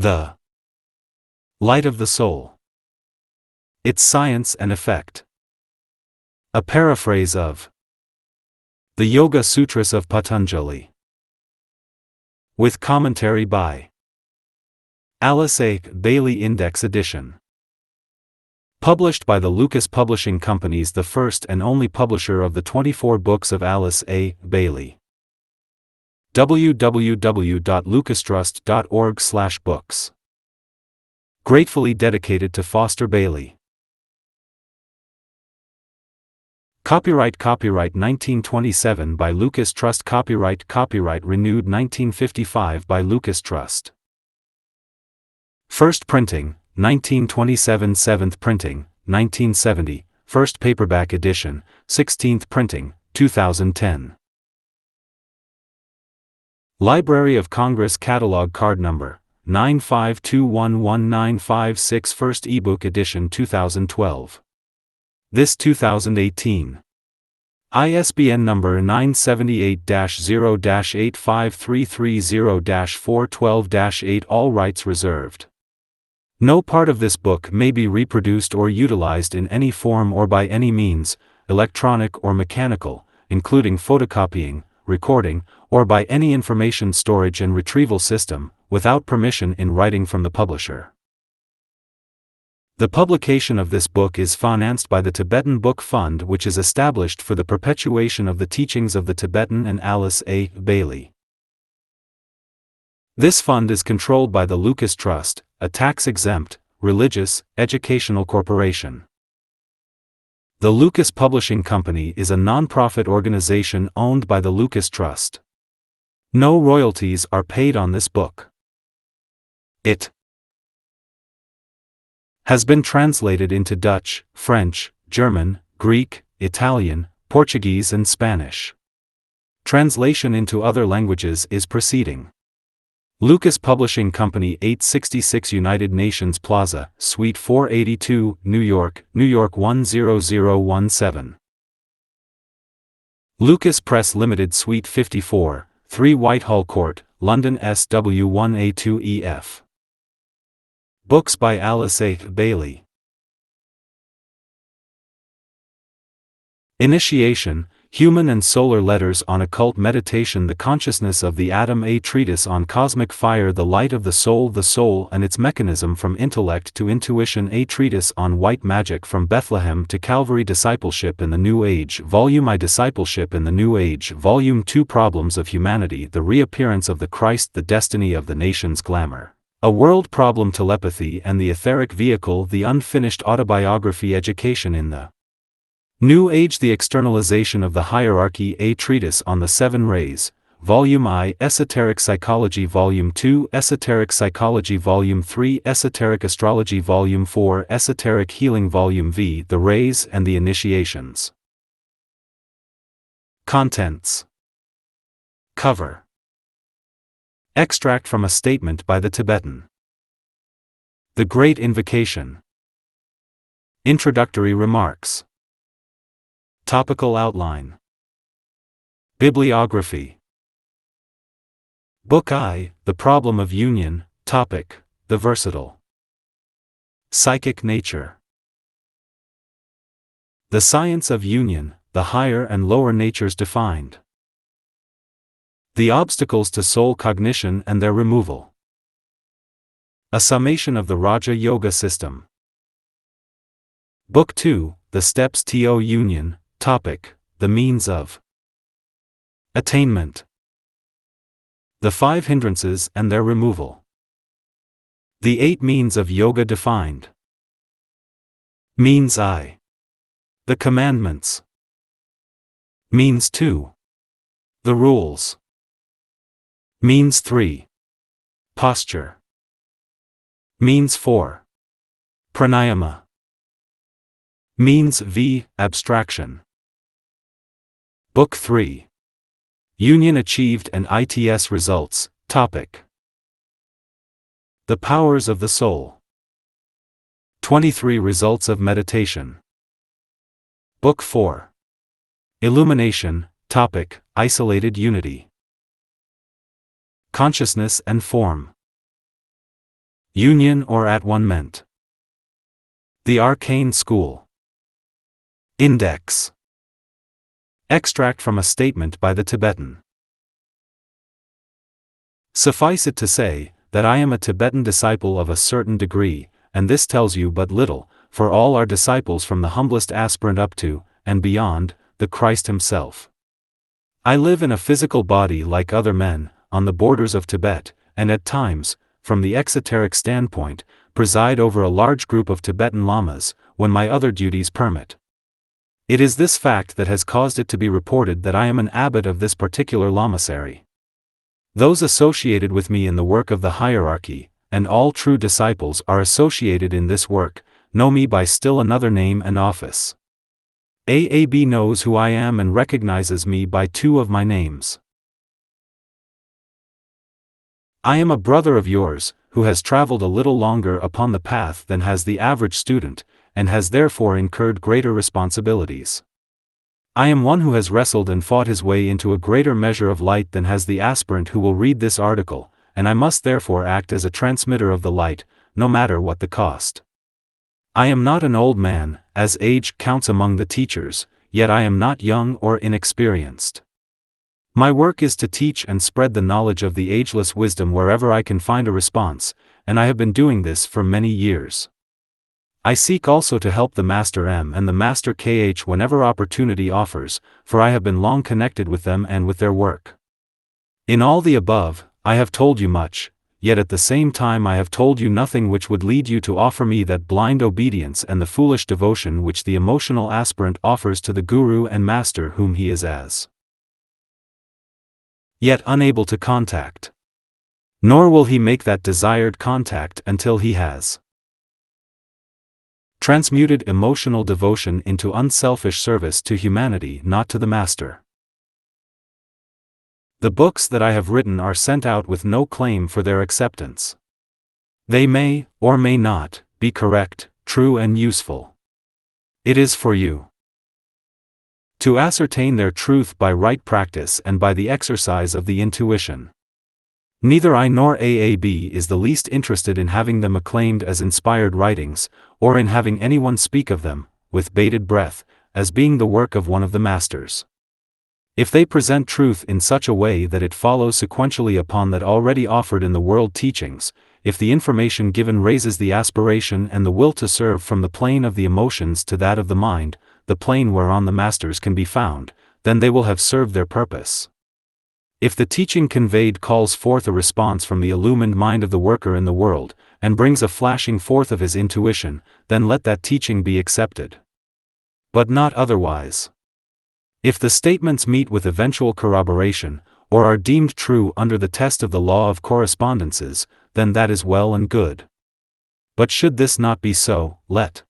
The light of the soul. Its science and effect. A paraphrase of the Yogasutras of Patanjali. With commentary by Alice A. Bailey, Index Edition. Published by the Lucas Publishing Companies, the first and only publisher of the 24 books of Alice A. Bailey. www.lucastrust.org/books. Gratefully dedicated to Foster Bailey. Copyright 1927 by Lucas Trust. Copyright renewed 1955 by Lucas Trust. First printing, 1927. Seventh printing, 1970. First paperback edition, 16th printing, 2010. Library of Congress Catalog Card Number 952119556. First ebook edition, 2012. This 2018. ISBN number 978-0-85330-412-8. All rights reserved. No part of this book may be reproduced or utilized in any form or by any means, electronic or mechanical, including photocopying, recording, or by any information storage and retrieval system, without permission in writing from the publisher. The publication of this book is financed by the Tibetan Book Fund, which is established for the perpetuation of the teachings of the Tibetan and Alice A. Bailey. This fund is controlled by the Lucas Trust, a tax-exempt, religious, educational corporation. The Lucas Publishing Company is a non-profit organization owned by the Lucas Trust. No royalties are paid on this book. It has been translated into Dutch, French, German, Greek, Italian, Portuguese and Spanish. Translation into other languages is proceeding. Lucas Publishing Company, 866 United Nations Plaza, Suite 482, New York, New York 10017. Lucas Press Limited, Suite 54, 3 Whitehall Court, London SW1A2EF. Books by Alice A. Bailey. Initiation, Human and Solar Letters on Occult Meditation, The Consciousness of the Atom, a Treatise on Cosmic Fire, The Light of the Soul and Its Mechanism from Intellect to Intuition, a Treatise on White Magic from Bethlehem to Calvary, Discipleship in the New Age, Volume I, Discipleship in the New Age, Volume 2, Problems of Humanity, The Reappearance of the Christ, The Destiny of the Nation's Glamour, A World Problem, Telepathy and the Etheric Vehicle, The Unfinished Autobiography, Education in the New Age, The Externalization of the Hierarchy, a Treatise on the Seven Rays, Volume I, Esoteric Psychology, Volume 2, Esoteric Psychology, Volume 3, Esoteric Astrology, Volume 4, Esoteric Healing, Volume V, The Rays and the Initiations. Contents. Cover. Extract from a statement by the Tibetan. The Great Invocation. Introductory remarks. Topical outline. Bibliography. Book I, The Problem of Union. Topic, The Versatile Psychic Nature. The Science of Union, the Higher and Lower Natures Defined. The Obstacles to Soul Cognition and Their Removal. A Summation of the Raja Yoga System. Book 2, The Steps to Union. Topic, The Means of Attainment. The 5 Hindrances and Their Removal. The 8 Means of Yoga Defined. Means I. The Commandments. Means 2. The Rules. Means 3. Posture. Means 4. Pranayama. Means V. Abstraction. Book 3. Union Achieved and ITS Results. Topic, The Powers of the Soul. 23 Results of Meditation. Book 4. Illumination. Topic, Isolated Unity. Consciousness and Form. Union or at one ment. The Arcane School. Index. Extract from a statement by the Tibetan. Suffice it to say, that I am a Tibetan disciple of a certain degree, and this tells you but little, for all are disciples from the humblest aspirant up to, and beyond, the Christ himself. I live in a physical body like other men, on the borders of Tibet, and at times, from the exoteric standpoint, preside over a large group of Tibetan lamas, when my other duties permit. It is this fact that has caused it to be reported that I am an abbot of this particular lamasery. Those associated with me in the work of the hierarchy, and all true disciples are associated in this work, know me by still another name and office. AAB knows who I am and recognizes me by two of my names. I am a brother of yours, who has traveled a little longer upon the path than has the average student, and has therefore incurred greater responsibilities. I am one who has wrestled and fought his way into a greater measure of light than has the aspirant who will read this article, and I must therefore act as a transmitter of the light, no matter what the cost. I am not an old man, as age counts among the teachers, yet I am not young or inexperienced. My work is to teach and spread the knowledge of the ageless wisdom wherever I can find a response, and I have been doing this for many years. I seek also to help the Master M and the Master KH whenever opportunity offers, for I have been long connected with them and with their work. In all the above, I have told you much, yet at the same time I have told you nothing which would lead you to offer me that blind obedience and the foolish devotion which the emotional aspirant offers to the Guru and Master whom he is as yet unable to contact. Nor will he make that desired contact until he has transmuted emotional devotion into unselfish service to humanity, not to the Master. The books that I have written are sent out with no claim for their acceptance. They may, or may not, be correct, true and useful. It is for you to ascertain their truth by right practice and by the exercise of the intuition. Neither I nor AAB is the least interested in having them acclaimed as inspired writings, or in having anyone speak of them, with bated breath, as being the work of one of the masters. If they present truth in such a way that it follows sequentially upon that already offered in the world teachings, if the information given raises the aspiration and the will to serve from the plane of the emotions to that of the mind, the plane whereon the masters can be found, then they will have served their purpose. If the teaching conveyed calls forth a response from the illumined mind of the worker in the world, and brings a flashing forth of his intuition, then let that teaching be accepted. But not otherwise. If the statements meet with eventual corroboration, or are deemed true under the test of the law of correspondences, then that is well and good. But should this not be so, let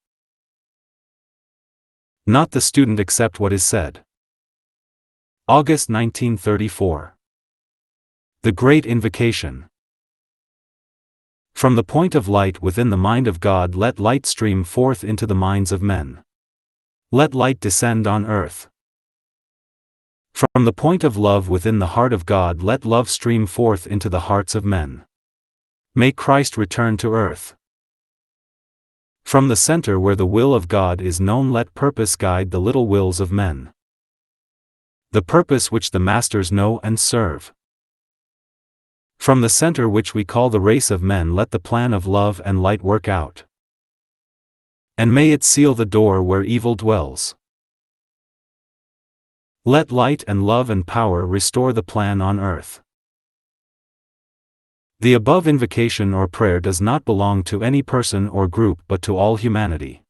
not the student accept what is said. August 1934. The Great Invocation. From the point of light within the mind of God, let light stream forth into the minds of men. Let light descend on earth. From the point of love within the heart of God, let love stream forth into the hearts of men. May Christ return to earth. From the center where the will of God is known, let purpose guide the little wills of men. The purpose which the masters know and serve. From the center which we call the race of men, let the plan of love and light work out. And may it seal the door where evil dwells. Let light and love and power restore the plan on earth. The above invocation or prayer does not belong to any person or group but to all humanity.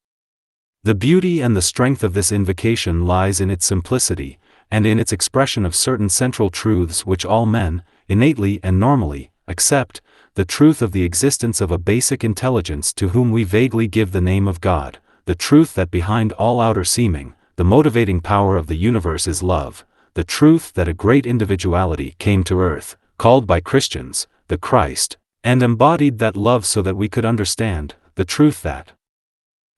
The beauty and the strength of this invocation lies in its simplicity, and in its expression of certain central truths which all men, innately and normally, accept, the truth of the existence of a basic intelligence to whom we vaguely give the name of God, the truth that behind all outer seeming, the motivating power of the universe is love, the truth that a great individuality came to earth, called by Christians, the Christ, and embodied that love so that we could understand, the truth that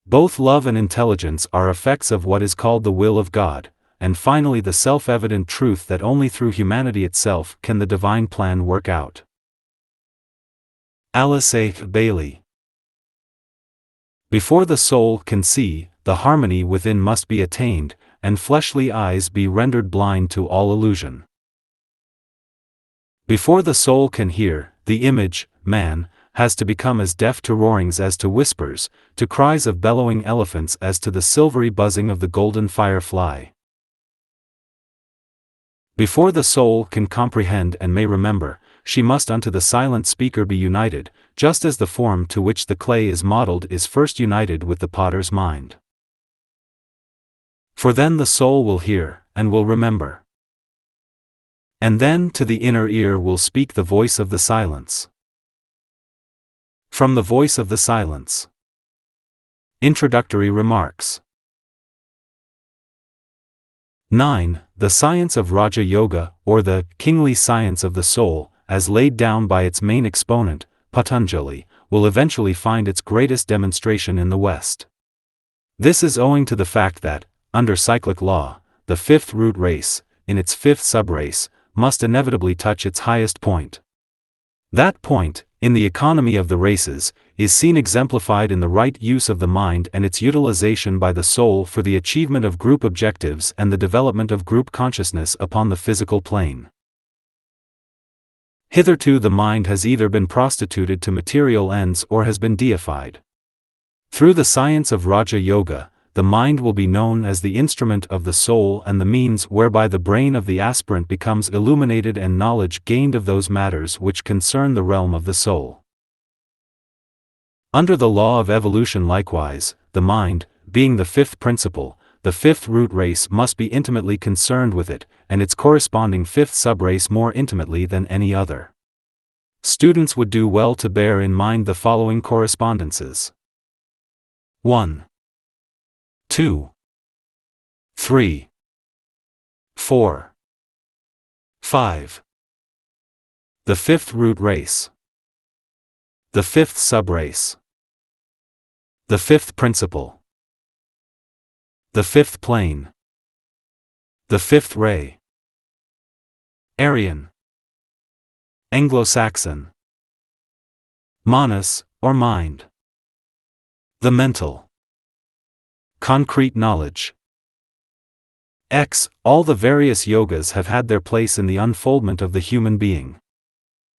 both love and intelligence are effects of what is called the will of God, and finally the self-evident truth that only through humanity itself can the divine plan work out. Alice A. Bailey. Before the soul can see, the harmony within must be attained, and fleshly eyes be rendered blind to all illusion. Before the soul can hear, the image, man, has to become as deaf to roarings as to whispers, to cries of bellowing elephants as to the silvery buzzing of the golden firefly. Before the soul can comprehend and may remember, she must unto the silent speaker be united, just as the form to which the clay is modeled is first united with the potter's mind. For then the soul will hear, and will remember. And then to the inner ear will speak the voice of the silence. From the voice of the silence. Introductory remarks. 9. The science of Raja Yoga, or the kingly science of the soul, as laid down by its main exponent, Patanjali, will eventually find its greatest demonstration in the West. This is owing to the fact that, under cyclic law, the fifth root race, in its fifth subrace, must inevitably touch its highest point. That point, in the economy of the races, is seen exemplified in the right use of the mind and its utilization by the soul for the achievement of group objectives and the development of group consciousness upon the physical plane. Hitherto the mind has either been prostituted to material ends or has been deified. Through the science of Raja Yoga, the mind will be known as the instrument of the soul and the means whereby the brain of the aspirant becomes illuminated and knowledge gained of those matters which concern the realm of the soul. Under the law of evolution likewise, the mind, being the fifth principle, the fifth root race must be intimately concerned with it, and its corresponding fifth subrace more intimately than any other. Students would do well to bear in mind the following correspondences. 1. 2. 3. 4. 5. The fifth root race. The fifth subrace. The fifth principle. The fifth plane. The fifth ray. Aryan. Anglo-Saxon. Manas, or mind. The mental. Concrete knowledge. X. All the various yogas have had their place in the unfoldment of the human being.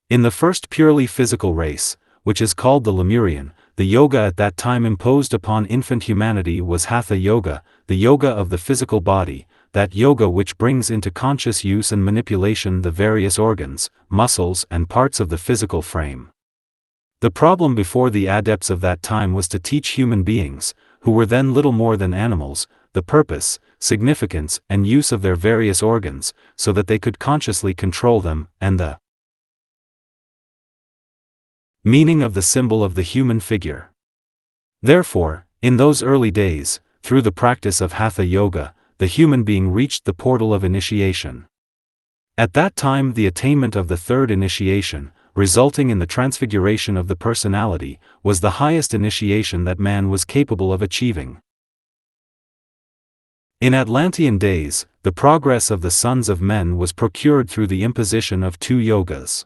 In the first purely physical race, which is called the Lemurian, the yoga at that time imposed upon infant humanity was Hatha Yoga, the yoga of the physical body, that yoga which brings into conscious use and manipulation the various organs, muscles and parts of the physical frame. The problem before the adepts of that time was to teach human beings, who were then little more than animals, the purpose, significance and use of their various organs, so that they could consciously control them, and the meaning of the symbol of the human figure. Therefore, in those early days, through the practice of Hatha Yoga, the human being reached the portal of initiation. At that time the attainment of the third initiation, resulting in the transfiguration of the personality, was the highest initiation that man was capable of achieving. In Atlantean days, the progress of the sons of men was procured through the imposition of two yogas.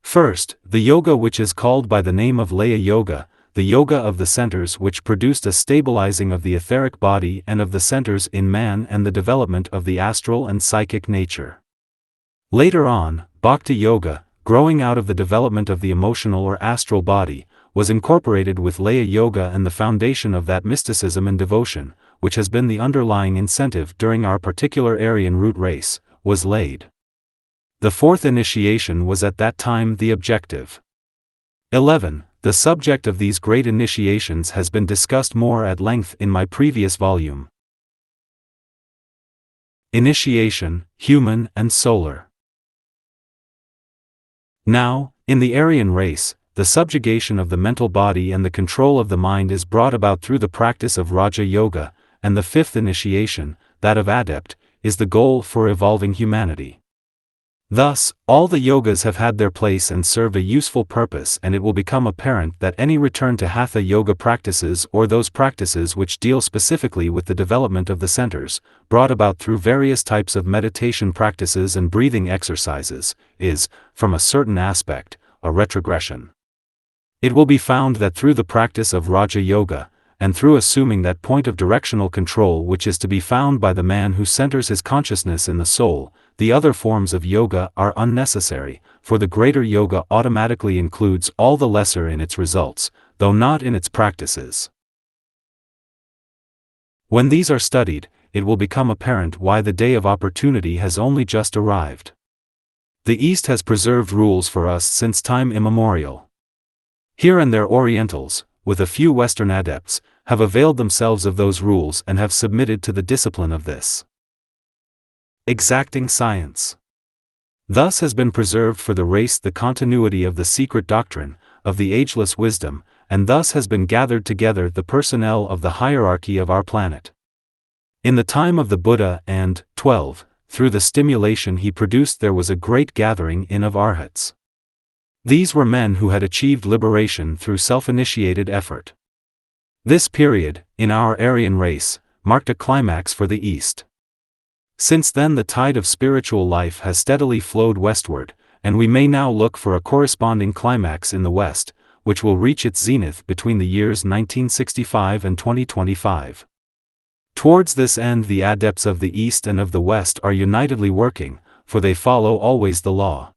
First, the yoga which is called by the name of Laya Yoga, the yoga of the centers which produced a stabilizing of the etheric body and of the centers in man and the development of the astral and psychic nature. Later on, Bhakti Yoga, growing out of the development of the emotional or astral body, was incorporated with Laya Yoga, and the foundation of that mysticism and devotion, which has been the underlying incentive during our particular Aryan root race, was laid. The fourth initiation was at that time the objective. 11. The subject of these great initiations has been discussed more at length in my previous volume. Initiation, human and solar. Now, in the Aryan race, the subjugation of the mental body and the control of the mind is brought about through the practice of Raja Yoga, and the fifth initiation, that of Adept, is the goal for evolving humanity. Thus, all the yogas have had their place and served a useful purpose, and it will become apparent that any return to Hatha Yoga practices or those practices which deal specifically with the development of the centers, brought about through various types of meditation practices and breathing exercises, is, from a certain aspect, a retrogression. It will be found that through the practice of Raja Yoga, and through assuming that point of directional control which is to be found by the man who centers his consciousness in the soul, the other forms of yoga are unnecessary, for the greater yoga automatically includes all the lesser in its results, though not in its practices. When these are studied, it will become apparent why the day of opportunity has only just arrived. The East has preserved rules for us since time immemorial. Here and there Orientals, with a few Western adepts, have availed themselves of those rules and have submitted to the discipline of this exacting science. Thus has been preserved for the race the continuity of the secret doctrine, of the ageless wisdom, and thus has been gathered together the personnel of the hierarchy of our planet. In the time of the Buddha and 12, through the stimulation he produced there was a great gathering in of arhats. These were men who had achieved liberation through self-initiated effort. This period, in our Aryan race, marked a climax for the East. Since then the tide of spiritual life has steadily flowed westward, and we may now look for a corresponding climax in the West, which will reach its zenith between the years 1965 and 2025. Towards this end the adepts of the East and of the West are unitedly working, for they follow always the law.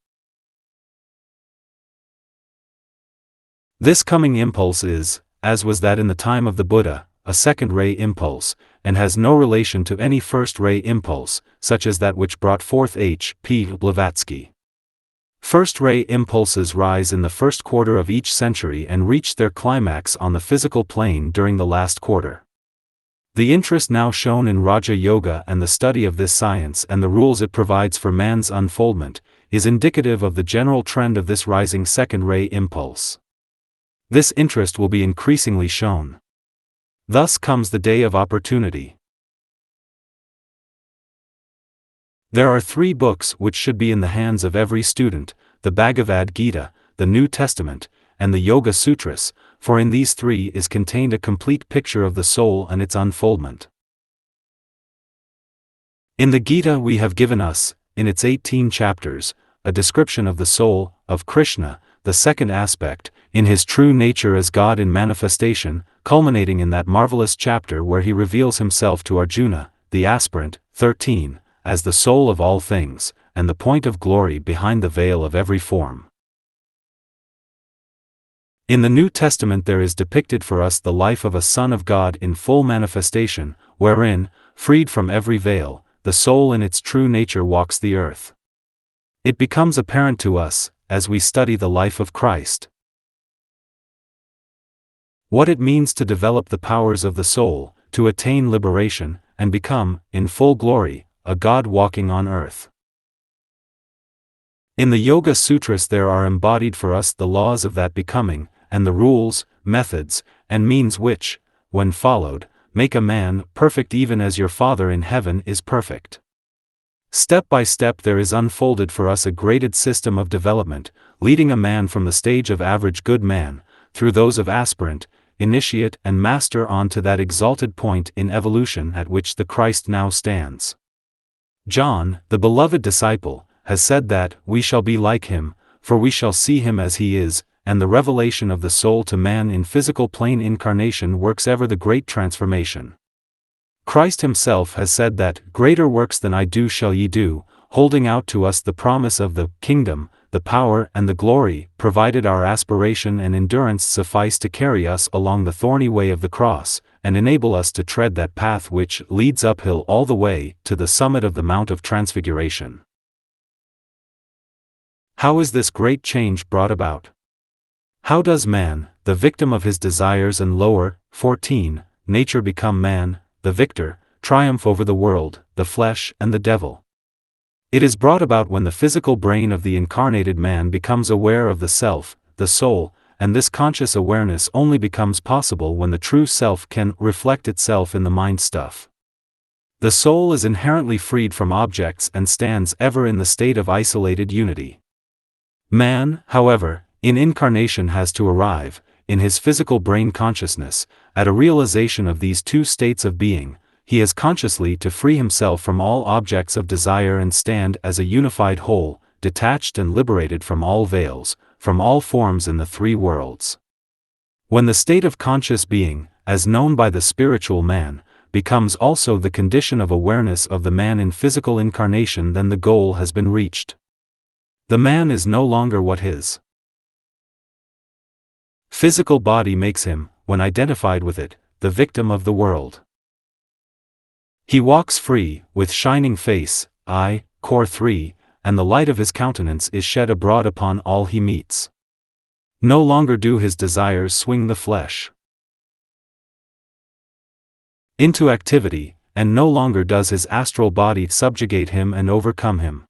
This coming impulse is, as was that in the time of the Buddha, a second-ray impulse, and has no relation to any first-ray impulse, such as that which brought forth H. P. Blavatsky. First-ray impulses rise in the first quarter of each century and reach their climax on the physical plane during the last quarter. The interest now shown in Raja Yoga and the study of this science and the rules it provides for man's unfoldment, is indicative of the general trend of this rising second-ray impulse. This interest will be increasingly shown. Thus comes the day of opportunity. There are 3 books which should be in the hands of every student, the Bhagavad Gita, the New Testament, and the Yogasutras, for in these 3 is contained a complete picture of the soul and its unfoldment. In the Gita we have given us, in its 18 chapters, a description of the soul, of Krishna, the second aspect, in his true nature as God in manifestation, culminating in that marvelous chapter where he reveals himself to Arjuna, the aspirant, 13, as the soul of all things, and the point of glory behind the veil of every form. In the New Testament there is depicted for us the life of a Son of God in full manifestation, wherein, freed from every veil, the soul in its true nature walks the earth. It becomes apparent to us, as we study the life of Christ, what it means to develop the powers of the soul, to attain liberation, and become, in full glory, a God walking on earth. In the Yoga Sutras there are embodied for us the laws of that becoming, and the rules, methods, and means which, when followed, make a man perfect even as your Father in heaven is perfect. Step by step there is unfolded for us a graded system of development, leading a man from the stage of average good man, through those of aspirant, initiate and master on to that exalted point in evolution at which the Christ now stands. John, the beloved disciple, has said that, "We shall be like him, for we shall see him as he is," and the revelation of the soul to man in physical plane incarnation works ever the great transformation. Christ himself has said that, "Greater works than I do shall ye do," holding out to us the promise of the kingdom, the power and the glory, provided our aspiration and endurance suffice to carry us along the thorny way of the cross, and enable us to tread that path which leads uphill all the way to the summit of the Mount of Transfiguration. How is this great change brought about? How does man, the victim of his desires and lower, 14, nature become man, the victor, triumph over the world, the flesh and the devil? It is brought about when the physical brain of the incarnated man becomes aware of the self, the soul, and this conscious awareness only becomes possible when the true self can reflect itself in the mind stuff. The soul is inherently freed from objects and stands ever in the state of isolated unity. Man, however, in incarnation has to arrive, in his physical brain consciousness, at a realization of these two states of being. He has consciously to free himself from all objects of desire and stand as a unified whole, detached and liberated from all veils, from all forms in the 3 worlds. When the state of conscious being, as known by the spiritual man, becomes also the condition of awareness of the man in physical incarnation, then the goal has been reached. The man is no longer what his physical body makes him, when identified with it, the victim of the world. He walks free, with shining face, eye, core 3, and the light of his countenance is shed abroad upon all he meets. No longer do his desires swing the flesh into activity, and no longer does his astral body subjugate him and overcome him.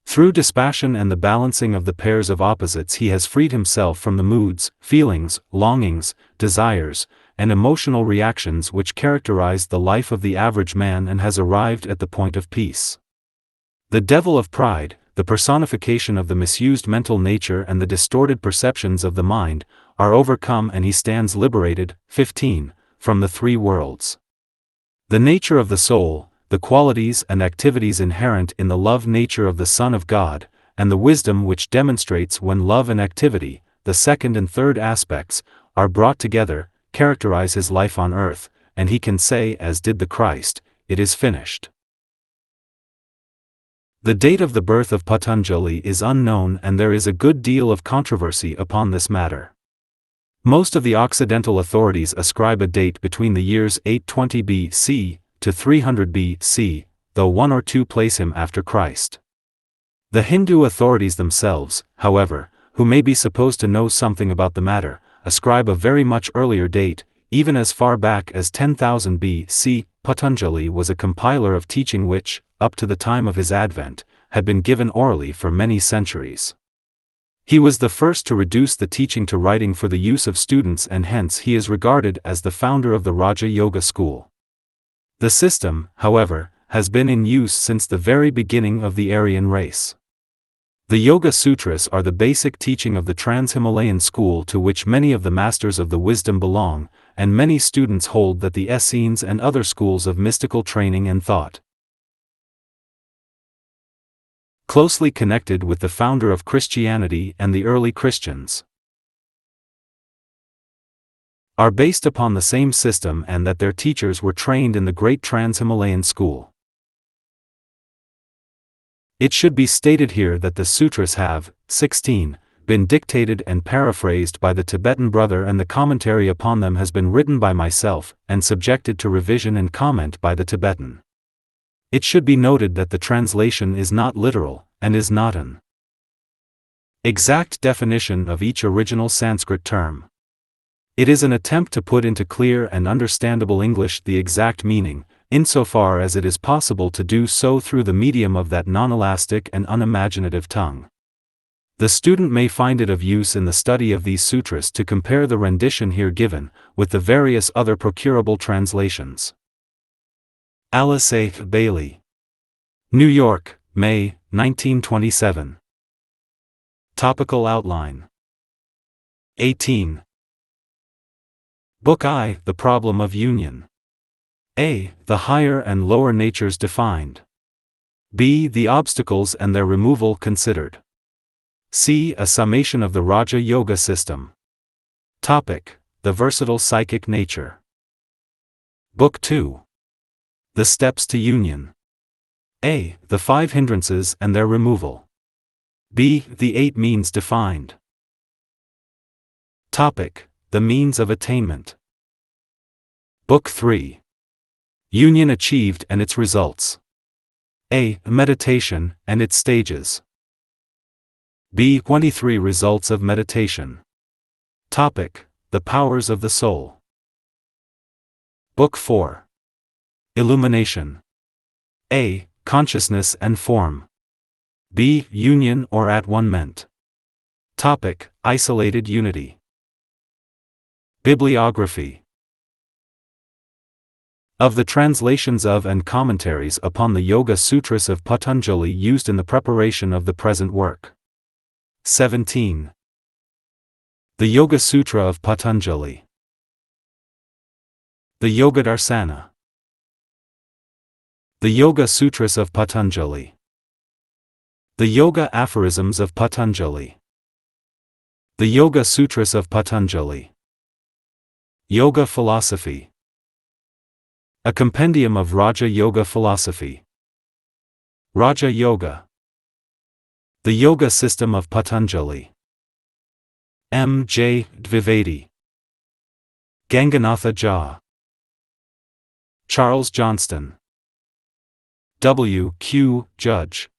Through dispassion and the balancing of the pairs of opposites, he has freed himself from the moods, feelings, longings, desires, and emotional reactions which characterize the life of the average man, and has arrived at the point of peace. The devil of pride, the personification of the misused mental nature and the distorted perceptions of the mind, are overcome, and he stands liberated. 15. From the three worlds. The nature of the soul, the qualities and activities inherent in the love nature of the Son of God, and the wisdom which demonstrates when love and activity, the second and third aspects, are brought together, characterize his life on earth, and he can say, as did the Christ, "It is finished." The date of the birth of Patanjali is unknown, and there is a good deal of controversy upon this matter. Most of the Occidental authorities ascribe a date between the years 820 BC to 300 BC, though one or two place him after Christ. The Hindu authorities themselves, however, who may be supposed to know something about the matter, ascribe a very much earlier date, even as far back as 10,000 BC. Patanjali was a compiler of teaching which, up to the time of his advent, had been given orally for many centuries. He was the first to reduce the teaching to writing for the use of students, and hence he is regarded as the founder of the Raja Yoga school. The system, however, has been in use since the very beginning of the Aryan race. The Yogasutras are the basic teaching of the Trans-Himalayan school, to which many of the masters of the wisdom belong, and many students hold that the Essenes and other schools of mystical training and thought, closely connected with the founder of Christianity and the early Christians, are based upon the same system, and that their teachers were trained in the great Trans-Himalayan school. It should be stated here that the sutras have, 16, been dictated and paraphrased by the Tibetan brother, and the commentary upon them has been written by myself, and subjected to revision and comment by the Tibetan. It should be noted that the translation is not literal, and is not an exact definition of each original Sanskrit term. It is an attempt to put into clear and understandable English the exact meaning, insofar as it is possible to do so through the medium of that non-elastic and unimaginative tongue. The student may find it of use in the study of these sutras to compare the rendition here given with the various other procurable translations. Alice A. Bailey. New York, May, 1927. Topical outline. 18. Book I. The Problem of Union. A. The higher and lower natures defined. B. The obstacles and their removal considered. C. A summation of the Raja Yoga system. Topic. The versatile psychic nature. Book 2. The steps to union. A. The 5 hindrances and their removal. B. The 8 means defined. Topic. The means of attainment. Book 3. Union achieved and its results. A. Meditation and its stages. B. 23 results of meditation. Topic. The powers of the soul. Book 4. Illumination. A. Consciousness and form. B. Union or at-one-ment. Topic. Isolated unity. Bibliography. Of the translations of and commentaries upon the Yoga Sutras of Patanjali used in the preparation of the present work. 17. The Yoga Sutra of Patanjali. The Yogadarsana. The Yoga Sutras of Patanjali. The Yoga Aphorisms of Patanjali. The Yoga Sutras of Patanjali. Yoga Philosophy. A compendium of Raja Yoga philosophy. Raja Yoga. The Yoga system of Patanjali. M. J. Dwivedi. Ganganatha Jha. Charles Johnston. W. Q. Judge.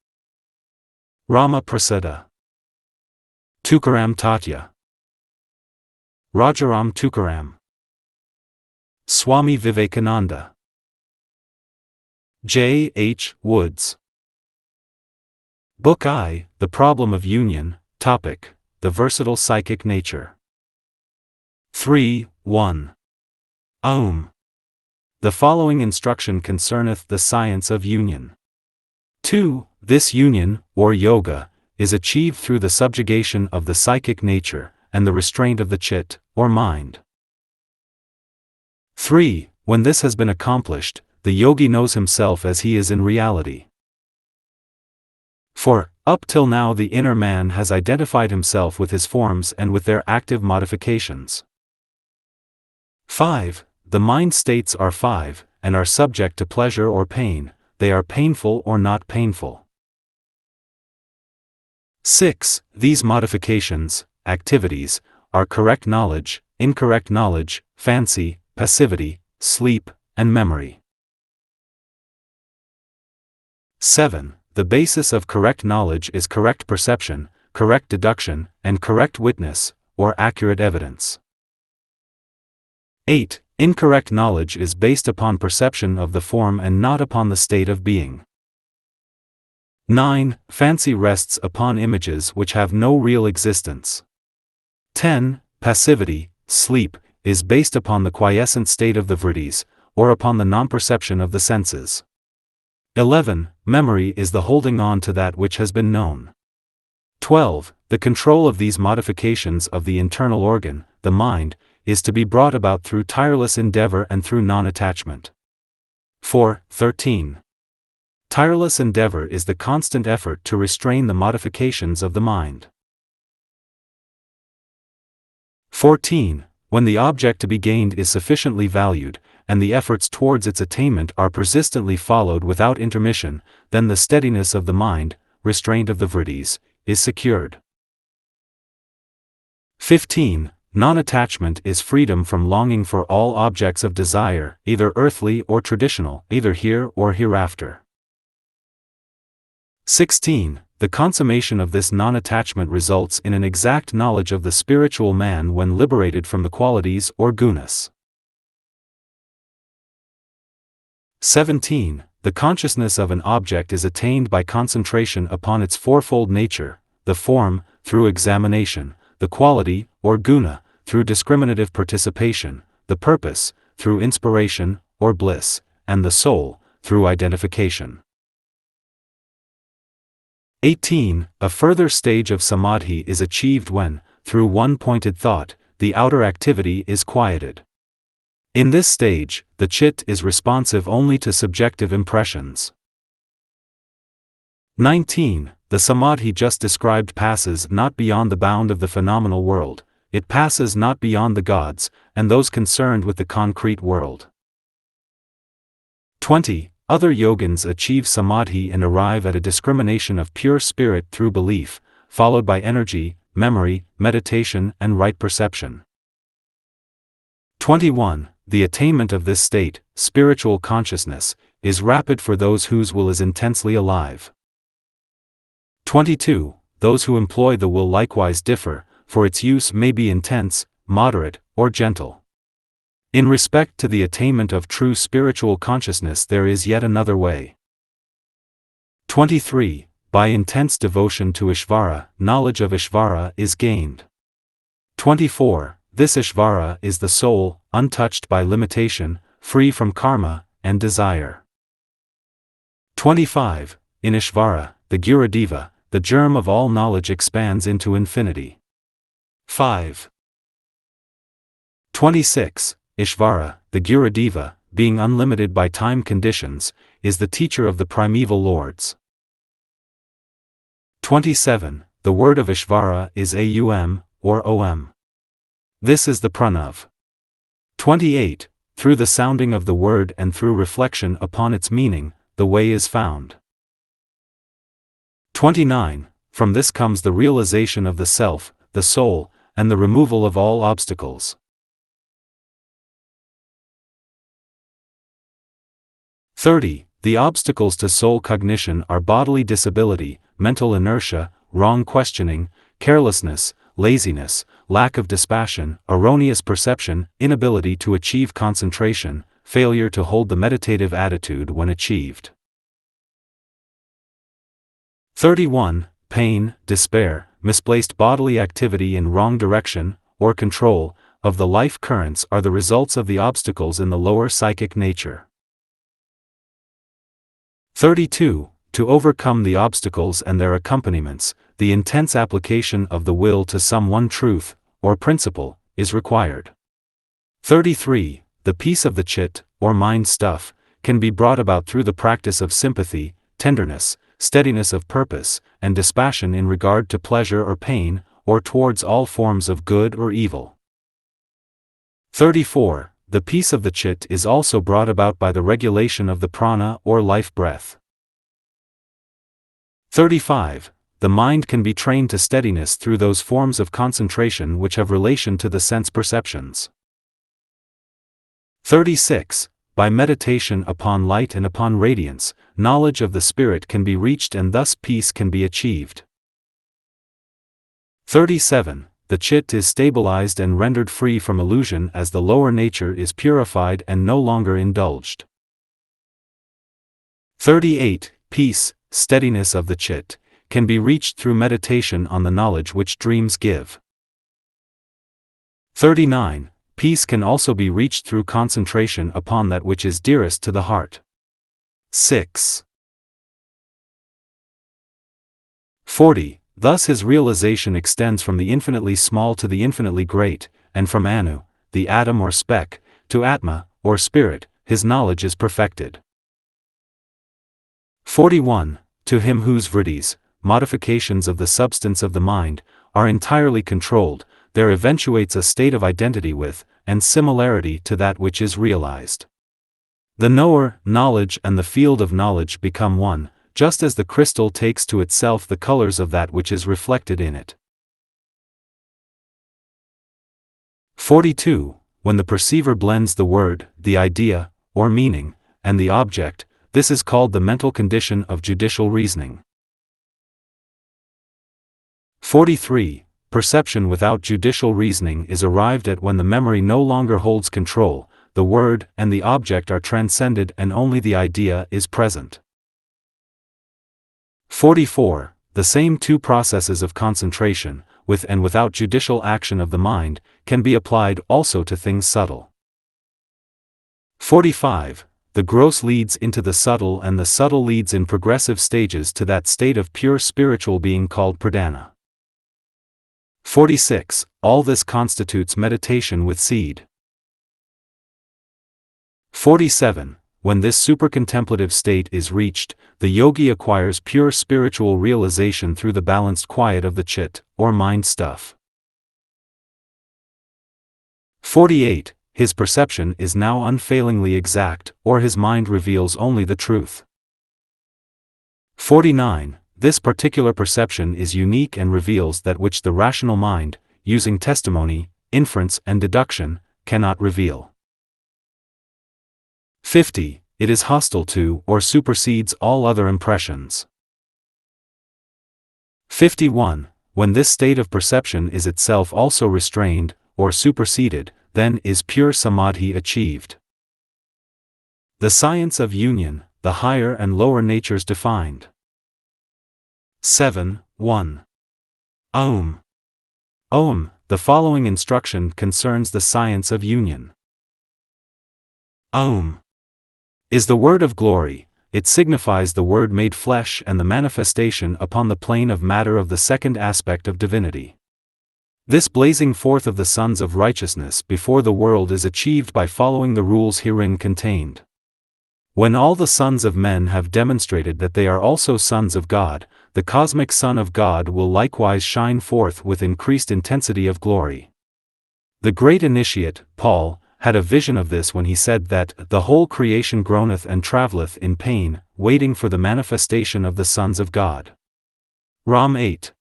Rama Prasada. Tukaram Tatya. Rajaram Tukaram. Swami Vivekananda. J. H. Woods. Book I, The Problem of Union, Topic, The Versatile Psychic Nature. 3.1. Aum. The following instruction concerneth the science of union. 2. This union, or yoga, is achieved through the subjugation of the psychic nature, and the restraint of the chit, or mind. 3. When this has been accomplished, the yogi knows himself as he is in reality. For, up till now the inner man has identified himself with his forms and with their active modifications. 5. The mind states are 5, and are subject to pleasure or pain, they are painful or not painful. 6. These modifications, activities, are correct knowledge, incorrect knowledge, fancy, passivity, sleep, and memory. 7. The basis of correct knowledge is correct perception, correct deduction, and correct witness, or accurate evidence. 8. Incorrect knowledge is based upon perception of the form and not upon the state of being. 9. Fancy rests upon images which have no real existence. 10. Passivity, sleep, is based upon the quiescent state of the vrittis, or upon the non-perception of the senses. 11. Memory is the holding on to that which has been known. 12. The control of these modifications of the internal organ, the mind, is to be brought about through tireless endeavor and through non-attachment. 13. Tireless endeavor is the constant effort to restrain the modifications of the mind. 14. When the object to be gained is sufficiently valued, and the efforts towards its attainment are persistently followed without intermission, then the steadiness of the mind, restraint of the vrittis, is secured. 15. Non-attachment is freedom from longing for all objects of desire, either earthly or traditional, either here or hereafter. 16. The consummation of this non-attachment results in an exact knowledge of the spiritual man when liberated from the qualities or gunas. 17. The consciousness of an object is attained by concentration upon its fourfold nature, the form, through examination, the quality, or guna, through discriminative participation, the purpose, through inspiration, or bliss, and the soul, through identification. 18. A further stage of samadhi is achieved when, through one-pointed thought, the outer activity is quieted. In this stage, the chit is responsive only to subjective impressions. 19. The samadhi just described passes not beyond the bound of the phenomenal world, it passes not beyond the gods, and those concerned with the concrete world. 20. Other yogins achieve samadhi and arrive at a discrimination of pure spirit through belief, followed by energy, memory, meditation, and right perception. 21. The attainment of this state, spiritual consciousness, is rapid for those whose will is intensely alive. 22. Those who employ the will likewise differ, for its use may be intense, moderate, or gentle. In respect to the attainment of true spiritual consciousness there is yet another way. 23. By intense devotion to Ishvara, knowledge of Ishvara is gained. 24. This Ishvara is the soul, untouched by limitation, free from karma and desire. 25. In Ishvara, the Gurudiva, the germ of all knowledge expands into infinity. 5. 26. Ishvara, the Gurudiva, being unlimited by time conditions, is the teacher of the primeval lords. 27. The word of Ishvara is Aum, or Om. This is the Pranav. 28. Through the sounding of the word and through reflection upon its meaning, the way is found. 29. From this comes the realization of the self, the soul, and the removal of all obstacles. 30. The obstacles to soul cognition are bodily disability, mental inertia, wrong questioning, carelessness, laziness, lack of dispassion, erroneous perception, inability to achieve concentration, failure to hold the meditative attitude when achieved. 31. Pain, despair, misplaced bodily activity in wrong direction, or control, of the life currents are the results of the obstacles in the lower psychic nature. 32. To overcome the obstacles and their accompaniments, the intense application of the will to some one truth, or principle, is required. 33. The peace of the chit, or mind stuff, can be brought about through the practice of sympathy, tenderness, steadiness of purpose, and dispassion in regard to pleasure or pain, or towards all forms of good or evil. 34. The peace of the chit is also brought about by the regulation of the prana or life breath. 35. The mind can be trained to steadiness through those forms of concentration which have relation to the sense perceptions. 36. By meditation upon light and upon radiance, knowledge of the spirit can be reached and thus peace can be achieved. 37. The chit is stabilized and rendered free from illusion as the lower nature is purified and no longer indulged. 38. Peace, steadiness of the chit, can be reached through meditation on the knowledge which dreams give. 39. Peace can also be reached through concentration upon that which is dearest to the heart. 6. 40. Thus his realization extends from the infinitely small to the infinitely great, and from Anu, the atom or speck, to Atma, or spirit, his knowledge is perfected. 41. To him whose vrittis, modifications of the substance of the mind, are entirely controlled, there eventuates a state of identity with, and similarity to that which is realized. The knower, knowledge and the field of knowledge become one, just as the crystal takes to itself the colors of that which is reflected in it. 42. When the perceiver blends the word, the idea, or meaning, and the object, this is called the mental condition of judicial reasoning. 43. Perception without judicial reasoning is arrived at when the memory no longer holds control, the word and the object are transcended and only the idea is present. 44. The same two processes of concentration, with and without judicial action of the mind, can be applied also to things subtle. 45. The gross leads into the subtle and the subtle leads in progressive stages to that state of pure spiritual being called pradhana. 46. All this constitutes meditation with seed. 47. When this supercontemplative state is reached, the yogi acquires pure spiritual realization through the balanced quiet of the chit, or mind stuff. 48. His perception is now unfailingly exact, or his mind reveals only the truth. 49. This particular perception is unique and reveals that which the rational mind, using testimony, inference and deduction, cannot reveal. 50. It is hostile to or supersedes all other impressions. 51. When this state of perception is itself also restrained, or superseded, then is pure samadhi achieved. The science of union, the higher and lower natures defined. 7. 1. Om. Om, the following instruction concerns the science of union. Om is the word of glory. It signifies the word made flesh and the manifestation upon the plane of matter of the second aspect of divinity. This blazing forth of the sons of righteousness before the world is achieved by following the rules herein contained. When all the sons of men have demonstrated that they are also sons of God, the cosmic Son of God will likewise shine forth with increased intensity of glory. The great initiate, Paul, had a vision of this when he said that the whole creation groaneth and travelleth in pain, waiting for the manifestation of the sons of God. Rom 8.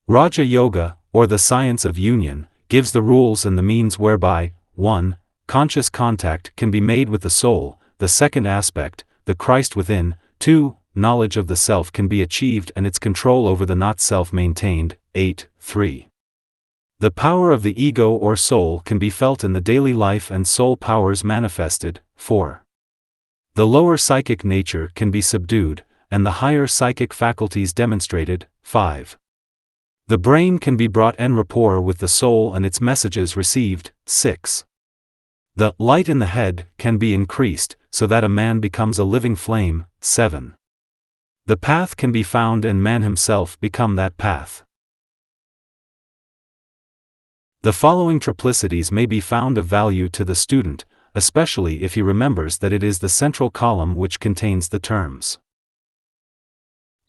Raja Yoga, or the science of union, gives the rules and the means whereby, 1. Conscious contact can be made with the soul, the second aspect, the Christ within, 2. Knowledge of the self can be achieved and its control over the not-self maintained, 8. 3. The power of the ego or soul can be felt in the daily life and soul powers manifested, 4. The lower psychic nature can be subdued, and the higher psychic faculties demonstrated, 5. The brain can be brought en rapport with the soul and its messages received, 6. The light in the head can be increased, so that a man becomes a living flame, 7. The path can be found and man himself become that path. The following triplicities may be found of value to the student, especially if he remembers that it is the central column which contains the terms.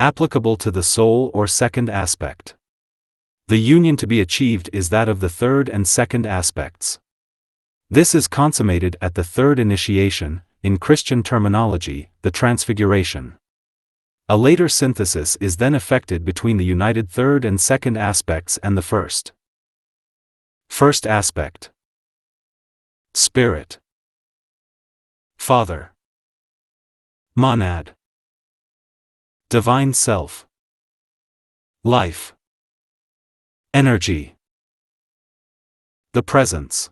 Applicable to the soul or second aspect. The union to be achieved is that of the third and second aspects. This is consummated at the third initiation, in Christian terminology, the transfiguration. A later synthesis is then effected between the united third and second aspects and the first. First aspect. Spirit. Father. Monad. Divine Self. Life. Energy. The Presence.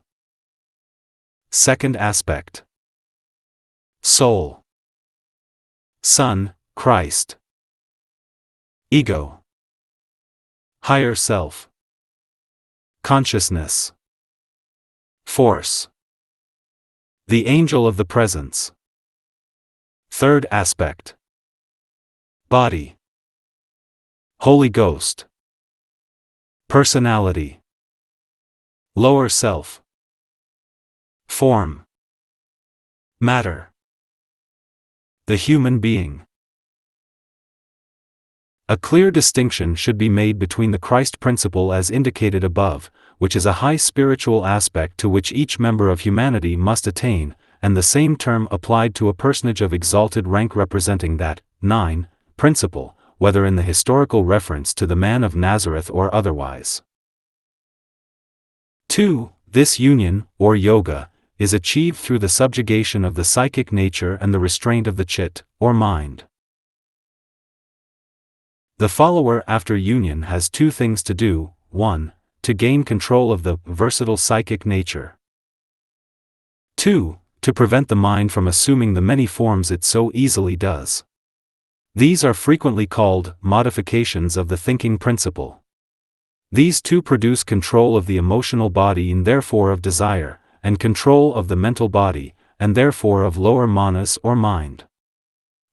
Second aspect. Soul. Son, Christ. Ego. Higher Self. Consciousness. Force. The Angel of the Presence. Third aspect. Body. Holy Ghost. Personality. Lower Self. Form. Matter. The human being. A clear distinction should be made between the Christ principle as indicated above, which is a high spiritual aspect to which each member of humanity must attain, and the same term applied to a personage of exalted rank representing that, 9, principle, whether in the historical reference to the man of Nazareth or otherwise. 2. This union, or yoga, is achieved through the subjugation of the psychic nature and the restraint of the chit, or mind. The follower after union has two things to do: 1. To gain control of the versatile psychic nature. 2. To prevent the mind from assuming the many forms it so easily does. These are frequently called modifications of the thinking principle. These two produce control of the emotional body and therefore of desire, and control of the mental body, and therefore of lower manas or mind.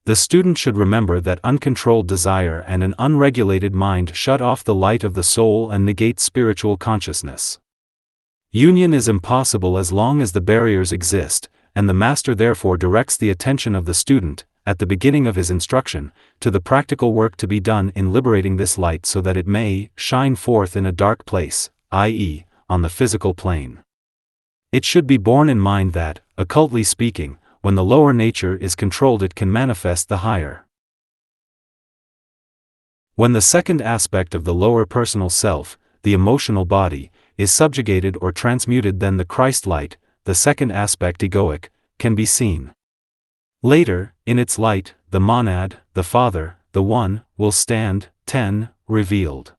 The student should remember that uncontrolled desire and an unregulated mind shut off the light of the soul and negate spiritual consciousness. Union is impossible as long as the barriers exist, and the master therefore directs the attention of the student, at the beginning of his instruction, to the practical work to be done in liberating this light so that it may shine forth in a dark place, i.e., on the physical plane. It should be borne in mind that, occultly speaking, when the lower nature is controlled it can manifest the higher. When the second aspect of the lower personal self, the emotional body, is subjugated or transmuted, then the Christ light, the second aspect egoic, can be seen. Later, in its light, the monad, the Father, the One, will stand, 10, revealed.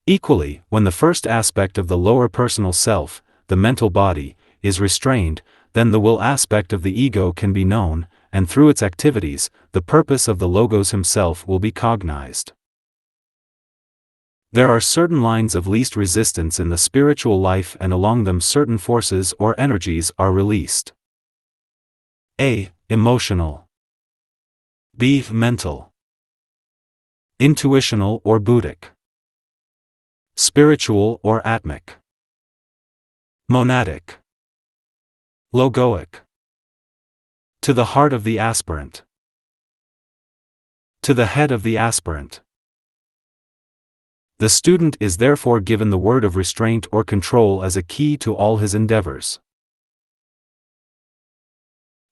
Equally, when the first aspect of the lower personal self, the mental body, is restrained, then the will aspect of the ego can be known, and through its activities, the purpose of the Logos himself will be cognized. There are certain lines of least resistance in the spiritual life, and along them certain forces or energies are released. A. Emotional. B. Mental. Intuitional or Buddhic. Spiritual or Atmic. Monadic. Logoic. To the heart of the aspirant. To the head of the aspirant. The student is therefore given the word of restraint or control as a key to all his endeavors.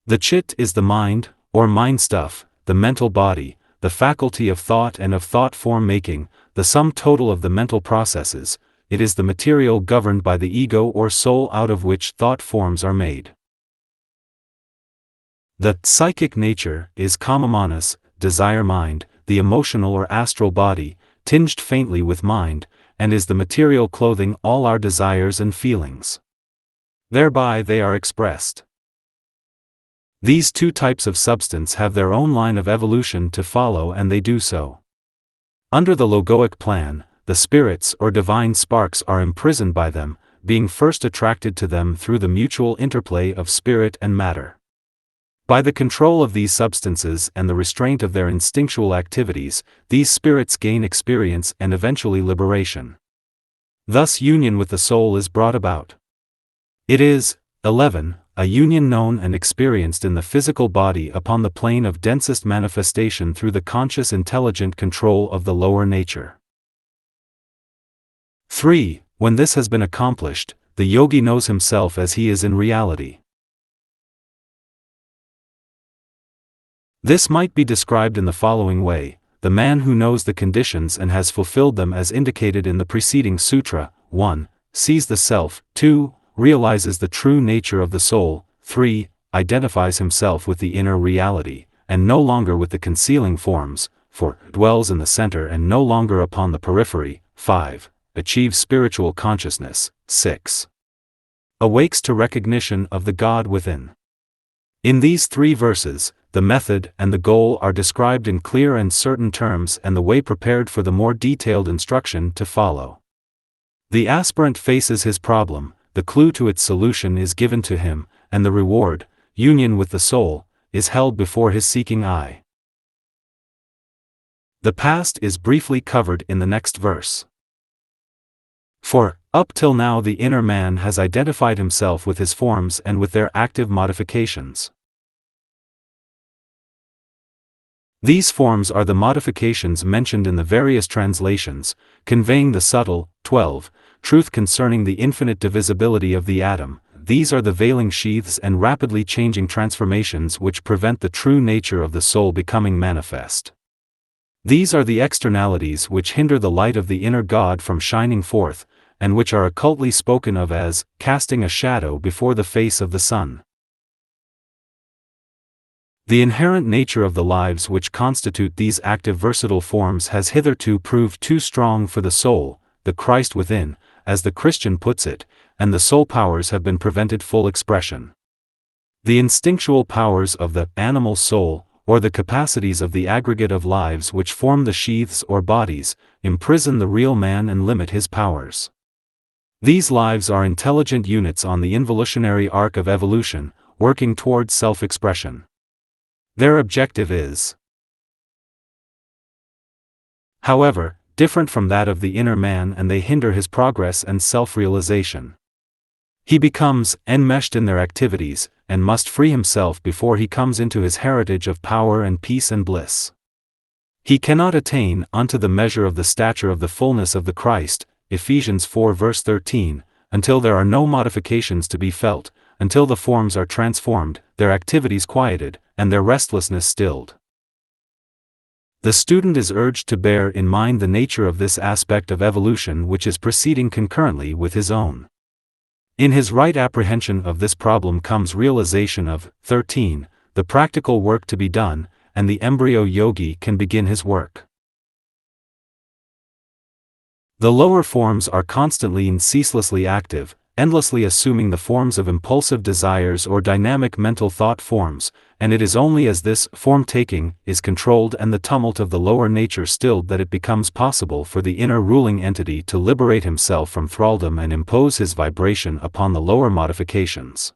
The chit is the mind, or mind stuff, the mental body, the faculty of thought and of thought form making, the sum total of the mental processes. It is the material governed by the ego or soul out of which thought forms are made. The psychic nature is kamamanas, desire mind, the emotional or astral body, tinged faintly with mind, and is the material clothing all our desires and feelings. Thereby they are expressed. These two types of substance have their own line of evolution to follow, and they do so. Under the logoic plan, the spirits or divine sparks are imprisoned by them, being first attracted to them through the mutual interplay of spirit and matter. By the control of these substances and the restraint of their instinctual activities, these spirits gain experience and eventually liberation. Thus union with the soul is brought about. It is, 11, a union known and experienced in the physical body upon the plane of densest manifestation through the conscious intelligent control of the lower nature. 3. When this has been accomplished, the yogi knows himself as he is in reality. This might be described in the following way: the man who knows the conditions and has fulfilled them as indicated in the preceding sutra, 1. Sees the self, 2. Realizes the true nature of the soul, 3. Identifies himself with the inner reality, and no longer with the concealing forms, 4. Dwells in the center and no longer upon the periphery, 5. Achieves spiritual consciousness, 6. Awakes to recognition of the God within. In these 3 verses, the method and the goal are described in clear and certain terms, and the way prepared for the more detailed instruction to follow. The aspirant faces his problem, the clue to its solution is given to him, and the reward, union with the soul, is held before his seeking eye. The past is briefly covered in the next verse. For, up till now the inner man has identified himself with his forms and with their active modifications. These forms are the modifications mentioned in the various translations, conveying the subtle, 12, truth concerning the infinite divisibility of the atom. These are the veiling sheaths and rapidly changing transformations which prevent the true nature of the soul becoming manifest. These are the externalities which hinder the light of the inner God from shining forth, and which are occultly spoken of as casting a shadow before the face of the sun. The inherent nature of the lives which constitute these active versatile forms has hitherto proved too strong for the soul, the Christ within, as the Christian puts it, and the soul powers have been prevented full expression. The instinctual powers of the animal soul, or the capacities of the aggregate of lives which form the sheaths or bodies, imprison the real man and limit his powers. These lives are intelligent units on the involutionary arc of evolution, working towards self-expression. Their objective is, however, different from that of the inner man, and they hinder his progress and self-realization. He becomes enmeshed in their activities, and must free himself before he comes into his heritage of power and peace and bliss. He cannot attain unto the measure of the stature of the fullness of the Christ, Ephesians 4 verse 13, until there are no modifications to be felt, until the forms are transformed, their activities quieted, and their restlessness stilled. The student is urged to bear in mind the nature of this aspect of evolution which is proceeding concurrently with his own. In his right apprehension of this problem comes realization of, 13, the practical work to be done, and the embryo yogi can begin his work. The lower forms are constantly and ceaselessly active, endlessly assuming the forms of impulsive desires or dynamic mental thought forms, and it is only as this form-taking is controlled and the tumult of the lower nature stilled that it becomes possible for the inner ruling entity to liberate himself from thraldom and impose his vibration upon the lower modifications.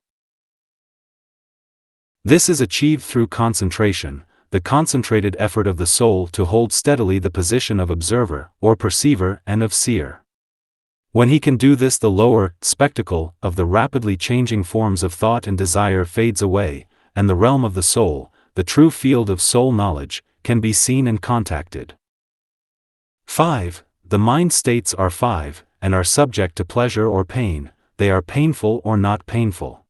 This is achieved through concentration, the concentrated effort of the soul to hold steadily the position of observer, or perceiver, and of seer. When he can do this, the lower spectacle of the rapidly changing forms of thought and desire fades away, and the realm of the soul, the true field of soul knowledge, can be seen and contacted. 5. The mind states are 5, and are subject to pleasure or pain, they are painful or not painful.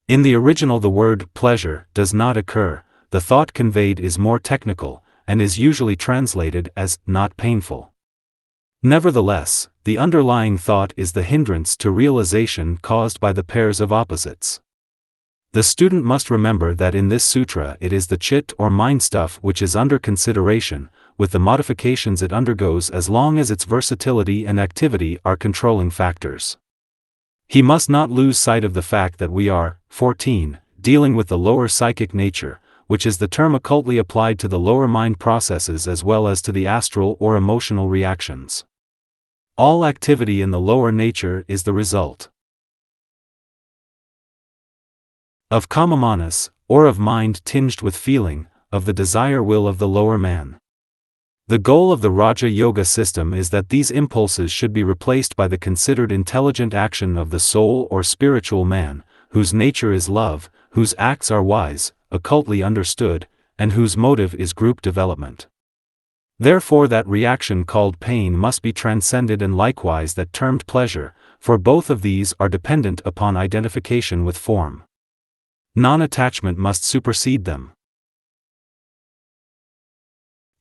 In the original the word pleasure does not occur, the thought conveyed is more technical, and is usually translated as not painful. Nevertheless, the underlying thought is the hindrance to realization caused by the pairs of opposites. The student must remember that in this sutra it is the chit or mind stuff which is under consideration, with the modifications it undergoes as long as its versatility and activity are controlling factors. He must not lose sight of the fact that we are, 14, dealing with the lower psychic nature, which is the term occultly applied to the lower mind processes as well as to the astral or emotional reactions. All activity in the lower nature is the result of kamamanas, or of mind tinged with feeling, of the desire will of the lower man. The goal of the Raja Yoga system is that these impulses should be replaced by the considered intelligent action of the soul or spiritual man, whose nature is love, whose acts are wise, occultly understood, and whose motive is group development. Therefore that reaction called pain must be transcended, and likewise that termed pleasure, for both of these are dependent upon identification with form. Non-attachment must supersede them.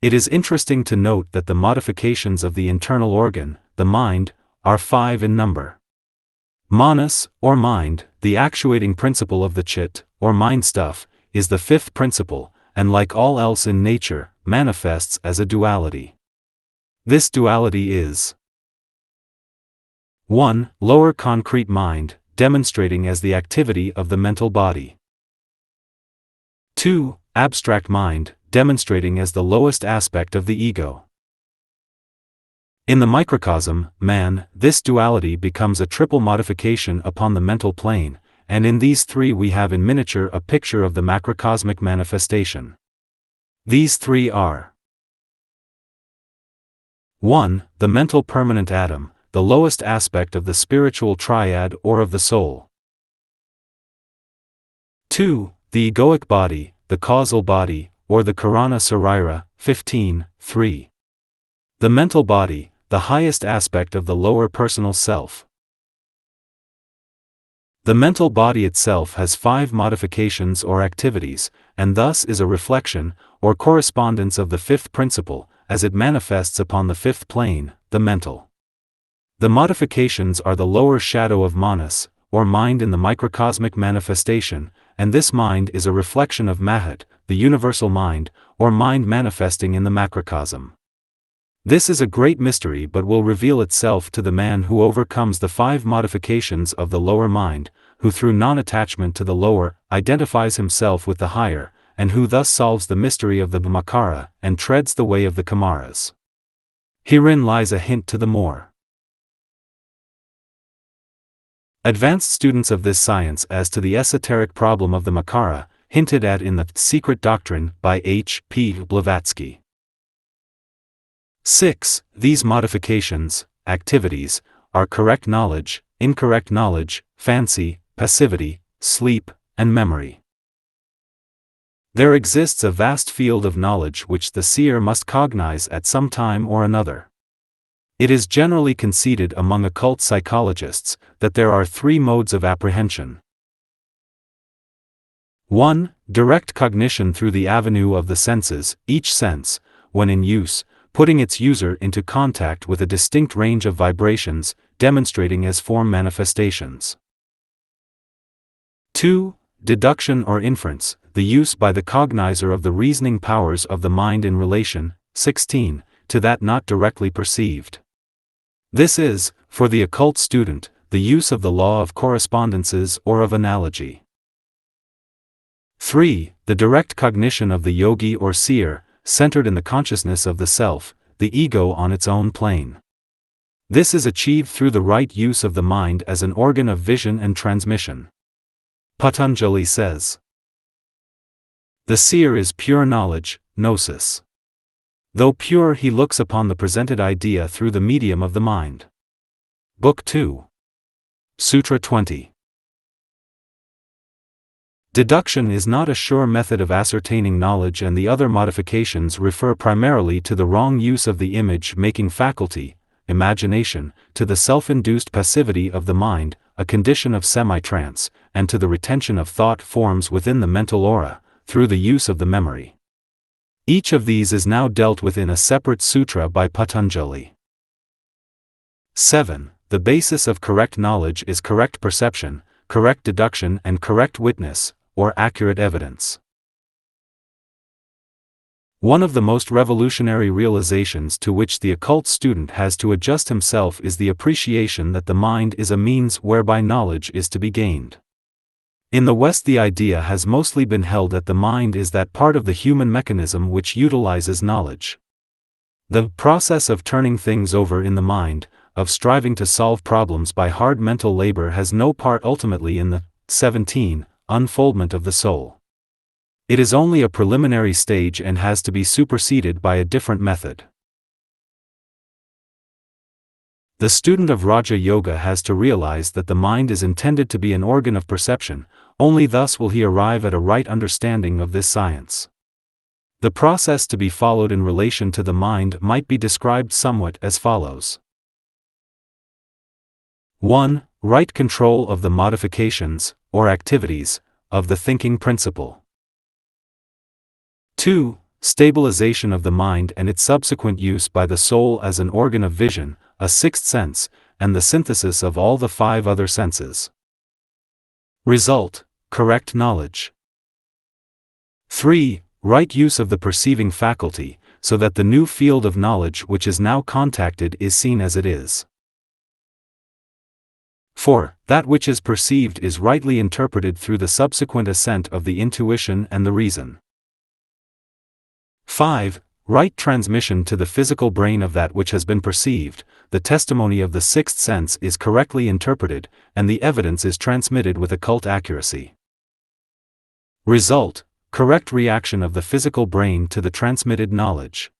It is interesting to note that the modifications of the internal organ, the mind, are 5 in number. Manas, or mind, the actuating principle of the chit, or mind stuff, is the 5th principle, and like all else in nature, manifests as a duality. This duality is 1. Lower concrete mind, demonstrating as the activity of the mental body. 2. Abstract mind, demonstrating as the lowest aspect of the ego. In the microcosm, man, this duality becomes a triple modification upon the mental plane, and in these 3 we have in miniature a picture of the macrocosmic manifestation. These 3 are 1. The mental permanent atom, the lowest aspect of the spiritual triad or of the soul. 2. The egoic body, the causal body, or the Karana Sarira, 15:3. The mental body, the highest aspect of the lower personal self. The mental body itself has 5 modifications or activities, and thus is a reflection, or correspondence of the 5th principle, as it manifests upon the 5th plane, the mental. The modifications are the lower shadow of manas, or mind in the microcosmic manifestation, and this mind is a reflection of Mahat, the universal mind, or mind manifesting in the macrocosm. This is a great mystery but will reveal itself to the man who overcomes the 5 modifications of the lower mind, who through non-attachment to the lower, identifies himself with the higher, and who thus solves the mystery of the Bhamakara, and treads the way of the Kamaras. Herein lies a hint to the more advanced students of this science as to the esoteric problem of the Makara, hinted at in the Secret Doctrine by H. P. Blavatsky. 6. These modifications, activities, are correct knowledge, incorrect knowledge, fancy, passivity, sleep, and memory. There exists a vast field of knowledge which the seer must cognize at some time or another. It is generally conceded among occult psychologists that there are 3 modes of apprehension. 1. Direct cognition through the avenue of the senses, each sense, when in use, putting its user into contact with a distinct range of vibrations, demonstrating as form manifestations. 2. Deduction or inference, the use by the cognizer of the reasoning powers of the mind in relation, 16, to that not directly perceived. This is, for the occult student, the use of the law of correspondences or of analogy. 3. The direct cognition of the yogi or seer, centered in the consciousness of the self, the ego on its own plane. This is achieved through the right use of the mind as an organ of vision and transmission. Patanjali says, the seer is pure knowledge, gnosis. Though pure, he looks upon the presented idea through the medium of the mind. Book 2. Sutra 20. Deduction is not a sure method of ascertaining knowledge, and the other modifications refer primarily to the wrong use of the image-making faculty, imagination, to the self-induced passivity of the mind, a condition of semi-trance, and to the retention of thought forms within the mental aura, through the use of the memory. Each of these is now dealt with in a separate sutra by Patanjali. 7. The basis of correct knowledge is correct perception, correct deduction, and correct witness, or accurate evidence. One of the most revolutionary realizations to which the occult student has to adjust himself is the appreciation that the mind is a means whereby knowledge is to be gained. In the West, the idea has mostly been held that the mind is that part of the human mechanism which utilizes knowledge. The process of turning things over in the mind, of striving to solve problems by hard mental labor, has no part ultimately in the 17 unfoldment of the soul. It is only a preliminary stage and has to be superseded by a different method. The student of Raja Yoga has to realize that the mind is intended to be an organ of perception, only thus will he arrive at a right understanding of this science. The process to be followed in relation to the mind might be described somewhat as follows. 1. Right control of the modifications, or activities, of the thinking principle. 2. Stabilization of the mind and its subsequent use by the soul as an organ of vision, a sixth sense, and the synthesis of all the 5 other senses. Result: correct knowledge. 3. Right use of the perceiving faculty, so that the new field of knowledge which is now contacted is seen as it is. 4. That which is perceived is rightly interpreted through the subsequent assent of the intuition and the reason. 5. Right transmission to the physical brain of that which has been perceived, the testimony of the sixth sense is correctly interpreted, and the evidence is transmitted with occult accuracy. Result: correct reaction of the physical brain to the transmitted knowledge.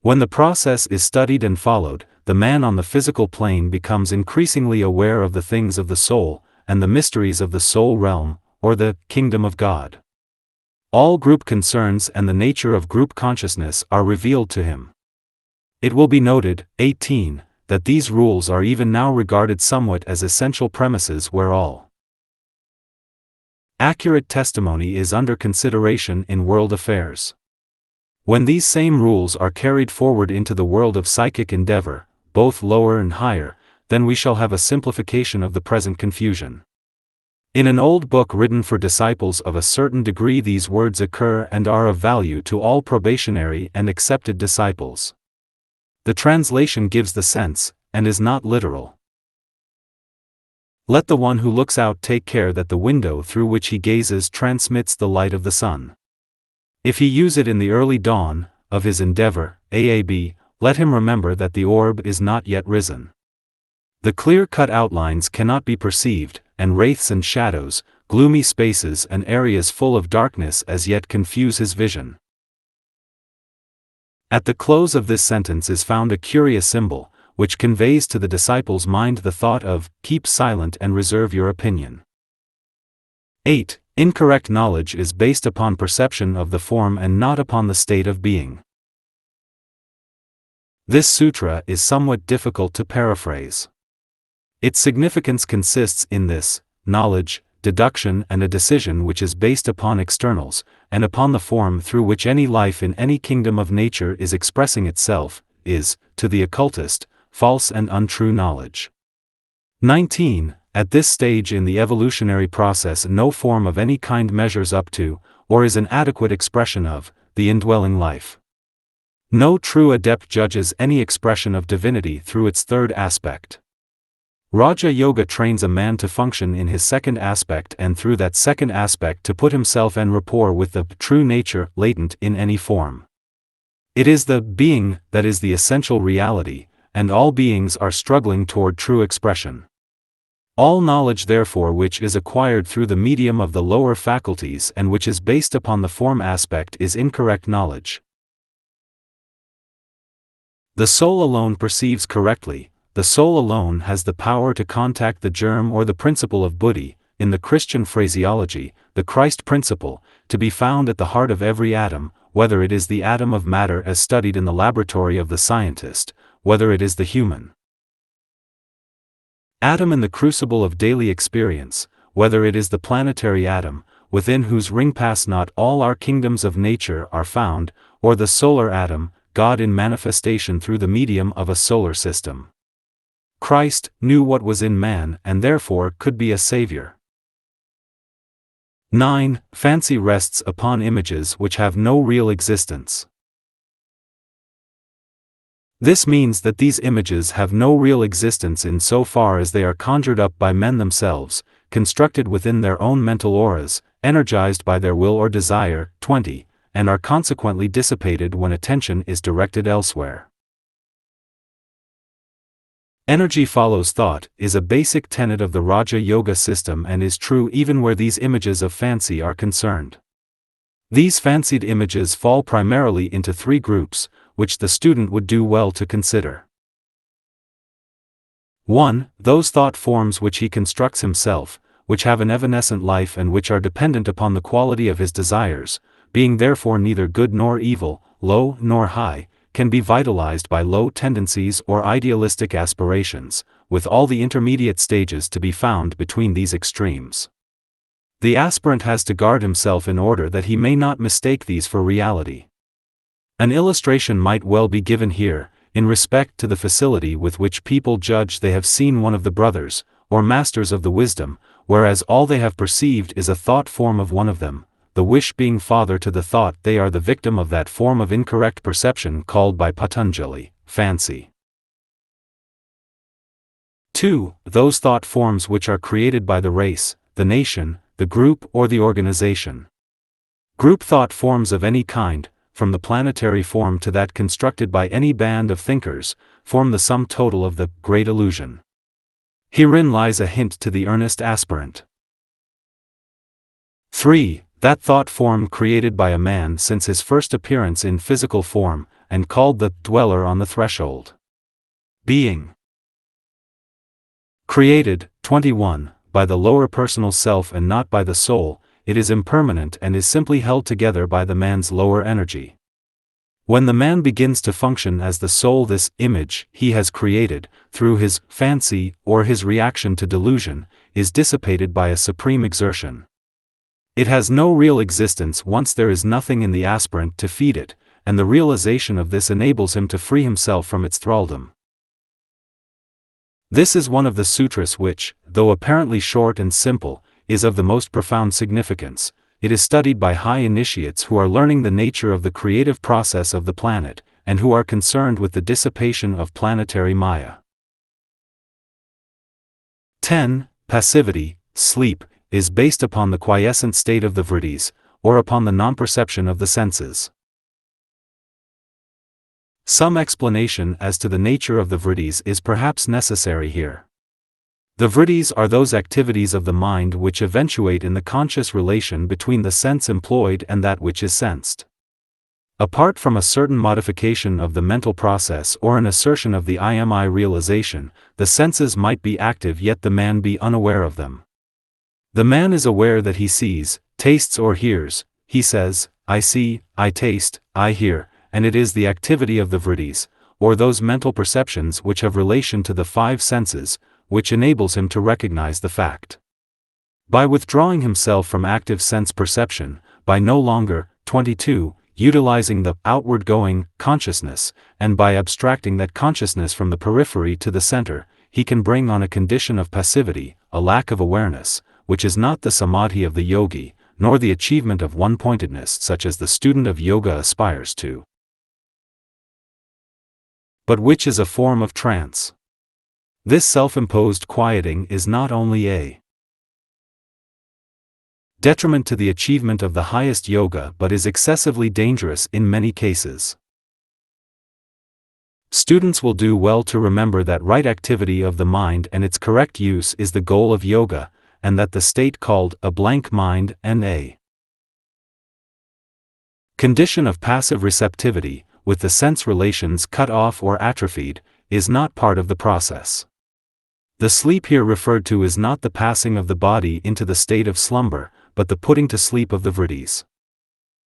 When the process is studied and followed, the man on the physical plane becomes increasingly aware of the things of the soul, and the mysteries of the soul realm, or the kingdom of God. All group concerns and the nature of group consciousness are revealed to him. It will be noted, 18, that these rules are even now regarded somewhat as essential premises where all accurate testimony is under consideration in world affairs. When these same rules are carried forward into the world of psychic endeavor, both lower and higher, then we shall have a simplification of the present confusion. In an old book written for disciples of a certain degree, these words occur and are of value to all probationary and accepted disciples. The translation gives the sense, and is not literal. Let the one who looks out take care that the window through which he gazes transmits the light of the sun. If he use it in the early dawn of his endeavor, AAB, let him remember that the orb is not yet risen. The clear-cut outlines cannot be perceived, and wraiths and shadows, gloomy spaces and areas full of darkness as yet confuse his vision. At the close of this sentence is found a curious symbol, which conveys to the disciple's mind the thought of, keep silent and reserve your opinion. 8. Incorrect knowledge is based upon perception of the form and not upon the state of being. This sutra is somewhat difficult to paraphrase. Its significance consists in this: knowledge, deduction, and a decision which is based upon externals, and upon the form through which any life in any kingdom of nature is expressing itself, is, to the occultist, false and untrue knowledge. 19. At this stage in the evolutionary process, no form of any kind measures up to, or is an adequate expression of, the indwelling life. No true adept judges any expression of divinity through its third aspect. Raja Yoga trains a man to function in his second aspect, and through that second aspect to put himself en rapport with the true nature latent in any form. It is the being that is the essential reality, and all beings are struggling toward true expression. All knowledge therefore which is acquired through the medium of the lower faculties and which is based upon the form aspect is incorrect knowledge. The soul alone perceives correctly. The soul alone has the power to contact the germ or the principle of buddhi, in the Christian phraseology, the Christ principle, to be found at the heart of every atom, whether it is the atom of matter as studied in the laboratory of the scientist, whether it is the human atom in the crucible of daily experience, whether it is the planetary atom, within whose ring pass not all our kingdoms of nature are found, or the solar atom, God in manifestation through the medium of a solar system. Christ knew what was in man and therefore could be a savior. 9. Fancy rests upon images which have no real existence. This means that these images have no real existence in so far as they are conjured up by men themselves, constructed within their own mental auras, energized by their will or desire. 20. And are consequently dissipated when attention is directed elsewhere. Energy follows thought is a basic tenet of the Raja Yoga system and is true even where these images of fancy are concerned. These fancied images fall primarily into three groups, which the student would do well to consider. 1. Those thought forms which he constructs himself, which have an evanescent life and which are dependent upon the quality of his desires, being therefore neither good nor evil, low nor high, can be vitalized by low tendencies or idealistic aspirations, with all the intermediate stages to be found between these extremes. The aspirant has to guard himself in order that he may not mistake these for reality. An illustration might well be given here, in respect to the facility with which people judge they have seen one of the brothers, or masters of the wisdom, whereas all they have perceived is a thought form of one of them, the wish being father to the thought. They are the victim of that form of incorrect perception called by Patanjali, fancy. 2. Those thought forms which are created by the race, the nation, the group or the organization. Group thought forms of any kind, from the planetary form to that constructed by any band of thinkers, form the sum total of the great illusion. Herein lies a hint to the earnest aspirant. 3. That thought form created by a man since his first appearance in physical form, and called the dweller on the threshold. Being created. 21. By the lower personal self and not by the soul, it is impermanent and is simply held together by the man's lower energy. When the man begins to function as the soul, this image he has created, through his fancy or his reaction to delusion, is dissipated by a supreme exertion. It has no real existence once there is nothing in the aspirant to feed it, and the realization of this enables him to free himself from its thraldom. This is one of the sutras which, though apparently short and simple, is of the most profound significance. It is studied by high initiates who are learning the nature of the creative process of the planet, and who are concerned with the dissipation of planetary maya. 10. Passivity, sleep, is based upon the quiescent state of the vrittis, or upon the non-perception of the senses. Some explanation as to the nature of the vrittis is perhaps necessary here. The vrittis are those activities of the mind which eventuate in the conscious relation between the sense employed and that which is sensed. Apart from a certain modification of the mental process or an assertion of the I realization, the senses might be active yet the man be unaware of them. The man is aware that he sees, tastes or hears. He says, I see, I taste, I hear, and it is the activity of the vrittis, or those mental perceptions which have relation to the five senses, which enables him to recognize the fact. By withdrawing himself from active sense perception, by no longer, 22, utilizing the outward-going consciousness, and by abstracting that consciousness from the periphery to the center, he can bring on a condition of passivity, a lack of awareness, which is not the samadhi of the yogi, nor the achievement of one-pointedness such as the student of yoga aspires to, but which is a form of trance. This self-imposed quieting is not only a detriment to the achievement of the highest yoga but is excessively dangerous in many cases. Students will do well to remember that right activity of the mind and its correct use is the goal of yoga, and that the state called a blank mind and a condition of passive receptivity, with the sense relations cut off or atrophied, is not part of the process. The sleep here referred to is not the passing of the body into the state of slumber, but the putting to sleep of the vritis.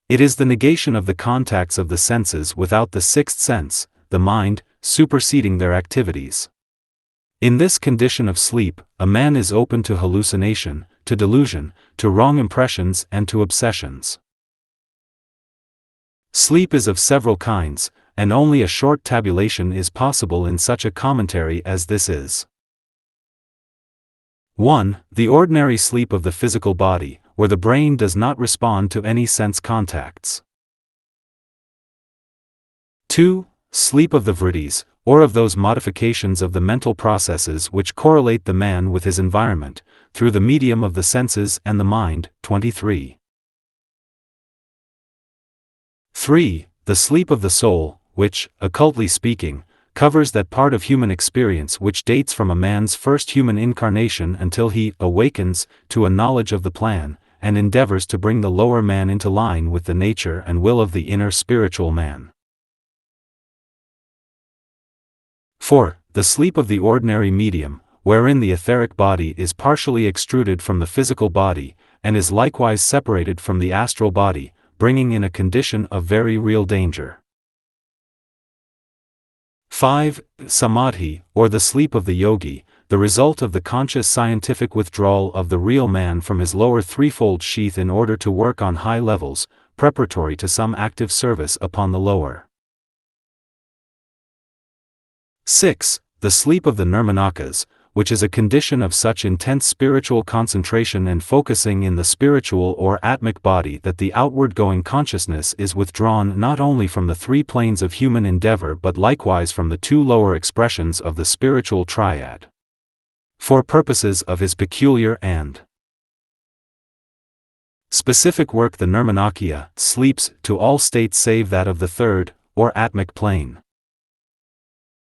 It is the negation of the contacts of the senses without the sixth sense, the mind, superseding their activities. In this condition of sleep, a man is open to hallucination, to delusion, to wrong impressions and to obsessions. Sleep is of several kinds, and only a short tabulation is possible in such a commentary as this is. 1. The ordinary sleep of the physical body, where the brain does not respond to any sense contacts. 2. Sleep of the vritis, or of those modifications of the mental processes which correlate the man with his environment, through the medium of the senses and the mind. 23. 3. The sleep of the soul, which, occultly speaking, covers that part of human experience which dates from a man's first human incarnation until he awakens to a knowledge of the plan, and endeavors to bring the lower man into line with the nature and will of the inner spiritual man. 4. The sleep of the ordinary medium, wherein the etheric body is partially extruded from the physical body, and is likewise separated from the astral body, bringing in a condition of very real danger. 5. Samadhi, or the sleep of the yogi, the result of the conscious scientific withdrawal of the real man from his lower threefold sheath in order to work on high levels, preparatory to some active service upon the lower. 6. The sleep of the nirmanakas, which is a condition of such intense spiritual concentration and focusing in the spiritual or atmic body that the outward-going consciousness is withdrawn not only from the three planes of human endeavor but likewise from the two lower expressions of the spiritual triad, for purposes of his peculiar and specific work. The nirmanakya sleeps to all states save that of the third, or atmic plane.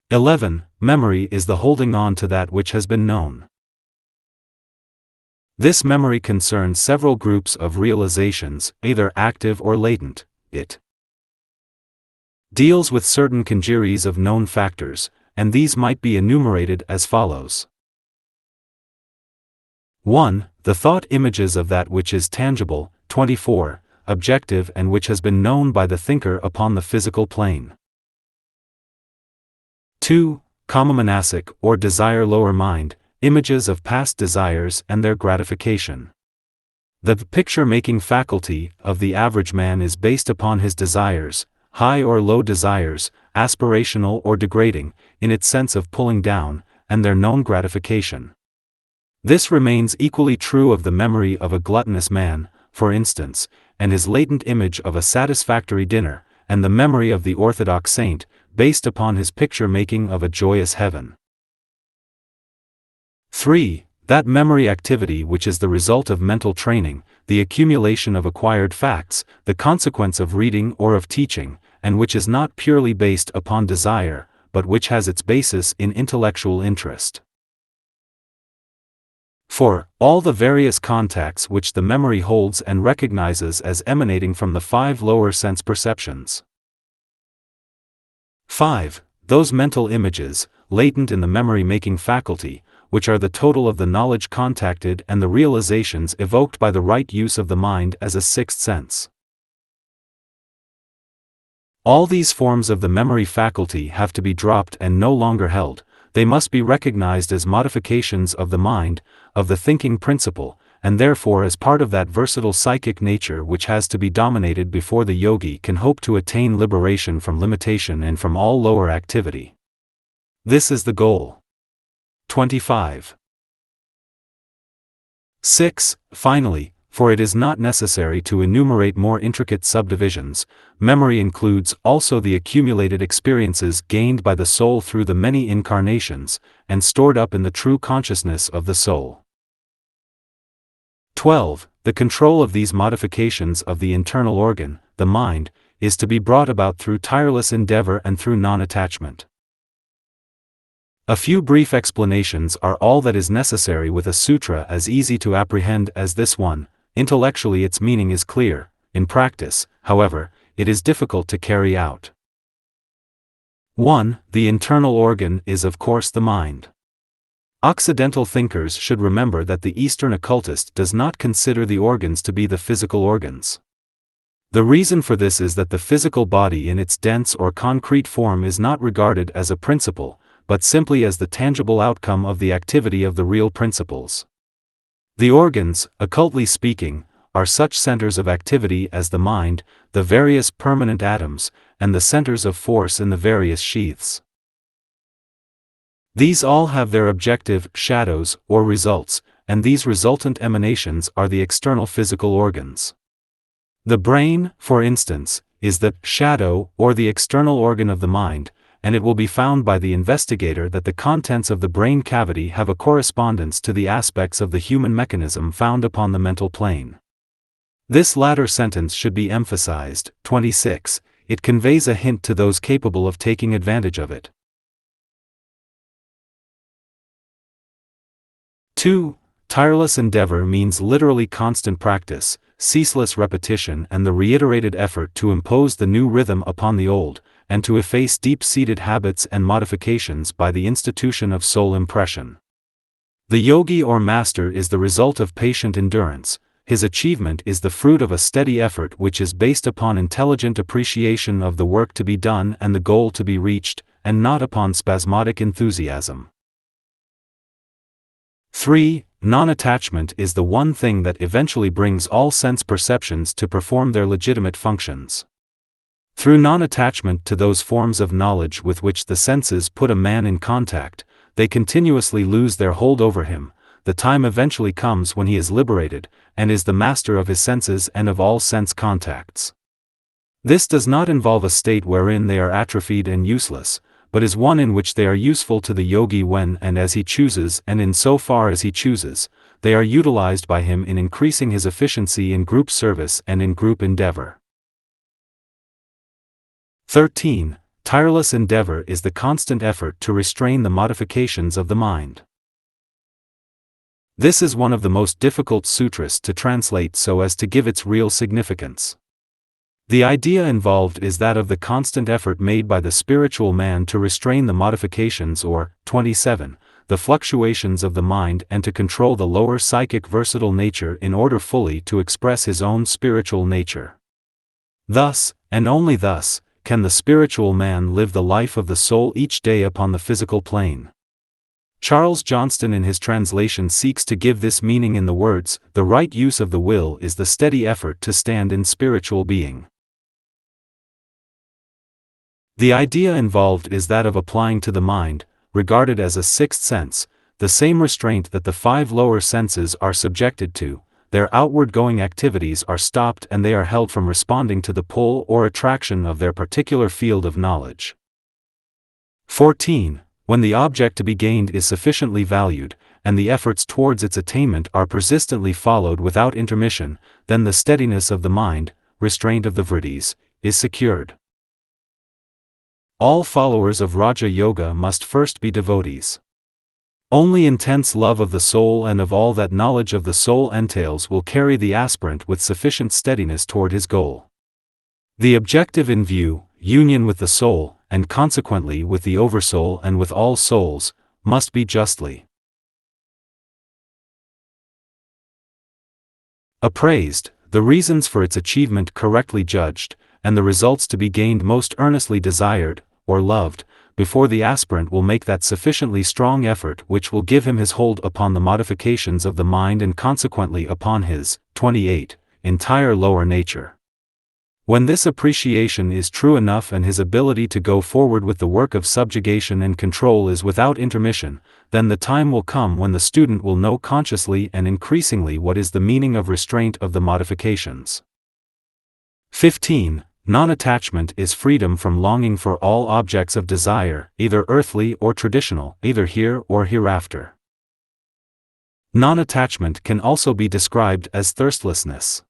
11. Memory is the holding on to that which has been known. This memory concerns several groups of realizations, either active or latent. It deals with certain congeries of known factors, and these might be enumerated as follows. 1. The thought images of that which is tangible, 24, objective and which has been known by the thinker upon the physical plane. 2. Kama-manasic, or desire lower mind, images of past desires and their gratification. The picture-making faculty of the average man is based upon his desires, high or low desires, aspirational or degrading, in its sense of pulling down, and their known gratification. This remains equally true of the memory of a gluttonous man, for instance, and his latent image of a satisfactory dinner, and the memory of the orthodox saint, based upon his picture-making of a joyous heaven. 3. That memory activity which is the result of mental training, the accumulation of acquired facts, the consequence of reading or of teaching, and which is not purely based upon desire, but which has its basis in intellectual interest. 4. All the various contacts which the memory holds and recognizes as emanating from the 5 lower sense perceptions. 5. Those mental images, latent in the memory-making faculty, which are the total of the knowledge contacted and the realizations evoked by the right use of the mind as a sixth sense. All these forms of the memory faculty have to be dropped and no longer held. They must be recognized as modifications of the mind, of the thinking principle, and therefore as part of that versatile psychic nature which has to be dominated before the yogi can hope to attain liberation from limitation and from all lower activity. This is the goal. 25. 6. Finally, for it is not necessary to enumerate more intricate subdivisions, memory includes also the accumulated experiences gained by the soul through the many incarnations, and stored up in the true consciousness of the soul. 12. The control of these modifications of the internal organ, the mind, is to be brought about through tireless endeavor and through non-attachment. A few brief explanations are all that is necessary with a sutra as easy to apprehend as this one. Intellectually its meaning is clear, in practice, however, it is difficult to carry out. 1. The internal organ is of course the mind. Occidental thinkers should remember that the Eastern occultist does not consider the organs to be the physical organs. The reason for this is that the physical body in its dense or concrete form is not regarded as a principle, but simply as the tangible outcome of the activity of the real principles. The organs, occultly speaking, are such centers of activity as the mind, the various permanent atoms, and the centers of force in the various sheaths. These all have their objective shadows or results, and these resultant emanations are the external physical organs. The brain, for instance, is the shadow or the external organ of the mind, and it will be found by the investigator that the contents of the brain cavity have a correspondence to the aspects of the human mechanism found upon the mental plane. This latter sentence should be emphasized. 26. It conveys a hint to those capable of taking advantage of it. 2. Tireless endeavor means literally constant practice, ceaseless repetition, and the reiterated effort to impose the new rhythm upon the old, and to efface deep-seated habits and modifications by the institution of soul impression. The yogi or master is the result of patient endurance. His achievement is the fruit of a steady effort which is based upon intelligent appreciation of the work to be done and the goal to be reached, and not upon spasmodic enthusiasm. 3. Non-attachment is the one thing that eventually brings all sense perceptions to perform their legitimate functions. Through non-attachment to those forms of knowledge with which the senses put a man in contact, they continuously lose their hold over him. The time eventually comes when he is liberated, and is the master of his senses and of all sense contacts. This does not involve a state wherein they are atrophied and useless, but is one in which they are useful to the yogi when and as he chooses, and in so far as he chooses, they are utilized by him in increasing his efficiency in group service and in group endeavor. 13. Tireless endeavor is the constant effort to restrain the modifications of the mind. This is one of the most difficult sutras to translate so as to give its real significance. The idea involved is that of the constant effort made by the spiritual man to restrain the modifications or, 27, the fluctuations of the mind and to control the lower psychic versatile nature in order fully to express his own spiritual nature. Thus, and only thus, can the spiritual man live the life of the soul each day upon the physical plane. Charles Johnston in his translation seeks to give this meaning in the words, "The right use of the will is the steady effort to stand in spiritual being." The idea involved is that of applying to the mind, regarded as a sixth sense, the same restraint that the 5 lower senses are subjected to. Their outward-going activities are stopped and they are held from responding to the pull or attraction of their particular field of knowledge. 14. When the object to be gained is sufficiently valued, and the efforts towards its attainment are persistently followed without intermission, then the steadiness of the mind, restraint of the vritis, is secured. All followers of Raja Yoga must first be devotees. Only intense love of the soul and of all that knowledge of the soul entails will carry the aspirant with sufficient steadiness toward his goal. The objective in view, union with the soul, and consequently with the oversoul and with all souls, must be justly appraised, the reasons for its achievement correctly judged, and the results to be gained most earnestly desired, or loved, before the aspirant will make that sufficiently strong effort which will give him his hold upon the modifications of the mind and consequently upon his, 28, entire lower nature. When this appreciation is true enough and his ability to go forward with the work of subjugation and control is without intermission, then the time will come when the student will know consciously and increasingly what is the meaning of restraint of the modifications. 15. Non-attachment is freedom from longing for all objects of desire, either earthly or traditional, either here or hereafter. Non-attachment can also be described as thirstlessness.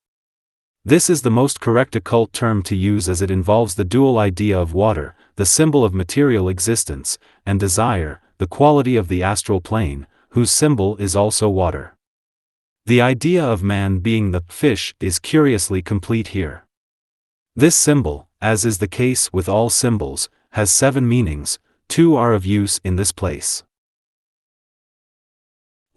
This is the most correct occult term to use as it involves the dual idea of water, the symbol of material existence, and desire, the quality of the astral plane, whose symbol is also water. The idea of man being the fish is curiously complete here. This symbol, as is the case with all symbols, has 7 meanings, 2 are of use in this place.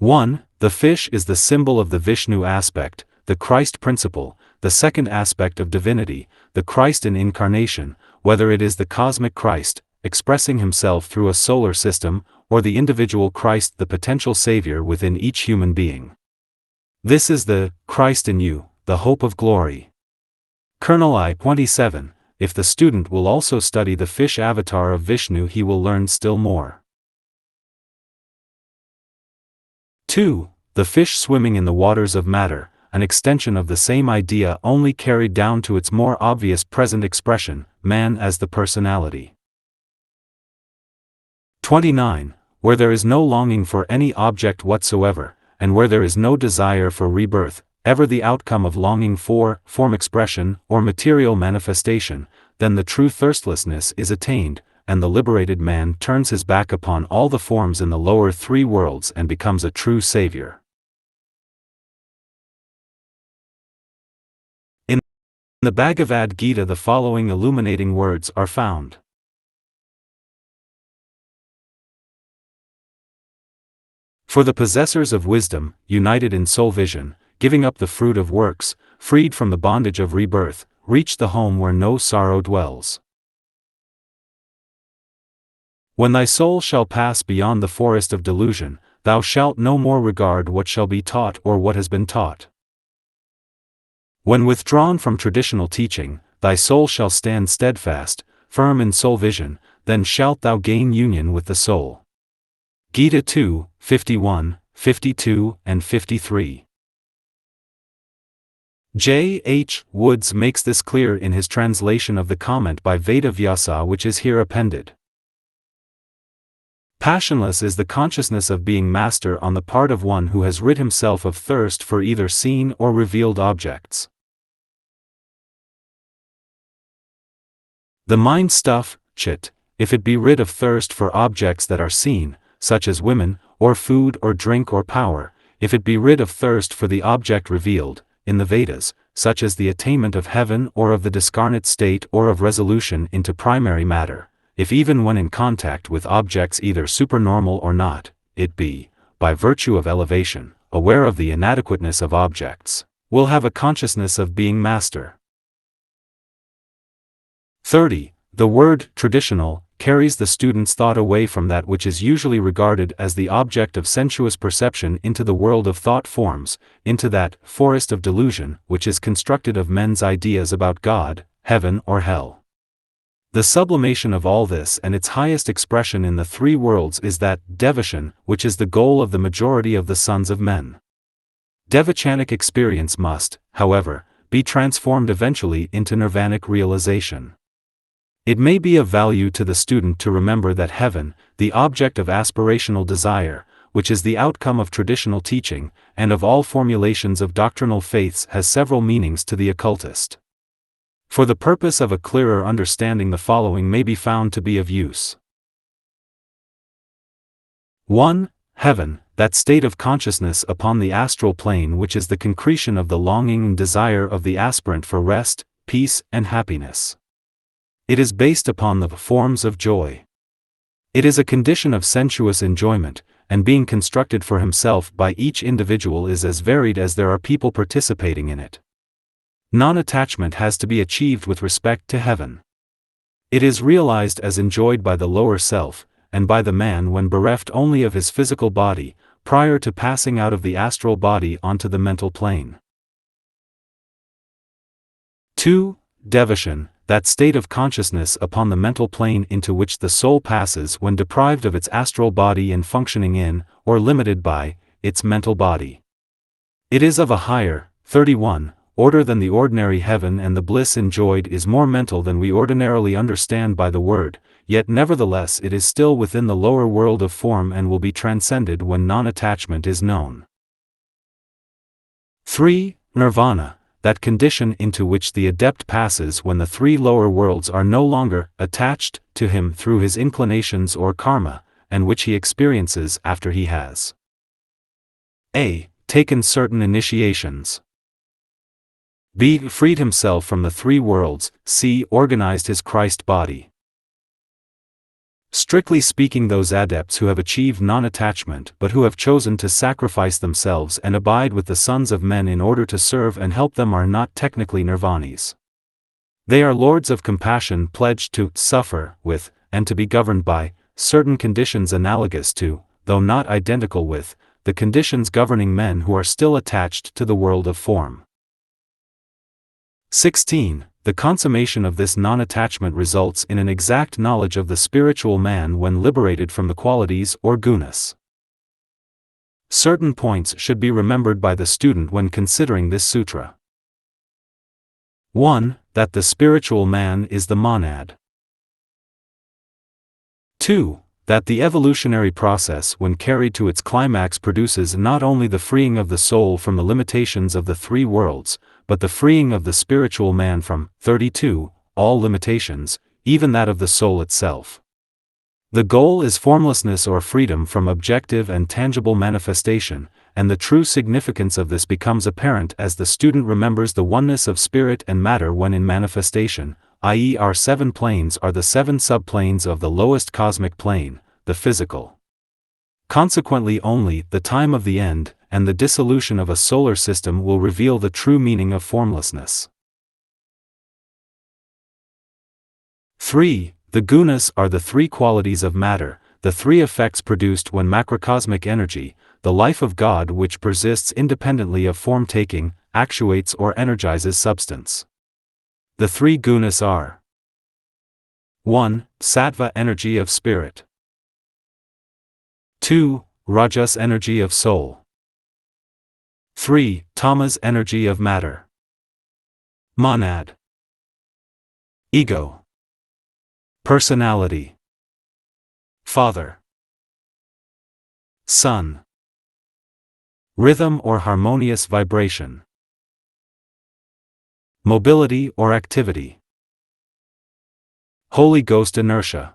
1. The fish is the symbol of the Vishnu aspect, the Christ principle, the second aspect of divinity, the Christ in incarnation, whether it is the cosmic Christ, expressing himself through a solar system, or the individual Christ, the potential Savior within each human being. This is the Christ in you, the hope of glory. Kernel I 27. If the student will also study the fish avatar of Vishnu, he will learn still more. 2. The fish swimming in the waters of matter, an extension of the same idea only carried down to its more obvious present expression, man as the personality. 29. Where there is no longing for any object whatsoever, and where there is no desire for rebirth, ever the outcome of longing for form expression or material manifestation, then the true thirstlessness is attained, and the liberated man turns his back upon all the forms in the lower three worlds and becomes a true savior. In the Bhagavad Gita, the following illuminating words are found. For the possessors of wisdom, united in soul vision, giving up the fruit of works, freed from the bondage of rebirth, reach the home where no sorrow dwells. When thy soul shall pass beyond the forest of delusion, thou shalt no more regard what shall be taught or what has been taught. When withdrawn from traditional teaching, thy soul shall stand steadfast, firm in soul vision, then shalt thou gain union with the soul. Gita 2, 51, 52, and 53. J. H. Woods makes this clear in his translation of the comment by Veda Vyasa, which is here appended. Passionless is the consciousness of being master on the part of one who has rid himself of thirst for either seen or revealed objects. The mind stuff, chit, if it be rid of thirst for objects that are seen, such as women, or food or drink or power, if it be rid of thirst for the object revealed, in the Vedas, such as the attainment of heaven or of the discarnate state or of resolution into primary matter, if even when in contact with objects either supernormal or not, it be, by virtue of elevation, aware of the inadequateness of objects, will have a consciousness of being master. 30. The word traditional carries the student's thought away from that which is usually regarded as the object of sensuous perception into the world of thought forms, into that forest of delusion which is constructed of men's ideas about God, heaven or hell. The sublimation of all this and its highest expression in the three worlds is that devotion which is the goal of the majority of the sons of men. Devachanic experience must, however, be transformed eventually into nirvanic realization. It may be of value to the student to remember that heaven, the object of aspirational desire, which is the outcome of traditional teaching, and of all formulations of doctrinal faiths, has several meanings to the occultist. For the purpose of a clearer understanding, the following may be found to be of use. 1. Heaven, that state of consciousness upon the astral plane which is the concretion of the longing and desire of the aspirant for rest, peace, and happiness. It is based upon the forms of joy. It is a condition of sensuous enjoyment, and being constructed for himself by each individual is as varied as there are people participating in it. Non-attachment has to be achieved with respect to heaven. It is realized as enjoyed by the lower self, and by the man when bereft only of his physical body, prior to passing out of the astral body onto the mental plane. 2. Devotion, that state of consciousness upon the mental plane into which the soul passes when deprived of its astral body and functioning in, or limited by, its mental body. It is of a higher, 31, order than the ordinary heaven, and the bliss enjoyed is more mental than we ordinarily understand by the word, yet nevertheless it is still within the lower world of form and will be transcended when non-attachment is known. 3. Nirvana, that condition into which the adept passes when the three lower worlds are no longer attached to him through his inclinations or karma, and which he experiences after he has a. Taken certain initiations, b. Freed himself from the three worlds, c. Organized his Christ body, Strictly speaking, those adepts who have achieved non-attachment but who have chosen to sacrifice themselves and abide with the sons of men in order to serve and help them are not technically nirvanis. They are lords of compassion pledged to suffer with, and to be governed by, certain conditions analogous to, though not identical with, the conditions governing men who are still attached to the world of form. 16. The consummation of this non-attachment results in an exact knowledge of the spiritual man when liberated from the qualities or gunas. Certain points should be remembered by the student when considering this sutra. 1. That the spiritual man is the monad. 2. That the evolutionary process when carried to its climax produces not only the freeing of the soul from the limitations of the three worlds, but the freeing of the spiritual man from 32, all limitations, even that of the soul itself. The goal is formlessness or freedom from objective and tangible manifestation, and the true significance of this becomes apparent as the student remembers the oneness of spirit and matter when in manifestation, i.e. our 7 planes are the 7 subplanes of the lowest cosmic plane, the physical. Consequently, only the time of the end and the dissolution of a solar system will reveal the true meaning of formlessness. 3. The gunas are the 3 qualities of matter, the 3 effects produced when macrocosmic energy, the life of God which persists independently of form-taking, actuates or energizes substance. The 3 gunas are: 1. Sattva energy of spirit. 2. Rajas energy of soul. 3. Tamas energy of matter. Monad. Ego. Personality. Father. Son. Rhythm or harmonious vibration. Mobility or activity. Holy Ghost inertia.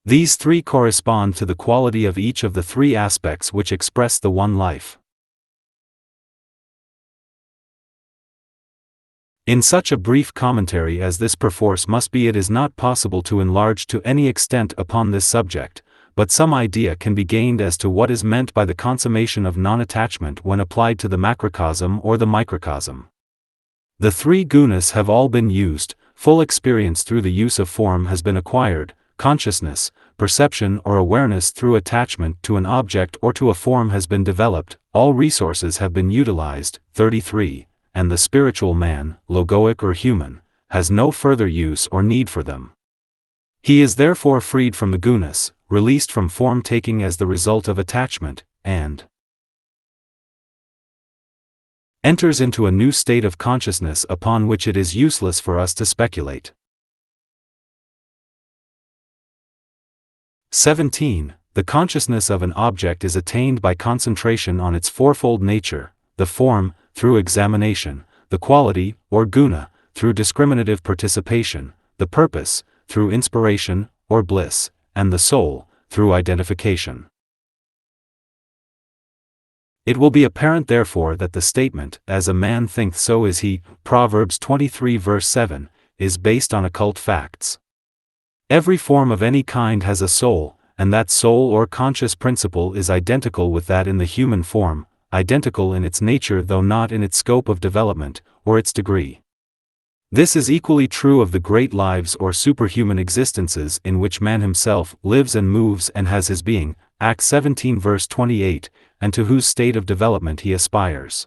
These 3 correspond to the quality of each of the 3 aspects which express the one life. In such a brief commentary as this perforce must be, it is not possible to enlarge to any extent upon this subject, but some idea can be gained as to what is meant by the consummation of non-attachment when applied to the macrocosm or the microcosm. The 3 gunas have all been used, full experience through the use of form has been acquired, consciousness, perception or awareness through attachment to an object or to a form has been developed, all resources have been utilized, 33, and the spiritual man, logoic or human, has no further use or need for them. He is therefore freed from the gunas, released from form-taking as the result of attachment, and enters into a new state of consciousness upon which it is useless for us to speculate. 17. The consciousness of an object is attained by concentration on its fourfold nature, the form, through examination, the quality, or guna, through discriminative participation, the purpose, through inspiration, or bliss, and the soul, through identification. It will be apparent therefore that the statement, as a man thinketh so is he, Proverbs 23 verse 7, is based on occult facts. Every form of any kind has a soul, and that soul or conscious principle is identical with that in the human form, identical in its nature though not in its scope of development, or its degree. This is equally true of the great lives or superhuman existences in which man himself lives and moves and has his being, Acts 17 verse 28, and to whose state of development he aspires.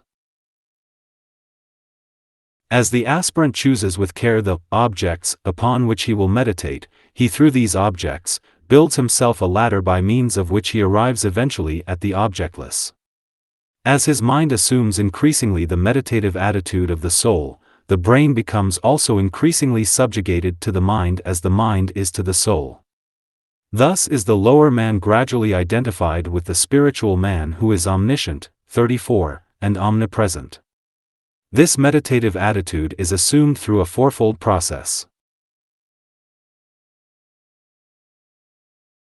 As the aspirant chooses with care the objects upon which he will meditate, he through these objects builds himself a ladder by means of which he arrives eventually at the objectless. As his mind assumes increasingly the meditative attitude of the soul, the brain becomes also increasingly subjugated to the mind as the mind is to the soul. Thus is the lower man gradually identified with the spiritual man who is omniscient, 34, and omnipresent. This meditative attitude is assumed through a fourfold process.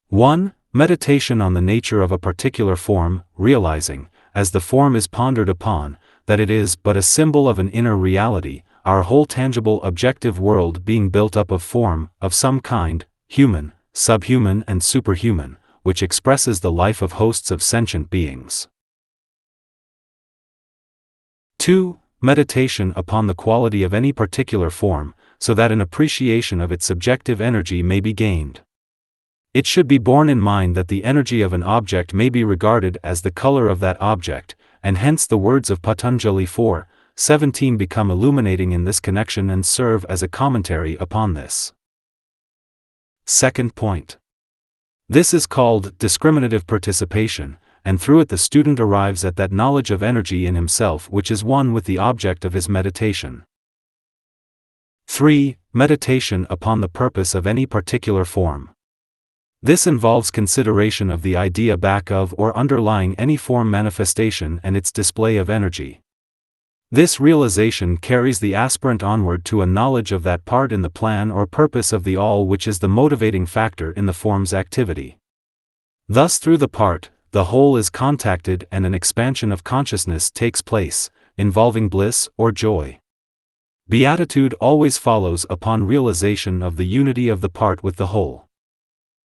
1. Meditation on the nature of a particular form, realizing, as the form is pondered upon, that it is but a symbol of an inner reality, our whole tangible objective world being built up of form, of some kind, human, subhuman and superhuman, which expresses the life of hosts of sentient beings. 2. Meditation upon the quality of any particular form, so that an appreciation of its subjective energy may be gained. It should be borne in mind that the energy of an object may be regarded as the color of that object, and hence the words of Patanjali 4:17 become illuminating in this connection and serve as a commentary upon this. Second point. This is called discriminative participation, and through it the student arrives at that knowledge of energy in himself which is one with the object of his meditation. 3. Meditation upon the purpose of any particular form. This involves consideration of the idea back of or underlying any form manifestation and its display of energy. This realization carries the aspirant onward to a knowledge of that part in the plan or purpose of the all which is the motivating factor in the form's activity. Thus through the part, the whole is contacted and an expansion of consciousness takes place, involving bliss or joy. Beatitude always follows upon realization of the unity of the part with the whole.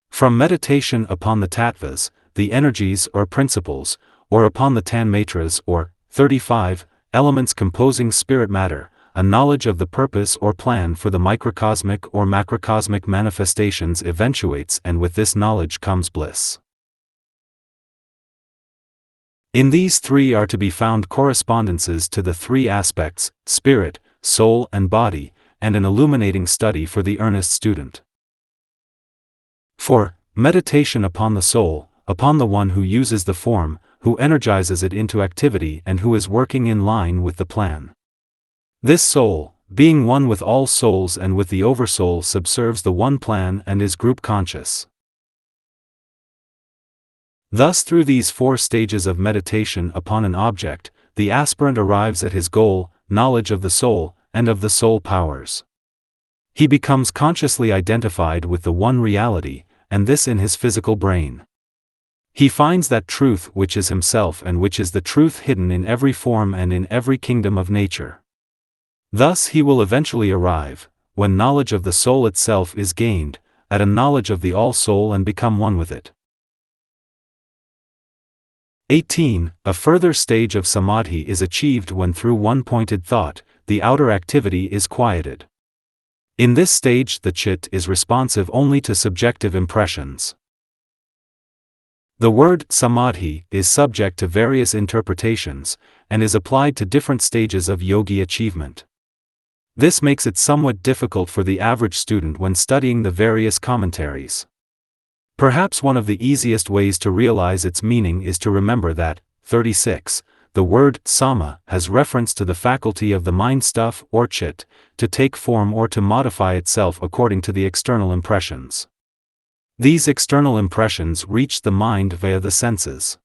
From meditation upon the tattvas, the energies or principles, or upon the tanmatras or 35 elements composing spirit matter, a knowledge of the purpose or plan for the microcosmic or macrocosmic manifestations eventuates, and with this knowledge comes bliss. In these three are to be found correspondences to the three aspects, spirit, soul and body, and an illuminating study for the earnest student. 4. Meditation upon the soul, upon the one who uses the form, who energizes it into activity and who is working in line with the plan. This soul, being one with all souls and with the oversoul, subserves the one plan and is group conscious. Thus through these 4 stages of meditation upon an object, the aspirant arrives at his goal, knowledge of the soul, and of the soul powers. He becomes consciously identified with the one reality, and this in his physical brain. He finds that truth which is himself and which is the truth hidden in every form and in every kingdom of nature. Thus he will eventually arrive, when knowledge of the soul itself is gained, at a knowledge of the all-soul and become one with it. 18. A further stage of samadhi is achieved when through one-pointed thought, the outer activity is quieted. In this stage the chit is responsive only to subjective impressions. The word samadhi is subject to various interpretations, and is applied to different stages of yogi achievement. This makes it somewhat difficult for the average student when studying the various commentaries. Perhaps one of the easiest ways to realize its meaning is to remember that, 36, the word sama has reference to the faculty of the mind stuff or chit, to take form or to modify itself according to the external impressions. These external impressions reach the mind via the senses.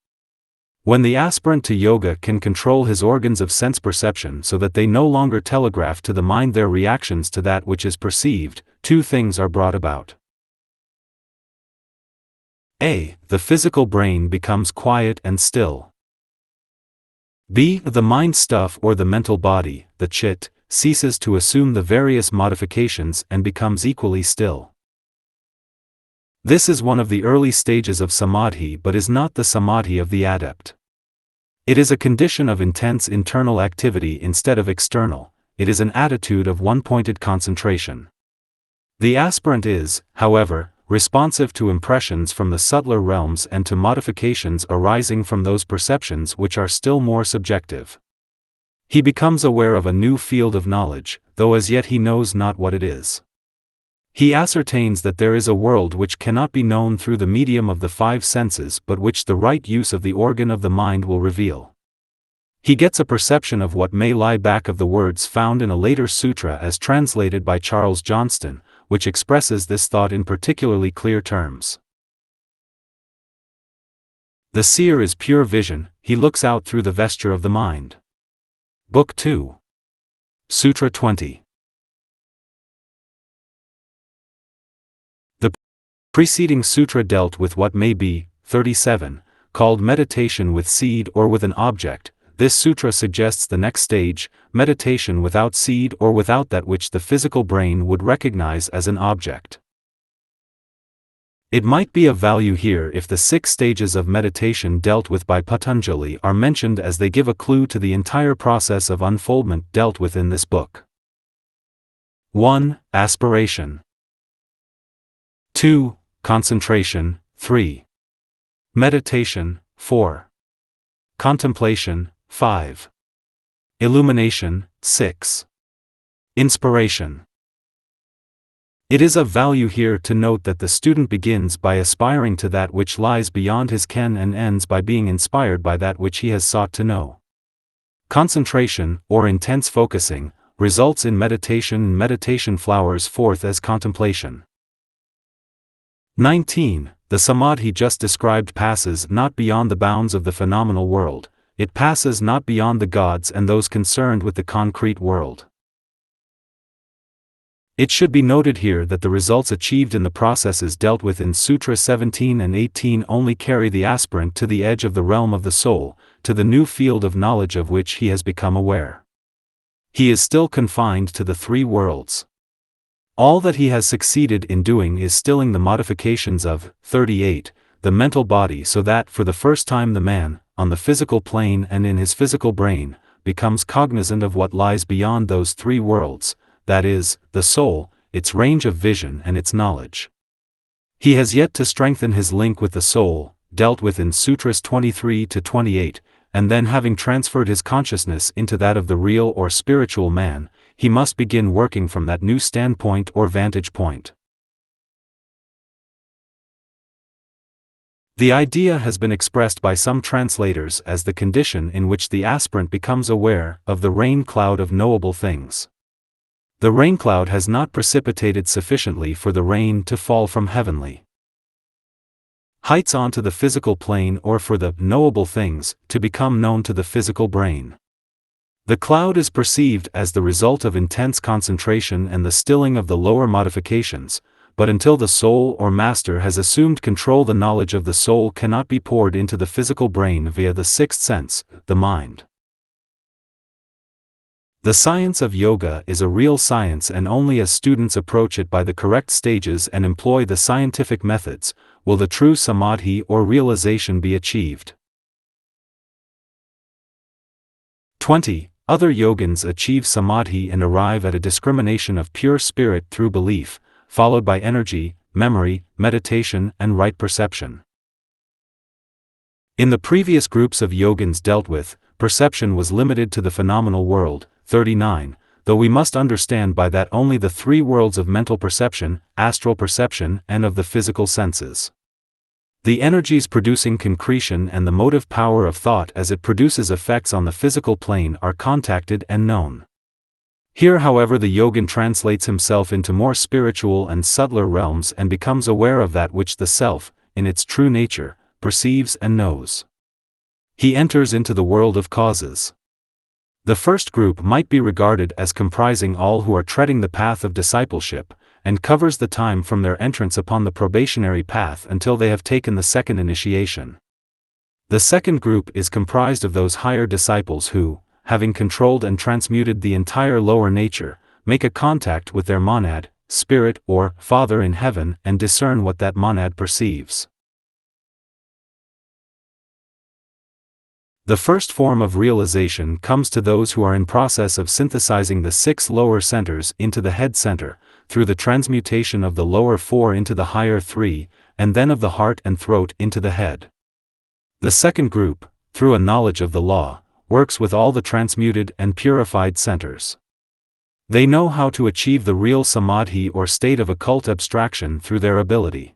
When the aspirant to yoga can control his organs of sense perception so that they no longer telegraph to the mind their reactions to that which is perceived, 2 things are brought about. A. The physical brain becomes quiet and still. B. The mind stuff or the mental body, the chit, ceases to assume the various modifications and becomes equally still. This is one of the early stages of samadhi but is not the samadhi of the adept. It is a condition of intense internal activity instead of external, it is an attitude of one-pointed concentration. The aspirant is, however, responsive to impressions from the subtler realms and to modifications arising from those perceptions which are still more subjective. He becomes aware of a new field of knowledge, though as yet he knows not what it is. He ascertains that there is a world which cannot be known through the medium of the 5 senses but which the right use of the organ of the mind will reveal. He gets a perception of what may lie back of the words found in a later sutra as translated by Charles Johnston, which expresses this thought in particularly clear terms. The seer is pure vision, he looks out through the vesture of the mind. Book 2. Sutra 20. The preceding sutra dealt with what may be, 37, called meditation with seed or with an object. This sutra suggests the next stage, meditation without seed or without that which the physical brain would recognize as an object. It might be of value here if the 6 stages of meditation dealt with by Patanjali are mentioned, as they give a clue to the entire process of unfoldment dealt with in this book. 1. Aspiration. 2. Concentration. 3. Meditation. 4. Contemplation. 5. Illumination. 6. Inspiration. It is of value here to note that the student begins by aspiring to that which lies beyond his ken and ends by being inspired by that which he has sought to know. Concentration, or intense focusing, results in meditation, and meditation flowers forth as contemplation. 19. The samadhi just described passes not beyond the bounds of the phenomenal world, it passes not beyond the gods and those concerned with the concrete world. It should be noted here that the results achieved in the processes dealt with in Sutra 17 and 18 only carry the aspirant to the edge of the realm of the soul, to the new field of knowledge of which he has become aware. He is still confined to the 3 worlds. All that he has succeeded in doing is stilling the modifications of 38, the mental body, so that for the first time the man, on the physical plane and in his physical brain, becomes cognizant of what lies beyond those 3 worlds, that is, the soul, its range of vision and its knowledge. He has yet to strengthen his link with the soul, dealt with in Sutras 23 to 28, and then, having transferred his consciousness into that of the real or spiritual man, he must begin working from that new standpoint or vantage point. The idea has been expressed by some translators as the condition in which the aspirant becomes aware of the rain cloud of knowable things. The rain cloud has not precipitated sufficiently for the rain to fall from heavenly heights onto the physical plane, or for the knowable things to become known to the physical brain. The cloud is perceived as the result of intense concentration and the stilling of the lower modifications, but until the soul or master has assumed control, the knowledge of the soul cannot be poured into the physical brain via the 6th sense, the mind. The science of yoga is a real science, and only as students approach it by the correct stages and employ the scientific methods, will the true samadhi or realization be achieved. 20. Other yogins achieve samadhi and arrive at a discrimination of pure spirit through belief, followed by energy, memory, meditation, and right perception. In the previous groups of yogins dealt with, perception was limited to the phenomenal world, 39, though we must understand by that only the 3 worlds of mental perception, astral perception, and of the physical senses. The energies producing concretion and the motive power of thought as it produces effects on the physical plane are contacted and known. Here, however, the yogin translates himself into more spiritual and subtler realms and becomes aware of that which the self, in its true nature, perceives and knows. He enters into the world of causes. The first group might be regarded as comprising all who are treading the path of discipleship, and covers the time from their entrance upon the probationary path until they have taken the second initiation. The second group is comprised of those higher disciples who, having controlled and transmuted the entire lower nature, make a contact with their monad, spirit, or Father in heaven, and discern what that monad perceives. The first form of realization comes to those who are in process of synthesizing the 6 lower centers into the head center, through the transmutation of the lower 4 into the higher 3, and then of the heart and throat into the head. The second group, through a knowledge of the law, works with all the transmuted and purified centers. They know how to achieve the real samadhi or state of occult abstraction through their ability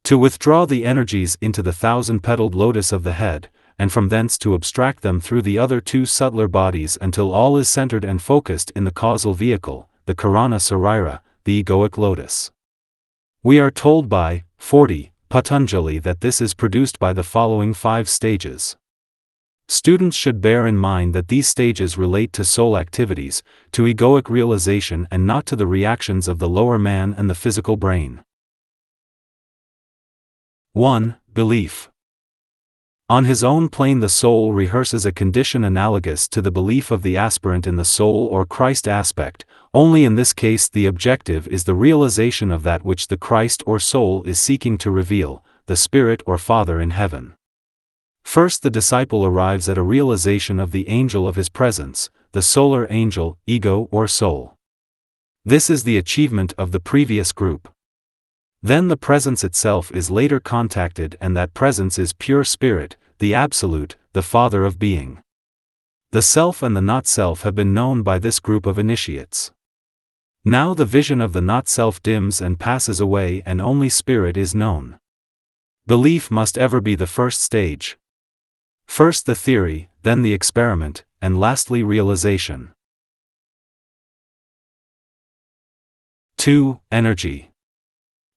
to withdraw the energies into the 1,000-petaled lotus of the head, and from thence to abstract them through the other 2 subtler bodies until all is centered and focused in the causal vehicle, the Karana Sarira, the egoic lotus. We are told by 40 Patanjali that this is produced by the following 5 stages. Students should bear in mind that these stages relate to soul activities, to egoic realization, and not to the reactions of the lower man and the physical brain. 1. Belief. On his own plane, the soul rehearses a condition analogous to the belief of the aspirant in the soul or Christ aspect, only in this case the objective is the realization of that which the Christ or soul is seeking to reveal, the Spirit or Father in heaven. First the disciple arrives at a realization of the angel of his presence, the solar angel, ego or soul. This is the achievement of the previous group. Then the presence itself is later contacted, and that presence is pure spirit, the Absolute, the Father of being. The self and the not-self have been known by this group of initiates. Now the vision of the not-self dims and passes away, and only spirit is known. Belief must ever be the first stage. First the theory, then the experiment, and lastly realization. 2. Energy.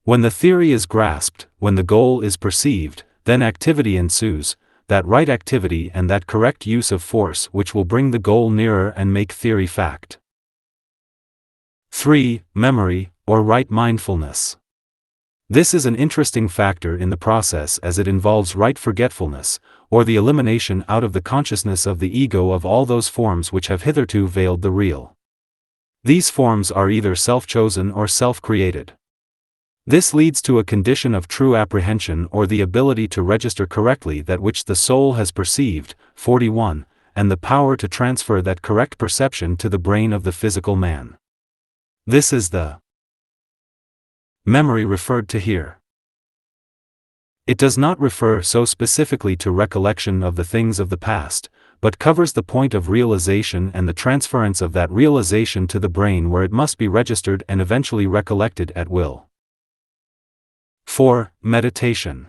When the theory is grasped, when the goal is perceived, then activity ensues, that right activity and that correct use of force which will bring the goal nearer and make theory fact. 3. Memory, or right mindfulness. This is an interesting factor in the process as it involves right forgetfulness, or the elimination out of the consciousness of the ego of all those forms which have hitherto veiled the real. These forms are either self-chosen or self-created. This leads to a condition of true apprehension or the ability to register correctly that which the soul has perceived, 41, and the power to transfer that correct perception to the brain of the physical man. This is the memory referred to here. It does not refer so specifically to recollection of the things of the past, but covers the point of realization and the transference of that realization to the brain where it must be registered and eventually recollected at will. 4. Meditation.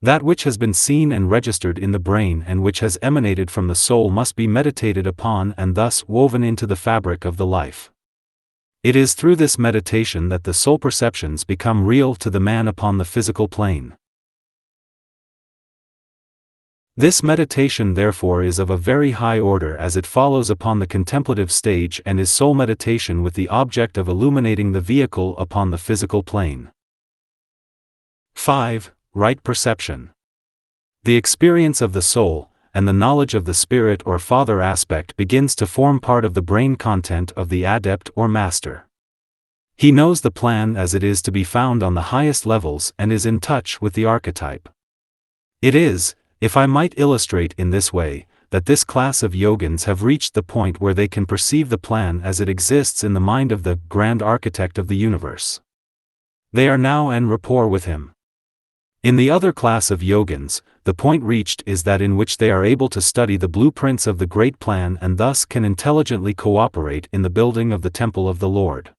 That which has been seen and registered in the brain and which has emanated from the soul must be meditated upon and thus woven into the fabric of the life. It is through this meditation that the soul perceptions become real to the man upon the physical plane. This meditation therefore is of a very high order as it follows upon the contemplative stage and is soul meditation with the object of illuminating the vehicle upon the physical plane. 5. Right perception. The experience of the soul, and the knowledge of the spirit or father aspect begins to form part of the brain content of the adept or master. He knows the plan as it is to be found on the highest levels and is in touch with the archetype. It is, if I might illustrate in this way, that this class of yogins have reached the point where they can perceive the plan as it exists in the mind of the grand architect of the universe. They are now en rapport with him. In the other class of yogins, the point reached is that in which they are able to study the blueprints of the great plan and thus can intelligently cooperate in the building of the temple of the Lord.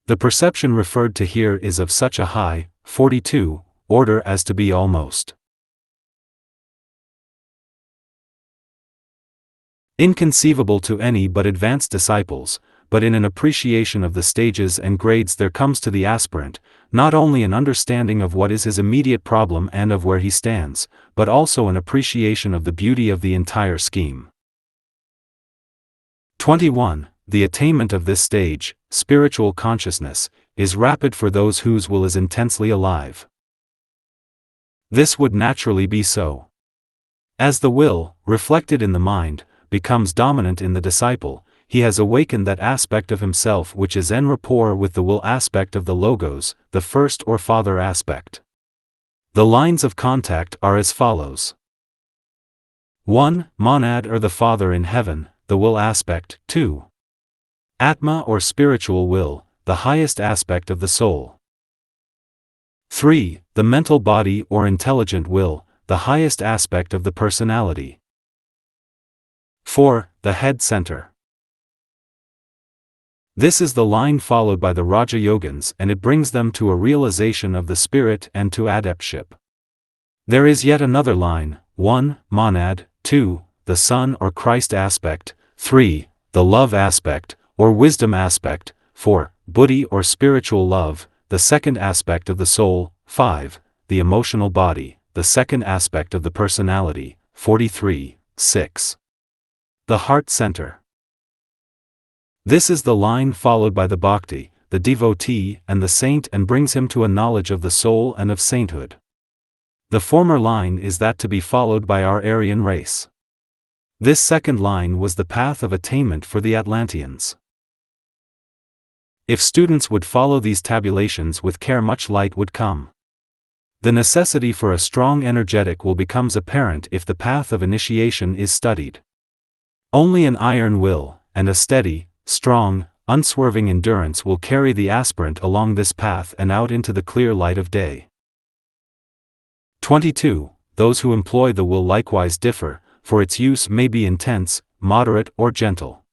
The perception referred to here is of such a high, 42, order as to be almost inconceivable to any but advanced disciples, but in an appreciation of the stages and grades there comes to the aspirant, not only an understanding of what is his immediate problem and of where he stands, but also an appreciation of the beauty of the entire scheme. 21. The attainment of this stage, spiritual consciousness, is rapid for those whose will is intensely alive. This would naturally be so. As the will, reflected in the mind, becomes dominant in the disciple, he has awakened that aspect of himself which is en rapport with the will aspect of the logos, the first or father aspect. The lines of contact are as follows. 1. Monad or the Father in heaven, the will aspect. 2. Atma or spiritual will, the highest aspect of the soul. 3. The mental body or intelligent will, the highest aspect of the personality. 4. The head center. This is the line followed by the Raja Yogins and it brings them to a realization of the spirit and to adeptship. There is yet another line, 1. Monad, 2. The Son or Christ aspect, 3. The love aspect, or wisdom aspect, 4. Buddhi or spiritual love, the second aspect of the soul, 5. The emotional body, the second aspect of the personality, 43, 6. The heart center. This is the line followed by the bhakti, the devotee and the saint and brings him to a knowledge of the soul and of sainthood. The former line is that to be followed by our Aryan race. This second line was the path of attainment for the Atlanteans. If students would follow these tabulations with care, much light would come. The necessity for a strong energetic will becomes apparent if the path of initiation is studied. Only an iron will, and a steady, strong, unswerving endurance will carry the aspirant along this path and out into the clear light of day. 22. Those who employ the will likewise differ, for its use may be intense, moderate, or gentle.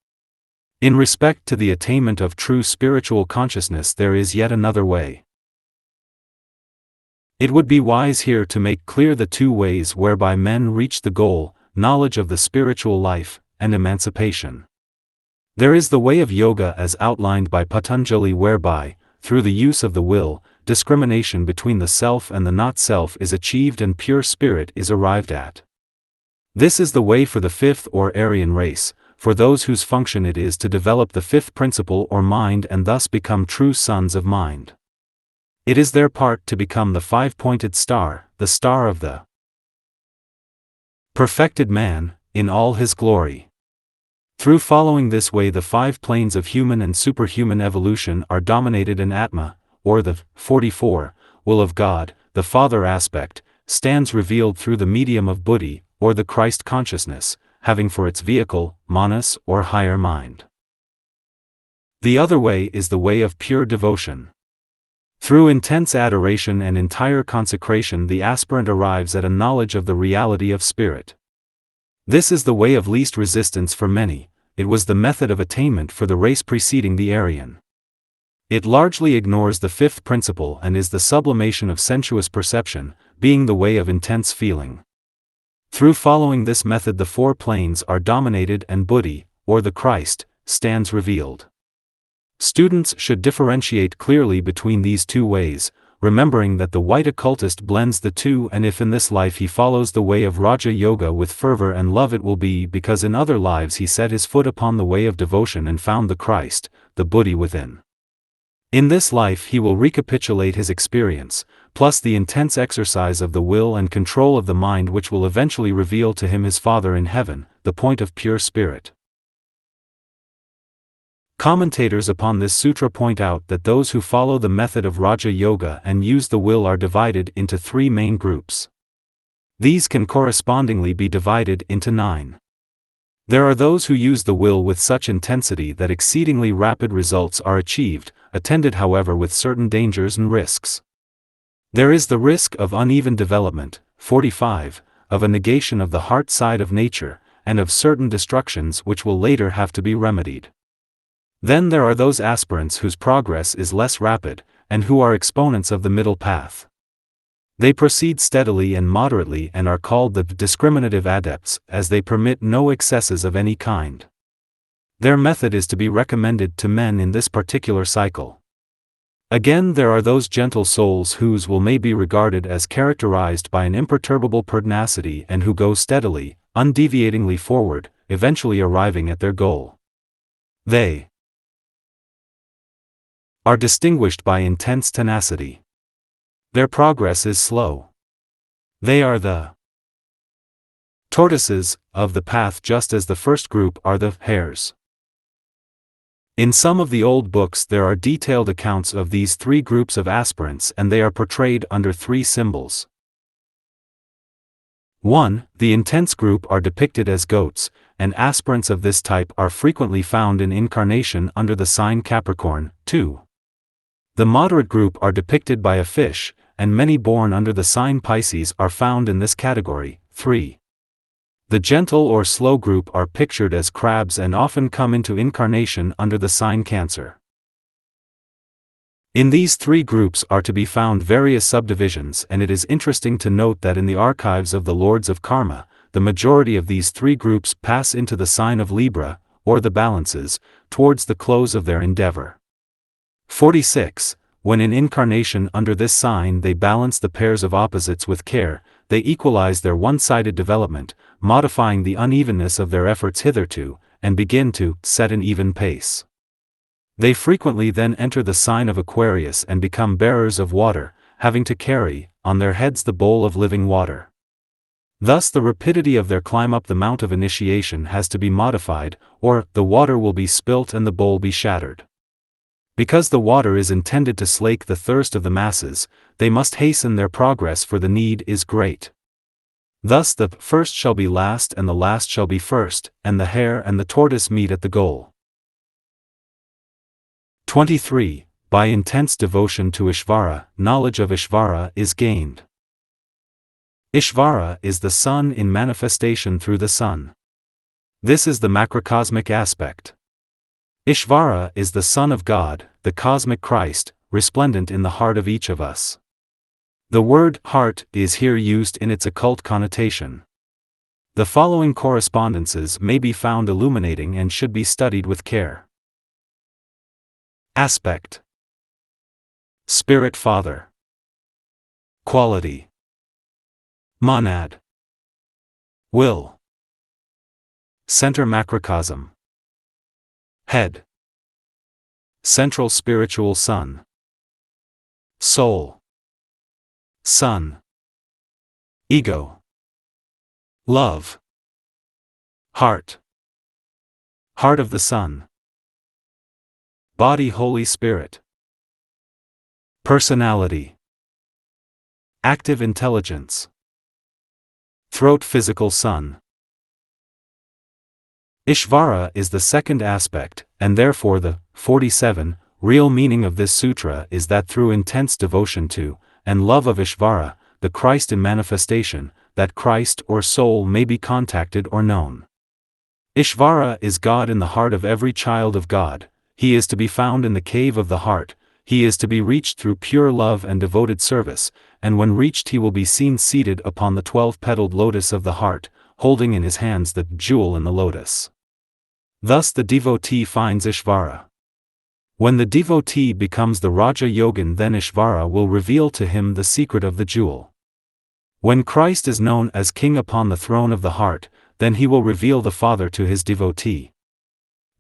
In respect to the attainment of true spiritual consciousness, there is yet another way. It would be wise here to make clear the two ways whereby men reach the goal, knowledge of the spiritual life, and emancipation. There is the way of yoga as outlined by Patanjali, whereby, through the use of the will, discrimination between the self and the not-self is achieved and pure spirit is arrived at. This is the way for the fifth or Aryan race, for those whose function it is to develop the fifth principle or mind and thus become true sons of mind. It is their part to become the five-pointed star, the star of the perfected man, in all his glory. Through following this way, the five planes of human and superhuman evolution are dominated, and Atma, or the 44, will of God, the Father aspect, stands revealed through the medium of Buddhi, or the Christ consciousness, having for its vehicle, Manas, or higher mind. The other way is the way of pure devotion. Through intense adoration and entire consecration, the aspirant arrives at a knowledge of the reality of spirit. This is the way of least resistance for many. It was the method of attainment for the race preceding the Aryan. It largely ignores the fifth principle and is the sublimation of sensuous perception, being the way of intense feeling. Through following this method, the four planes are dominated and Buddhi, or the Christ, stands revealed. Students should differentiate clearly between these two ways, remembering that the white occultist blends the two, and if in this life he follows the way of Raja Yoga with fervor and love, it will be because in other lives he set his foot upon the way of devotion and found the Christ, the Buddhi within. In this life he will recapitulate his experience, plus the intense exercise of the will and control of the mind, which will eventually reveal to him his Father in heaven, the point of pure spirit. Commentators upon this sutra point out that those who follow the method of Raja Yoga and use the will are divided into three main groups. These can correspondingly be divided into 9. There are those who use the will with such intensity that exceedingly rapid results are achieved, attended however with certain dangers and risks. There is the risk of uneven development, 45, of a negation of the heart side of nature, and of certain destructions which will later have to be remedied. Then there are those aspirants whose progress is less rapid, and who are exponents of the middle path. They proceed steadily and moderately and are called the discriminative adepts, as they permit no excesses of any kind. Their method is to be recommended to men in this particular cycle. Again, there are those gentle souls whose will may be regarded as characterized by an imperturbable pertinacity and who go steadily, undeviatingly forward, eventually arriving at their goal. They are distinguished by intense tenacity. Their progress is slow. They are the tortoises of the path, just as the first group are the hares. In some of the old books there are detailed accounts of these three groups of aspirants, and they are portrayed under three symbols. 1. The intense group are depicted as goats, and aspirants of this type are frequently found in incarnation under the sign Capricorn. 2. The moderate group are depicted by a fish, and many born under the sign Pisces are found in this category. 3. The gentle or slow group are pictured as crabs and often come into incarnation under the sign Cancer. In these three groups are to be found various subdivisions, and it is interesting to note that in the archives of the Lords of Karma, the majority of these three groups pass into the sign of Libra, or the balances, towards the close of their endeavor. 46. When in incarnation under this sign they balance the pairs of opposites with care, they equalize their one-sided development, modifying the unevenness of their efforts hitherto, and begin to set an even pace. They frequently then enter the sign of Aquarius and become bearers of water, having to carry, on their heads, the bowl of living water. Thus the rapidity of their climb up the mount of initiation has to be modified, or the water will be spilt and the bowl be shattered. Because the water is intended to slake the thirst of the masses, they must hasten their progress, for the need is great. Thus the first shall be last and the last shall be first, and the hare and the tortoise meet at the goal. 23. By intense devotion to Ishvara, knowledge of Ishvara is gained. Ishvara is the sun in manifestation through the sun. This is the macrocosmic aspect. Ishvara is the Son of God, the cosmic Christ, resplendent in the heart of each of us. The word heart is here used in its occult connotation. The following correspondences may be found illuminating and should be studied with care. Aspect. Spirit Father. Quality. Monad. Will. Center macrocosm. Head. Central spiritual sun. Soul. Sun. Ego. Love. Heart. Heart of the Sun. Body Holy Spirit. Personality. Active intelligence. Throat Physical Sun. Ishvara is the second aspect, and therefore the 47 real meaning of this sutra is that through intense devotion to, and love of Ishvara, the Christ in manifestation, that Christ or soul may be contacted or known. Ishvara is God in the heart of every child of God. He is to be found in the cave of the heart. He is to be reached through pure love and devoted service, and when reached he will be seen seated upon the 12-petaled lotus of the heart, holding in his hands the jewel in the lotus. Thus the devotee finds Ishvara. When the devotee becomes the Raja Yogin, then Ishvara will reveal to him the secret of the jewel. When Christ is known as King upon the throne of the heart, then he will reveal the Father to his devotee.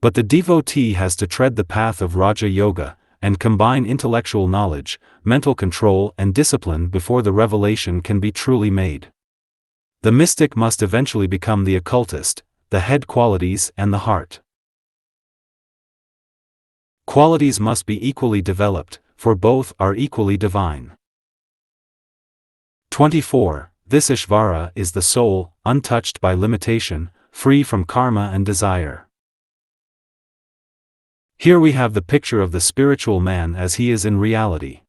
But the devotee has to tread the path of Raja Yoga, and combine intellectual knowledge, mental control and discipline before the revelation can be truly made. The mystic must eventually become the occultist, the head qualities and the heart. Qualities must be equally developed, for both are equally divine. 24. This Ishvara is the soul, untouched by limitation, free from karma and desire. Here we have the picture of the spiritual man as he is in reality.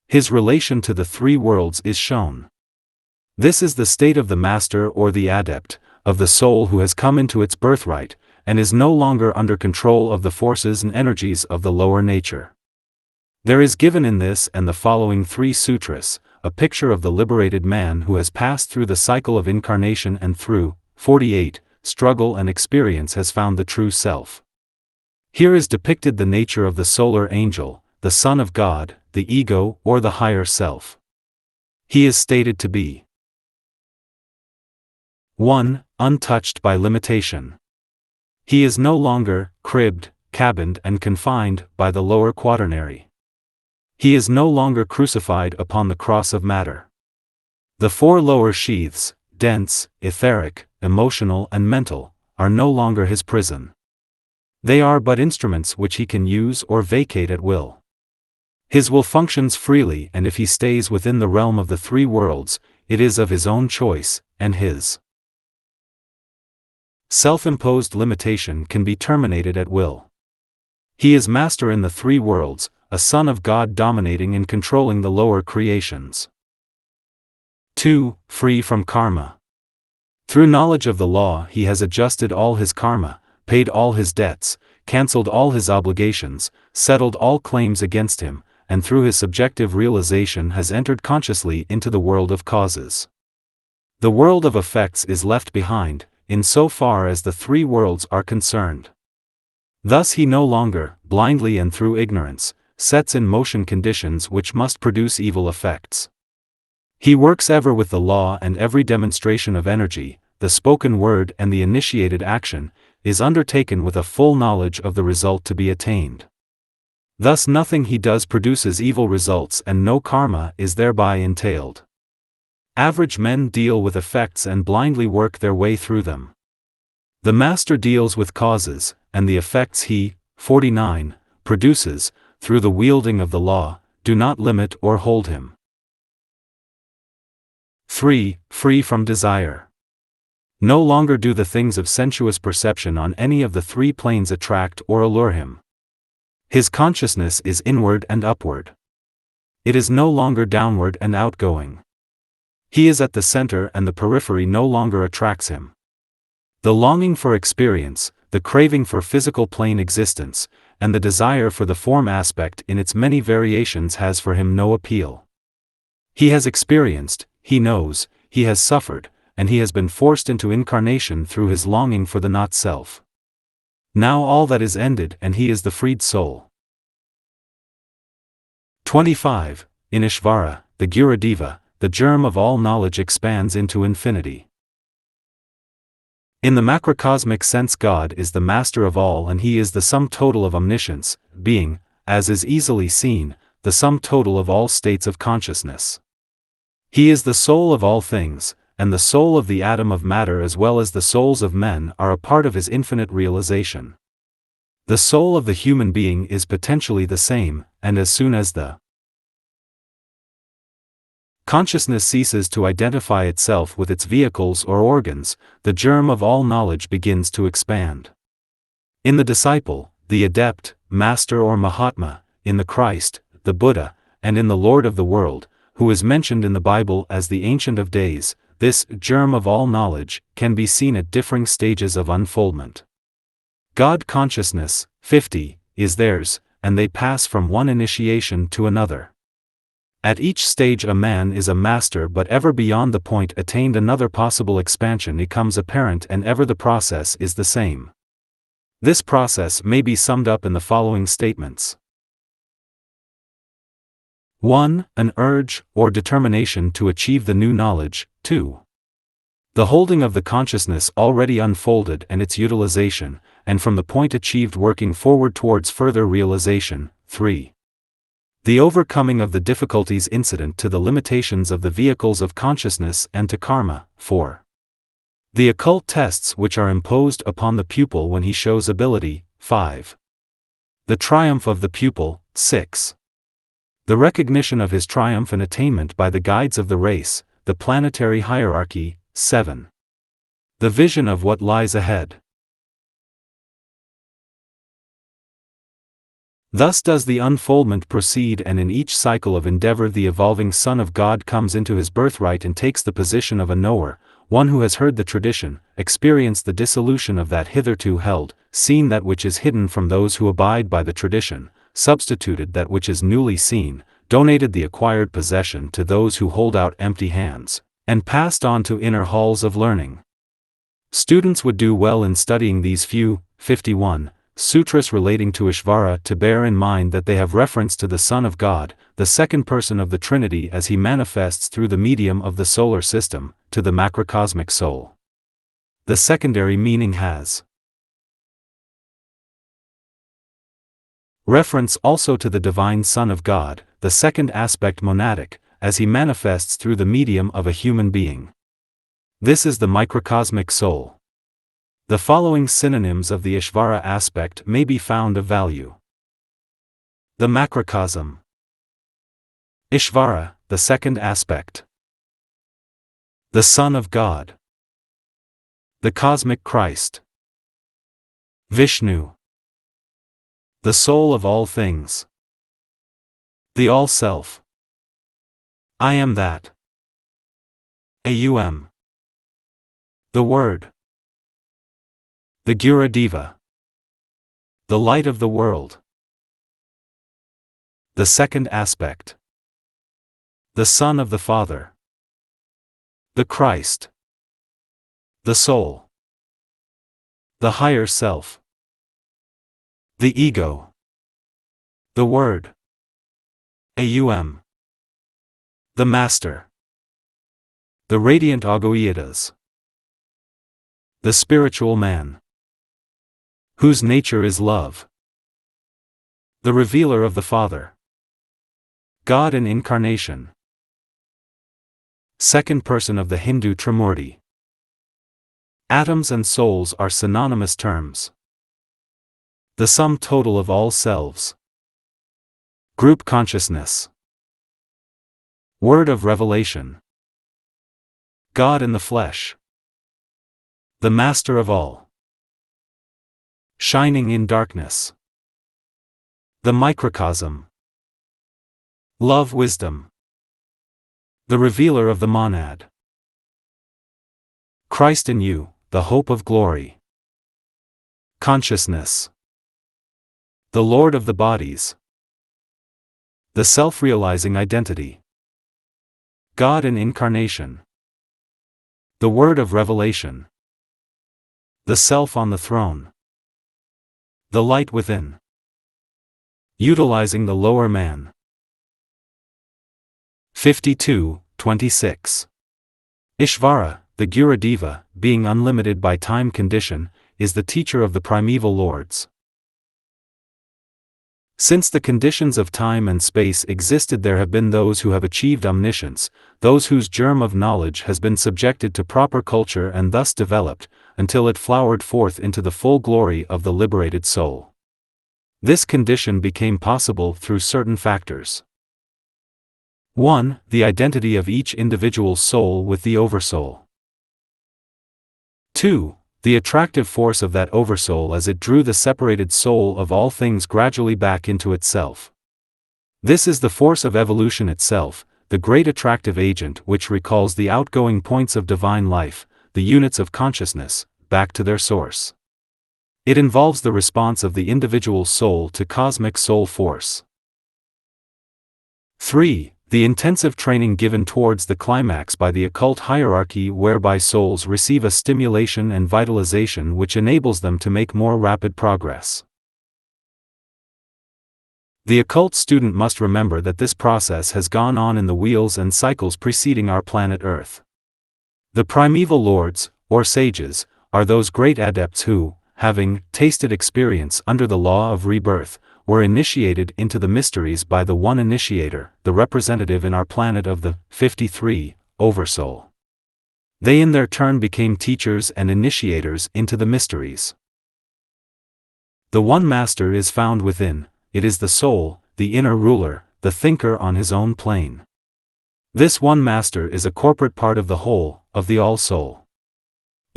His relation to the three worlds is shown. This is the state of the master or the adept, of the soul who has come into its birthright, and is no longer under control of the forces and energies of the lower nature. There is given in this and the following 3 sutras, a picture of the liberated man who has passed through the cycle of incarnation and through 48 struggle and experience has found the true self. Here is depicted the nature of the solar angel, the Son of God, the ego or the higher self. He is stated to be 1. Untouched by limitation. He is no longer cribbed, cabined and confined by the lower quaternary. He is no longer crucified upon the cross of matter. The 4 lower sheaths, dense, etheric, emotional and mental, are no longer his prison. They are but instruments which he can use or vacate at will. His will functions freely, and if he stays within the realm of the 3 worlds, it is of his own choice, and his self-imposed limitation can be terminated at will. He is master in the 3 worlds, a son of God dominating and controlling the lower creations. 2. Free from karma. Through knowledge of the law he has adjusted all his karma, paid all his debts, cancelled all his obligations, settled all claims against him, and through his subjective realization has entered consciously into the world of causes. The world of effects is left behind, in so far as the 3 worlds are concerned. Thus he no longer, blindly and through ignorance, sets in motion conditions which must produce evil effects. He works ever with the law, and every demonstration of energy, the spoken word and the initiated action, is undertaken with a full knowledge of the result to be attained. Thus nothing he does produces evil results and no karma is thereby entailed. Average men deal with effects and blindly work their way through them. The master deals with causes, and the effects he, 49, produces, through the wielding of the law, do not limit or hold him. 3. Free from desire. No longer do the things of sensuous perception on any of the three planes attract or allure him. His consciousness is inward and upward. It is no longer downward and outgoing. He is at the center and the periphery no longer attracts him. The longing for experience, the craving for physical plane existence, and the desire for the form aspect in its many variations has for him no appeal. He has experienced, he knows, he has suffered, and he has been forced into incarnation through his longing for the not-self. Now all that is ended and he is the freed soul. 25. In Ishvara, the Gurudiva, the germ of all knowledge expands into infinity. In the macrocosmic sense, God is the master of all and he is the sum total of omniscience, being, as is easily seen, the sum total of all states of consciousness. He is the soul of all things, and the soul of the atom of matter as well as the souls of men are a part of his infinite realization. The soul of the human being is potentially the same, and as soon as the consciousness ceases to identify itself with its vehicles or organs, the germ of all knowledge begins to expand. In the disciple, the adept, master or Mahatma, in the Christ, the Buddha, and in the Lord of the world, who is mentioned in the Bible as the Ancient of Days, this germ of all knowledge can be seen at differing stages of unfoldment. God consciousness, 50, is theirs, and they pass from one initiation to another. At each stage a man is a master, but ever beyond the point attained another possible expansion becomes apparent and ever the process is the same. This process may be summed up in the following statements. 1. An urge, or determination to achieve the new knowledge. 2. The holding of the consciousness already unfolded and its utilization, and from the point achieved working forward towards further realization. 3. The overcoming of the difficulties incident to the limitations of the vehicles of consciousness and to karma. 4. The occult tests which are imposed upon the pupil when he shows ability. 5. The triumph of the pupil. 6. The recognition of his triumph and attainment by the guides of the race, the planetary hierarchy. 7. The vision of what lies ahead. Thus does the unfoldment proceed, and in each cycle of endeavor the evolving Son of God comes into his birthright and takes the position of a knower, one who has heard the tradition, experienced the dissolution of that hitherto held, seen that which is hidden from those who abide by the tradition, substituted that which is newly seen, donated the acquired possession to those who hold out empty hands, and passed on to inner halls of learning. Students would do well in studying these few, 51, sutras relating to Ishvara to bear in mind that they have reference to the Son of God, the second person of the Trinity as he manifests through the medium of the solar system, to the macrocosmic soul. The secondary meaning has reference also to the divine Son of God, the second aspect monadic, as he manifests through the medium of a human being. This is the microcosmic soul. The following synonyms of the Ishvara aspect may be found of value. The macrocosm. Ishvara, the second aspect. The Son of God. The cosmic Christ. Vishnu. The soul of all things. The All-Self. I am that. Aum. The Word. The Gurudiva. The light of the world. The second aspect. The Son of the Father. The Christ. The soul. The higher self. The ego. The Word. Aum. The Master. The radiant Agoitas. The spiritual man, whose nature is love. The revealer of the Father. God in incarnation. Second person of the Hindu Trimurti. Atoms and souls are synonymous terms. The sum total of all selves. Group consciousness. Word of revelation. God in the flesh. The master of all. Shining in darkness. The microcosm. Love wisdom. The revealer of the monad. Christ in you, the hope of glory. Consciousness. The Lord of the bodies. The self-realizing identity. God in incarnation. The word of revelation. The self on the throne. The light within. Utilizing the lower man. 52:26. Ishvara, the Gurudiva, being unlimited by time condition, is the teacher of the primeval lords. Since the conditions of time and space existed, there have been those who have achieved omniscience, those whose germ of knowledge has been subjected to proper culture and thus developed, until it flowered forth into the full glory of the liberated soul. This condition became possible through certain factors. 1. The identity of each individual soul with the Oversoul. 2. The attractive force of that Oversoul as it drew the separated soul of all things gradually back into itself. This is the force of evolution itself, the great attractive agent which recalls the outgoing points of divine life, the units of consciousness, back to their source. It involves the response of the individual soul to cosmic soul force. 3. The intensive training given towards the climax by the occult hierarchy, whereby souls receive a stimulation and vitalization which enables them to make more rapid progress. The occult student must remember that this process has gone on in the wheels and cycles preceding our planet Earth. The primeval lords, or sages, are those great adepts who, having tasted experience under the law of rebirth, were initiated into the mysteries by the one initiator, the representative in our planet of the 53 Oversoul. They in their turn became teachers and initiators into the mysteries. The one master is found within, it is the soul, the inner ruler, the thinker on his own plane. This one master is a corporate part of the whole, of the all-soul.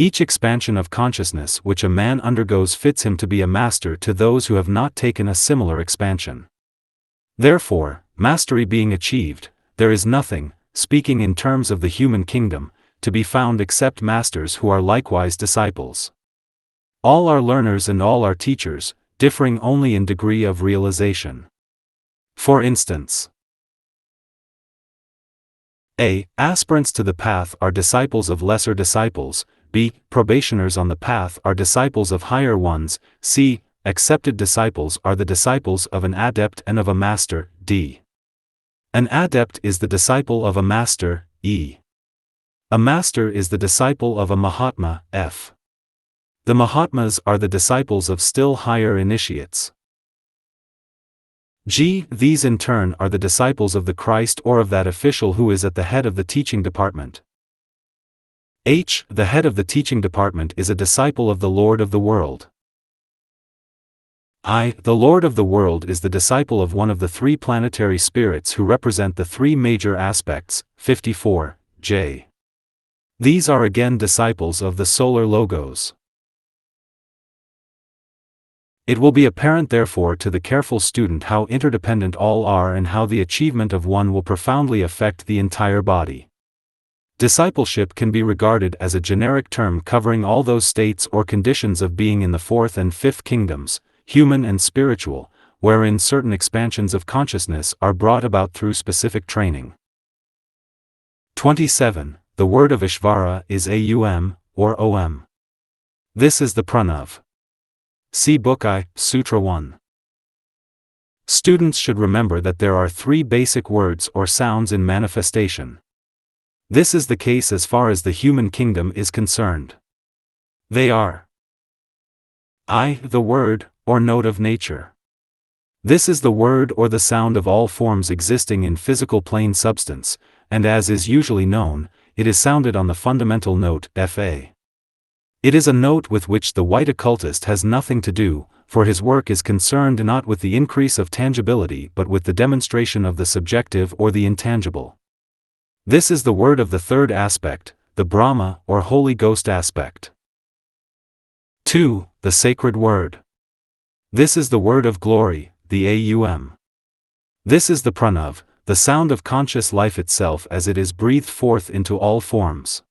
Each expansion of consciousness which a man undergoes fits him to be a master to those who have not taken a similar expansion. Therefore, mastery being achieved, there is nothing, speaking in terms of the human kingdom, to be found except masters who are likewise disciples. All are learners and all are teachers, differing only in degree of realization. For instance, A. Aspirants to the path are disciples of lesser disciples. B. Probationers on the path are disciples of higher ones. C. Accepted disciples are the disciples of an adept and of a master. D. An adept is the disciple of a master. E. A master is the disciple of a Mahatma. F. The Mahatmas are the disciples of still higher initiates. G. These in turn are the disciples of the Christ or of that official who is at the head of the teaching department. H. The head of the teaching department is a disciple of the Lord of the world. I. The Lord of the world is the disciple of one of the three planetary spirits who represent the three major aspects. 54. J. These are again disciples of the solar logos. It will be apparent therefore to the careful student how interdependent all are and how the achievement of one will profoundly affect the entire body. Discipleship can be regarded as a generic term covering all those states or conditions of being in the fourth and fifth kingdoms, human and spiritual, wherein certain expansions of consciousness are brought about through specific training. 27. The word of Ishvara is Aum, or Om. This is the Pranav. See Book I, Sutra 1. Students should remember that there are three basic words or sounds in manifestation. This is the case as far as the human kingdom is concerned. They are I, the word, or note of nature. This is the word or the sound of all forms existing in physical plane substance, and as is usually known, it is sounded on the fundamental note, Fa. It is a note with which the white occultist has nothing to do, for his work is concerned not with the increase of tangibility but with the demonstration of the subjective or the intangible. This is the word of the third aspect, the Brahma or Holy Ghost aspect. 2. The sacred word. This is the word of glory, the Aum. This is the pranav, the sound of conscious life itself as it is breathed forth into all forms.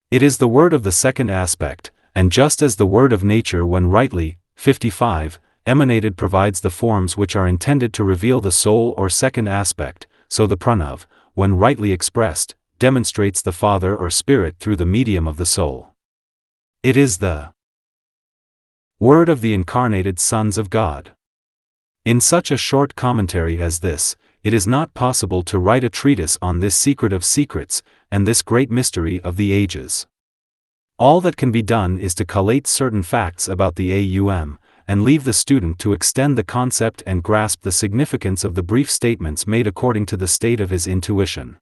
It is the word of the second aspect, and just as the word of nature when rightly, 55, emanated provides the forms which are intended to reveal the soul or second aspect, so the pranav, when rightly expressed, demonstrates the Father or Spirit through the medium of the soul. It is the word of the incarnated sons of God. In such a short commentary as this, it is not possible to write a treatise on this secret of secrets, and this great mystery of the ages. All that can be done is to collate certain facts about the Aum, and leave the student to extend the concept and grasp the significance of the brief statements made according to the state of his intuition.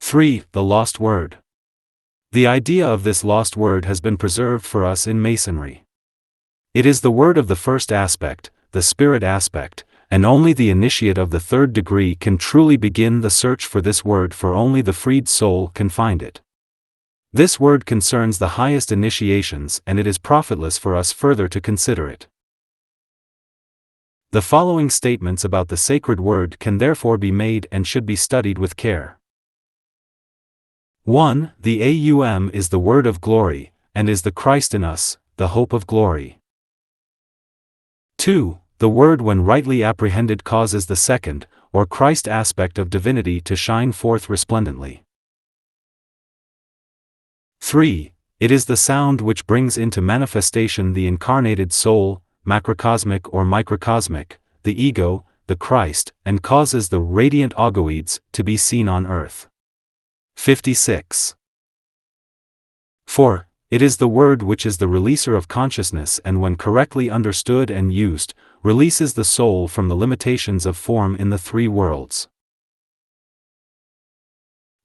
3. The lost word. The idea of this lost word has been preserved for us in Masonry. It is the word of the first aspect, the spirit aspect, and only the initiate of the third degree can truly begin the search for this word, for only the freed soul can find it. This word concerns the highest initiations and it is profitless for us further to consider it. The following statements about the sacred word can therefore be made and should be studied with care. 1. The Aum is the word of glory, and is the Christ in us, the hope of glory. 2. The word when rightly apprehended causes the second, or Christ aspect of divinity to shine forth resplendently. 3. It is the sound which brings into manifestation the incarnated soul, macrocosmic or microcosmic, the ego, the Christ, and causes the radiant ogoids to be seen on earth. 56. 4. It is the word which is the releaser of consciousness and when correctly understood and used, releases the soul from the limitations of form in the three worlds.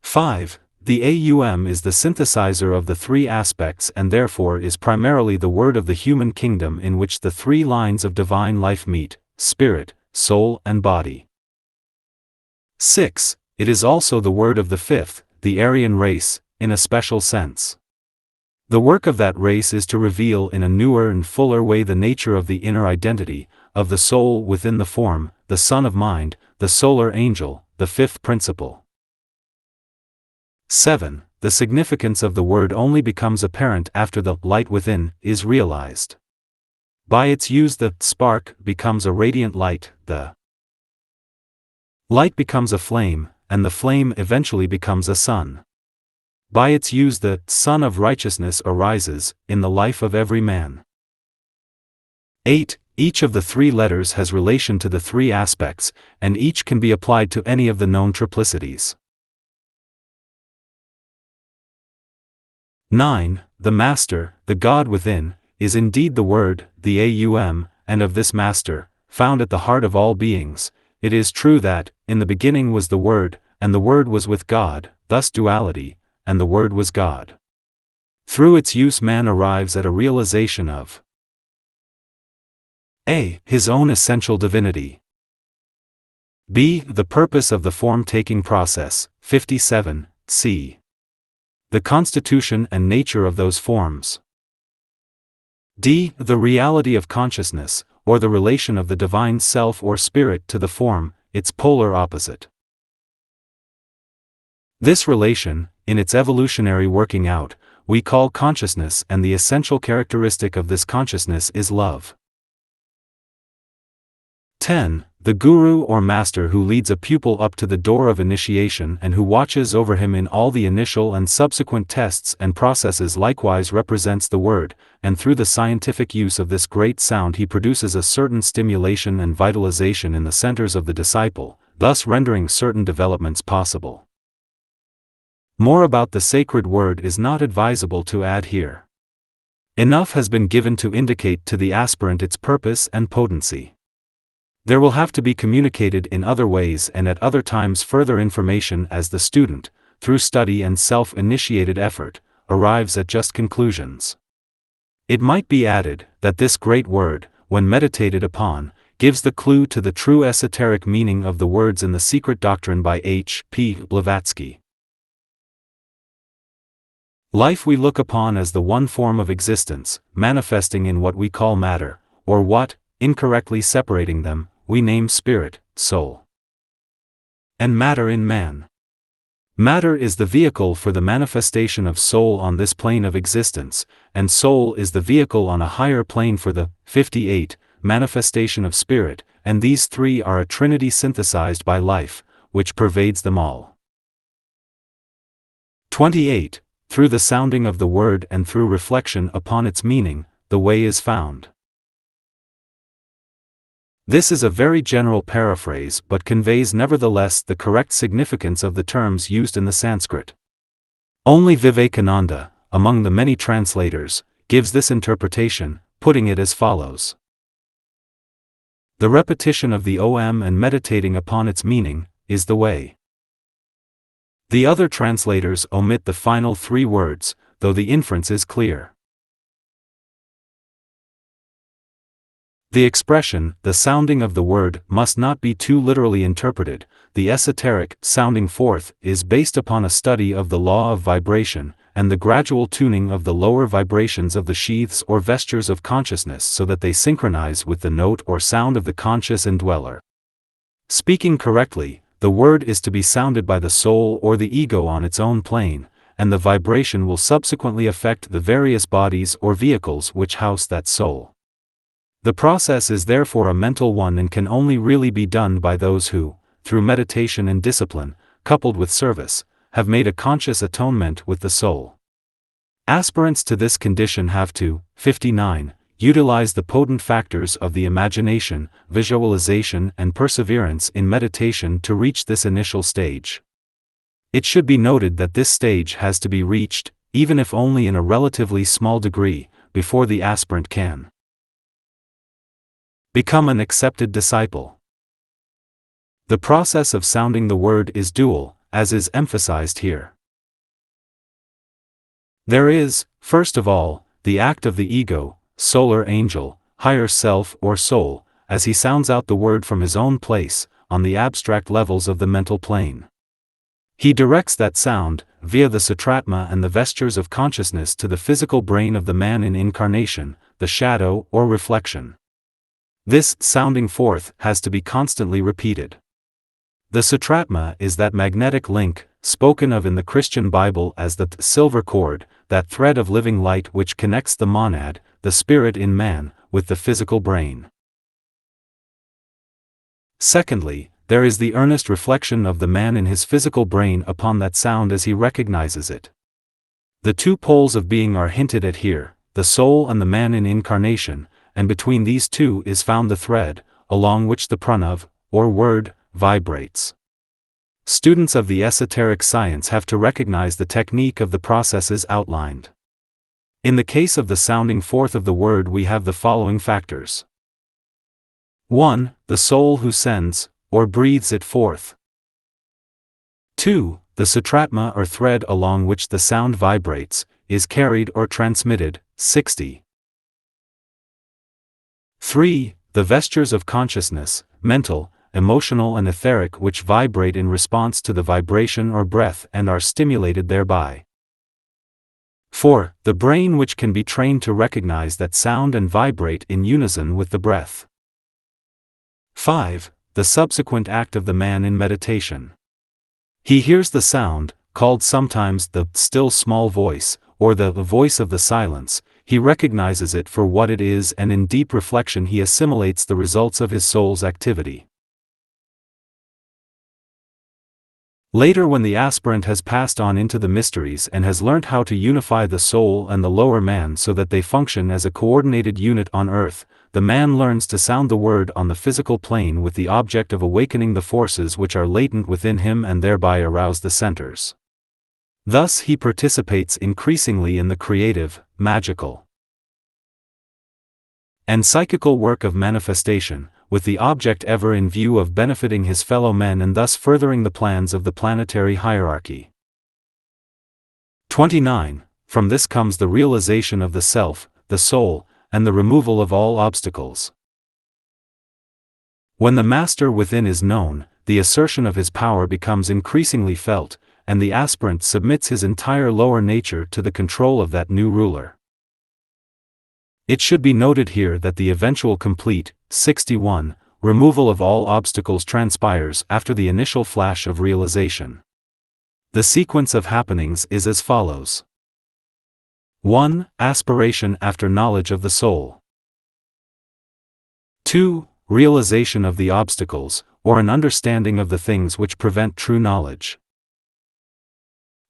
5. The Aum is the synthesizer of the three aspects and therefore is primarily the word of the human kingdom in which the three lines of divine life meet, spirit, soul and body. 6. It is also the word of the fifth, the Aryan race, in a special sense. The work of that race is to reveal in a newer and fuller way the nature of the inner identity, of the soul within the form, the son of mind, the solar angel, the fifth principle. 7. The significance of the word only becomes apparent after the light within is realized. By its use the spark becomes a radiant light, the light becomes a flame, and the flame eventually becomes a sun. By its use the sun of righteousness arises in the life of every man. 8. Each of the three letters has relation to the three aspects, and each can be applied to any of the known triplicities. 9. The Master, the God within, is indeed the Word, the Aum, and of this Master, found at the heart of all beings, it is true that, in the beginning was the Word, and the Word was with God, thus duality, and the Word was God. Through its use man arrives at a realization of a. His own essential divinity. b. The purpose of the form-taking process, 57, c. The constitution and nature of those forms. d. The reality of consciousness, or the relation of the divine self or spirit to the form, its polar opposite. This relation, in its evolutionary working out, we call consciousness, and the essential characteristic of this consciousness is love. 10. The guru or master who leads a pupil up to the door of initiation and who watches over him in all the initial and subsequent tests and processes likewise represents the word, and through the scientific use of this great sound he produces a certain stimulation and vitalization in the centers of the disciple, thus rendering certain developments possible. More about the sacred word is not advisable to add here. Enough has been given to indicate to the aspirant its purpose and potency. There will have to be communicated in other ways and at other times further information as the student, through study and self-initiated effort, arrives at just conclusions. It might be added that this great word, when meditated upon, gives the clue to the true esoteric meaning of the words in The Secret Doctrine by H. P. Blavatsky. Life we look upon as the one form of existence, manifesting in what we call matter, or what, incorrectly separating them, we name spirit, soul, and matter in man. Matter is the vehicle for the manifestation of soul on this plane of existence, and soul is the vehicle on a higher plane for the 58 manifestation of spirit, and these three are a trinity synthesized by life, which pervades them all. 28. Through the sounding of the word and through reflection upon its meaning, the way is found. This is a very general paraphrase but conveys nevertheless the correct significance of the terms used in the Sanskrit. Only Vivekananda, among the many translators, gives this interpretation, putting it as follows. The repetition of the Om and meditating upon its meaning, is the way. The other translators omit the final three words, though the inference is clear. The expression, the sounding of the word, must not be too literally interpreted. The esoteric, sounding forth, is based upon a study of the law of vibration, and the gradual tuning of the lower vibrations of the sheaths or vestures of consciousness so that they synchronize with the note or sound of the conscious indweller. Speaking correctly, the word is to be sounded by the soul or the ego on its own plane, and the vibration will subsequently affect the various bodies or vehicles which house that soul. The process is therefore a mental one and can only really be done by those who, through meditation and discipline, coupled with service, have made a conscious atonement with the soul. Aspirants to this condition have to, 59, utilize the potent factors of the imagination, visualization and perseverance in meditation to reach this initial stage. It should be noted that this stage has to be reached, even if only in a relatively small degree, before the aspirant can become an accepted disciple. The process of sounding the word is dual, as is emphasized here. There is, first of all, the act of the ego, solar angel, higher self or soul, as he sounds out the word from his own place, on the abstract levels of the mental plane. He directs that sound, via the sutratma and the vestures of consciousness to the physical brain of the man in incarnation, the shadow or reflection. This sounding forth has to be constantly repeated. The sutratma is that magnetic link, spoken of in the Christian Bible as the silver cord, that thread of living light which connects the monad, the spirit in man, with the physical brain. Secondly, there is the earnest reflection of the man in his physical brain upon that sound as he recognizes it. The two poles of being are hinted at here, the soul and the man in incarnation, and between these two is found the thread, along which the pranav, or word, vibrates. Students of the esoteric science have to recognize the technique of the processes outlined. In the case of the sounding forth of the word we have the following factors. 1. The soul who sends, or breathes it forth. 2. The sutratma or thread along which the sound vibrates, is carried or transmitted, 60. 3. The vestures of consciousness, mental, emotional and etheric which vibrate in response to the vibration or breath and are stimulated thereby. 4. The brain which can be trained to recognize that sound and vibrate in unison with the breath. 5. The subsequent act of the man in meditation. He hears the sound, called sometimes the still small voice, or the voice of the silence. He recognizes it for what it is and in deep reflection he assimilates the results of his soul's activity. Later, when the aspirant has passed on into the mysteries and has learnt how to unify the soul and the lower man so that they function as a coordinated unit on earth, the man learns to sound the word on the physical plane with the object of awakening the forces which are latent within him and thereby arouse the centers. Thus he participates increasingly in the creative, magical, and psychical work of manifestation, with the object ever in view of benefiting his fellow men and thus furthering the plans of the planetary hierarchy. 29. From this comes the realization of the self, the soul, and the removal of all obstacles. When the master within is known, the assertion of his power becomes increasingly felt, and the aspirant submits his entire lower nature to the control of that new ruler. It should be noted here that the eventual complete, 61, removal of all obstacles transpires after the initial flash of realization. The sequence of happenings is as follows. 1. Aspiration after knowledge of the soul. 2. Realization of the obstacles, or an understanding of the things which prevent true knowledge.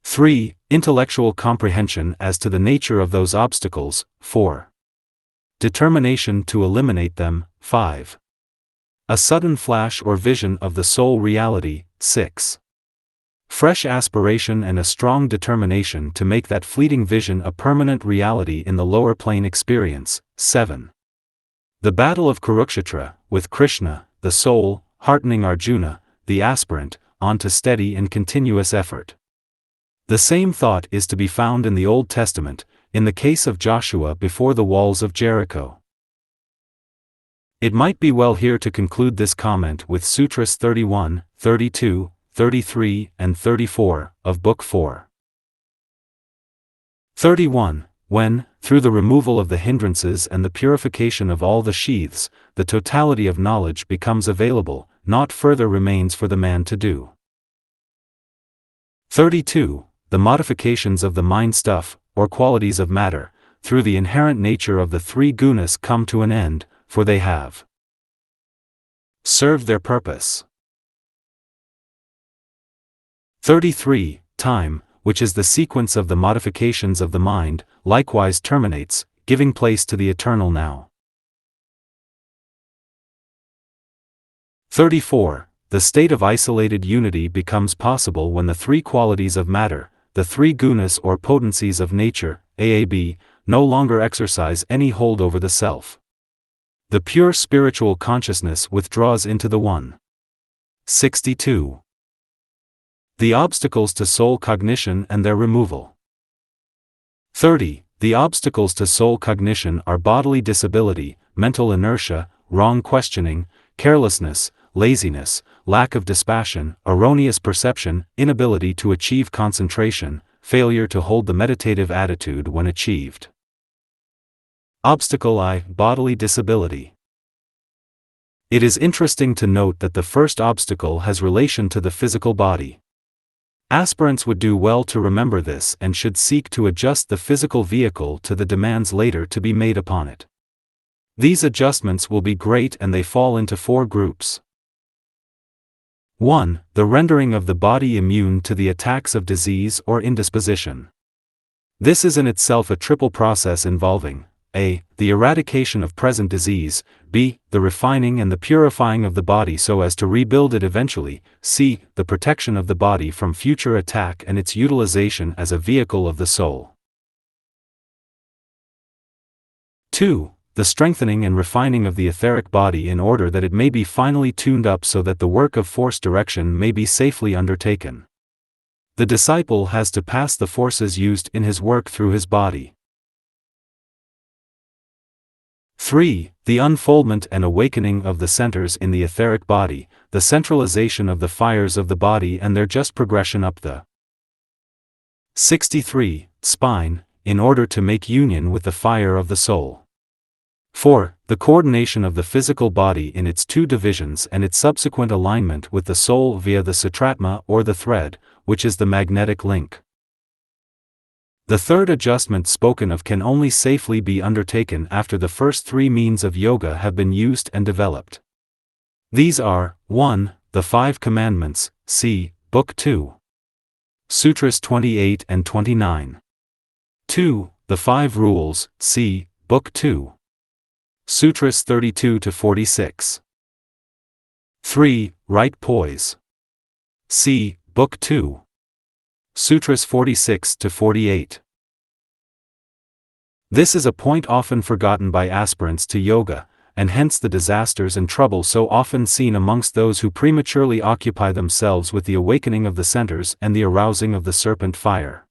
3. Intellectual comprehension as to the nature of those obstacles. 4. Determination to eliminate them. 5. A sudden flash or vision of the soul reality. 6. Fresh aspiration and a strong determination to make that fleeting vision a permanent reality in the lower plane experience. 7. The battle of Kurukshetra, with Krishna, the soul, heartening Arjuna, the aspirant, on to steady and continuous effort. The same thought is to be found in the Old Testament, in the case of Joshua before the walls of Jericho. It might be well here to conclude this comment with Sutras 31, 32, 33, and 34, of Book 4. 31. When, through the removal of the hindrances and the purification of all the sheaths, the totality of knowledge becomes available, naught further remains for the man to do. 32. The modifications of the mind stuff, or qualities of matter, through the inherent nature of the three gunas come to an end, for they have served their purpose. 33. Time, which is the sequence of the modifications of the mind, likewise terminates, giving place to the eternal now. 34. The state of isolated unity becomes possible when the three qualities of matter, the three gunas or potencies of nature, AAB, no longer exercise any hold over the self. The pure spiritual consciousness withdraws into the One. 62. The obstacles to soul cognition and their removal. 30. The obstacles to soul cognition are bodily disability, mental inertia, wrong questioning, carelessness, laziness, lack of dispassion, erroneous perception, inability to achieve concentration, failure to hold the meditative attitude when achieved. Obstacle I. Bodily disability. It is interesting to note that the first obstacle has relation to the physical body. Aspirants would do well to remember this and should seek to adjust the physical vehicle to the demands later to be made upon it. These adjustments will be great and they fall into four groups. 1. The rendering of the body immune to the attacks of disease or indisposition. This is in itself a triple process involving a. The eradication of present disease, b. The refining and the purifying of the body so as to rebuild it eventually, c. The protection of the body from future attack and its utilization as a vehicle of the soul. 2. The strengthening and refining of the etheric body in order that it may be finally tuned up so that the work of force direction may be safely undertaken. The disciple has to pass the forces used in his work through his body. 3. The unfoldment and awakening of the centers in the etheric body, the centralization of the fires of the body and their just progression up the 63. Spine, in order to make union with the fire of the soul. 4. The coordination of the physical body in its two divisions and its subsequent alignment with the soul via the sutratma or the thread, which is the magnetic link. The third adjustment spoken of can only safely be undertaken after the first three means of yoga have been used and developed. These are, 1. The Five Commandments, see Book 2. Sutras 28 and 29. 2. The Five Rules, see Book 2. Sutras 32 to 46. 3. Right Poise. See Book 2. Sutras 46 to 48. This is a point often forgotten by aspirants to yoga, and hence the disasters and trouble so often seen amongst those who prematurely occupy themselves with the awakening of the centers and the arousing of the serpent fire.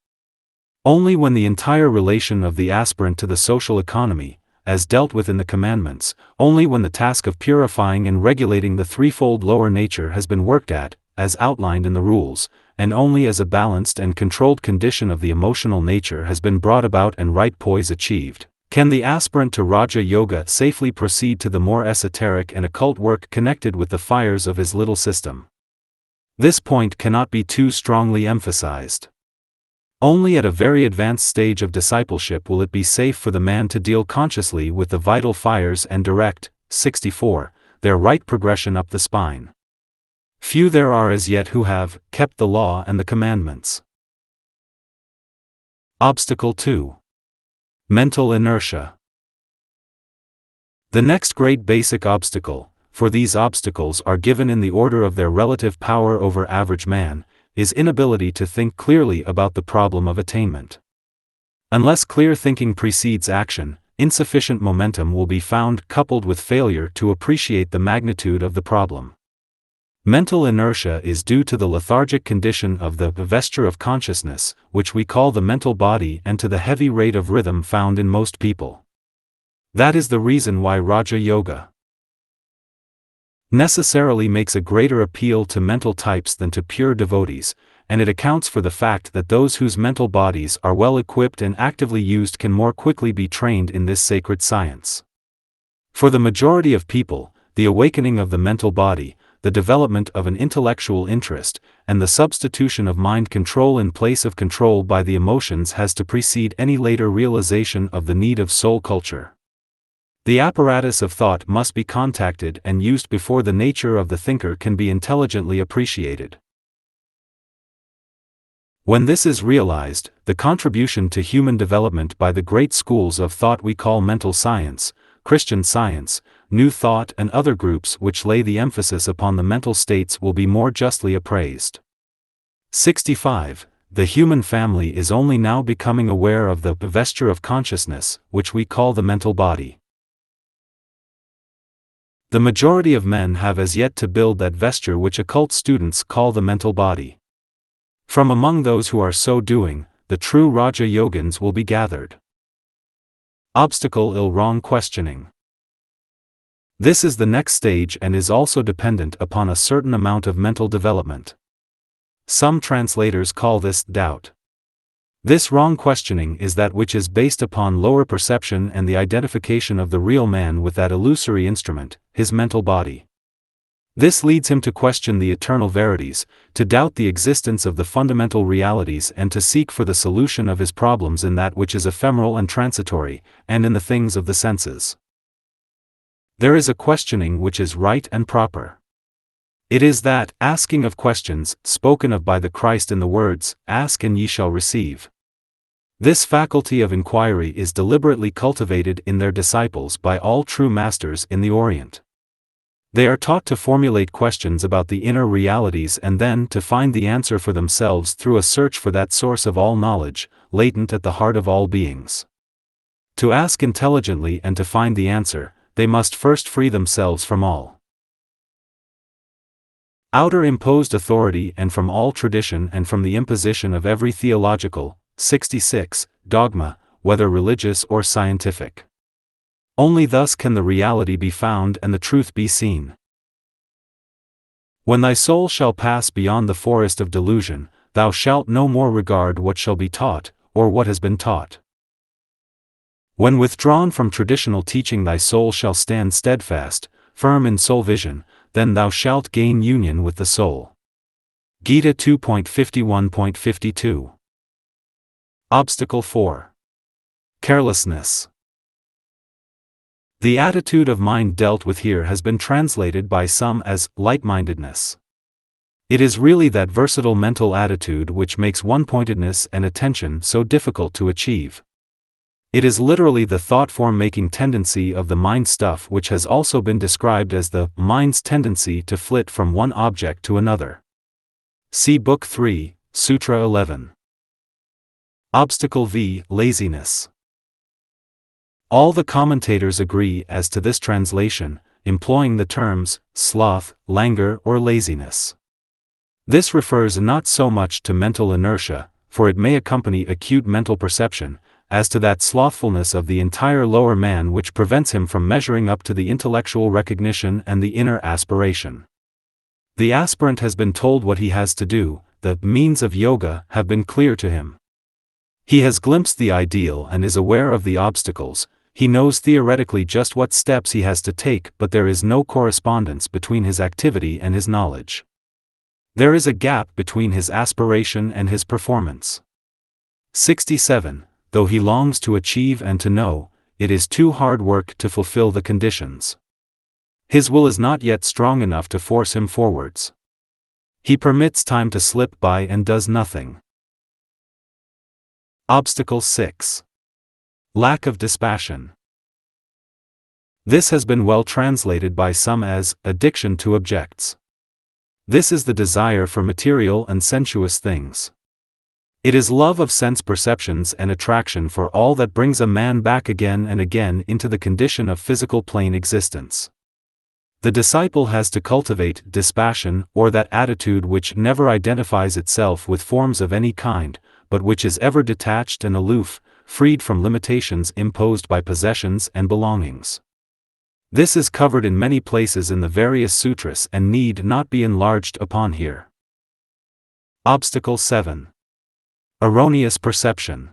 Only when the entire relation of the aspirant to the social economy, as dealt with in the commandments, only when the task of purifying and regulating the threefold lower nature has been worked at, as outlined in the rules, and only as a balanced and controlled condition of the emotional nature has been brought about and right poise achieved, can the aspirant to Raja Yoga safely proceed to the more esoteric and occult work connected with the fires of his little system. This point cannot be too strongly emphasized. Only at a very advanced stage of discipleship will it be safe for the man to deal consciously with the vital fires and direct, 64, their right progression up the spine. Few there are as yet who have kept the law and the commandments. Obstacle 2. Mental inertia. The next great basic obstacle, for these obstacles are given in the order of their relative power over average man, is inability to think clearly about the problem of attainment. Unless clear thinking precedes action, insufficient momentum will be found coupled with failure to appreciate the magnitude of the problem. Mental inertia is due to the lethargic condition of the vesture of consciousness, which we call the mental body, and to the heavy rate of rhythm found in most people. That is the reason why Raja Yoga necessarily makes a greater appeal to mental types than to pure devotees, and it accounts for the fact that those whose mental bodies are well equipped and actively used can more quickly be trained in this sacred science. For the majority of people, the awakening of the mental body, the development of an intellectual interest, and the substitution of mind control in place of control by the emotions has to precede any later realization of the need of soul culture. The apparatus of thought must be contacted and used before the nature of the thinker can be intelligently appreciated. When this is realized, the contribution to human development by the great schools of thought we call mental science, Christian Science, New Thought and other groups which lay the emphasis upon the mental states will be more justly appraised. 65. The human family is only now becoming aware of the vesture of consciousness, which we call the mental body. The majority of men have as yet to build that vesture which occult students call the mental body. From among those who are so doing, the true Raja Yogins will be gathered. Obstacle: wrong questioning. This is the next stage and is also dependent upon a certain amount of mental development. Some translators call this doubt. This wrong questioning is that which is based upon lower perception and the identification of the real man with that illusory instrument, his mental body. This leads him to question the eternal verities, to doubt the existence of the fundamental realities, and to seek for the solution of his problems in that which is ephemeral and transitory, and in the things of the senses. There is a questioning which is right and proper. It is that asking of questions, spoken of by the Christ in the words, "Ask and ye shall receive." This faculty of inquiry is deliberately cultivated in their disciples by all true masters in the Orient. They are taught to formulate questions about the inner realities and then to find the answer for themselves through a search for that source of all knowledge, latent at the heart of all beings. To ask intelligently and to find the answer, they must first free themselves from all outer imposed authority and from all tradition and from the imposition of every theological, 66, dogma, whether religious or scientific. Only thus can the reality be found and the truth be seen. When thy soul shall pass beyond the forest of delusion, thou shalt no more regard what shall be taught, or what has been taught. When withdrawn from traditional teaching thy soul shall stand steadfast, firm in soul vision, then thou shalt gain union with the soul. Gita 2.51.52. Obstacle 4. Carelessness. The attitude of mind dealt with here has been translated by some as light-mindedness. It is really that versatile mental attitude which makes one-pointedness and attention so difficult to achieve. It is literally the thought-form-making tendency of the mind stuff which has also been described as the mind's tendency to flit from one object to another. See Book 3, Sutra 11. Obstacle V. Laziness. All the commentators agree as to this translation, employing the terms sloth, languor, or laziness. This refers not so much to mental inertia, for it may accompany acute mental perception, as to that slothfulness of the entire lower man which prevents him from measuring up to the intellectual recognition and the inner aspiration. The aspirant has been told what he has to do, the means of yoga have been clear to him. He has glimpsed the ideal and is aware of the obstacles. He knows theoretically just what steps he has to take, but there is no correspondence between his activity and his knowledge. There is a gap between his aspiration and his performance. 67. Though he longs to achieve and to know, it is too hard work to fulfill the conditions. His will is not yet strong enough to force him forwards. He permits time to slip by and does nothing. Obstacle 6. Lack of dispassion. This has been well translated by some as addiction to objects. This is the desire for material and sensuous things. It is love of sense perceptions and attraction for all that brings a man back again and again into the condition of physical plane existence. The disciple has to cultivate dispassion, or that attitude which never identifies itself with forms of any kind, but which is ever detached and aloof, freed from limitations imposed by possessions and belongings. This is covered in many places in the various sutras and need not be enlarged upon here. Obstacle 7. Erroneous perception.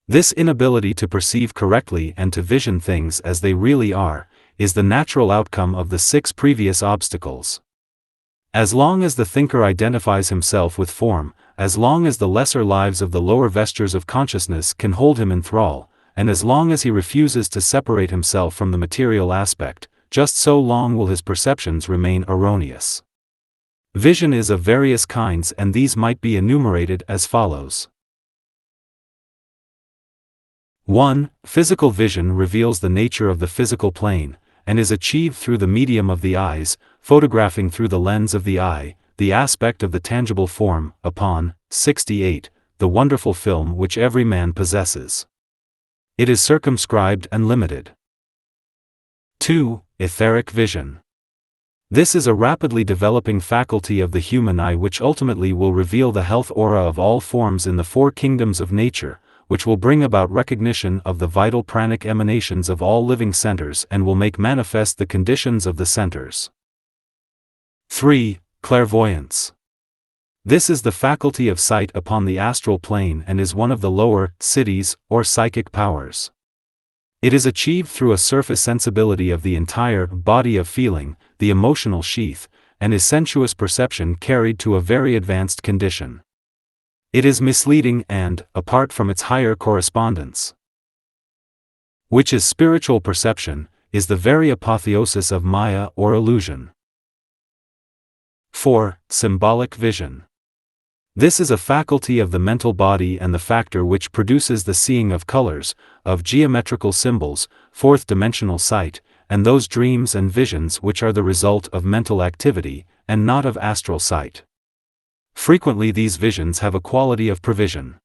This inability to perceive correctly and to vision things as they really are, is the natural outcome of the 6 previous obstacles. As long as the thinker identifies himself with form, as long as the lesser lives of the lower vestures of consciousness can hold him in thrall, and as long as he refuses to separate himself from the material aspect, just so long will his perceptions remain erroneous. Vision is of various kinds, and these might be enumerated as follows. 1. Physical vision reveals the nature of the physical plane, and is achieved through the medium of the eyes, photographing through the lens of the eye, the aspect of the tangible form, upon 68, the wonderful film which every man possesses. It is circumscribed and limited. 2. Etheric vision. This is a rapidly developing faculty of the human eye which ultimately will reveal the health aura of all forms in the 4 kingdoms of nature, which will bring about recognition of the vital pranic emanations of all living centers and will make manifest the conditions of the centers. 3. Clairvoyance. This is the faculty of sight upon the astral plane and is one of the lower cities or psychic powers. It is achieved through a surface sensibility of the entire body of feeling, the emotional sheath, and is sensuous perception carried to a very advanced condition. It is misleading and, apart from its higher correspondence, which is spiritual perception, is the very apotheosis of Maya or illusion. 4. Symbolic vision. This is a faculty of the mental body and the factor which produces the seeing of colors, of geometrical symbols, fourth-dimensional sight, and those dreams and visions which are the result of mental activity, and not of astral sight. Frequently these visions have a quality of prevision.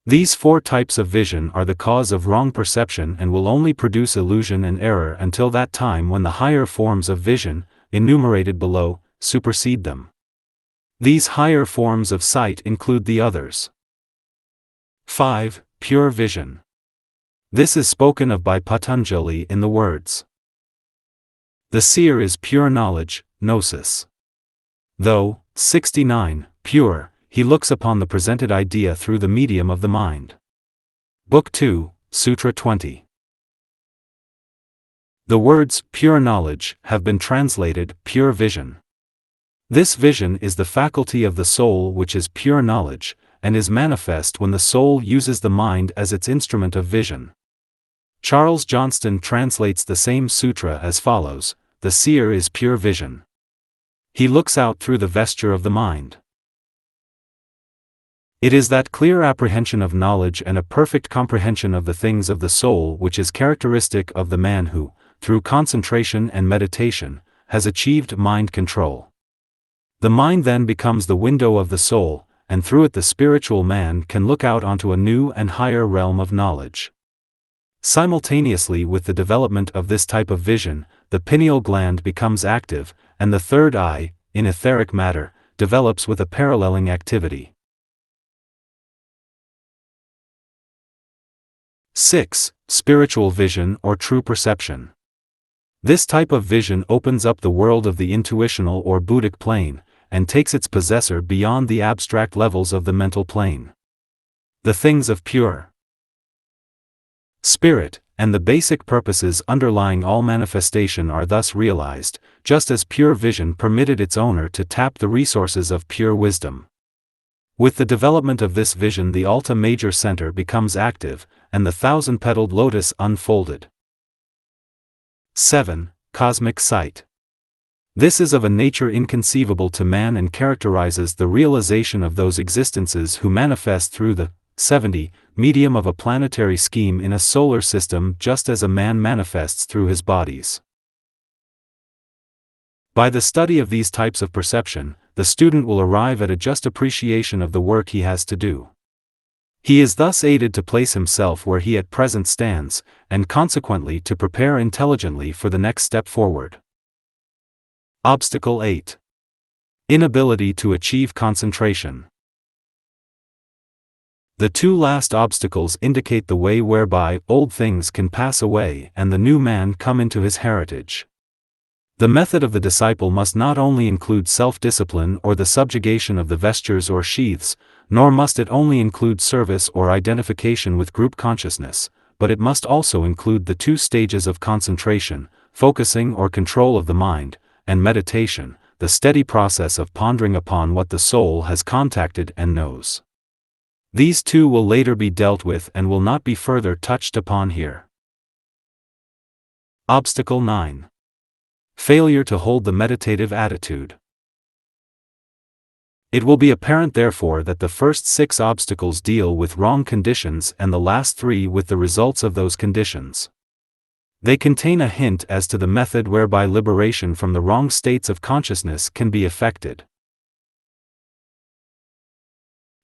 These 4 types of vision are the cause of wrong perception and will only produce illusion and error until that time when the higher forms of vision, enumerated below, supersede them. These higher forms of sight include the others. 5. Pure vision. This is spoken of by Patanjali in the words, "The seer is pure knowledge, gnosis. Though, 69, pure, he looks upon the presented idea through the medium of the mind." Book 2, Sutra 20. The words pure knowledge have been translated pure vision. This vision is the faculty of the soul which is pure knowledge, and is manifest when the soul uses the mind as its instrument of vision. Charles Johnston translates the same sutra as follows: "The seer is pure vision. He looks out through the vesture of the mind." It is that clear apprehension of knowledge and a perfect comprehension of the things of the soul which is characteristic of the man who, through concentration and meditation, has achieved mind control. The mind then becomes the window of the soul, and through it the spiritual man can look out onto a new and higher realm of knowledge. Simultaneously with the development of this type of vision, the pineal gland becomes active, and the third eye, in etheric matter, develops with a paralleling activity. 6. Spiritual vision or true perception. This type of vision opens up the world of the intuitional or Buddhic plane, and takes its possessor beyond the abstract levels of the mental plane. The things of pure spirit, and the basic purposes underlying all manifestation are thus realized, just as pure vision permitted its owner to tap the resources of pure wisdom. With the development of this vision, the Alta Major Center becomes active, and the thousand-petaled lotus unfolded. 7. Cosmic sight. This is of a nature inconceivable to man and characterizes the realization of those existences who manifest through the 70 medium of a planetary scheme in a solar system, just as a man manifests through his bodies. By the study of these types of perception, the student will arrive at a just appreciation of the work he has to do. He is thus aided to place himself where he at present stands, and consequently to prepare intelligently for the next step forward. Obstacle 8. Inability to achieve concentration. The two last obstacles indicate the way whereby old things can pass away and the new man come into his heritage. The method of the disciple must not only include self-discipline or the subjugation of the vestures or sheaths, nor must it only include service or identification with group consciousness, but it must also include the two stages of concentration, focusing or control of the mind, and meditation, the steady process of pondering upon what the soul has contacted and knows. These two will later be dealt with and will not be further touched upon here. Obstacle 9. Failure to hold the meditative attitude. It will be apparent therefore that the first 6 obstacles deal with wrong conditions and the last 3 with the results of those conditions. They contain a hint as to the method whereby liberation from the wrong states of consciousness can be effected.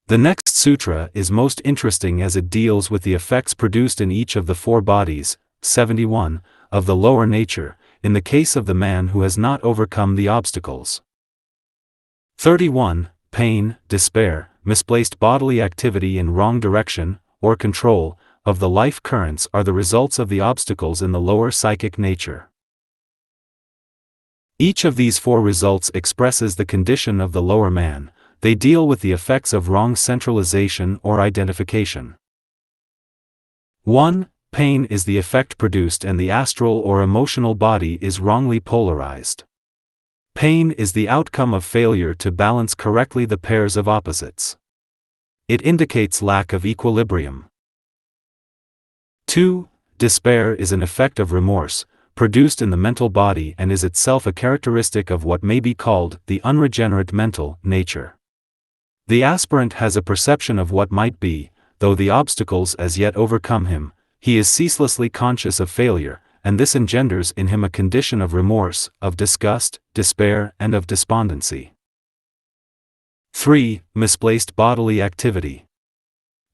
The next sutra is most interesting as it deals with the effects produced in each of the 4 bodies, 71, of the lower nature, in the case of the man who has not overcome the obstacles. 31. Pain, despair, misplaced bodily activity in wrong direction, or control, of the life currents are the results of the obstacles in the lower psychic nature. Each of these 4 results expresses the condition of the lower man. They deal with the effects of wrong centralization or identification. 1. Pain is the effect produced and the astral or emotional body is wrongly polarized. Pain is the outcome of failure to balance correctly the pairs of opposites. It indicates lack of equilibrium. 2. Despair is an effect of remorse, produced in the mental body and is itself a characteristic of what may be called the unregenerate mental nature. The aspirant has a perception of what might be, though the obstacles as yet overcome him, he is ceaselessly conscious of failure, and this engenders in him a condition of remorse, of disgust, despair, and of despondency. 3. Misplaced bodily activity.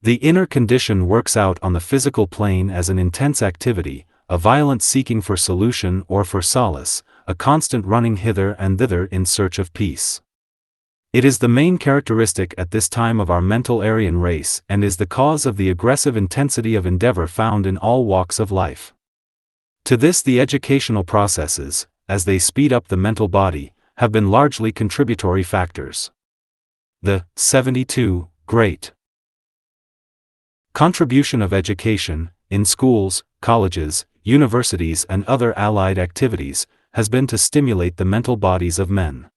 The inner condition works out on the physical plane as an intense activity, a violent seeking for solution or for solace, a constant running hither and thither in search of peace. It is the main characteristic at this time of our mental Aryan race and is the cause of the aggressive intensity of endeavor found in all walks of life. To this the educational processes, as they speed up the mental body, have been largely contributory factors. The 72 great contribution of education, in schools, colleges, universities and other allied activities, has been to stimulate the mental bodies of men.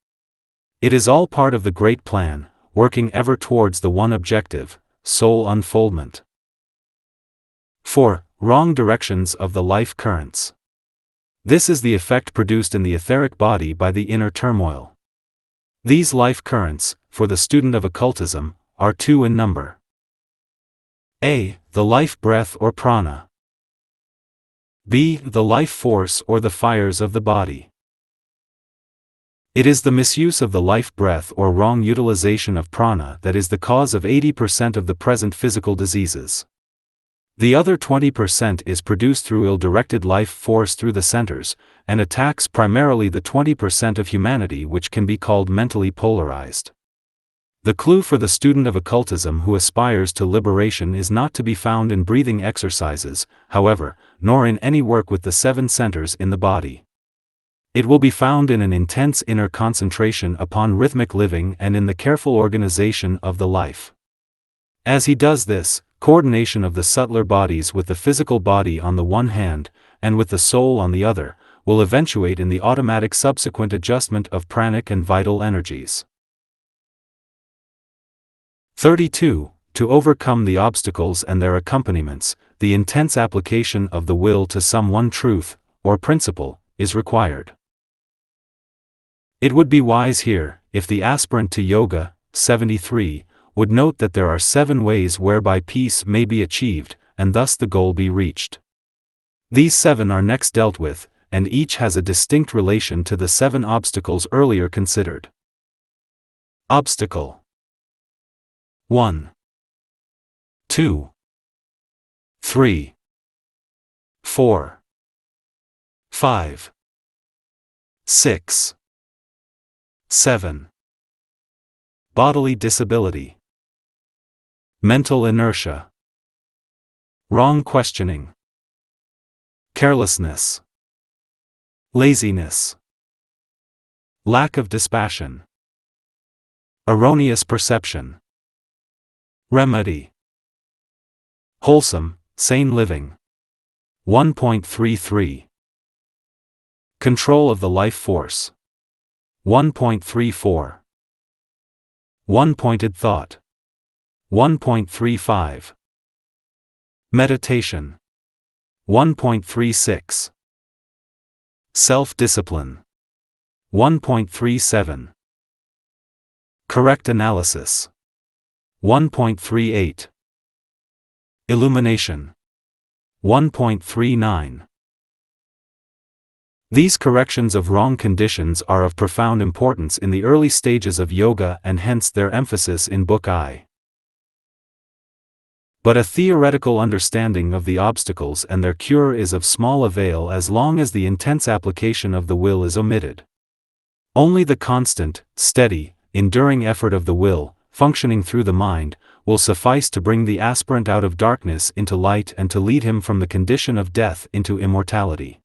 It is all part of the great plan, working ever towards the one objective, soul unfoldment. 4. Wrong directions of the life currents. This is the effect produced in the etheric body by the inner turmoil. These life currents, for the student of occultism, are 2 in number. A. The life breath or prana. B. The life force or the fires of the body. It is the misuse of the life breath or wrong utilization of prana that is the cause of 80% of the present physical diseases. The other 20% is produced through ill-directed life force through the centers, and attacks primarily the 20% of humanity which can be called mentally polarized. The clue for the student of occultism who aspires to liberation is not to be found in breathing exercises, however, nor in any work with the 7 centers in the body. It will be found in an intense inner concentration upon rhythmic living and in the careful organization of the life. As he does this, coordination of the subtler bodies with the physical body on the one hand, and with the soul on the other, will eventuate in the automatic subsequent adjustment of pranic and vital energies. 32. To overcome the obstacles and their accompaniments, the intense application of the will to some one truth, or principle, is required. It would be wise here, if the aspirant to Yoga, 73, would note that there are 7 ways whereby peace may be achieved, and thus the goal be reached. These 7 are next dealt with, and each has a distinct relation to the 7 obstacles earlier considered. Obstacle 1, 2, 3, 4, 5, 6, 7. Bodily disability. Mental inertia. Wrong questioning. Carelessness. Laziness. Lack of dispassion. Erroneous perception. Remedy. Wholesome, sane living. 1.33. Control of the life force. 1.34. One-pointed thought. 1.35. Meditation. 1.36. Self-discipline. 1.37. Correct analysis. 1.38. Illumination. 1.39. These corrections of wrong conditions are of profound importance in the early stages of yoga and hence their emphasis in Book I. But a theoretical understanding of the obstacles and their cure is of small avail as long as the intense application of the will is omitted. Only the constant, steady, enduring effort of the will, functioning through the mind, will suffice to bring the aspirant out of darkness into light and to lead him from the condition of death into immortality.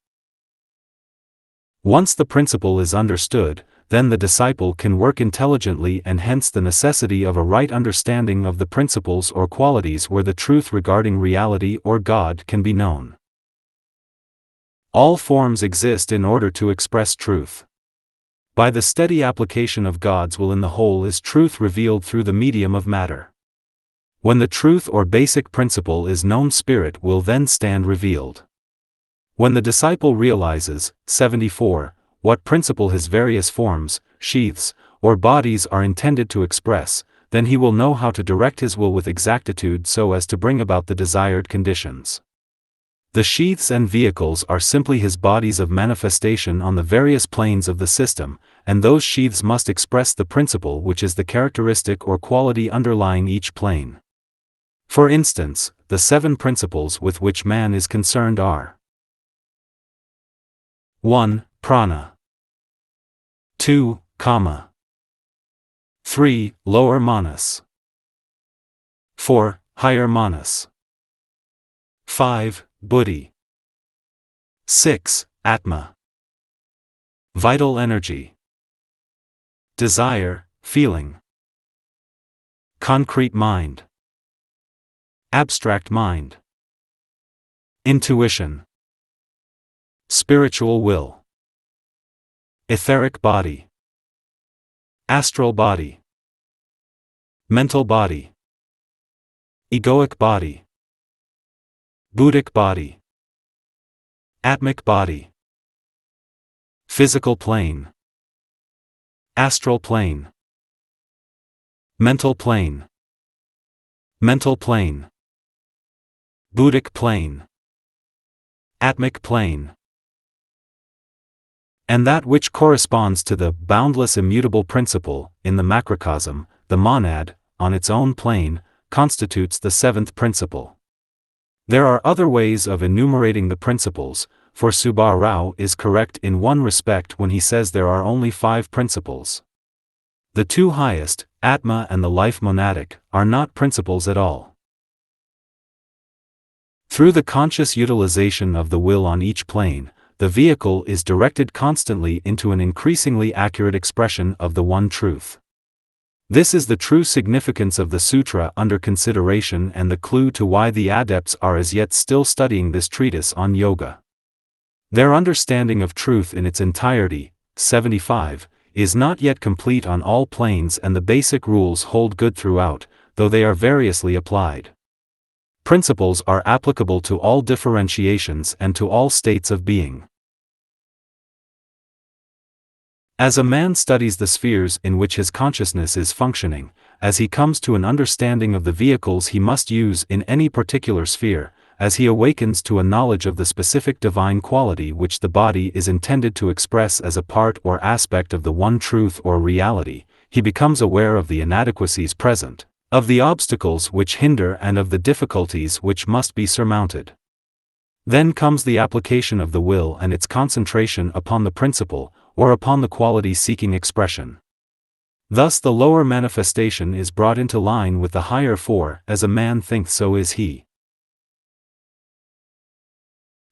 Once the principle is understood, then the disciple can work intelligently, and hence the necessity of a right understanding of the principles or qualities where the truth regarding reality or God can be known. All forms exist in order to express truth. By the steady application of God's will in the whole is truth revealed through the medium of matter. When the truth or basic principle is known, spirit will then stand revealed. When the disciple realizes, 74, what principle his various forms, sheaths, or bodies are intended to express, then he will know how to direct his will with exactitude so as to bring about the desired conditions. The sheaths and vehicles are simply his bodies of manifestation on the various planes of the system, and those sheaths must express the principle which is the characteristic or quality underlying each plane. For instance, the 7 principles with which man is concerned are: 1. Prana. 2. Kama. 3. Lower manas. 4. Higher manas. 5. Buddhi. 6. Atma. Vital energy. Desire, feeling. Concrete mind. Abstract mind. Intuition. Spiritual will. Etheric body. Astral body. Mental body. Egoic body. Buddhic body. Atmic body. Physical plane. Astral plane. Mental plane. Mental plane. Buddhic plane. Atmic plane. And that which corresponds to the boundless immutable principle, in the macrocosm, the monad, on its own plane, constitutes the 7th principle. There are other ways of enumerating the principles, for Subba Rao is correct in one respect when he says there are only 5 principles. The 2 highest, Atma and the life monadic, are not principles at all. Through the conscious utilization of the will on each plane, the vehicle is directed constantly into an increasingly accurate expression of the one truth. This is the true significance of the sutra under consideration and the clue to why the adepts are as yet still studying this treatise on yoga. Their understanding of truth in its entirety, 75, is not yet complete on all planes, and the basic rules hold good throughout, though they are variously applied. Principles are applicable to all differentiations and to all states of being. As a man studies the spheres in which his consciousness is functioning, as he comes to an understanding of the vehicles he must use in any particular sphere, as he awakens to a knowledge of the specific divine quality which the body is intended to express as a part or aspect of the one truth or reality, he becomes aware of the inadequacies present, of the obstacles which hinder, and of the difficulties which must be surmounted. Then comes the application of the will and its concentration upon the principle, or upon the quality seeking expression. Thus the lower manifestation is brought into line with the higher, for, as a man thinketh so is he.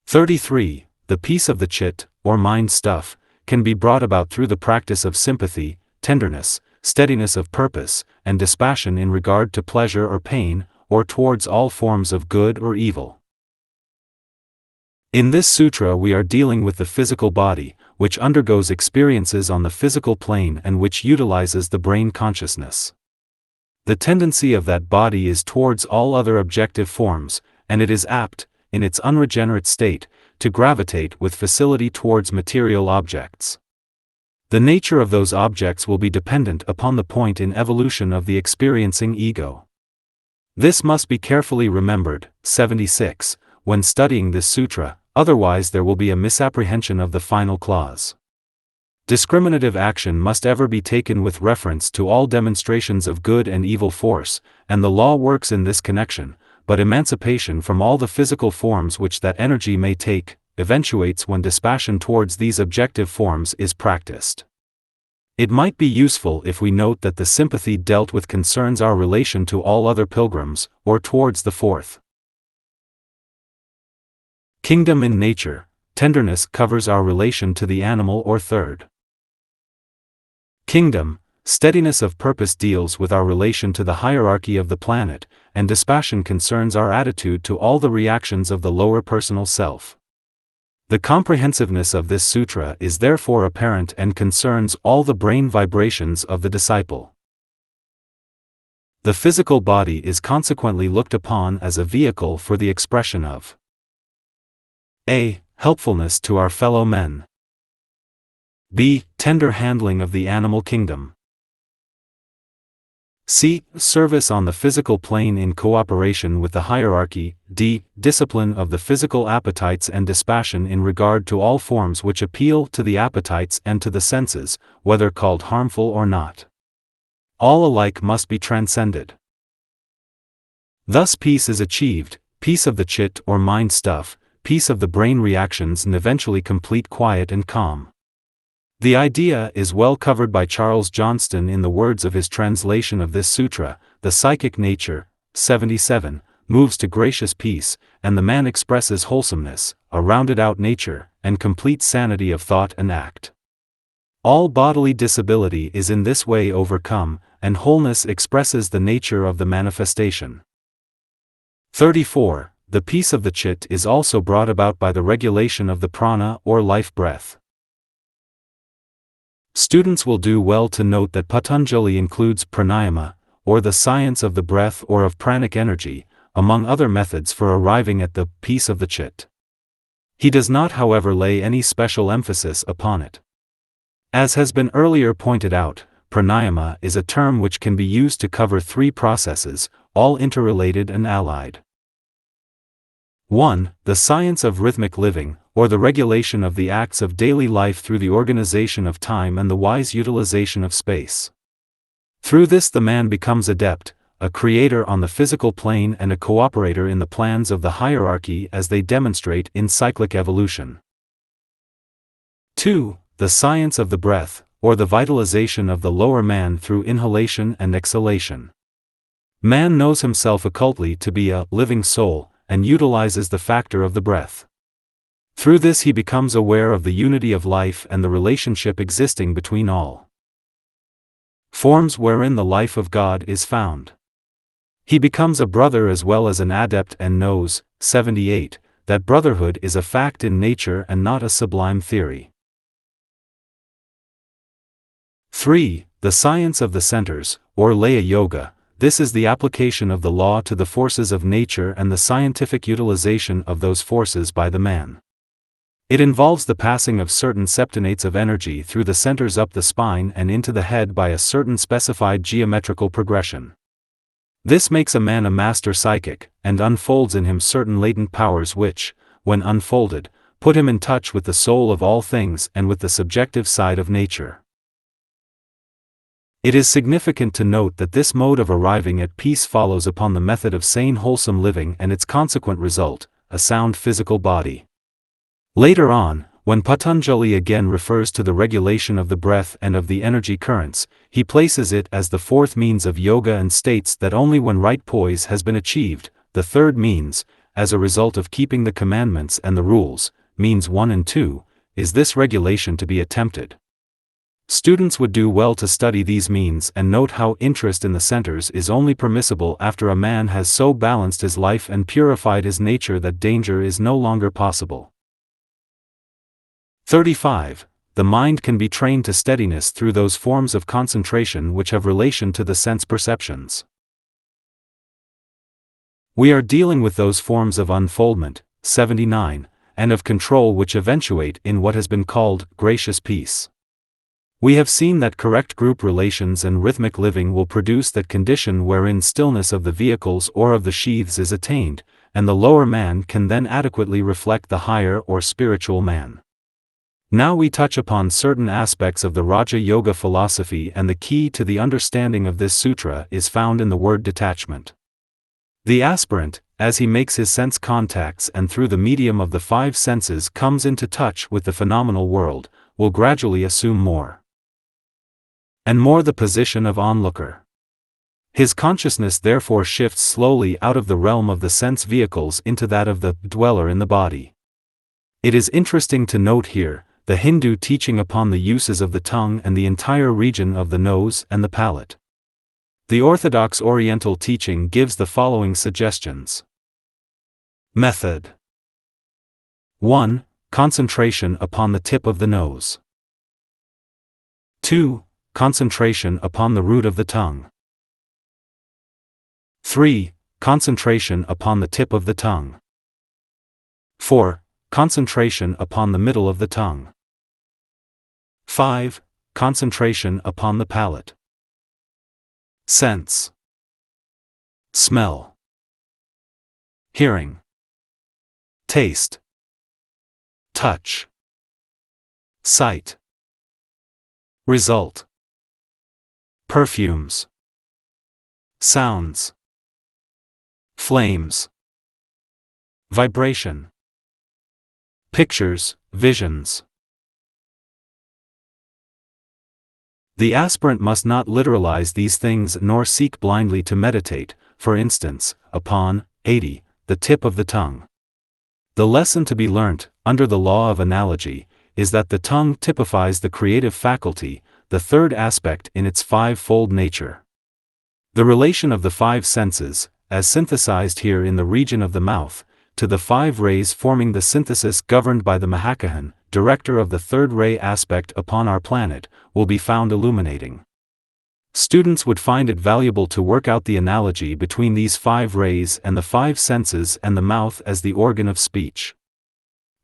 33. The peace of the chit, or mind stuff, can be brought about through the practice of sympathy, tenderness, steadiness of purpose, and dispassion in regard to pleasure or pain, or towards all forms of good or evil. In this sutra we are dealing with the physical body, which undergoes experiences on the physical plane and which utilizes the brain consciousness. The tendency of that body is towards all other objective forms, and it is apt, in its unregenerate state, to gravitate with facility towards material objects. The nature of those objects will be dependent upon the point in evolution of the experiencing ego. This must be carefully remembered, 76, when studying this sutra, otherwise there will be a misapprehension of the final clause. Discriminative action must ever be taken with reference to all demonstrations of good and evil force, and the law works in this connection, but emancipation from all the physical forms which that energy may take, eventuates when dispassion towards these objective forms is practiced. It might be useful if we note that the sympathy dealt with concerns our relation to all other pilgrims, or towards the fourth kingdom in nature. Tenderness covers our relation to the animal or third kingdom. Steadiness of purpose deals with our relation to the hierarchy of the planet, and dispassion concerns our attitude to all the reactions of the lower personal self. The comprehensiveness of this sutra is therefore apparent and concerns all the brain vibrations of the disciple. The physical body is consequently looked upon as a vehicle for the expression of a. Helpfulness to our fellow men. b. Tender handling of the animal kingdom. c. Service on the physical plane in cooperation with the hierarchy. d. Discipline of the physical appetites and dispassion in regard to all forms which appeal to the appetites and to the senses, whether called harmful or not. All alike must be transcended. Thus peace is achieved, peace of the chit or mind stuff, peace of the brain reactions, and eventually complete quiet and calm. The idea is well covered by Charles Johnston in the words of his translation of this sutra: the psychic nature, 77, moves to gracious peace, and the man expresses wholesomeness, a rounded-out nature, and complete sanity of thought and act. All bodily disability is in this way overcome, and wholeness expresses the nature of the manifestation. 34. The peace of the chit is also brought about by the regulation of the prana or life breath. Students will do well to note that Patanjali includes pranayama, or the science of the breath or of pranic energy, among other methods for arriving at the peace of the chit. He does not, however, lay any special emphasis upon it. As has been earlier pointed out, pranayama is a term which can be used to cover 3 processes, all interrelated and allied. 1. The science of rhythmic living, or the regulation of the acts of daily life through the organization of time and the wise utilization of space. Through this the man becomes adept, a creator on the physical plane and a cooperator in the plans of the hierarchy as they demonstrate in cyclic evolution. 2. The science of the breath, or the vitalization of the lower man through inhalation and exhalation. Man knows himself occultly to be a living soul, and utilizes the factor of the breath. Through this he becomes aware of the unity of life and the relationship existing between all forms wherein the life of God is found. He becomes a brother as well as an adept and knows, 78, that brotherhood is a fact in nature and not a sublime theory. 3. The science of the centers, or Laya Yoga. This is the application of the law to the forces of nature and the scientific utilization of those forces by the man. It involves the passing of certain septonates of energy through the centers up the spine and into the head by a certain specified geometrical progression. This makes a man a master psychic, and unfolds in him certain latent powers which, when unfolded, put him in touch with the soul of all things and with the subjective side of nature. It is significant to note that this mode of arriving at peace follows upon the method of sane wholesome living and its consequent result, a sound physical body. Later on, when Patanjali again refers to the regulation of the breath and of the energy currents, he places it as the fourth means of yoga and states that only when right poise has been achieved, the third means, as a result of keeping the commandments and the rules, means 1 and 2, is this regulation to be attempted. Students would do well to study these means and note how interest in the centers is only permissible after a man has so balanced his life and purified his nature that danger is no longer possible. 35. The mind can be trained to steadiness through those forms of concentration which have relation to the sense perceptions. We are dealing with those forms of unfoldment, 79, and of control which eventuate in what has been called gracious peace. We have seen that correct group relations and rhythmic living will produce that condition wherein stillness of the vehicles or of the sheaths is attained, and the lower man can then adequately reflect the higher or spiritual man. Now we touch upon certain aspects of the Raja Yoga philosophy, and the key to the understanding of this sutra is found in the word detachment. The aspirant, as he makes his sense contacts and through the medium of the five senses comes into touch with the phenomenal world, will gradually assume more and more the position of onlooker. His consciousness therefore shifts slowly out of the realm of the sense vehicles into that of the dweller in the body. It is interesting to note here the Hindu teaching upon the uses of the tongue and the entire region of the nose and the palate. The Orthodox Oriental teaching gives the following suggestions. Method 1. Concentration upon the tip of the nose. 2. Concentration upon the root of the tongue. 3. Concentration upon the tip of the tongue. 4. Concentration upon the middle of the tongue. 5. Concentration upon the palate. Sense. Smell. Hearing. Taste. Touch. Sight. Result. Perfumes. Sounds. Flames. Vibration. Pictures, visions. The aspirant must not literalize these things nor seek blindly to meditate, for instance, upon, 80, the tip of the tongue. The lesson to be learnt, under the law of analogy, is that the tongue typifies the creative faculty, the third aspect in its five-fold nature. The relation of the five senses, as synthesized here in the region of the mouth, to the five rays forming the synthesis governed by the Mahakahan, director of the third ray aspect upon our planet, will be found illuminating. Students would find it valuable to work out the analogy between these five rays and the five senses and the mouth as the organ of speech.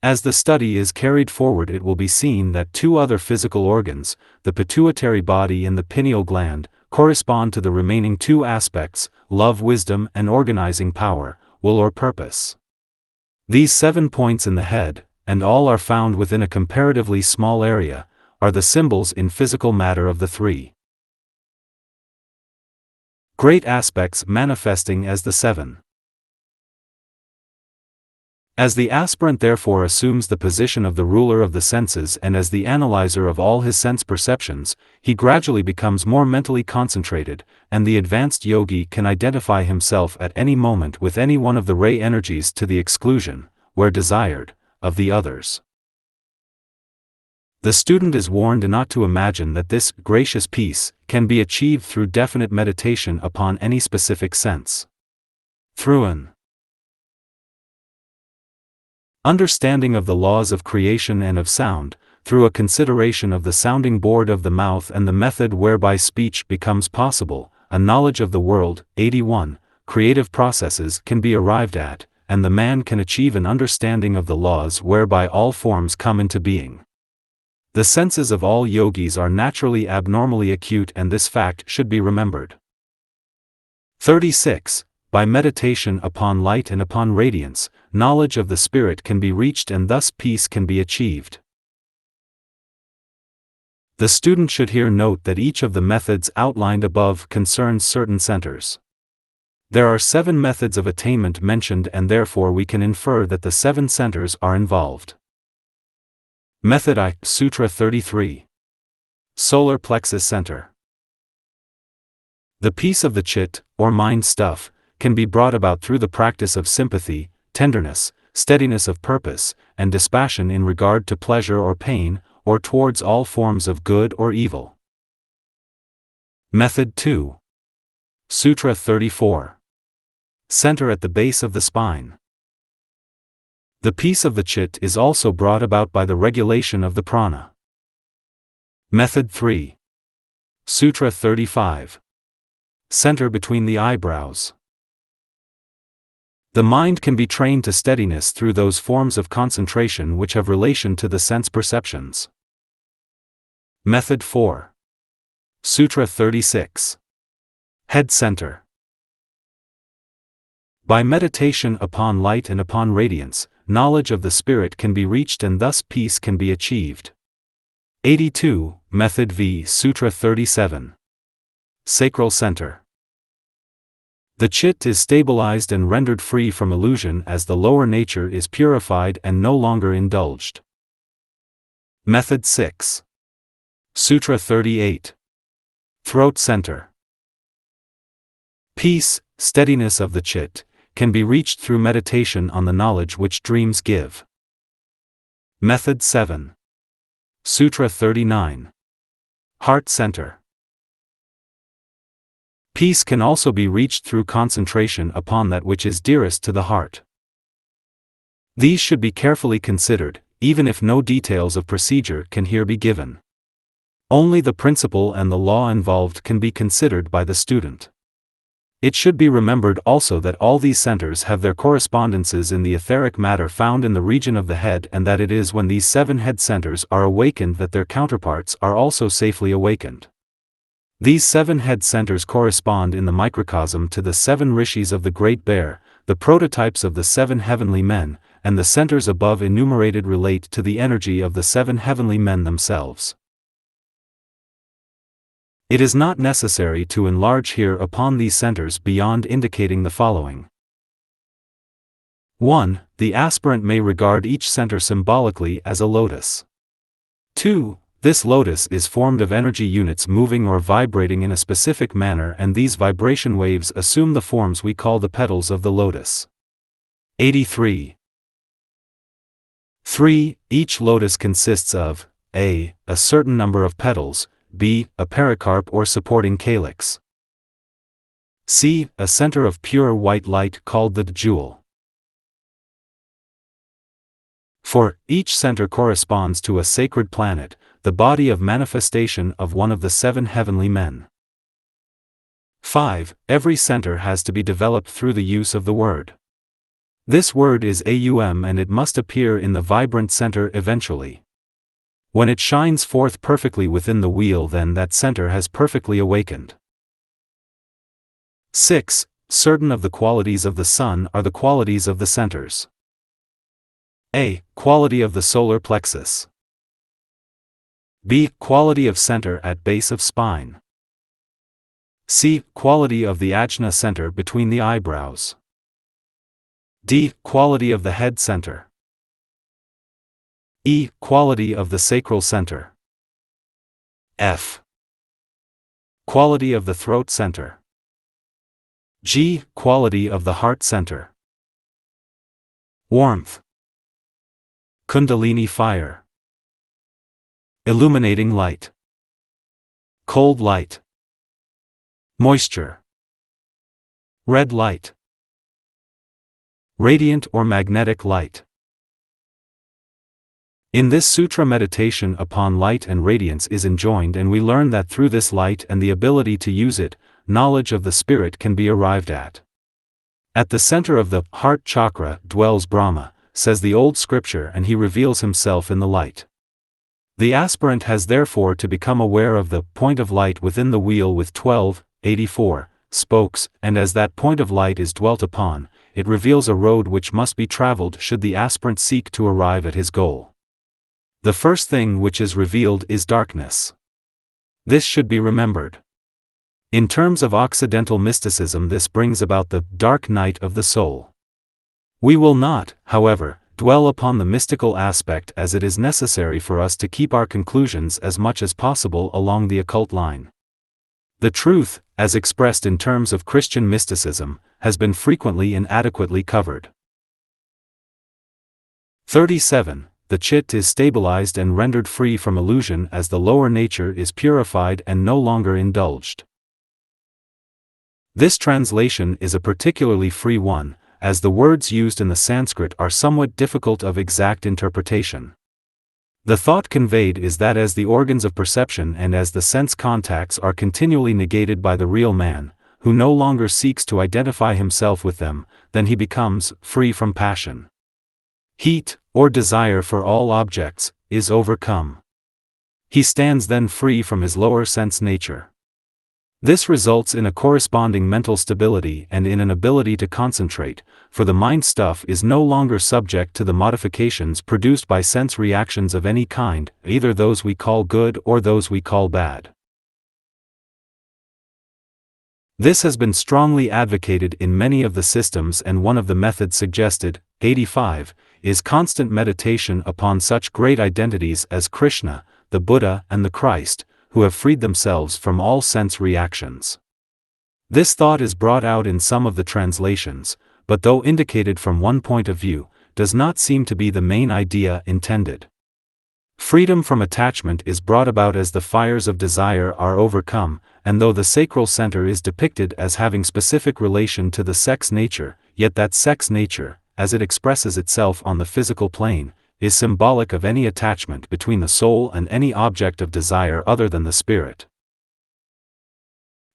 As the study is carried forward, it will be seen that two other physical organs, the pituitary body and the pineal gland, correspond to the remaining two aspects, love, wisdom, and organizing power, will or purpose. These 7 points in the head, and all are found within a comparatively small area, are the symbols in physical matter of the three Great aspects manifesting as the seven. As the aspirant therefore assumes the position of the ruler of the senses and as the analyzer of all his sense perceptions, he gradually becomes more mentally concentrated, and the advanced yogi can identify himself at any moment with any one of the ray energies to the exclusion, where desired, of the others. The student is warned not to imagine that this gracious peace can be achieved through definite meditation upon any specific sense. Through an understanding of the laws of creation and of sound, through a consideration of the sounding board of the mouth and the method whereby speech becomes possible, a knowledge of the world, 81, creative processes can be arrived at, and the man can achieve an understanding of the laws whereby all forms come into being. The senses of all yogis are naturally abnormally acute, and this fact should be remembered. 36. By meditation upon light and upon radiance, knowledge of the spirit can be reached and thus peace can be achieved. The student should here note that each of the methods outlined above concerns certain centers. There are 7 methods of attainment mentioned, and therefore we can infer that the 7 centers are involved. Method I, Sutra 33. Solar Plexus Center. The peace of the chit, or mind stuff, can be brought about through the practice of sympathy, tenderness, steadiness of purpose, and dispassion in regard to pleasure or pain, or towards all forms of good or evil. Method 2. Sutra 34. Center at the base of the spine. The peace of the chit is also brought about by the regulation of the prana. Method 3. Sutra 35. Center between the eyebrows. The mind can be trained to steadiness through those forms of concentration which have relation to the sense perceptions. Method 4. Sutra 36. Head Center. By meditation upon light and upon radiance, knowledge of the spirit can be reached and thus peace can be achieved. 82. Method V. Sutra 37. Sacral Center. The chit is stabilized and rendered free from illusion as the lower nature is purified and no longer indulged. Method 6. Sutra 38. Throat Center. Peace, steadiness of the chit, can be reached through meditation on the knowledge which dreams give. Method 7. Sutra 39. Heart Center. Peace can also be reached through concentration upon that which is dearest to the heart. These should be carefully considered, even if no details of procedure can here be given. Only the principle and the law involved can be considered by the student. It should be remembered also that all these centers have their correspondences in the etheric matter found in the region of the head, and that it is when these 7 head centers are awakened that their counterparts are also safely awakened. These 7 head centers correspond in the microcosm to the 7 rishis of the Great Bear, the prototypes of the 7 heavenly men, and the centers above enumerated relate to the energy of the 7 heavenly men themselves. It is not necessary to enlarge here upon these centers beyond indicating the following. 1. The aspirant may regard each center symbolically as a lotus. 2. This lotus is formed of energy units moving or vibrating in a specific manner, and these vibration waves assume the forms we call the petals of the lotus. 83. 3. Each lotus consists of a certain number of petals, b. a pericarp or supporting calyx, c. a center of pure white light called the jewel. 4. Each center corresponds to a sacred planet, the body of manifestation of one of the 7 heavenly men. 5. Every center has to be developed through the use of the word. This word is Aum, and it must appear in the vibrant center eventually. When it shines forth perfectly within the wheel, then that center has perfectly awakened. 6. Certain of the qualities of the sun are the qualities of the centers. A. Quality of the solar plexus. B. Quality of center at base of spine. C. Quality of the ajna center between the eyebrows. D. Quality of the head center. E. Quality of the sacral center. F. Quality of the throat center. G. Quality of the heart center. Warmth. Kundalini fire. Illuminating light. Cold light. Moisture. Red light. Radiant or magnetic light. In this sutra, meditation upon light and radiance is enjoined, and we learn that through this light and the ability to use it, knowledge of the spirit can be arrived at. At the center of the heart chakra dwells Brahma, says the old scripture, and he reveals himself in the light. The aspirant has therefore to become aware of the point of light within the wheel with 1284 spokes, and as that point of light is dwelt upon, it reveals a road which must be traveled should the aspirant seek to arrive at his goal. The first thing which is revealed is darkness. This should be remembered. In terms of Occidental mysticism, this brings about the dark night of the soul. We will not, however, dwell upon the mystical aspect, as it is necessary for us to keep our conclusions as much as possible along the occult line. The truth, as expressed in terms of Christian mysticism, has been frequently inadequately covered. 37. The chit is stabilized and rendered free from illusion as the lower nature is purified and no longer indulged. This translation is a particularly free one, as the words used in the Sanskrit are somewhat difficult of exact interpretation. The thought conveyed is that as the organs of perception and as the sense contacts are continually negated by the real man, who no longer seeks to identify himself with them, then he becomes free from passion. Heat, or desire for all objects, is overcome. He stands then free from his lower sense nature. This results in a corresponding mental stability and in an ability to concentrate, for the mind stuff is no longer subject to the modifications produced by sense reactions of any kind, either those we call good or those we call bad. This has been strongly advocated in many of the systems, and one of the methods suggested, 85, is constant meditation upon such great identities as Krishna, the Buddha and the Christ, who have freed themselves from all sense reactions. This thought is brought out in some of the translations, but though indicated from one point of view, does not seem to be the main idea intended. Freedom from attachment is brought about as the fires of desire are overcome, and though the sacral center is depicted as having specific relation to the sex nature, yet that sex nature, as it expresses itself on the physical plane, is symbolic of any attachment between the soul and any object of desire other than the spirit.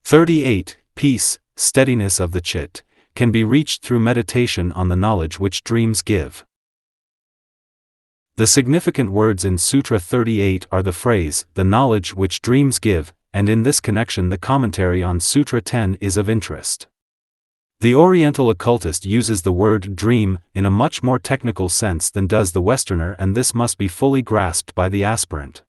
38. Peace, steadiness of the chit, can be reached through meditation on the knowledge which dreams give. The significant words in Sutra 38 are the phrase, the knowledge which dreams give, and in this connection the commentary on Sutra 10 is of interest. The Oriental occultist uses the word dream in a much more technical sense than does the Westerner, and this must be fully grasped by the aspirant.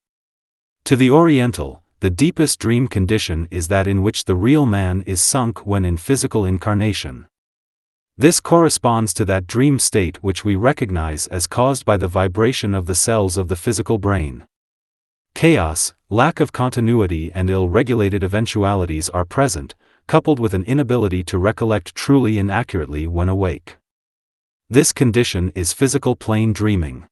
To the Oriental, the deepest dream condition is that in which the real man is sunk when in physical incarnation. This corresponds to that dream state which we recognize as caused by the vibration of the cells of the physical brain. Chaos, lack of continuity and ill-regulated eventualities are present, coupled with an inability to recollect truly and accurately when awake. This condition is physical plane dreaming.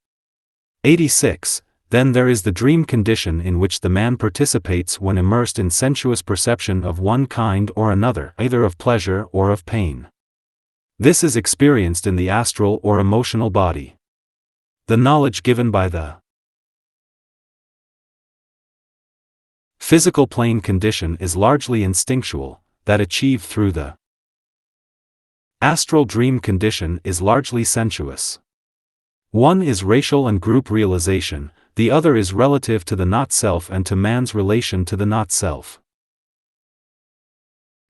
86. Then there is the dream condition in which the man participates when immersed in sensuous perception of one kind or another, either of pleasure or of pain. This is experienced in the astral or emotional body. The knowledge given by the physical plane condition is largely instinctual, that achieved through the astral dream condition is largely sensuous. One is racial and group realization, the other is relative to the not-self and to man's relation to the not-self.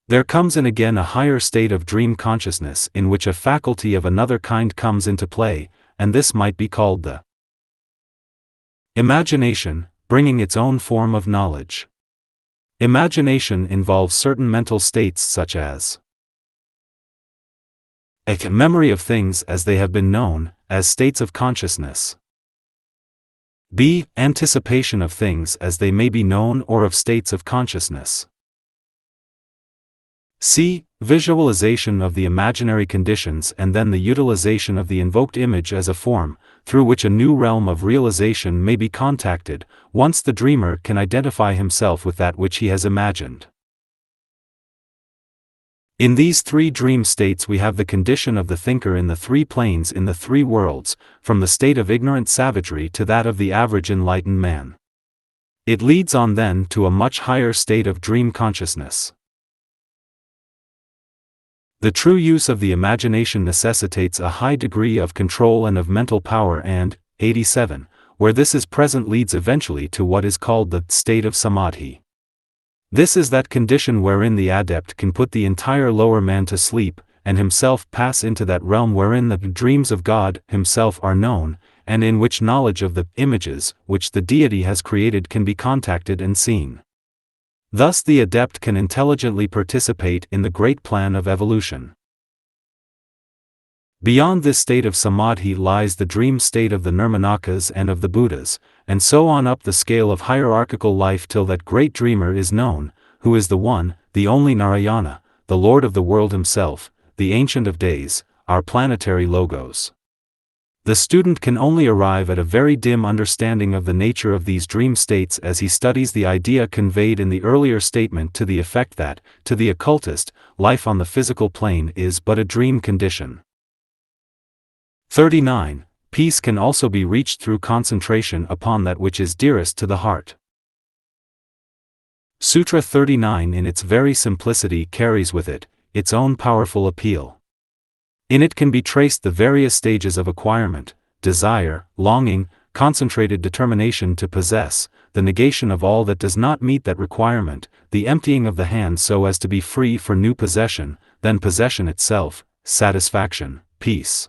There comes in again a higher state of dream consciousness in which a faculty of another kind comes into play, and this might be called the imagination, bringing its own form of knowledge. Imagination involves certain mental states such as a memory of things as they have been known, as states of consciousness. B. Anticipation of things as they may be known or of states of consciousness. C. Visualization of the imaginary conditions and then the utilization of the invoked image as a form, through which a new realm of realization may be contacted, once the dreamer can identify himself with that which he has imagined. In these three dream states we have the condition of the thinker in the three planes in the three worlds, from the state of ignorant savagery to that of the average enlightened man. It leads on then to a much higher state of dream consciousness. The true use of the imagination necessitates a high degree of control and of mental power and, 87, where this is present leads eventually to what is called the state of samadhi. This is that condition wherein the adept can put the entire lower man to sleep, and himself pass into that realm wherein the dreams of God himself are known, and in which knowledge of the images which the deity has created can be contacted and seen. Thus the adept can intelligently participate in the great plan of evolution. Beyond this state of samadhi lies the dream state of the Nirmanakas and of the Buddhas, and so on up the scale of hierarchical life till that great dreamer is known, who is the one, the only Narayana, the Lord of the world himself, the Ancient of Days, our planetary Logos. The student can only arrive at a very dim understanding of the nature of these dream states as he studies the idea conveyed in the earlier statement to the effect that, to the occultist, life on the physical plane is but a dream condition. 39. Peace can also be reached through concentration upon that which is dearest to the heart. Sutra 39 in its very simplicity carries with it its own powerful appeal. In it can be traced the various stages of acquirement, desire, longing, concentrated determination to possess, the negation of all that does not meet that requirement, the emptying of the hand so as to be free for new possession, then possession itself, satisfaction, peace.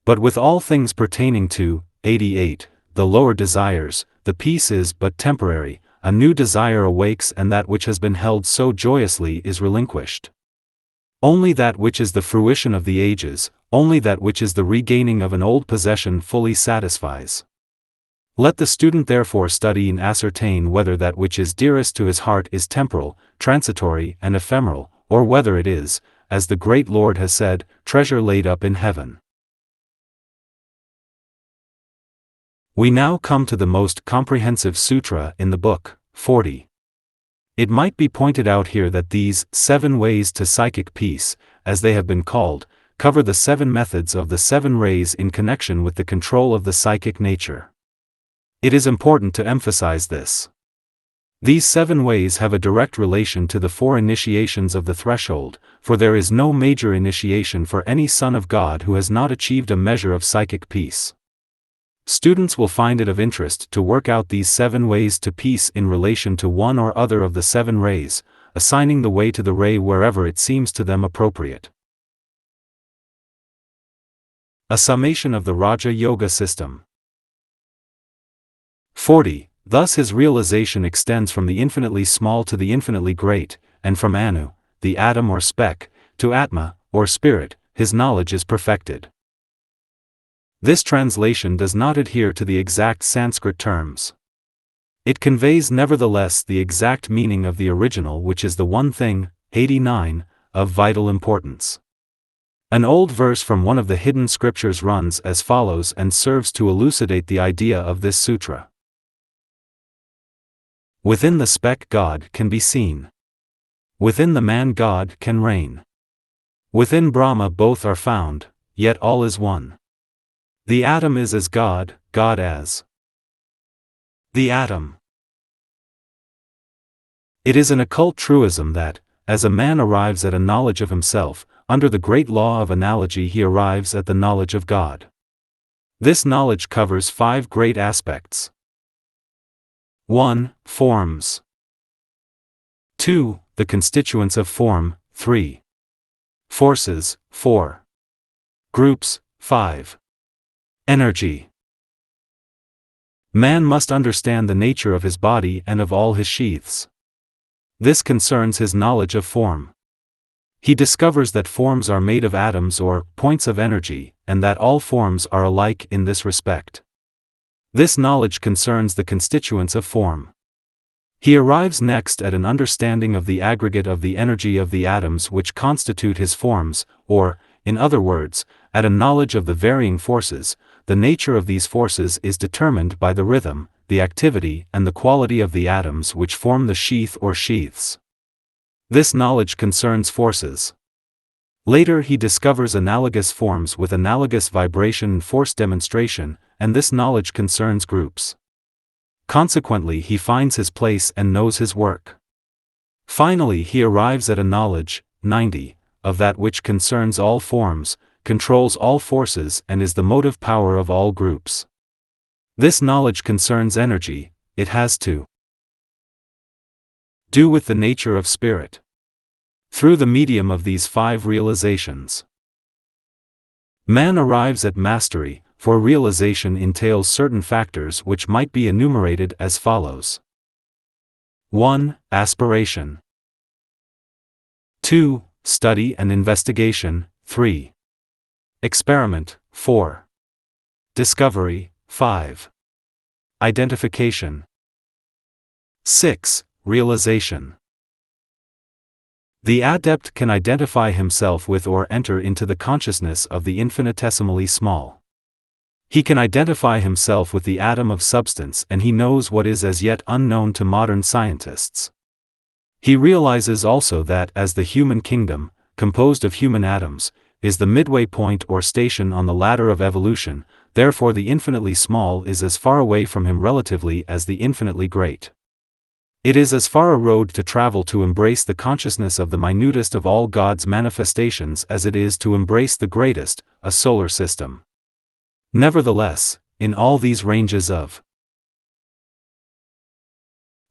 But with all things pertaining to, 88, the lower desires, the peace is but temporary, a new desire awakes and that which has been held so joyously is relinquished. Only that which is the fruition of the ages, only that which is the regaining of an old possession fully satisfies. Let the student therefore study and ascertain whether that which is dearest to his heart is temporal, transitory and ephemeral, or whether it is, as the great Lord has said, treasure laid up in heaven. We now come to the most comprehensive sutra in the book, 40. It might be pointed out here that these 7 ways to psychic peace, as they have been called, cover the 7 methods of the 7 rays in connection with the control of the psychic nature. It is important to emphasize this. These 7 ways have a direct relation to the 4 initiations of the threshold, for there is no major initiation for any son of God who has not achieved a measure of psychic peace. Students will find it of interest to work out these 7 ways to peace in relation to one or other of the 7 rays, assigning the way to the ray wherever it seems to them appropriate. A summation of the Raja Yoga system. 40. Thus his realization extends from the infinitely small to the infinitely great, and from Anu, the atom or speck, to Atma, or spirit, his knowledge is perfected. This translation does not adhere to the exact Sanskrit terms. It conveys nevertheless the exact meaning of the original, which is the one thing, 89, of vital importance. An old verse from one of the hidden scriptures runs as follows and serves to elucidate the idea of this sutra. Within the speck God can be seen. Within the man God can reign. Within Brahma both are found, yet all is one. The atom is as God, God as the atom. It is an occult truism that, as a man arrives at a knowledge of himself, under the great law of analogy he arrives at the knowledge of God. This knowledge covers 5 great aspects. 1. Forms. 2. The constituents of form, 3. Forces, 4. Groups, 5. Energy. Man must understand the nature of his body and of all his sheaths. This concerns his knowledge of form. He discovers that forms are made of atoms or points of energy, and that all forms are alike in this respect. This knowledge concerns the constituents of form. He arrives next at an understanding of the aggregate of the energy of the atoms which constitute his forms, or, in other words, at a knowledge of the varying forces. The nature of these forces is determined by the rhythm, the activity and the quality of the atoms which form the sheath or sheaths. This knowledge concerns forces. Later he discovers analogous forms with analogous vibration and force demonstration, and this knowledge concerns groups. Consequently he finds his place and knows his work. Finally he arrives at a knowledge, 90, of that which concerns all forms, controls all forces and is the motive power of all groups. This knowledge concerns energy. It has to do with the nature of spirit. Through the medium of these 5 realizations, man arrives at mastery, for realization entails certain factors which might be enumerated as follows. 1. Aspiration. 2. Study and investigation. 3. Experiment. 4. Discovery. 5. Identification. 6. Realization. The adept can identify himself with or enter into the consciousness of the infinitesimally small. He can identify himself with the atom of substance, and he knows what is as yet unknown to modern scientists. He realizes also that as the human kingdom, composed of human atoms, is the midway point or station on the ladder of evolution, therefore the infinitely small is as far away from him relatively as the infinitely great. It is as far a road to travel to embrace the consciousness of the minutest of all God's manifestations as it is to embrace the greatest, a solar system. Nevertheless, in all these ranges of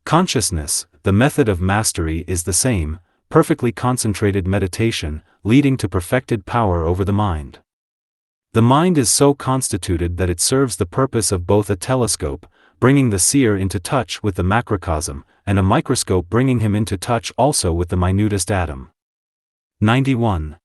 consciousness, the method of mastery is the same, perfectly concentrated meditation, leading to perfected power over the mind. The mind is so constituted that it serves the purpose of both a telescope, bringing the seer into touch with the macrocosm, and a microscope bringing him into touch also with the minutest atom. 91.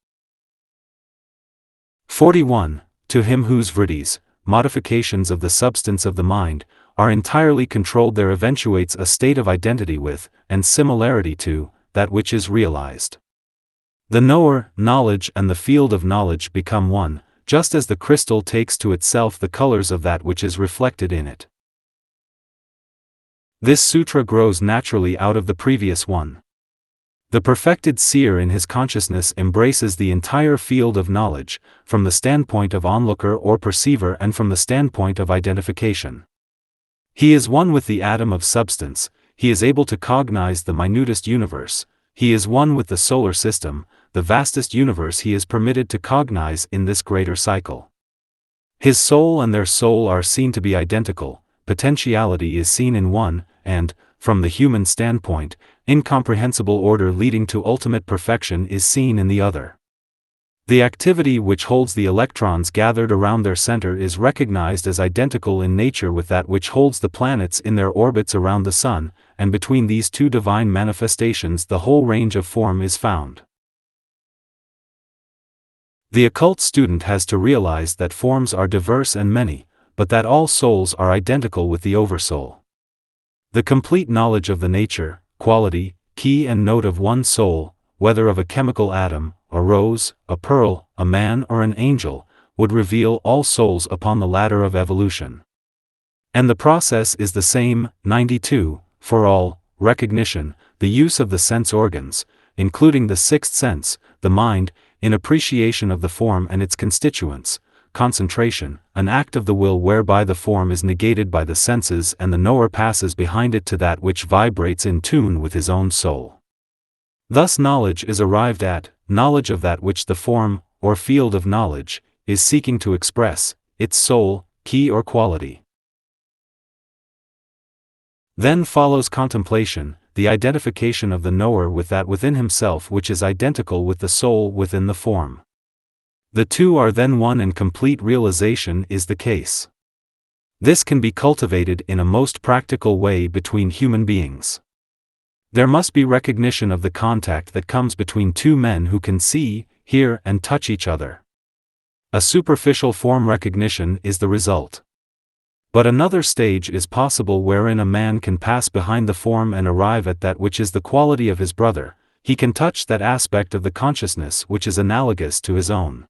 41. To him whose vriddhis, modifications of the substance of the mind, are entirely controlled there eventuates a state of identity with, and similarity to, that which is realized. The knower, knowledge and the field of knowledge become one, just as the crystal takes to itself the colors of that which is reflected in it. This sutra grows naturally out of the previous one. The perfected seer in his consciousness embraces the entire field of knowledge, from the standpoint of onlooker or perceiver and from the standpoint of identification. He is one with the atom of substance, he is able to cognize the minutest universe, he is one with the solar system, the vastest universe he is permitted to cognize in this greater cycle. His soul and their soul are seen to be identical, potentiality is seen in one, and, from the human standpoint, incomprehensible order leading to ultimate perfection is seen in the other. The activity which holds the electrons gathered around their center is recognized as identical in nature with that which holds the planets in their orbits around the sun, and between these two divine manifestations the whole range of form is found. The occult student has to realize that forms are diverse and many, but that all souls are identical with the Oversoul. The complete knowledge of the nature, quality, key and note of one soul, whether of a chemical atom, a rose, a pearl, a man or an angel, would reveal all souls upon the ladder of evolution. And the process is the same, 92, for all, recognition, the use of the sense organs, including the sixth sense, the mind, in appreciation of the form and its constituents, concentration, an act of the will whereby the form is negated by the senses and the knower passes behind it to that which vibrates in tune with his own soul. Thus knowledge is arrived at, knowledge of that which the form, or field of knowledge, is seeking to express, its soul, key or quality. Then follows contemplation, the identification of the knower with that within himself which is identical with the soul within the form. The two are then one and complete realization is the case. This can be cultivated in a most practical way between human beings. There must be recognition of the contact that comes between two men who can see, hear and touch each other. A superficial form recognition is the result. But another stage is possible wherein a man can pass behind the form and arrive at that which is the quality of his brother. He can touch that aspect of the consciousness which is analogous to his own.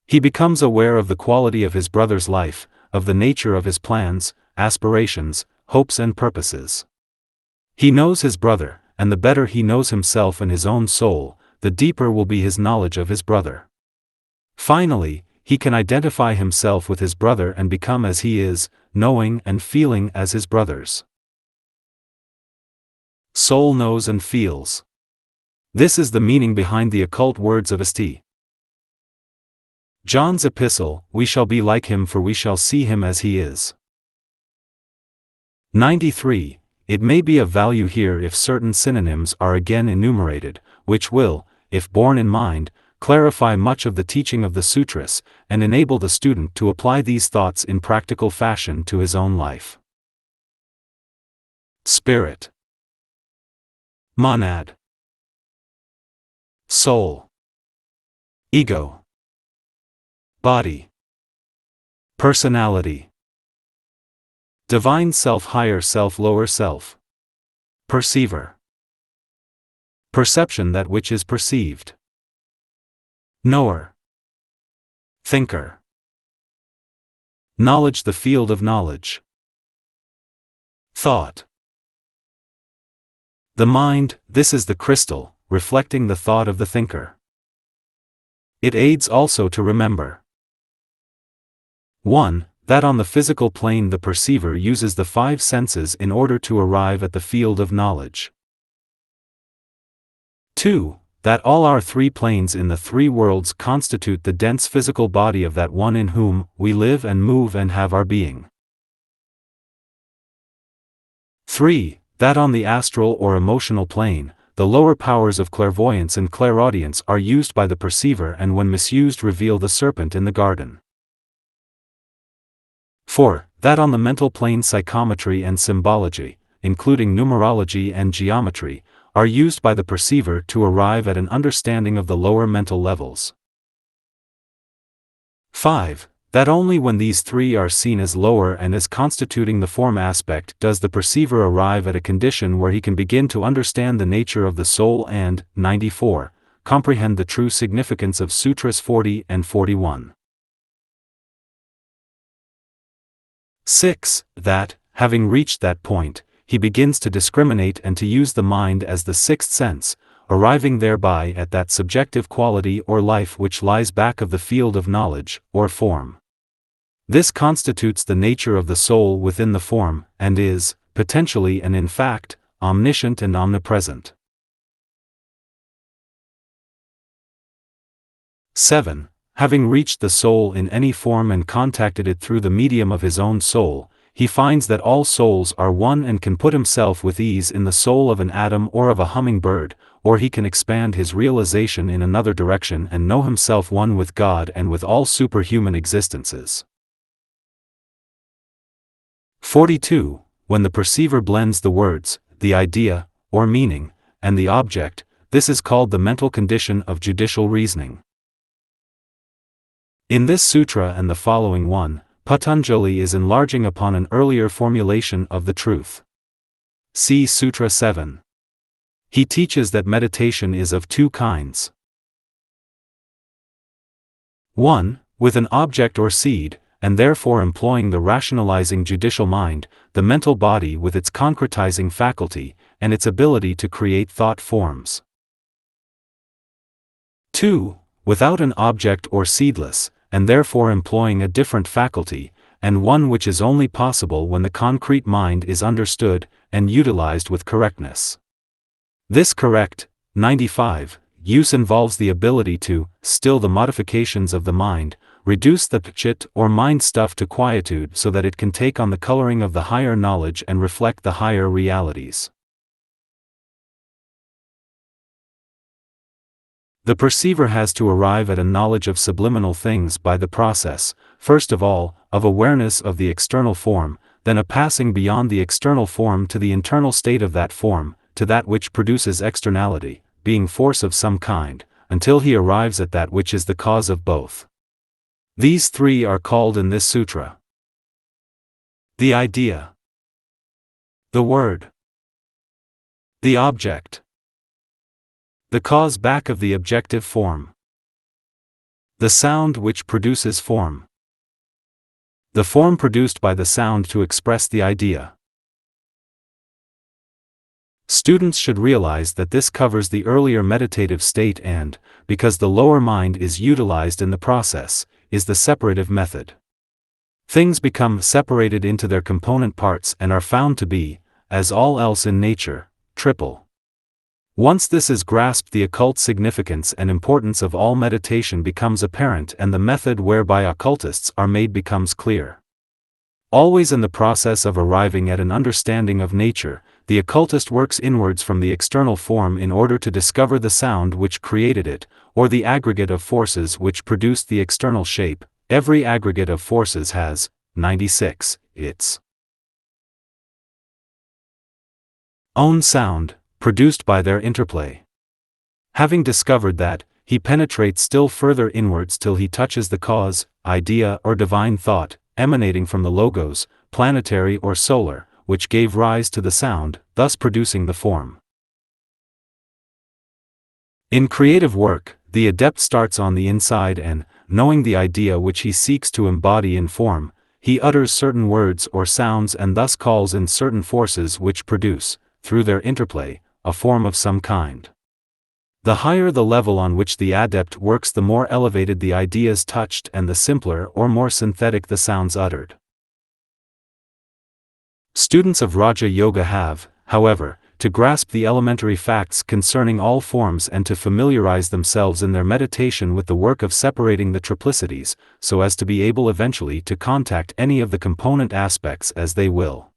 He becomes aware of the quality of his brother's life, of the nature of his plans, aspirations, hopes and purposes. He knows his brother, and the better he knows himself and his own soul, the deeper will be his knowledge of his brother. Finally, he can identify himself with his brother and become as he is, knowing and feeling as his brothers. Soul knows and feels. This is the meaning behind the occult words of St. John's epistle, "We shall be like him for we shall see him as he is." 93. It may be of value here if certain synonyms are again enumerated, which will, if borne in mind, clarify much of the teaching of the sutras, and enable the student to apply these thoughts in practical fashion to his own life. Spirit, monad, soul, ego, body, personality, divine self, higher self, lower self, perceiver, perception, that which is perceived, knower, thinker, knowledge, the field of knowledge, thought. The mind, this is the crystal, reflecting the thought of the thinker. It aids also to remember. 1. That on the physical plane the perceiver uses the five senses in order to arrive at the field of knowledge. 2. That all our three planes in the three worlds constitute the dense physical body of that one in whom we live and move and have our being. 3. That on the astral or emotional plane, the lower powers of clairvoyance and clairaudience are used by the perceiver and when misused reveal the serpent in the garden. 4. That on the mental plane psychometry and symbology, including numerology and geometry, are used by the perceiver to arrive at an understanding of the lower mental levels. 5. That only when these three are seen as lower and as constituting the form aspect does the perceiver arrive at a condition where he can begin to understand the nature of the soul and, 94, comprehend the true significance of Sutras 40 and 41. 6. That, having reached that point, he begins to discriminate and to use the mind as the sixth sense, arriving thereby at that subjective quality or life which lies back of the field of knowledge, or form. This constitutes the nature of the soul within the form, and is, potentially and in fact, omniscient and omnipresent. 7. Having reached the soul in any form and contacted it through the medium of his own soul, he finds that all souls are one and can put himself with ease in the soul of an atom or of a hummingbird, or he can expand his realization in another direction and know himself one with God and with all superhuman existences. 42. When the perceiver blends the words, the idea, or meaning, and the object, this is called the mental condition of judicial reasoning. In this sutra and the following one, Patanjali is enlarging upon an earlier formulation of the truth. See Sutra 7. He teaches that meditation is of two kinds. 1. With an object or seed, and therefore employing the rationalizing judicial mind, the mental body with its concretizing faculty, and its ability to create thought forms. 2. Without an object or seedless, and therefore employing a different faculty, and one which is only possible when the concrete mind is understood, and utilized with correctness. This correct, 95, use involves the ability to still the modifications of the mind, reduce the chit or mind stuff to quietude so that it can take on the coloring of the higher knowledge and reflect the higher realities. The perceiver has to arrive at a knowledge of subliminal things by the process, first of all, of awareness of the external form, then a passing beyond the external form to the internal state of that form, to that which produces externality, being force of some kind, until he arrives at that which is the cause of both. These three are called in this sutra the idea, the word, the object, the cause back of the objective form, the sound which produces form, the form produced by the sound to express the idea. Students should realize that this covers the earlier meditative state and, because the lower mind is utilized in the process, is the separative method. Things become separated into their component parts and are found to be, as all else in nature, triple. Once this is grasped, the occult significance and importance of all meditation becomes apparent and the method whereby occultists are made becomes clear. Always in the process of arriving at an understanding of nature, the occultist works inwards from the external form in order to discover the sound which created it, or the aggregate of forces which produced the external shape. Every aggregate of forces has, 96, its own sound, produced by their interplay. Having discovered that, he penetrates still further inwards till he touches the cause, idea or divine thought, emanating from the logos, planetary or solar, which gave rise to the sound, thus producing the form. In creative work, the adept starts on the inside and, knowing the idea which he seeks to embody in form, he utters certain words or sounds and thus calls in certain forces which produce, through their interplay, a form of some kind. The higher the level on which the adept works, the more elevated the ideas touched and the simpler or more synthetic the sounds uttered. Students of Raja Yoga have, however, to grasp the elementary facts concerning all forms and to familiarize themselves in their meditation with the work of separating the triplicities, so as to be able eventually to contact any of the component aspects as they will.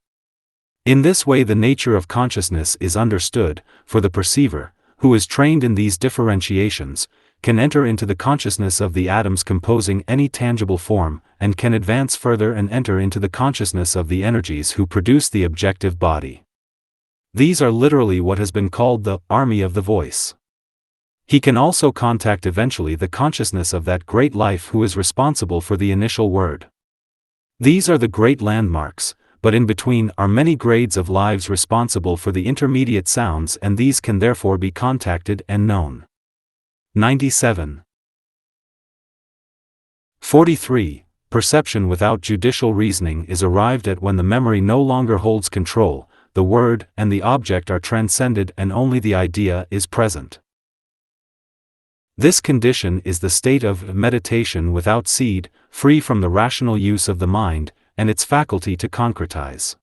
In this way the nature of consciousness is understood, for the perceiver, who is trained in these differentiations, can enter into the consciousness of the atoms composing any tangible form, and can advance further and enter into the consciousness of the energies who produce the objective body. These are literally what has been called the army of the voice. He can also contact eventually the consciousness of that great life who is responsible for the initial word. These are the great landmarks, but in between are many grades of lives responsible for the intermediate sounds, and these can therefore be contacted and known. 97. 43. Perception without judicial reasoning is arrived at when the memory no longer holds control, the word and the object are transcended and only the idea is present. This condition is the state of meditation without seed, free from the rational use of the mind, and its faculty to concretize.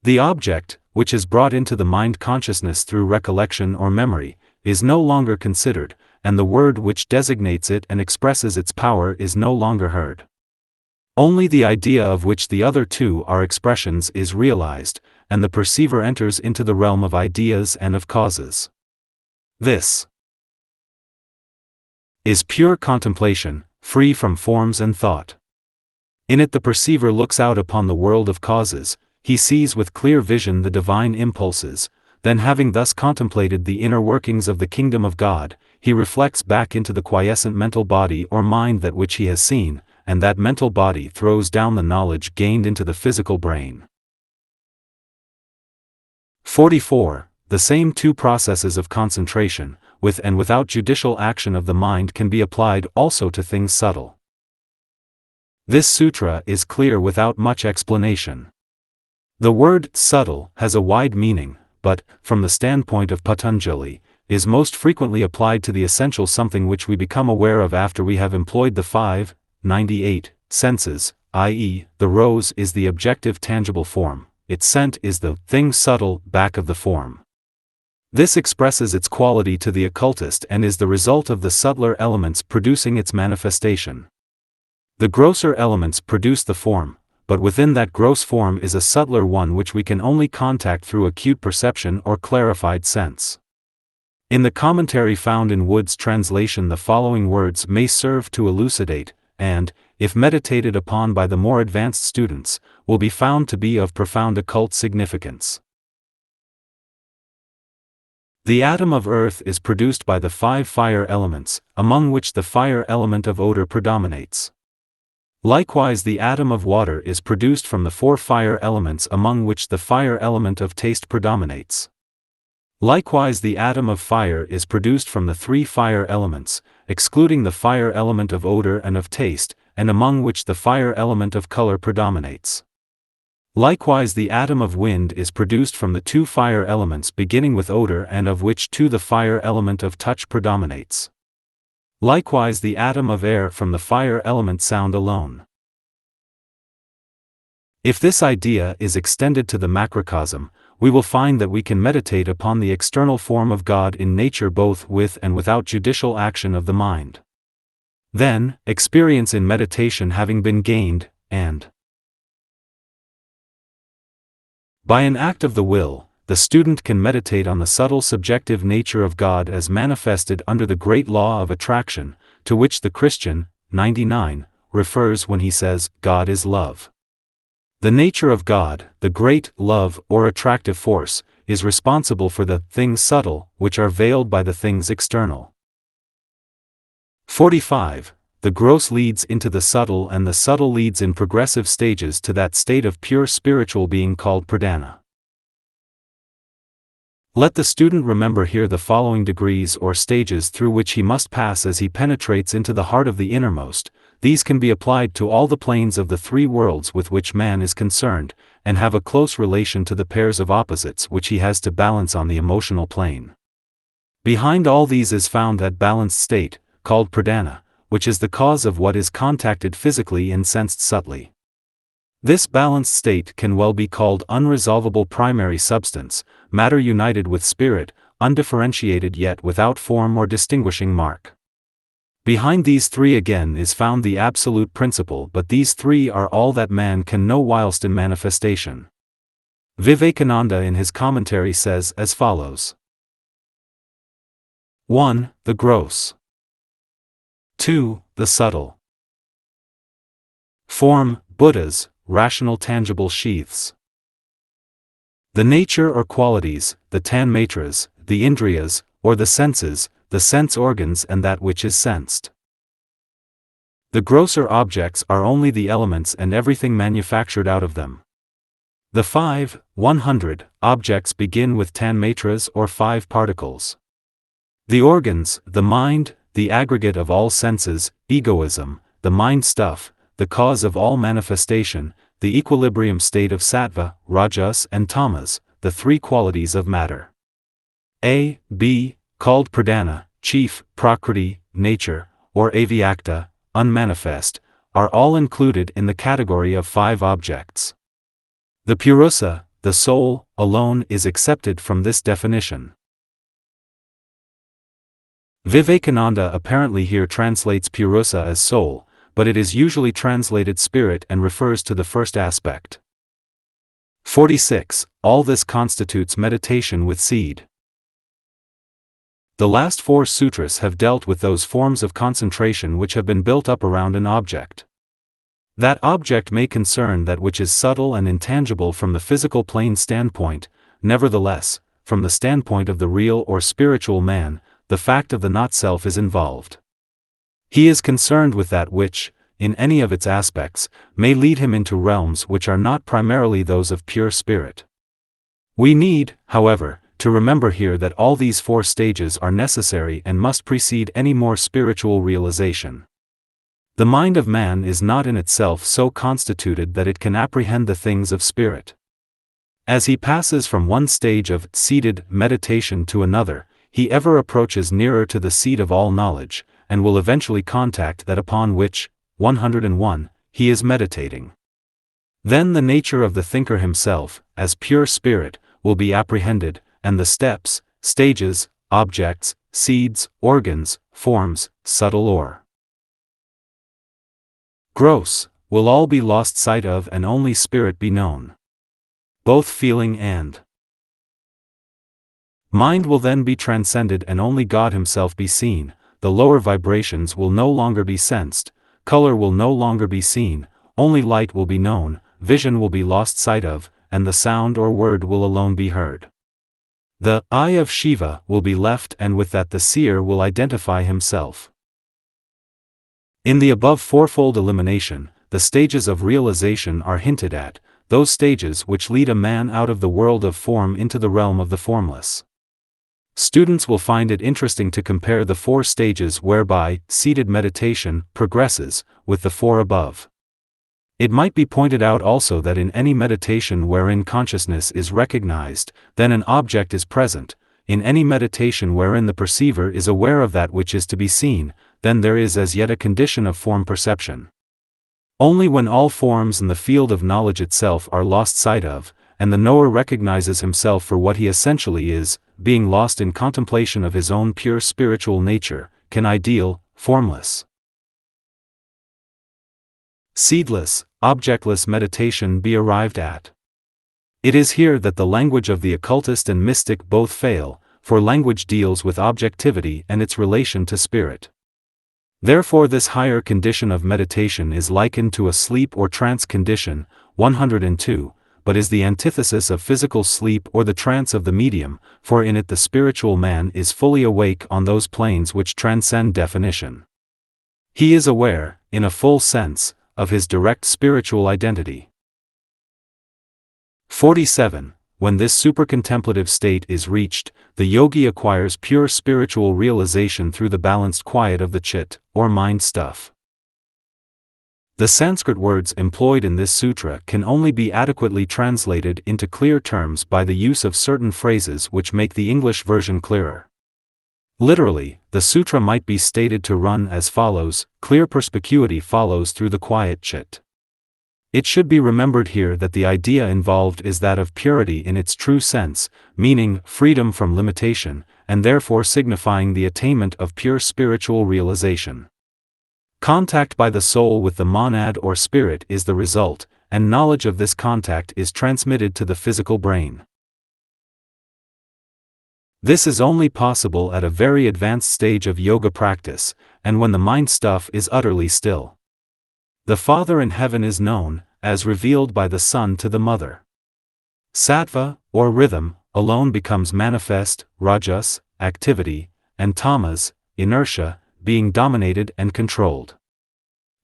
The object, which is brought into the mind consciousness through recollection or memory, is no longer considered, and the word which designates it and expresses its power is no longer heard. Only the idea of which the other two are expressions is realized, and the perceiver enters into the realm of ideas and of causes. This is pure contemplation, free from forms and thought. In it the perceiver looks out upon the world of causes, he sees with clear vision the divine impulses, then having thus contemplated the inner workings of the kingdom of God, he reflects back into the quiescent mental body or mind that which he has seen, and that mental body throws down the knowledge gained into the physical brain. 44. The same two processes of concentration, with and without judicial action of the mind, can be applied also to things subtle. This sutra is clear without much explanation. The word subtle has a wide meaning, but, from the standpoint of Patanjali, is most frequently applied to the essential something which we become aware of after we have employed the 98 senses, i.e., the rose is the objective tangible form, its scent is the thing subtle back of the form. This expresses its quality to the occultist and is the result of the subtler elements producing its manifestation. The grosser elements produce the form, but within that gross form is a subtler one which we can only contact through acute perception or clarified sense. In the commentary found in Wood's translation the following words may serve to elucidate, and, if meditated upon by the more advanced students, will be found to be of profound occult significance. The atom of earth is produced by the 5 fire elements, among which the fire element of odor predominates. Likewise, the atom of water is produced from the 4 fire elements, among which the fire element of taste predominates. Likewise, the atom of fire is produced from the 3 fire elements, excluding the fire element of odor and of taste, and among which the fire element of color predominates. Likewise, the atom of wind is produced from the 2 fire elements beginning with odor, and of which 2 the fire element of touch predominates. Likewise, the atom of air from the fire element sound alone. If this idea is extended to the macrocosm, we will find that we can meditate upon the external form of God in nature both with and without judicial action of the mind. Then, experience in meditation having been gained, and by an act of the will, the student can meditate on the subtle subjective nature of God as manifested under the great law of attraction, to which the Christian, 99, refers when he says, God is love. The nature of God, the great love or attractive force, is responsible for the things subtle, which are veiled by the things external. 45. The gross leads into the subtle, and the subtle leads in progressive stages to that state of pure spiritual being called pradhana. Let the student remember here the following degrees or stages through which he must pass as he penetrates into the heart of the innermost. These can be applied to all the planes of the 3 worlds with which man is concerned, and have a close relation to the pairs of opposites which he has to balance on the emotional plane. Behind all these is found that balanced state, called pradhana, which is the cause of what is contacted physically and sensed subtly. This balanced state can well be called unresolvable primary substance, matter united with spirit, undifferentiated yet without form or distinguishing mark. Behind these 3 again is found the absolute principle, but these 3 are all that man can know whilst in manifestation. Vivekananda in his commentary says as follows. 1. The gross. 2. The subtle. Form, Buddhas, rational tangible sheaths. The nature or qualities, the tanmatras, the indriyas, or the senses, the sense organs and that which is sensed. The grosser objects are only the elements and everything manufactured out of them. The 100 objects begin with tanmatras or 5 particles. The organs, the mind, the aggregate of all senses, egoism, the mind stuff, the cause of all manifestation, the equilibrium state of sattva, rajas and tamas, the 3 qualities of matter. A, B, called pradhana, chief, prakriti, nature, or avyakta, unmanifest, are all included in the category of 5 objects. The purusa, the soul, alone is excepted from this definition. Vivekananda apparently here translates purusa as soul, but it is usually translated spirit and refers to the first aspect. 46. All this constitutes meditation with seed. The last 4 sutras have dealt with those forms of concentration which have been built up around an object. That object may concern that which is subtle and intangible from the physical plane standpoint, nevertheless, from the standpoint of the real or spiritual man, the fact of the not-self is involved. He is concerned with that which, in any of its aspects, may lead him into realms which are not primarily those of pure spirit. We need, however, to remember here that all these 4 stages are necessary and must precede any more spiritual realization. The mind of man is not in itself so constituted that it can apprehend the things of spirit. As he passes from one stage of seated meditation to another, he ever approaches nearer to the seat of all knowledge, and will eventually contact that upon which, 101, he is meditating. Then the nature of the thinker himself, as pure spirit, will be apprehended, and the steps, stages, objects, seeds, organs, forms, subtle or gross, will all be lost sight of and only spirit be known. Both feeling and mind will then be transcended and only God himself be seen. The lower vibrations will no longer be sensed, color will no longer be seen, only light will be known, vision will be lost sight of, and the sound or word will alone be heard. The eye of Shiva will be left, and with that the seer will identify himself. In the above fourfold elimination, the stages of realization are hinted at, those stages which lead a man out of the world of form into the realm of the formless. Students will find it interesting to compare the 4 stages whereby seated meditation progresses with the 4 above. It might be pointed out also that in any meditation wherein consciousness is recognized, then an object is present. In any meditation wherein the perceiver is aware of that which is to be seen, then there is as yet a condition of form perception. Only when all forms in the field of knowledge itself are lost sight of, and the knower recognizes himself for what he essentially is, being lost in contemplation of his own pure spiritual nature, can ideal, formless, seedless, objectless meditation be arrived at. It is here that the language of the occultist and mystic both fail, for language deals with objectivity and its relation to spirit. Therefore this higher condition of meditation is likened to a sleep or trance condition, 102, but is the antithesis of physical sleep or the trance of the medium, for in it the spiritual man is fully awake on those planes which transcend definition. He is aware, in a full sense, of his direct spiritual identity. 47. When this supercontemplative state is reached, the yogi acquires pure spiritual realization through the balanced quiet of the chit, or mind stuff. The Sanskrit words employed in this sutra can only be adequately translated into clear terms by the use of certain phrases which make the English version clearer. Literally, the sutra might be stated to run as follows: clear perspicuity follows through the quiet chit. It should be remembered here that the idea involved is that of purity in its true sense, meaning freedom from limitation, and therefore signifying the attainment of pure spiritual realization. Contact by the soul with the monad or spirit is the result, and knowledge of this contact is transmitted to the physical brain. This is only possible at a very advanced stage of yoga practice, and when the mind stuff is utterly still. The Father in heaven is known, as revealed by the Son to the Mother. Sattva, or rhythm, alone becomes manifest, rajas, activity, and tamas, inertia, being dominated and controlled.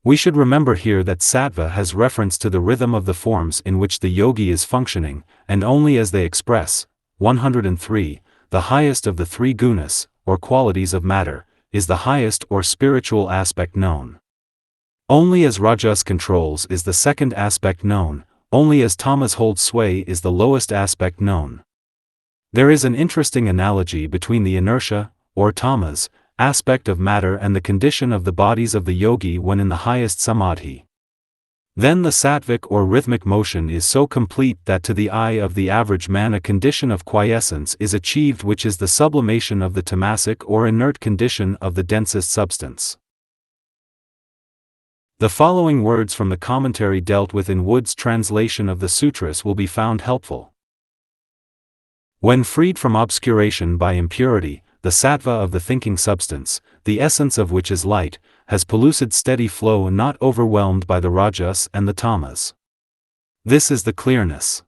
We should remember here that sattva has reference to the rhythm of the forms in which the yogi is functioning, and only as they express, 103, the highest of the 3 gunas, or qualities of matter, is the highest or spiritual aspect known. Only as rajas controls is the second aspect known, only as tamas holds sway is the lowest aspect known. There is an interesting analogy between the inertia, or tamas, aspect of matter and the condition of the bodies of the yogi when in the highest samadhi. Then the sattvic or rhythmic motion is so complete that to the eye of the average man a condition of quiescence is achieved, which is the sublimation of the tamasic or inert condition of the densest substance. The following words from the commentary dealt with in Wood's translation of the sutras will be found helpful. When freed from obscuration by impurity, the sattva of the thinking substance, the essence of which is light, has pellucid steady flow and not overwhelmed by the rajas and the tamas. This is the clearness.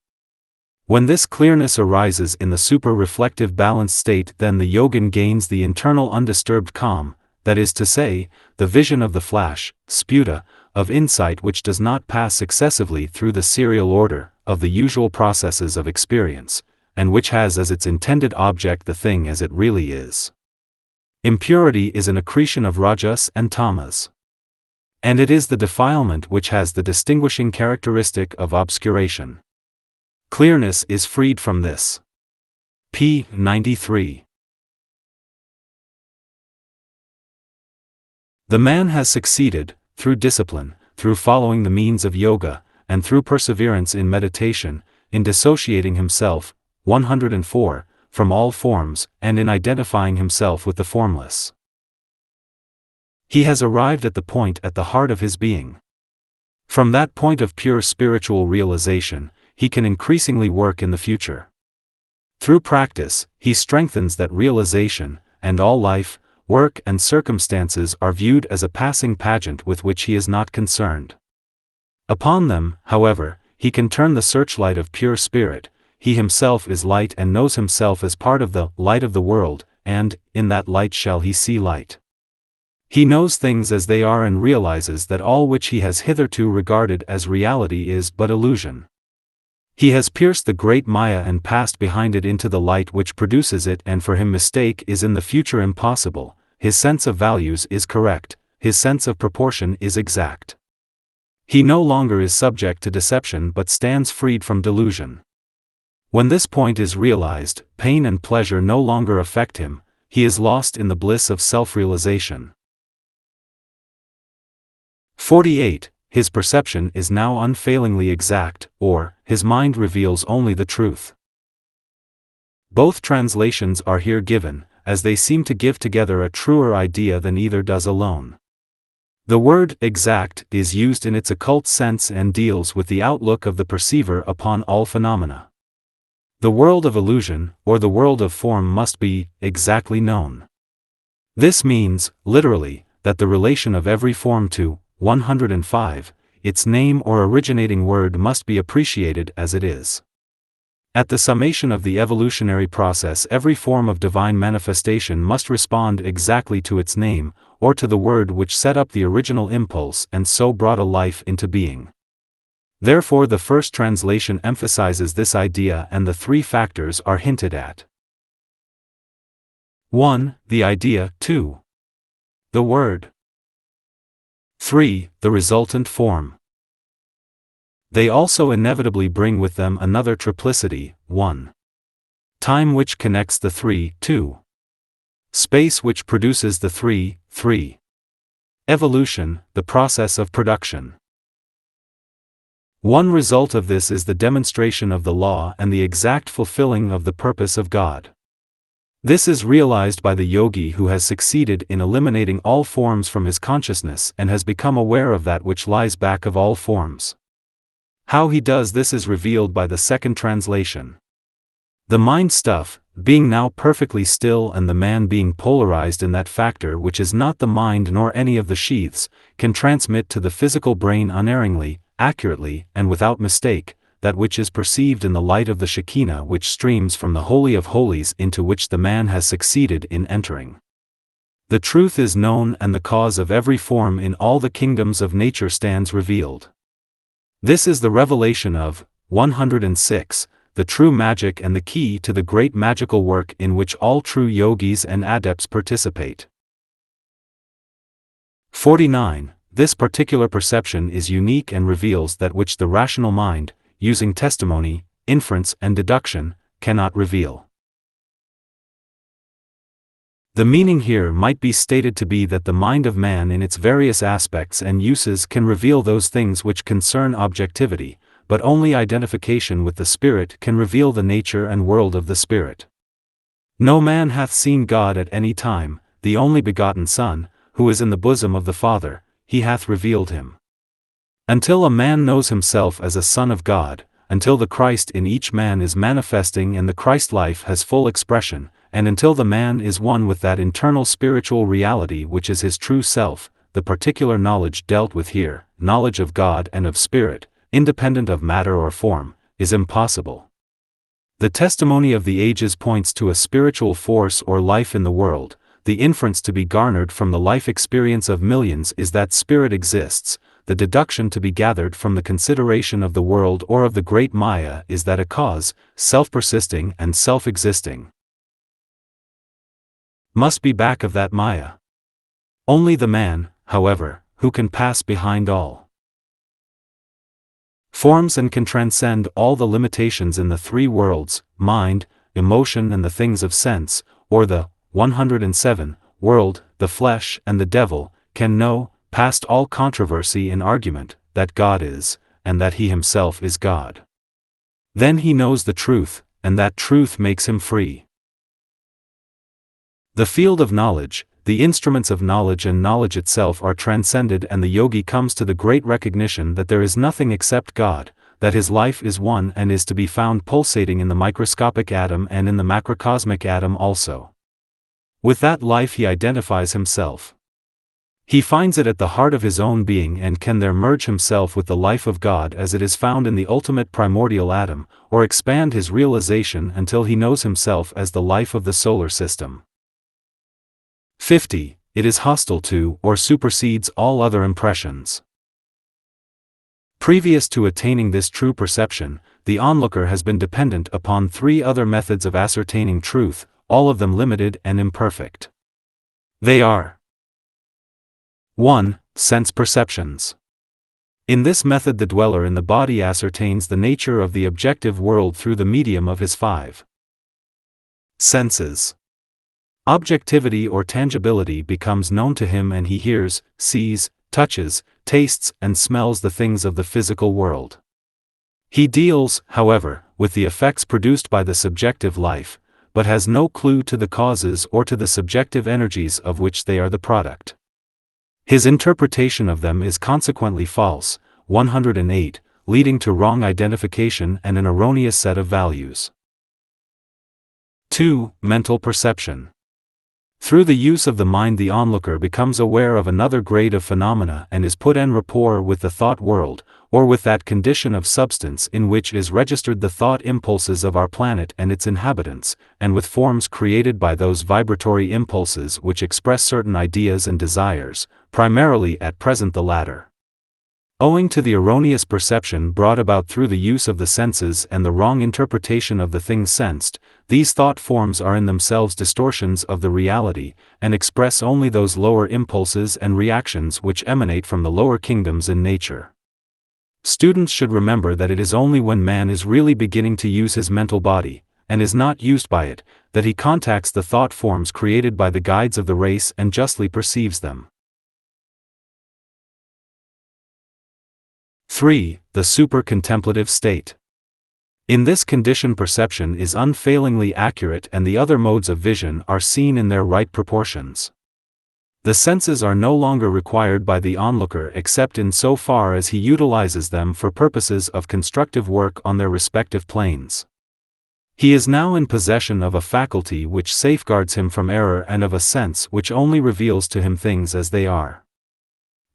When this clearness arises in the super-reflective balanced state, then the yogin gains the internal undisturbed calm, that is to say, the vision of the flash, sputa, of insight which does not pass successively through the serial order of the usual processes of experience, and which has as its intended object the thing as it really is. Impurity is an accretion of rajas and tamas. And it is the defilement which has the distinguishing characteristic of obscuration. Clearness is freed from this. p. 93. The man has succeeded, through discipline, through following the means of yoga, and through perseverance in meditation, in dissociating himself, 104, from all forms, and in identifying himself with the formless. He has arrived at the point at the heart of his being. From that point of pure spiritual realization, he can increasingly work in the future. Through practice, he strengthens that realization, and all life, work and circumstances are viewed as a passing pageant with which he is not concerned. Upon them, however, he can turn the searchlight of pure spirit, he himself is light and knows himself as part of the light of the world, and, in that light shall he see light. He knows things as they are and realizes that all which he has hitherto regarded as reality is but illusion. He has pierced the great Maya and passed behind it into the light which produces it, and for him mistake is in the future impossible, his sense of values is correct, his sense of proportion is exact. He no longer is subject to deception but stands freed from delusion. When this point is realized, pain and pleasure no longer affect him, he is lost in the bliss of self-realization. 48. His perception is now unfailingly exact, or, his mind reveals only the truth. Both translations are here given, as they seem to give together a truer idea than either does alone. The word exact is used in its occult sense and deals with the outlook of the perceiver upon all phenomena. The world of illusion, or the world of form, must be exactly known. This means, literally, that the relation of every form to 105, its name or originating word, must be appreciated as it is. At the summation of the evolutionary process, every form of divine manifestation must respond exactly to its name, or to the word which set up the original impulse and so brought a life into being. Therefore the first translation emphasizes this idea and the three factors are hinted at. 1. The idea. 2. The word. 3. The resultant form. They also inevitably bring with them another triplicity: 1. Time, which connects the three; 2. Space, which produces the three; 3. Evolution, the process of production. One result of this is the demonstration of the law and the exact fulfilling of the purpose of God. This is realized by the yogi who has succeeded in eliminating all forms from his consciousness and has become aware of that which lies back of all forms. How he does this is revealed by the second translation. The mind stuff, being now perfectly still and the man being polarized in that factor which is not the mind nor any of the sheaths, can transmit to the physical brain unerringly, accurately, and without mistake, that which is perceived in the light of the Shekinah which streams from the Holy of Holies into which the man has succeeded in entering. The truth is known and the cause of every form in all the kingdoms of nature stands revealed. This is the revelation of 106, the true magic and the key to the great magical work in which all true yogis and adepts participate. 49. This particular perception is unique and reveals that which the rational mind, using testimony, inference and deduction, cannot reveal. The meaning here might be stated to be that the mind of man in its various aspects and uses can reveal those things which concern objectivity, but only identification with the Spirit can reveal the nature and world of the Spirit. No man hath seen God at any time, the only begotten Son, who is in the bosom of the Father, he hath revealed him. Until a man knows himself as a son of God, until the Christ in each man is manifesting and the Christ life has full expression, and until the man is one with that internal spiritual reality which is his true self, the particular knowledge dealt with here, knowledge of God and of Spirit, independent of matter or form, is impossible. The testimony of the ages points to a spiritual force or life in the world. The inference to be garnered from the life experience of millions is that spirit exists. The deduction to be gathered from the consideration of the world or of the great Maya is that a cause, self-persisting and self-existing, must be back of that Maya. Only the man, however, who can pass behind all forms and can transcend all the limitations in the three worlds, mind, emotion and the things of sense, or the 107 world, the flesh and the devil, can know, past all controversy and argument, that God is, and that he himself is God. Then he knows the truth, and that truth makes him free. The field of knowledge, the instruments of knowledge and knowledge itself are transcended, and the yogi comes to the great recognition that there is nothing except God, that his life is one and is to be found pulsating in the microscopic atom and in the macrocosmic atom also. With that life he identifies himself. He finds it at the heart of his own being and can there merge himself with the life of God as it is found in the ultimate primordial atom, or expand his realization until he knows himself as the life of the solar system. 50. It is hostile to, or supersedes all other impressions. Previous to attaining this true perception, the onlooker has been dependent upon 3 other methods of ascertaining truth, all of them limited and imperfect. They are: 1. Sense perceptions. In this method the dweller in the body ascertains the nature of the objective world through the medium of his 5 senses. Objectivity or tangibility becomes known to him and he hears, sees, touches, tastes, and smells the things of the physical world. He deals, however, with the effects produced by the subjective life, but has no clue to the causes or to the subjective energies of which they are the product. His interpretation of them is consequently false, 108, leading to wrong identification and an erroneous set of values. 2. Mental perception. Through the use of the mind the onlooker becomes aware of another grade of phenomena and is put en rapport with the thought world, or with that condition of substance in which is registered the thought impulses of our planet and its inhabitants, and with forms created by those vibratory impulses which express certain ideas and desires, primarily at present the latter. Owing to the erroneous perception brought about through the use of the senses and the wrong interpretation of the things sensed, these thought forms are in themselves distortions of the reality, and express only those lower impulses and reactions which emanate from the lower kingdoms in nature. Students should remember that it is only when man is really beginning to use his mental body, and is not used by it, that he contacts the thought forms created by the guides of the race and justly perceives them. 3. The super-contemplative state. In this condition perception is unfailingly accurate and the other modes of vision are seen in their right proportions. The senses are no longer required by the onlooker except in so far as he utilizes them for purposes of constructive work on their respective planes. He is now in possession of a faculty which safeguards him from error and of a sense which only reveals to him things as they are.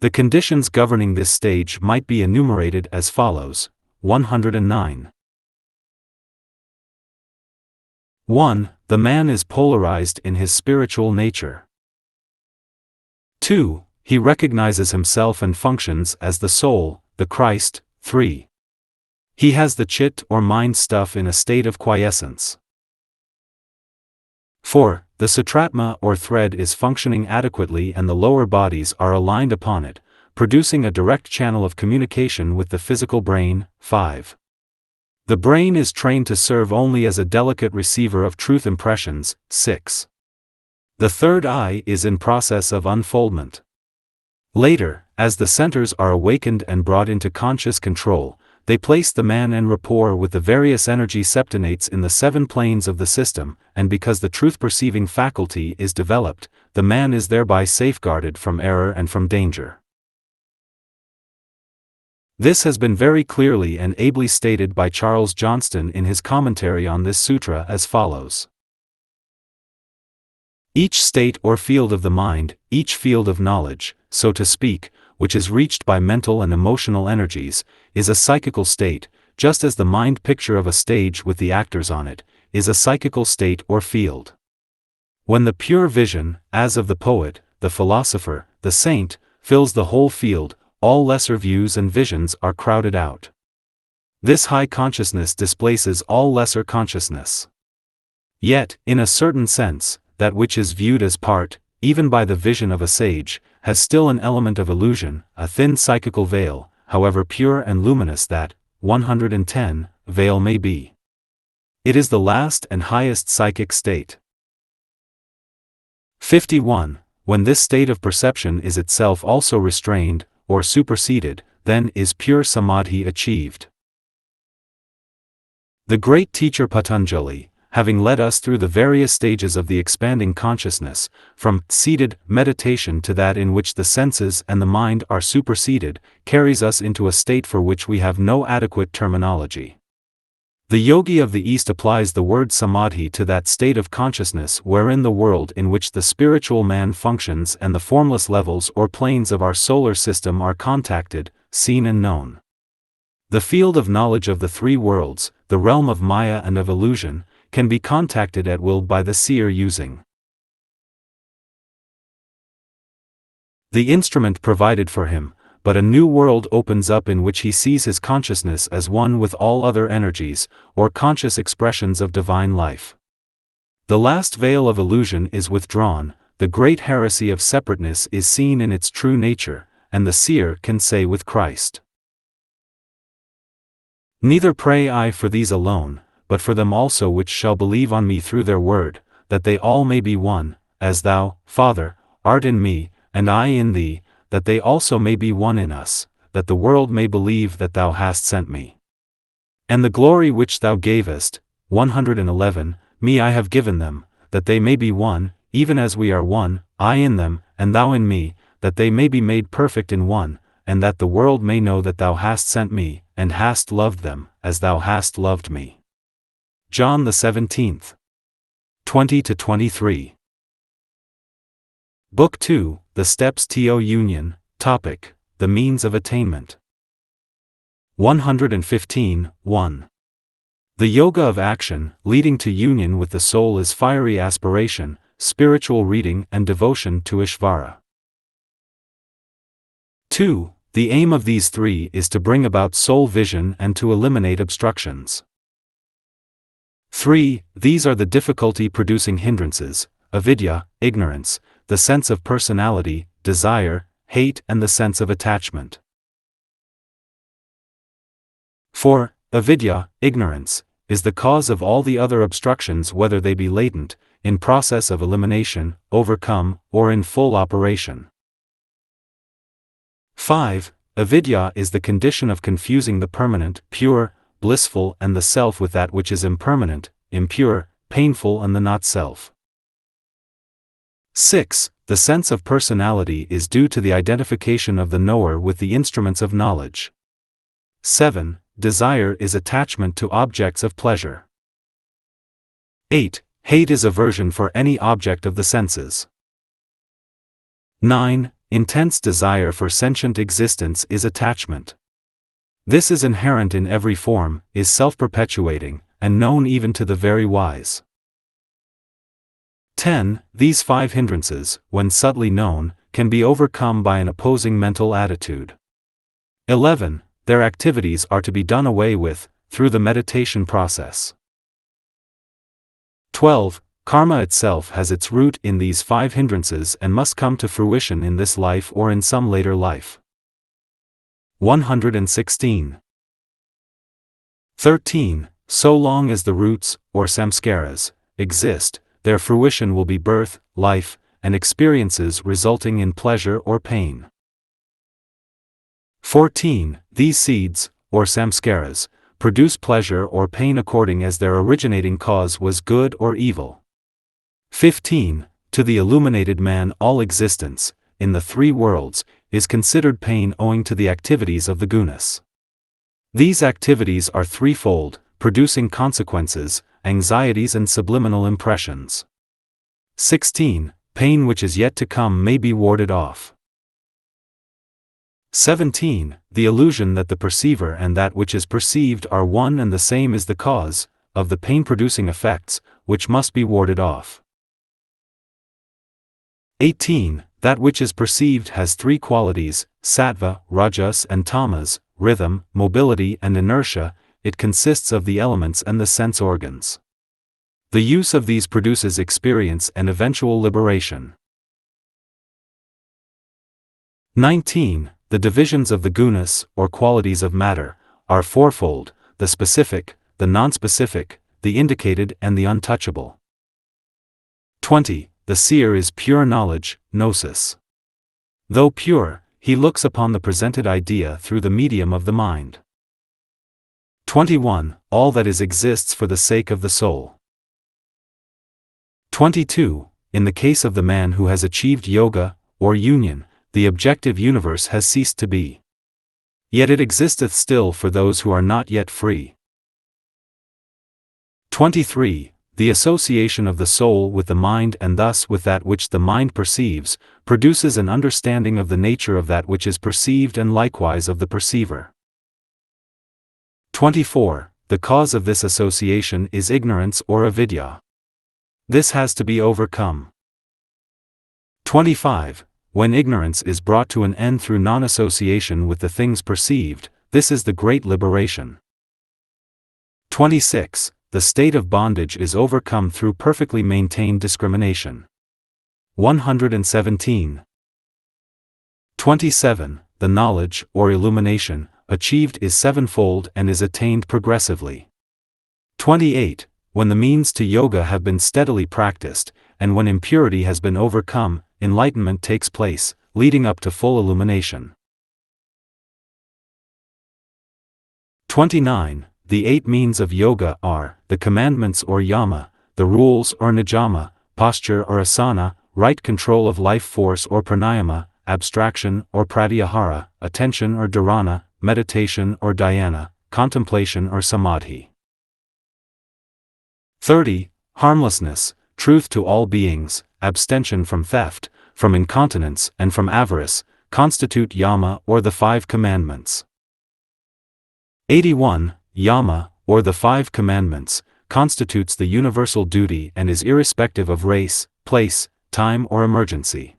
The conditions governing this stage might be enumerated as follows: 109. 1. The man is polarized in his spiritual nature. 2. He recognizes himself and functions as the soul, the Christ. 3. He has the chit or mind stuff in a state of quiescence. 4. The sutratma or thread is functioning adequately and the lower bodies are aligned upon it, producing a direct channel of communication with the physical brain. 5. The brain is trained to serve only as a delicate receiver of truth impressions. 6. The third eye is in process of unfoldment. Later, as the centers are awakened and brought into conscious control, they place the man en rapport with the various energy septonates in the 7 planes of the system, and because the truth-perceiving faculty is developed, the man is thereby safeguarded from error and from danger. This has been very clearly and ably stated by Charles Johnston in his commentary on this sutra as follows. Each state or field of the mind, each field of knowledge, so to speak, which is reached by mental and emotional energies, is a psychical state, just as the mind picture of a stage with the actors on it, is a psychical state or field. When the pure vision, as of the poet, the philosopher, the saint, fills the whole field, all lesser views and visions are crowded out. This high consciousness displaces all lesser consciousness. Yet, in a certain sense, that which is viewed as part, even by the vision of a sage, has still an element of illusion, a thin psychical veil, however pure and luminous that, 110, veil may be. It is the last and highest psychic state. 51. When this state of perception is itself also restrained, or superseded, then is pure samadhi achieved. The great teacher Patanjali, having led us through the various stages of the expanding consciousness, from seated meditation to that in which the senses and the mind are superseded, carries us into a state for which we have no adequate terminology. The yogi of the East applies the word samadhi to that state of consciousness wherein the world in which the spiritual man functions and the formless levels or planes of our solar system are contacted, seen and known. The field of knowledge of the three worlds, the realm of Maya and of illusion, can be contacted at will by the seer using the instrument provided for him, but a new world opens up in which he sees his consciousness as one with all other energies, or conscious expressions of divine life. The last veil of illusion is withdrawn, the great heresy of separateness is seen in its true nature, and the seer can say with Christ, "Neither pray I for these alone, but for them also which shall believe on me through their word, that they all may be one, as thou, Father, art in me, and I in thee, that they also may be one in us, that the world may believe that thou hast sent me. And the glory which thou gavest, 111, me I have given them, that they may be one, even as we are one, I in them, and thou in me, that they may be made perfect in one, and that the world may know that thou hast sent me, and hast loved them, as thou hast loved me." John the 17th. 20-23. Book 2, The Steps to Union, Topic, The Means of Attainment. 115, 1. The yoga of action, leading to union with the soul is fiery aspiration, spiritual reading and devotion to Ishvara. 2. The aim of these three is to bring about soul vision and to eliminate obstructions. 3. These are the difficulty-producing hindrances: avidya, ignorance, the sense of personality, desire, hate and the sense of attachment. 4. Avidya, ignorance, is the cause of all the other obstructions, whether they be latent, in process of elimination, overcome, or in full operation. 5. Avidya is the condition of confusing the permanent, pure, blissful and the self with that which is impermanent, impure, painful and the not-self. 6. The sense of personality is due to the identification of the knower with the instruments of knowledge. 7. Desire is attachment to objects of pleasure. 8. Hate is aversion for any object of the senses. 9. Intense desire for sentient existence is attachment. This is inherent in every form, is self-perpetuating, and known even to the very wise. 10. These 5 hindrances, when subtly known, can be overcome by an opposing mental attitude. 11. Their activities are to be done away with, through the meditation process. 12. Karma itself has its root in these 5 hindrances and must come to fruition in this life or in some later life. 116. 13. So long as the roots, or samskaras, exist, their fruition will be birth, life, and experiences resulting in pleasure or pain. 14. These seeds, or samskaras, produce pleasure or pain according as their originating cause was good or evil. 15. To the illuminated man all existence, in the three worlds, is considered pain owing to the activities of the gunas. These activities are threefold, producing consequences, anxieties and subliminal impressions. 16. Pain which is yet to come may be warded off. 17. The illusion that the perceiver and that which is perceived are one and the same is the cause of the pain-producing effects, which must be warded off. 18. That which is perceived has 3 qualities: sattva, rajas and tamas, rhythm, mobility and inertia. It consists of the elements and the sense organs. The use of these produces experience and eventual liberation. 19. The divisions of the gunas, or qualities of matter, are fourfold: the specific, the non-specific, the indicated and the untouchable. 20. The seer is pure knowledge, gnosis. Though pure, he looks upon the presented idea through the medium of the mind. 21. All that is exists for the sake of the soul. 22. In the case of the man who has achieved yoga, or union, the objective universe has ceased to be. Yet it existeth still for those who are not yet free. 23. The association of the soul with the mind and thus with that which the mind perceives, produces an understanding of the nature of that which is perceived and likewise of the perceiver. 24. The cause of this association is ignorance or avidya. This has to be overcome. 25. When ignorance is brought to an end through non-association with the things perceived, this is the great liberation. 26. The state of bondage is overcome through perfectly maintained discrimination. 117. 27. The knowledge, or illumination, achieved is sevenfold and is attained progressively. 28. When the means to yoga have been steadily practiced, and when impurity has been overcome, enlightenment takes place, leading up to full illumination. 29. The 8 means of yoga are, the commandments or yama, the rules or nijama, posture or asana, right control of life force or pranayama, abstraction or pratyahara, attention or dharana, meditation or dhyana, contemplation or samadhi. 30. Harmlessness, truth to all beings, abstention from theft, from incontinence and from avarice, constitute yama or the 5 commandments. 81. Yama, or the 5 commandments, constitutes the universal duty and is irrespective of race, place, time or emergency.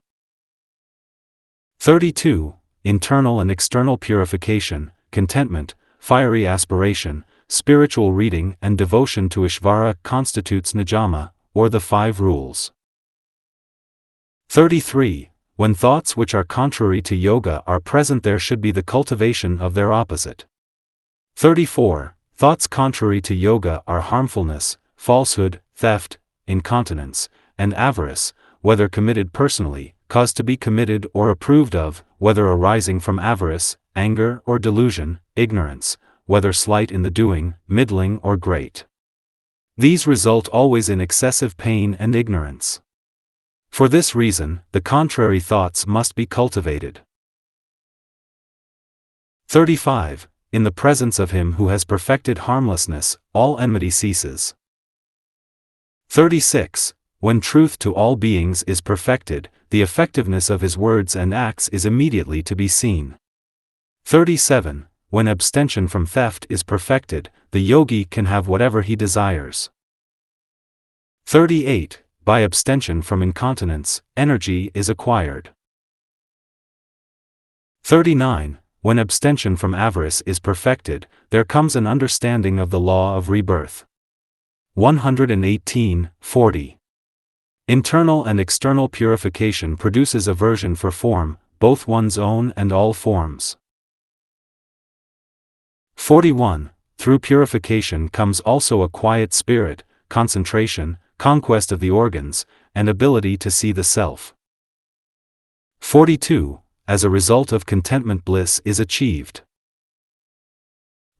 32. Internal and external purification, contentment, fiery aspiration, spiritual reading and devotion to Ishvara constitutes nijama, or the 5 rules. 33. When thoughts which are contrary to yoga are present, there should be the cultivation of their opposite. 34. Thoughts contrary to yoga are harmfulness, falsehood, theft, incontinence, and avarice, whether committed personally, caused to be committed or approved of, whether arising from avarice, anger or delusion, ignorance, whether slight in the doing, middling or great. These result always in excessive pain and ignorance. For this reason, the contrary thoughts must be cultivated. 35. In the presence of him who has perfected harmlessness, all enmity ceases. 36. When truth to all beings is perfected, the effectiveness of his words and acts is immediately to be seen. 37. When abstention from theft is perfected, the yogi can have whatever he desires. 38. By abstention from incontinence, energy is acquired. 39. When abstention from avarice is perfected, there comes an understanding of the law of rebirth. 118, 40. Internal and external purification produces aversion for form, both one's own and all forms. 41. Through purification comes also a quiet spirit, concentration, conquest of the organs, and ability to see the self. 42. As a result of contentment, bliss is achieved.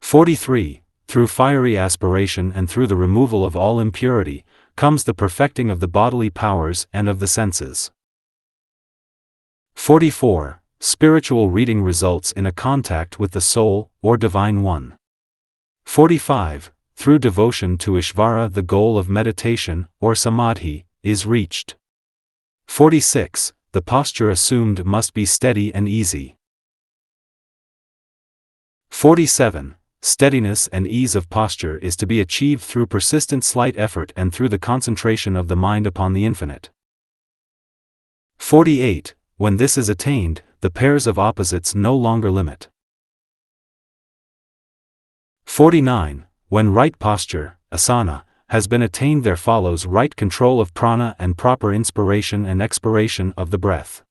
43. Through fiery aspiration and through the removal of all impurity, comes the perfecting of the bodily powers and of the senses. 44. Spiritual reading results in a contact with the soul, or Divine One. 45. Through devotion to Ishvara the goal of meditation, or samadhi, is reached. 46. The posture assumed must be steady and easy. 47. Steadiness and ease of posture is to be achieved through persistent slight effort and through the concentration of the mind upon the infinite. 48. When this is attained, the pairs of opposites no longer limit. 49. When right posture, asana, has been attained, there follows right control of prana and proper inspiration and expiration of the breath.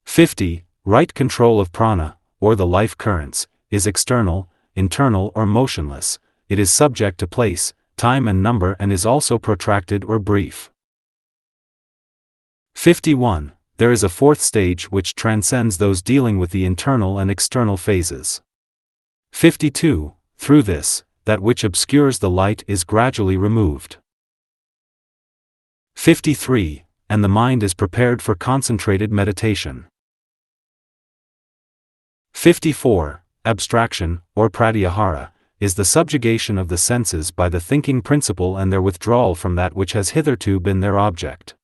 50. Right control of prana, or the life currents, is external, internal or motionless. It is subject to place, time and number and is also protracted or brief. 51. There is a 4th stage which transcends those dealing with the internal and external phases. 52. Through this, that which obscures the light is gradually removed. 53. And the mind is prepared for concentrated meditation. 54. Abstraction, or pratyahara, is the subjugation of the senses by the thinking principle and their withdrawal from that which has hitherto been their object.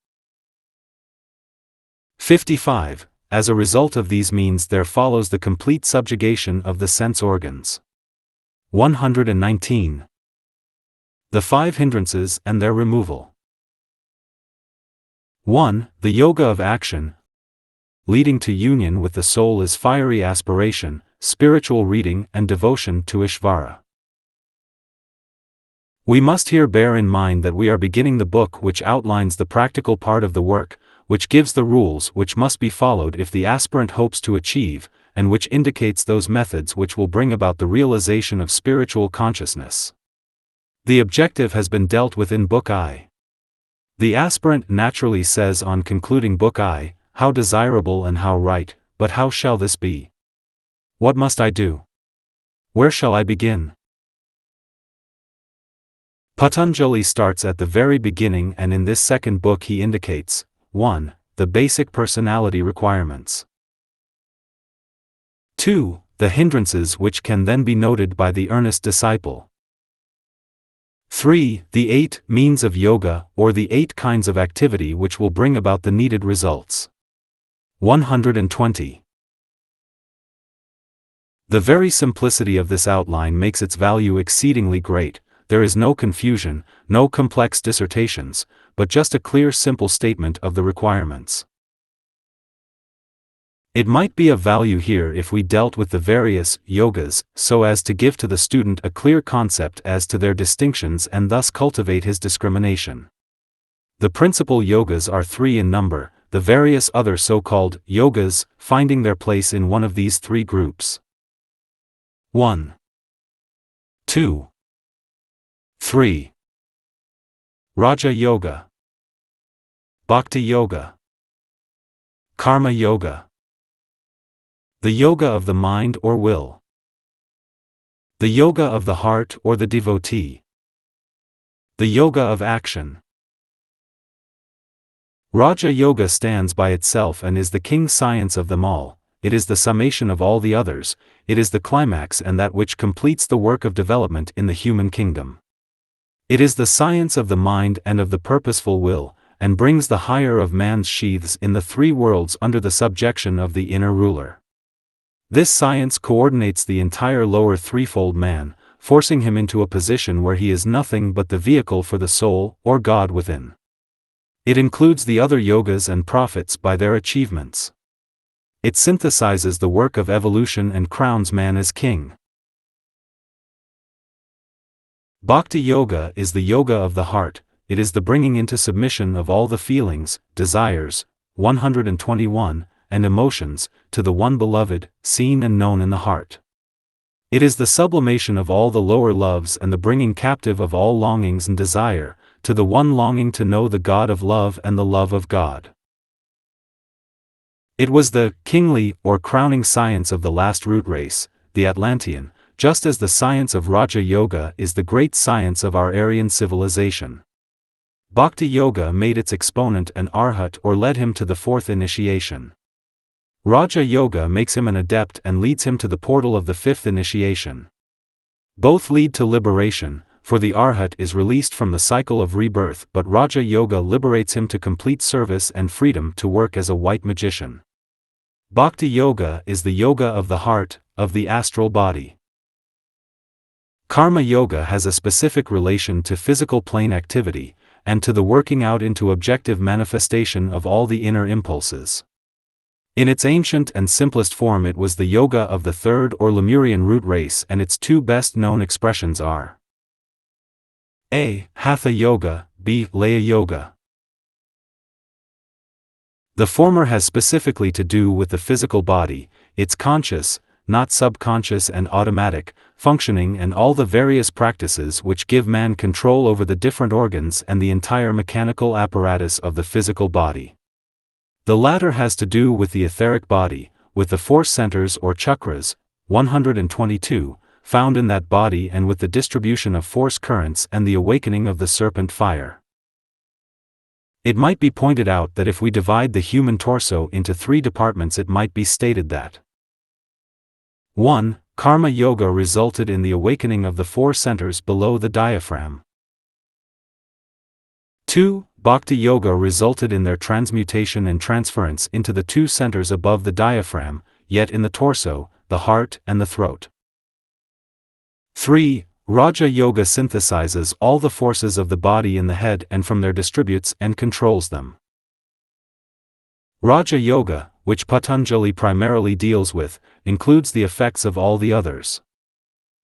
55. As a result of these means there follows the complete subjugation of the sense organs. 119. The 5 hindrances and their removal. 1. The yoga of action, leading to union with the soul, is fiery aspiration, spiritual reading and devotion to Ishvara. We must here bear in mind that we are beginning the book which outlines the practical part of the work, which gives the rules which must be followed if the aspirant hopes to achieve, and which indicates those methods which will bring about the realization of spiritual consciousness. The objective has been dealt with in Book I. The aspirant naturally says on concluding Book I, "How desirable and how right, but how shall this be? What must I do? Where shall I begin?" Patanjali starts at the very beginning, and in this second book he indicates 1. The basic personality requirements. 2. The hindrances which can then be noted by the earnest disciple. 3. The 8 means of yoga, or the 8 kinds of activity which will bring about the needed results. 120. The very simplicity of this outline makes its value exceedingly great. There is no confusion, no complex dissertations, but just a clear simple statement of the requirements. It might be of value here if we dealt with the various yogas, so as to give to the student a clear concept as to their distinctions and thus cultivate his discrimination. The principal yogas are 3 in number, the various other so-called yogas finding their place in one of these 3 groups. 1. 2. 3. Raja Yoga, Bhakti Yoga, Karma Yoga. The yoga of the mind or will. The yoga of the heart or the devotee. The yoga of action. Raja Yoga stands by itself and is the king science of them all. It is the summation of all the others, it is the climax and that which completes the work of development in the human kingdom. It is the science of the mind and of the purposeful will, and brings the higher of man's sheaths in the 3 worlds under the subjection of the inner ruler. This science coordinates the entire lower threefold man, forcing him into a position where he is nothing but the vehicle for the soul, or God within. It includes the other yogas and prophets by their achievements. It synthesizes the work of evolution and crowns man as king. Bhakti Yoga is the yoga of the heart, it is the bringing into submission of all the feelings, desires, 121, and emotions, to the one beloved, seen and known in the heart. It is the sublimation of all the lower loves and the bringing captive of all longings and desire, to the one longing to know the God of love and the love of God. It was the kingly or crowning science of the last root race, the Atlantean, just as the science of Raja Yoga is the great science of our Aryan civilization. Bhakti Yoga made its exponent an arhat or led him to the 4th initiation. Raja Yoga makes him an adept and leads him to the portal of the 5th initiation. Both lead to liberation, for the arhat is released from the cycle of rebirth, but Raja Yoga liberates him to complete service and freedom to work as a white magician. Bhakti Yoga is the yoga of the heart, of the astral body. Karma Yoga has a specific relation to physical plane activity, and to the working out into objective manifestation of all the inner impulses. In its ancient and simplest form it was the yoga of the 3rd or Lemurian root race, and its 2 best known expressions are A. Hatha Yoga, B. Laya Yoga. The former has specifically to do with the physical body, its conscious, not subconscious and automatic, functioning and all the various practices which give man control over the different organs and the entire mechanical apparatus of the physical body. The latter has to do with the etheric body, with the force centers or chakras, 122, found in that body and with the distribution of force currents and the awakening of the serpent fire. It might be pointed out that if we divide the human torso into 3 departments it might be stated that 1. Karma Yoga resulted in the awakening of the 4 centers below the diaphragm. 2. Bhakti Yoga resulted in their transmutation and transference into the 2 centers above the diaphragm, yet in the torso, the heart and the throat. 3. Raja Yoga synthesizes all the forces of the body in the head and from there distributes and controls them. Raja Yoga, which Patanjali primarily deals with, includes the effects of all the others.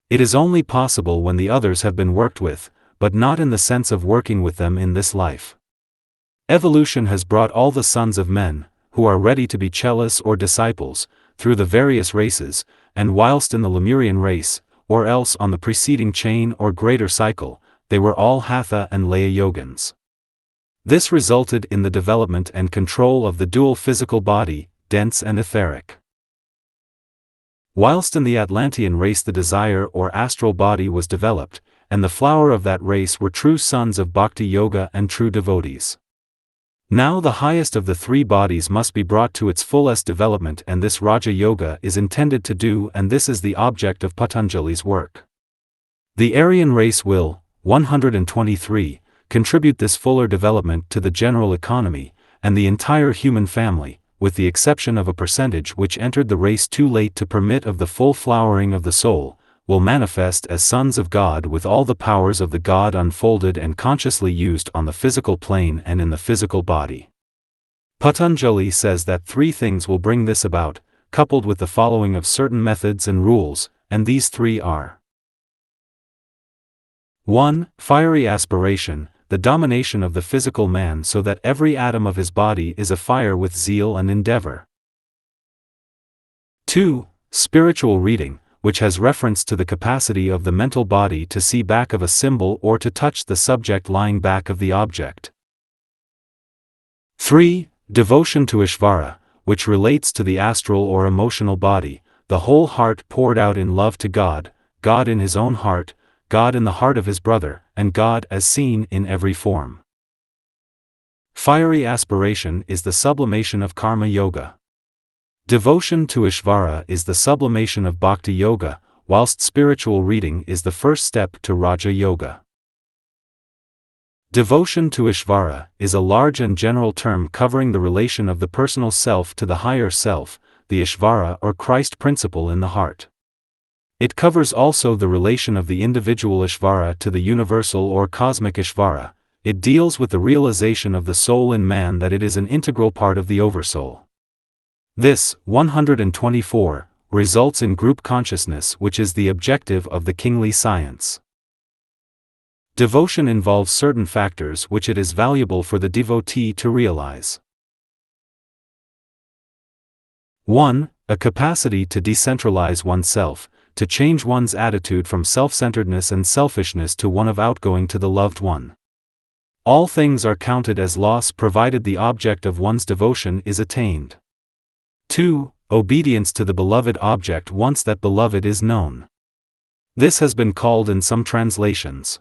It is only possible when the others have been worked with, but not in the sense of working with them in this life. Evolution has brought all the sons of men, who are ready to be chelas or disciples, through the various races, and whilst in the Lemurian race, or else on the preceding chain or greater cycle, they were all Hatha and Laya Yogins. This resulted in the development and control of the dual physical body, dense and etheric. Whilst in the Atlantean race the desire or astral body was developed, and the flower of that race were true sons of Bhakti Yoga and true devotees. Now the highest of the 3 bodies must be brought to its fullest development, and this Raja Yoga is intended to do, and this is the object of Patanjali's work. The Aryan race will, 123, contribute this fuller development to the general economy, and the entire human family, with the exception of a percentage which entered the race too late to permit of the full flowering of the soul, will manifest as sons of God with all the powers of the God unfolded and consciously used on the physical plane and in the physical body. Patanjali says that 3 things will bring this about, coupled with the following of certain methods and rules, and these 3 are: 1. Fiery aspiration, the domination of the physical man so that every atom of his body is afire with zeal and endeavor. 2. Spiritual reading, which has reference to the capacity of the mental body to see back of a symbol or to touch the subject lying back of the object. 3. Devotion to Ishvara, which relates to the astral or emotional body, the whole heart poured out in love to God, God in his own heart, God in the heart of his brother, and God as seen in every form. Fiery aspiration is the sublimation of Karma Yoga. Devotion to Ishvara is the sublimation of Bhakti Yoga, whilst spiritual reading is the first step to Raja Yoga. Devotion to Ishvara is a large and general term covering the relation of the personal self to the higher self, the Ishvara or Christ principle in the heart. It covers also the relation of the individual Ishvara to the universal or cosmic Ishvara. It deals with the realization of the soul in man that it is an integral part of the Oversoul. This, 124, results in group consciousness, which is the objective of the kingly science. Devotion involves certain factors which it is valuable for the devotee to realize. 1. A capacity to decentralize oneself, to change one's attitude from self-centeredness and selfishness to one of outgoing to the loved one. All things are counted as loss provided the object of one's devotion is attained. 2. Obedience to the beloved object once that beloved is known. This has been called in some translations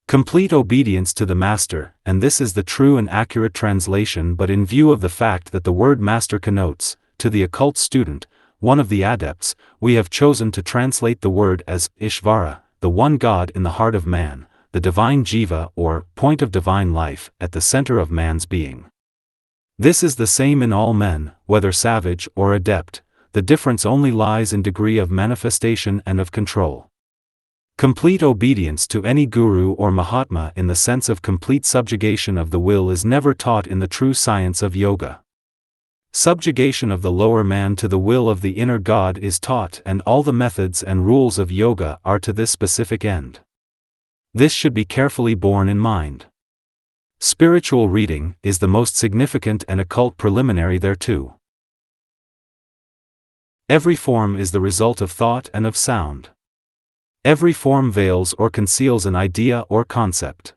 complete obedience to the master, and this is the true and accurate translation, but in view of the fact that the word master connotes, to the occult student, one of the adepts, we have chosen to translate the word as Ishvara, the one God in the heart of man, the divine jiva or point of divine life at the center of man's being. This is the same in all men, whether savage or adept, the difference only lies in degree of manifestation and of control. Complete obedience to any guru or mahatma in the sense of complete subjugation of the will is never taught in the true science of yoga. Subjugation of the lower man to the will of the inner God is taught, and all the methods and rules of yoga are to this specific end. This should be carefully borne in mind. Spiritual reading is the most significant and occult preliminary thereto. Every form is the result of thought and of sound. Every form veils or conceals an idea or concept.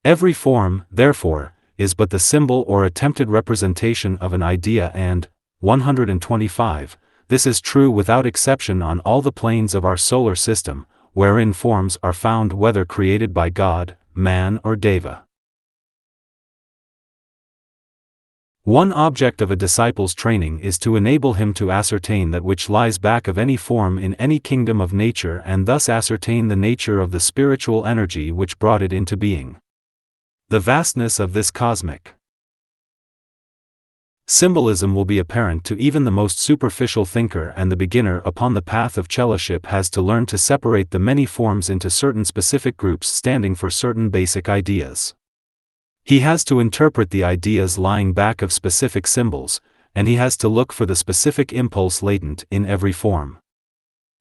Every form, therefore, is but the symbol or attempted representation of an idea, and 125. This is true without exception on all the planes of our solar system, wherein forms are found, whether created by God, man or Deva. One object of a disciple's training is to enable him to ascertain that which lies back of any form in any kingdom of nature and thus ascertain the nature of the spiritual energy which brought it into being. The vastness of this cosmic symbolism will be apparent to even the most superficial thinker, and the beginner upon the path of chelaship has to learn to separate the many forms into certain specific groups standing for certain basic ideas. He has to interpret the ideas lying back of specific symbols, and he has to look for the specific impulse latent in every form.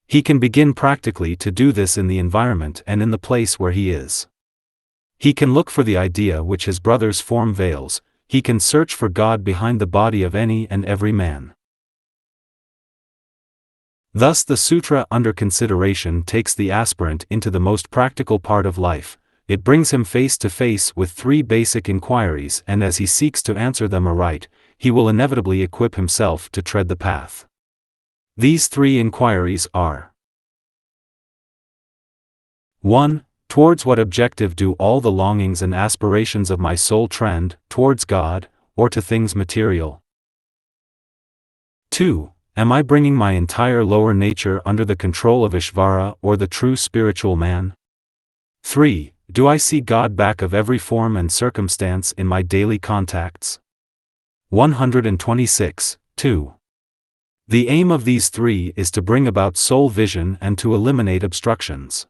He can begin practically to do this in the environment and in the place where he is. He can look for the idea which his brother's form veils, he can search for God behind the body of any and every man. Thus the sutra under consideration takes the aspirant into the most practical part of life. It brings him face to face with three basic inquiries, and as he seeks to answer them aright, he will inevitably equip himself to tread the path. These three inquiries are: 1. Towards what objective do all the longings and aspirations of my soul trend, towards God, or to things material? 2. Am I bringing my entire lower nature under the control of Ishvara or the true spiritual man? 3. Do I see God back of every form and circumstance in my daily contacts? 126. 2. The aim of these three is to bring about soul vision and to eliminate obstructions.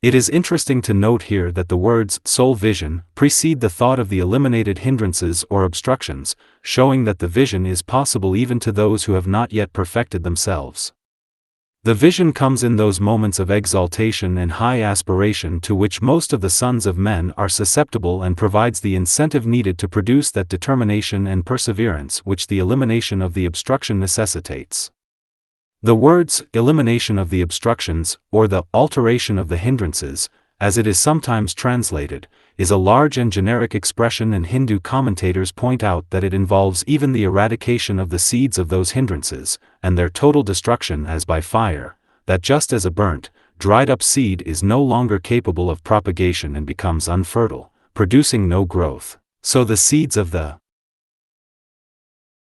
It is interesting to note here that the words soul vision precede the thought of the eliminated hindrances or obstructions, showing that the vision is possible even to those who have not yet perfected themselves. The vision comes in those moments of exaltation and high aspiration to which most of the sons of men are susceptible, and provides the incentive needed to produce that determination and perseverance which the elimination of the obstruction necessitates. The words elimination of the obstructions, or the alteration of the hindrances, as it is sometimes translated, is a large and generic expression, and Hindu commentators point out that it involves even the eradication of the seeds of those hindrances, and their total destruction as by fire, that just as a burnt, dried-up seed is no longer capable of propagation and becomes unfertile, producing no growth, so the seeds of the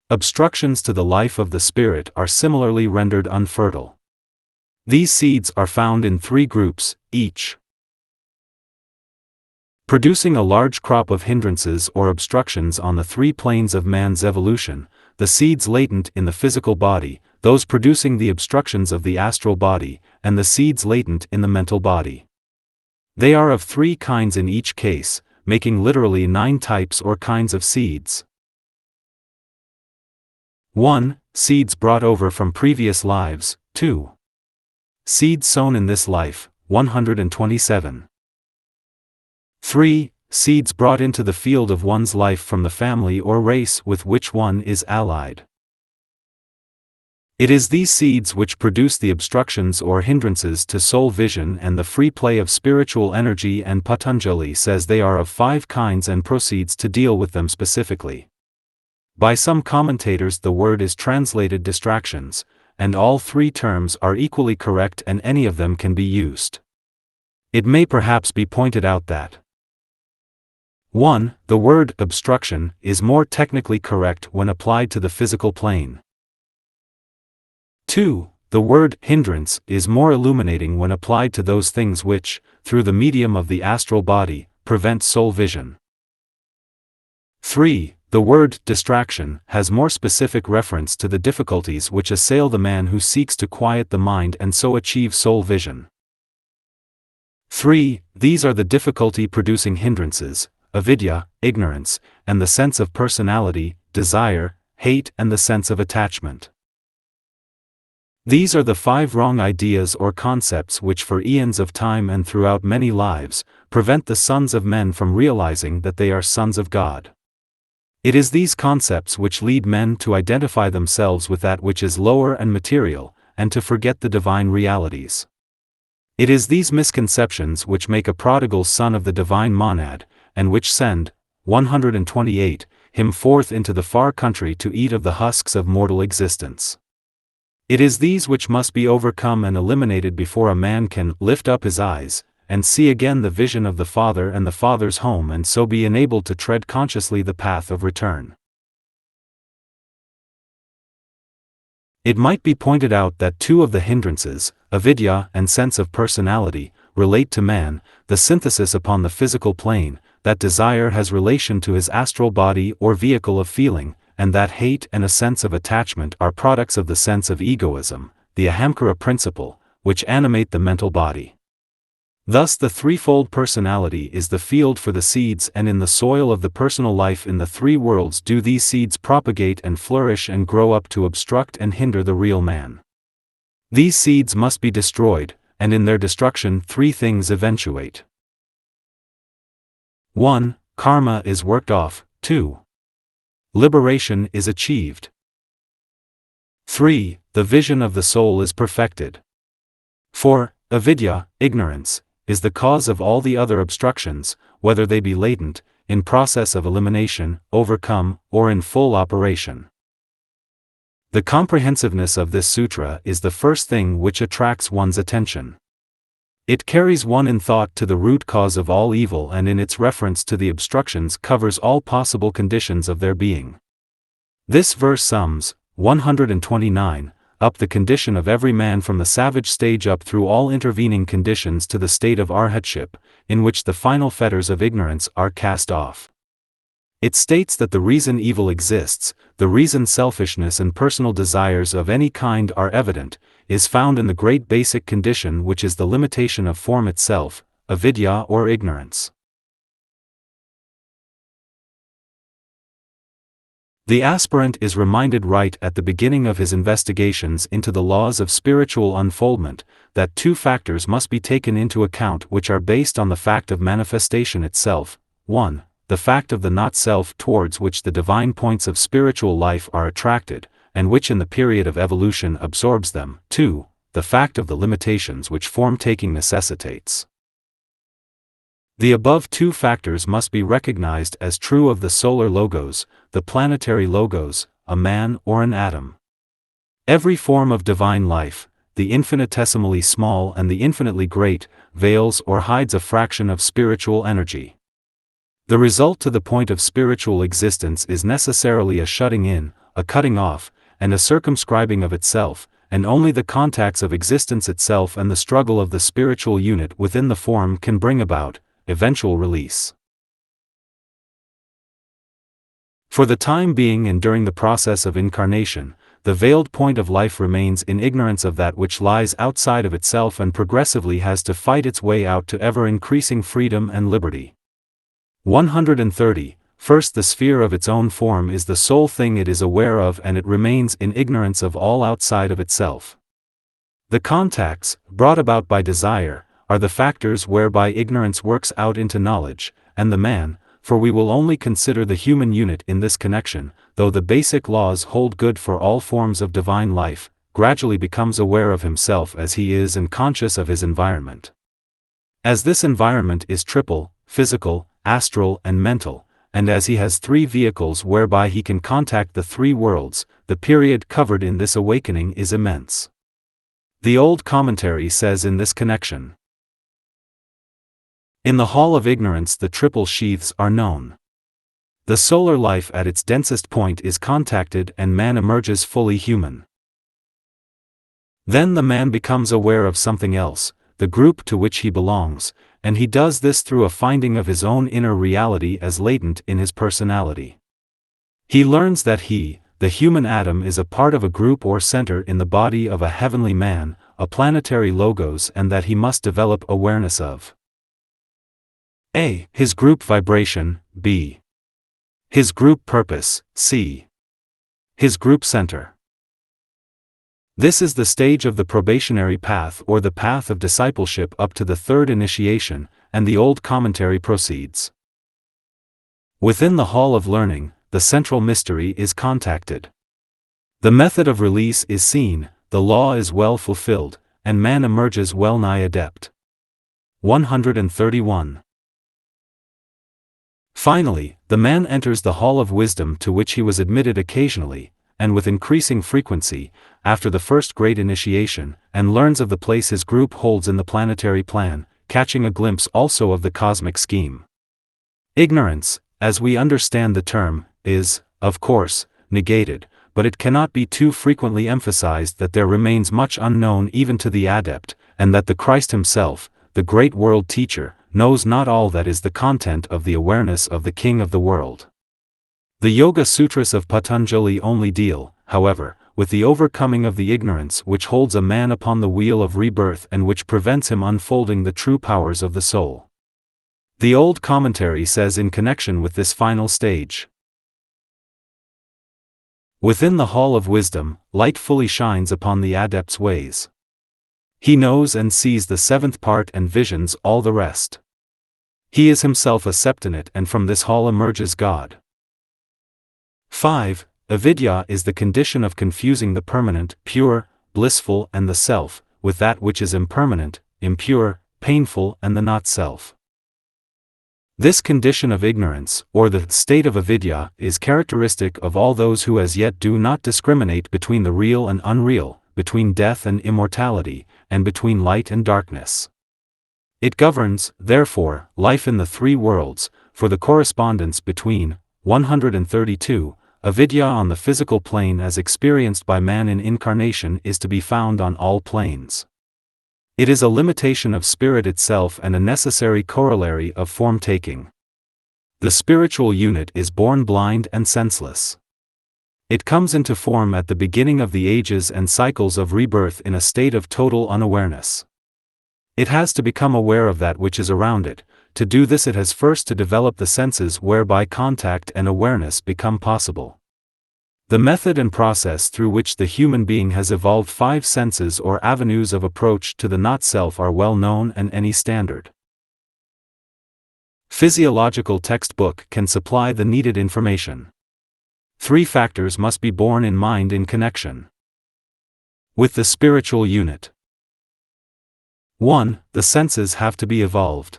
obstructions to the life of the spirit are similarly rendered unfertile. These seeds are found in three groups, each producing a large crop of hindrances or obstructions on the three planes of man's evolution: the seeds latent in the physical body, those producing the obstructions of the astral body, and the seeds latent in the mental body. They are of three kinds in each case, making literally 9 types or kinds of seeds. 1. Seeds brought over from previous lives. 2. Seeds sown in this life. 127. 3. Seeds brought into the field of one's life from the family or race with which one is allied. It is these seeds which produce the obstructions or hindrances to soul vision and the free play of spiritual energy, and Patanjali says they are of 5 kinds and proceeds to deal with them specifically. By some commentators the word is translated distractions, and all 3 terms are equally correct and any of them can be used. It may perhaps be pointed out that 1. The word obstruction is more technically correct when applied to the physical plane. 2. The word hindrance is more illuminating when applied to those things which, through the medium of the astral body, prevent soul vision. 3. The word distraction has more specific reference to the difficulties which assail the man who seeks to quiet the mind and so achieve soul vision. 3. These are the difficulty-producing hindrances: avidya, ignorance, and the sense of personality, desire, hate, and the sense of attachment. These are the 5 wrong ideas or concepts which for eons of time and throughout many lives, prevent the sons of men from realizing that they are sons of God. It is these concepts which lead men to identify themselves with that which is lower and material, and to forget the divine realities. It is these misconceptions which make a prodigal son of the divine monad, and which send, 128, him forth into the far country to eat of the husks of mortal existence. It is these which must be overcome and eliminated before a man can lift up his eyes and see again the vision of the Father and the Father's home, and so be enabled to tread consciously the path of return. It might be pointed out that two of the hindrances, avidya and sense of personality, relate to man, the synthesis upon the physical plane, that desire has relation to his astral body or vehicle of feeling, and that hate and a sense of attachment are products of the sense of egoism, the ahamkara principle, which animate the mental body. Thus the threefold personality is the field for the seeds, and in the soil of the personal life in the three worlds do these seeds propagate and flourish and grow up to obstruct and hinder the real man. These seeds must be destroyed, and in their destruction three things eventuate. 1. Karma is worked off. 2. Liberation is achieved. 3. The vision of the soul is perfected. 4. Avidya, ignorance, is the cause of all the other obstructions, whether they be latent, in process of elimination, overcome, or in full operation. The comprehensiveness of this sutra is the first thing which attracts one's attention. It carries one in thought to the root cause of all evil, and in its reference to the obstructions covers all possible conditions of their being. This verse sums, 129, up the condition of every man from the savage stage up through all intervening conditions to the state of arhatship, in which the final fetters of ignorance are cast off. It states that the reason evil exists, the reason selfishness and personal desires of any kind are evident, is found in the great basic condition, which is the limitation of form itself, avidya or ignorance. The aspirant is reminded right at the beginning of his investigations into the laws of spiritual unfoldment, that two factors must be taken into account which are based on the fact of manifestation itself. 1. The fact of the not-self towards which the divine points of spiritual life are attracted, and which in the period of evolution absorbs them. 2. The fact of the limitations which form-taking necessitates. The above two factors must be recognized as true of the solar logos, the planetary logos, a man or an atom. Every form of divine life, the infinitesimally small and the infinitely great, veils or hides a fraction of spiritual energy. The result to the point of spiritual existence is necessarily a shutting in, a cutting off, and a circumscribing of itself, and only the contacts of existence itself and the struggle of the spiritual unit within the form can bring about eventual release. For the time being and during the process of incarnation, the veiled point of life remains in ignorance of that which lies outside of itself and progressively has to fight its way out to ever-increasing freedom and liberty. 130. First, the sphere of its own form is the sole thing it is aware of, and it remains in ignorance of all outside of itself. The contacts, brought about by desire, are the factors whereby ignorance works out into knowledge, and the man, for we will only consider the human unit in this connection, though the basic laws hold good for all forms of divine life, gradually becomes aware of himself as he is and conscious of his environment. As this environment is triple, physical, astral and mental, and as he has three vehicles whereby he can contact the three worlds, the period covered in this awakening is immense. The old commentary says in this connection, in the hall of ignorance the triple sheaths are known. The solar life at its densest point is contacted and man emerges fully human. Then the man becomes aware of something else, the group to which he belongs, and he does this through a finding of his own inner reality as latent in his personality. He learns that he, the human atom, is a part of a group or center in the body of a heavenly man, a planetary logos, and that he must develop awareness of a. His group vibration, b. His group purpose, c. His group center. This is the stage of the probationary path or the path of discipleship up to the third initiation, and the old commentary proceeds. Within the hall of learning, the central mystery is contacted. The method of release is seen, the law is well fulfilled, and man emerges well nigh adept. 131. Finally, the man enters the hall of wisdom to which he was admitted occasionally, and with increasing frequency, after the first great initiation, and learns of the place his group holds in the planetary plan, catching a glimpse also of the cosmic scheme. Ignorance, as we understand the term, is, of course, negated, but it cannot be too frequently emphasized that there remains much unknown even to the adept, and that the Christ himself, the great world teacher, knows not all that is the content of the awareness of the King of the world. The Yogasutras of Patanjali only deal, however, with the overcoming of the ignorance which holds a man upon the wheel of rebirth and which prevents him unfolding the true powers of the soul. The old commentary says in connection with this final stage, "Within the hall of wisdom, light fully shines upon the adept's ways. He knows and sees the seventh part and visions all the rest. He is himself a septenate, and from this hall emerges God." 5. Avidya is the condition of confusing the permanent, pure, blissful and the self, with that which is impermanent, impure, painful and the not-self. This condition of ignorance, or the state of avidya, is characteristic of all those who as yet do not discriminate between the real and unreal, between death and immortality, and between light and darkness. It governs, therefore, life in the three worlds, for the correspondence between 132, avidya on the physical plane as experienced by man in incarnation is to be found on all planes. It is a limitation of spirit itself and a necessary corollary of form-taking. The spiritual unit is born blind and senseless. It comes into form at the beginning of the ages and cycles of rebirth in a state of total unawareness. It has to become aware of that which is around it. To do this it has first to develop the senses whereby contact and awareness become possible. The method and process through which the human being has evolved 5 senses or avenues of approach to the not-self are well known and any standard physiological textbook can supply the needed information. 3 factors must be borne in mind in connection with the spiritual unit. 1. The senses have to be evolved.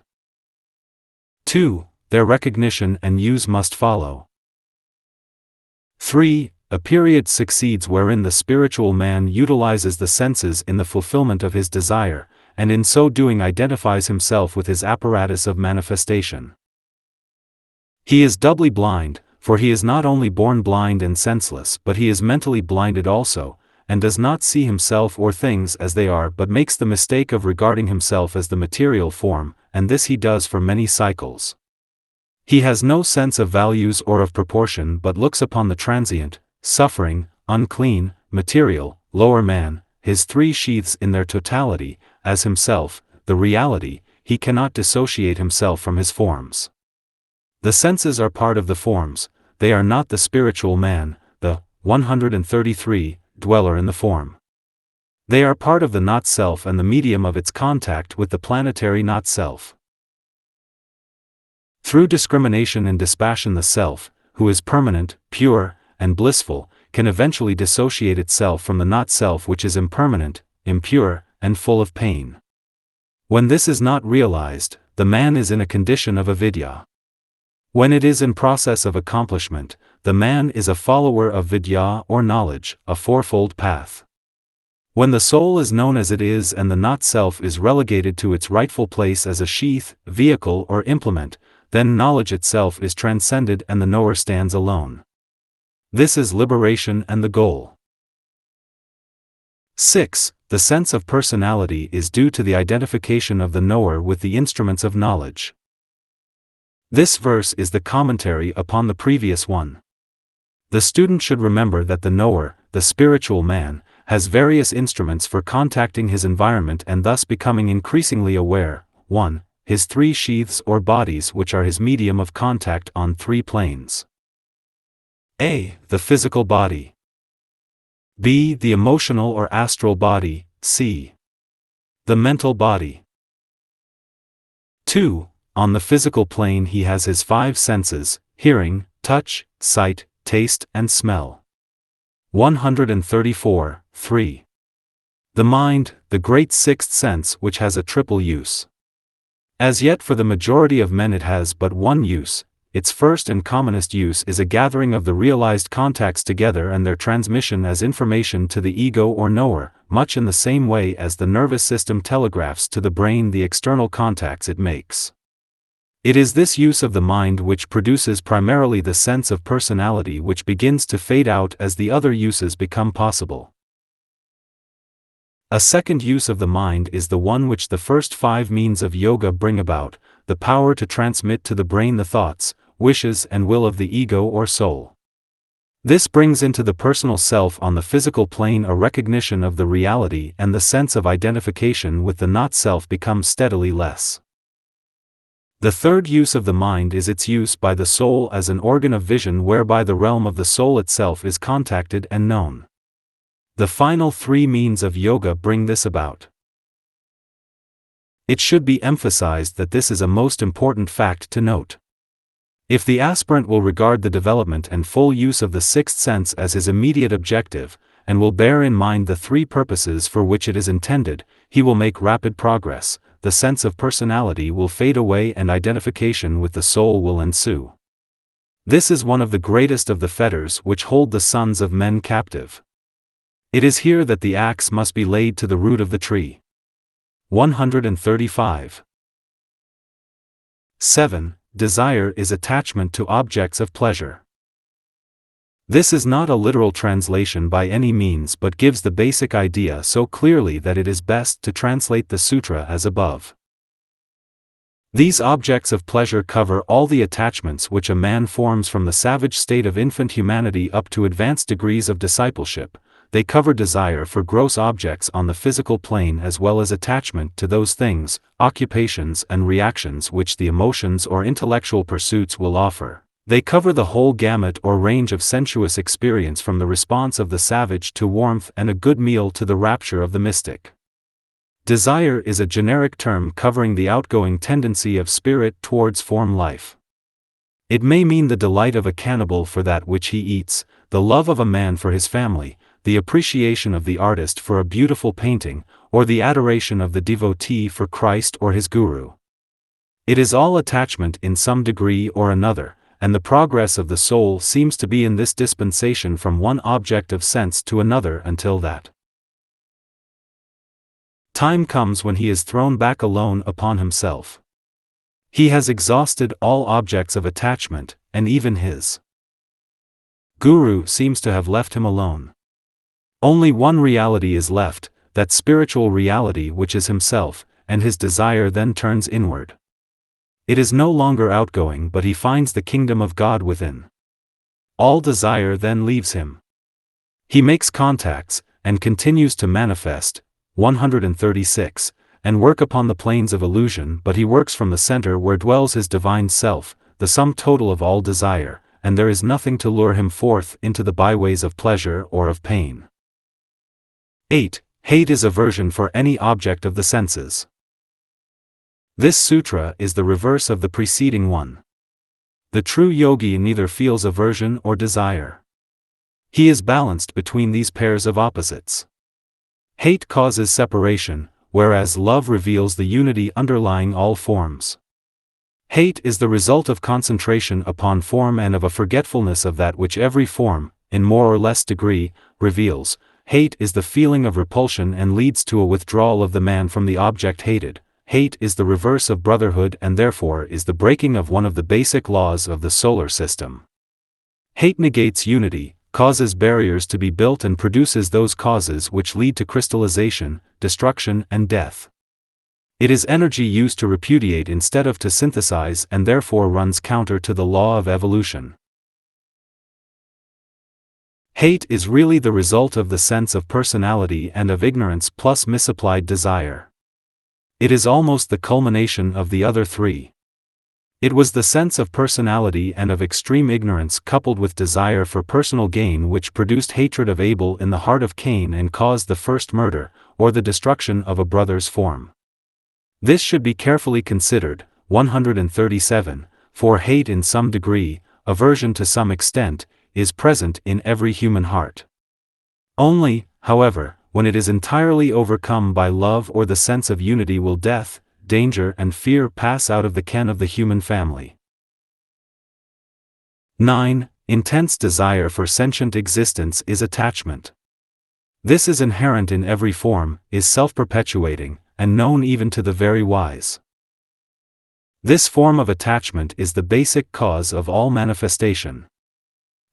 2. Their recognition and use must follow. 3. A period succeeds wherein the spiritual man utilizes the senses in the fulfillment of his desire, and in so doing identifies himself with his apparatus of manifestation. He is doubly blind, for he is not only born blind and senseless but he is mentally blinded also, and does not see himself or things as they are but makes the mistake of regarding himself as the material form, and this he does for many cycles. He has no sense of values or of proportion but looks upon the transient, suffering, unclean, material, lower man, his 3 sheaths in their totality, as himself, the reality. He cannot dissociate himself from his forms. The senses are part of the forms, they are not the spiritual man, the 133, dweller in the form. They are part of the not-self and the medium of its contact with the planetary not-self. Through discrimination and dispassion the self, who is permanent, pure, and blissful, can eventually dissociate itself from the not-self which is impermanent, impure, and full of pain. When this is not realized, the man is in a condition of avidya. When it is in process of accomplishment, the man is a follower of vidya or knowledge, a fourfold path. When the soul is known as it is and the not-self is relegated to its rightful place as a sheath, vehicle or implement, then knowledge itself is transcended and the knower stands alone. This is liberation and the goal. 6. The sense of personality is due to the identification of the knower with the instruments of knowledge. This verse is the commentary upon the previous one. The student should remember that the knower, the spiritual man, has various instruments for contacting his environment and thus becoming increasingly aware. 1. His 3 sheaths or bodies which are his medium of contact on 3 planes. A. The physical body. B. The emotional or astral body. C. The mental body. 2. On the physical plane he has his 5 senses, hearing, touch, sight, taste and smell. 134, 3. The mind, the great 6th sense which has a triple use. As yet for the majority of men it has but one use. Its first and commonest use is a gathering of the realized contacts together and their transmission as information to the ego or knower, much in the same way as the nervous system telegraphs to the brain the external contacts it makes. It is this use of the mind which produces primarily the sense of personality, which begins to fade out as the other uses become possible. A second use of the mind is the one which the first 5 means of yoga bring about, the power to transmit to the brain the thoughts, wishes and will of the ego or soul. This brings into the personal self on the physical plane a recognition of the reality, and the sense of identification with the not-self becomes steadily less. The third use of the mind is its use by the soul as an organ of vision, whereby the realm of the soul itself is contacted and known. The final 3 means of yoga bring this about. It should be emphasized that this is a most important fact to note. If the aspirant will regard the development and full use of the sixth sense as his immediate objective, and will bear in mind the 3 purposes for which it is intended, he will make rapid progress, the sense of personality will fade away and identification with the soul will ensue. This is one of the greatest of the fetters which hold the sons of men captive. It is here that the axe must be laid to the root of the tree. 135. 7. Desire is attachment to objects of pleasure. This is not a literal translation by any means, but gives the basic idea so clearly that it is best to translate the sutra as above. These objects of pleasure cover all the attachments which a man forms from the savage state of infant humanity up to advanced degrees of discipleship. They cover desire for gross objects on the physical plane as well as attachment to those things, occupations and reactions which the emotions or intellectual pursuits will offer. They cover the whole gamut or range of sensuous experience, from the response of the savage to warmth and a good meal to the rapture of the mystic. Desire is a generic term covering the outgoing tendency of spirit towards form life. It may mean the delight of a cannibal for that which he eats, the love of a man for his family, the appreciation of the artist for a beautiful painting, or the adoration of the devotee for Christ or his guru. It is all attachment in some degree or another, and the progress of the soul seems to be in this dispensation from one object of sense to another until that time comes when he is thrown back alone upon himself. He has exhausted all objects of attachment, and even his guru seems to have left him alone. Only one reality is left, that spiritual reality which is himself, and his desire then turns inward. It is no longer outgoing, but he finds the kingdom of God within. All desire then leaves him. He makes contacts, and continues to manifest, 136, and work upon the planes of illusion, but he works from the center where dwells his divine self, the sum total of all desire, and there is nothing to lure him forth into the byways of pleasure or of pain. 8. Hate is aversion for any object of the senses. This sutra is the reverse of the preceding one. The true yogi neither feels aversion or desire. He is balanced between these pairs of opposites. Hate causes separation, whereas love reveals the unity underlying all forms. Hate is the result of concentration upon form and of a forgetfulness of that which every form, in more or less degree, reveals. Hate is the feeling of repulsion and leads to a withdrawal of the man from the object hated. Hate is the reverse of brotherhood and therefore is the breaking of one of the basic laws of the solar system. Hate negates unity, causes barriers to be built and produces those causes which lead to crystallization, destruction and death. It is energy used to repudiate instead of to synthesize, and therefore runs counter to the law of evolution. Hate is really the result of the sense of personality and of ignorance plus misapplied desire. It is almost the culmination of the other 3. It was the sense of personality and of extreme ignorance coupled with desire for personal gain which produced hatred of Abel in the heart of Cain and caused the first murder, or the destruction of a brother's form. This should be carefully considered. 137, for hate in some degree, aversion to some extent, is present in every human heart. Only, however, when it is entirely overcome by love or the sense of unity will death, danger and fear pass out of the ken of the human family. 9. Intense desire for sentient existence is attachment. This is inherent in every form, is self-perpetuating, and known even to the very wise. This form of attachment is the basic cause of all manifestation.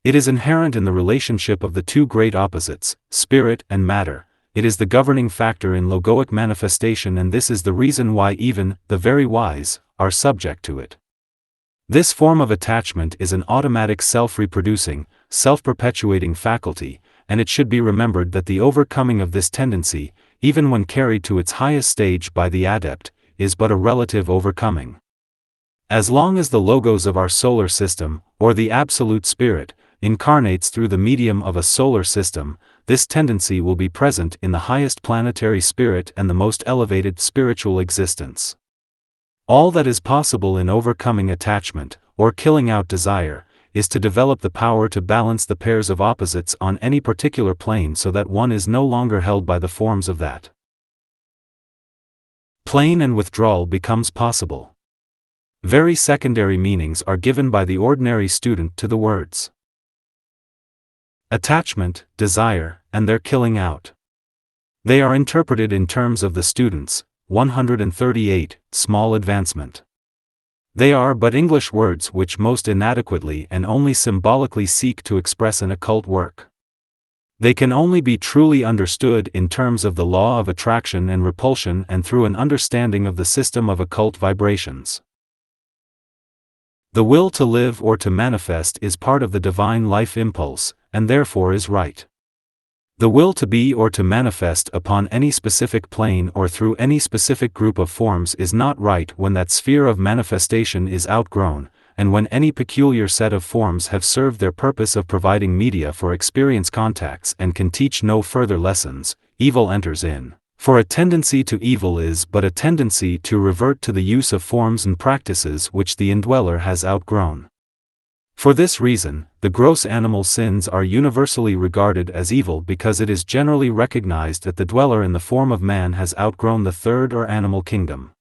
It is inherent in the relationship of the two great opposites, spirit and matter. It is the governing factor in logoic manifestation, and this is the reason why even the very wise are subject to it. This form of attachment is an automatic self-reproducing, self-perpetuating faculty, and it should be remembered that the overcoming of this tendency, even when carried to its highest stage by the adept, is but a relative overcoming. As long as the logos of our solar system, or the Absolute Spirit, incarnates through the medium of a solar system, this tendency will be present in the highest planetary spirit and the most elevated spiritual existence. All that is possible in overcoming attachment, or killing out desire, is to develop the power to balance the pairs of opposites on any particular plane so that one is no longer held by the forms of that plane and withdrawal becomes possible. Very secondary meanings are given by the ordinary student to the words attachment, desire, and their killing out. They are interpreted in terms of the student's 138, small advancement. They are but English words which most inadequately and only symbolically seek to express an occult work. They can only be truly understood in terms of the law of attraction and repulsion and through an understanding of the system of occult vibrations. The will to live or to manifest is part of the divine life impulse, and therefore is right. The will to be or to manifest upon any specific plane or through any specific group of forms is not right when that sphere of manifestation is outgrown, and when any peculiar set of forms have served their purpose of providing media for experience contacts and can teach no further lessons, evil enters in. For a tendency to evil is but a tendency to revert to the use of forms and practices which the indweller has outgrown. For this reason, the gross animal sins are universally regarded as evil because it is generally recognized that the dweller in the form of man has outgrown the third or animal kingdom.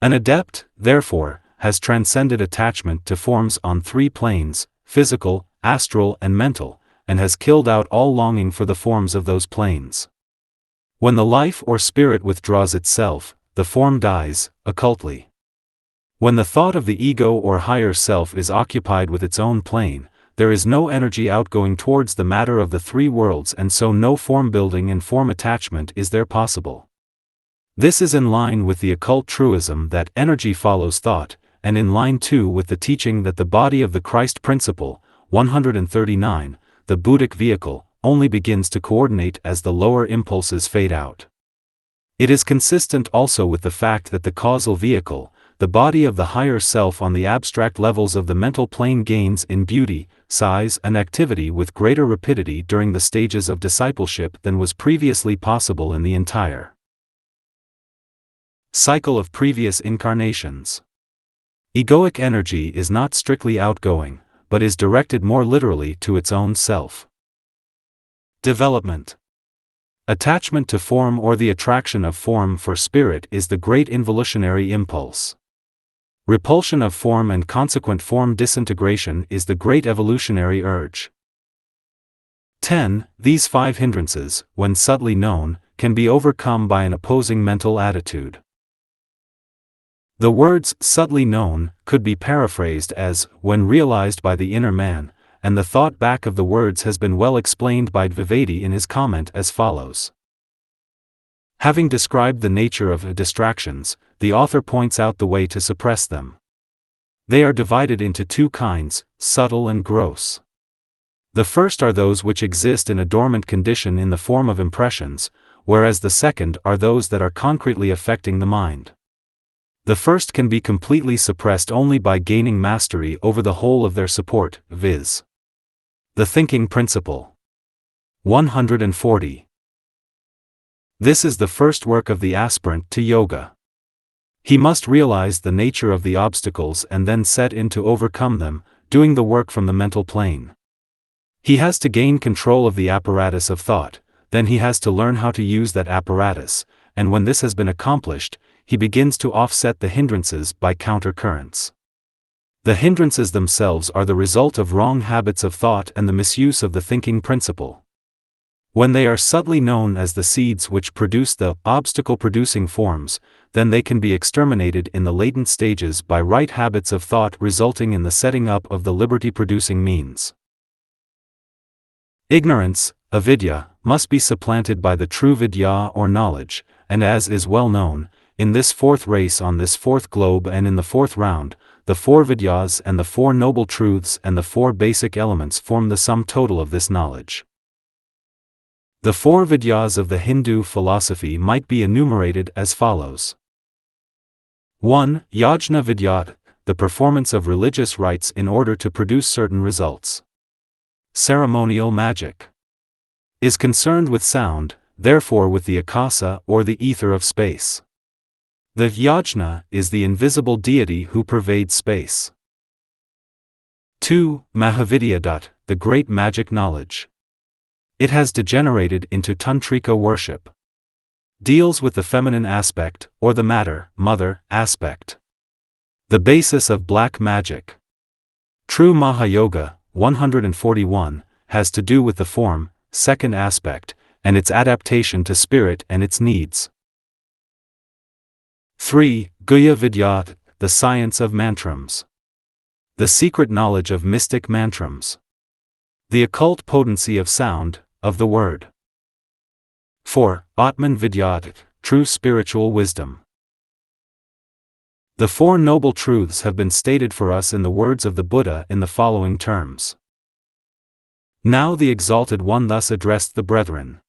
An adept, therefore, has transcended attachment to forms on three planes, physical, astral, and mental, and has killed out all longing for the forms of those planes. When the life or spirit withdraws itself, the form dies, occultly. When the thought of the ego or higher self is occupied with its own plane, there is no energy outgoing towards the matter of the three worlds, and so no form building and form attachment is there possible. This is in line with the occult truism that energy follows thought, and in line too with the teaching that the body of the Christ principle, 139, the Buddhic vehicle, only begins to coordinate as the lower impulses fade out. It is consistent also with the fact that the causal vehicle, the body of the higher self on the abstract levels of the mental plane, gains in beauty, size, and activity with greater rapidity during the stages of discipleship than was previously possible in the entire cycle of previous incarnations. Egoic energy is not strictly outgoing, but is directed more literally to its own self. Development. Attachment to form or the attraction of form for spirit is the great involutionary impulse. Repulsion of form and consequent form disintegration is the great evolutionary urge. 10. These five hindrances, when subtly known, can be overcome by an opposing mental attitude. The words subtly known could be paraphrased as when realized by the inner man, and the thought back of the words has been well explained by Dvivedi in his comment as follows. Having described the nature of distractions, the author points out the way to suppress them. They are divided into two kinds, subtle and gross. The first are those which exist in a dormant condition in the form of impressions, whereas the second are those that are concretely affecting the mind. The first can be completely suppressed only by gaining mastery over the whole of their support, viz. the thinking principle. 140. This is the first work of the aspirant to yoga. He must realize the nature of the obstacles and then set in to overcome them, doing the work from the mental plane. He has to gain control of the apparatus of thought, then he has to learn how to use that apparatus, and when this has been accomplished, he begins to offset the hindrances by counter-currents. The hindrances themselves are the result of wrong habits of thought and the misuse of the thinking principle. When they are subtly known as the seeds which produce the obstacle-producing forms, then they can be exterminated in the latent stages by right habits of thought, resulting in the setting up of the liberty-producing means. Ignorance, avidya, must be supplanted by the true vidya or knowledge, and as is well known, in this fourth race on this fourth globe and in the fourth round, the four vidyas and the four noble truths and the four basic elements form the sum total of this knowledge. The four vidyas of the Hindu philosophy might be enumerated as follows. 1. Yajna Vidya, the performance of religious rites in order to produce certain results. Ceremonial magic is concerned with sound, therefore with the akasa or the ether of space. The yajna is the invisible deity who pervades space. 2. Mahavidya, the great magic knowledge. It has degenerated into tantrika worship. Deals with the feminine aspect, or the matter, mother, aspect. The basis of black magic. True Mahayoga, 141, has to do with the form, second aspect, and its adaptation to spirit and its needs. 3. Guhya Vidya, the science of mantrams. The secret knowledge of mystic mantrams. The occult potency of sound, of the word. 4. Atman Vidya, true spiritual wisdom. The four noble truths have been stated for us in the words of the Buddha in the following terms. Now the Exalted One thus addressed the brethren.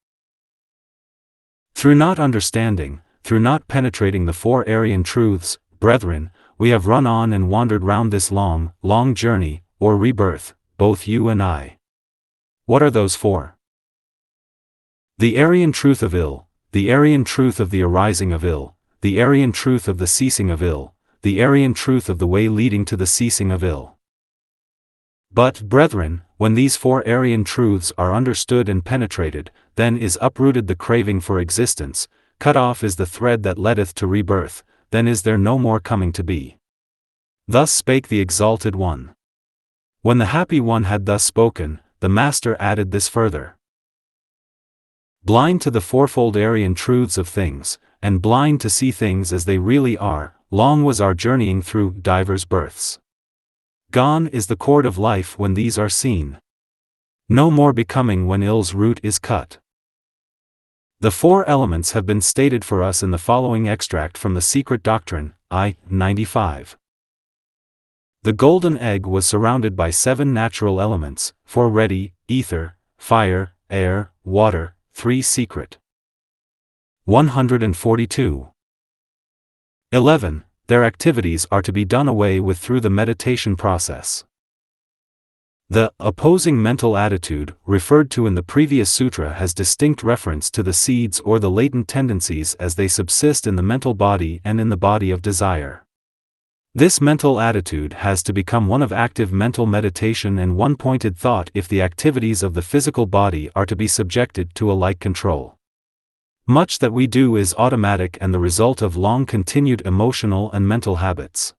Through not understanding, through not penetrating the four Aryan truths, brethren, we have run on and wandered round this long, long journey, or rebirth, both you and I. What are those four? The Aryan truth of ill, the Aryan truth of the arising of ill, the Aryan truth of the ceasing of ill, the Aryan truth of the way leading to the ceasing of ill. But, brethren, when these four Aryan truths are understood and penetrated, then is uprooted the craving for existence, cut off is the thread that leadeth to rebirth, then is there no more coming to be. Thus spake the Exalted One. When the Happy One had thus spoken, the Master added this further. Blind to the fourfold Aryan truths of things, and blind to see things as they really are, long was our journeying through divers births. Gone is the cord of life when these are seen. No more becoming when ill's root is cut. The four elements have been stated for us in the following extract from the Secret Doctrine, I. 95. The golden egg was surrounded by 7 natural elements, 4 ready, ether, fire, air, water, 3 secret. 142. 11. Their activities are to be done away with through the meditation process. The opposing mental attitude, referred to in the previous sutra, has distinct reference to the seeds or the latent tendencies as they subsist in the mental body and in the body of desire. This mental attitude has to become one of active mental meditation and one-pointed thought if the activities of the physical body are to be subjected to a like control. Much that we do is automatic and the result of long-continued emotional and mental habits.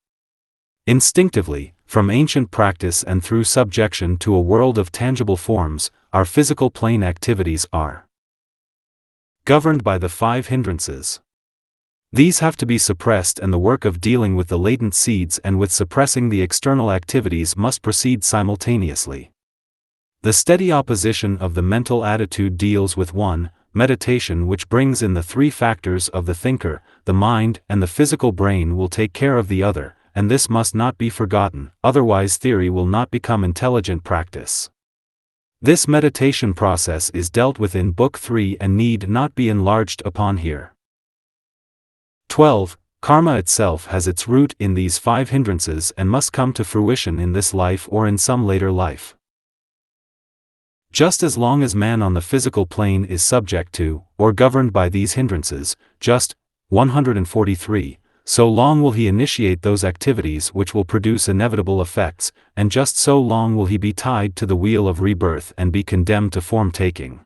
Instinctively, from ancient practice and through subjection to a world of tangible forms, our physical plane activities are governed by the 5 hindrances. These have to be suppressed, and the work of dealing with the latent seeds and with suppressing the external activities must proceed simultaneously. The steady opposition of the mental attitude deals with 1. Meditation, which brings in the 3 factors of the thinker, the mind and the physical brain will take care of the other, and this must not be forgotten, otherwise theory will not become intelligent practice. This meditation process is dealt with in Book 3 and need not be enlarged upon here. 12. Karma itself has its root in these 5 hindrances and must come to fruition in this life or in some later life. Just as long as man on the physical plane is subject to, or governed by these hindrances, just 143, so long will he initiate those activities which will produce inevitable effects, and just so long will he be tied to the wheel of rebirth and be condemned to form-taking.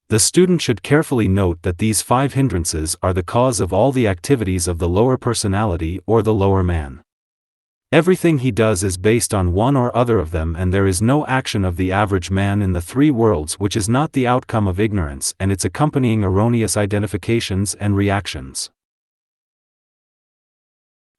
The student should carefully note that these 5 hindrances are the cause of all the activities of the lower personality or the lower man. Everything he does is based on one or other of them, and there is no action of the average man in the three worlds which is not the outcome of ignorance and its accompanying erroneous identifications and reactions.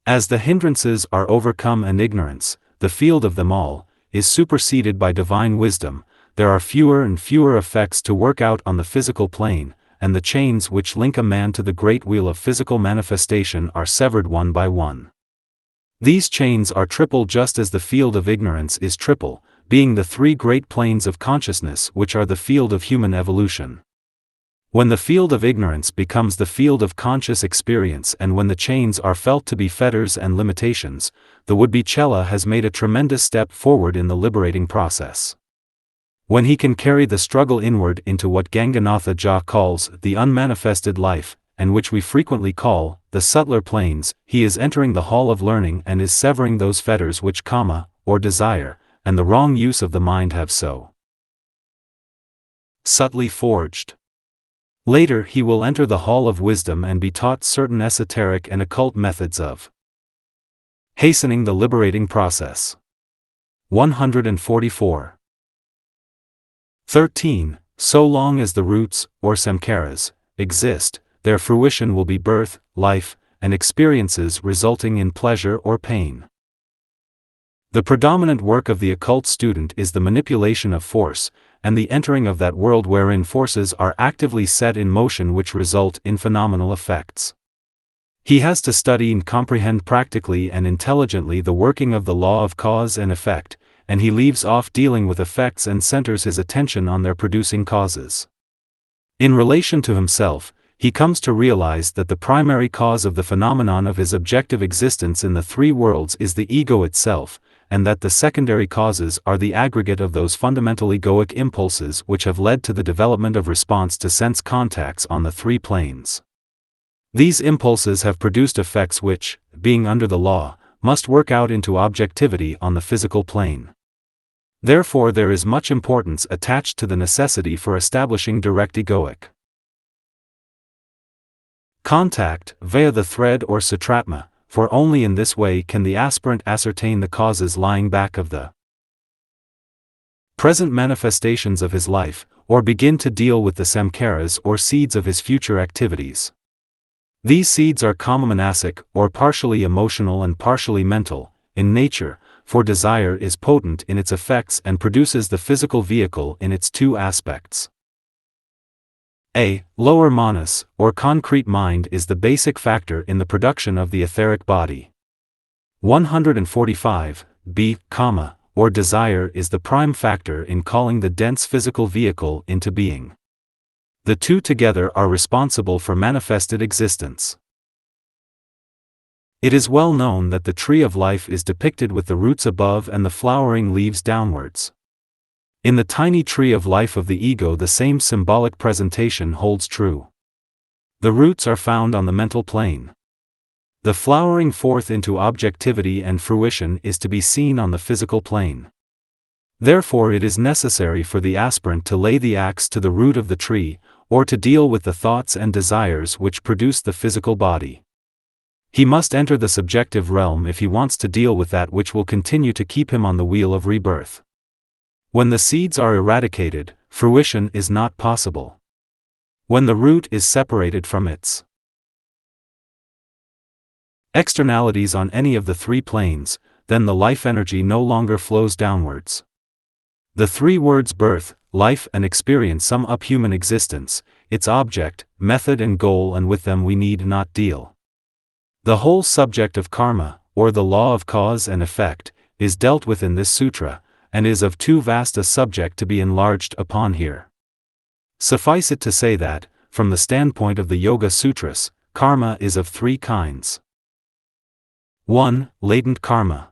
As the hindrances are overcome and ignorance, the field of them all, is superseded by divine wisdom, there are fewer and fewer effects to work out on the physical plane, and the chains which link a man to the great wheel of physical manifestation are severed one by one. These chains are triple just as the field of ignorance is triple, being the three great planes of consciousness which are the field of human evolution. When the field of ignorance becomes the field of conscious experience, and when the chains are felt to be fetters and limitations, the would-be Chela has made a tremendous step forward in the liberating process. When he can carry the struggle inward into what Ganganatha Jha calls the unmanifested life, and which we frequently call the subtler planes, he is entering the hall of learning and is severing those fetters which kama, or desire, and the wrong use of the mind have so subtly forged. Later he will enter the hall of wisdom and be taught certain esoteric and occult methods of hastening the liberating process. 144. 13. So long as the roots, or samkaras, exist, their fruition will be birth, life, and experiences resulting in pleasure or pain. The predominant work of the occult student is the manipulation of force, and the entering of that world wherein forces are actively set in motion which result in phenomenal effects. He has to study and comprehend practically and intelligently the working of the law of cause and effect, and he leaves off dealing with effects and centers his attention on their producing causes. In relation to himself, he comes to realize that the primary cause of the phenomenon of his objective existence in the three worlds is the ego itself, and that the secondary causes are the aggregate of those fundamental egoic impulses which have led to the development of response to sense contacts on the three planes. These impulses have produced effects which, being under the law, must work out into objectivity on the physical plane. Therefore there is much importance attached to the necessity for establishing direct egoic contact via the thread or sutratma, for only in this way can the aspirant ascertain the causes lying back of the present manifestations of his life, or begin to deal with the samkaras or seeds of his future activities. These seeds are kama-manasic, or partially emotional and partially mental, in nature, for desire is potent in its effects and produces the physical vehicle in its two aspects. A. Lower manas, or concrete mind, is the basic factor in the production of the etheric body. 145. B. Kama, or desire, is the prime factor in calling the dense physical vehicle into being. The two together are responsible for manifested existence. It is well known that the tree of life is depicted with the roots above and the flowering leaves downwards. In the tiny tree of life of the ego the same symbolic presentation holds true. The roots are found on the mental plane. The flowering forth into objectivity and fruition is to be seen on the physical plane. Therefore it is necessary for the aspirant to lay the axe to the root of the tree, or to deal with the thoughts and desires which produce the physical body. He must enter the subjective realm if he wants to deal with that which will continue to keep him on the wheel of rebirth. When the seeds are eradicated, fruition is not possible. When the root is separated from its externalities on any of the three planes, then the life energy no longer flows downwards. The three words birth, life and experience sum up human existence, its object, method and goal, and with them we need not deal. The whole subject of karma, or the law of cause and effect, is dealt with in this sutra, and is of too vast a subject to be enlarged upon here. Suffice it to say that, from the standpoint of the Yogasutras, karma is of three kinds. 1. Latent karma.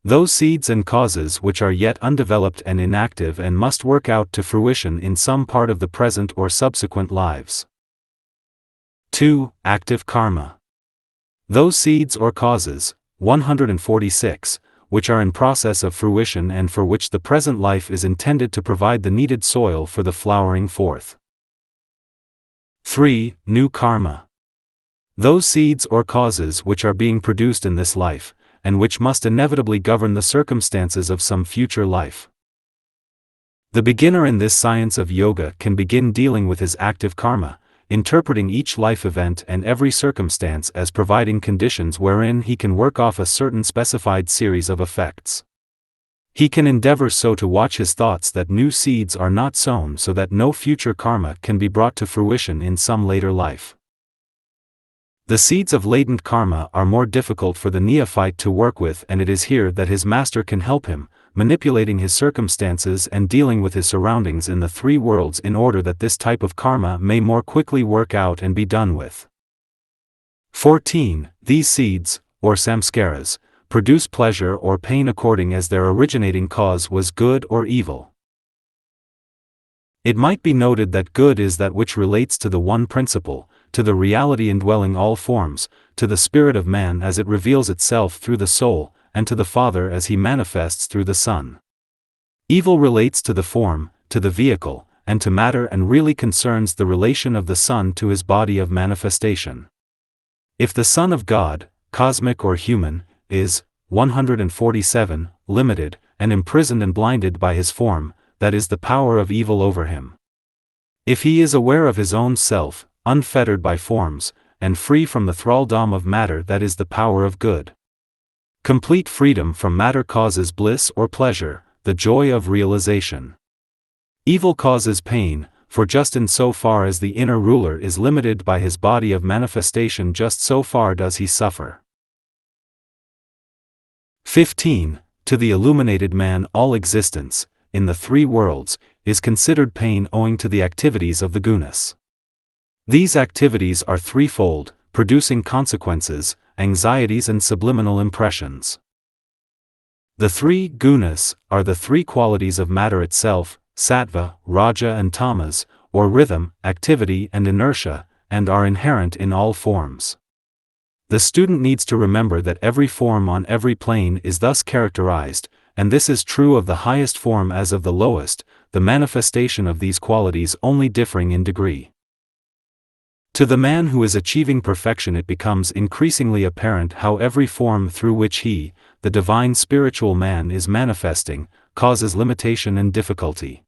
Those seeds and causes which are yet undeveloped and inactive and must work out to fruition in some part of the present or subsequent lives. 2. Active karma. Those seeds or causes, 146, which are in process of fruition and for which the present life is intended to provide the needed soil for the flowering forth. 3. New karma. Those seeds or causes which are being produced in this life, and which must inevitably govern the circumstances of some future life. The beginner in this science of yoga can begin dealing with his active karma, interpreting each life event and every circumstance as providing conditions wherein he can work off a certain specified series of effects. He can endeavor so to watch his thoughts that new seeds are not sown so that no future karma can be brought to fruition in some later life. The seeds of latent karma are more difficult for the neophyte to work with, and it is here that his master can help him, manipulating his circumstances and dealing with his surroundings in the three worlds in order that this type of karma may more quickly work out and be done with. 14. These seeds, or samskaras, produce pleasure or pain according as their originating cause was good or evil. It might be noted that good is that which relates to the one principle, to the reality indwelling all forms, to the spirit of man as it reveals itself through the soul, and to the Father as he manifests through the Son. Evil relates to the form, to the vehicle, and to matter, and really concerns the relation of the Son to his body of manifestation. If the Son of God, cosmic or human, is 147, limited, and imprisoned and blinded by his form, that is the power of evil over him. If he is aware of his own self, unfettered by forms, and free from the thraldom of matter, that is the power of good. Complete freedom from matter causes bliss or pleasure, the joy of realization. Evil causes pain, for just in so far as the inner ruler is limited by his body of manifestation, just so far does he suffer. 15. To the illuminated man all existence, in the three worlds, is considered pain owing to the activities of the gunas. These activities are threefold, producing consequences, anxieties and subliminal impressions. The three gunas are the three qualities of matter itself, sattva, raja and tamas, or rhythm, activity and inertia, and are inherent in all forms. The student needs to remember that every form on every plane is thus characterized, and this is true of the highest form as of the lowest, the manifestation of these qualities only differing in degree. To the man who is achieving perfection it becomes increasingly apparent how every form through which he, the divine spiritual man, is manifesting, causes limitation and difficulty.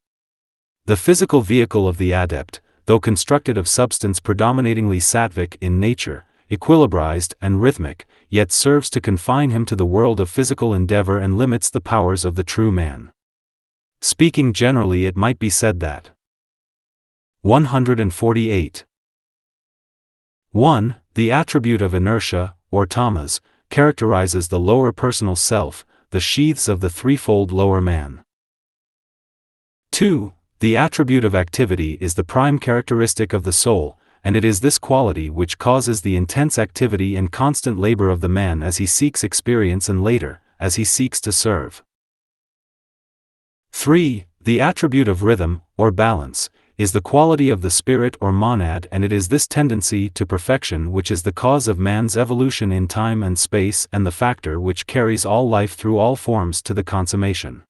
The physical vehicle of the adept, though constructed of substance predominatingly sattvic in nature, equilibrized and rhythmic, yet serves to confine him to the world of physical endeavor and limits the powers of the true man. Speaking generally, it might be said that 148. 1. The attribute of inertia, or tamas, characterizes the lower personal self, the sheaths of the threefold lower man. 2. The attribute of activity is the prime characteristic of the soul, and it is this quality which causes the intense activity and constant labor of the man as he seeks experience and later, as he seeks to serve. 3. The attribute of rhythm, or balance, is the quality of the spirit or monad, and it is this tendency to perfection which is the cause of man's evolution in time and space and the factor which carries all life through all forms to the consummation.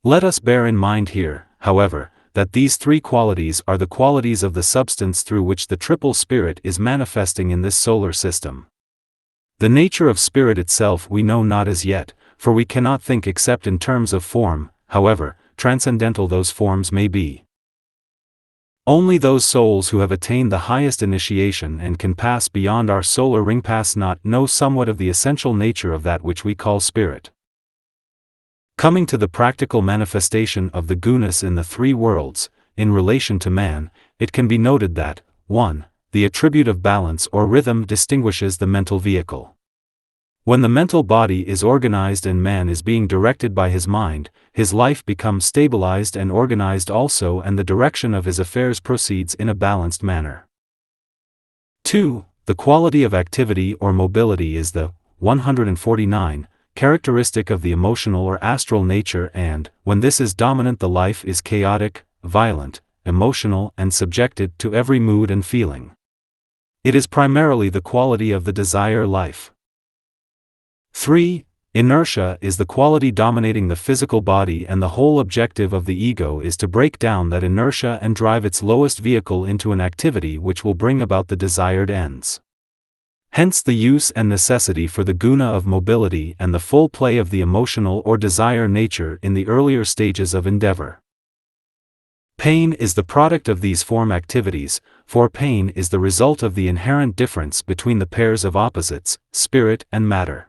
Let us bear in mind here, however, that these three qualities are the qualities of the substance through which the triple spirit is manifesting in this solar system. The nature of spirit itself we know not as yet, for we cannot think except in terms of form, however transcendental those forms may be. Only those souls who have attained the highest initiation and can pass beyond our solar ring pass not know somewhat of the essential nature of that which we call spirit. Coming to the practical manifestation of the gunas in the three worlds, in relation to man, it can be noted that, 1. The attribute of balance or rhythm distinguishes the mental vehicle. When the mental body is organized and man is being directed by his mind, his life becomes stabilized and organized also, and the direction of his affairs proceeds in a balanced manner. 2. The quality of activity or mobility is the 149 characteristic of the emotional or astral nature, and, when this is dominant, the life is chaotic, violent, emotional, and subjected to every mood and feeling. It is primarily the quality of the desire life. 3. Inertia is the quality dominating the physical body, and the whole objective of the ego is to break down that inertia and drive its lowest vehicle into an activity which will bring about the desired ends. Hence the use and necessity for the guna of mobility and the full play of the emotional or desire nature in the earlier stages of endeavor. Pain is the product of these form activities, for pain is the result of the inherent difference between the pairs of opposites, spirit and matter.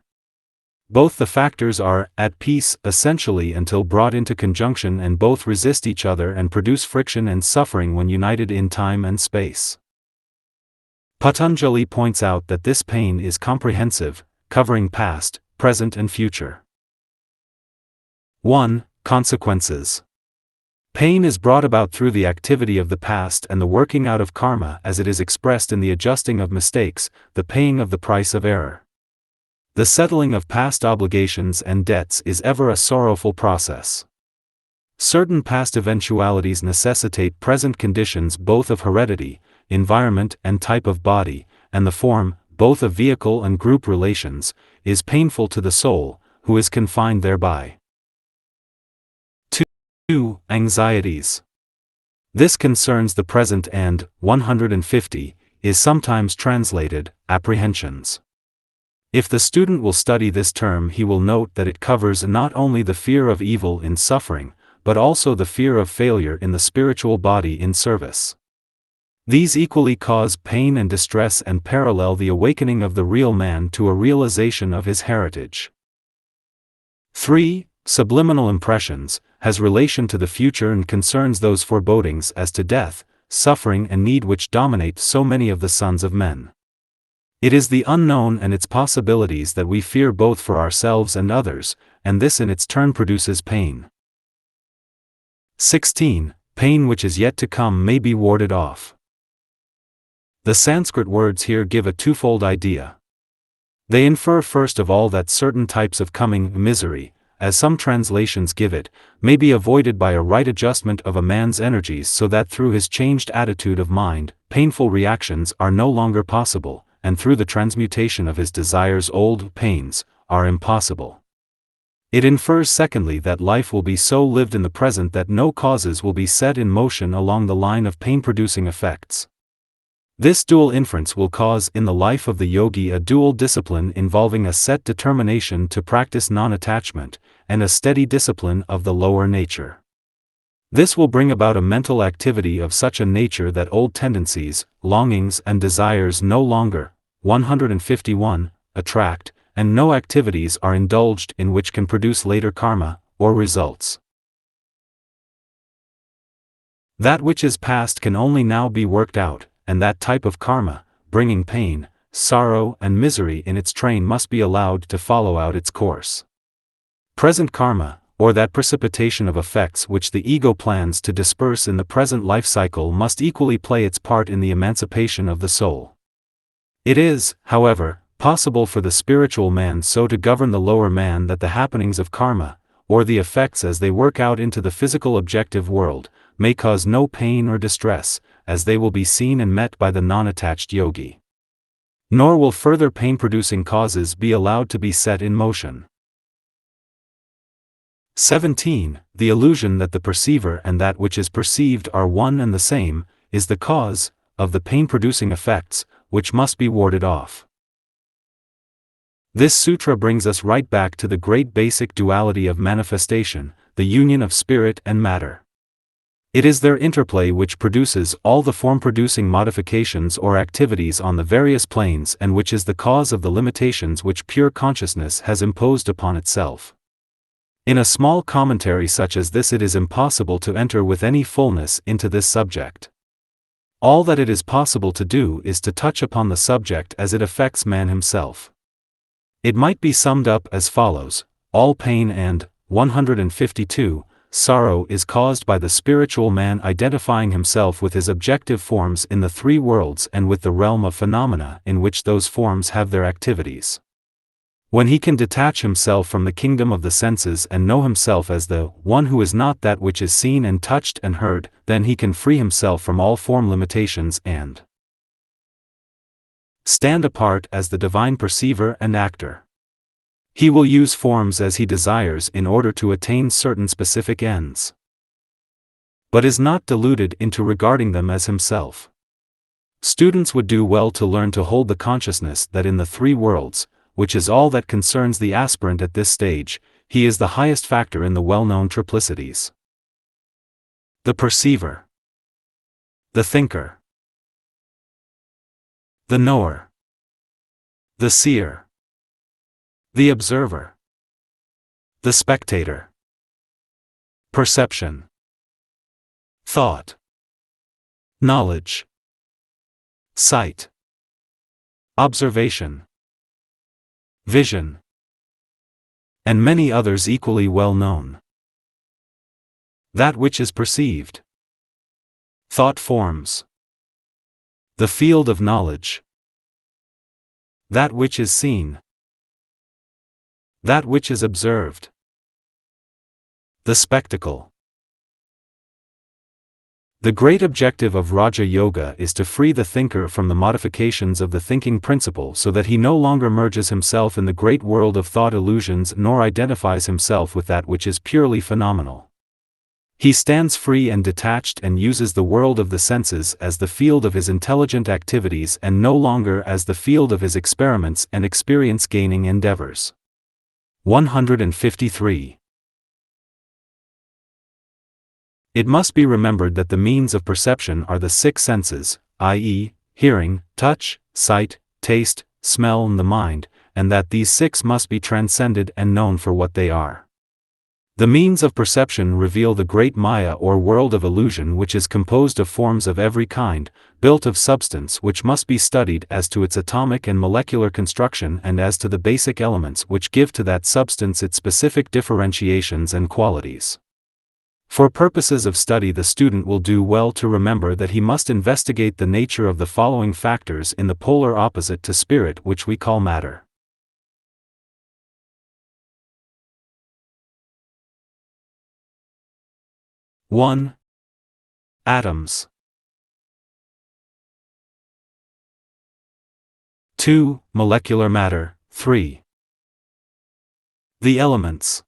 Both the factors are at peace essentially until brought into conjunction, and both resist each other and produce friction and suffering when united in time and space. Patanjali points out that this pain is comprehensive, covering past, present and future. 1. Consequences. Pain is brought about through the activity of the past and the working out of karma as it is expressed in the adjusting of mistakes, the paying of the price of error. The settling of past obligations and debts is ever a sorrowful process. Certain past eventualities necessitate present conditions both of heredity, environment and type of body, and the form, both of vehicle and group relations, is painful to the soul, who is confined thereby. 2. Anxieties. This concerns the present and, 150, is sometimes translated, apprehensions. If the student will study this term, he will note that it covers not only the fear of evil in suffering, but also the fear of failure in the spiritual body in service. These equally cause pain and distress and parallel the awakening of the real man to a realization of his heritage. 3. Subliminal impressions, has relation to the future and concerns those forebodings as to death, suffering and need which dominate so many of the sons of men. It is the unknown and its possibilities that we fear both for ourselves and others, and this in its turn produces pain. 16. Pain which is yet to come may be warded off. The Sanskrit words here give a twofold idea. They infer first of all that certain types of coming misery, as some translations give it, may be avoided by a right adjustment of a man's energies so that through his changed attitude of mind, painful reactions are no longer possible, and through the transmutation of his desires old pains are impossible. It infers secondly that life will be so lived in the present that no causes will be set in motion along the line of pain-producing effects. This dual inference will cause in the life of the yogi a dual discipline involving a set determination to practice non-attachment, and a steady discipline of the lower nature. This will bring about a mental activity of such a nature that old tendencies, longings and desires no longer, 151, attract, and no activities are indulged in which can produce later karma, or results. That which is past can only now be worked out, and that type of karma, bringing pain, sorrow and misery in its train must be allowed to follow out its course. Present karma, or that precipitation of effects which the ego plans to disperse in the present life cycle, must equally play its part in the emancipation of the soul. It is, however, possible for the spiritual man so to govern the lower man that the happenings of karma, or the effects as they work out into the physical objective world, may cause no pain or distress, as they will be seen and met by the non-attached yogi. Nor will further pain-producing causes be allowed to be set in motion. 17. The illusion that the perceiver and that which is perceived are one and the same, is the cause of the pain-producing effects, which must be warded off. This sutra brings us right back to the great basic duality of manifestation, the union of spirit and matter. It is their interplay which produces all the form-producing modifications or activities on the various planes, and which is the cause of the limitations which pure consciousness has imposed upon itself. In a small commentary such as this, it is impossible to enter with any fullness into this subject. All that it is possible to do is to touch upon the subject as it affects man himself. It might be summed up as follows: all pain and, 152, sorrow is caused by the spiritual man identifying himself with his objective forms in the three worlds and with the realm of phenomena in which those forms have their activities. When he can detach himself from the kingdom of the senses and know himself as the one who is not that which is seen and touched and heard, then he can free himself from all form limitations and stand apart as the divine perceiver and actor. He will use forms as he desires in order to attain certain specific ends, but is not deluded into regarding them as himself. Students would do well to learn to hold the consciousness that in the three worlds, which is all that concerns the aspirant at this stage, he is the highest factor in the well-known triplicities. The perceiver, the thinker, the knower, the seer, the observer, the spectator. Perception, thought, knowledge, sight, observation, vision, and many others equally well known. That which is perceived. Thought forms. The field of knowledge. That which is seen. That which is observed. The spectacle. The great objective of Raja Yoga is to free the thinker from the modifications of the thinking principle so that he no longer merges himself in the great world of thought illusions nor identifies himself with that which is purely phenomenal. He stands free and detached and uses the world of the senses as the field of his intelligent activities and no longer as the field of his experiments and experience-gaining endeavors. 153. It must be remembered that the means of perception are the six senses, i.e., hearing, touch, sight, taste, smell and the mind, and that these six must be transcended and known for what they are. The means of perception reveal the great Maya or world of illusion which is composed of forms of every kind, built of substance which must be studied as to its atomic and molecular construction and as to the basic elements which give to that substance its specific differentiations and qualities. For purposes of study, the student will do well to remember that he must investigate the nature of the following factors in the polar opposite to spirit which we call matter. (1) Atoms. 2. Molecular matter. 3. The elements.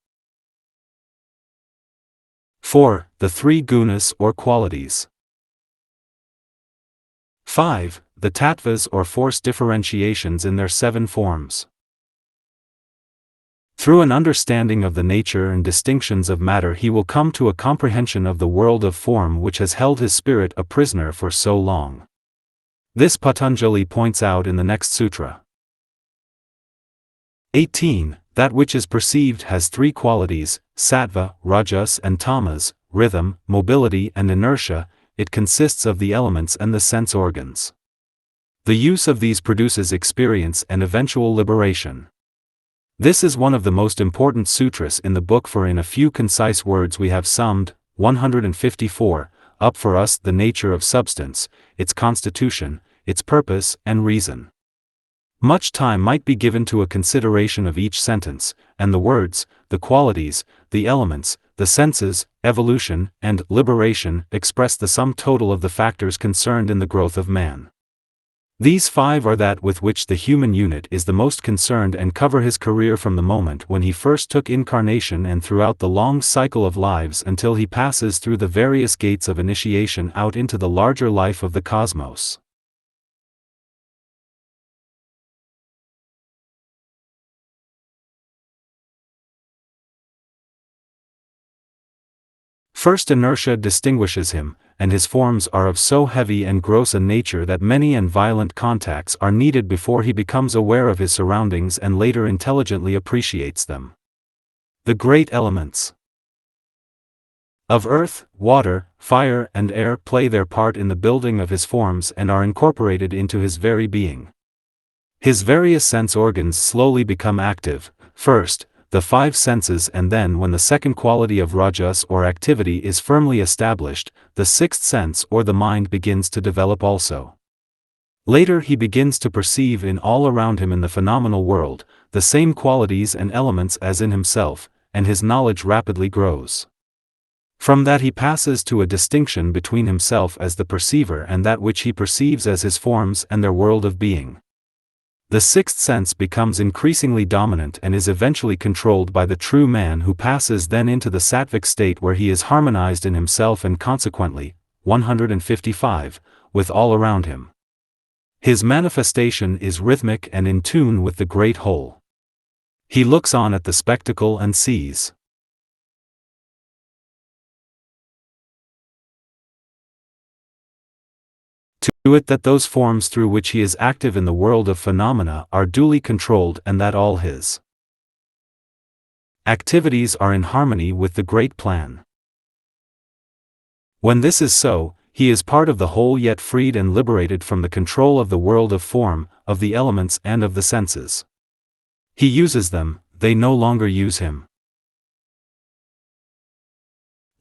4. The three gunas or qualities. 5. The tattvas or force differentiations in their 7 forms. Through an understanding of the nature and distinctions of matter he will come to a comprehension of the world of form which has held his spirit a prisoner for so long. This Patanjali points out in the next sutra. 18. That which is perceived has 3 qualities, sattva, rajas and tamas, rhythm, mobility and inertia. It consists of the elements and the sense organs. The use of these produces experience and eventual liberation. This is one of the most important sutras in the book, for in a few concise words we have summed, 154, up for us the nature of substance, its constitution, its purpose and reason. Much time might be given to a consideration of each sentence, and the words, the qualities, the elements, the senses, evolution, and liberation express the sum total of the factors concerned in the growth of man. These 5 are that with which the human unit is the most concerned and cover his career from the moment when he first took incarnation and throughout the long cycle of lives until he passes through the various gates of initiation out into the larger life of the cosmos. First, inertia distinguishes him, and his forms are of so heavy and gross a nature that many and violent contacts are needed before he becomes aware of his surroundings and later intelligently appreciates them. The great elements of earth, water, fire and air play their part in the building of his forms and are incorporated into his very being. His various sense organs slowly become active, first, the 5 senses, and then when the second quality of rajas or activity is firmly established, the 6th sense or the mind begins to develop also. Later he begins to perceive in all around him in the phenomenal world, the same qualities and elements as in himself, and his knowledge rapidly grows. From that he passes to a distinction between himself as the perceiver and that which he perceives as his forms and their world of being. The 6th sense becomes increasingly dominant and is eventually controlled by the true man, who passes then into the sattvic state where he is harmonized in himself and consequently, 155, with all around him. His manifestation is rhythmic and in tune with the great whole. He looks on at the spectacle and sees to it that those forms through which he is active in the world of phenomena are duly controlled and that all his activities are in harmony with the great plan. When this is so, he is part of the whole yet freed and liberated from the control of the world of form, of the elements and of the senses. He uses them, they no longer use him.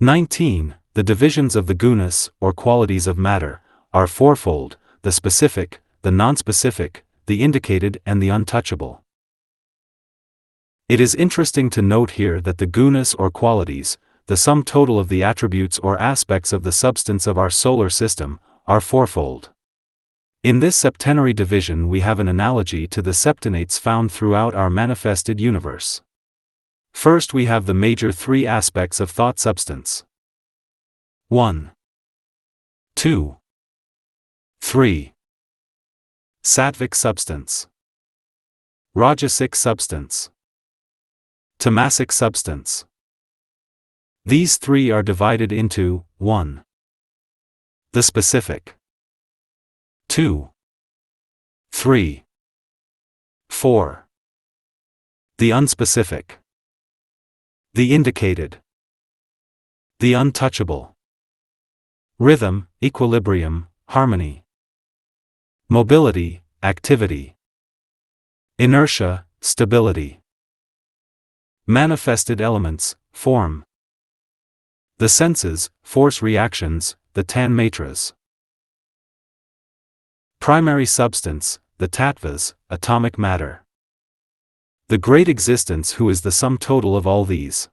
19. The divisions of the gunas, or qualities of matter, are fourfold: the specific, the non-specific, the indicated and the untouchable. It is interesting to note here that the gunas or qualities, the sum total of the attributes or aspects of the substance of our solar system, are fourfold. In this septenary division we have an analogy to the septenates found throughout our manifested universe. First we have the major three aspects of thought substance. 1. 2. 3. Sattvic substance, Rajasic substance, Tamasic substance. These three are divided into 1. The specific, 2. 3. 4. The unspecific, the indicated, the untouchable. Rhythm, equilibrium, harmony. Mobility, activity. Inertia, stability. Manifested elements, form. The senses, force reactions, the tanmatras. Primary substance, the tattvas, atomic matter. The great existence who is the sum total of all these.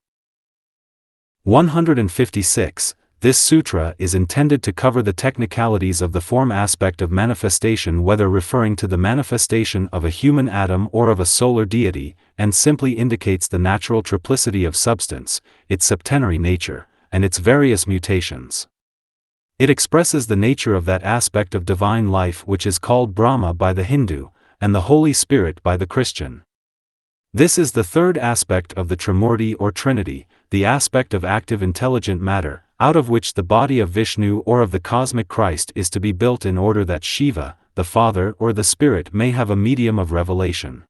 156. This sutra is intended to cover the technicalities of the form aspect of manifestation, whether referring to the manifestation of a human atom or of a solar deity, and simply indicates the natural triplicity of substance, its septenary nature, and its various mutations. It expresses the nature of that aspect of divine life which is called Brahma by the Hindu, and the Holy Spirit by the Christian. This is the third aspect of the Trimurti or Trinity, the aspect of active intelligent matter, out of which the body of Vishnu or of the cosmic Christ is to be built in order that Shiva, the Father or the Spirit may have a medium of revelation.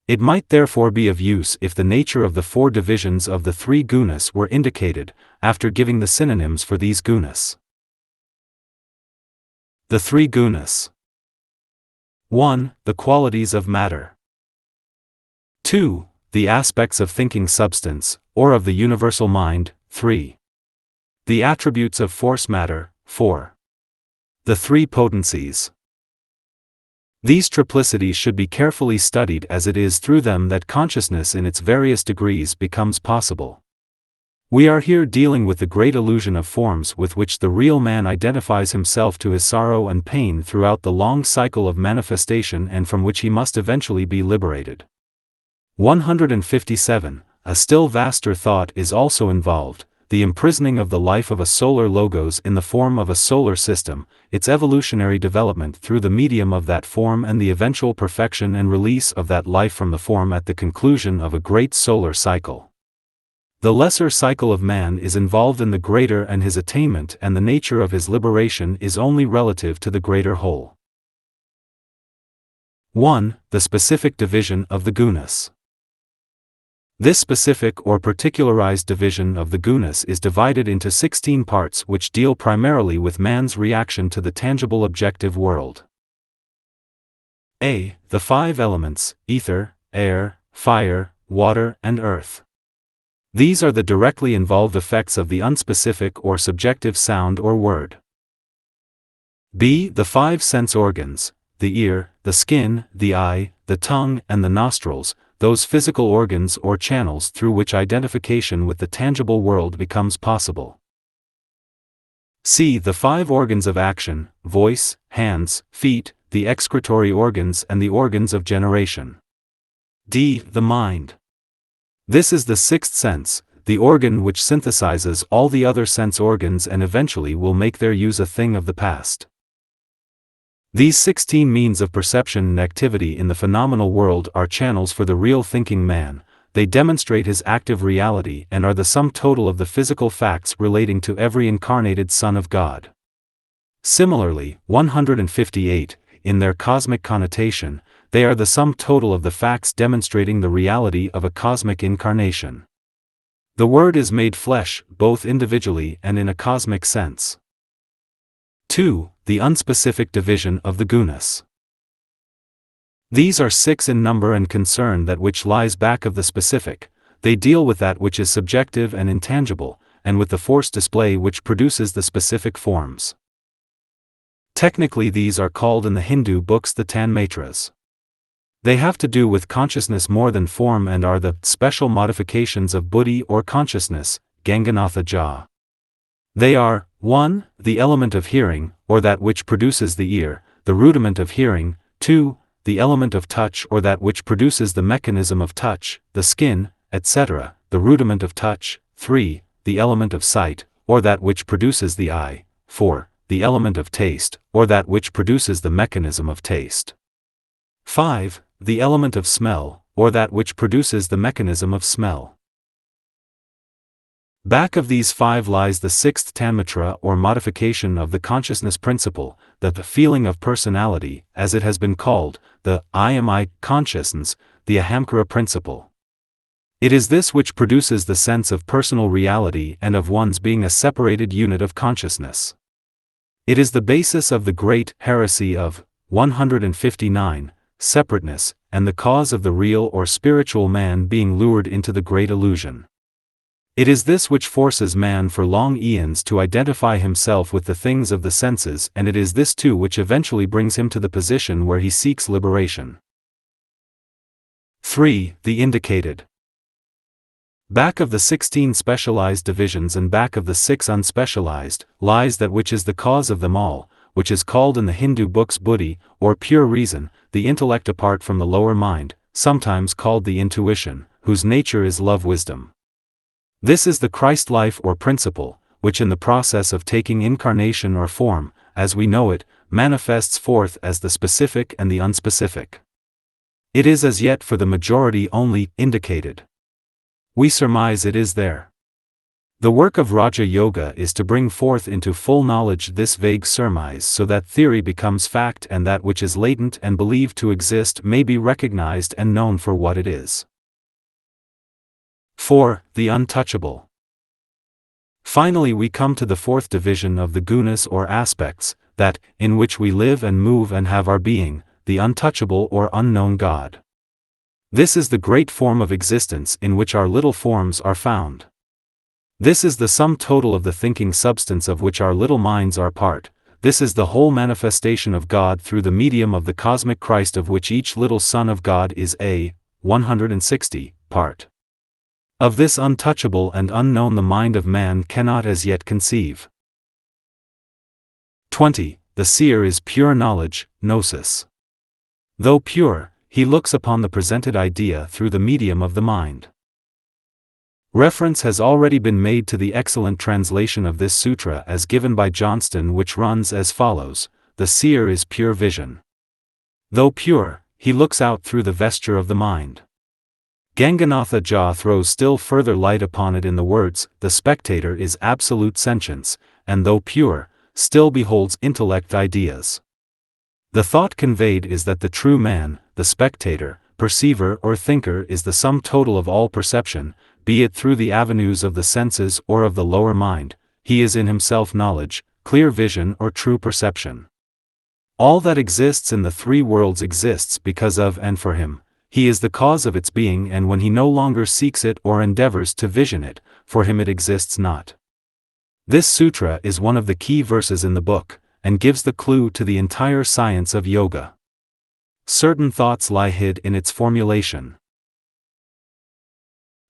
It might therefore be of use if the nature of the four divisions of the three gunas were indicated, after giving the synonyms for these gunas. The three gunas. 1. The qualities of matter. 2. The aspects of thinking substance, or of the universal mind. 3. The attributes of force matter. 4. The three potencies. These triplicities should be carefully studied, as it is through them that consciousness in its various degrees becomes possible. We are here dealing with the great illusion of forms with which the real man identifies himself to his sorrow and pain throughout the long cycle of manifestation, and from which he must eventually be liberated. 157. A still vaster thought is also involved: the imprisoning of the life of a solar logos in the form of a solar system, its evolutionary development through the medium of that form, and the eventual perfection and release of that life from the form at the conclusion of a great solar cycle. The lesser cycle of man is involved in the greater, and his attainment and the nature of his liberation is only relative to the greater whole. 1. The specific division of the gunas. This specific or particularized division of the gunas is divided into 16 parts which deal primarily with man's reaction to the tangible objective world. A. The five elements: ether, air, fire, water, and earth. These are the directly involved effects of the unspecific or subjective sound or word. B. The five sense organs: the ear, the skin, the eye, the tongue, and the nostrils, those physical organs or channels through which identification with the tangible world becomes possible. C. The five organs of action: voice, hands, feet, the excretory organs, and the organs of generation. D. The mind. This is the sixth sense, the organ which synthesizes all the other sense organs and eventually will make their use a thing of the past. These 16 means of perception and activity in the phenomenal world are channels for the real thinking man. They demonstrate his active reality and are the sum total of the physical facts relating to every incarnated Son of God. Similarly, 158, in their cosmic connotation, they are the sum total of the facts demonstrating the reality of a cosmic incarnation. The Word is made flesh, both individually and in a cosmic sense. 2. The unspecific division of the gunas. These are 6 in number and concern that which lies back of the specific. They deal with that which is subjective and intangible, and with the force display which produces the specific forms. Technically these are called in the Hindu books the Tanmatras. They have to do with consciousness more than form and are the special modifications of buddhi or consciousness, Ganganatha Ja. They are, 1. The element of hearing, or that which produces the ear, the rudiment of hearing; 2. The element of touch or that which produces the mechanism of touch, the skin, etc., the rudiment of touch; 3. The element of sight, or that which produces the eye; 4. The element of taste, or that which produces the mechanism of taste; 5. The element of smell, or that which produces the mechanism of smell. Back of these 5 lies the 6th Tanmatra or modification of the consciousness principle, the feeling of personality, as it has been called, the I am I consciousness, the Ahamkara principle. It is this which produces the sense of personal reality and of one's being a separated unit of consciousness. It is the basis of the great heresy of 159, separateness, and the cause of the real or spiritual man being lured into the great illusion. It is this which forces man for long eons to identify himself with the things of the senses, and it is this too which eventually brings him to the position where he seeks liberation. 3. The indicated. Back of the 16 specialized divisions and back of the 6 unspecialized, lies that which is the cause of them all, which is called in the Hindu books buddhi, or pure reason, the intellect apart from the lower mind, sometimes called the intuition, whose nature is love-wisdom. This is the Christ life or principle, which in the process of taking incarnation or form, as we know it, manifests forth as the specific and the unspecific. It is as yet for the majority only indicated. We surmise it is there. The work of Raja Yoga is to bring forth into full knowledge this vague surmise so that theory becomes fact and that which is latent and believed to exist may be recognized and known for what it is. 4. The untouchable. Finally we come to the 4th division of the gunas or aspects, that, in which we live and move and have our being, the untouchable or unknown God. This is the great form of existence in which our little forms are found. This is the sum total of the thinking substance of which our little minds are part. This is the whole manifestation of God through the medium of the cosmic Christ of which each little son of God is a 160 part. Of this untouchable and unknown the mind of man cannot as yet conceive. 20. The seer is pure knowledge, gnosis. Though pure, he looks upon the presented idea through the medium of the mind. Reference has already been made to the excellent translation of this sutra as given by Johnston, which runs as follows: the seer is pure vision. Though pure, he looks out through the vesture of the mind. Ganganatha Ja throws still further light upon it in the words, the spectator is absolute sentience, and though pure, still beholds intellect ideas. The thought conveyed is that the true man, the spectator, perceiver or thinker is the sum total of all perception, be it through the avenues of the senses or of the lower mind. He is in himself knowledge, clear vision or true perception. All that exists in the 3 worlds exists because of and for him. He is the cause of its being, and when he no longer seeks it or endeavors to vision it, for him it exists not. This sutra is one of the key verses in the book, and gives the clue to the entire science of yoga. Certain thoughts lie hid in its formulation,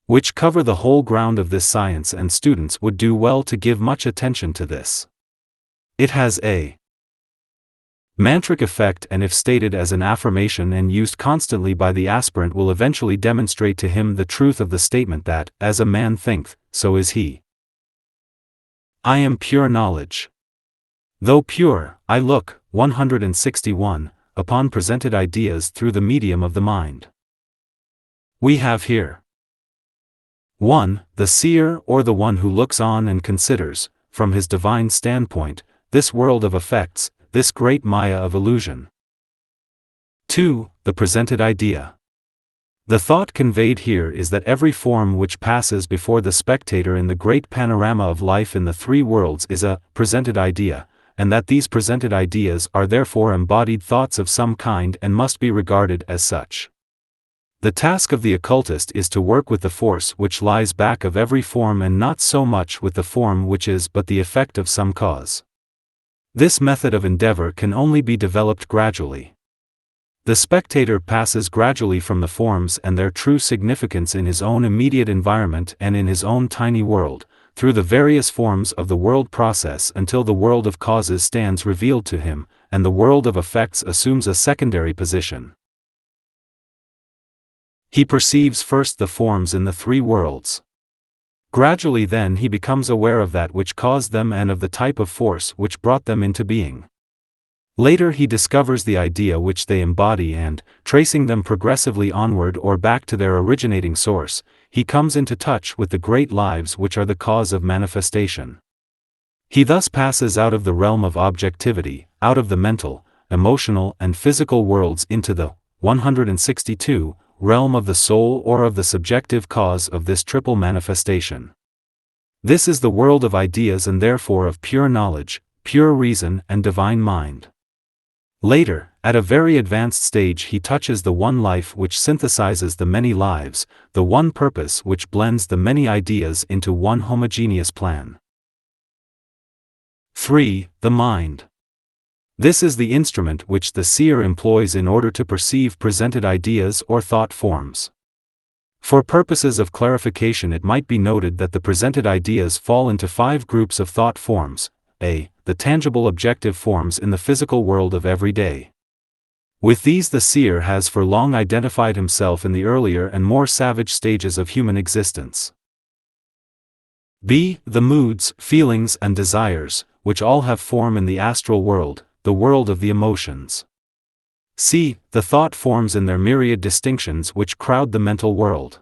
which cover the whole ground of this science, and students would do well to give much attention to this. It has a mantric effect, and if stated as an affirmation and used constantly by the aspirant will eventually demonstrate to him the truth of the statement that, as a man thinketh, so is he. I am pure knowledge. Though pure, I look, 161, upon presented ideas through the medium of the mind. We have here 1. The seer, or the one who looks on and considers, from his divine standpoint, this world of effects, this great maya of illusion. 2. The presented idea. The thought conveyed here is that every form which passes before the spectator in the great panorama of life in the three worlds is a presented idea, and that these presented ideas are therefore embodied thoughts of some kind and must be regarded as such. The task of the occultist is to work with the force which lies back of every form and not so much with the form which is but the effect of some cause. This method of endeavor can only be developed gradually. The spectator passes gradually from the forms and their true significance in his own immediate environment and in his own tiny world, through the various forms of the world process until the world of causes stands revealed to him, and the world of effects assumes a secondary position. He perceives first the forms in the three worlds. Gradually then he becomes aware of that which caused them and of the type of force which brought them into being. Later he discovers the idea which they embody and, tracing them progressively onward or back to their originating source, he comes into touch with the great lives which are the cause of manifestation. He thus passes out of the realm of objectivity, out of the mental, emotional and physical worlds into the 162 realm of the soul or of the subjective cause of this triple manifestation. This is the world of ideas and therefore of pure knowledge, pure reason and divine mind. Later, at a very advanced stage he touches the one life which synthesizes the many lives, the one purpose which blends the many ideas into one homogeneous plan. 3. The mind. This is the instrument which the seer employs in order to perceive presented ideas or thought forms. For purposes of clarification it might be noted that the presented ideas fall into 5 groups of thought forms. A. The tangible objective forms in the physical world of every day. With these the seer has for long identified himself in the earlier and more savage stages of human existence. B. The moods, feelings and desires, which all have form in the astral world, the world of the emotions. C. The thought forms in their myriad distinctions which crowd the mental world.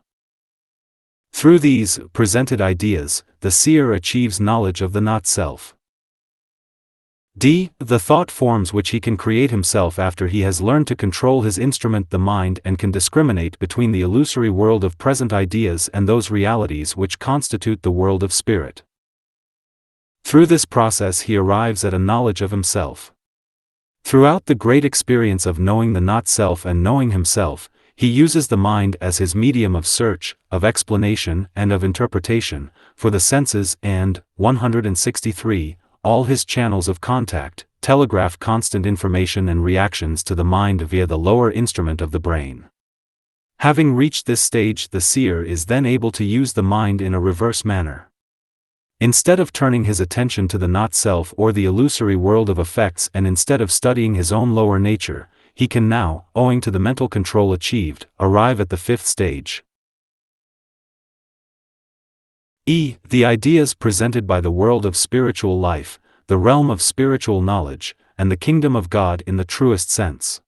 Through these presented ideas, the seer achieves knowledge of the not-self. D. The thought forms which he can create himself after he has learned to control his instrument the mind and can discriminate between the illusory world of present ideas and those realities which constitute the world of spirit. Through this process he arrives at a knowledge of himself. Throughout the great experience of knowing the not-self and knowing himself, he uses the mind as his medium of search, of explanation and of interpretation, for the senses and, 163, all his channels of contact, telegraph constant information and reactions to the mind via the lower instrument of the brain. Having reached this stage the seer is then able to use the mind in a reverse manner. Instead of turning his attention to the not-self or the illusory world of effects and instead of studying his own lower nature, he can now, owing to the mental control achieved, arrive at the 5th stage. E. The ideas presented by the world of spiritual life, the realm of spiritual knowledge, and the kingdom of God in the truest sense.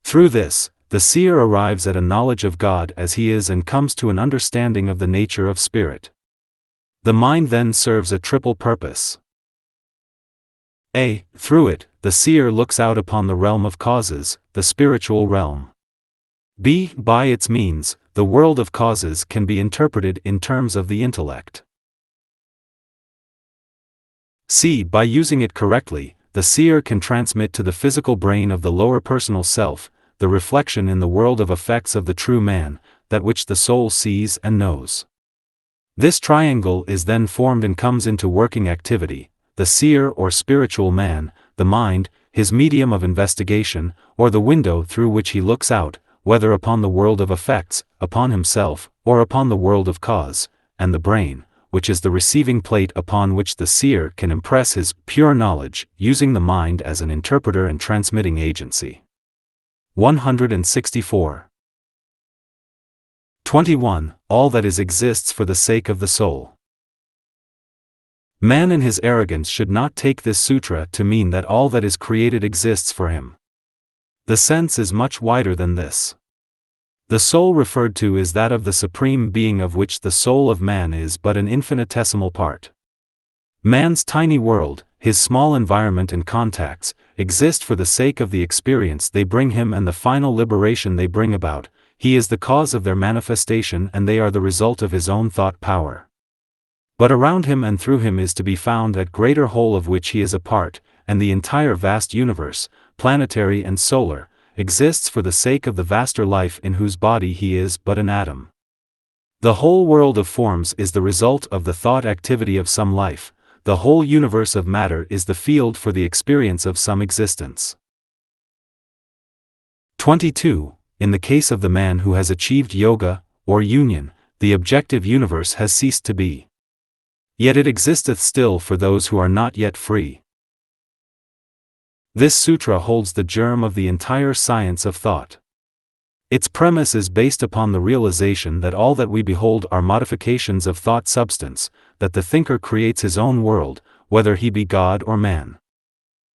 Through this, the seer arrives at a knowledge of God as he is and comes to an understanding of the nature of spirit. The mind then serves a triple purpose. A. Through it, the seer looks out upon the realm of causes, the spiritual realm. B. By its means, the world of causes can be interpreted in terms of the intellect. C. By using it correctly, the seer can transmit to the physical brain of the lower personal self, the reflection in the world of effects of the true man, that which the soul sees and knows. This triangle is then formed and comes into working activity, the seer or spiritual man, the mind, his medium of investigation, or the window through which he looks out, whether upon the world of effects, upon himself, or upon the world of cause, and the brain, which is the receiving plate upon which the seer can impress his pure knowledge, using the mind as an interpreter and transmitting agency. 164. 21. All that is exists for the sake of the soul. Man in his arrogance should not take this sutra to mean that all that is created exists for him. The sense is much wider than this. The soul referred to is that of the Supreme Being, of which the soul of man is but an infinitesimal part. Man's tiny world, his small environment and contacts, exist for the sake of the experience they bring him and the final liberation they bring about. He is the cause of their manifestation and they are the result of his own thought power. But around him and through him is to be found that greater whole of which he is a part, and the entire vast universe, planetary and solar, exists for the sake of the vaster life in whose body he is but an atom. The whole world of forms is the result of the thought activity of some life. The whole universe of matter is the field for the experience of some existence. 22. In the case of the man who has achieved yoga, or union, the objective universe has ceased to be. Yet it existeth still for those who are not yet free. This sutra holds the germ of the entire science of thought. Its premise is based upon the realization that all that we behold are modifications of thought substance, that the thinker creates his own world, whether he be God or man.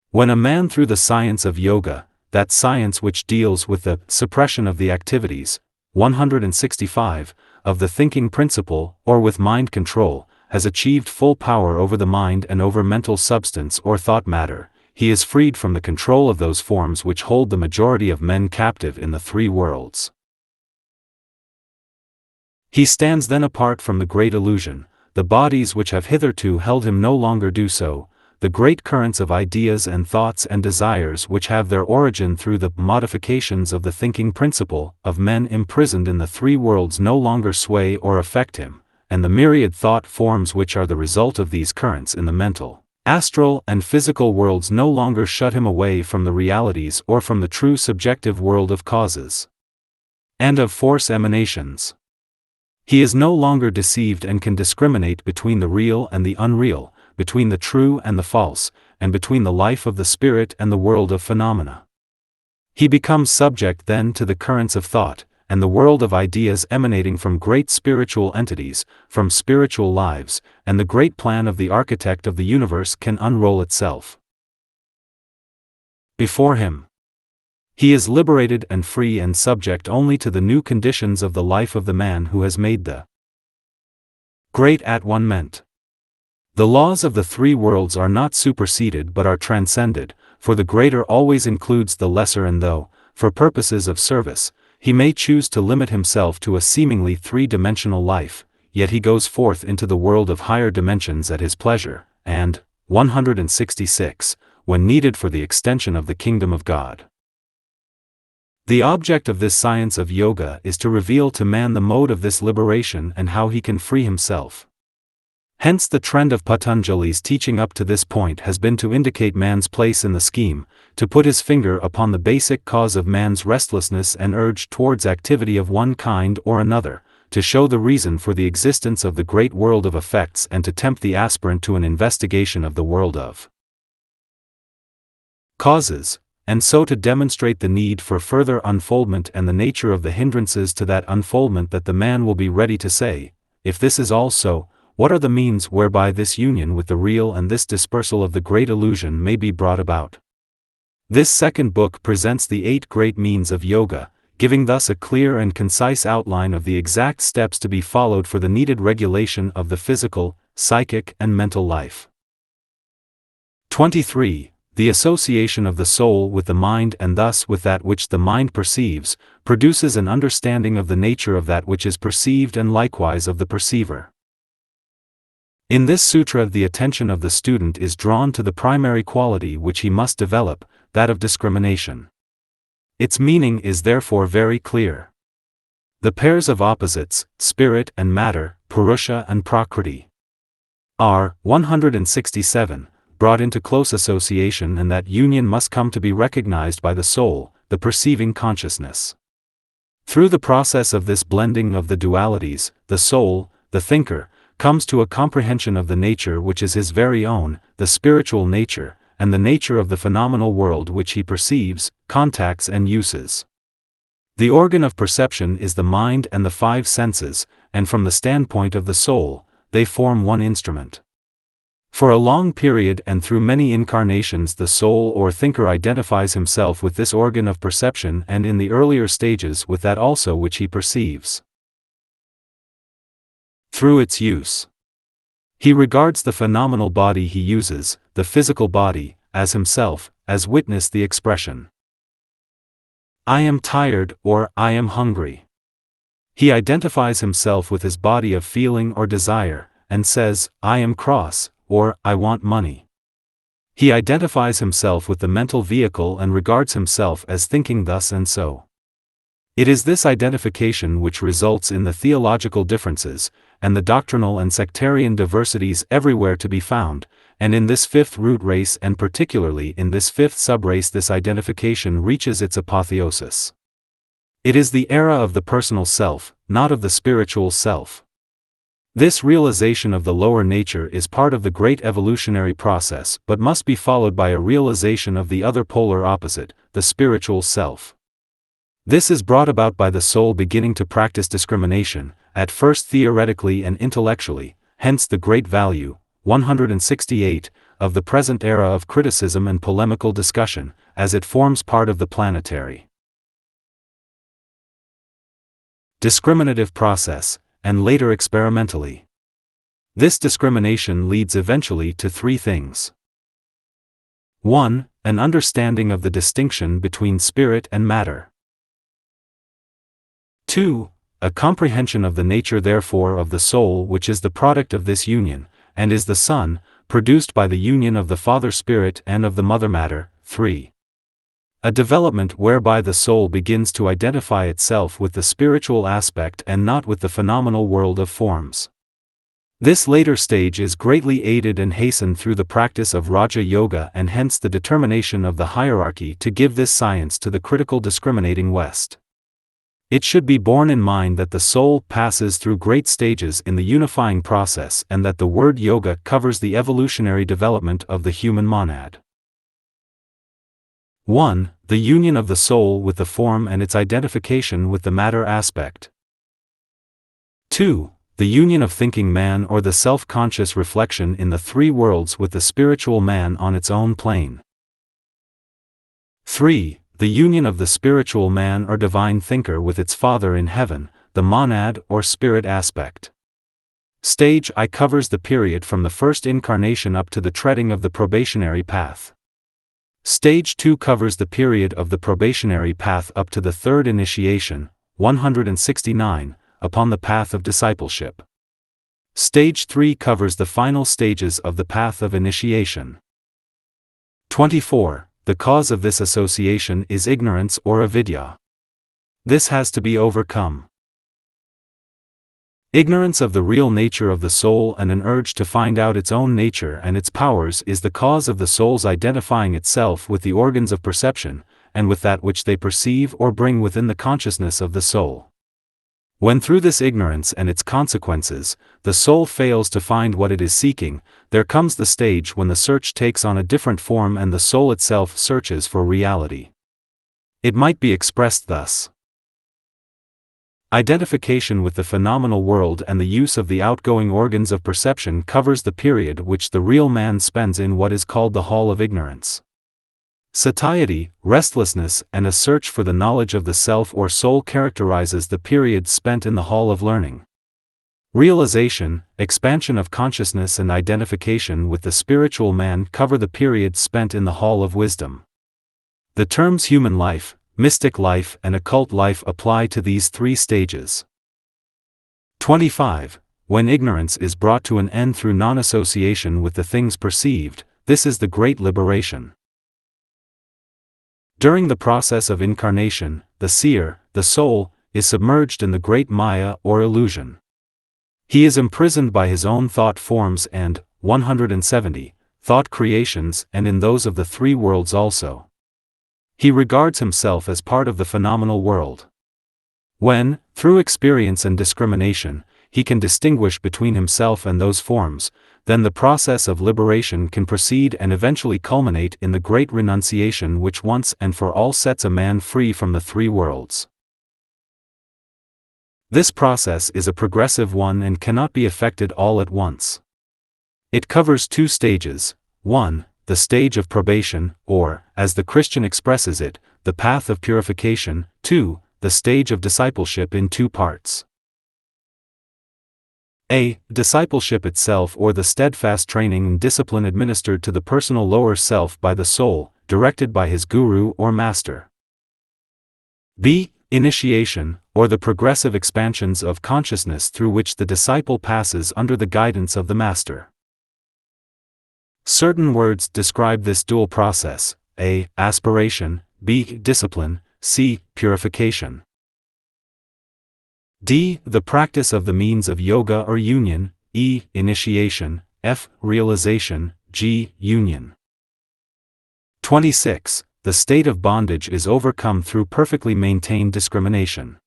When a man through the science of yoga, that science which deals with the suppression of the activities, 165, of the thinking principle, or with mind control, has achieved full power over the mind and over mental substance or thought matter, he is freed from the control of those forms which hold the majority of men captive in the three worlds. He stands then apart from the great illusion. The bodies which have hitherto held him no longer do so. The great currents of ideas and thoughts and desires which have their origin through the modifications of the thinking principle of men imprisoned in the three worlds no longer sway or affect him, and the myriad thought forms which are the result of these currents in the mental, astral and physical worlds no longer shut him away from the realities or from the true subjective world of causes and of force emanations. He is no longer deceived and can discriminate between the real and the unreal, between the true and the false, and between the life of the spirit and the world of phenomena. He becomes subject then to the currents of thought, and the world of ideas emanating from great spiritual entities, from spiritual lives, and the great plan of the architect of the universe can unroll itself before him. He is liberated and free and subject only to the new conditions of the life of the man who has made the great at-one-ment. The laws of the three worlds are not superseded but are transcended, for the greater always includes the lesser, and though, for purposes of service, he may choose to limit himself to a seemingly three-dimensional life, yet he goes forth into the world of higher dimensions at his pleasure, and, 166, when needed for the extension of the kingdom of God. The object of this science of yoga is to reveal to man the mode of this liberation and how he can free himself. Hence the trend of Patanjali's teaching up to this point has been to indicate man's place in the scheme, to put his finger upon the basic cause of man's restlessness and urge towards activity of one kind or another, to show the reason for the existence of the great world of effects and to tempt the aspirant to an investigation of the world of causes, and so to demonstrate the need for further unfoldment and the nature of the hindrances to that unfoldment, that the man will be ready to say, if this is all so, what are the means whereby this union with the real and this dispersal of the great illusion may be brought about? This second book presents the 8 great means of yoga, giving thus a clear and concise outline of the exact steps to be followed for the needed regulation of the physical, psychic and mental life. 23. The association of the soul with the mind and thus with that which the mind perceives, produces an understanding of the nature of that which is perceived and likewise of the perceiver. In this sutra the attention of the student is drawn to the primary quality which he must develop, that of discrimination. Its meaning is therefore very clear. The pairs of opposites, spirit and matter, Purusha and Prakriti, are, 167, brought into close association, and that union must come to be recognized by the soul, the perceiving consciousness. Through the process of this blending of the dualities, the soul, the thinker, comes to a comprehension of the nature which is his very own, the spiritual nature, and the nature of the phenomenal world which he perceives, contacts and uses. The organ of perception is the mind and the 5 senses, and from the standpoint of the soul, they form one instrument. For a long period and through many incarnations the soul or thinker identifies himself with this organ of perception, and in the earlier stages with that also which he perceives. Through its use, he regards the phenomenal body he uses, the physical body, as himself, as witness the expression, "I am tired" or "I am hungry." He identifies himself with his body of feeling or desire, and says, "I am cross," or "I want money." He identifies himself with the mental vehicle and regards himself as thinking thus and so. It is this identification which results in the theological differences, and the doctrinal and sectarian diversities everywhere to be found, and in this fifth root race and particularly in this fifth sub-race this identification reaches its apotheosis. It is the era of the personal self, not of the spiritual self. This realization of the lower nature is part of the great evolutionary process but must be followed by a realization of the other polar opposite, the spiritual self. This is brought about by the soul beginning to practice discrimination, at first theoretically and intellectually, hence the great value, 168, of the present era of criticism and polemical discussion, as it forms part of the planetary discriminative process, and later experimentally. This discrimination leads eventually to three things. 1. An understanding of the distinction between spirit and matter. 2. A comprehension of the nature therefore of the soul which is the product of this union, and is the Son, produced by the union of the Father Spirit and of the Mother Matter. 3. A development whereby the soul begins to identify itself with the spiritual aspect and not with the phenomenal world of forms. This later stage is greatly aided and hastened through the practice of Raja Yoga and hence the determination of the hierarchy to give this science to the critical discriminating West. It should be borne in mind that the soul passes through great stages in the unifying process and that the word yoga covers the evolutionary development of the human monad. 1. The union of the soul with the form and its identification with the matter aspect. 2. The union of thinking man or the self-conscious reflection in the three worlds with the spiritual man on its own plane. 3. The union of the spiritual man or divine thinker with its Father in heaven, the monad or spirit aspect. Stage I covers the period from the first incarnation up to the treading of the probationary path. Stage 2 covers the period of the probationary path up to the third initiation, 169, upon the path of discipleship. Stage 3 covers the final stages of the path of initiation. 24. The cause of this association is ignorance or avidya. This has to be overcome. Ignorance of the real nature of the soul and an urge to find out its own nature and its powers is the cause of the soul's identifying itself with the organs of perception, and with that which they perceive or bring within the consciousness of the soul. When through this ignorance and its consequences, the soul fails to find what it is seeking, there comes the stage when the search takes on a different form and the soul itself searches for reality. It might be expressed thus. Identification with the phenomenal world and the use of the outgoing organs of perception covers the period which the real man spends in what is called the hall of ignorance. Satiety, restlessness, and a search for the knowledge of the self or soul characterizes the period spent in the hall of learning. Realization, expansion of consciousness and identification with the spiritual man cover the period spent in the hall of wisdom. The terms human life, mystic life and occult life apply to these three stages. 25. When ignorance is brought to an end through non-association with the things perceived, this is the great liberation. During the process of incarnation, the seer, the soul, is submerged in the great Maya or illusion. He is imprisoned by his own thought forms and, 170, thought creations and in those of the three worlds also. He regards himself as part of the phenomenal world. When, through experience and discrimination, he can distinguish between himself and those forms, then the process of liberation can proceed and eventually culminate in the great renunciation which once and for all sets a man free from the three worlds. This process is a progressive one and cannot be effected all at once. It covers two stages: 1. The stage of probation, or, as the Christian expresses it, the path of purification; 2. The stage of discipleship in two parts. A. Discipleship itself, or the steadfast training and discipline administered to the personal lower self by the soul, directed by his guru or master. B. Initiation, or the progressive expansions of consciousness through which the disciple passes under the guidance of the master. Certain words describe this dual process: A. Aspiration, B. Discipline, C. Purification. D. The practice of the means of yoga or union, E. Initiation, F. Realization, G. Union. 26. The state of bondage is overcome through perfectly maintained discrimination.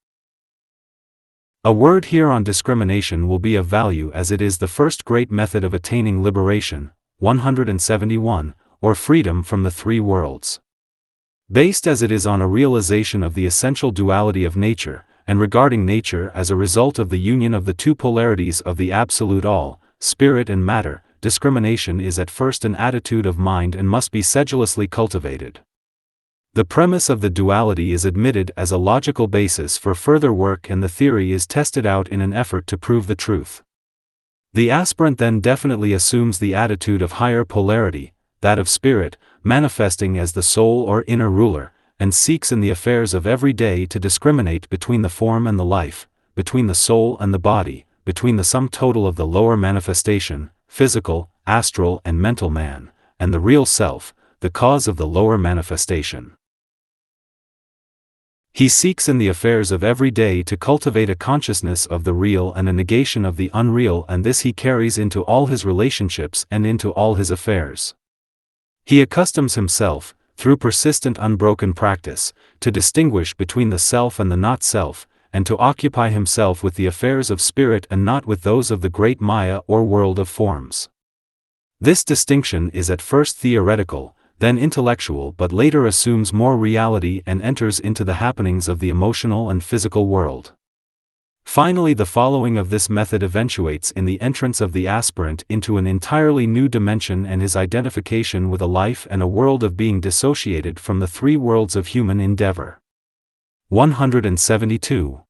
A word here on discrimination will be of value, as it is the first great method of attaining liberation, 171, or freedom from the three worlds. Based as it is on a realization of the essential duality of nature, and regarding nature as a result of the union of the two polarities of the absolute all, spirit and matter, discrimination is at first an attitude of mind and must be sedulously cultivated. The premise of the duality is admitted as a logical basis for further work, and the theory is tested out in an effort to prove the truth. The aspirant then definitely assumes the attitude of higher polarity, that of spirit, manifesting as the soul or inner ruler, and seeks in the affairs of every day to discriminate between the form and the life, between the soul and the body, between the sum total of the lower manifestation, physical, astral and mental man, and the real self, the cause of the lower manifestation. He seeks in the affairs of every day to cultivate a consciousness of the real and a negation of the unreal, and this he carries into all his relationships and into all his affairs. He accustoms himself, through persistent unbroken practice, to distinguish between the self and the not-self, and to occupy himself with the affairs of spirit and not with those of the great Maya or world of forms. This distinction is at first theoretical, then intellectual, but later assumes more reality and enters into the happenings of the emotional and physical world. Finally, the following of this method eventuates in the entrance of the aspirant into an entirely new dimension and his identification with a life and a world of being dissociated from the three worlds of human endeavor. 172.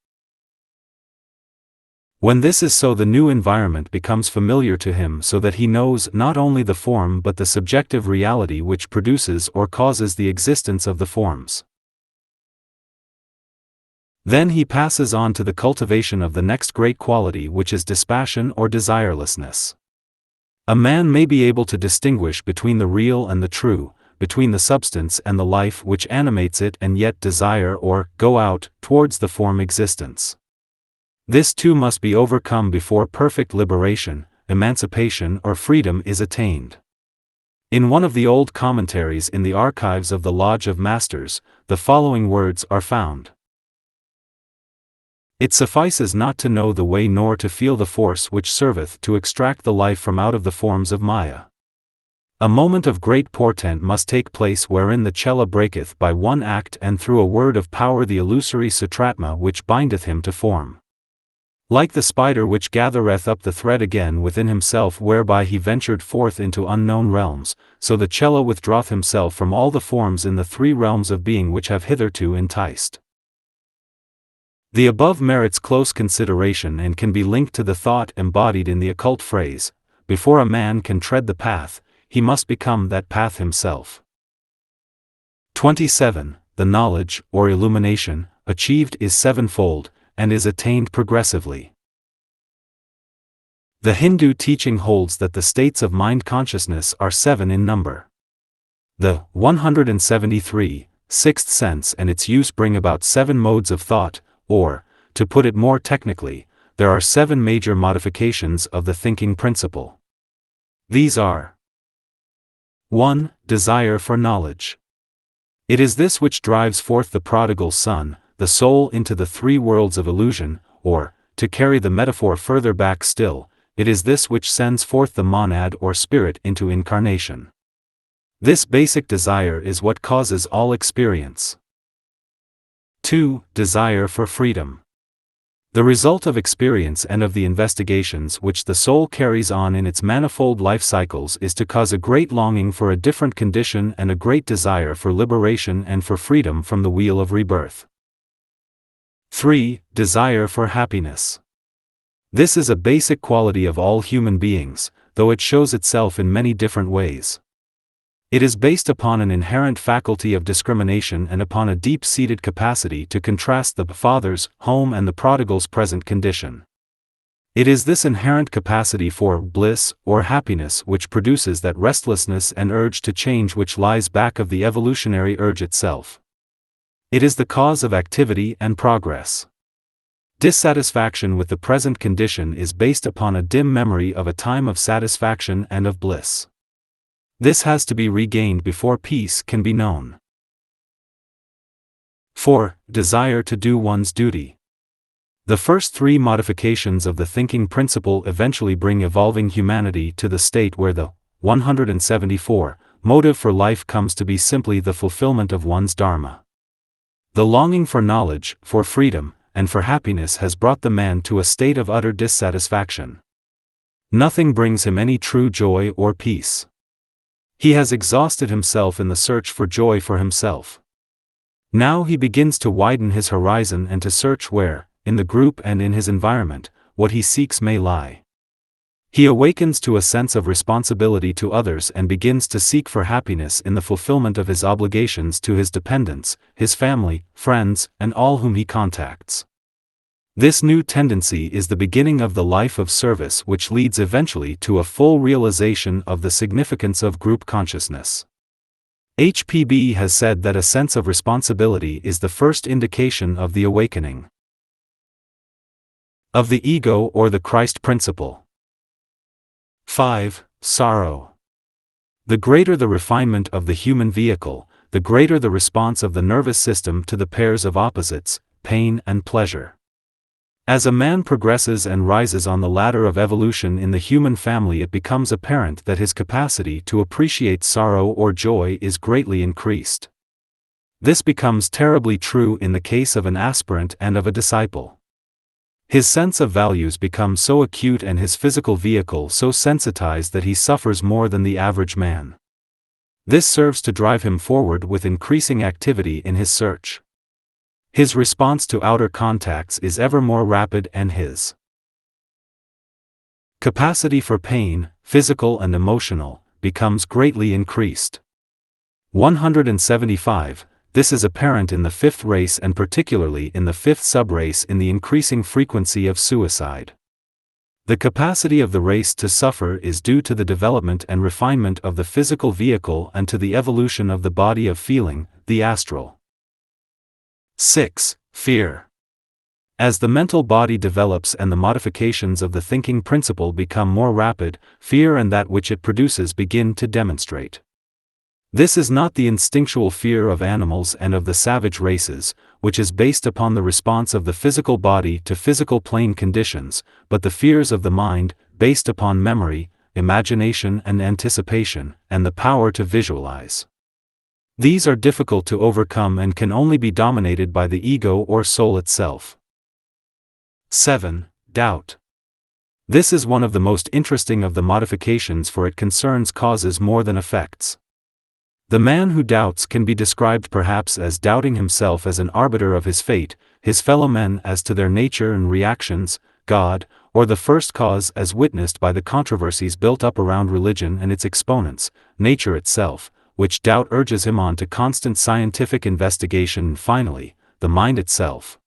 When this is so, the new environment becomes familiar to him, so that he knows not only the form but the subjective reality which produces or causes the existence of the forms. Then he passes on to the cultivation of the next great quality, which is dispassion or desirelessness. A man may be able to distinguish between the real and the true, between the substance and the life which animates it, and yet desire or go out towards the form existence. This too must be overcome before perfect liberation, emancipation or freedom is attained. In one of the old commentaries in the archives of the Lodge of Masters, the following words are found. It suffices not to know the way nor to feel the force which serveth to extract the life from out of the forms of Maya. A moment of great portent must take place wherein the chela breaketh by one act and through a word of power the illusory sutratma which bindeth him to form. Like the spider which gathereth up the thread again within himself whereby he ventured forth into unknown realms, so the chela withdraweth himself from all the forms in the three realms of being which have hitherto enticed. The above merits close consideration and can be linked to the thought embodied in the occult phrase, before a man can tread the path, he must become that path himself. 27. The knowledge, or illumination, achieved is sevenfold, and is attained progressively. The Hindu teaching holds that the states of mind consciousness are 7 in number. The 173, sixth sense and its use bring about 7 modes of thought, or, to put it more technically, there are 7 major modifications of the thinking principle. These are: 1. Desire for knowledge. It is this which drives forth the prodigal son, the soul, into the three worlds of illusion, or, to carry the metaphor further back still, it is this which sends forth the monad or spirit into incarnation. This basic desire is what causes all experience. 2. Desire for freedom. The result of experience and of the investigations which the soul carries on in its manifold life cycles is to cause a great longing for a different condition and a great desire for liberation and for freedom from the wheel of rebirth. 3. Desire for happiness. This is a basic quality of all human beings, though it shows itself in many different ways. It is based upon an inherent faculty of discrimination and upon a deep-seated capacity to contrast the father's, home and the prodigal's present condition. It is this inherent capacity for bliss or happiness which produces that restlessness and urge to change which lies back of the evolutionary urge itself. It is the cause of activity and progress. Dissatisfaction with the present condition is based upon a dim memory of a time of satisfaction and of bliss. This has to be regained before peace can be known. 4. Desire to do one's duty. The first three modifications of the thinking principle eventually bring evolving humanity to the state where the 174 motive for life comes to be simply the fulfillment of one's dharma. The longing for knowledge, for freedom, and for happiness has brought the man to a state of utter dissatisfaction. Nothing brings him any true joy or peace. He has exhausted himself in the search for joy for himself. Now he begins to widen his horizon and to search where, in the group and in his environment, what he seeks may lie. He awakens to a sense of responsibility to others and begins to seek for happiness in the fulfillment of his obligations to his dependents, his family, friends, and all whom he contacts. This new tendency is the beginning of the life of service which leads eventually to a full realization of the significance of group consciousness. HPB has said that a sense of responsibility is the first indication of the awakening of the ego or the Christ principle. 5. Sorrow. The greater the refinement of the human vehicle, the greater the response of the nervous system to the pairs of opposites, pain and pleasure. As a man progresses and rises on the ladder of evolution in the human family, it becomes apparent that his capacity to appreciate sorrow or joy is greatly increased. This becomes terribly true in the case of an aspirant and of a disciple. His sense of values becomes so acute and his physical vehicle so sensitized that he suffers more than the average man. This serves to drive him forward with increasing activity in his search. His response to outer contacts is ever more rapid and his capacity for pain, physical and emotional, becomes greatly increased. 175. This is apparent in the fifth race and particularly in the fifth subrace in the increasing frequency of suicide. The capacity of the race to suffer is due to the development and refinement of the physical vehicle and to the evolution of the body of feeling, the astral. 6. Fear. As the mental body develops and the modifications of the thinking principle become more rapid, fear and that which it produces begin to demonstrate. This is not the instinctual fear of animals and of the savage races, which is based upon the response of the physical body to physical plane conditions, but the fears of the mind, based upon memory, imagination and anticipation, and the power to visualize. These are difficult to overcome and can only be dominated by the ego or soul itself. 7. Doubt. This is one of the most interesting of the modifications, for it concerns causes more than effects. The man who doubts can be described perhaps as doubting himself as an arbiter of his fate, his fellow men as to their nature and reactions, God, or the first cause as witnessed by the controversies built up around religion and its exponents, nature itself, which doubt urges him on to constant scientific investigation, and finally, the mind itself.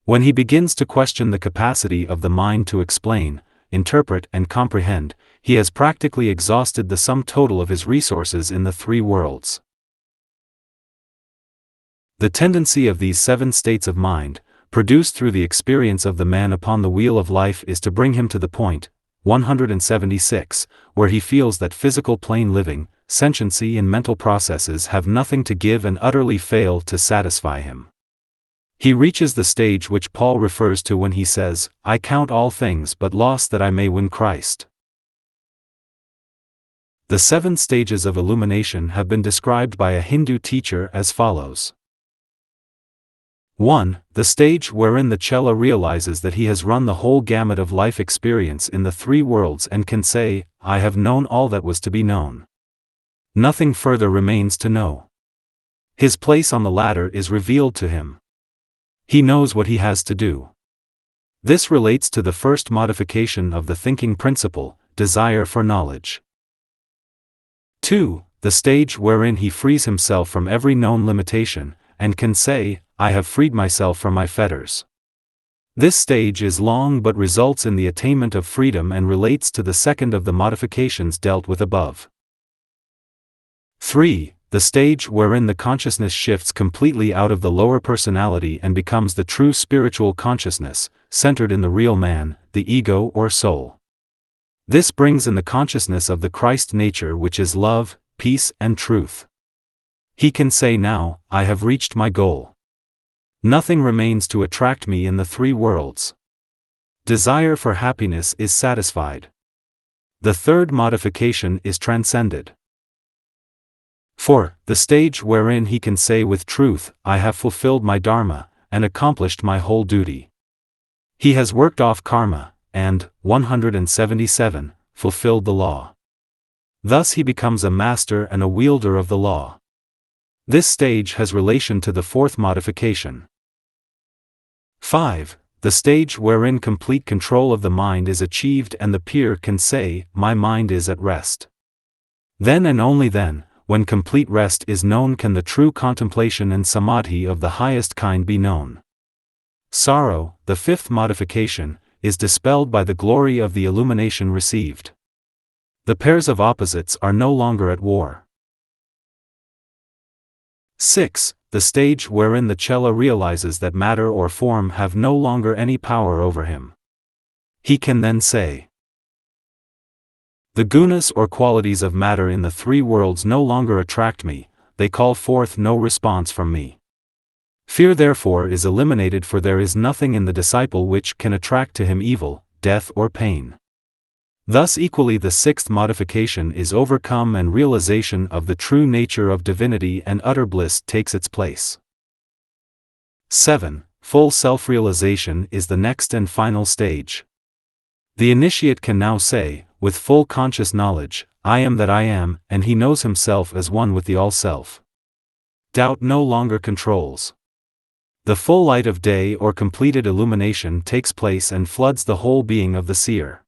When he begins to question the capacity of the mind to explain, interpret and comprehend, he has practically exhausted the sum total of his resources in the three worlds. The tendency of these 7 states of mind, produced through the experience of the man upon the wheel of life, is to bring him to the point, 176, where he feels that physical plane living, sentiency and mental processes have nothing to give and utterly fail to satisfy him. He reaches the stage which Paul refers to when he says, "I count all things but loss that I may win Christ." The 7 stages of illumination have been described by a Hindu teacher as follows. 1. The stage wherein the Chela realizes that he has run the whole gamut of life experience in the three worlds and can say, I have known all that was to be known. Nothing further remains to know. His place on the ladder is revealed to him. He knows what he has to do. This relates to the first modification of the thinking principle, desire for knowledge. 2. The stage wherein he frees himself from every known limitation, and can say, I have freed myself from my fetters. This stage is long but results in the attainment of freedom and relates to the second of the modifications dealt with above. 3. The stage wherein the consciousness shifts completely out of the lower personality and becomes the true spiritual consciousness, centered in the real man, the ego or soul. This brings in the consciousness of the Christ nature, which is love, peace and truth. He can say now, I have reached my goal. Nothing remains to attract me in the three worlds. Desire for happiness is satisfied. The third modification is transcended. 4. The stage wherein he can say with truth, I have fulfilled my dharma, and accomplished my whole duty. He has worked off karma, and, 177, fulfilled the law. Thus he becomes a master and a wielder of the law. This stage has relation to the fourth modification. 5. The stage wherein complete control of the mind is achieved and the peer can say, my mind is at rest. Then and only then, when complete rest is known, can the true contemplation and samadhi of the highest kind be known. Sorrow, the fifth modification, is dispelled by the glory of the illumination received. The pairs of opposites are no longer at war. 6. The stage wherein the Chela realizes that matter or form have no longer any power over him. He can then say, the gunas or qualities of matter in the three worlds no longer attract me, they call forth no response from me. Fear therefore is eliminated, for there is nothing in the disciple which can attract to him evil, death or pain. Thus equally the sixth modification is overcome and realization of the true nature of divinity and utter bliss takes its place. 7. Full self-realization is the next and final stage. The initiate can now say, with full conscious knowledge, I am that I am, and he knows himself as one with the All-Self. Doubt no longer controls. The full light of day or completed illumination takes place and floods the whole being of the seer.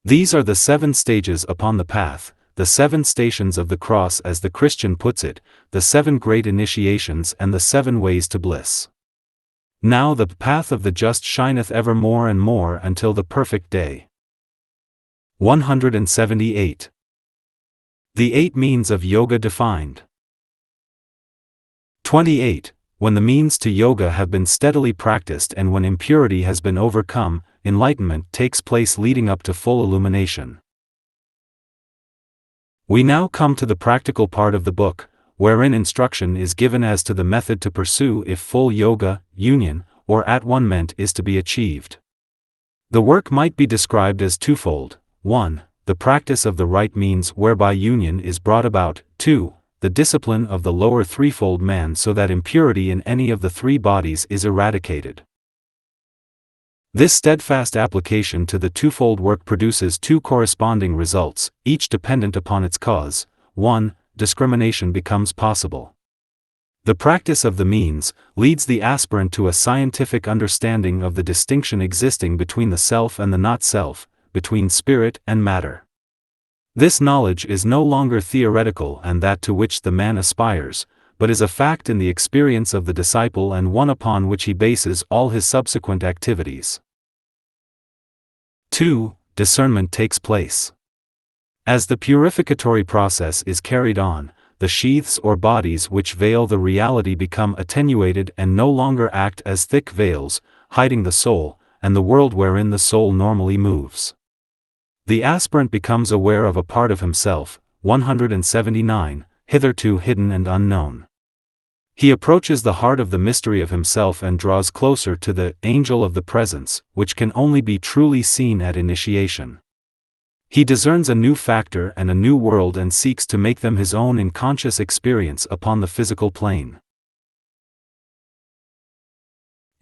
These are the 7 stages upon the path, the 7 stations of the cross as the Christian puts it, the 7 great initiations and the 7 ways to bliss. Now the path of the just shineth ever more and more until the perfect day. 178. The 8 means of yoga defined. 28. When the means to yoga have been steadily practiced and when impurity has been overcome, enlightenment takes place leading up to full illumination. We now come to the practical part of the book, wherein instruction is given as to the method to pursue if full yoga, union, or at-one-ment is to be achieved. The work might be described as twofold. 1. The practice of the right means whereby union is brought about. 2. The discipline of the lower threefold man so that impurity in any of the 3 bodies is eradicated. This steadfast application to the twofold work produces 2 corresponding results, each dependent upon its cause. 1. Discrimination becomes possible. The practice of the means leads the aspirant to a scientific understanding of the distinction existing between the self and the not-self, between spirit and matter. This knowledge is no longer theoretical and that to which the man aspires, but is a fact in the experience of the disciple and one upon which he bases all his subsequent activities. 2. Discernment takes place. As the purificatory process is carried on, the sheaths or bodies which veil the reality become attenuated and no longer act as thick veils, hiding the soul, and the world wherein the soul normally moves. The aspirant becomes aware of a part of himself, 179, hitherto hidden and unknown. He approaches the heart of the mystery of himself and draws closer to the angel of the presence, which can only be truly seen at initiation. He discerns a new factor and a new world and seeks to make them his own in conscious experience upon the physical plane.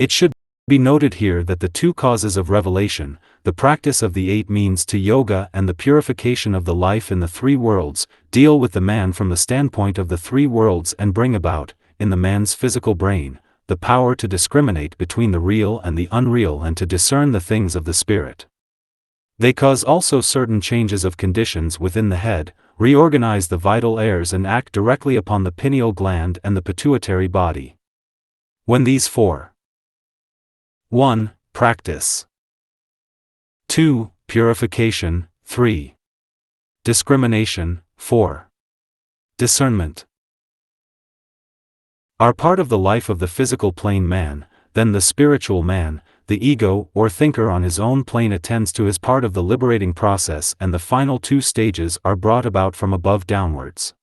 It should be noted here that the two causes of revelation, the practice of the 8 means to yoga and the purification of the life in the 3 worlds, deal with the man from the standpoint of the 3 worlds and bring about, in the man's physical brain, the power to discriminate between the real and the unreal and to discern the things of the spirit. They cause also certain changes of conditions within the head, reorganize the vital airs and act directly upon the pineal gland and the pituitary body. When these 4: 1. Practice. 2. Purification. 3. Discrimination. 4. Discernment are part of the life of the physical plane man, then the spiritual man, the ego or thinker on his own plane attends to his part of the liberating process, and the final 2 stages are brought about from above downwards.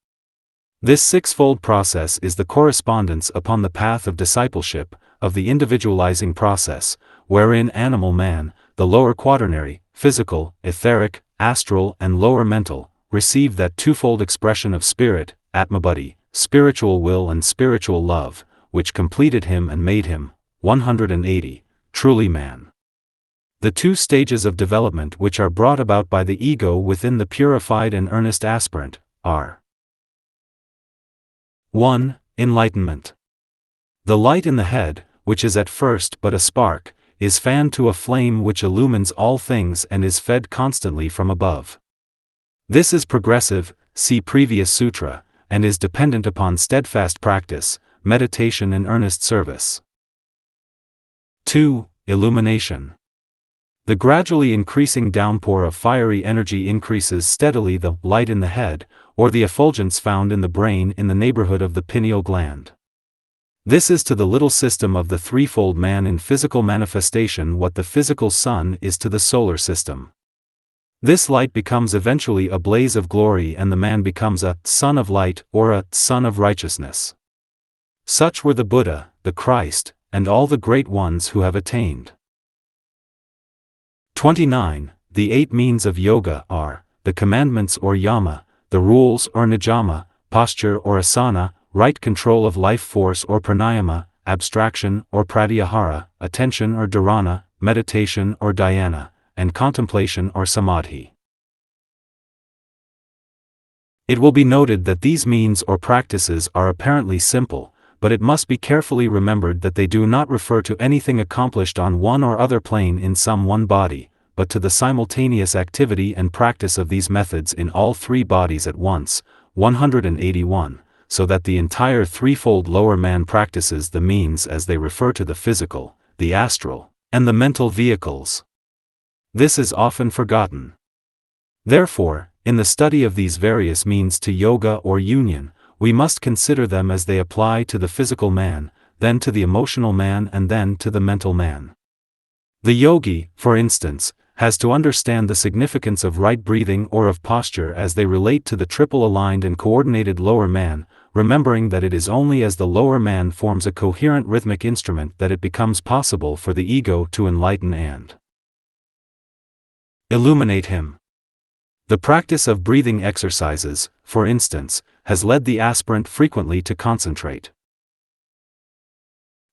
This 6-fold process is the correspondence upon the path of discipleship, of the individualizing process, wherein animal man, the lower quaternary, physical, etheric, astral and lower mental, receive that 2-fold expression of spirit, Atmabuddhi, spiritual will and spiritual love, which completed him and made him, 180, truly man. The 2 stages of development which are brought about by the ego within the purified and earnest aspirant, are 1. Enlightenment. The light in the head, which is at first but a spark, is fanned to a flame which illumines all things and is fed constantly from above. This is progressive, see previous sutra, and is dependent upon steadfast practice, meditation and earnest service. 2. Illumination. The gradually increasing downpour of fiery energy increases steadily the light in the head, or the effulgence found in the brain in the neighborhood of the pineal gland. This is to the little system of the 3-fold man in physical manifestation what the physical sun is to the solar system. This light becomes eventually a blaze of glory and the man becomes a son of light or a son of righteousness. Such were the Buddha, the Christ, and all the great ones who have attained. 29. The 8 means of yoga are, the commandments or yama, the rules or nijama, posture or asana, right control of life force or pranayama, abstraction or pratyahara, attention or dharana, meditation or dhyana, and contemplation or samadhi. It will be noted that these means or practices are apparently simple, but it must be carefully remembered that they do not refer to anything accomplished on one or other plane in some one body, but to the simultaneous activity and practice of these methods in all 3 bodies at once, 181, so that the entire 3-fold lower man practices the means as they refer to the physical, the astral, and the mental vehicles. This is often forgotten. Therefore, in the study of these various means to yoga or union, we must consider them as they apply to the physical man, then to the emotional man and then to the mental man. The yogi, for instance, has to understand the significance of right breathing or of posture as they relate to the triple-aligned and coordinated lower man, remembering that it is only as the lower man forms a coherent rhythmic instrument that it becomes possible for the ego to enlighten and illuminate him. The practice of breathing exercises, for instance, has led the aspirant frequently to concentrate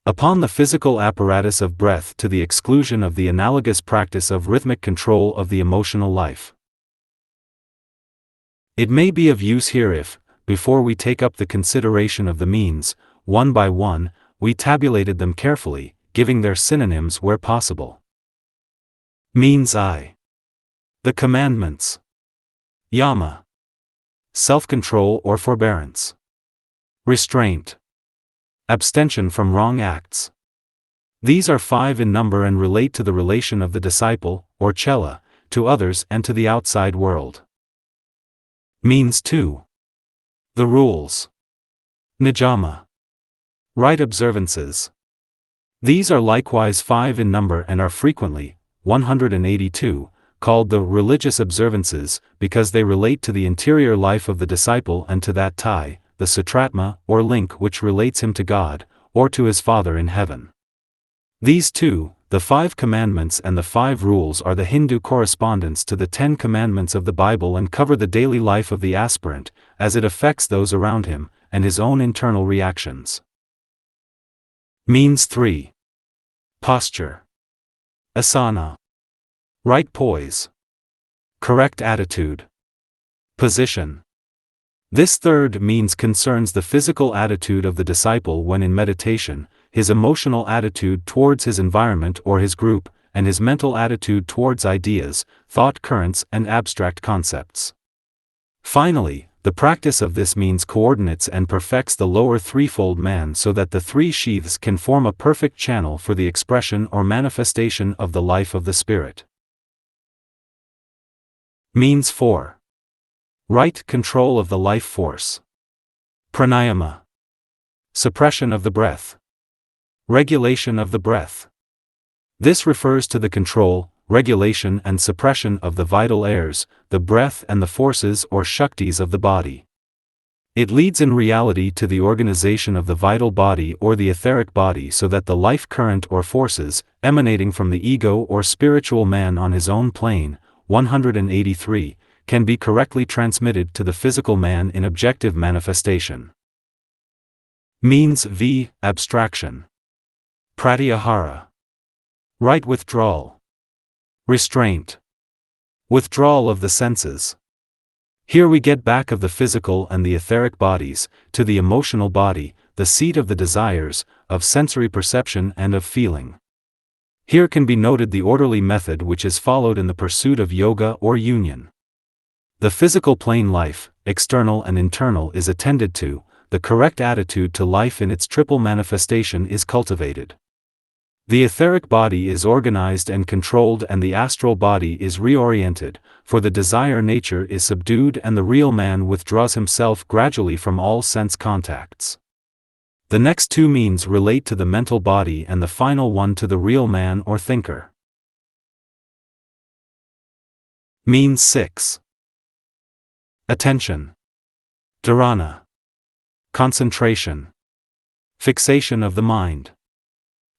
upon the physical apparatus of breath to the exclusion of the analogous practice of rhythmic control of the emotional life. It may be of use here if, before we take up the consideration of the means, one by one, we tabulated them carefully, giving their synonyms where possible. Means I. The commandments. Yama. Self-control or forbearance. Restraint. Abstention from wrong acts. These are 5 in number and relate to the relation of the disciple, or chela, to others and to the outside world. Means 2. The rules. Nijama. Right observances. These are likewise 5 in number and are frequently, 182, called the religious observances, because they relate to the interior life of the disciple and to that tie, the sutratma, or link which relates him to God, or to his Father in heaven. These 2, the 5 commandments and the 5 rules, are the Hindu correspondence to the 10 commandments of the Bible and cover the daily life of the aspirant, as it affects those around him, and his own internal reactions. Means 3. Posture. Asana. Right poise. Correct attitude. Position. This third means concerns the physical attitude of the disciple when in meditation, his emotional attitude towards his environment or his group, and his mental attitude towards ideas, thought currents and abstract concepts. Finally, the practice of this means coordinates and perfects the lower threefold man so that the three sheaths can form a perfect channel for the expression or manifestation of the life of the spirit. Means 4. Right control of the life force. Pranayama. Suppression of the breath. Regulation of the breath. This refers to the control, regulation and suppression of the vital airs, the breath and the forces or shaktis of the body. It leads in reality to the organization of the vital body or the etheric body so that the life current or forces, emanating from the ego or spiritual man on his own plane, 183, can be correctly transmitted to the physical man in objective manifestation. Means v. Abstraction. Pratyahara. Right withdrawal. Restraint. Withdrawal of the senses. Here we get back of the physical and the etheric bodies, to the emotional body, the seat of the desires, of sensory perception and of feeling. Here can be noted the orderly method which is followed in the pursuit of yoga or union. The physical plane life, external and internal, is attended to, the correct attitude to life in its triple manifestation is cultivated. The etheric body is organized and controlled and the astral body is reoriented, for the desire nature is subdued and the real man withdraws himself gradually from all sense contacts. The next two means relate to the mental body and the final one to the real man or thinker. Means 6. Attention. Dharana. Concentration. Fixation of the mind.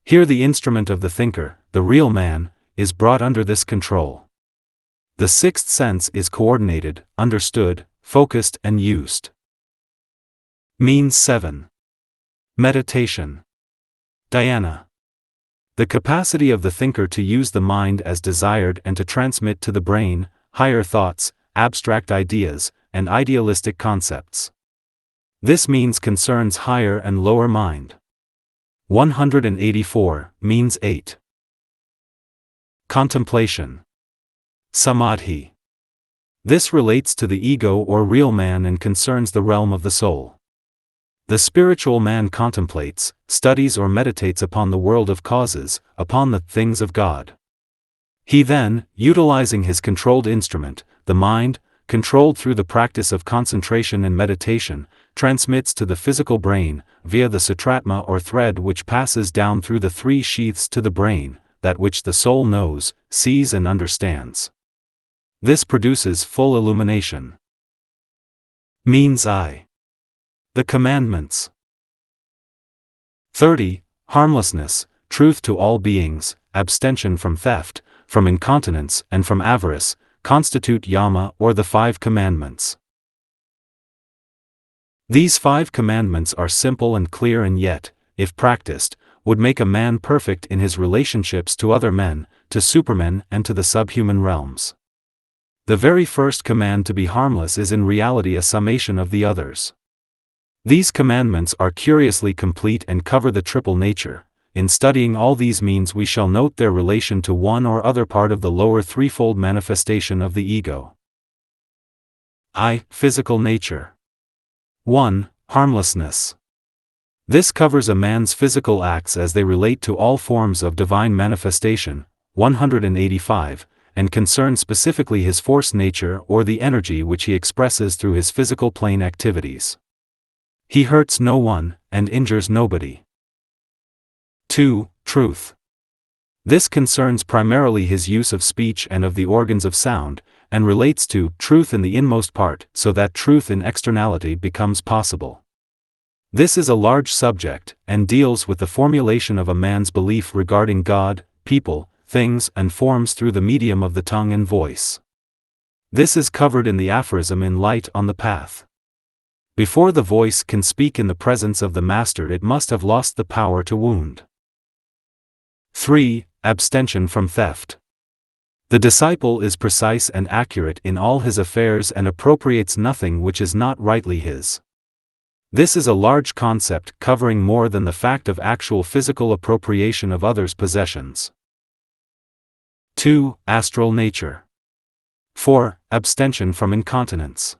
Here the instrument of the thinker, the real man, is brought under this control. The sixth sense is coordinated, understood, focused and used. Means 7. Meditation. Dhyana. The capacity of the thinker to use the mind as desired and to transmit to the brain, higher thoughts, abstract ideas, and idealistic concepts. This means concerns higher and lower mind. 184, means 8. Contemplation. Samadhi. This relates to the ego or real man and concerns the realm of the soul. The spiritual man contemplates, studies or meditates upon the world of causes, upon the things of God. He then, utilizing his controlled instrument, the mind, controlled through the practice of concentration and meditation, transmits to the physical brain, via the sutratma or thread which passes down through the three sheaths to the brain, that which the soul knows, sees and understands. This produces full illumination. Means I. The commandments. 30. Harmlessness, truth to all beings, abstention from theft, from incontinence and from avarice, constitute yama or the 5 commandments. These 5 commandments are simple and clear and yet, if practiced, would make a man perfect in his relationships to other men, to supermen and to the subhuman realms. The very first command to be harmless is in reality a summation of the others. These commandments are curiously complete and cover the triple nature. In studying all these means we shall note their relation to one or other part of the lower threefold manifestation of the ego. I. Physical nature. 1. Harmlessness. This covers a man's physical acts as they relate to all forms of divine manifestation, 185, and concern specifically his force nature or the energy which he expresses through his physical plane activities. He hurts no one, and injures nobody. 2. Truth. This concerns primarily his use of speech and of the organs of sound, and relates to truth in the inmost part, so that truth in externality becomes possible. This is a large subject, and deals with the formulation of a man's belief regarding God, people, things and forms through the medium of the tongue and voice. This is covered in the aphorism in Light on the Path. Before the voice can speak in the presence of the master it must have lost the power to wound. 3. Abstention from theft. The disciple is precise and accurate in all his affairs and appropriates nothing which is not rightly his. This is a large concept covering more than the fact of actual physical appropriation of others' possessions. 2. Astral nature. 4. Abstention from incontinence.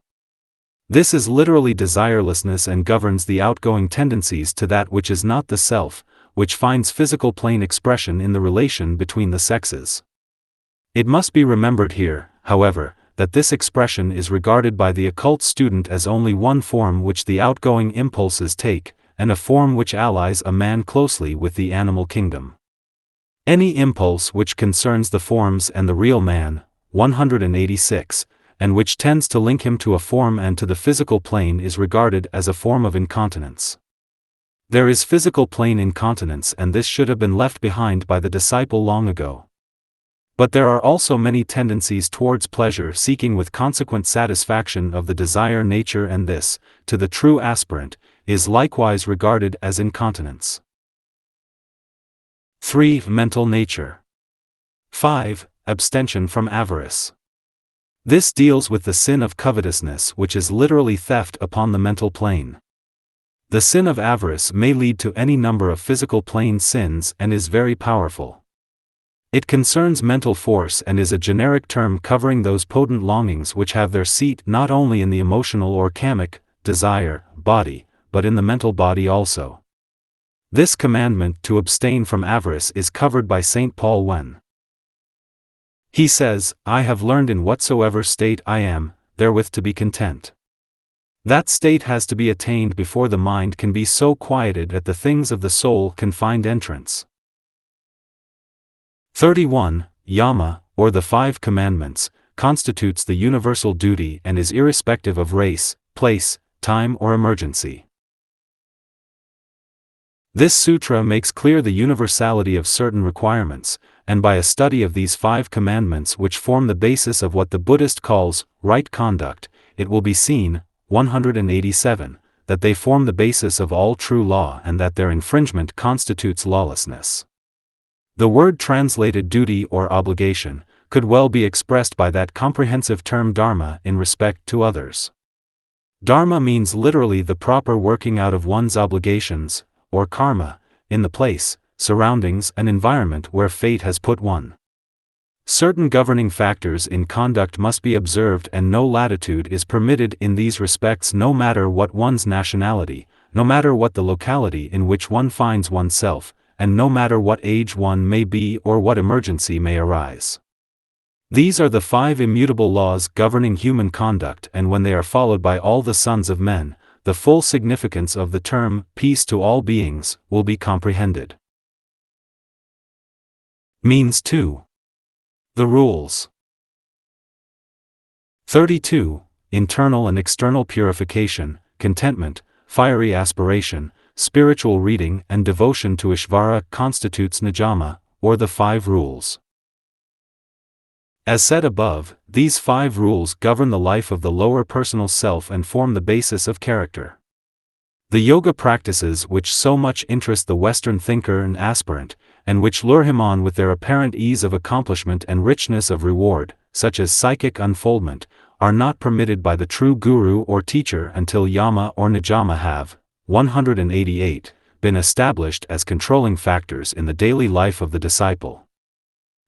This is literally desirelessness and governs the outgoing tendencies to that which is not the self, which finds physical plane expression in the relation between the sexes. It must be remembered here, however, that this expression is regarded by the occult student as only one form which the outgoing impulses take, and a form which allies a man closely with the animal kingdom. Any impulse which concerns the forms and the real man, 186, and which tends to link him to a form and to the physical plane is regarded as a form of incontinence. There is physical plane incontinence, and this should have been left behind by the disciple long ago. But there are also many tendencies towards pleasure seeking with consequent satisfaction of the desire nature, and this, to the true aspirant, is likewise regarded as incontinence. 3. Mental nature. 5. Abstention from avarice. This deals with the sin of covetousness, which is literally theft upon the mental plane. The sin of avarice may lead to any number of physical plane sins and is very powerful. It concerns mental force and is a generic term covering those potent longings which have their seat not only in the emotional or kamic, desire, body, but in the mental body also. This commandment to abstain from avarice is covered by St. Paul when he says, "I have learned in whatsoever state I am, therewith to be content." That state has to be attained before the mind can be so quieted that the things of the soul can find entrance. 31. Yama, or the Five Commandments, constitutes the universal duty and is irrespective of race, place, time or emergency. This sutra makes clear the universality of certain requirements, and by a study of these 5 commandments which form the basis of what the Buddhist calls right conduct, it will be seen, 187, that they form the basis of all true law and that their infringement constitutes lawlessness. The word translated duty or obligation could well be expressed by that comprehensive term dharma in respect to others. Dharma means literally the proper working out of one's obligations, or karma, in the place, surroundings and environment where fate has put one. Certain governing factors in conduct must be observed, and no latitude is permitted in these respects, no matter what one's nationality, no matter what the locality in which one finds oneself, and no matter what age one may be or what emergency may arise. These are the 5 immutable laws governing human conduct, and when they are followed by all the sons of men, the full significance of the term, peace to all beings, will be comprehended. Means 2. The rules. 32. Internal and external purification, contentment, fiery aspiration, spiritual reading and devotion to Ishvara constitutes Nijama, or the 5 rules. As said above, these 5 rules govern the life of the lower personal self and form the basis of character. The yoga practices which so much interest the Western thinker and aspirant, and which lure him on with their apparent ease of accomplishment and richness of reward, such as psychic unfoldment, are not permitted by the true guru or teacher until yama or nijama have, 188, been established as controlling factors in the daily life of the disciple.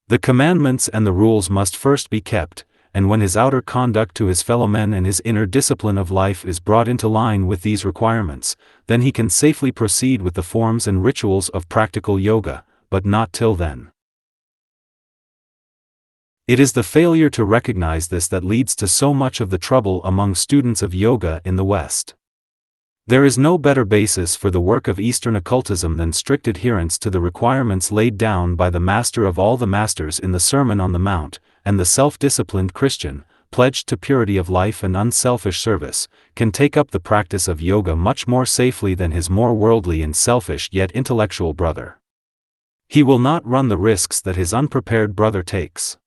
The commandments and the rules must first be kept, and when his outer conduct to his fellow men and his inner discipline of life is brought into line with these requirements, then he can safely proceed with the forms and rituals of practical yoga, but not till then. It is the failure to recognize this that leads to so much of the trouble among students of yoga in the West. There is no better basis for the work of Eastern occultism than strict adherence to the requirements laid down by the Master of all the Masters in the Sermon on the Mount, and the self-disciplined Christian, pledged to purity of life and unselfish service, can take up the practice of yoga much more safely than his more worldly and selfish yet intellectual brother. He will not run the risks that his unprepared brother takes.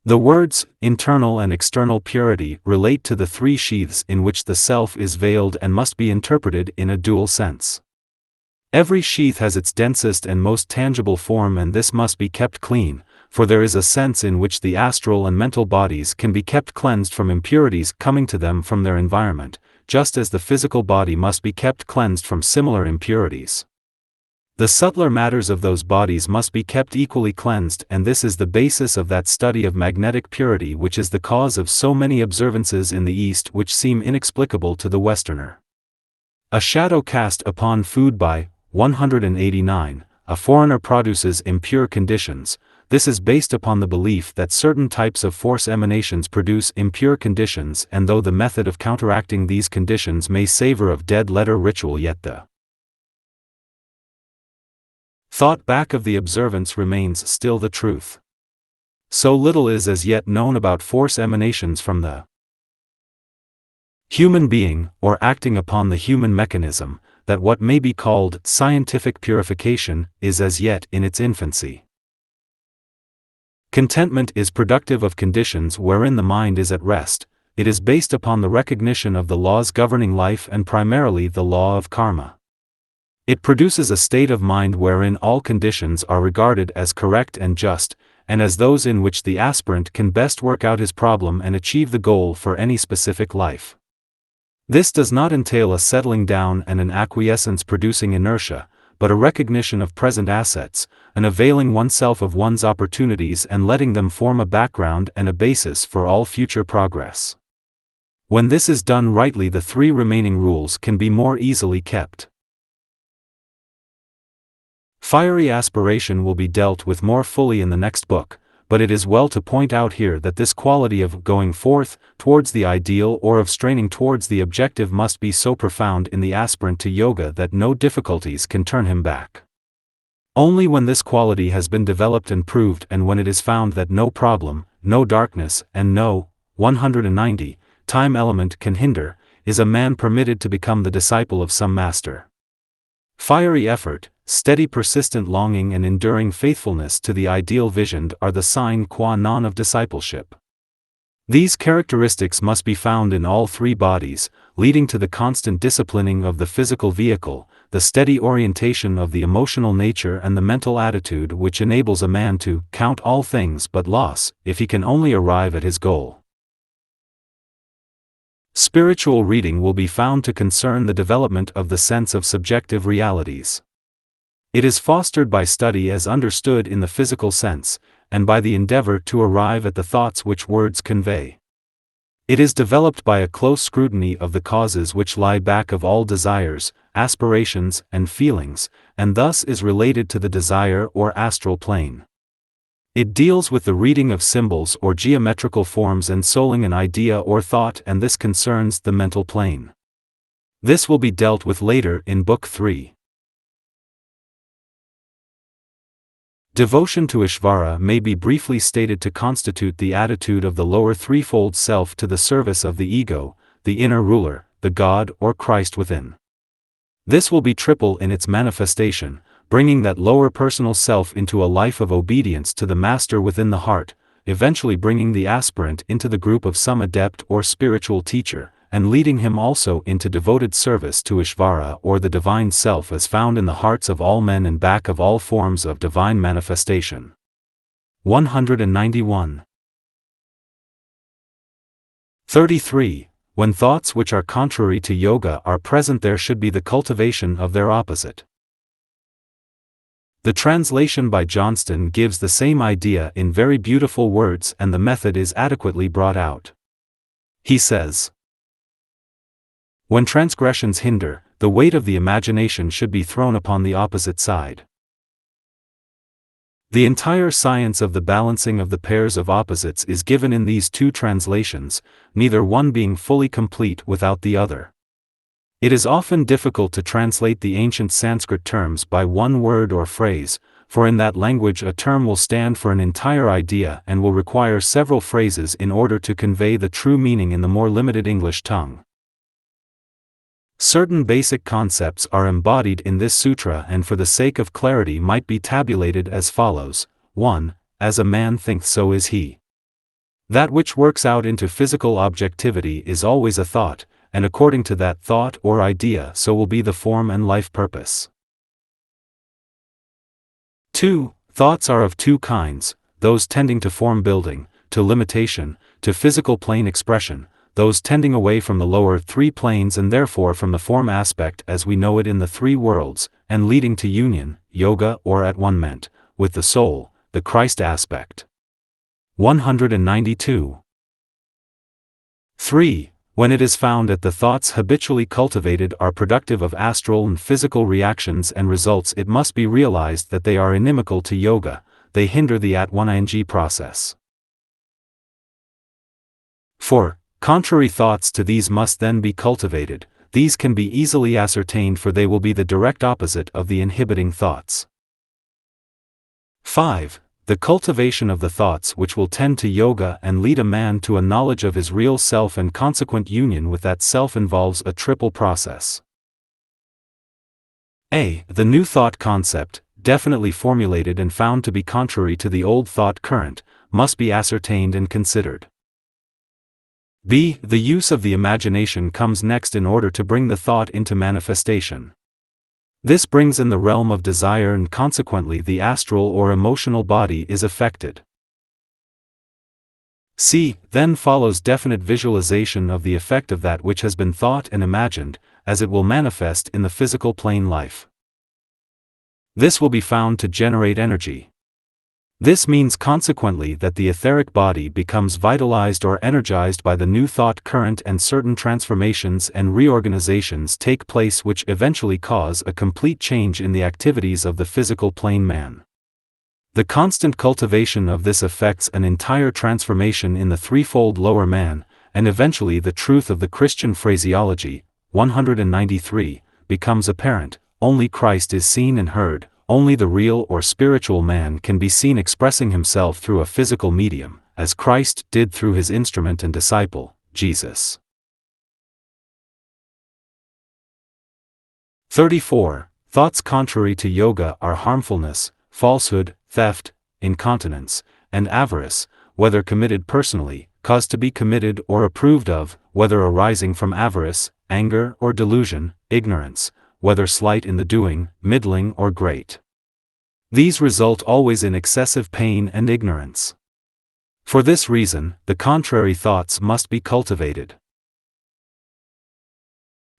The words, internal and external purity, relate to the 3 sheaths in which the self is veiled and must be interpreted in a dual sense. Every sheath has its densest and most tangible form, and this must be kept clean, for there is a sense in which the astral and mental bodies can be kept cleansed from impurities coming to them from their environment, just as the physical body must be kept cleansed from similar impurities. The subtler matters of those bodies must be kept equally cleansed, and this is the basis of that study of magnetic purity which is the cause of so many observances in the East which seem inexplicable to the Westerner. A shadow cast upon food by 189, a foreigner produces impure conditions. This is based upon the belief that certain types of force emanations produce impure conditions, and though the method of counteracting these conditions may savor of dead-letter ritual, yet the thought back of the observance remains still the truth. So little is as yet known about force emanations from the human being, or acting upon the human mechanism, that what may be called scientific purification is as yet in its infancy. Contentment is productive of conditions wherein the mind is at rest. It is based upon the recognition of the laws governing life and primarily the law of karma. It produces a state of mind wherein all conditions are regarded as correct and just, and as those in which the aspirant can best work out his problem and achieve the goal for any specific life. This does not entail a settling down and an acquiescence producing inertia, but a recognition of present assets, an availing oneself of one's opportunities and letting them form a background and a basis for all future progress. When this is done rightly, the three remaining rules can be more easily kept. Fiery aspiration will be dealt with more fully in the next book, but it is well to point out here that this quality of going forth towards the ideal or of straining towards the objective must be so profound in the aspirant to yoga that no difficulties can turn him back. Only when this quality has been developed and proved, and when it is found that no problem, no darkness, and no 190 time element can hinder, is a man permitted to become the disciple of some master. Fiery effort, steady persistent longing and enduring faithfulness to the ideal visioned are the sine qua non of discipleship. These characteristics must be found in all three bodies, leading to the constant disciplining of the physical vehicle, the steady orientation of the emotional nature and the mental attitude which enables a man to count all things but loss, if he can only arrive at his goal. Spiritual reading will be found to concern the development of the sense of subjective realities. It is fostered by study as understood in the physical sense, and by the endeavor to arrive at the thoughts which words convey. It is developed by a close scrutiny of the causes which lie back of all desires, aspirations, and feelings, and thus is related to the desire or astral plane. It deals with the reading of symbols or geometrical forms and souling an idea or thought, and this concerns the mental plane. This will be dealt with later in Book 3. Devotion to Ishvara may be briefly stated to constitute the attitude of the lower threefold self to the service of the ego, the inner ruler, the God or Christ within. This will be triple in its manifestation, bringing that lower personal self into a life of obedience to the master within the heart, eventually bringing the aspirant into the group of some adept or spiritual teacher, and leading him also into devoted service to Ishvara or the divine self as found in the hearts of all men and back of all forms of divine manifestation. 191. 33. When thoughts which are contrary to yoga are present, there should be the cultivation of their opposite. The translation by Johnston gives the same idea in very beautiful words, and the method is adequately brought out. He says, when transgressions hinder, the weight of the imagination should be thrown upon the opposite side. The entire science of the balancing of the pairs of opposites is given in these two translations, neither one being fully complete without the other. It is often difficult to translate the ancient Sanskrit terms by one word or phrase, for in that language a term will stand for an entire idea and will require several phrases in order to convey the true meaning in the more limited English tongue. Certain basic concepts are embodied in this sutra and for the sake of clarity might be tabulated as follows. 1. As a man thinketh so is he. That which works out into physical objectivity is always a thought, and according to that thought or idea so will be the form and life purpose. 2. Thoughts are of two kinds, those tending to form building, to limitation, to physical plane expression, those tending away from the lower three planes and therefore from the form aspect as we know it in the three worlds, and leading to union, yoga or at one ment, with the soul, the Christ aspect. 192. 3. When it is found that the thoughts habitually cultivated are productive of astral and physical reactions and results, it must be realized that they are inimical to yoga, they hinder the at-one-ing process. 4. Contrary thoughts to these must then be cultivated. These can be easily ascertained, for they will be the direct opposite of the inhibiting thoughts. 5. The cultivation of the thoughts which will tend to yoga and lead a man to a knowledge of his real self and consequent union with that self involves a triple process. A. The new thought concept, definitely formulated and found to be contrary to the old thought current, must be ascertained and considered. B. The use of the imagination comes next in order to bring the thought into manifestation. This brings in the realm of desire and consequently the astral or emotional body is affected. C. Then follows definite visualization of the effect of that which has been thought and imagined, as it will manifest in the physical plane life. This will be found to generate energy. This means consequently that the etheric body becomes vitalized or energized by the new thought current, and certain transformations and reorganizations take place which eventually cause a complete change in the activities of the physical plane man. The constant cultivation of this affects an entire transformation in the threefold lower man, and eventually the truth of the Christian phraseology, 193, becomes apparent. Only Christ is seen and heard. Only the real or spiritual man can be seen expressing himself through a physical medium, as Christ did through his instrument and disciple, Jesus. 34. Thoughts contrary to yoga are harmfulness, falsehood, theft, incontinence, and avarice, whether committed personally, caused to be committed or approved of, whether arising from avarice, anger or delusion, ignorance, whether slight in the doing, middling or great. These result always in excessive pain and ignorance. For this reason, the contrary thoughts must be cultivated.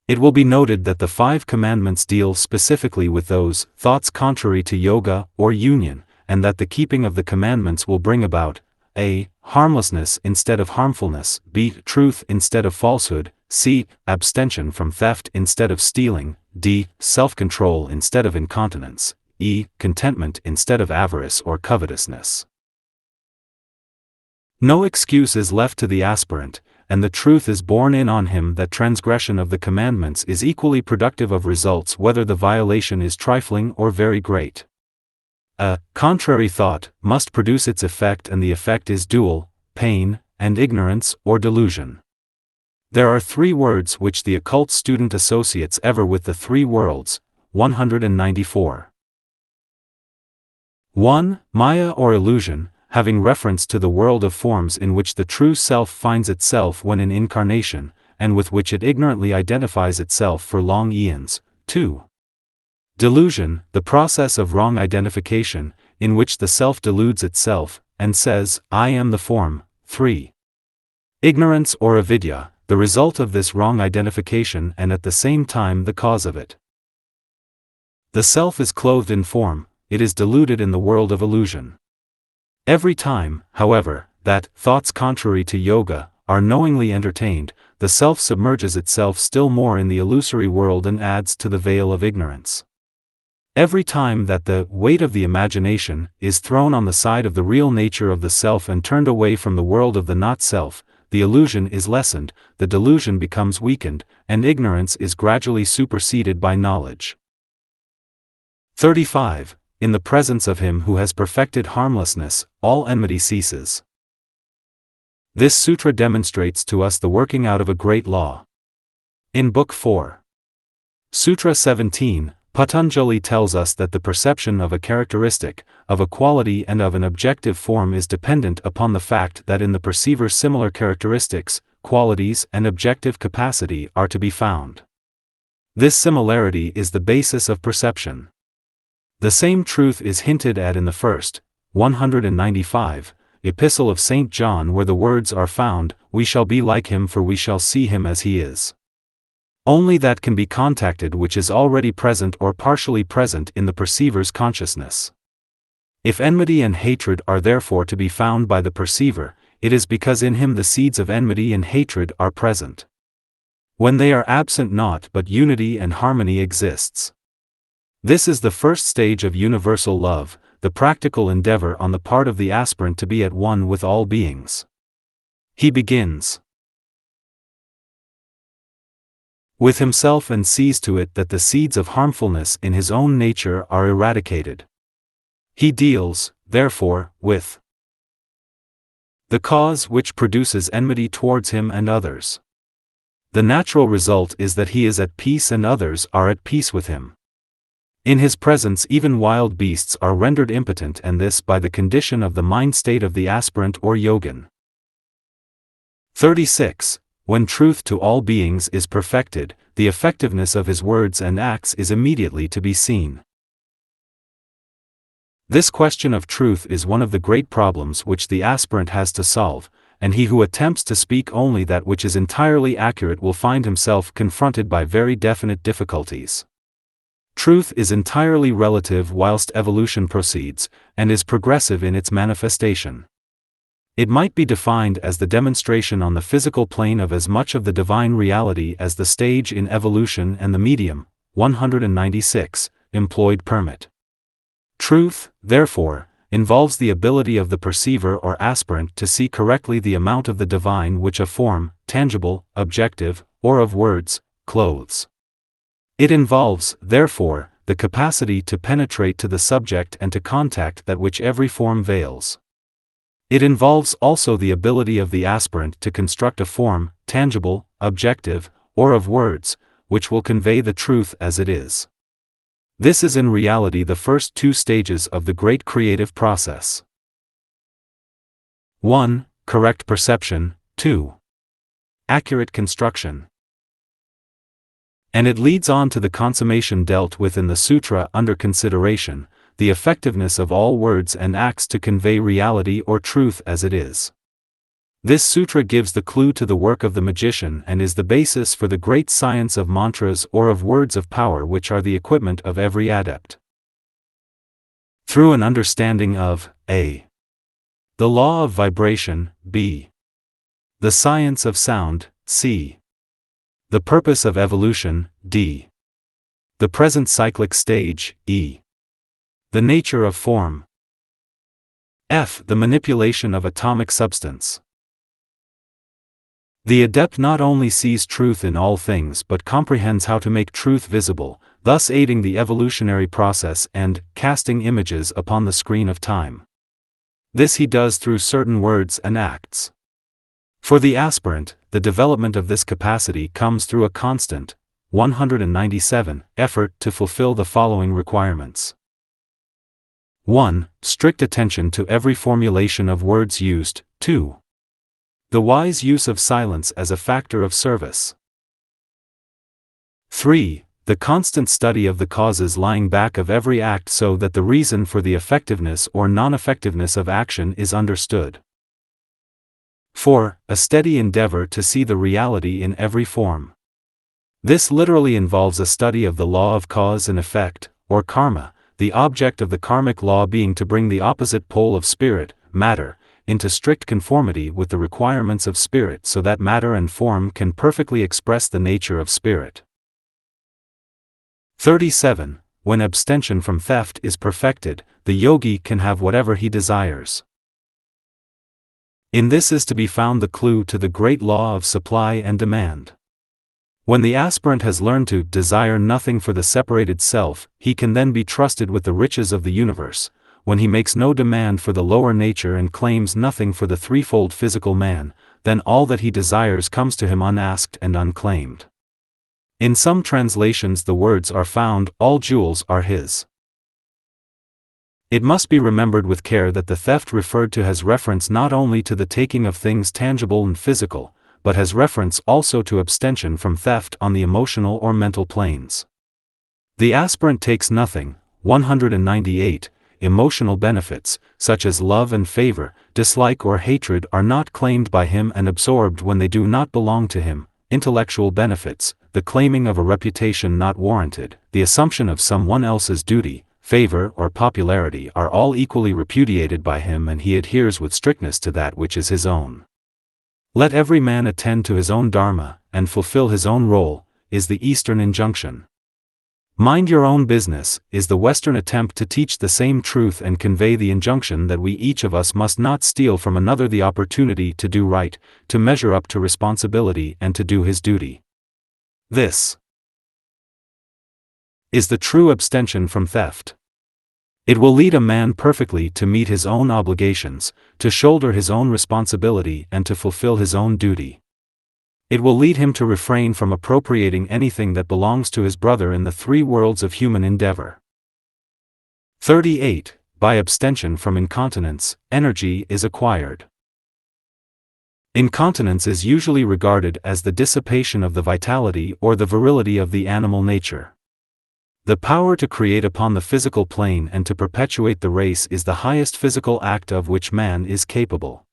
It will be noted that the 5 commandments deal specifically with those thoughts contrary to yoga or union, and that the keeping of the commandments will bring about a. Harmlessness instead of harmfulness, b. Truth instead of falsehood, c. Abstention from theft instead of stealing, d. Self-control instead of incontinence, e. Contentment instead of avarice or covetousness. No excuse is left to the aspirant, and the truth is borne in on him that transgression of the commandments is equally productive of results whether the violation is trifling or very great. A contrary thought must produce its effect, and the effect is dual, pain, and ignorance or delusion. There are 3 words which the occult student associates ever with the 3 worlds, 194. 1. Maya or illusion, having reference to the world of forms in which the true self finds itself when in incarnation, and with which it ignorantly identifies itself for long eons. 2. Delusion, the process of wrong identification, in which the self deludes itself, and says, I am the form. 3. Ignorance or avidya, the result of this wrong identification and at the same time the cause of it. The self is clothed in form, it is deluded in the world of illusion. Every time, however, that thoughts contrary to yoga are knowingly entertained, the self submerges itself still more in the illusory world and adds to the veil of ignorance. Every time that the weight of the imagination is thrown on the side of the real nature of the self and turned away from the world of the not-self, the illusion is lessened, the delusion becomes weakened, and ignorance is gradually superseded by knowledge. 35. In the presence of him who has perfected harmlessness, all enmity ceases. This sutra demonstrates to us the working out of a great law. In Book 4, Sutra 17, Patanjali tells us that the perception of a characteristic, of a quality and of an objective form is dependent upon the fact that in the perceiver similar characteristics, qualities and objective capacity are to be found. This similarity is the basis of perception. The same truth is hinted at in the first, 195, Epistle of St. John, where the words are found, "We shall be like him, for we shall see him as he is." Only that can be contacted which is already present or partially present in the perceiver's consciousness. If enmity and hatred are therefore to be found by the perceiver, it is because in him the seeds of enmity and hatred are present. When they are absent, naught but unity and harmony exists. This is the first stage of universal love, the practical endeavor on the part of the aspirant to be at one with all beings. He begins with himself and sees to it that the seeds of harmfulness in his own nature are eradicated. He deals, therefore, with the cause which produces enmity towards him and others. The natural result is that he is at peace and others are at peace with him. In his presence even wild beasts are rendered impotent, and this by the condition of the mind state of the aspirant or yogin. 36. When truth to all beings is perfected, the effectiveness of his words and acts is immediately to be seen. This question of truth is one of the great problems which the aspirant has to solve, and he who attempts to speak only that which is entirely accurate will find himself confronted by very definite difficulties. Truth is entirely relative whilst evolution proceeds, and is progressive in its manifestation. It might be defined as the demonstration on the physical plane of as much of the divine reality as the stage in evolution and the medium, 196, employed permit. Truth, therefore, involves the ability of the perceiver or aspirant to see correctly the amount of the divine which a form, tangible, objective, or of words, clothes. It involves, therefore, the capacity to penetrate to the subject and to contact that which every form veils. It involves also the ability of the aspirant to construct a form, tangible, objective, or of words, which will convey the truth as it is. This is in reality the first two stages of the great creative process. 1. Correct perception. 2. Accurate construction. And it leads on to the consummation dealt with in the sutra under consideration, the effectiveness of all words and acts to convey reality or truth as it is. This sutra gives the clue to the work of the magician and is the basis for the great science of mantras or of words of power, which are the equipment of every adept. Through an understanding of a. The law of vibration, b. The science of sound, c. The purpose of evolution, d. The present cyclic stage, e. The nature of form, f. The manipulation of atomic substance. The adept not only sees truth in all things but comprehends how to make truth visible, thus aiding the evolutionary process and casting images upon the screen of time. This he does through certain words and acts. For the aspirant, the development of this capacity comes through a constant, 197, effort to fulfill the following requirements. 1. Strict attention to every formulation of words used. 2. The wise use of silence as a factor of service. 3. The constant study of the causes lying back of every act so that the reason for the effectiveness or non-effectiveness of action is understood. 4. A steady endeavor to see the reality in every form. This literally involves a study of the law of cause and effect, or karma, the object of the karmic law being to bring the opposite pole of spirit, matter, into strict conformity with the requirements of spirit so that matter and form can perfectly express the nature of spirit. 37. When abstention from theft is perfected, the yogi can have whatever he desires. In this is to be found the clue to the great law of supply and demand. When the aspirant has learned to desire nothing for the separated self, he can then be trusted with the riches of the universe. When he makes no demand for the lower nature and claims nothing for the threefold physical man, then all that he desires comes to him unasked and unclaimed. In some translations the words are found, all jewels are his. It must be remembered with care that the theft referred to has reference not only to the taking of things tangible and physical, but has reference also to abstention from theft on the emotional or mental planes. The aspirant takes nothing, 198, emotional benefits, such as love and favor, dislike or hatred are not claimed by him and absorbed when they do not belong to him. Intellectual benefits, the claiming of a reputation not warranted, the assumption of someone else's duty, favor or popularity are all equally repudiated by him, and he adheres with strictness to that which is his own. Let every man attend to his own dharma, and fulfill his own role, is the Eastern injunction. Mind your own business, is the Western attempt to teach the same truth and convey the injunction that we each of us must not steal from another the opportunity to do right, to measure up to responsibility and to do his duty. This is the true abstention from theft. It will lead a man perfectly to meet his own obligations, to shoulder his own responsibility and to fulfill his own duty. It will lead him to refrain from appropriating anything that belongs to his brother in the three worlds of human endeavor. 38. By abstention from incontinence, energy is acquired. Incontinence is usually regarded as the dissipation of the vitality or the virility of the animal nature. The power to create upon the physical plane and to perpetuate the race is the highest physical act of which man is capable.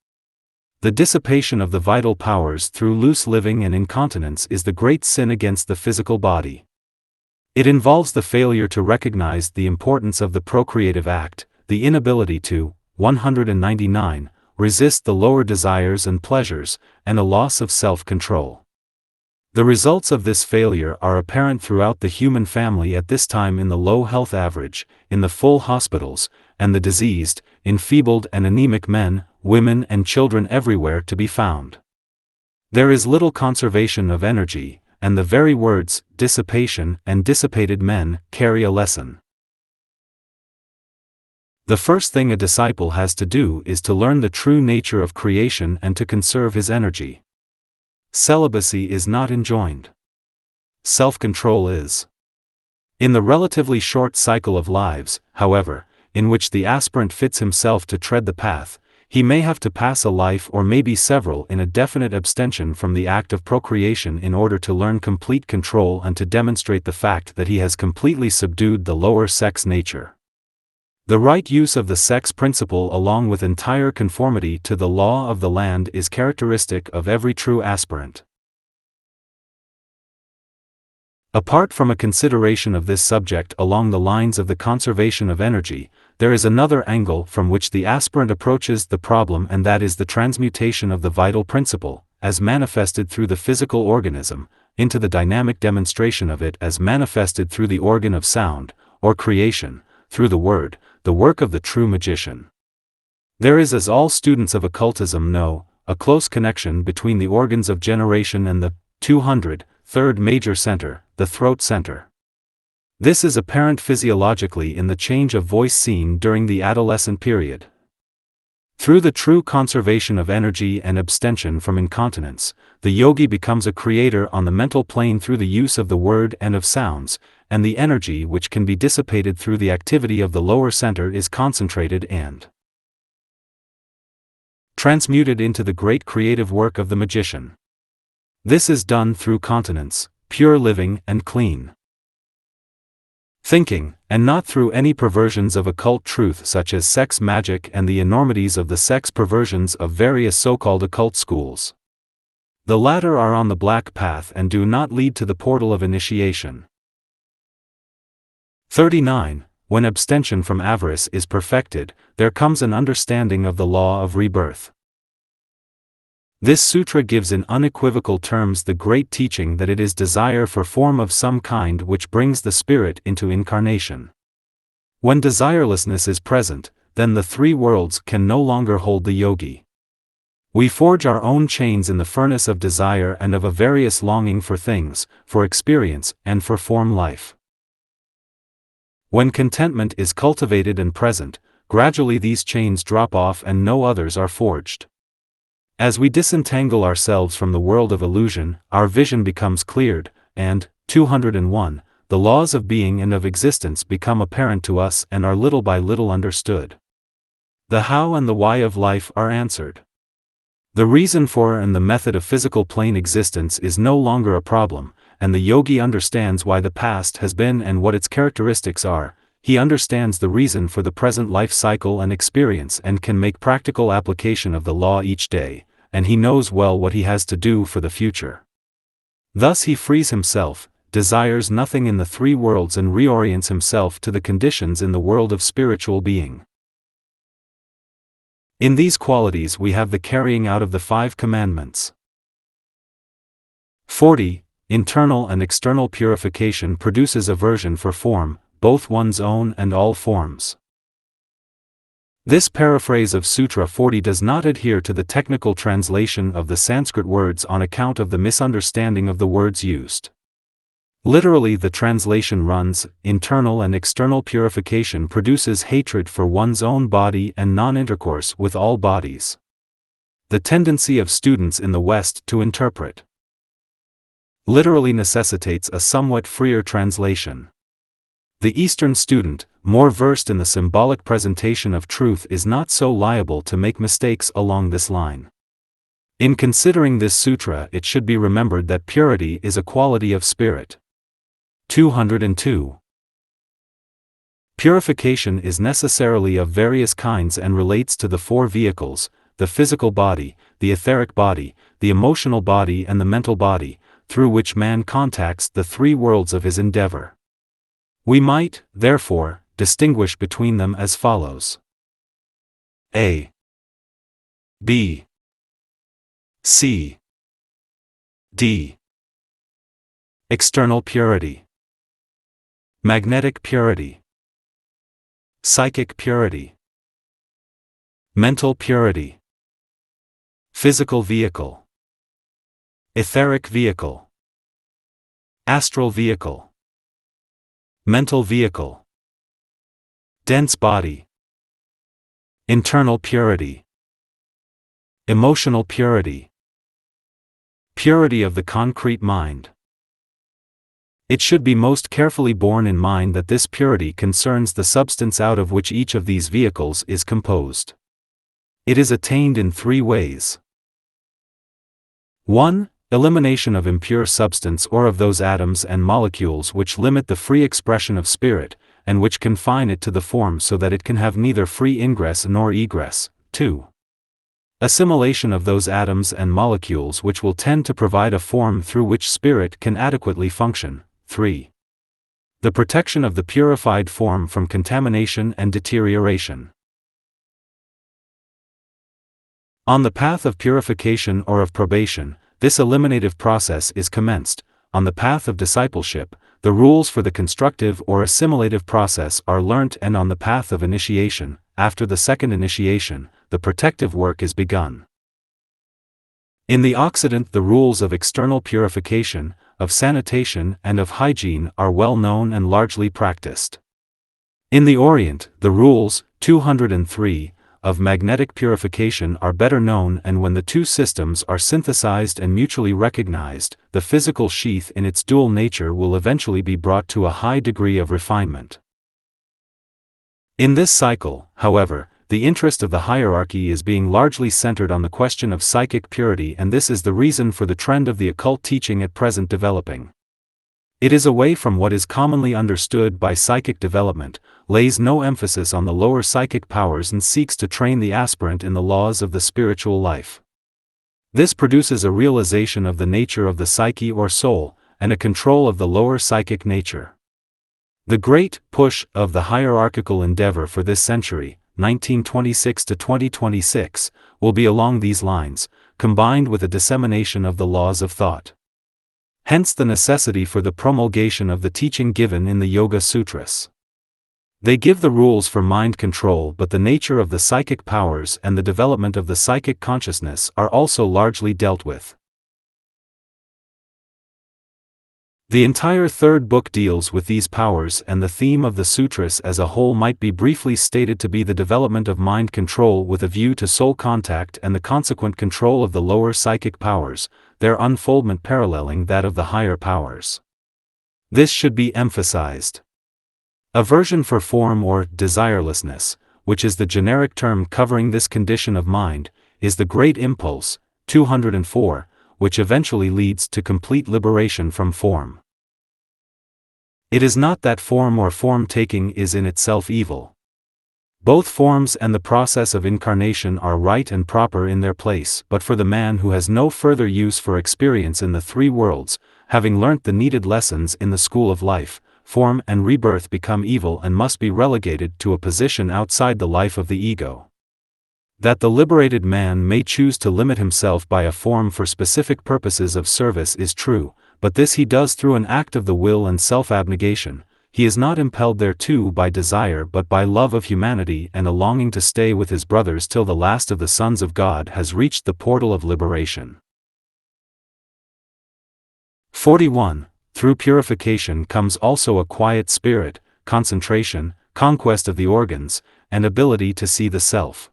The dissipation of the vital powers through loose living and incontinence is the great sin against the physical body. It involves the failure to recognize the importance of the procreative act, the inability to, 199, resist the lower desires and pleasures, and a loss of self-control. The results of this failure are apparent throughout the human family at this time in the low health average, in the full hospitals, and the diseased, enfeebled and anemic men, women and children everywhere to be found. There is little conservation of energy, and the very words, dissipation and dissipated men, carry a lesson. The first thing a disciple has to do is to learn the true nature of creation and to conserve his energy. Celibacy is not enjoined. Self-control is. In the relatively short cycle of lives, however, in which the aspirant fits himself to tread the path, he may have to pass a life or maybe several in a definite abstention from the act of procreation in order to learn complete control and to demonstrate the fact that he has completely subdued the lower sex nature. The right use of the sex principle along with entire conformity to the law of the land is characteristic of every true aspirant. Apart from a consideration of this subject along the lines of the conservation of energy, there is another angle from which the aspirant approaches the problem, and that is the transmutation of the vital principle, as manifested through the physical organism, into the dynamic demonstration of it as manifested through the organ of sound, or creation, through the word, the work of the true magician. There is, as all students of occultism know, a close connection between the organs of generation and the 203rd major center, the throat center. This is apparent physiologically in the change of voice seen during the adolescent period. Through the true conservation of energy and abstention from incontinence, the yogi becomes a creator on the mental plane through the use of the word and of sounds, and the energy which can be dissipated through the activity of the lower center is concentrated and transmuted into the great creative work of the magician. This is done through continence, pure living and clean thinking, and not through any perversions of occult truth such as sex magic and the enormities of the sex perversions of various so-called occult schools. The latter are on the black path and do not lead to the portal of initiation. 39. When abstention from avarice is perfected, there comes an understanding of the law of rebirth. This sutra gives in unequivocal terms the great teaching that it is desire for form of some kind which brings the spirit into incarnation. When desirelessness is present, then the three worlds can no longer hold the yogi. We forge our own chains in the furnace of desire and of a various longing for things, for experience, and for form life. When contentment is cultivated and present, gradually these chains drop off and no others are forged. As we disentangle ourselves from the world of illusion, our vision becomes cleared, and, 201, the laws of being and of existence become apparent to us and are little by little understood. The how and the why of life are answered. The reason for and the method of physical plane existence is no longer a problem, and the yogi understands why the past has been and what its characteristics are. he understands the reason for the present life cycle and experience and can make practical application of the law each day, and he knows well what he has to do for the future. Thus he frees himself, desires nothing in the three worlds and reorients himself to the conditions in the world of spiritual being. In these qualities we have the carrying out of the 5 commandments. 40. Internal and external purification produces aversion for form, both one's own and all forms. This paraphrase of Sutra 40 does not adhere to the technical translation of the Sanskrit words on account of the misunderstanding of the words used. Literally, the translation runs, internal and external purification produces hatred for one's own body and non-intercourse with all bodies. The tendency of students in the West to interpret literally necessitates a somewhat freer translation. The Eastern student, more versed in the symbolic presentation of truth, is not so liable to make mistakes along this line. In considering this sutra, it should be remembered that purity is a quality of spirit. 202. Purification is necessarily of various kinds and relates to the 4 vehicles, the physical body, the etheric body, the emotional body and the mental body, through which man contacts the 3 worlds of his endeavor. We might, therefore, distinguish between them as follows. A. B. C. D. External purity. Magnetic purity. Psychic purity. Mental purity. Physical vehicle. Etheric vehicle. Astral vehicle. Mental vehicle. Dense body. Internal purity. Emotional purity. Purity of the concrete mind. It should be most carefully borne in mind that this purity concerns the substance out of which each of these vehicles is composed. It is attained in 3 ways. 1. Elimination of impure substance or of those atoms and molecules which limit the free expression of spirit, and which confine it to the form so that it can have neither free ingress nor egress. 2. Assimilation of those atoms and molecules which will tend to provide a form through which spirit can adequately function. 3. The protection of the purified form from contamination and deterioration. On the path of purification or of probation, this eliminative process is commenced. On the path of discipleship, the rules for the constructive or assimilative process are learnt, and on the path of initiation, after the second initiation, the protective work is begun. In the Occident, the rules of external purification, of sanitation and of hygiene are well known and largely practiced. In the Orient, the rules, 203, of magnetic purification are better known, and when the 2 systems are synthesized and mutually recognized, the physical sheath in its dual nature will eventually be brought to a high degree of refinement. In this cycle, however, the interest of the hierarchy is being largely centered on the question of psychic purity, and this is the reason for the trend of the occult teaching at present developing. It is away from what is commonly understood by psychic development, lays no emphasis on the lower psychic powers, and seeks to train the aspirant in the laws of the spiritual life. This produces a realization of the nature of the psyche or soul, and a control of the lower psychic nature. The great push of the hierarchical endeavor for this century, 1926 to 2026, will be along these lines, combined with a dissemination of the laws of thought. Hence the necessity for the promulgation of the teaching given in the Yogasutras. They give the rules for mind control, but the nature of the psychic powers and the development of the psychic consciousness are also largely dealt with. The entire 3rd book deals with these powers, and the theme of the sutras as a whole might be briefly stated to be the development of mind control with a view to soul contact and the consequent control of the lower psychic powers, their unfoldment paralleling that of the higher powers. This should be emphasized. Aversion for form or desirelessness, which is the generic term covering this condition of mind, is the great impulse, 204, which eventually leads to complete liberation from form. It is not that form or form-taking is in itself evil. Both forms and the process of incarnation are right and proper in their place, but for the man who has no further use for experience in the three worlds, having learnt the needed lessons in the school of life, form and rebirth become evil and must be relegated to a position outside the life of the ego. That the liberated man may choose to limit himself by a form for specific purposes of service is true, but this he does through an act of the will and self-abnegation. He is not impelled thereto by desire but by love of humanity and a longing to stay with his brothers till the last of the sons of God has reached the portal of liberation. 41. Through purification comes also a quiet spirit, concentration, conquest of the organs, and ability to see the self.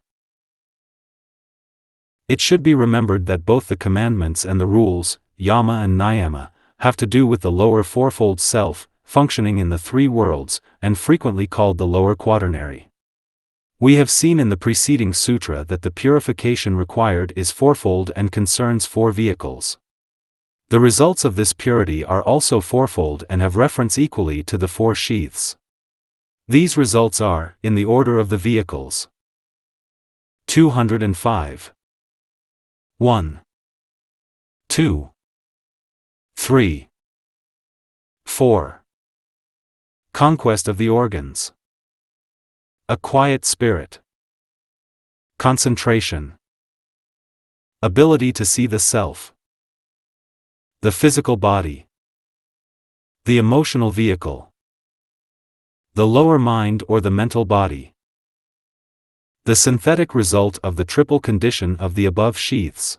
It should be remembered that both the commandments and the rules, yama and niyama, have to do with the lower fourfold self, functioning in the three worlds, and frequently called the lower quaternary. We have seen in the preceding sutra that the purification required is fourfold and concerns four vehicles. The results of this purity are also fourfold and have reference equally to the four sheaths. These results are, in the order of the vehicles. 205. 1. 2. 3. 4. Conquest of the organs. A quiet spirit. Concentration. Ability to see the self. The physical body. The emotional vehicle. The lower mind or the mental body. The synthetic result of the triple condition of the above sheaths.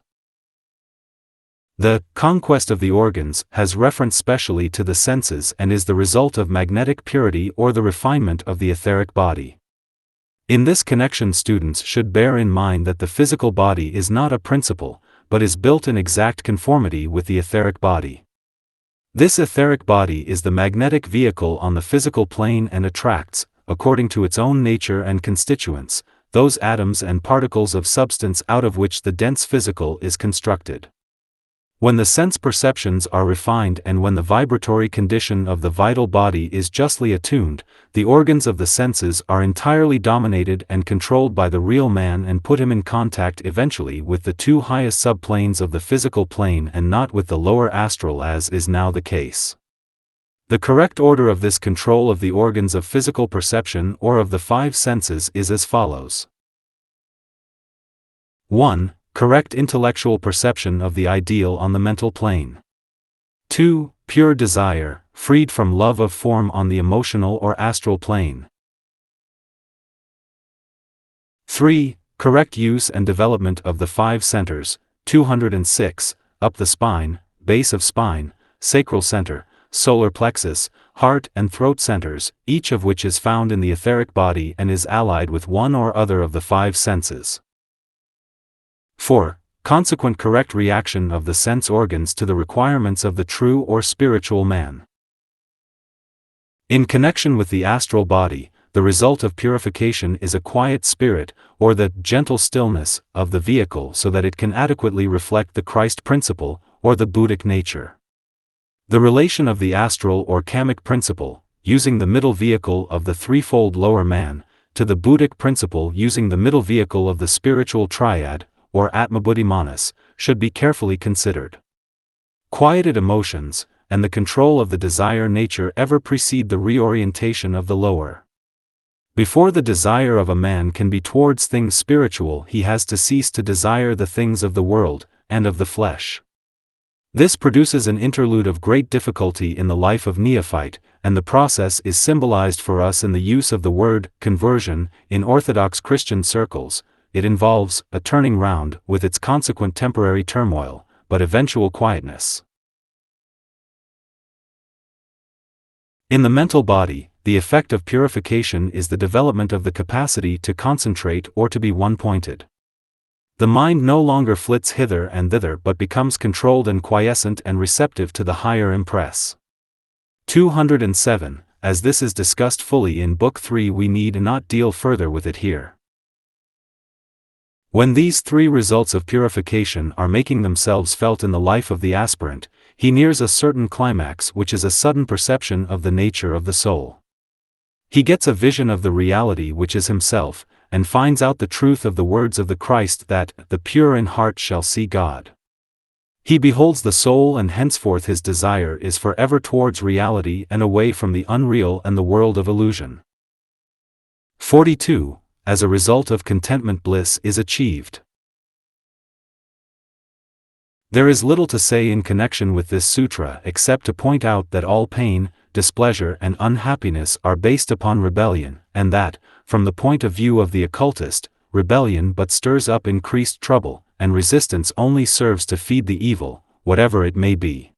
The conquest of the organs has reference specially to the senses and is the result of magnetic purity or the refinement of the etheric body. In this connection, students should bear in mind that the physical body is not a principle, but is built in exact conformity with the etheric body. This etheric body is the magnetic vehicle on the physical plane and attracts, according to its own nature and constituents, those atoms and particles of substance out of which the dense physical is constructed. When the sense perceptions are refined and when the vibratory condition of the vital body is justly attuned, the organs of the senses are entirely dominated and controlled by the real man and put him in contact eventually with the two highest subplanes of the physical plane and not with the lower astral as is now the case. The correct order of this control of the organs of physical perception or of the five senses is as follows. 1. Correct intellectual perception of the ideal on the mental plane. 2. Pure desire, freed from love of form on the emotional or astral plane. 3. Correct use and development of the five centers, 206, up the spine, base of spine, sacral center, solar plexus, heart and throat centers, each of which is found in the etheric body and is allied with one or other of the five senses. 4. Consequent correct reaction of the sense organs to the requirements of the true or spiritual man. In connection with the astral body, the result of purification is a quiet spirit, or the gentle stillness, of the vehicle so that it can adequately reflect the Christ principle, or the Buddhic nature. The relation of the astral or kamic principle, using the middle vehicle of the threefold lower man, to the Buddhic principle using the middle vehicle of the spiritual triad, or Atmabuddhimanas, should be carefully considered. Quieted emotions, and the control of the desire nature ever precede the reorientation of the lower. Before the desire of a man can be towards things spiritual, he has to cease to desire the things of the world, and of the flesh. This produces an interlude of great difficulty in the life of neophyte, and the process is symbolized for us in the use of the word conversion in Orthodox Christian circles. It involves a turning round with its consequent temporary turmoil, but eventual quietness. In the mental body, the effect of purification is the development of the capacity to concentrate or to be one-pointed. The mind no longer flits hither and thither but becomes controlled and quiescent and receptive to the higher impress. 207. As this is discussed fully in Book 3, we need not deal further with it here. When these three results of purification are making themselves felt in the life of the aspirant, he nears a certain climax, which is a sudden perception of the nature of the soul. He gets a vision of the reality which is himself, and finds out the truth of the words of the Christ that, "The pure in heart shall see God." He beholds the soul, and henceforth his desire is forever towards reality and away from the unreal and the world of illusion. 42. As a result of contentment, bliss is achieved. There is little to say in connection with this sutra except to point out that all pain, displeasure and unhappiness are based upon rebellion, and that, from the point of view of the occultist, rebellion but stirs up increased trouble, and resistance only serves to feed the evil, whatever it may be.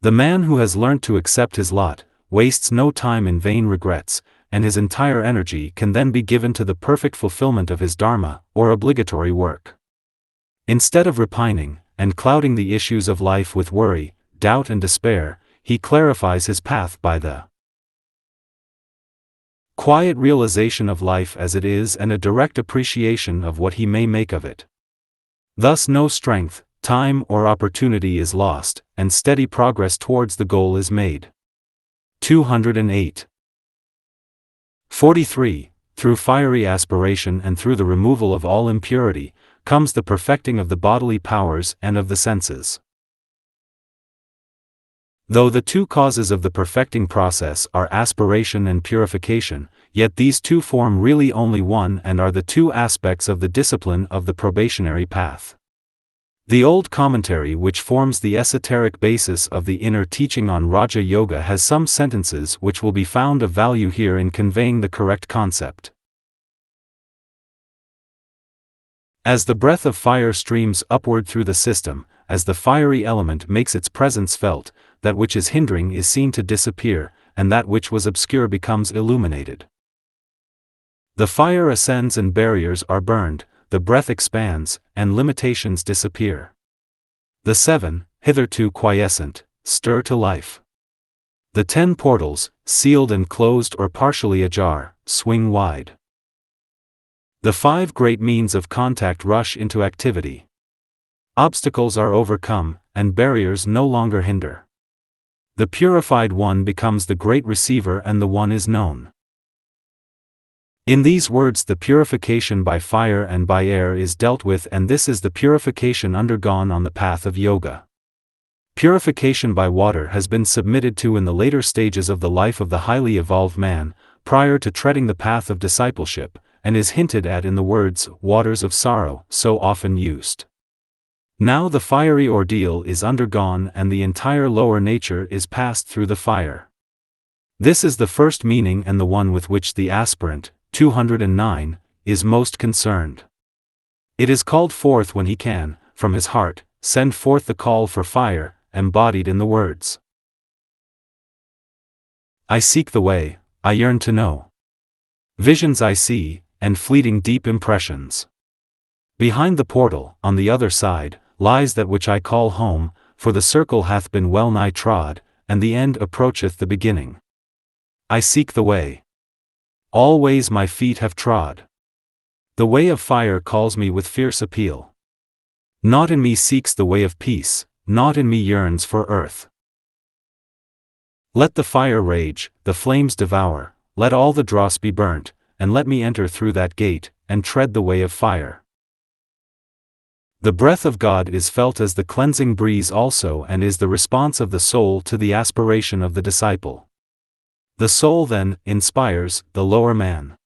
The man who has learnt to accept his lot, wastes no time in vain regrets, and his entire energy can then be given to the perfect fulfillment of his dharma, or obligatory work. Instead of repining, and clouding the issues of life with worry, doubt and despair, he clarifies his path by the quiet realization of life as it is and a direct appreciation of what he may make of it. Thus no strength, time or opportunity is lost, and steady progress towards the goal is made. 208. 43. Through fiery aspiration and through the removal of all impurity, comes the perfecting of the bodily powers and of the senses. Though the two causes of the perfecting process are aspiration and purification, yet these two form really only one and are the two aspects of the discipline of the probationary path. The old commentary which forms the esoteric basis of the inner teaching on Raja Yoga has some sentences which will be found of value here in conveying the correct concept. As the breath of fire streams upward through the system, as the fiery element makes its presence felt, that which is hindering is seen to disappear, and that which was obscure becomes illuminated. The fire ascends and barriers are burned, the breath expands, and limitations disappear. The 7, hitherto quiescent, stir to life. The 10 portals, sealed and closed or partially ajar, swing wide. The 5 great means of contact rush into activity. Obstacles are overcome, and barriers no longer hinder. The purified one becomes the great receiver and the one is known. In these words the purification by fire and by air is dealt with, and this is the purification undergone on the path of yoga. Purification by water has been submitted to in the later stages of the life of the highly evolved man, prior to treading the path of discipleship, and is hinted at in the words, "waters of sorrow," so often used. Now the fiery ordeal is undergone and the entire lower nature is passed through the fire. This is the first meaning and the one with which the aspirant, 209, is most concerned. It is called forth when he can, from his heart, send forth the call for fire, embodied in the words, "I seek the way, I yearn to know. Visions I see, and fleeting deep impressions. Behind the portal, on the other side, lies that which I call home, for the circle hath been well nigh trod, and the end approacheth the beginning. I seek the way. All ways my feet have trod. The way of fire calls me with fierce appeal. Naught in me seeks the way of peace, naught in me yearns for earth. Let the fire rage, the flames devour, let all the dross be burnt, and let me enter through that gate, and tread the way of fire." The breath of God is felt as the cleansing breeze also, and is the response of the soul to the aspiration of the disciple. The soul then inspires the lower man.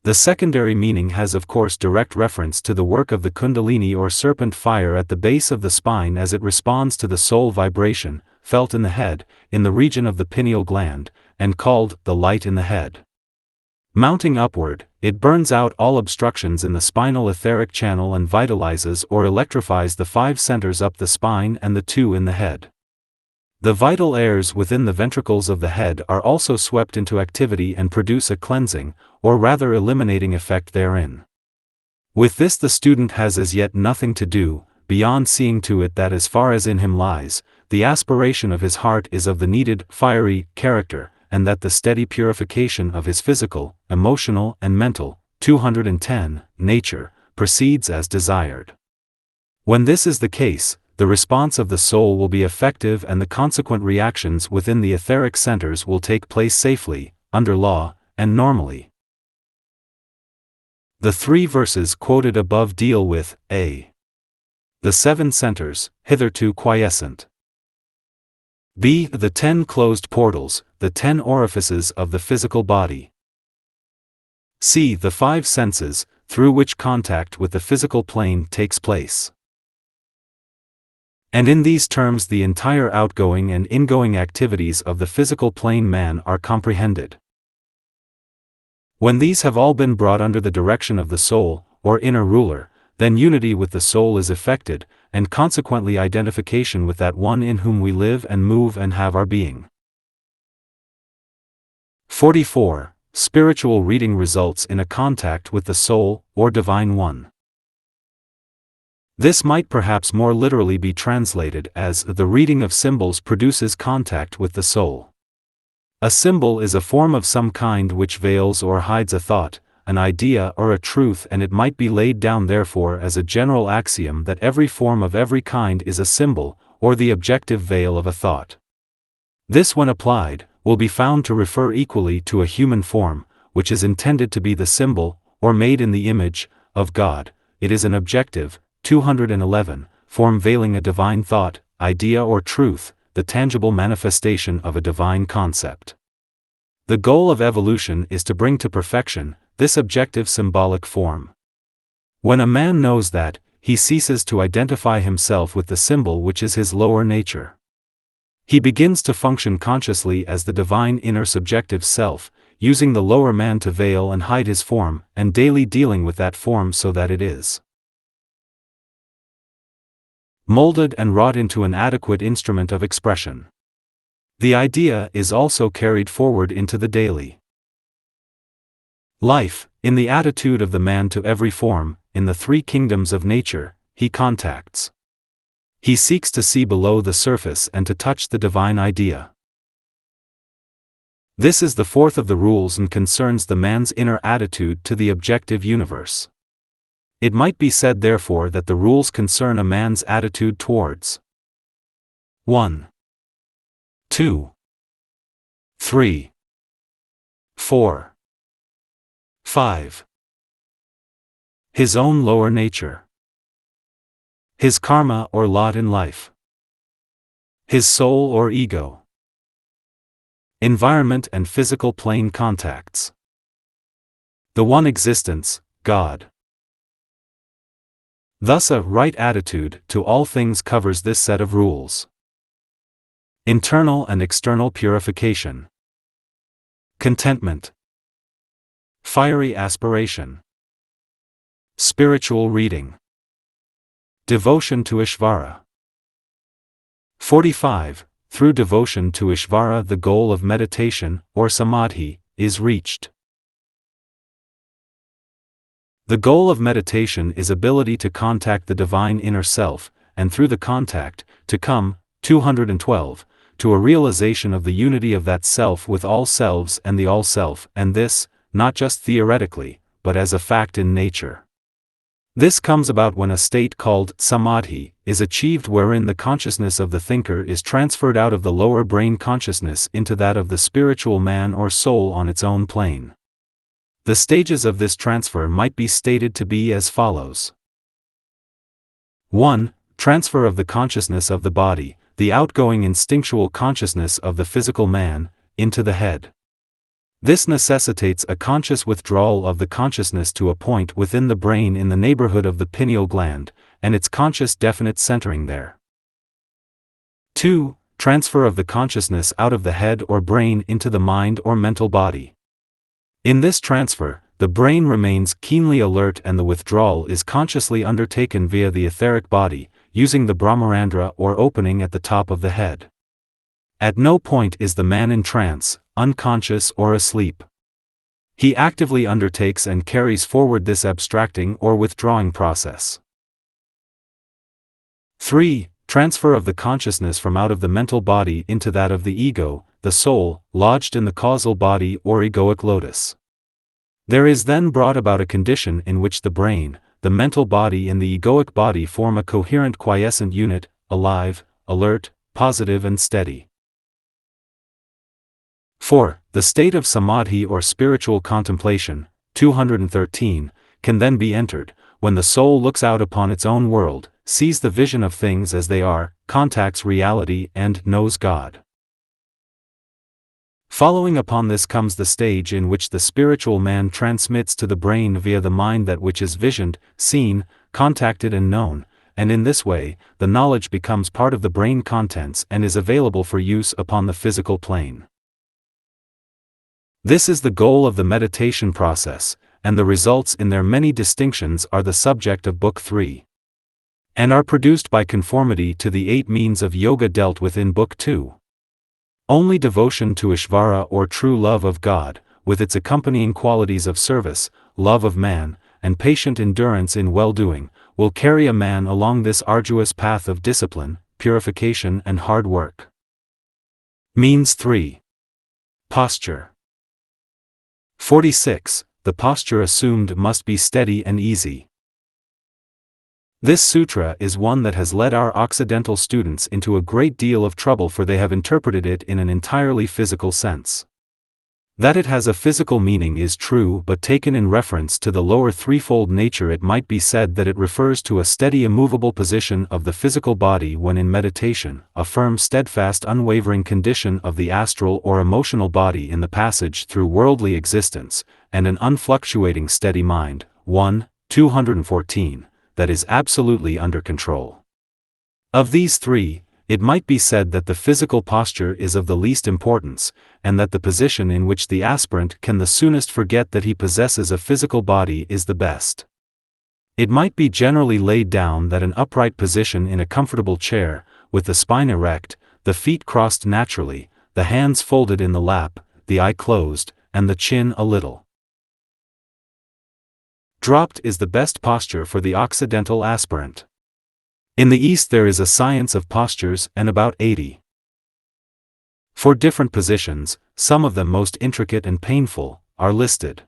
The secondary meaning has of course direct reference to the work of the kundalini or serpent fire at the base of the spine as it responds to the soul vibration, felt in the head, in the region of the pineal gland, and called the light in the head. Mounting upward, it burns out all obstructions in the spinal etheric channel and vitalizes or electrifies the 5 centers up the spine and the 2 in the head. The vital airs within the ventricles of the head are also swept into activity and produce a cleansing, or rather eliminating effect therein. With this the student has as yet nothing to do, beyond seeing to it that as far as in him lies, the aspiration of his heart is of the needed, fiery, character, and that the steady purification of his physical, emotional and mental, 210, nature, proceeds as desired. When this is the case, the response of the soul will be effective and the consequent reactions within the etheric centers will take place safely, under law, and normally. The 3 verses quoted above deal with a. The 7 centers, hitherto quiescent. b. The 10 closed portals, the 10 orifices of the physical body. c. The 5 senses, through which contact with the physical plane takes place. And in these terms the entire outgoing and ingoing activities of the physical plane man are comprehended. When these have all been brought under the direction of the soul, or inner ruler, then unity with the soul is effected, and consequently identification with that one in whom we live and move and have our being. 44. Spiritual reading results in a contact with the soul, or divine one. This might perhaps more literally be translated as the reading of symbols produces contact with the soul. A symbol is a form of some kind which veils or hides a thought, an idea or a truth, and it might be laid down therefore as a general axiom that every form of every kind is a symbol, or the objective veil of a thought. This, when applied, will be found to refer equally to a human form, which is intended to be the symbol, or made in the image, of God. It is an objective, 211, form veiling a divine thought, idea or truth, the tangible manifestation of a divine concept. The goal of evolution is to bring to perfection this objective symbolic form. When a man knows that, he ceases to identify himself with the symbol which is his lower nature. He begins to function consciously as the divine inner subjective self, using the lower man to veil and hide his form, and daily dealing with that form so that it is molded and wrought into an adequate instrument of expression. The idea is also carried forward into the daily life, in the attitude of the man to every form, in the 3 kingdoms of nature, he contacts. He seeks to see below the surface and to touch the divine idea. This is the 4th of the rules and concerns the man's inner attitude to the objective universe. It might be said therefore that the rules concern a man's attitude towards 1, 2, 3, 4, 5. His own lower nature. His karma or lot in life. His soul or ego. Environment and physical plane contacts. The one existence, God. Thus a right attitude to all things covers this set of rules. Internal and external purification. Contentment. Fiery aspiration. Spiritual reading. Devotion to Ishvara. 45. Through devotion to Ishvara the goal of meditation, or samadhi, is reached. The goal of meditation is ability to contact the divine inner self, and through the contact, to come, 212, to a realization of the unity of that self with all selves and the all-self, and this, not just theoretically, but as a fact in nature. This comes about when a state called samadhi is achieved wherein the consciousness of the thinker is transferred out of the lower brain consciousness into that of the spiritual man or soul on its own plane. The stages of this transfer might be stated to be as follows. 1. Transfer of the consciousness of the body, the outgoing instinctual consciousness of the physical man, into the head. This necessitates a conscious withdrawal of the consciousness to a point within the brain in the neighborhood of the pineal gland, and its conscious definite centering there. 2. Transfer of the consciousness out of the head or brain into the mind or mental body. In this transfer, the brain remains keenly alert and the withdrawal is consciously undertaken via the etheric body, using the Brahmarandra or opening at the top of the head. At no point is the man in trance, unconscious or asleep. He actively undertakes and carries forward this abstracting or withdrawing process. 3. Transfer of the consciousness from out of the mental body into that of the ego, the soul, lodged in the causal body or egoic lotus. There is then brought about a condition in which the brain, the mental body and the egoic body form a coherent quiescent unit, alive, alert, positive and steady. 4. The state of samadhi or spiritual contemplation, 213, can then be entered, when the soul looks out upon its own world, sees the vision of things as they are, contacts reality and knows God. Following upon this comes the stage in which the spiritual man transmits to the brain via the mind that which is visioned, seen, contacted and known, and in this way, the knowledge becomes part of the brain contents and is available for use upon the physical plane. This is the goal of the meditation process, and the results in their many distinctions are the subject of Book 3. And are produced by conformity to the 8 means of yoga dealt with in Book 2. Only devotion to Ishvara or true love of God, with its accompanying qualities of service, love of man, and patient endurance in well-doing, will carry a man along this arduous path of discipline, purification and hard work. Means 3. Posture. 46. The posture assumed must be steady and easy. This sutra is one that has led our Occidental students into a great deal of trouble, for they have interpreted it in an entirely physical sense. That it has a physical meaning is true, but taken in reference to the lower threefold nature, it might be said that it refers to a steady immovable position of the physical body when in meditation, a firm steadfast unwavering condition of the astral or emotional body in the passage through worldly existence, and an unfluctuating steady mind, 214, that is absolutely under control. Of these three, it might be said that the physical posture is of the least importance, and that the position in which the aspirant can the soonest forget that he possesses a physical body is the best. It might be generally laid down that an upright position in a comfortable chair, with the spine erect, the feet crossed naturally, the hands folded in the lap, the eye closed, and the chin a little dropped, is the best posture for the Occidental aspirant. In the East there is a science of postures, and about 80. For different positions, some of them most intricate and painful, are listed.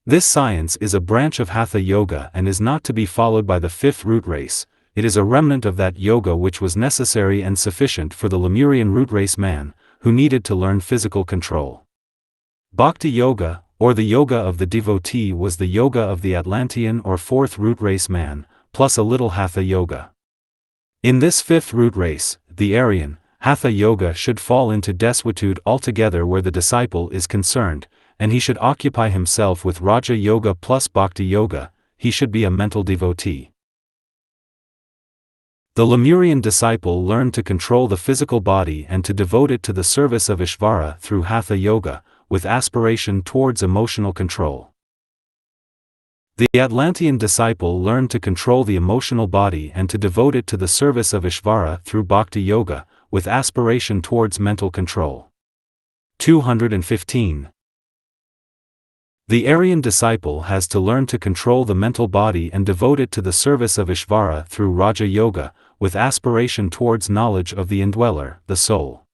This science is a branch of Hatha Yoga and is not to be followed by the fifth root race. It is a remnant of that yoga which was necessary and sufficient for the Lemurian root race man, who needed to learn physical control. Bhakti Yoga, or the yoga of the devotee, was the yoga of the Atlantean or fourth root race man, plus a little Hatha Yoga. In this fifth root race, the Aryan, Hatha Yoga should fall into desuetude altogether where the disciple is concerned, and he should occupy himself with Raja Yoga plus Bhakti Yoga. He should be a mental devotee. The Lemurian disciple learned to control the physical body and to devote it to the service of Ishvara through Hatha Yoga, with aspiration towards emotional control. The Atlantean disciple learned to control the emotional body and to devote it to the service of Ishvara through Bhakti Yoga, with aspiration towards mental control. 215. The Aryan disciple has to learn to control the mental body and devote it to the service of Ishvara through Raja Yoga, with aspiration towards knowledge of the indweller, the soul.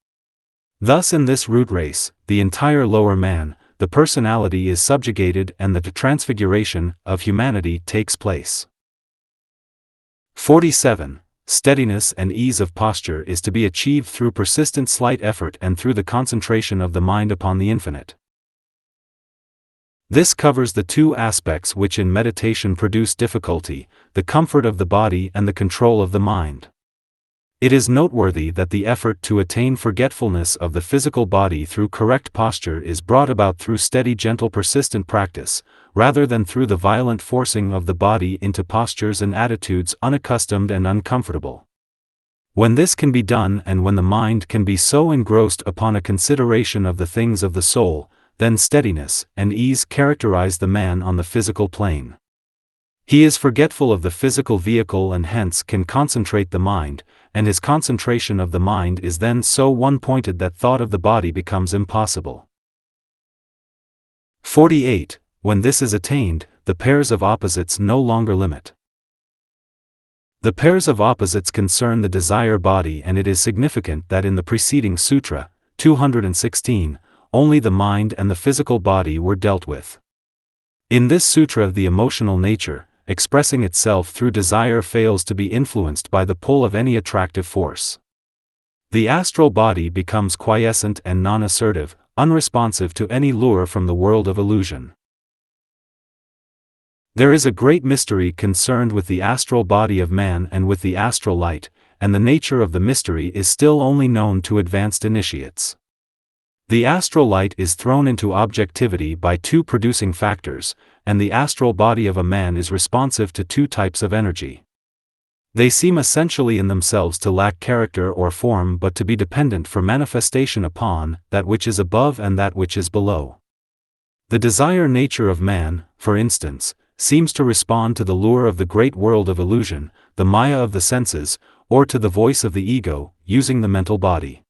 Thus in this root race, the entire lower man, the personality is subjugated and the transfiguration of humanity takes place. 47. Steadiness and ease of posture is to be achieved through persistent slight effort and through the concentration of the mind upon the infinite. This covers the two aspects which in meditation produce difficulty, the comfort of the body and the control of the mind. It is noteworthy that the effort to attain forgetfulness of the physical body through correct posture is brought about through steady, gentle, persistent practice, rather than through the violent forcing of the body into postures and attitudes unaccustomed and uncomfortable. When this can be done and when the mind can be so engrossed upon a consideration of the things of the soul, then steadiness and ease characterize the man on the physical plane. He is forgetful of the physical vehicle and hence can concentrate the mind, and his concentration of the mind is then so one-pointed that thought of the body becomes impossible. 48. When this is attained, the pairs of opposites no longer limit. The pairs of opposites concern the desire body, and it is significant that in the preceding sutra, 216, only the mind and the physical body were dealt with. In this sutra the emotional nature, expressing itself through desire fails to be influenced by the pull of any attractive force. The astral body becomes quiescent and non-assertive, unresponsive to any lure from the world of illusion. There is a great mystery concerned with the astral body of man and with the astral light, and the nature of the mystery is still only known to advanced initiates. The astral light is thrown into objectivity by two producing factors, and the astral body of a man is responsive to two types of energy. They seem essentially in themselves to lack character or form but to be dependent for manifestation upon that which is above and that which is below. The desire nature of man, for instance, seems to respond to the lure of the great world of illusion, the maya of the senses, or to the voice of the ego, using the mental body.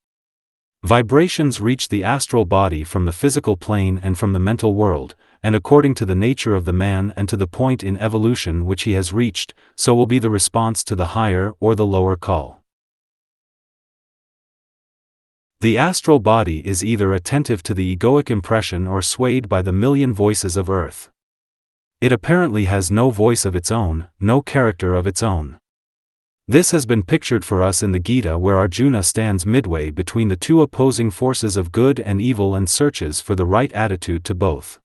Vibrations reach the astral body from the physical plane and from the mental world, and according to the nature of the man and to the point in evolution which he has reached, so will be the response to the higher or the lower call. The astral body is either attentive to the egoic impression or swayed by the million voices of earth. It apparently has no voice of its own, no character of its own. This has been pictured for us in the Gita, where Arjuna stands midway between the two opposing forces of good and evil and searches for the right attitude to both.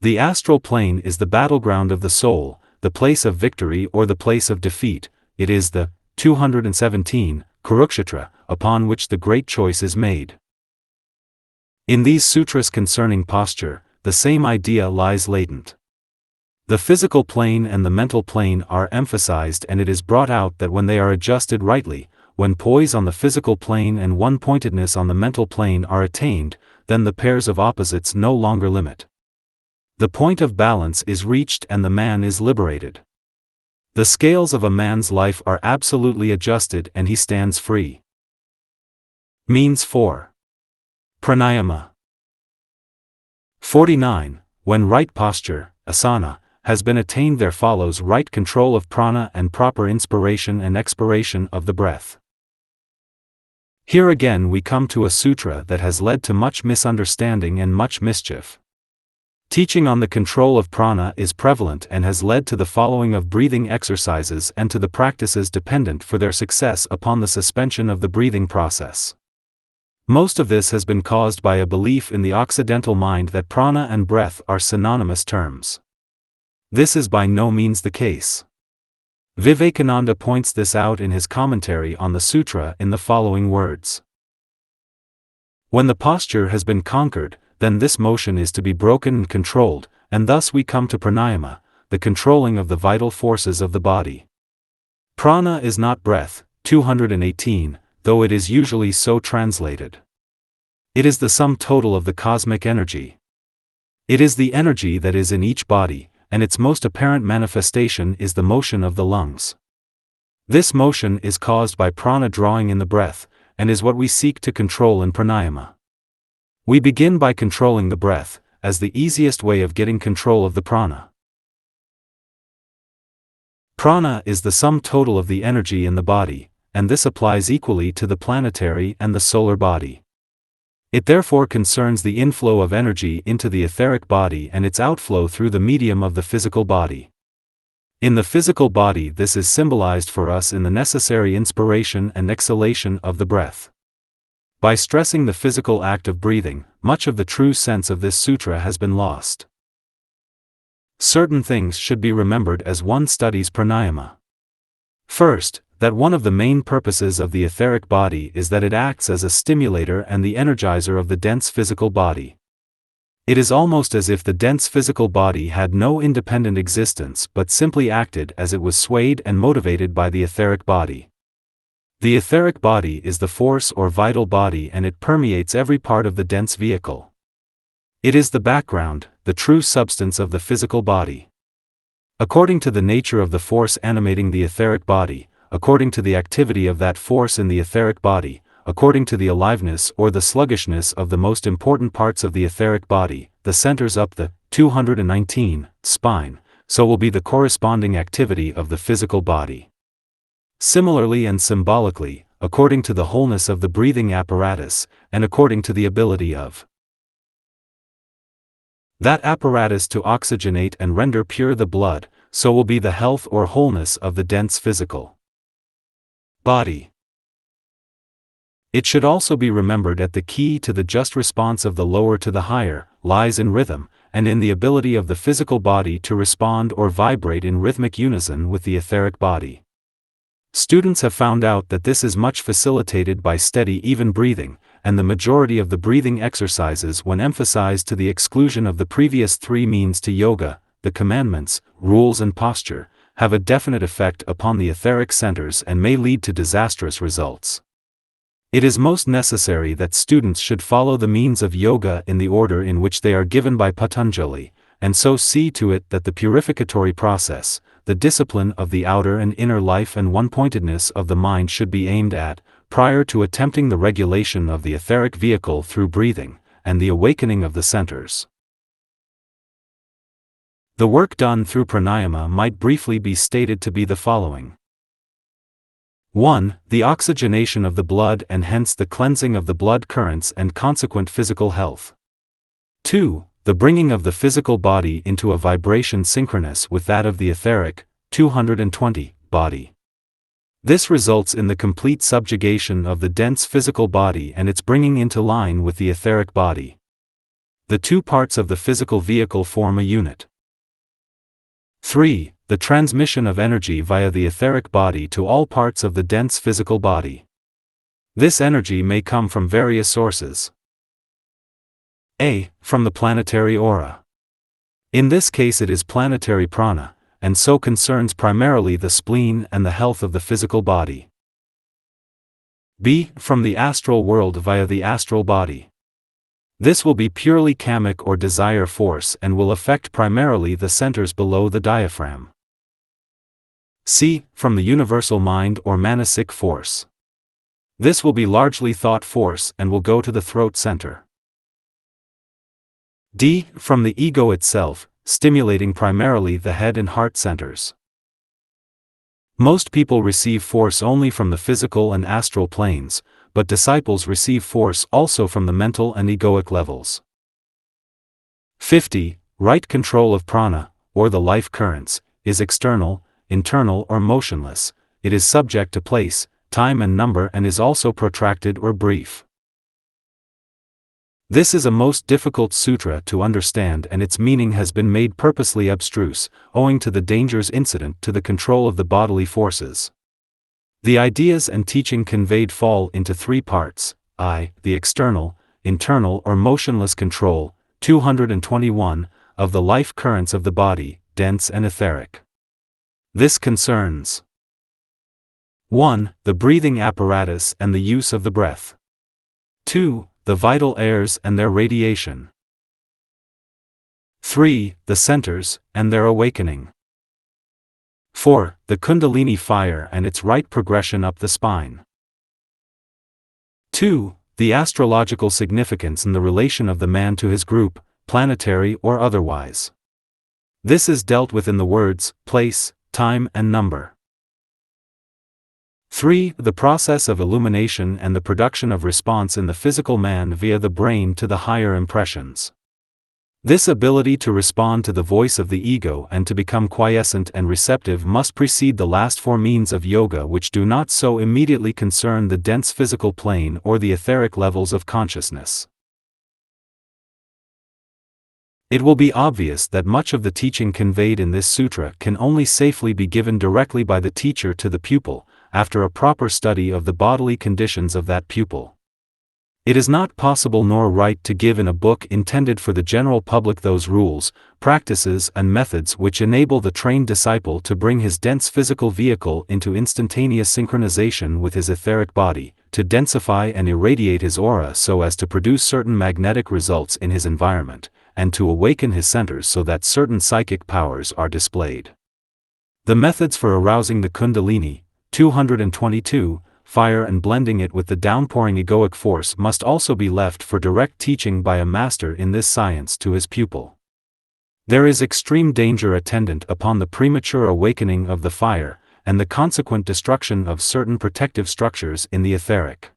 The astral plane is the battleground of the soul, the place of victory or the place of defeat. It is the 217 Kurukshetra upon which the great choice is made. In these sutras concerning posture, the same idea lies latent. The physical plane and the mental plane are emphasized, and it is brought out that when they are adjusted rightly, when poise on the physical plane and one-pointedness on the mental plane are attained, then the pairs of opposites no longer limit. The point of balance is reached and the man is liberated. The scales of a man's life are absolutely adjusted and he stands free. Means 4. Pranayama. 49. When right posture, asana, has been attained, there follows right control of prana and proper inspiration and expiration of the breath. Here again we come to a sutra that has led to much misunderstanding and much mischief. Teaching on the control of prana is prevalent and has led to the following of breathing exercises and to the practices dependent for their success upon the suspension of the breathing process. Most of this has been caused by a belief in the Occidental mind that prana and breath are synonymous terms. This is by no means the case. Vivekananda points this out in his commentary on the sutra in the following words. When the posture has been conquered, then this motion is to be broken and controlled, and thus we come to pranayama, the controlling of the vital forces of the body. Prana is not breath, 218, though it is usually so translated. It is the sum total of the cosmic energy. It is the energy that is in each body, and its most apparent manifestation is the motion of the lungs. This motion is caused by prana drawing in the breath, and is what we seek to control in pranayama. We begin by controlling the breath, as the easiest way of getting control of the prana. Prana is the sum total of the energy in the body, and this applies equally to the planetary and the solar body. It therefore concerns the inflow of energy into the etheric body and its outflow through the medium of the physical body. In the physical body, this is symbolized for us in the necessary inspiration and exhalation of the breath. By stressing the physical act of breathing, much of the true sense of this sutra has been lost. Certain things should be remembered as one studies pranayama. First, that one of the main purposes of the etheric body is that it acts as a stimulator and the energizer of the dense physical body. It is almost as if the dense physical body had no independent existence but simply acted as it was swayed and motivated by the etheric body. The etheric body is the force or vital body, and it permeates every part of the dense vehicle. It is the background, the true substance of the physical body. According to the nature of the force animating the etheric body, according to the activity of that force in the etheric body, according to the aliveness or the sluggishness of the most important parts of the etheric body, the centers up the 219 spine, so will be the corresponding activity of the physical body. Similarly and symbolically, according to the wholeness of the breathing apparatus, and according to the ability of that apparatus to oxygenate and render pure the blood, so will be the health or wholeness of the dense physical body. It should also be remembered that the key to the just response of the lower to the higher lies in rhythm, and in the ability of the physical body to respond or vibrate in rhythmic unison with the etheric body. Students have found out that this is much facilitated by steady, even breathing, and the majority of the breathing exercises, when emphasized to the exclusion of the previous three means to yoga, the commandments, rules and posture, have a definite effect upon the etheric centers and may lead to disastrous results. It is most necessary that students should follow the means of yoga in the order in which they are given by Patanjali, and so see to it that the purificatory process, the discipline of the outer and inner life and one-pointedness of the mind should be aimed at, prior to attempting the regulation of the etheric vehicle through breathing, and the awakening of the centers. The work done through pranayama might briefly be stated to be the following. 1. The oxygenation of the blood and hence the cleansing of the blood currents and consequent physical health. 2. The bringing of the physical body into a vibration synchronous with that of the etheric, 220, body. This results in the complete subjugation of the dense physical body and its bringing into line with the etheric body. The two parts of the physical vehicle form a unit. 3. The transmission of energy via the etheric body to all parts of the dense physical body. This energy may come from various sources. A. From the planetary aura. In this case it is planetary prana, and so concerns primarily the spleen and the health of the physical body. B. From the astral world via the astral body. This will be purely kamic or desire force and will affect primarily the centers below the diaphragm. C. From the universal mind or manasic force. This will be largely thought force and will go to the throat center. D. From the ego itself, stimulating primarily the head and heart centers. Most people receive force only from the physical and astral planes, but disciples receive force also from the mental and egoic levels. 50. Right control of prana, or the life currents, is external, internal or motionless. It is subject to place, time and number and is also protracted or brief. This is a most difficult sutra to understand and its meaning has been made purposely abstruse, owing to the dangers incident to the control of the bodily forces. The ideas and teaching conveyed fall into three parts, I. The external, internal or motionless control, 221, of the life currents of the body, dense and etheric. This concerns 1. The breathing apparatus and the use of the breath. 2. The vital airs and their radiation. 3. The centers, and their awakening. 4. The Kundalini fire and its right progression up the spine. 2. The astrological significance and the relation of the man to his group, planetary or otherwise. This is dealt with in the words, place, time and number. 3. The process of illumination and the production of response in the physical man via the brain to the higher impressions. This ability to respond to the voice of the ego and to become quiescent and receptive must precede the last four means of yoga, which do not so immediately concern the dense physical plane or the etheric levels of consciousness. It will be obvious that much of the teaching conveyed in this sutra can only safely be given directly by the teacher to the pupil, after a proper study of the bodily conditions of that pupil. It is not possible nor right to give in a book intended for the general public those rules, practices and methods which enable the trained disciple to bring his dense physical vehicle into instantaneous synchronization with his etheric body, to densify and irradiate his aura so as to produce certain magnetic results in his environment, and to awaken his centers so that certain psychic powers are displayed. The methods for arousing the Kundalini, 222, fire and blending it with the downpouring egoic force must also be left for direct teaching by a master in this science to his pupil. There is extreme danger attendant upon the premature awakening of the fire, and the consequent destruction of certain protective structures in the etheric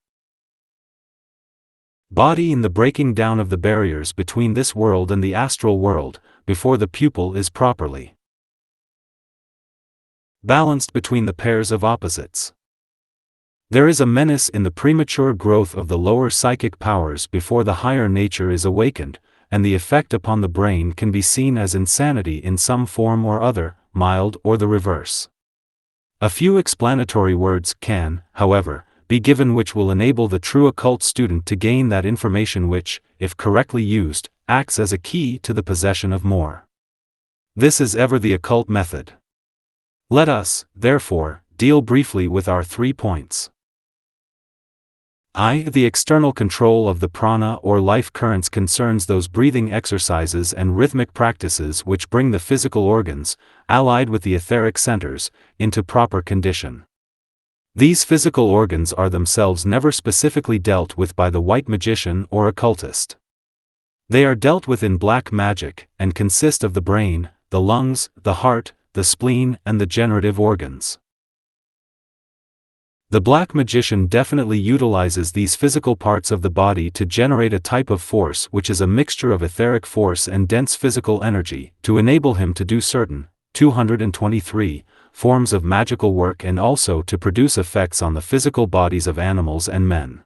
body in the breaking down of the barriers between this world and the astral world, before the pupil is properly balanced between the pairs of opposites. There is a menace in the premature growth of the lower psychic powers before the higher nature is awakened, and the effect upon the brain can be seen as insanity in some form or other, mild or the reverse. A few explanatory words can, however, be given which will enable the true occult student to gain that information which, if correctly used, acts as a key to the possession of more. This is ever the occult method. Let us, therefore, deal briefly with our 3 points. The external control of the prana or life currents concerns those breathing exercises and rhythmic practices which bring the physical organs, allied with the etheric centers, into proper condition. These physical organs are themselves never specifically dealt with by the white magician or occultist. They are dealt with in black magic, and consist of the brain, the lungs, the heart, the spleen, and the generative organs. The black magician definitely utilizes these physical parts of the body to generate a type of force which is a mixture of etheric force and dense physical energy, to enable him to do certain, 223, forms of magical work and also to produce effects on the physical bodies of animals and men.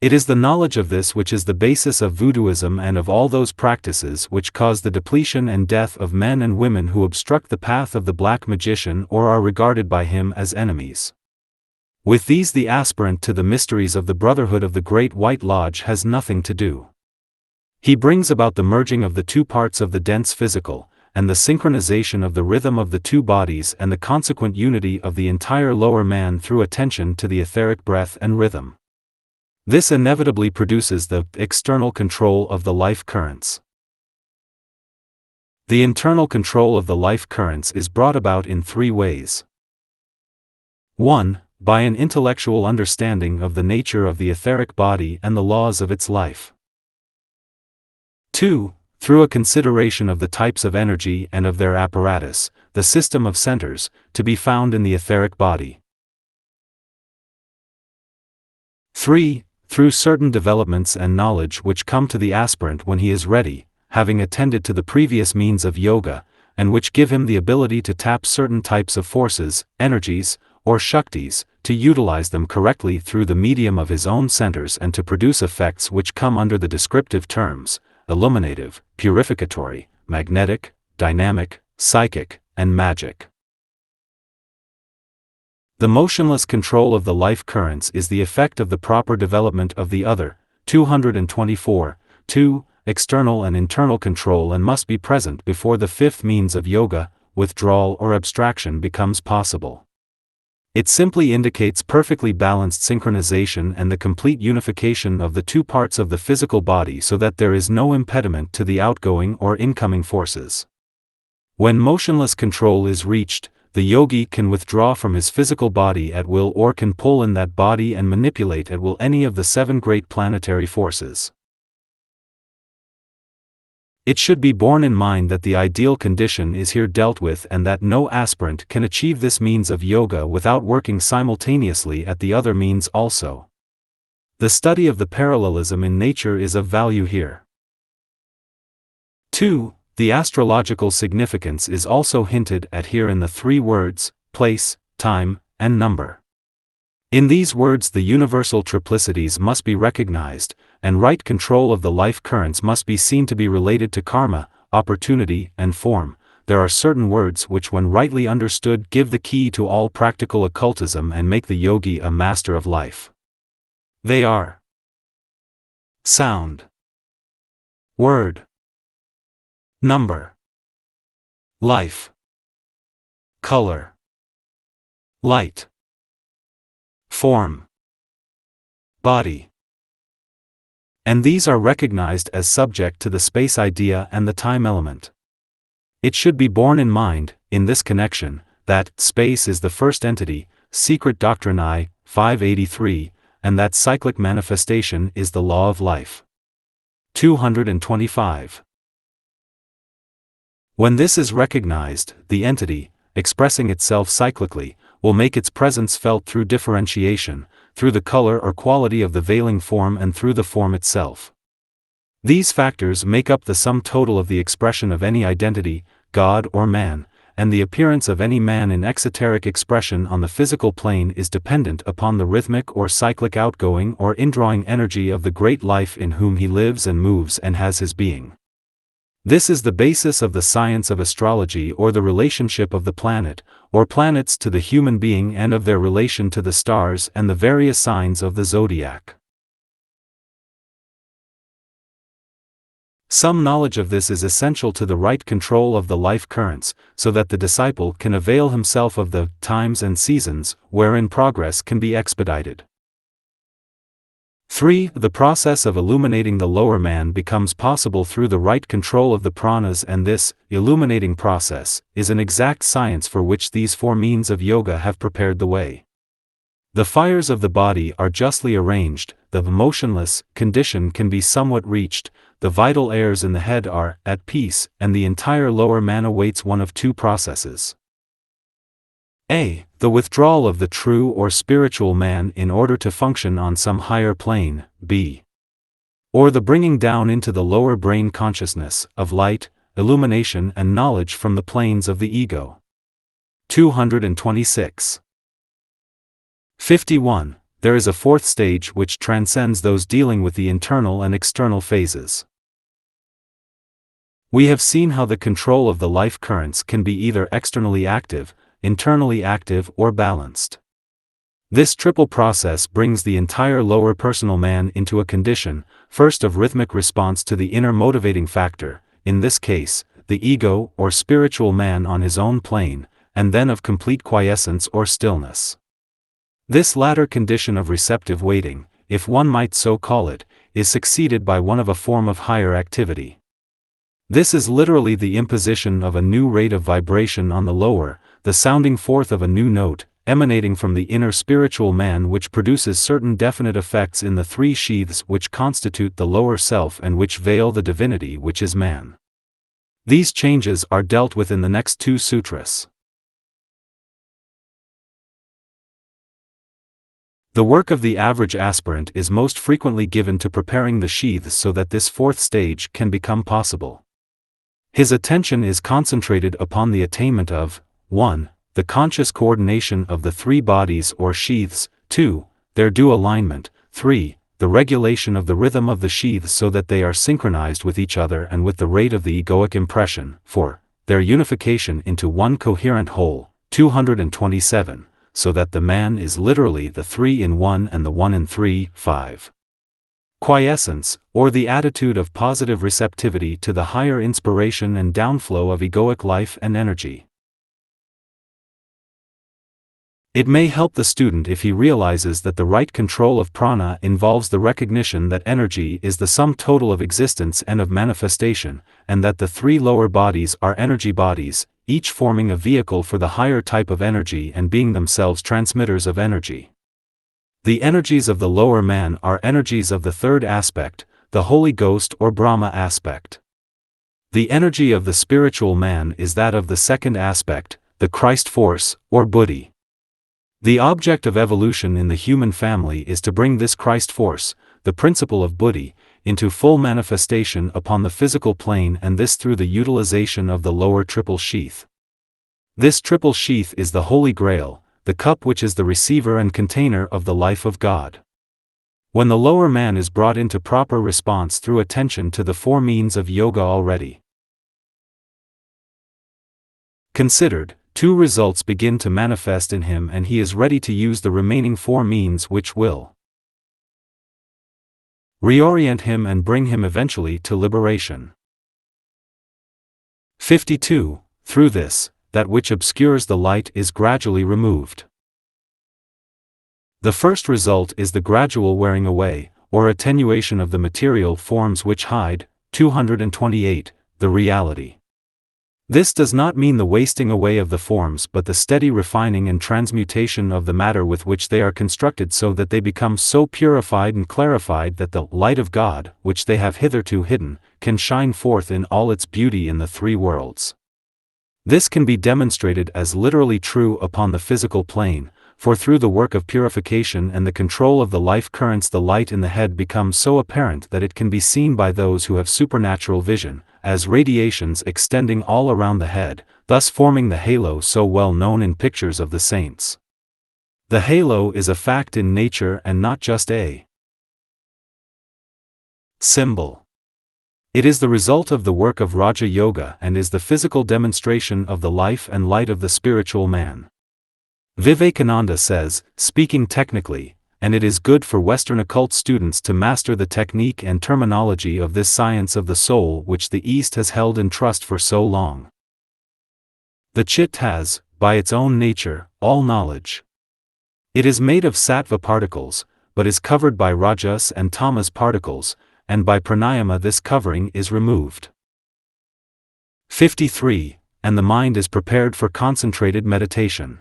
It is the knowledge of this which is the basis of voodooism and of all those practices which cause the depletion and death of men and women who obstruct the path of the black magician or are regarded by him as enemies. With these the aspirant to the mysteries of the Brotherhood of the Great White Lodge has nothing to do. He brings about the merging of the two parts of the dense physical, and the synchronization of the rhythm of the two bodies and the consequent unity of the entire lower man through attention to the etheric breath and rhythm. This inevitably produces the external control of the life currents. The internal control of the life currents is brought about in 3 ways. 1. By an intellectual understanding of the nature of the etheric body and the laws of its life. 2. Through a consideration of the types of energy and of their apparatus, the system of centers, to be found in the etheric body. 3. Through certain developments and knowledge which come to the aspirant when he is ready, having attended to the previous means of yoga, and which give him the ability to tap certain types of forces, energies, or shaktis, to utilize them correctly through the medium of his own centers and to produce effects which come under the descriptive terms, illuminative, purificatory, magnetic, dynamic, psychic, and magic. The motionless control of the life currents is the effect of the proper development of the other, 224, 2, external and internal control and must be present before the 5th means of yoga, withdrawal or abstraction becomes possible. It simply indicates perfectly balanced synchronization and the complete unification of the two parts of the physical body so that there is no impediment to the outgoing or incoming forces. When motionless control is reached, the yogi can withdraw from his physical body at will or can pull in that body and manipulate at will any of the 7 great planetary forces. It should be borne in mind that the ideal condition is here dealt with and that no aspirant can achieve this means of yoga without working simultaneously at the other means also. The study of the parallelism in nature is of value here. 2. The astrological significance is also hinted at here in the 3 words, place, time, and number. In these words the universal triplicities must be recognized, and right control of the life currents must be seen to be related to karma, opportunity, and form. There are certain words which when rightly understood give the key to all practical occultism and make the yogi a master of life. They are sound, word, number, life, color, light, form, body. And these are recognized as subject to the space idea and the time element. It should be borne in mind, in this connection, that space is the first entity, Secret Doctrine I, 583, and that cyclic manifestation is the law of life. 225. When this is recognized, the entity, expressing itself cyclically, will make its presence felt through differentiation, through the color or quality of the veiling form and through the form itself. These factors make up the sum total of the expression of any identity, God or man, and the appearance of any man in exoteric expression on the physical plane is dependent upon the rhythmic or cyclic outgoing or indrawing energy of the great life in whom he lives and moves and has his being. This is the basis of the science of astrology, or the relationship of the planet, or planets to the human being and of their relation to the stars and the various signs of the zodiac. Some knowledge of this is essential to the right control of the life currents, so that the disciple can avail himself of the times and seasons wherein progress can be expedited. 3. The process of illuminating the lower man becomes possible through the right control of the pranas, and this illuminating process is an exact science for which these four means of yoga have prepared the way. The fires of the body are justly arranged, the motionless condition can be somewhat reached, the vital airs in the head are at peace, and the entire lower man awaits one of two processes. A. The withdrawal of the true or spiritual man in order to function on some higher plane. B. Or the bringing down into the lower brain consciousness of light, illumination and knowledge from the planes of the ego. 226. 51. There is a fourth stage which transcends those dealing with the internal and external phases. We have seen how the control of the life currents can be either externally active, internally active or balanced. This triple process brings the entire lower personal man into a condition, first of rhythmic response to the inner motivating factor, in this case, the ego or spiritual man on his own plane, and then of complete quiescence or stillness. This latter condition of receptive waiting, if one might so call it, is succeeded by one of a form of higher activity. This is literally the imposition of a new rate of vibration on the lower, the sounding forth of a new note, emanating from the inner spiritual man, which produces certain definite effects in the three sheaths which constitute the lower self and which veil the divinity which is man. These changes are dealt with in the next two sutras. The work of the average aspirant is most frequently given to preparing the sheaths so that this fourth stage can become possible. His attention is concentrated upon the attainment of 1. The conscious coordination of the three bodies or sheaths, 2. Their due alignment, 3. The regulation of the rhythm of the sheaths so that they are synchronized with each other and with the rate of the egoic impression, 4. Their unification into one coherent whole, 227, so that the man is literally the three in one and the one in three, 5. Quiescence, or the attitude of positive receptivity to the higher inspiration and downflow of egoic life and energy. It may help the student if he realizes that the right control of prana involves the recognition that energy is the sum total of existence and of manifestation, and that the three lower bodies are energy bodies, each forming a vehicle for the higher type of energy and being themselves transmitters of energy. The energies of the lower man are energies of the third aspect, the Holy Ghost or Brahma aspect. The energy of the spiritual man is that of the second aspect, the Christ force, or Buddhi. The object of evolution in the human family is to bring this Christ force, the principle of Buddhi, into full manifestation upon the physical plane, and this through the utilization of the lower triple sheath. This triple sheath is the Holy Grail, the cup which is the receiver and container of the life of God. When the lower man is brought into proper response through attention to the four means of yoga already considered, two results begin to manifest in him, and he is ready to use the remaining four means which will reorient him and bring him eventually to liberation. 52. Through this, that which obscures the light is gradually removed. The first result is the gradual wearing away, or attenuation of the material forms which hide, 228, the reality. This does not mean the wasting away of the forms but the steady refining and transmutation of the matter with which they are constructed, so that they become so purified and clarified that the light of God, which they have hitherto hidden, can shine forth in all its beauty in the three worlds. This can be demonstrated as literally true upon the physical plane, for through the work of purification and the control of the life currents the light in the head becomes so apparent that it can be seen by those who have supernatural vision, as radiations extending all around the head, thus forming the halo so well known in pictures of the saints. The halo is a fact in nature and not just a symbol. It is the result of the work of Raja Yoga and is the physical demonstration of the life and light of the spiritual man. Vivekananda says, speaking technically, and it is good for Western occult students to master the technique and terminology of this science of the soul which the East has held in trust for so long. The Chit has, by its own nature, all knowledge. It is made of sattva particles, but is covered by rajas and tamas particles, and by pranayama this covering is removed. 53. And the mind is prepared for concentrated meditation.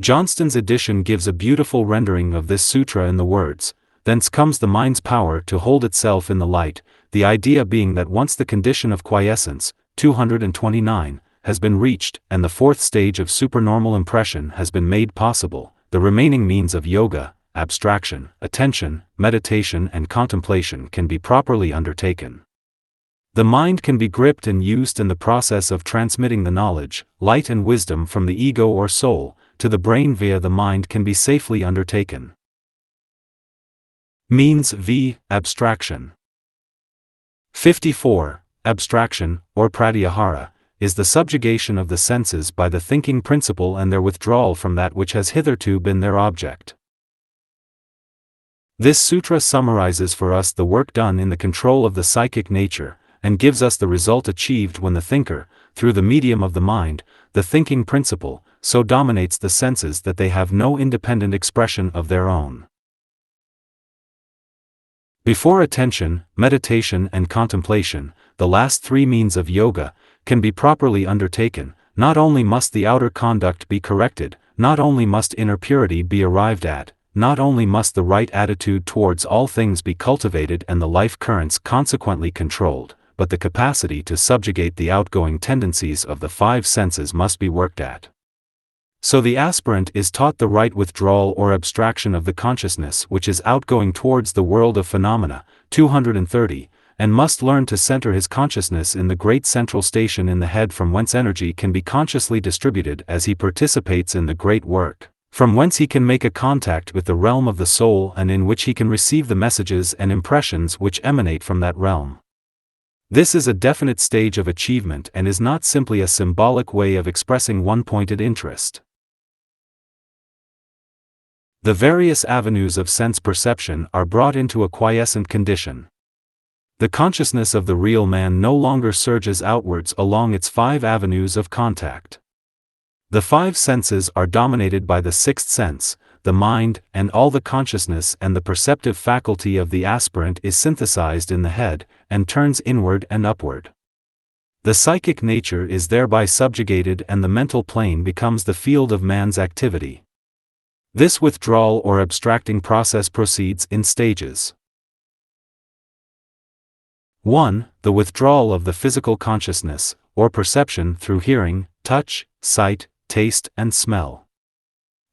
Johnston's edition gives a beautiful rendering of this sutra in the words, "Thence comes the mind's power to hold itself in the light," the idea being that once the condition of quiescence, 229, has been reached and the fourth stage of supernormal impression has been made possible, the remaining means of yoga, abstraction, attention, meditation and contemplation can be properly undertaken. The mind can be gripped and used in the process of transmitting the knowledge, light and wisdom from the ego or soul, to the brain via the mind can be safely undertaken. Means v. Abstraction. 54. Abstraction, or pratyahara, is the subjugation of the senses by the thinking principle and their withdrawal from that which has hitherto been their object. This sutra summarizes for us the work done in the control of the psychic nature, and gives us the result achieved when the thinker, through the medium of the mind, the thinking principle, so dominates the senses that they have no independent expression of their own. Before attention, meditation and contemplation, the last three means of yoga, can be properly undertaken, not only must the outer conduct be corrected, not only must inner purity be arrived at, not only must the right attitude towards all things be cultivated and the life currents consequently controlled, but the capacity to subjugate the outgoing tendencies of the five senses must be worked at. So the aspirant is taught the right withdrawal or abstraction of the consciousness which is outgoing towards the world of phenomena, 230, and must learn to center his consciousness in the great central station in the head from whence energy can be consciously distributed as he participates in the great work, from whence he can make a contact with the realm of the soul and in which he can receive the messages and impressions which emanate from that realm. This is a definite stage of achievement and is not simply a symbolic way of expressing one-pointed interest. The various avenues of sense perception are brought into a quiescent condition. The consciousness of the real man no longer surges outwards along its five avenues of contact. The five senses are dominated by the sixth sense, the mind, and all the consciousness and the perceptive faculty of the aspirant is synthesized in the head, and turns inward and upward. The psychic nature is thereby subjugated and the mental plane becomes the field of man's activity. This withdrawal or abstracting process proceeds in stages. 1. The withdrawal of the physical consciousness, or perception through hearing, touch, sight, taste and smell.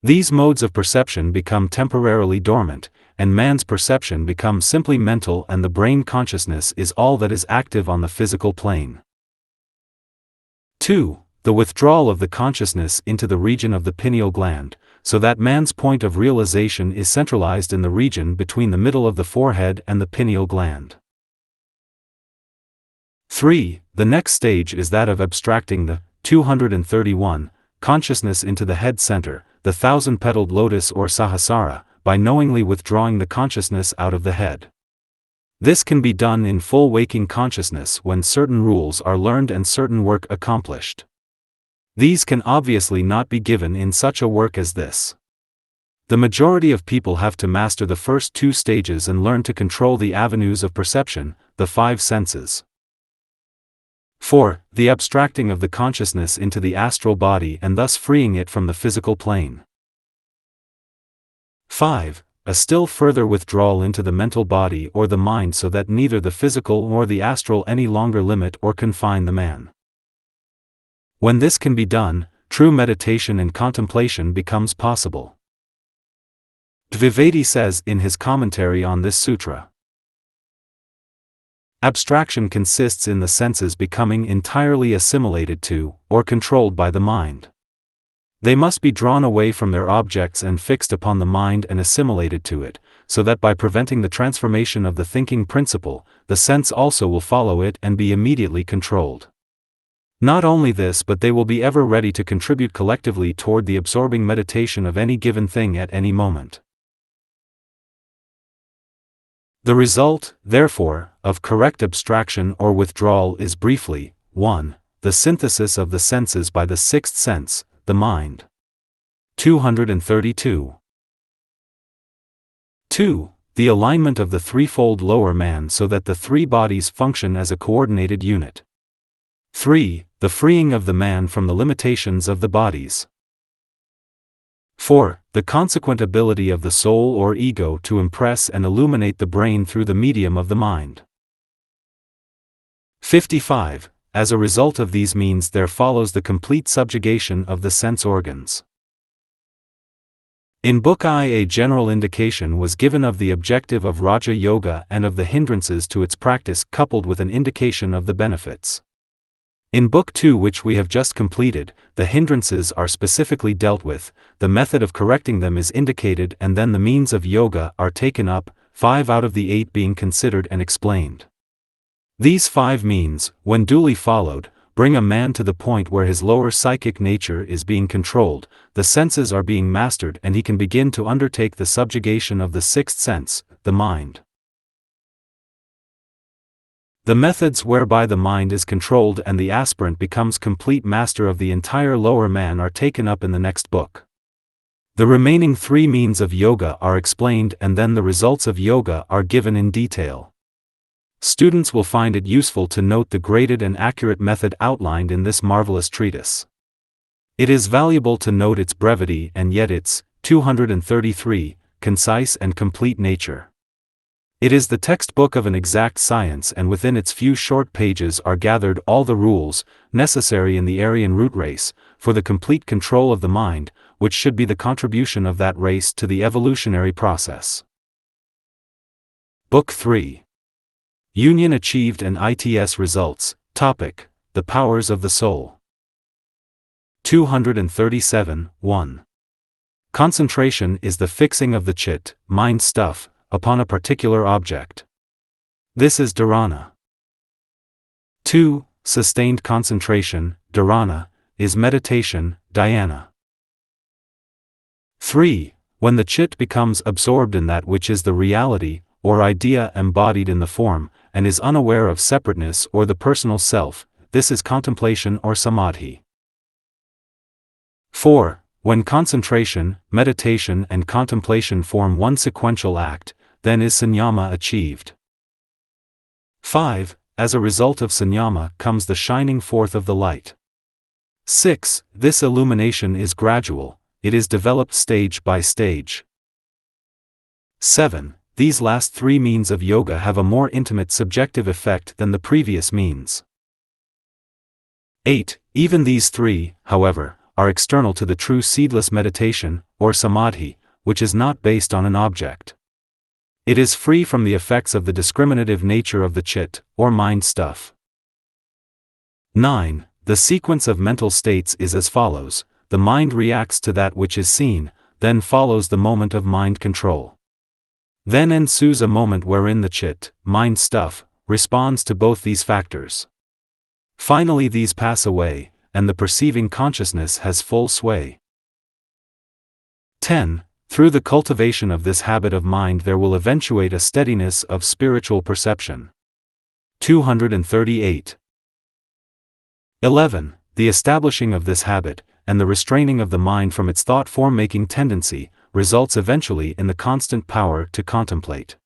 These modes of perception become temporarily dormant, and man's perception becomes simply mental and the brain consciousness is all that is active on the physical plane. 2. The withdrawal of the consciousness into the region of the pineal gland, so that man's point of realization is centralized in the region between the middle of the forehead and the pineal gland. 3. The next stage is that of abstracting the 231 consciousness into the head center, the thousand-petaled lotus or sahasrara, by knowingly withdrawing the consciousness out of the head. This can be done in full waking consciousness when certain rules are learned and certain work accomplished. These can obviously not be given in such a work as this. The majority of people have to master the first two stages and learn to control the avenues of perception, the five senses. 4. The abstracting of the consciousness into the astral body and thus freeing it from the physical plane. 5. A still further withdrawal into the mental body or the mind so that neither the physical nor the astral any longer limit or confine the man. When this can be done, true meditation and contemplation becomes possible. Dvivedi says in his commentary on this sutra, Abstraction consists in the senses becoming entirely assimilated to, or controlled by the mind. They must be drawn away from their objects and fixed upon the mind and assimilated to it, so that by preventing the transformation of the thinking principle, the sense also will follow it and be immediately controlled. Not only this, but they will be ever ready to contribute collectively toward the absorbing meditation of any given thing at any moment. The result, therefore, of correct abstraction or withdrawal is briefly, 1. The synthesis of the senses by the sixth sense, the mind. 232. 2. The alignment of the threefold lower man so that the three bodies function as a coordinated unit. 3. The freeing of the man from the limitations of the bodies. 4. The consequent ability of the soul or ego to impress and illuminate the brain through the medium of the mind. 55. As a result of these means there follows the complete subjugation of the sense organs. In Book I a general indication was given of the objective of Raja Yoga and of the hindrances to its practice coupled with an indication of the benefits. In Book II, which we have just completed, the hindrances are specifically dealt with, the method of correcting them is indicated, and then the means of yoga are taken up, 5 out of the 8 being considered and explained. These 5 means, when duly followed, bring a man to the point where his lower psychic nature is being controlled, the senses are being mastered, and he can begin to undertake the subjugation of the sixth sense, the mind. The methods whereby the mind is controlled and the aspirant becomes complete master of the entire lower man are taken up in the next book. The remaining 3 means of yoga are explained, and then the results of yoga are given in detail. Students will find it useful to note the graded and accurate method outlined in this marvelous treatise. It is valuable to note its brevity and yet its 233 concise and complete nature. It is the textbook of an exact science, and within its few short pages are gathered all the rules, necessary in the Aryan root race, for the complete control of the mind, which should be the contribution of that race to the evolutionary process. Book 3. Union Achieved and ITS Results. Topic: The Powers of the Soul. 237, 1. Concentration is the fixing of the chit, mind stuff, upon a particular object. This is dharana. 2. Sustained concentration, dharana, is meditation, dhyana. 3. When the chit becomes absorbed in that which is the reality, or idea embodied in the form, and is unaware of separateness or the personal self, this is contemplation or samadhi. 4. When concentration, meditation and contemplation form one sequential act, then is sannyama achieved. 5. As a result of sannyama comes the shining forth of the light. 6. This illumination is gradual, it is developed stage by stage. 7. These last 3 means of yoga have a more intimate subjective effect than the previous means. 8. Even these 3, however, are external to the true seedless meditation, or samadhi, which is not based on an object. It is free from the effects of the discriminative nature of the chit, or mind stuff. 9. The sequence of mental states is as follows: the mind reacts to that which is seen, then follows the moment of mind control. Then ensues a moment wherein the chit, mind stuff, responds to both these factors. Finally these pass away, and the perceiving consciousness has full sway. 10. Through the cultivation of this habit of mind there will eventuate a steadiness of spiritual perception. 238. 11. The establishing of this habit, and the restraining of the mind from its thought-form-making tendency, results eventually in the constant power to contemplate.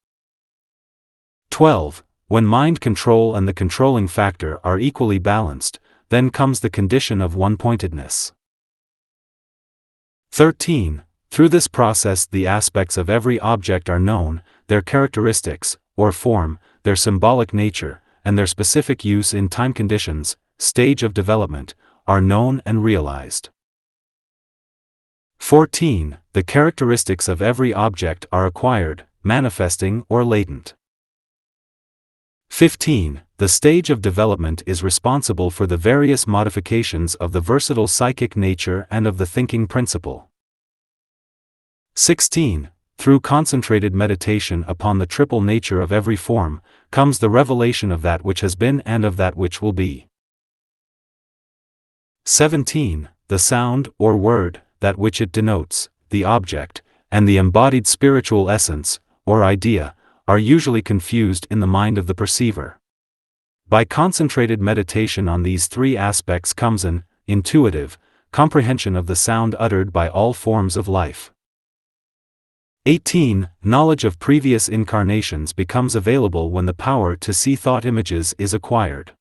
12. When mind control and the controlling factor are equally balanced, then comes the condition of one-pointedness. 13. Through this process the aspects of every object are known, their characteristics, or form, their symbolic nature, and their specific use in time conditions, stage of development, are known and realized. 14. The characteristics of every object are acquired, manifesting or latent. 15. The stage of development is responsible for the various modifications of the versatile psychic nature and of the thinking principle. 16. Through concentrated meditation upon the triple nature of every form, comes the revelation of that which has been and of that which will be. 17. The sound, or word, that which it denotes, the object, and the embodied spiritual essence, or idea, are usually confused in the mind of the perceiver. By concentrated meditation on these three aspects comes an intuitive comprehension of the sound uttered by all forms of life. 18. Knowledge of previous incarnations becomes available when the power to see thought images is acquired.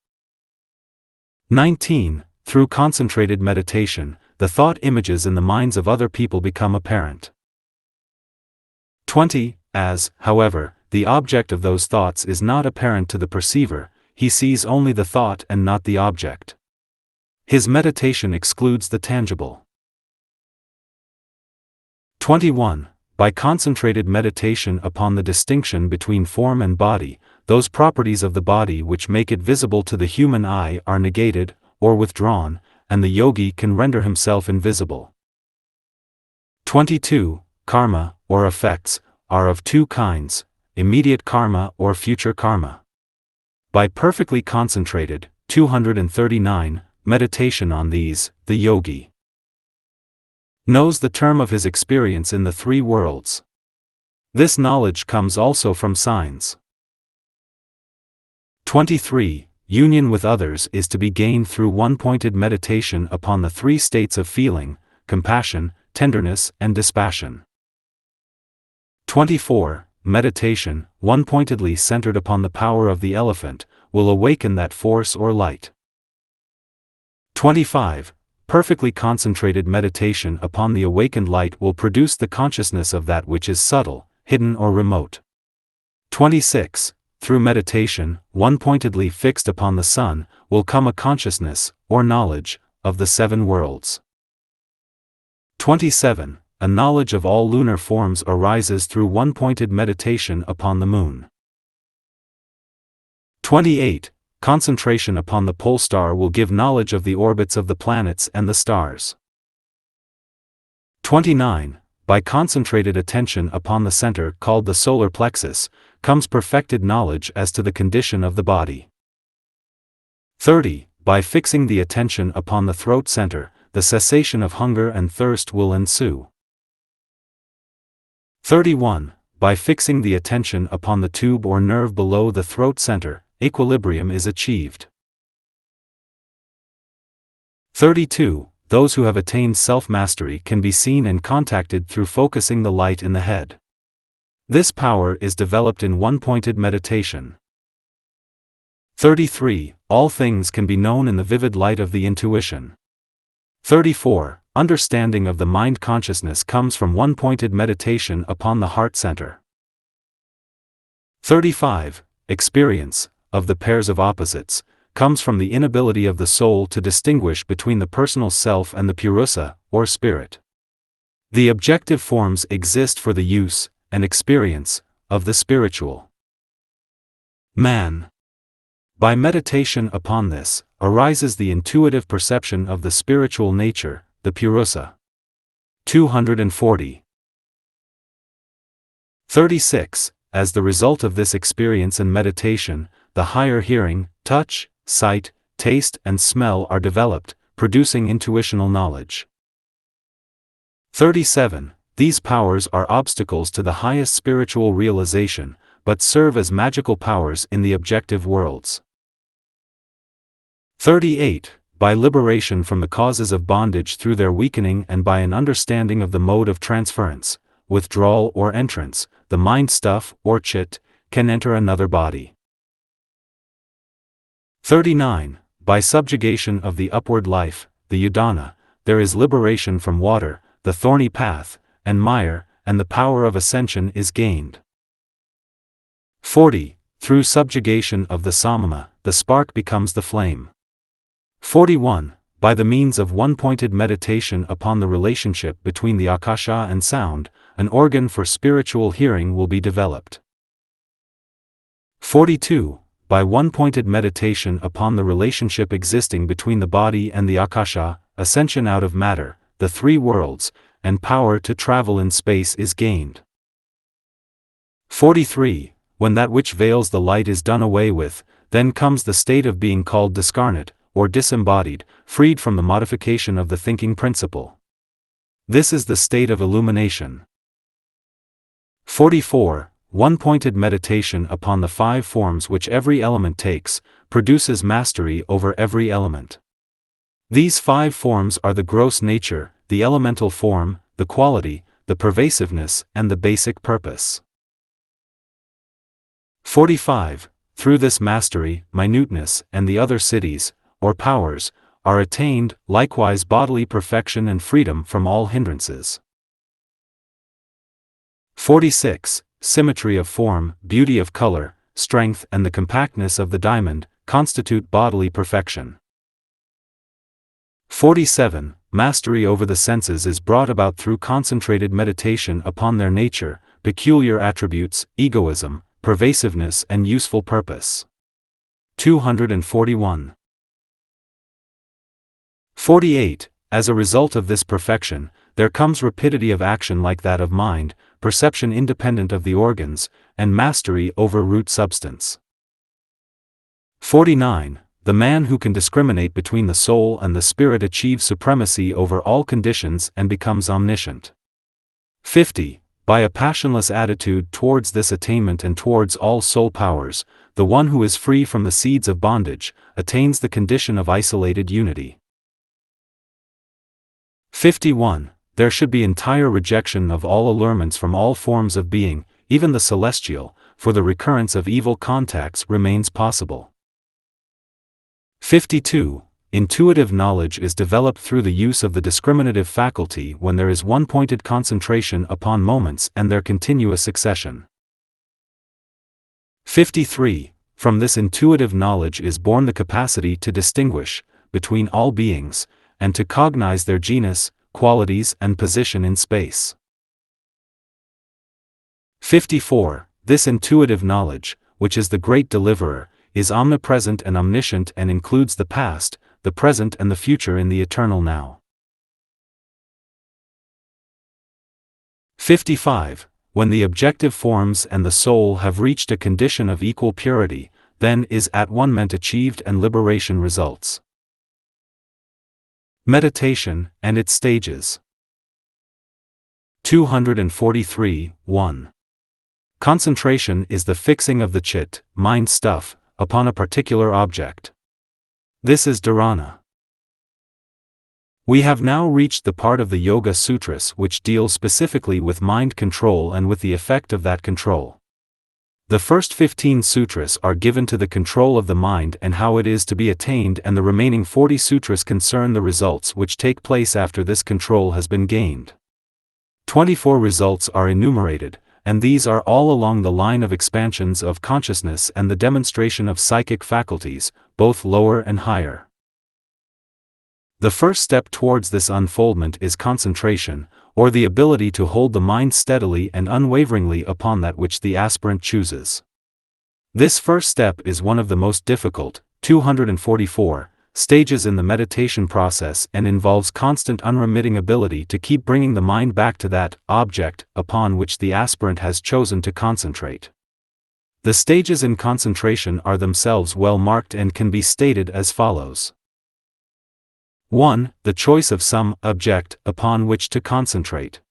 19. Through concentrated meditation, the thought images in the minds of other people become apparent. 20. As, however, the object of those thoughts is not apparent to the perceiver, he sees only the thought and not the object. His meditation excludes the tangible. 21. By concentrated meditation upon the distinction between form and body, those properties of the body which make it visible to the human eye are negated, or withdrawn, and the yogi can render himself invisible. 22. Karma, or effects, are of two kinds, immediate karma or future karma. By perfectly concentrated, 239, meditation on these, the yogi knows the term of his experience in the three worlds. This knowledge comes also from signs. 23. Union with others is to be gained through one-pointed meditation upon the three states of feeling, compassion, tenderness, and dispassion. 24. Meditation, one-pointedly centered upon the power of the elephant, will awaken that force or light. 25. Perfectly concentrated meditation upon the awakened light will produce the consciousness of that which is subtle, hidden or remote. 26. Through meditation, one-pointedly fixed upon the sun, will come a consciousness, or knowledge, of the seven worlds. 27. A knowledge of all lunar forms arises through one-pointed meditation upon the moon. 28. Concentration upon the pole star will give knowledge of the orbits of the planets and the stars. 29. By concentrated attention upon the center called the solar plexus, comes perfected knowledge as to the condition of the body. 30. By fixing the attention upon the throat center, the cessation of hunger and thirst will ensue. 31. By fixing the attention upon the tube or nerve below the throat center, equilibrium is achieved. 32. Those who have attained self-mastery can be seen and contacted through focusing the light in the head. This power is developed in one-pointed meditation. 33. All things can be known in the vivid light of the intuition. 34. Understanding of the mind consciousness comes from one-pointed meditation upon the heart center. 35. Experience of the pairs of opposites comes from the inability of the soul to distinguish between the personal self and the purusa, or spirit. The objective forms exist for the use and experience of the spiritual man. By meditation upon this, arises the intuitive perception of the spiritual nature, the purusa. 240. 36. As the result of this experience and meditation, the higher hearing, touch, sight, taste and smell are developed, producing intuitional knowledge. 37. These powers are obstacles to the highest spiritual realization, but serve as magical powers in the objective worlds. 38. By liberation from the causes of bondage through their weakening and by an understanding of the mode of transference, withdrawal or entrance, the mind stuff, or chit, can enter another body. 39. By subjugation of the upward life, the udana, there is liberation from water, the thorny path, and mire, and the power of ascension is gained. 40. Through subjugation of the samama, the spark becomes the flame. 41. By the means of one-pointed meditation upon the relationship between the akasha and sound, an organ for spiritual hearing will be developed. 42. by one-pointed meditation upon the relationship existing between the body and the akasha, ascension out of matter, the three worlds, and power to travel in space is gained. 43. When that which veils the light is done away with, then comes the state of being called discarnate, or disembodied, freed from the modification of the thinking principle. This is the state of illumination. 44. One-pointed meditation upon the five forms which every element takes, produces mastery over every element. These five forms are the gross nature, the elemental form, the quality, the pervasiveness, and the basic purpose. 45. Through this mastery, minuteness, and the other cities, or powers, are attained, likewise bodily perfection and freedom from all hindrances. 46. Symmetry of form, beauty of color, strength, and the compactness of the diamond, constitute bodily perfection. 47. Mastery over the senses is brought about through concentrated meditation upon their nature, peculiar attributes, egoism, pervasiveness, and useful purpose. 241. 48. As a result of this perfection, there comes rapidity of action like that of mind, perception independent of the organs, and mastery over root substance. 49. The man who can discriminate between the soul and the spirit achieves supremacy over all conditions and becomes omniscient. 50. By a passionless attitude towards this attainment and towards all soul powers, the one who is free from the seeds of bondage, attains the condition of isolated unity. 51. There should be entire rejection of all allurements from all forms of being, even the celestial, for the recurrence of evil contacts remains possible. 52. Intuitive knowledge is developed through the use of the discriminative faculty when there is one-pointed concentration upon moments and their continuous succession. 53. From this intuitive knowledge is born the capacity to distinguish between all beings, and to cognize their genus, qualities, and position in space. 54. This intuitive knowledge, which is the great deliverer, is omnipresent and omniscient and includes the past, the present, and the future in the eternal now. 55. When the objective forms and the soul have reached a condition of equal purity, then is at one ment achieved and liberation results. Meditation, and its stages. 243. 1. Concentration is the fixing of the chit, mind stuff, upon a particular object. This is dharana. We have now reached the part of the Yogasutras which deals specifically with mind control and with the effect of that control. The first 15 sutras are given to the control of the mind and how it is to be attained, and the remaining 40 sutras concern the results which take place after this control has been gained. 24 results are enumerated, and these are all along the line of expansions of consciousness and the demonstration of psychic faculties, both lower and higher. The first step towards this unfoldment is concentration, or the ability to hold the mind steadily and unwaveringly upon that which the aspirant chooses. This first step is one of the most difficult, 244, stages in the meditation process and involves constant unremitting ability to keep bringing the mind back to that object upon which the aspirant has chosen to concentrate. The stages in concentration are themselves well marked and can be stated as follows. 1. The choice of some object upon which to concentrate.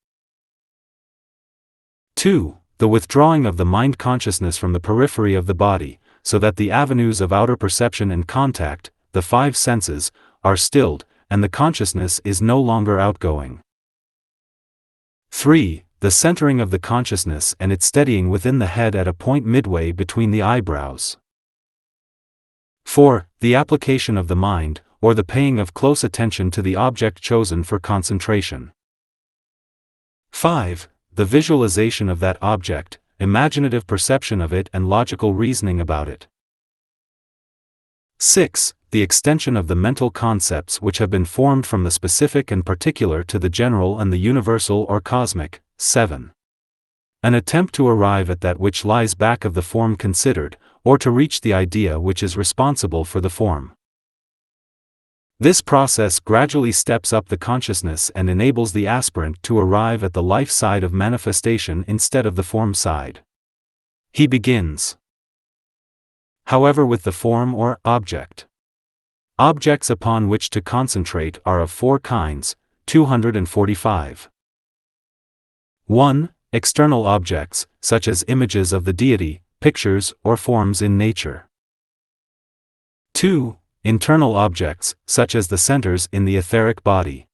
2. The withdrawing of the mind consciousness from the periphery of the body, so that the avenues of outer perception and contact, the five senses, are stilled, and the consciousness is no longer outgoing. 3. The centering of the consciousness and its steadying within the head at a point midway between the eyebrows. 4. The application of the mind, or the paying of close attention to the object chosen for concentration. 5. The visualization of that object, imaginative perception of it and logical reasoning about it. 6. The extension of the mental concepts which have been formed from the specific and particular to the general and the universal or cosmic. 7. An attempt to arrive at that which lies back of the form considered, or to reach the idea which is responsible for the form. This process gradually steps up the consciousness and enables the aspirant to arrive at the life side of manifestation instead of the form side. He begins, however, with the form or object. Objects upon which to concentrate are of four kinds, 245. 1. External objects, such as images of the deity, pictures, or forms in nature. 2. Internal objects, such as the centers in the etheric body.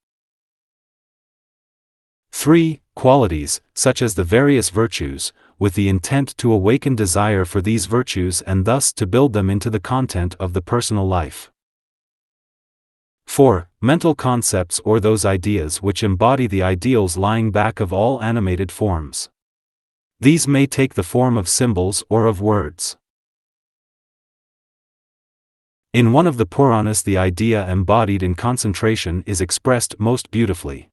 3. Qualities, such as the various virtues, with the intent to awaken desire for these virtues and thus to build them into the content of the personal life. 4. Mental concepts, or those ideas which embody the ideals lying back of all animated forms. These may take the form of symbols or of words. In one of the Puranas, the idea embodied in concentration is expressed most beautifully.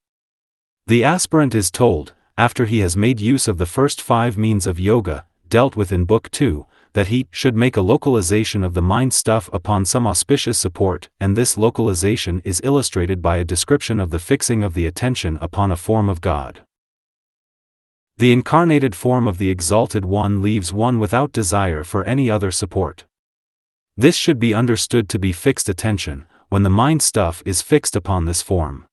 The aspirant is told, after he has made use of the first 5 means of yoga, dealt with in Book 2, that he should make a localization of the mind stuff upon some auspicious support, and this localization is illustrated by a description of the fixing of the attention upon a form of God. The incarnated form of the Exalted One leaves one without desire for any other support. This should be understood to be fixed attention, when the mind stuff is fixed upon this form.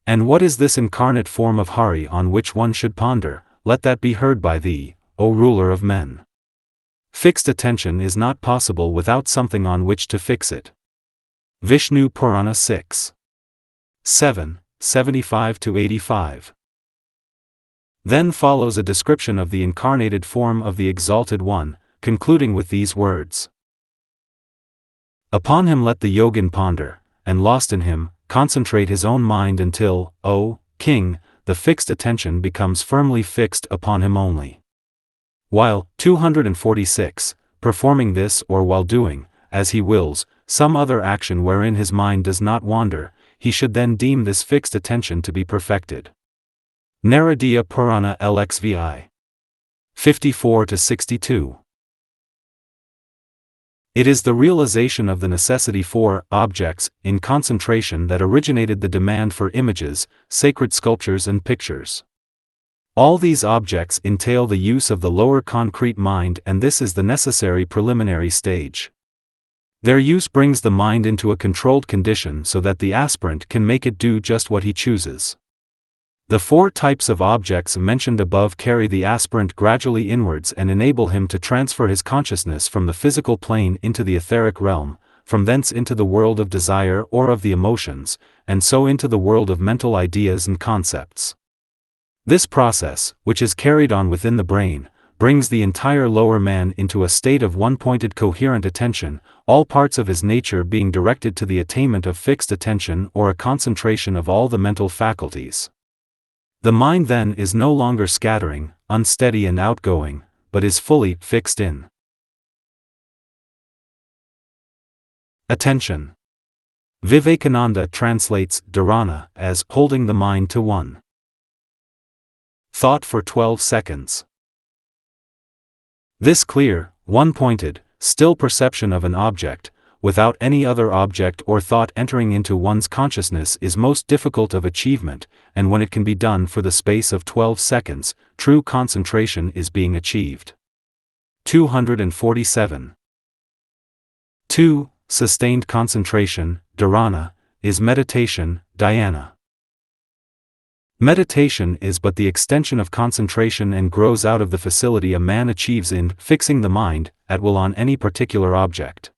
And what is this incarnate form of Hari on which one should ponder? Let that be heard by thee, O ruler of men. Fixed attention is not possible without something on which to fix it. Vishnu Purana 6. 7, 75-85. Then follows a description of the incarnated form of the Exalted One, concluding with these words. Upon him let the yogin ponder, and lost in him, concentrate his own mind until, O king, the fixed attention becomes firmly fixed upon him only. While, 246, performing this or while doing, as he wills, some other action wherein his mind does not wander, he should then deem this fixed attention to be perfected. Naradiya Purana LXVI. 54-62. It is the realization of the necessity for objects in concentration that originated the demand for images, sacred sculptures and pictures. All these objects entail the use of the lower concrete mind, and this is the necessary preliminary stage. Their use brings the mind into a controlled condition so that the aspirant can make it do just what he chooses. The 4 types of objects mentioned above carry the aspirant gradually inwards and enable him to transfer his consciousness from the physical plane into the etheric realm, from thence into the world of desire or of the emotions, and so into the world of mental ideas and concepts. This process, which is carried on within the brain, brings the entire lower man into a state of one-pointed coherent attention, all parts of his nature being directed to the attainment of fixed attention or a concentration of all the mental faculties. The mind then is no longer scattering, unsteady and outgoing, but is fully fixed in. Attention. Vivekananda translates dharana as holding the mind to one thought for 12 seconds. This clear, one-pointed, still perception of an object, without any other object or thought entering into one's consciousness is most difficult of achievement, and when it can be done for the space of 12 seconds, true concentration is being achieved. 247. 2. Sustained concentration, dharana, is meditation, dhyana. Meditation is but the extension of concentration and grows out of the facility a man achieves in fixing the mind, at will on any particular object.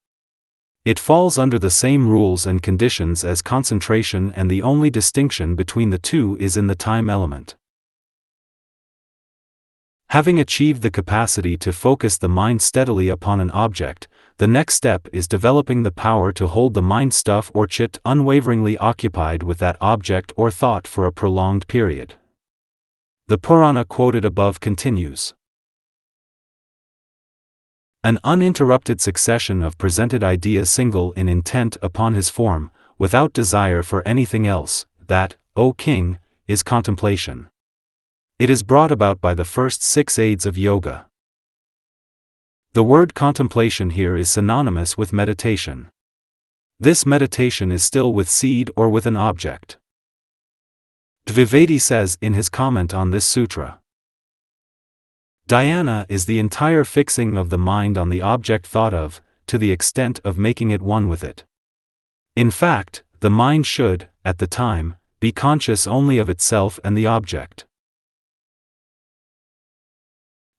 It falls under the same rules and conditions as concentration, and the only distinction between the two is in the time element. Having achieved the capacity to focus the mind steadily upon an object, the next step is developing the power to hold the mind stuff or chit unwaveringly occupied with that object or thought for a prolonged period. The Purana quoted above continues. An uninterrupted succession of presented ideas single in intent upon his form, without desire for anything else, that, O king, is contemplation. It is brought about by the first 6 aids of yoga. The word contemplation here is synonymous with meditation. This meditation is still with seed or with an object. Dvivedi says in his comment on this sutra, dhyana is the entire fixing of the mind on the object thought of, to the extent of making it one with it. In fact, the mind should, at the time, be conscious only of itself and the object.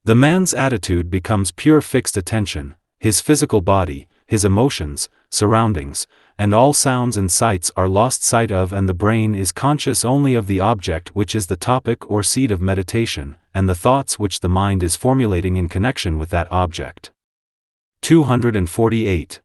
The man's attitude becomes pure fixed attention, his physical body, his emotions, surroundings, and all sounds and sights are lost sight of, and the brain is conscious only of the object which is the topic or seed of meditation, and the thoughts which the mind is formulating in connection with that object. 248.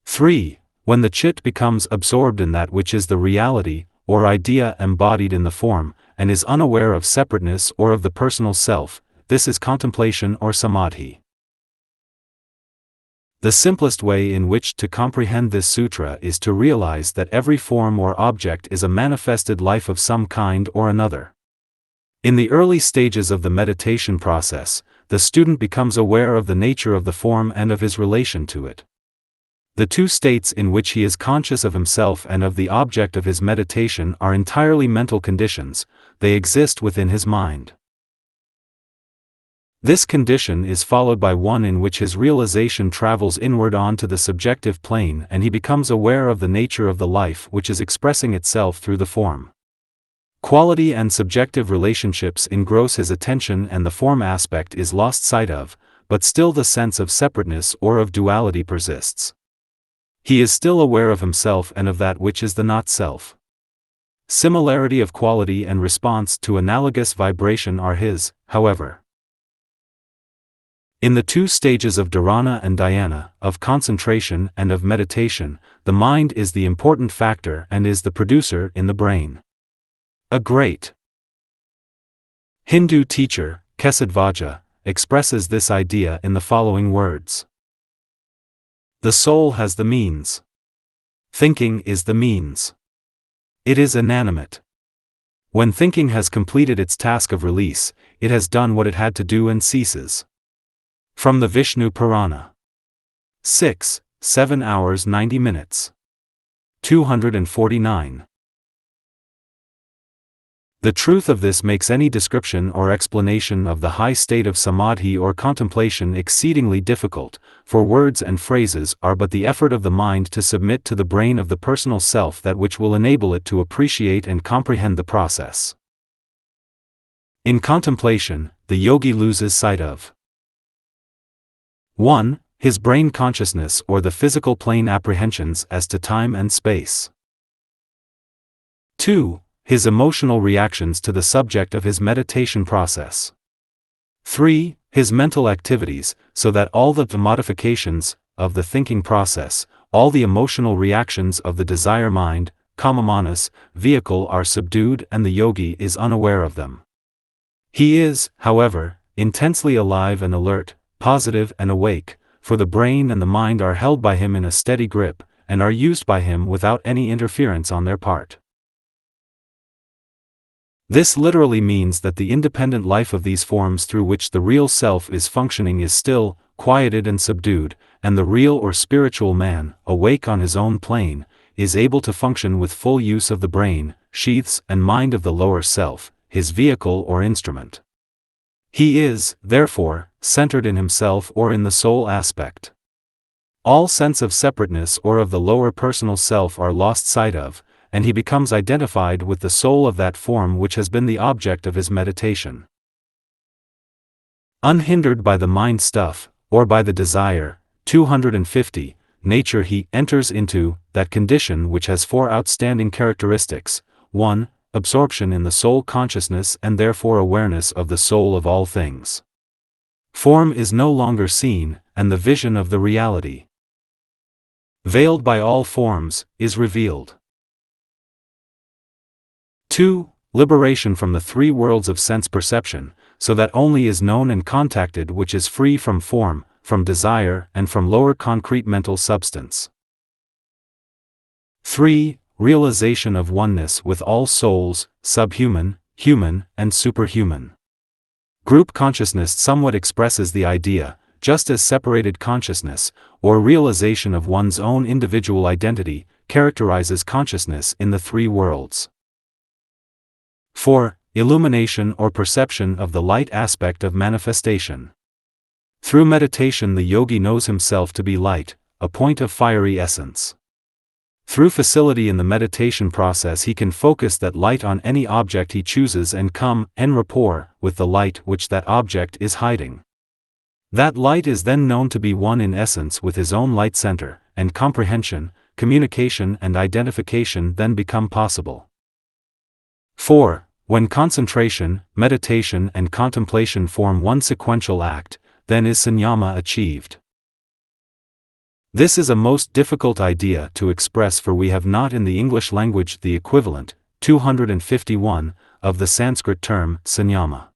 3. When the chit becomes absorbed in that which is the reality, or idea embodied in the form, and is unaware of separateness or of the personal self, this is contemplation or samadhi. The simplest way in which to comprehend this sutra is to realize that every form or object is a manifested life of some kind or another. In the early stages of the meditation process, the student becomes aware of the nature of the form and of his relation to it. The two states in which he is conscious of himself and of the object of his meditation are entirely mental conditions, they exist within his mind. This condition is followed by one in which his realization travels inward onto the subjective plane and he becomes aware of the nature of the life which is expressing itself through the form. Quality and subjective relationships engross his attention and the form aspect is lost sight of, but still the sense of separateness or of duality persists. He is still aware of himself and of that which is the not-self. Similarity of quality and response to analogous vibration are his, however. In the two stages of dharana and dhyana, of concentration and of meditation, the mind is the important factor and is the producer in the brain. A great Hindu teacher, Kesadvaja, expresses this idea in the following words. The soul has the means. Thinking is the means. It is inanimate. When thinking has completed its task of release, it has done what it had to do and ceases. From the Vishnu Purana. 6, 7 hours 90 minutes. 249. The truth of this makes any description or explanation of the high state of samadhi or contemplation exceedingly difficult, for words and phrases are but the effort of the mind to submit to the brain of the personal self that which will enable it to appreciate and comprehend the process. In contemplation, the yogi loses sight of 1. His brain consciousness or the physical plane apprehensions as to time and space. 2. His emotional reactions to the subject of his meditation process. 3. His mental activities, so that all the modifications of the thinking process, all the emotional reactions of the desire mind, kamamanas, vehicle are subdued and the yogi is unaware of them. He is, however, intensely alive and alert, positive and awake, for the brain and the mind are held by him in a steady grip, and are used by him without any interference on their part. This literally means that the independent life of these forms through which the real self is functioning is still, quieted and subdued, and the real or spiritual man, awake on his own plane, is able to function with full use of the brain, sheaths and mind of the lower self, his vehicle or instrument. He is, therefore, centered in himself or in the soul aspect. All sense of separateness or of the lower personal self are lost sight of, and he becomes identified with the soul of that form which has been the object of his meditation. Unhindered by the mind stuff, or by the desire, 250, nature he enters into that condition which has four outstanding characteristics. 1. Absorption in the soul consciousness and therefore awareness of the soul of all things. Form is no longer seen, and the vision of the reality, veiled by all forms, is revealed. 2. Liberation from the three worlds of sense perception, so that only is known and contacted which is free from form, from desire and from lower concrete mental substance. 3. Realization of oneness with all souls, subhuman, human, and superhuman. Group consciousness somewhat expresses the idea, just as separated consciousness, or realization of one's own individual identity, characterizes consciousness in the three worlds. 4. Illumination or perception of the light aspect of manifestation. Through meditation the yogi knows himself to be light, a point of fiery essence. Through facility in the meditation process he can focus that light on any object he chooses and come en rapport with the light which that object is hiding. That light is then known to be one in essence with his own light center, and comprehension, communication and identification then become possible. 4. When concentration, meditation and contemplation form one sequential act, then is sannyama achieved. This is a most difficult idea to express, for we have not in the English language the equivalent, 251, of the Sanskrit term, sannyama.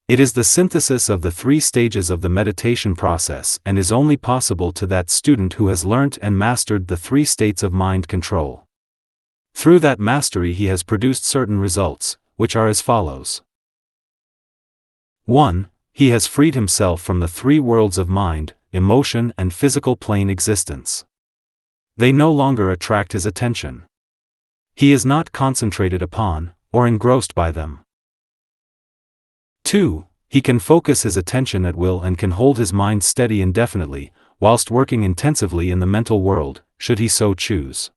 It is the synthesis of the three stages of the meditation process and is only possible to that student who has learnt and mastered the three states of mind control. Through that mastery he has produced certain results, which are as follows. 1. He has freed himself from the three worlds of mind, emotion and physical plane existence. They no longer attract his attention. He is not concentrated upon, or engrossed by them. 2. He can focus his attention at will and can hold his mind steady indefinitely, whilst working intensively in the mental world, should he so choose.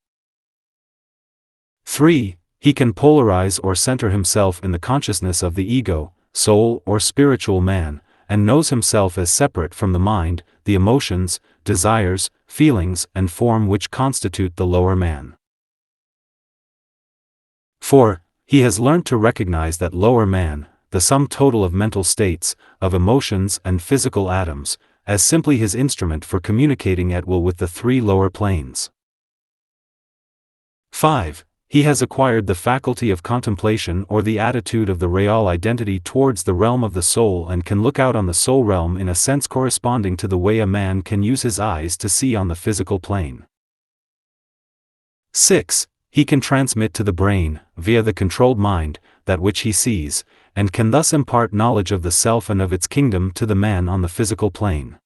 3. He can polarize or center himself in the consciousness of the ego, soul or spiritual man, and knows himself as separate from the mind, the emotions, desires, feelings and form which constitute the lower man. 4. He has learnt to recognize that lower man, the sum total of mental states, of emotions and physical atoms, as simply his instrument for communicating at will with the three lower planes. 5. He has acquired the faculty of contemplation or the attitude of the real identity towards the realm of the soul and can look out on the soul realm in a sense corresponding to the way a man can use his eyes to see on the physical plane. 6. He can transmit to the brain, via the controlled mind, that which he sees, and can thus impart knowledge of the self and of its kingdom to the man on the physical plane.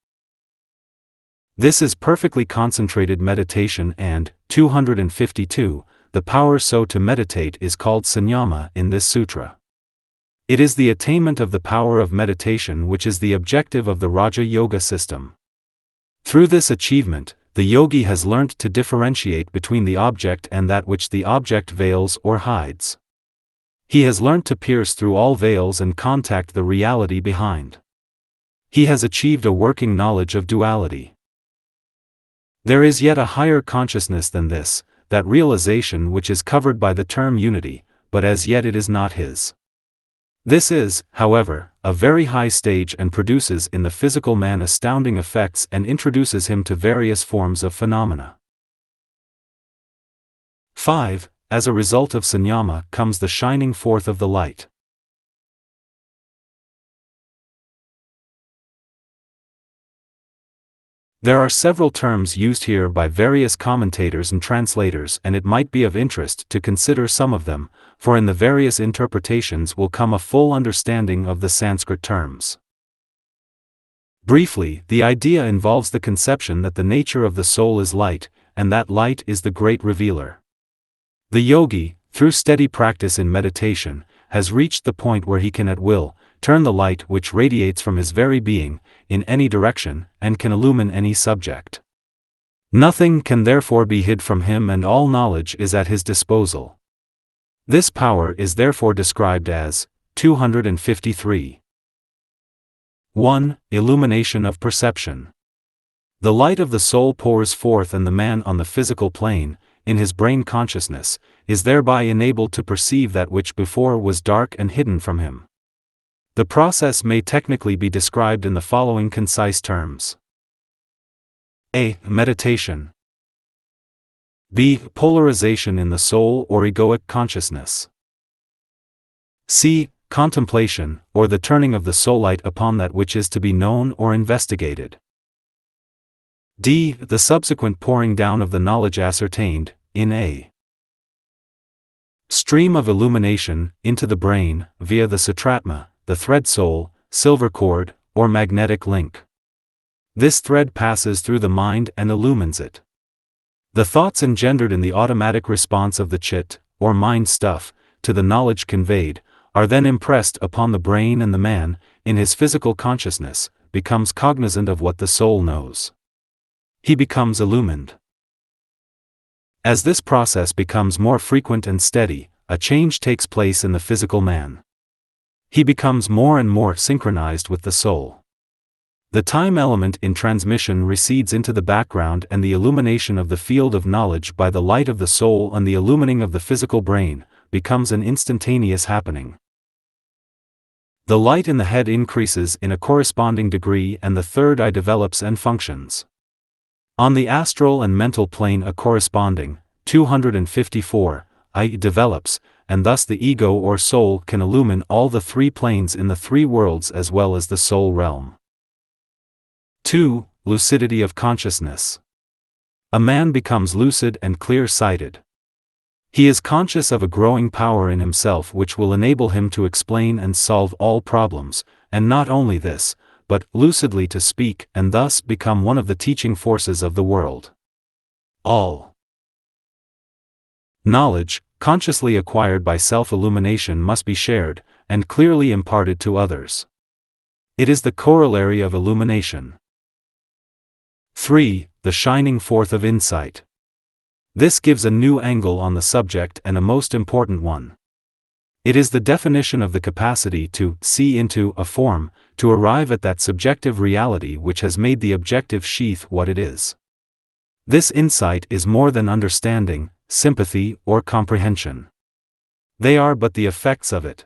This is perfectly concentrated meditation and, 252, the power so to meditate is called sannyama in this sutra. It is the attainment of the power of meditation which is the objective of the Raja Yoga system. Through this achievement, the yogi has learnt to differentiate between the object and that which the object veils or hides. He has learnt to pierce through all veils and contact the reality behind. He has achieved a working knowledge of duality. There is yet a higher consciousness than this, that realization which is covered by the term unity, but as yet it is not his. This is, however, a very high stage and produces in the physical man astounding effects and introduces him to various forms of phenomena. 5. As a result of sannyama comes the shining forth of the light. There are several terms used here by various commentators and translators, and it might be of interest to consider some of them, for in the various interpretations will come a full understanding of the Sanskrit terms. Briefly, the idea involves the conception that the nature of the soul is light, and that light is the great revealer. The yogi, through steady practice in meditation, has reached the point where he can at will turn the light which radiates from his very being, in any direction, and can illumine any subject. Nothing can therefore be hid from him and all knowledge is at his disposal. This power is therefore described as 253. 1. Illumination of perception. The light of the soul pours forth and the man on the physical plane, in his brain consciousness, is thereby enabled to perceive that which before was dark and hidden from him. The process may technically be described in the following concise terms. A. Meditation. B. Polarization in the soul or egoic consciousness. C. Contemplation, or the turning of the soul light upon that which is to be known or investigated. D. The subsequent pouring down of the knowledge ascertained, in a stream of illumination, into the brain, via the sutratma, the thread soul, silver cord, or magnetic link. This thread passes through the mind and illumines it. The thoughts engendered in the automatic response of the chit, or mind stuff, to the knowledge conveyed, are then impressed upon the brain, and the man, in his physical consciousness, becomes cognizant of what the soul knows. He becomes illumined. As this process becomes more frequent and steady, a change takes place in the physical man. He becomes more and more synchronized with the soul. The time element in transmission recedes into the background, and the illumination of the field of knowledge by the light of the soul and the illumining of the physical brain becomes an instantaneous happening. The light in the head increases in a corresponding degree, and the third eye develops and functions. On the astral and mental plane a corresponding, 254, eye develops, and thus the ego or soul can illumine all the three planes in the three worlds as well as the soul realm. 2. Lucidity of consciousness. A man becomes lucid and clear-sighted. He is conscious of a growing power in himself which will enable him to explain and solve all problems, and not only this, but lucidly to speak and thus become one of the teaching forces of the world. All knowledge, consciously acquired by self-illumination, must be shared, and clearly imparted to others. It is the corollary of illumination. 3. The shining forth of insight. This gives a new angle on the subject, and a most important one. It is the definition of the capacity to see into a form, to arrive at that subjective reality which has made the objective sheath what it is. This insight is more than understanding, sympathy, or comprehension. They are but the effects of it.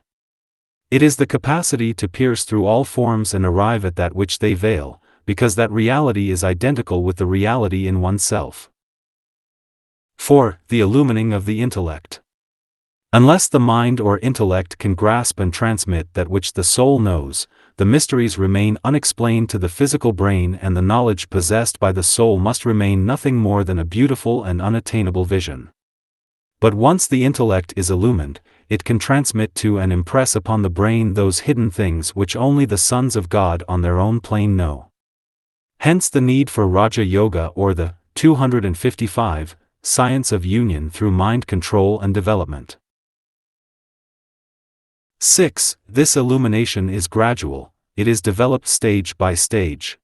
It is the capacity to pierce through all forms and arrive at that which they veil, because that reality is identical with the reality in oneself. 4. The illumining of the intellect. Unless the mind or intellect can grasp and transmit that which the soul knows, the mysteries remain unexplained to the physical brain, and the knowledge possessed by the soul must remain nothing more than a beautiful and unattainable vision. But once the intellect is illumined, it can transmit to and impress upon the brain those hidden things which only the sons of God on their own plane know. Hence the need for Raja Yoga, or the 255, science of union through mind control and development. 6. This illumination is gradual, it is developed stage by stage.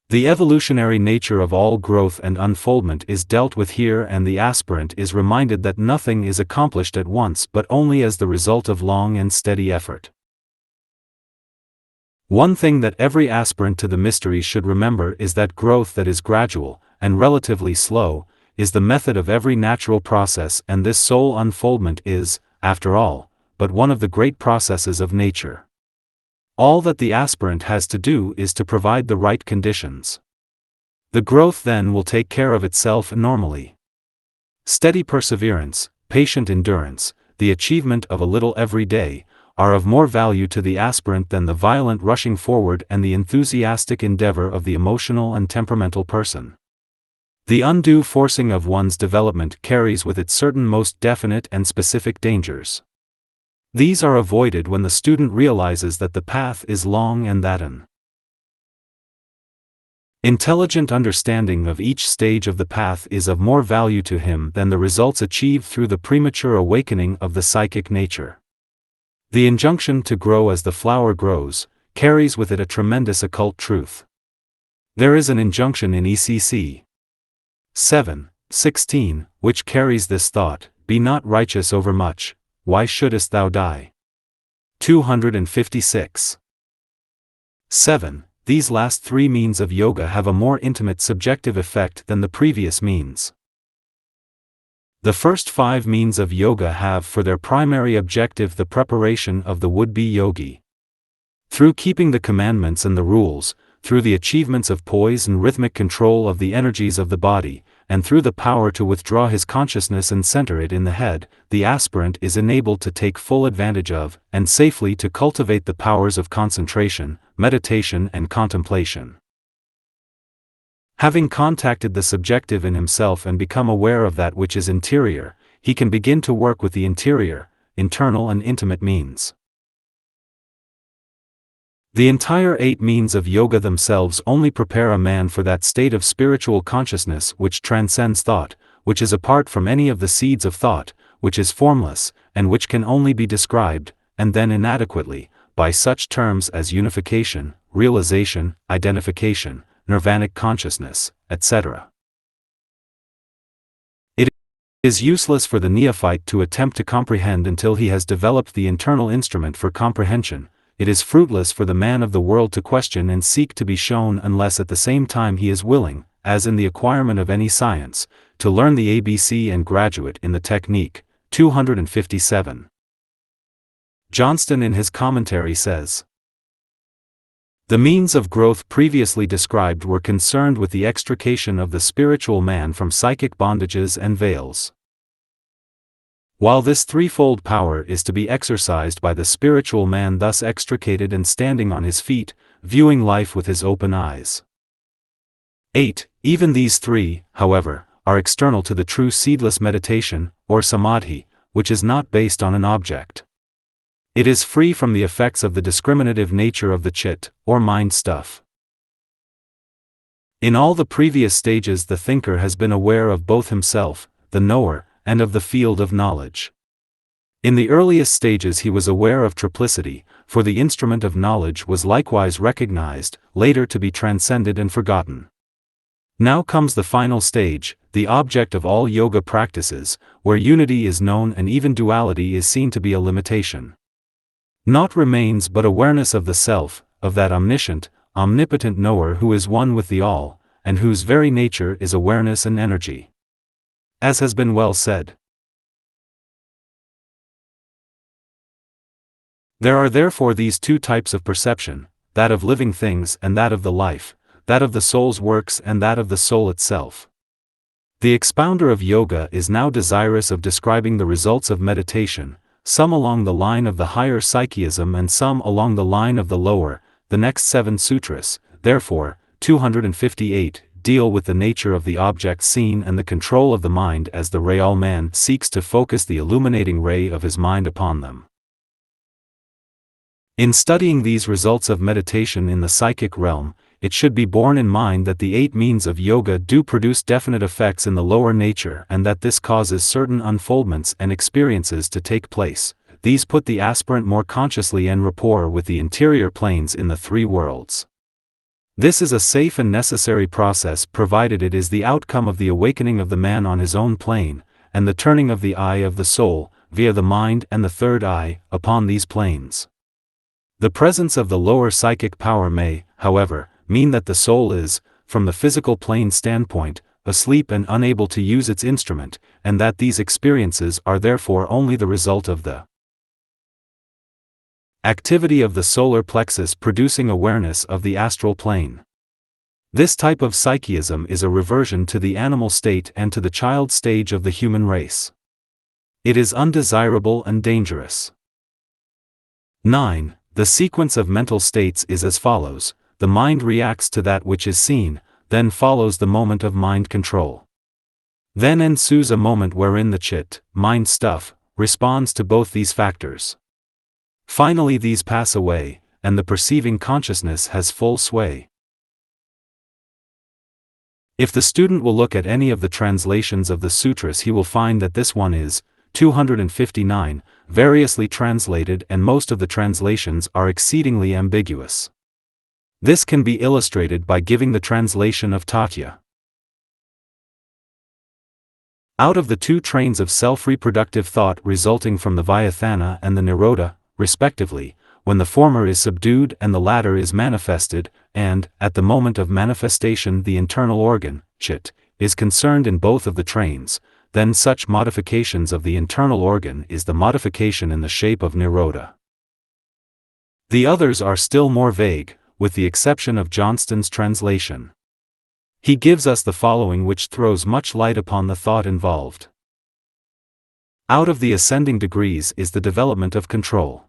The evolutionary nature of all growth and unfoldment is dealt with here, and the aspirant is reminded that nothing is accomplished at once but only as the result of long and steady effort. One thing that every aspirant to the mystery should remember is that growth that is gradual, and relatively slow, is the method of every natural process, and this soul unfoldment is, after all, but one of the great processes of nature. All that the aspirant has to do is to provide the right conditions. The growth then will take care of itself normally. Steady perseverance, patient endurance, the achievement of a little every day, are of more value to the aspirant than the violent rushing forward and the enthusiastic endeavor of the emotional and temperamental person. The undue forcing of one's development carries with it certain most definite and specific dangers. These are avoided when the student realizes that the path is long and that an intelligent understanding of each stage of the path is of more value to him than the results achieved through the premature awakening of the psychic nature. The injunction to grow as the flower grows carries with it a tremendous occult truth. There is an injunction in ECC 7:16, which carries this thought: be not righteous overmuch, why shouldest thou die? 256. 7. These last three means of yoga have a more intimate subjective effect than the previous means. The first 5 means of yoga have for their primary objective the preparation of the would-be yogi. Through keeping the commandments and the rules, through the achievements of poise and rhythmic control of the energies of the body, and through the power to withdraw his consciousness and center it in the head, the aspirant is enabled to take full advantage of, and safely to cultivate the powers of concentration, meditation and contemplation. Having contacted the subjective in himself and become aware of that which is interior, he can begin to work with the interior, internal and intimate means. The entire 8 means of yoga themselves only prepare a man for that state of spiritual consciousness which transcends thought, which is apart from any of the seeds of thought, which is formless, and which can only be described, and then inadequately, by such terms as unification, realization, identification, nirvanic consciousness, etc. It is useless for the neophyte to attempt to comprehend until he has developed the internal instrument for comprehension. It is fruitless for the man of the world to question and seek to be shown unless at the same time he is willing, as in the acquirement of any science, to learn the ABC and graduate in the technique. 257. Johnston in his commentary says, the means of growth previously described were concerned with the extrication of the spiritual man from psychic bondages and veils. While this threefold power is to be exercised by the spiritual man thus extricated and standing on his feet, viewing life with his open eyes. 8. Even these three, however, are external to the true seedless meditation, or samadhi, which is not based on an object. It is free from the effects of the discriminative nature of the chit, or mind stuff. In all the previous stages the thinker has been aware of both himself, the knower, and of the field of knowledge. In the earliest stages he was aware of triplicity, for the instrument of knowledge was likewise recognized, later to be transcended and forgotten. Now comes the final stage, the object of all yoga practices, where unity is known and even duality is seen to be a limitation. Naught remains but awareness of the self, of that omniscient, omnipotent knower who is one with the all, and whose very nature is awareness and energy. As has been well said, there are therefore these two types of perception, that of living things and that of the life, that of the soul's works and that of the soul itself. The expounder of yoga is now desirous of describing the results of meditation, some along the line of the higher psychism and some along the line of the lower. The next 7 sutras, therefore, 258, deal with the nature of the object seen and the control of the mind as the real man seeks to focus the illuminating ray of his mind upon them. In studying these results of meditation in the psychic realm, it should be borne in mind that the 8 means of yoga do produce definite effects in the lower nature and that this causes certain unfoldments and experiences to take place. These put the aspirant more consciously en rapport with the interior planes in the 3 worlds. This is a safe and necessary process provided it is the outcome of the awakening of the man on his own plane, and the turning of the eye of the soul, via the mind and the third eye, upon these planes. The presence of the lower psychic power may, however, mean that the soul is, from the physical plane standpoint, asleep and unable to use its instrument, and that these experiences are therefore only the result of the activity of the solar plexus producing awareness of the astral plane. This type of psychism is a reversion to the animal state and to the child stage of the human race. It is undesirable and dangerous. 9. The sequence of mental states is as follows: the mind reacts to that which is seen, then follows the moment of mind control. Then ensues a moment wherein the chit, mind stuff, responds to both these factors. Finally these pass away, and the perceiving consciousness has full sway. If the student will look at any of the translations of the sutras he will find that this one is, 259, variously translated, and most of the translations are exceedingly ambiguous. This can be illustrated by giving the translation of Tatya. Out of the 2 trains of self-reproductive thought resulting from the Vayuthana and the Nirodha, respectively, when the former is subdued and the latter is manifested, and, at the moment of manifestation the internal organ, chit, is concerned in both of the trains, then such modifications of the internal organ is the modification in the shape of Nirodha. The others are still more vague, with the exception of Johnston's translation. He gives us the following which throws much light upon the thought involved. Out of the ascending degrees is the development of control.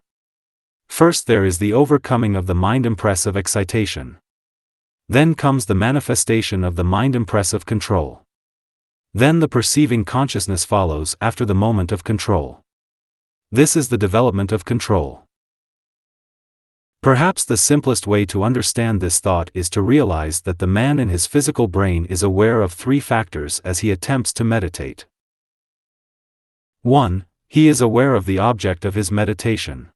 First there is the overcoming of the mind impress of excitation. Then comes the manifestation of the mind impress of control. Then the perceiving consciousness follows after the moment of control. This is the development of control. Perhaps the simplest way to understand this thought is to realize that the man in his physical brain is aware of three factors as he attempts to meditate. 1. He is aware of the object of his meditation.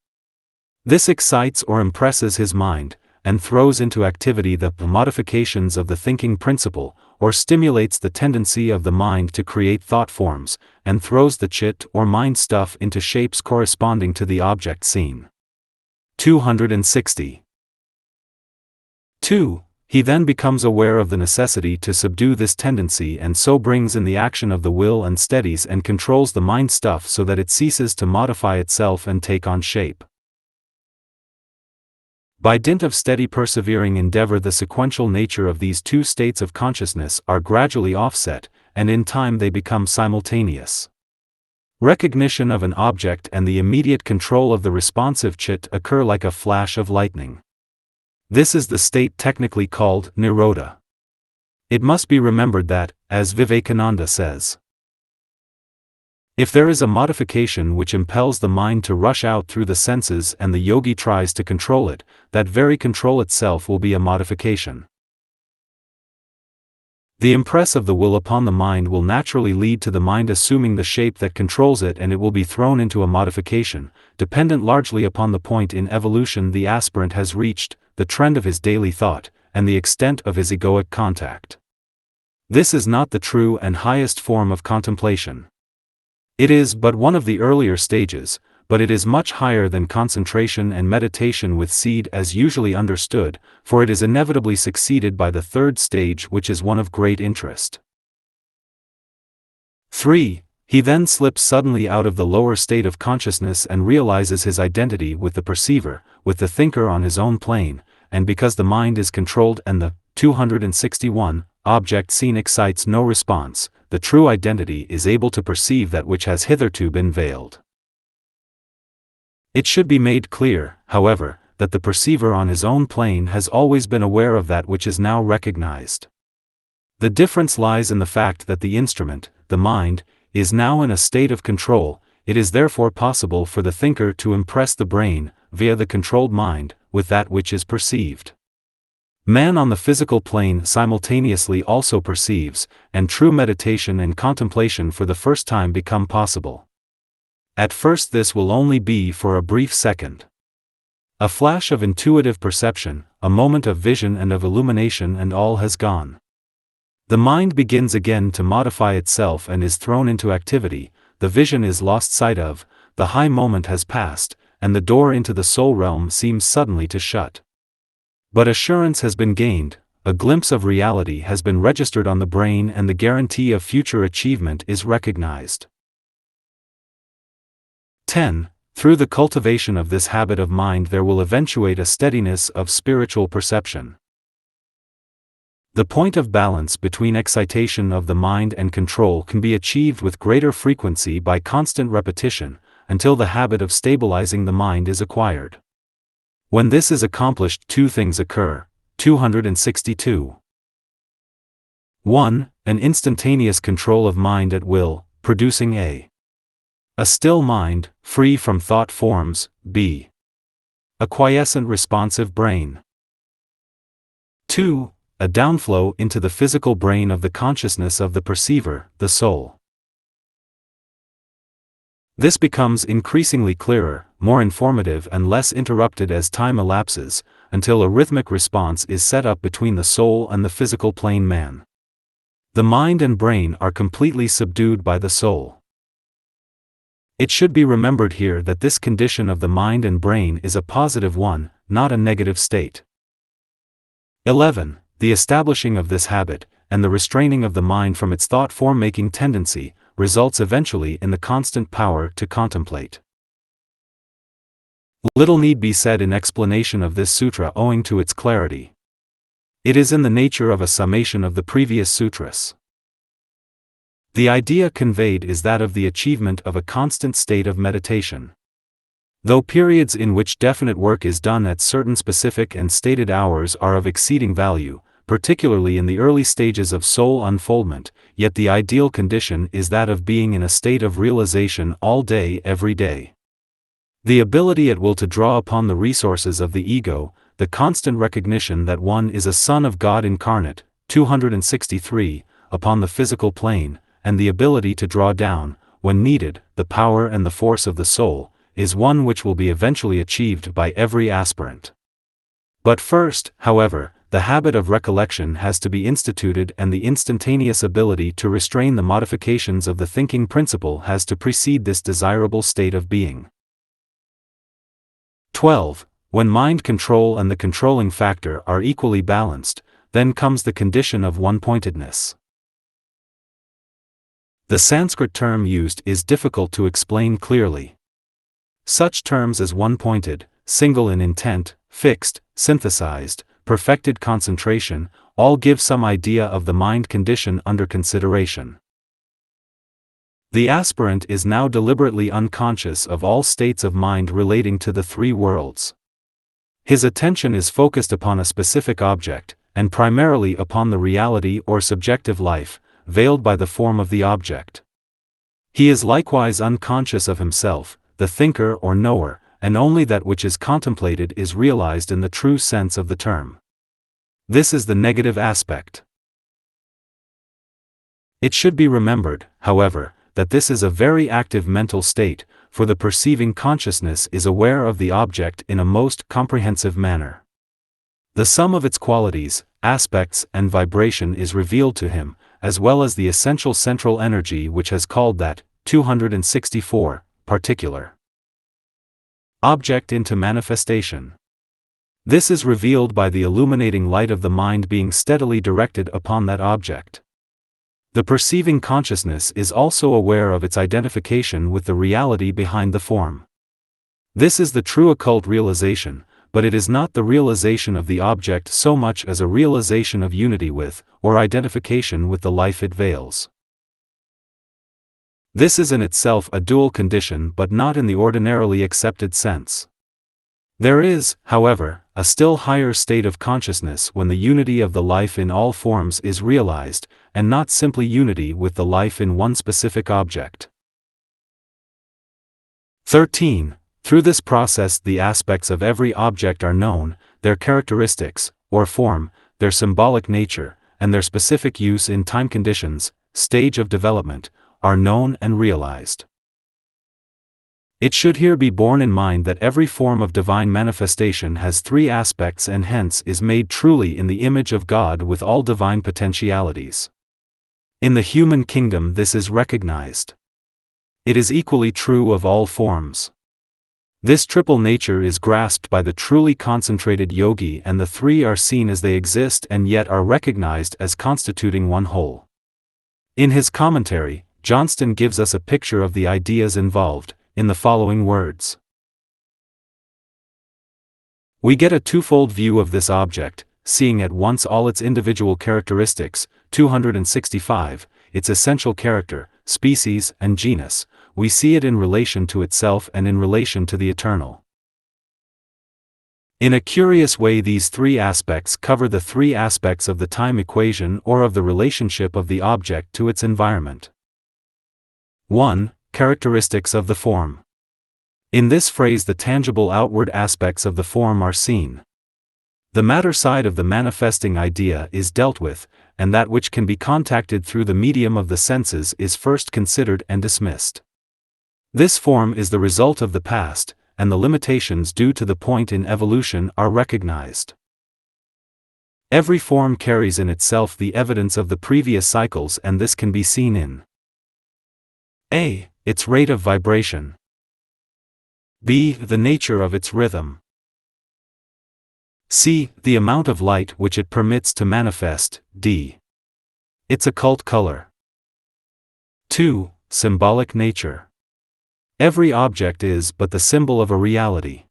This excites or impresses his mind, and throws into activity the modifications of the thinking principle, or stimulates the tendency of the mind to create thought forms, and throws the chit or mind stuff into shapes corresponding to the object seen. 260. 2. He then becomes aware of the necessity to subdue this tendency and so brings in the action of the will and steadies and controls the mind stuff so that it ceases to modify itself and take on shape. By dint of steady persevering endeavor, the sequential nature of these two states of consciousness are gradually offset, and in time they become simultaneous. Recognition of an object and the immediate control of the responsive chit occur like a flash of lightning. This is the state technically called nirodha. It must be remembered that, as Vivekananda says, if there is a modification which impels the mind to rush out through the senses and the yogi tries to control it, that very control itself will be a modification. The impress of the will upon the mind will naturally lead to the mind assuming the shape that controls it, and it will be thrown into a modification, dependent largely upon the point in evolution the aspirant has reached, the trend of his daily thought, and the extent of his egoic contact. This is not the true and highest form of contemplation. It is but one of the earlier stages, but it is much higher than concentration and meditation with seed as usually understood, for it is inevitably succeeded by the third stage, which is one of great interest. 3. He then slips suddenly out of the lower state of consciousness and realizes his identity with the perceiver, with the thinker on his own plane, and because the mind is controlled and the 261 object seen excites no response, the true identity is able to perceive that which has hitherto been veiled. It should be made clear, however, that the perceiver on his own plane has always been aware of that which is now recognized. The difference lies in the fact that the instrument, the mind, is now in a state of control. It is therefore possible for the thinker to impress the brain, via the controlled mind, with that which is perceived. Man on the physical plane simultaneously also perceives, and true meditation and contemplation for the first time become possible. At first this will only be for a brief second. A flash of intuitive perception, a moment of vision and of illumination, and all has gone. The mind begins again to modify itself and is thrown into activity, the vision is lost sight of, the high moment has passed, and the door into the soul realm seems suddenly to shut. But assurance has been gained, a glimpse of reality has been registered on the brain, and the guarantee of future achievement is recognized. 10. Through the cultivation of this habit of mind there will eventuate a steadiness of spiritual perception. The point of balance between excitation of the mind and control can be achieved with greater frequency by constant repetition, until the habit of stabilizing the mind is acquired. When this is accomplished, two things occur. 262. 1. An instantaneous control of mind at will, producing a still mind, free from thought forms. B. A quiescent responsive brain. 2. A downflow into the physical brain of the consciousness of the perceiver, the soul. This becomes increasingly clearer, more informative and less interrupted as time elapses, until a rhythmic response is set up between the soul and the physical plane man. The mind and brain are completely subdued by the soul. It should be remembered here that this condition of the mind and brain is a positive one, not a negative state. 11. The establishing of this habit, and the restraining of the mind from its thought form-making tendency, results eventually in the constant power to contemplate. Little need be said in explanation of this sutra owing to its clarity. It is in the nature of a summation of the previous sutras. The idea conveyed is that of the achievement of a constant state of meditation. Though periods in which definite work is done at certain specific and stated hours are of exceeding value, particularly in the early stages of soul unfoldment, yet the ideal condition is that of being in a state of realization all day every day. The ability at will to draw upon the resources of the ego, the constant recognition that one is a son of God incarnate, 263, upon the physical plane, and the ability to draw down, when needed, the power and the force of the soul, is one which will be eventually achieved by every aspirant. But first, however, the habit of recollection has to be instituted, and the instantaneous ability to restrain the modifications of the thinking principle has to precede this desirable state of being. 12. When mind control and the controlling factor are equally balanced, then comes the condition of one-pointedness. The Sanskrit term used is difficult to explain clearly. Such terms as one-pointed, single in intent, fixed, synthesized, perfected concentration, all give some idea of the mind condition under consideration. The aspirant is now deliberately unconscious of all states of mind relating to the three worlds. His attention is focused upon a specific object, and primarily upon the reality or subjective life, veiled by the form of the object. He is likewise unconscious of himself, the thinker or knower, and only that which is contemplated is realized in the true sense of the term. This is the negative aspect. It should be remembered, however, that this is a very active mental state, for the perceiving consciousness is aware of the object in a most comprehensive manner. The sum of its qualities, aspects, and vibration is revealed to him, as well as the essential central energy which has called that, 264, particular object into manifestation. This is revealed by the illuminating light of the mind being steadily directed upon that object. The perceiving consciousness is also aware of its identification with the reality behind the form. This is the true occult realization, but it is not the realization of the object so much as a realization of unity with, or identification with the life it veils. This is in itself a dual condition, but not in the ordinarily accepted sense. There is, however, a still higher state of consciousness when the unity of the life in all forms is realized, and not simply unity with the life in one specific object. 13. Through this process the aspects of every object are known, their characteristics, or form, their symbolic nature, and their specific use in time conditions, stage of development, are known and realized. It should here be borne in mind that every form of divine manifestation has three aspects and hence is made truly in the image of God with all divine potentialities. In the human kingdom this is recognized. It is equally true of all forms. This triple nature is grasped by the truly concentrated yogi, and the three are seen as they exist and yet are recognized as constituting one whole. In his commentary, Johnston gives us a picture of the ideas involved, in the following words. We get a twofold view of this object, seeing at once all its individual characteristics, 265, its essential character, species and genus. We see it in relation to itself and in relation to the eternal. In a curious way these three aspects cover the three aspects of the time equation or of the relationship of the object to its environment. 1. Characteristics of the form. In this phrase the tangible outward aspects of the form are seen. The matter side of the manifesting idea is dealt with, and that which can be contacted through the medium of the senses is first considered and dismissed. This form is the result of the past, and the limitations due to the point in evolution are recognized. Every form carries in itself the evidence of the previous cycles, and this can be seen in a. Its rate of vibration. b. The nature of its rhythm. c. The amount of light which it permits to manifest. d. Its occult color. 2. Symbolic nature. Every object is but the symbol of a reality.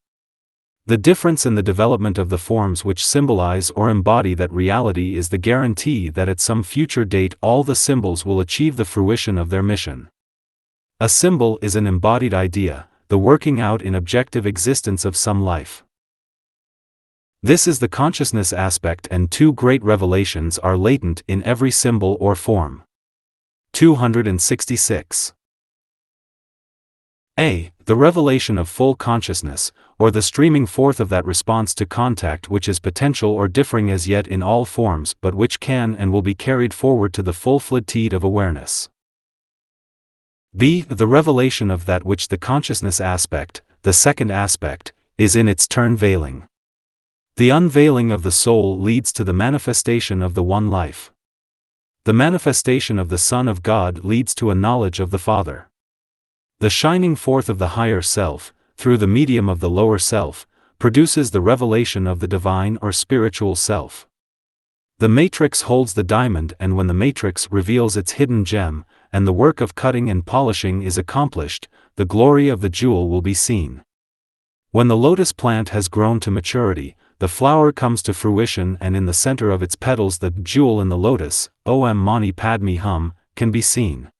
The difference in the development of the forms which symbolize or embody that reality is the guarantee that at some future date all the symbols will achieve the fruition of their mission. A symbol is an embodied idea, the working out in objective existence of some life. This is the consciousness aspect, and two great revelations are latent in every symbol or form. 266. A. The revelation of full consciousness, or the streaming forth of that response to contact which is potential or differing as yet in all forms but which can and will be carried forward to the full fluidity of awareness. B. The revelation of that which the consciousness aspect, the second aspect, is in its turn veiling. The unveiling of the soul leads to the manifestation of the one life. The manifestation of the Son of God leads to a knowledge of the Father. The shining forth of the higher self, through the medium of the lower self, produces the revelation of the divine or spiritual self. The matrix holds the diamond, and when the matrix reveals its hidden gem, and the work of cutting and polishing is accomplished, the glory of the jewel will be seen. When the lotus plant has grown to maturity, the flower comes to fruition, and in the center of its petals the jewel in the lotus, Om Mani Padme Hum, can be seen.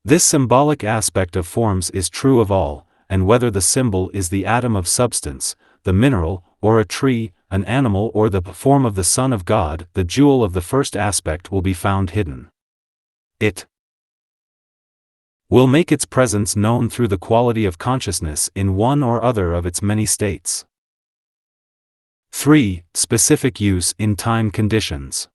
This symbolic aspect of forms is true of all, and whether the symbol is the atom of substance, the mineral, or a tree, an animal, or the form of the Son of God, the jewel of the first aspect will be found hidden. It will make its presence known through the quality of consciousness in one or other of its many states. 3. Specific use in time conditions.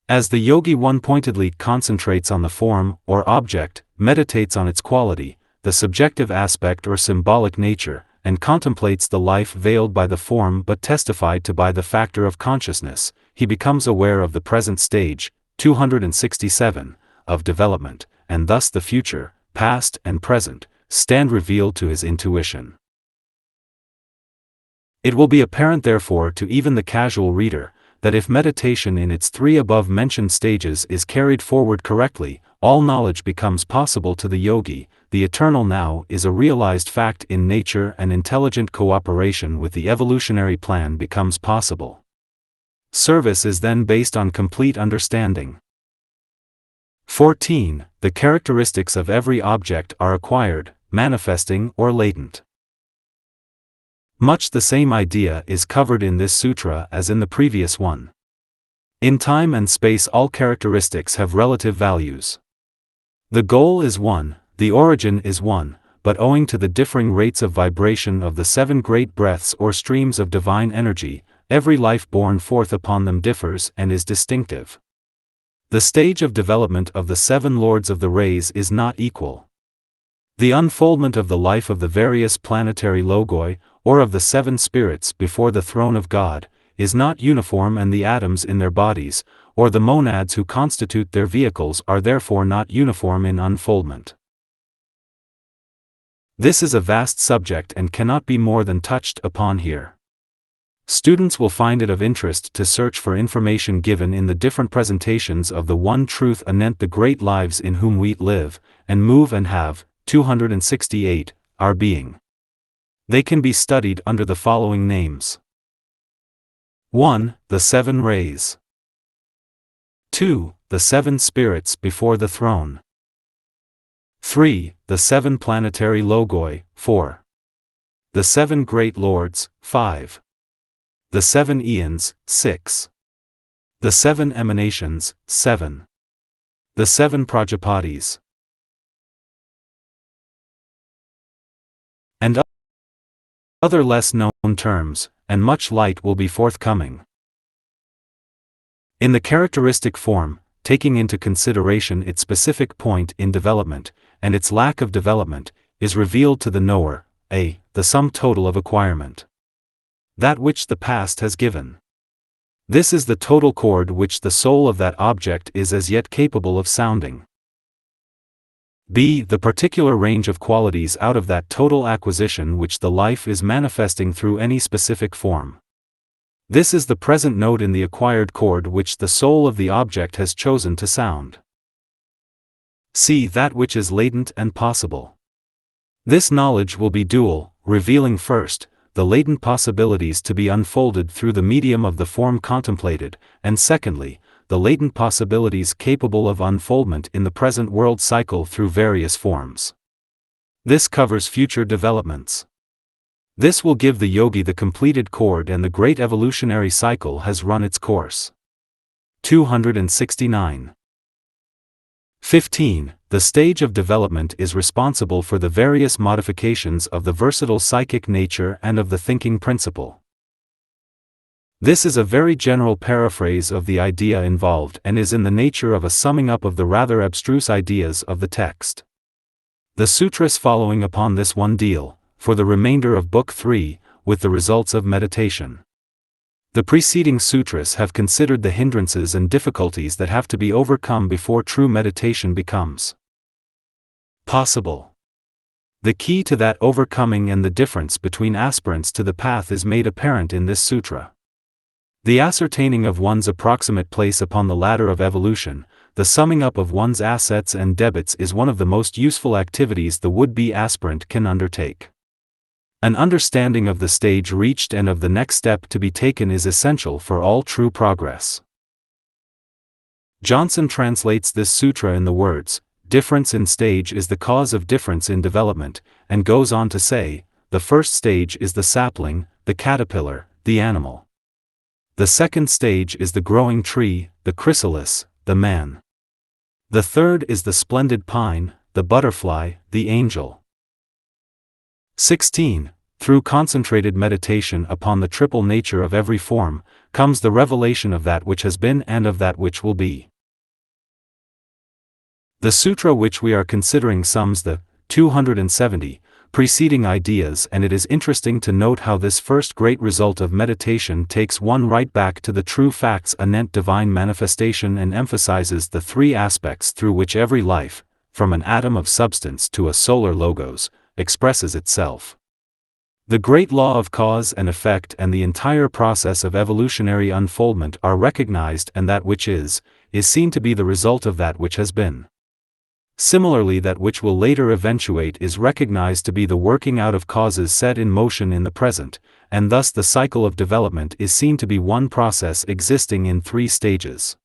As the yogi one pointedly concentrates on the form, or object, meditates on its quality, the subjective aspect or symbolic nature, and contemplates the life veiled by the form but testified to by the factor of consciousness, he becomes aware of the present stage, 267, of development, and thus the future, past and present, stand revealed to his intuition. It will be apparent therefore to even the casual reader, that if meditation in its three above-mentioned stages is carried forward correctly, all knowledge becomes possible to the yogi. The eternal now is a realized fact in nature, and intelligent cooperation with the evolutionary plan becomes possible. Service is then based on complete understanding. 14. The characteristics of every object are acquired, manifesting, or latent. Much the same idea is covered in this sutra as in the previous one. In time and space all characteristics have relative values. The goal is one, the origin is one, but owing to the differing rates of vibration of the 7 great breaths or streams of divine energy, every life born forth upon them differs and is distinctive. The stage of development of the 7 lords of the rays is not equal. The unfoldment of the life of the various planetary logoi, or of the 7 spirits before the throne of God, is not uniform, and the atoms in their bodies, or the monads who constitute their vehicles, are therefore not uniform in unfoldment. This is a vast subject and cannot be more than touched upon here. Students will find it of interest to search for information given in the different presentations of the one truth anent the great lives in whom we live, and move and have, 268, our being. They can be studied under the following names. 1. The 7 rays. 2. The 7 spirits before the throne. 3. The 7 planetary logoi. 4. The 7 great lords. 5. The 7 eons. 6. The 7 emanations. 7. The 7 prajapatis. And other less known terms, and much light will be forthcoming. In the characteristic form, taking into consideration its specific point in development, and its lack of development, is revealed to the knower, a, the sum total of acquirement. That which the past has given. This is the total chord which the soul of that object is as yet capable of sounding. B. The particular range of qualities out of that total acquisition which the life is manifesting through any specific form. This is the present note in the acquired chord which the soul of the object has chosen to sound. C. That which is latent and possible. This knowledge will be dual, revealing first, the latent possibilities to be unfolded through the medium of the form contemplated, and secondly, the latent possibilities capable of unfoldment in the present world cycle through various forms. This covers future developments. This will give the yogi the completed chord, and the great evolutionary cycle has run its course. 269. 15. The stage of development is responsible for the various modifications of the versatile psychic nature and of the thinking principle. This is a very general paraphrase of the idea involved and is in the nature of a summing up of the rather abstruse ideas of the text. The sutras following upon this one deal, for the remainder of Book 3, with the results of meditation. The preceding sutras have considered the hindrances and difficulties that have to be overcome before true meditation becomes possible. The key to that overcoming and the difference between aspirants to the path is made apparent in this sutra. The ascertaining of one's approximate place upon the ladder of evolution, the summing up of one's assets and debits is one of the most useful activities the would-be aspirant can undertake. An understanding of the stage reached and of the next step to be taken is essential for all true progress. Johnson translates this sutra in the words, "Difference in stage is the cause of difference in development," and goes on to say, "The first stage is the sapling, the caterpillar, the animal. The second stage is the growing tree, the chrysalis, the man. The third is the splendid pine, the butterfly, the angel." 16. Through concentrated meditation upon the triple nature of every form, comes the revelation of that which has been and of that which will be. The sutra which we are considering sums the 270 preceding ideas, and it is interesting to note how this first great result of meditation takes one right back to the true facts anent divine manifestation and emphasizes the three aspects through which every life, from an atom of substance to a solar logos, expresses itself. The great law of cause and effect and the entire process of evolutionary unfoldment are recognized, and that which is seen to be the result of that which has been. Similarly, that which will later eventuate is recognized to be the working out of causes set in motion in the present, and thus the cycle of development is seen to be one process existing in three stages.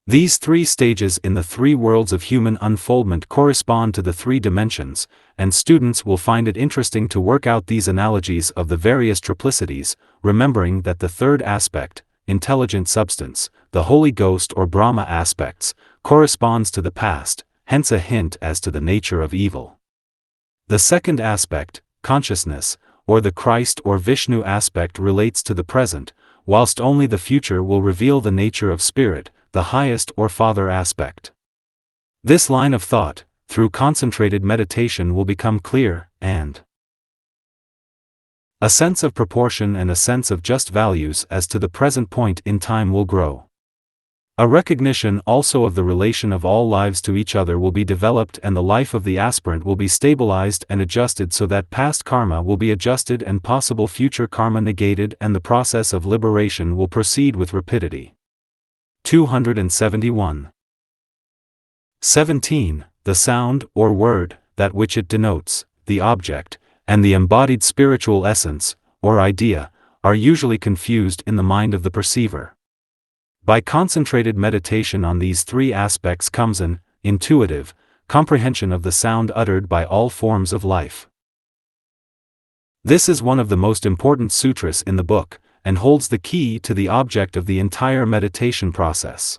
These three stages in the three worlds of human unfoldment correspond to the three dimensions, and students will find it interesting to work out these analogies of the various triplicities, remembering that the third aspect, intelligent substance, the Holy Ghost or Brahma aspects, corresponds to the past, hence a hint as to the nature of evil. The second aspect, consciousness, or the Christ or Vishnu aspect relates to the present, whilst only the future will reveal the nature of spirit, the highest or Father aspect. This line of thought, through concentrated meditation, will become clear, and a sense of proportion and a sense of just values as to the present point in time will grow. A recognition also of the relation of all lives to each other will be developed, and the life of the aspirant will be stabilized and adjusted so that past karma will be adjusted and possible future karma negated, and the process of liberation will proceed with rapidity. 271. 17. The sound, or word, that which it denotes, the object, and the embodied spiritual essence, or idea, are usually confused in the mind of the perceiver. By concentrated meditation on these three aspects comes an intuitive comprehension of the sound uttered by all forms of life. This is one of the most important sutras in the book, and holds the key to the object of the entire meditation process.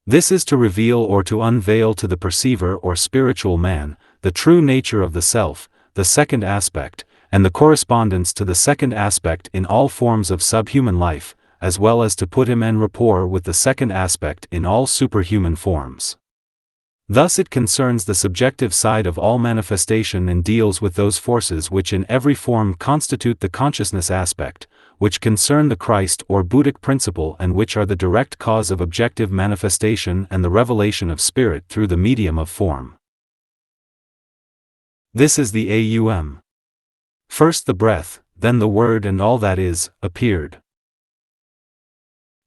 This is to reveal or to unveil to the perceiver or spiritual man, the true nature of the self, the second aspect, and the correspondence to the second aspect in all forms of subhuman life, as well as to put him en rapport with the second aspect in all superhuman forms. Thus it concerns the subjective side of all manifestation and deals with those forces which in every form constitute the consciousness aspect, which concern the Christ or Buddhic principle, and which are the direct cause of objective manifestation and the revelation of spirit through the medium of form. This is the AUM. First the breath, then the word, and all that is, appeared.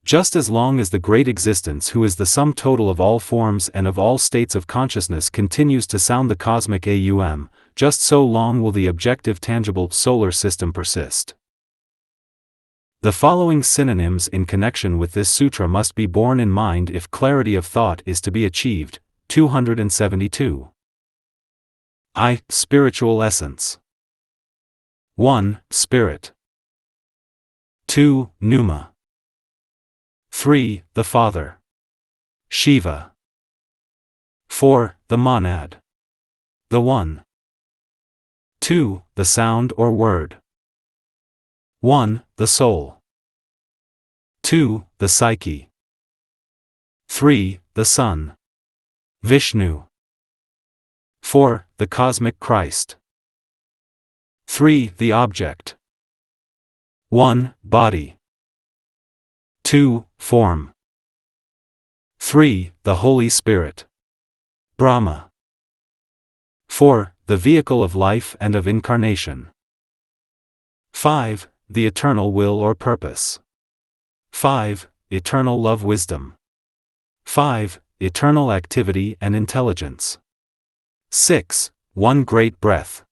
Just as long as the great existence, who is the sum total of all forms and of all states of consciousness, continues to sound the cosmic AUM, just so long will the objective tangible solar system persist. The following synonyms in connection with this sutra must be borne in mind if clarity of thought is to be achieved. 272. I. Spiritual essence. 1. Spirit. 2. Pneuma. 3. The Father. Shiva. 4. The monad. The One. 2. The sound or word. 1. The soul. 2. The psyche. 3. The Sun. Vishnu. 4. The cosmic Christ. 3. The object. 1. Body. 2. Form. 3. The Holy Spirit. Brahma. 4. The vehicle of life and of incarnation. 5. The eternal will or purpose. 5. Eternal love wisdom. 5. Eternal activity and intelligence. 6. One great breath.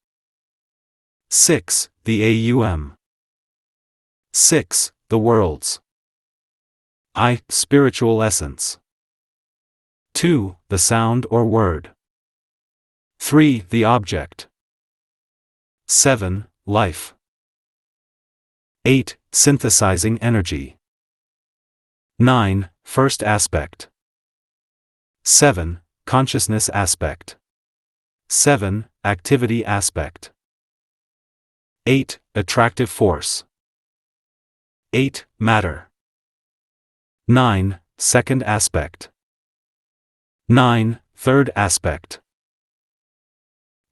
6. The Aum. 6. The worlds. I. Spiritual essence. 2. The sound or word. 3. The object. 7. Life. 8. Synthesizing energy. 9. First aspect. 7. Consciousness aspect. 7. Activity aspect. 8. Attractive force. 8. Matter. 9. Second aspect. 9. Third aspect.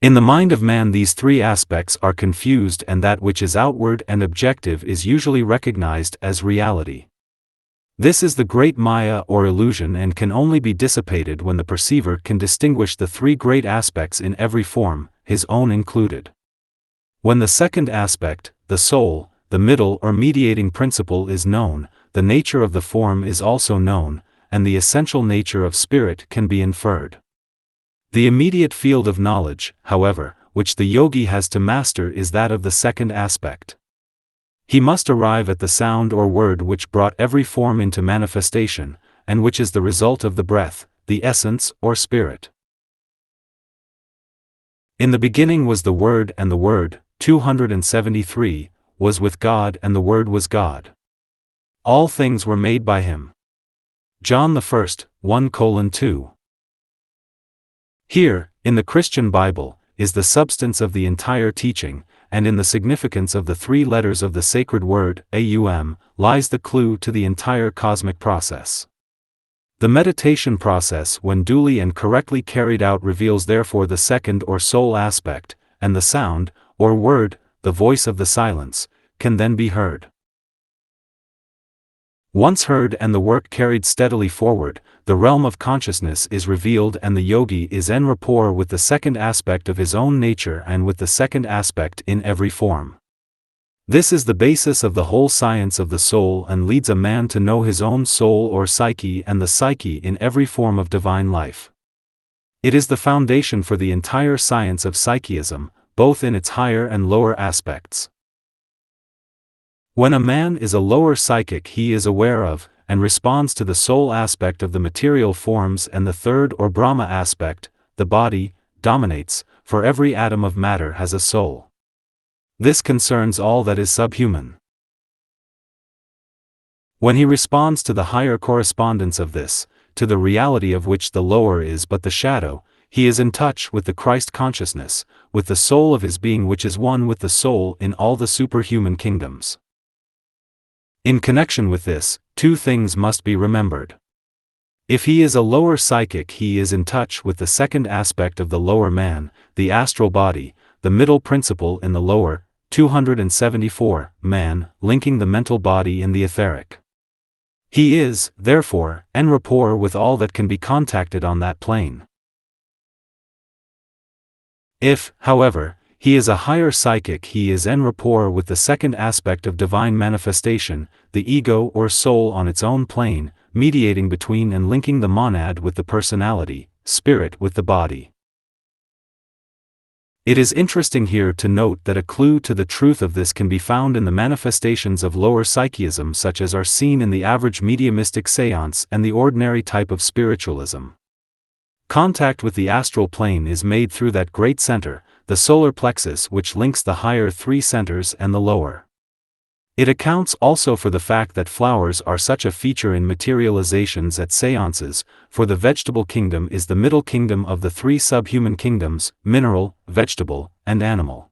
In the mind of man these three aspects are confused, and that which is outward and objective is usually recognized as reality. This is the great Maya or illusion, and can only be dissipated when the perceiver can distinguish the three great aspects in every form, his own included. When the second aspect, the soul, the middle or mediating principle is known, the nature of the form is also known, and the essential nature of spirit can be inferred. The immediate field of knowledge, however, which the yogi has to master is that of the second aspect. He must arrive at the sound or word which brought every form into manifestation, and which is the result of the breath, the essence or spirit. In the beginning was the Word, and the Word, 273, was with God, and the Word was God. All things were made by him. John 1, 1:2. Here, in the Christian Bible, is the substance of the entire teaching, and in the significance of the three letters of the sacred word, Aum, lies the clue to the entire cosmic process. The meditation process, when duly and correctly carried out, reveals therefore the second or soul aspect, and the sound, or word, the voice of the silence, can then be heard. Once heard and the work carried steadily forward, the realm of consciousness is revealed, and the yogi is en rapport with the second aspect of his own nature and with the second aspect in every form. This is the basis of the whole science of the soul, and leads a man to know his own soul or psyche and the psyche in every form of divine life. It is the foundation for the entire science of psychism, both in its higher and lower aspects. When a man is a lower psychic, he is aware of, and responds to the soul aspect of the material forms, and the third or Brahma aspect, the body, dominates, for every atom of matter has a soul. This concerns all that is subhuman. When he responds to the higher correspondence of this, to the reality of which the lower is but the shadow, he is in touch with the Christ consciousness, with the soul of his being, which is one with the soul in all the superhuman kingdoms. In connection with this, two things must be remembered. If he is a lower psychic, he is in touch with the second aspect of the lower man, the astral body, the middle principle in the lower, 274, man, linking the mental body in the etheric. He is, therefore, en rapport with all that can be contacted on that plane. If, however, he is a higher psychic, he is en rapport with the second aspect of divine manifestation, the ego or soul on its own plane, mediating between and linking the monad with the personality, spirit with the body. It is interesting here to note that a clue to the truth of this can be found in the manifestations of lower psychism, such as are seen in the average mediumistic seance and the ordinary type of spiritualism. Contact with the astral plane is made through that great center, the solar plexus, which links the higher three centers and the lower. It accounts also for the fact that flowers are such a feature in materializations at seances, for the vegetable kingdom is the middle kingdom of the three subhuman kingdoms, mineral, vegetable, and animal.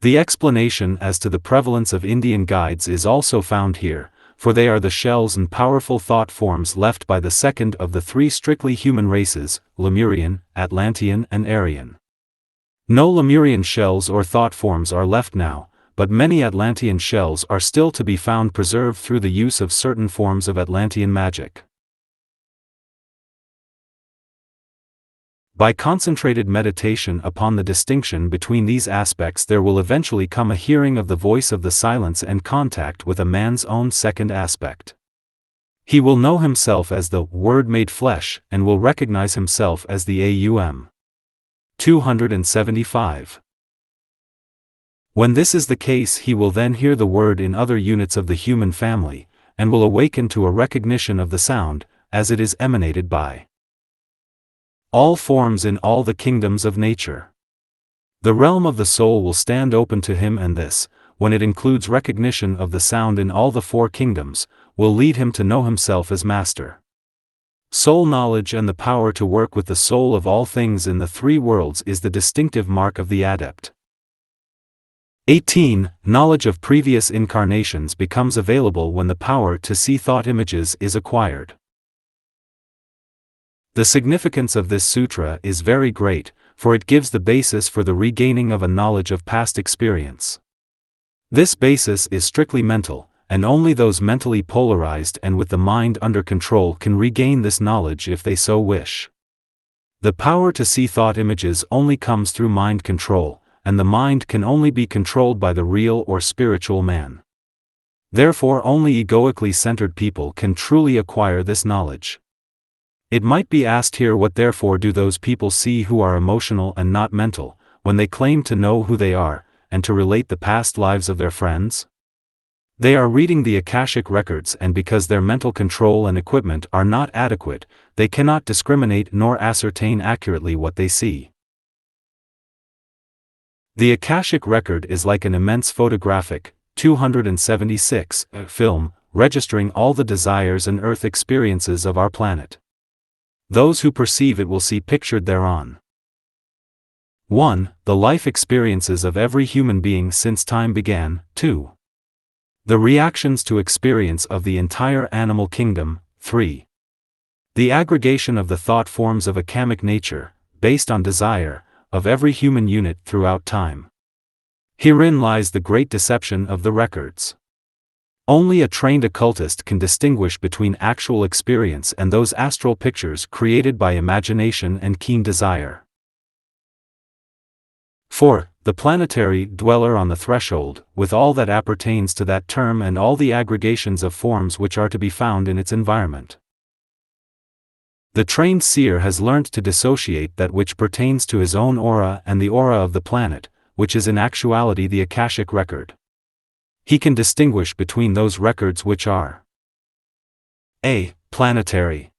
The explanation as to the prevalence of Indian guides is also found here, for they are the shells and powerful thought forms left by the second of the three strictly human races, Lemurian, Atlantean and Aryan. No Lemurian shells or thought forms are left now, but many Atlantean shells are still to be found preserved through the use of certain forms of Atlantean magic. By concentrated meditation upon the distinction between these aspects, there will eventually come a hearing of the voice of the silence and contact with a man's own second aspect. He will know himself as the Word made flesh and will recognize himself as the Aum. 275. When this is the case, he will then hear the word in other units of the human family, and will awaken to a recognition of the sound, as it is emanated by all forms in all the kingdoms of nature. The realm of the soul will stand open to him, and this, when it includes recognition of the sound in all the four kingdoms, will lead him to know himself as master. Soul knowledge and the power to work with the soul of all things in the three worlds is the distinctive mark of the adept. 18. Knowledge of previous incarnations becomes available when the power to see thought images is acquired. The significance of this sutra is very great, for it gives the basis for the regaining of a knowledge of past experience. This basis is strictly mental, and only those mentally polarized and with the mind under control can regain this knowledge if they so wish. The power to see thought images only comes through mind control, and the mind can only be controlled by the real or spiritual man. Therefore only egoically centered people can truly acquire this knowledge. It might be asked here, what therefore do those people see who are emotional and not mental, when they claim to know who they are, and to relate the past lives of their friends? They are reading the Akashic records, and because their mental control and equipment are not adequate, they cannot discriminate nor ascertain accurately what they see. The Akashic record is like an immense photographic, 276, film, registering all the desires and earth experiences of our planet. Those who perceive it will see pictured thereon 1. The life experiences of every human being since time began. 2. The reactions to experience of the entire animal kingdom. 3. The aggregation of the thought forms of a kamic nature, based on desire, of every human unit throughout time. Herein lies the great deception of the records. Only a trained occultist can distinguish between actual experience and those astral pictures created by imagination and keen desire. 4. The planetary dweller on the threshold, with all that appertains to that term and all the aggregations of forms which are to be found in its environment. The trained seer has learnt to dissociate that which pertains to his own aura and the aura of the planet, which is in actuality the Akashic record. He can distinguish between those records which are a. Planetary,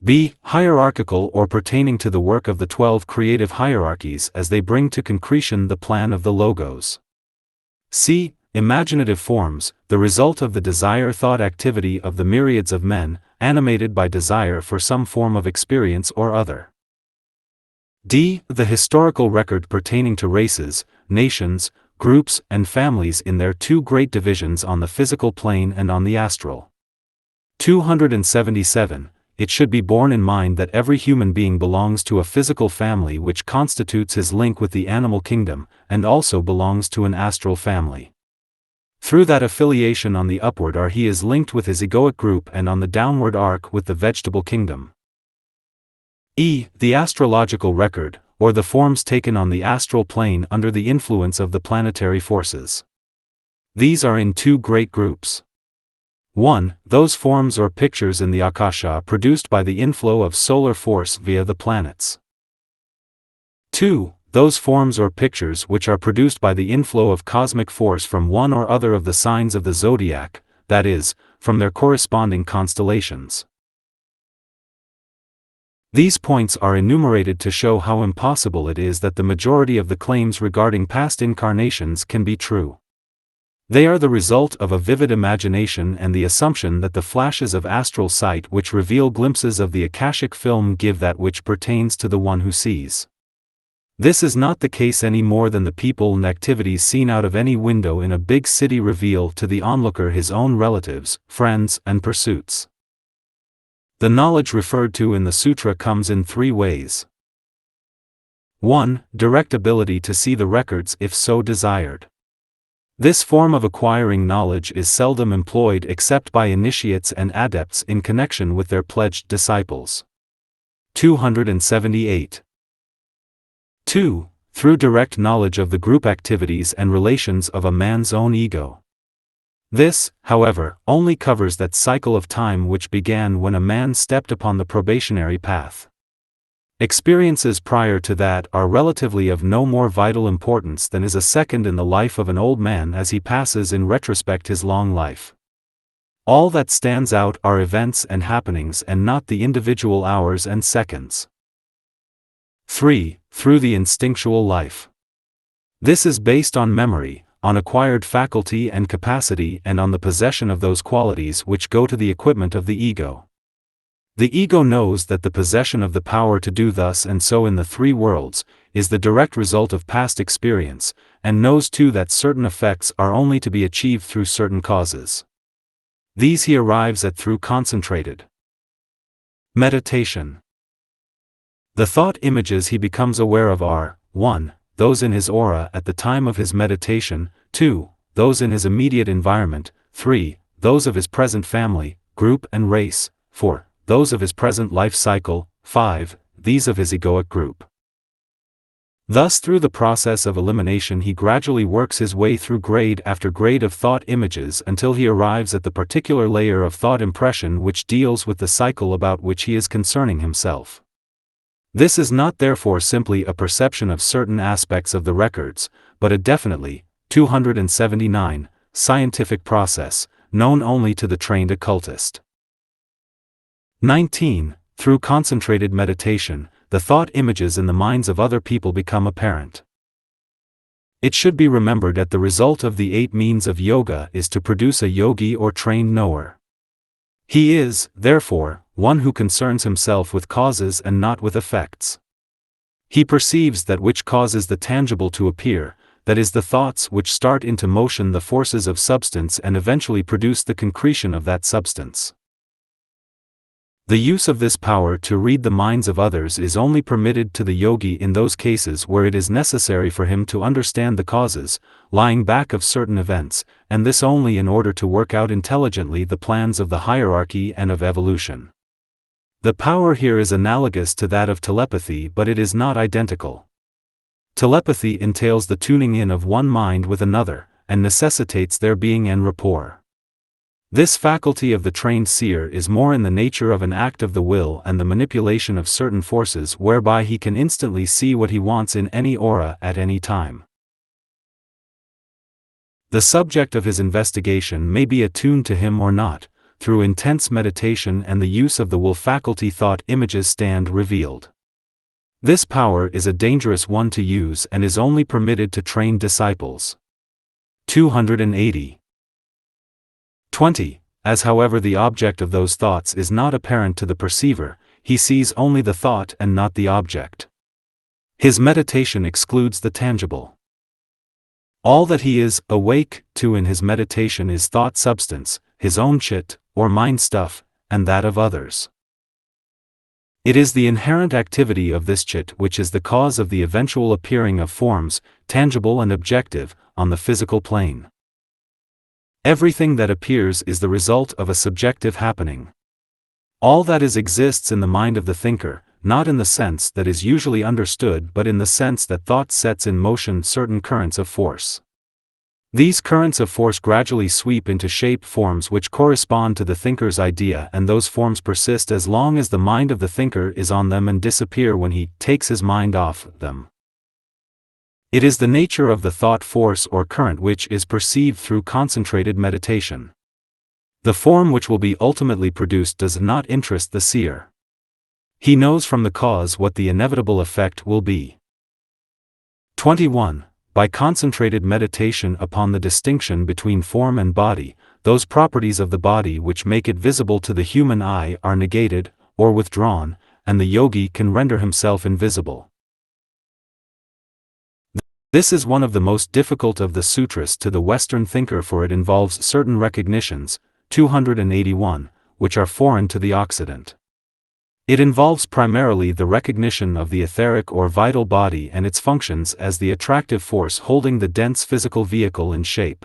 b. Hierarchical or pertaining to the work of the 12 creative hierarchies as they bring to concretion the plan of the Logos, c. Imaginative forms, the result of the desire-thought activity of the myriads of men, animated by desire for some form of experience or other. D. The historical record pertaining to races, nations, groups, and families in their two great divisions on the physical plane and on the astral. 277. It should be borne in mind that every human being belongs to a physical family which constitutes his link with the animal kingdom, and also belongs to an astral family. Through that affiliation on the upward arc he is linked with his egoic group, and on the downward arc with the vegetable kingdom. E. The astrological record, or the forms taken on the astral plane under the influence of the planetary forces. These are in two great groups. 1. Those forms or pictures in the Akasha produced by the inflow of solar force via the planets. 2. Those forms or pictures which are produced by the inflow of cosmic force from one or other of the signs of the zodiac, that is, from their corresponding constellations. These points are enumerated to show how impossible it is that the majority of the claims regarding past incarnations can be true. They are the result of a vivid imagination and the assumption that the flashes of astral sight which reveal glimpses of the Akashic film give that which pertains to the one who sees. This is not the case any more than the people and activities seen out of any window in a big city reveal to the onlooker his own relatives, friends, and pursuits. The knowledge referred to in the sutra comes in three ways. 1. Direct ability to see the records if so desired. This form of acquiring knowledge is seldom employed except by initiates and adepts in connection with their pledged disciples. 278. 2. Through direct knowledge of the group activities and relations of a man's own ego. This, however, only covers that cycle of time which began when a man stepped upon the probationary path. Experiences prior to that are relatively of no more vital importance than is a second in the life of an old man as he passes in retrospect his long life. All that stands out are events and happenings and not the individual hours and seconds. 3. Through the instinctual life. This is based on memory, on acquired faculty and capacity and on the possession of those qualities which go to the equipment of the ego. The ego knows that the possession of the power to do thus and so in the three worlds is the direct result of past experience, and knows too that certain effects are only to be achieved through certain causes. These he arrives at through concentrated meditation. The thought images he becomes aware of are, 1. Those in his aura at the time of his meditation, 2. Those in his immediate environment, 3. Those of his present family, group and race, 4. Those of his present life cycle, 5. These of his egoic group. Thus through the process of elimination he gradually works his way through grade after grade of thought images until he arrives at the particular layer of thought impression which deals with the cycle about which he is concerning himself. This is not therefore simply a perception of certain aspects of the records, but a definitely, 279, scientific process, known only to the trained occultist. 19. Through concentrated meditation, the thought images in the minds of other people become apparent. It should be remembered that the result of the 8 means of yoga is to produce a yogi or trained knower. He is, therefore, one who concerns himself with causes and not with effects. He perceives that which causes the tangible to appear, that is the thoughts which start into motion the forces of substance and eventually produce the concretion of that substance. The use of this power to read the minds of others is only permitted to the yogi in those cases where it is necessary for him to understand the causes, lying back of certain events, and this only in order to work out intelligently the plans of the hierarchy and of evolution. The power here is analogous to that of telepathy, but it is not identical. Telepathy entails the tuning in of one mind with another, and necessitates there being en rapport. This faculty of the trained seer is more in the nature of an act of the will and the manipulation of certain forces whereby he can instantly see what he wants in any aura at any time. The subject of his investigation may be attuned to him or not. Through intense meditation and the use of the will faculty thought images stand revealed. This power is a dangerous one to use and is only permitted to trained disciples. 280. 20. As however the object of those thoughts is not apparent to the perceiver, he sees only the thought and not the object. His meditation excludes the tangible. All that he is awake to in his meditation is thought substance, his own chit, or mind stuff, and that of others. It is the inherent activity of this chit which is the cause of the eventual appearing of forms, tangible and objective, on the physical plane. Everything that appears is the result of a subjective happening. All that is exists in the mind of the thinker, not in the sense that is usually understood but in the sense that thought sets in motion certain currents of force. These currents of force gradually sweep into shape forms which correspond to the thinker's idea, and those forms persist as long as the mind of the thinker is on them and disappear when he takes his mind off them. It is the nature of the thought force or current which is perceived through concentrated meditation. The form which will be ultimately produced does not interest the seer. He knows from the cause what the inevitable effect will be. 21. by concentrated meditation upon the distinction between form and body, those properties of the body which make it visible to the human eye are negated, or withdrawn, and the yogi can render himself invisible. This is one of the most difficult of the sutras to the Western thinker, for it involves certain recognitions, 281, which are foreign to the Occident. It involves primarily the recognition of the etheric or vital body and its functions as the attractive force holding the dense physical vehicle in shape.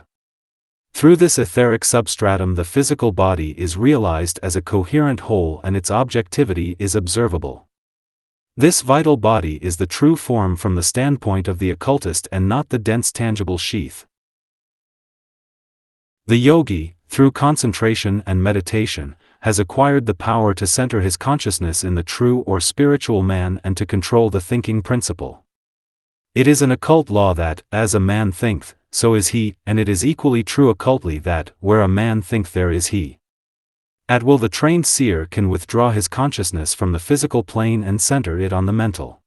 Through this etheric substratum, the physical body is realized as a coherent whole and its objectivity is observable. This vital body is the true form from the standpoint of the occultist and not the dense tangible sheath. The yogi, through concentration and meditation, has acquired the power to center his consciousness in the true or spiritual man and to control the thinking principle. It is an occult law that, as a man thinketh, so is he, and it is equally true occultly that, where a man thinketh there is he. At will the trained seer can withdraw his consciousness from the physical plane and center it on the mental.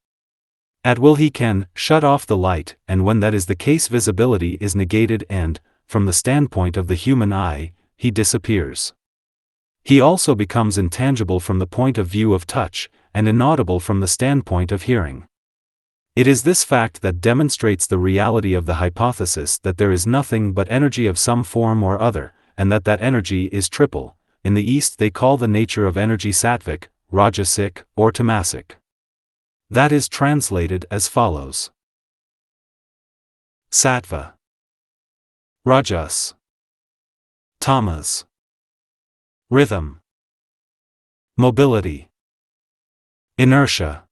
At will he can shut off the light, and when that is the case visibility is negated and, from the standpoint of the human eye, he disappears. He also becomes intangible from the point of view of touch, and inaudible from the standpoint of hearing. It is this fact that demonstrates the reality of the hypothesis that there is nothing but energy of some form or other, and that that energy is triple. In the East they call the nature of energy sattvic, rajasic, or tamasic. That is translated as follows. Sattva, rajas, tamas. Rhythm, mobility, inertia,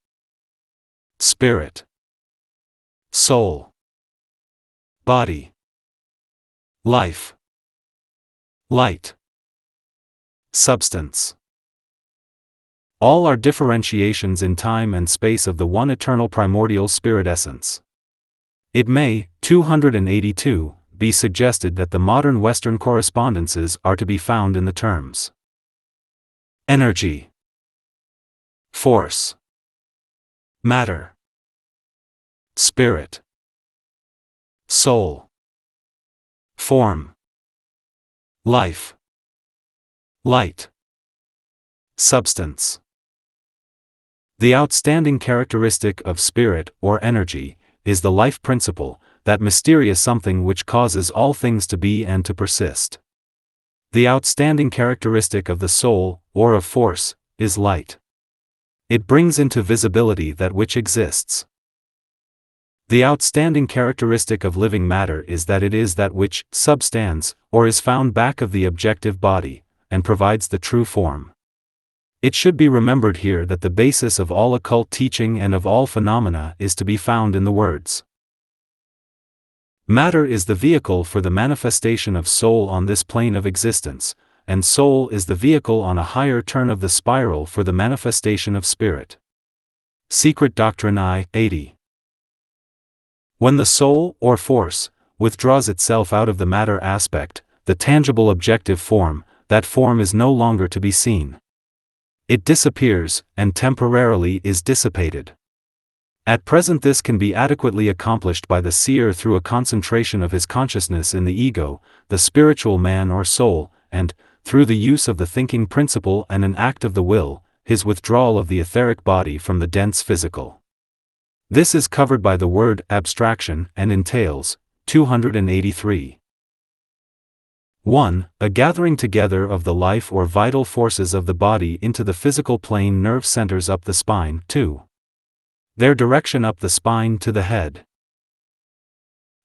spirit, soul, body, life, light, substance. All are differentiations in time and space of the one eternal primordial spirit essence. It may, 282, be suggested that the modern Western correspondences are to be found in the terms energy, force, matter, spirit, soul, form, life, light, substance. The outstanding characteristic of spirit or energy is the life principle, that mysterious something which causes all things to be and to persist. The outstanding characteristic of the soul, or of force, is light. It brings into visibility that which exists. The outstanding characteristic of living matter is that it is that which substands, or is found back of the objective body, and provides the true form. It should be remembered here that the basis of all occult teaching and of all phenomena is to be found in the words. Matter is the vehicle for the manifestation of soul on this plane of existence, and soul is the vehicle on a higher turn of the spiral for the manifestation of spirit. Secret Doctrine I, 80. When the soul, or force, withdraws itself out of the matter aspect, the tangible objective form, that form is no longer to be seen. It disappears, and temporarily is dissipated. At present this can be adequately accomplished by the seer through a concentration of his consciousness in the ego, the spiritual man or soul, and, through the use of the thinking principle and an act of the will, his withdrawal of the etheric body from the dense physical. This is covered by the word abstraction and entails 283. 1. A gathering together of the life or vital forces of the body into the physical plane nerve centers up the spine. 2. Their direction up the spine to the head.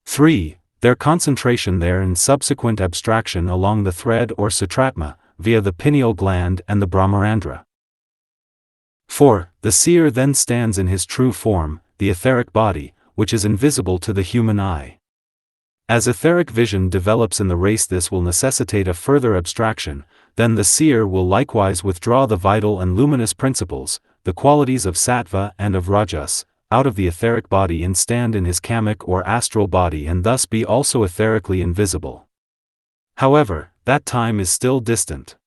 3. Their concentration there and subsequent abstraction along the thread or sutratma, via the pineal gland and the brahmarandra. 4. The seer then stands in his true form, the etheric body, which is invisible to the human eye. As etheric vision develops in the race, this will necessitate a further abstraction, then the seer will likewise withdraw the vital and luminous principles, the qualities of sattva and of rajas, out of the etheric body and stand in his kamic or astral body and thus be also etherically invisible. However, that time is still distant.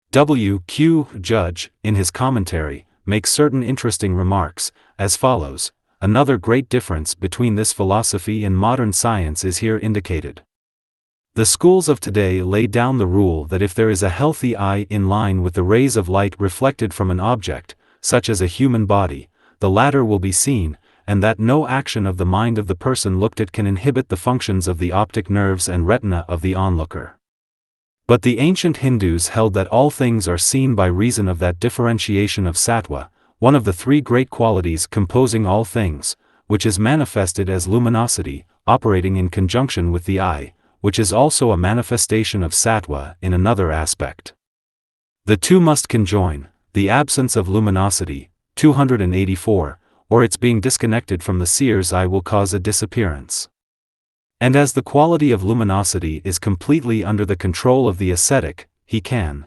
W. Q. Judge, in his commentary, makes certain interesting remarks, as follows. Another great difference between this philosophy and modern science is here indicated. The schools of today lay down the rule that if there is a healthy eye in line with the rays of light reflected from an object, such as a human body, the latter will be seen, and that no action of the mind of the person looked at can inhibit the functions of the optic nerves and retina of the onlooker. But the ancient Hindus held that all things are seen by reason of that differentiation of sattva, one of the three great qualities composing all things, which is manifested as luminosity, operating in conjunction with the eye, which is also a manifestation of sattva in another aspect. The two must conjoin, the absence of luminosity, 284, or its being disconnected from the seer's eye will cause a disappearance. And as the quality of luminosity is completely under the control of the ascetic, he can,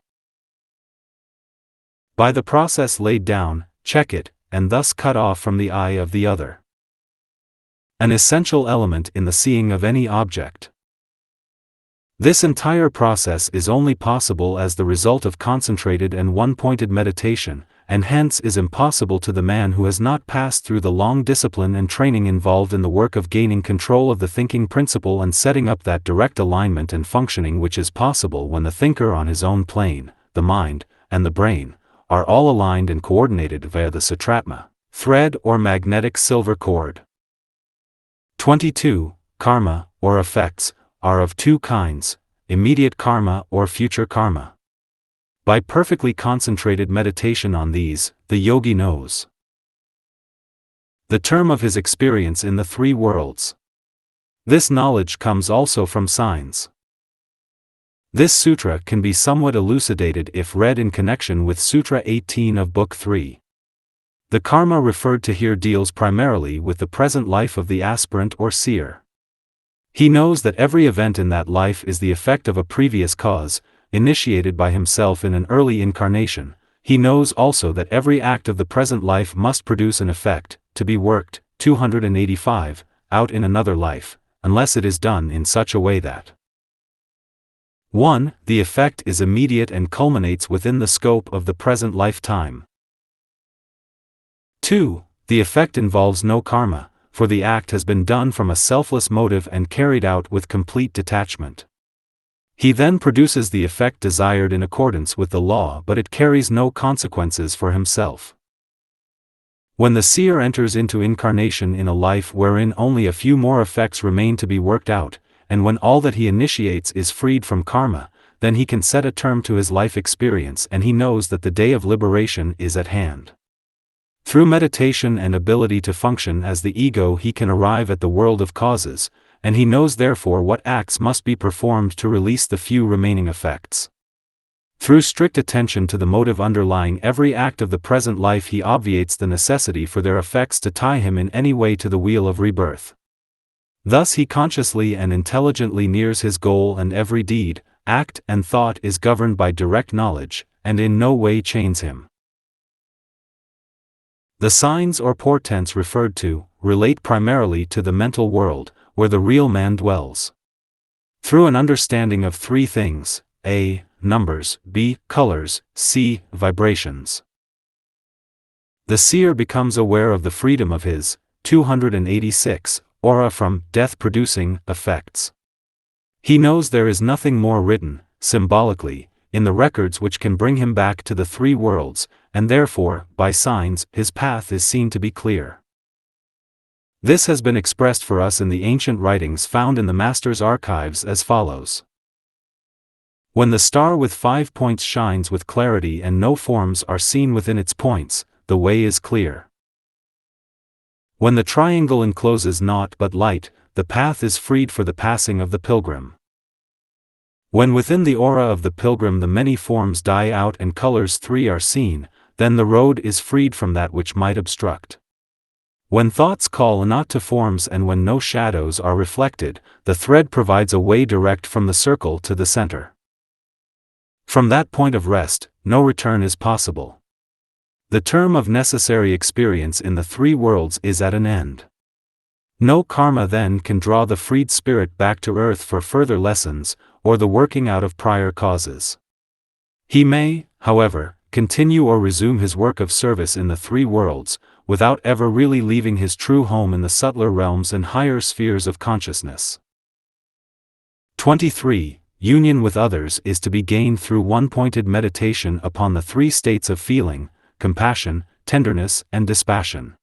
by the process laid down, check it, and thus cut off from the eye of the other an essential element in the seeing of any object. This entire process is only possible as the result of concentrated and one-pointed meditation, and hence is impossible to the man who has not passed through the long discipline and training involved in the work of gaining control of the thinking principle and setting up that direct alignment and functioning which is possible when the thinker on his own plane, the mind, and the brain, are all aligned and coordinated via the satratma, thread or magnetic silver cord. 22. Karma, or effects, are of two kinds, immediate karma or future karma. By perfectly concentrated meditation on these, the yogi knows the term of his experience in the three worlds. This knowledge comes also from signs. This sutra can be somewhat elucidated if read in connection with Sutra 18 of Book 3. The karma referred to here deals primarily with the present life of the aspirant or seer. He knows that every event in that life is the effect of a previous cause, initiated by himself in an early incarnation. He knows also that every act of the present life must produce an effect, to be worked, 285, out in another life, unless it is done in such a way that 1. The effect is immediate and culminates within the scope of the present lifetime. 2. The effect involves no karma, for the act has been done from a selfless motive and carried out with complete detachment. He then produces the effect desired in accordance with the law, but it carries no consequences for himself. When the seer enters into incarnation in a life wherein only a few more effects remain to be worked out, and when all that he initiates is freed from karma, then he can set a term to his life experience and he knows that the day of liberation is at hand. Through meditation and ability to function as the ego he can arrive at the world of causes, and he knows therefore what acts must be performed to release the few remaining effects. Through strict attention to the motive underlying every act of the present life he obviates the necessity for their effects to tie him in any way to the wheel of rebirth. Thus he consciously and intelligently nears his goal and every deed, act and thought is governed by direct knowledge, and in no way chains him. The signs or portents referred to, relate primarily to the mental world, where the real man dwells. Through an understanding of three things, A. Numbers, B. Colors, C. Vibrations, the seer becomes aware of the freedom of his, 286, aura from death-producing effects. He knows there is nothing more written, symbolically, in the records which can bring him back to the three worlds, and therefore, by signs, his path is seen to be clear. This has been expressed for us in the ancient writings found in the Master's archives as follows. When the star with 5 points shines with clarity and no forms are seen within its points, the way is clear. When the triangle encloses naught but light, the path is freed for the passing of the pilgrim. When within the aura of the pilgrim the many forms die out and colors 3 are seen, then the road is freed from that which might obstruct. When thoughts call not to forms and when no shadows are reflected, the thread provides a way direct from the circle to the center. From that point of rest, no return is possible. The term of necessary experience in the three worlds is at an end. No karma then can draw the freed spirit back to earth for further lessons, or the working out of prior causes. He may, however, continue or resume his work of service in the three worlds, without ever really leaving his true home in the subtler realms and higher spheres of consciousness. 23. Union with others is to be gained through one-pointed meditation upon the three states of feeling: compassion, tenderness, and dispassion.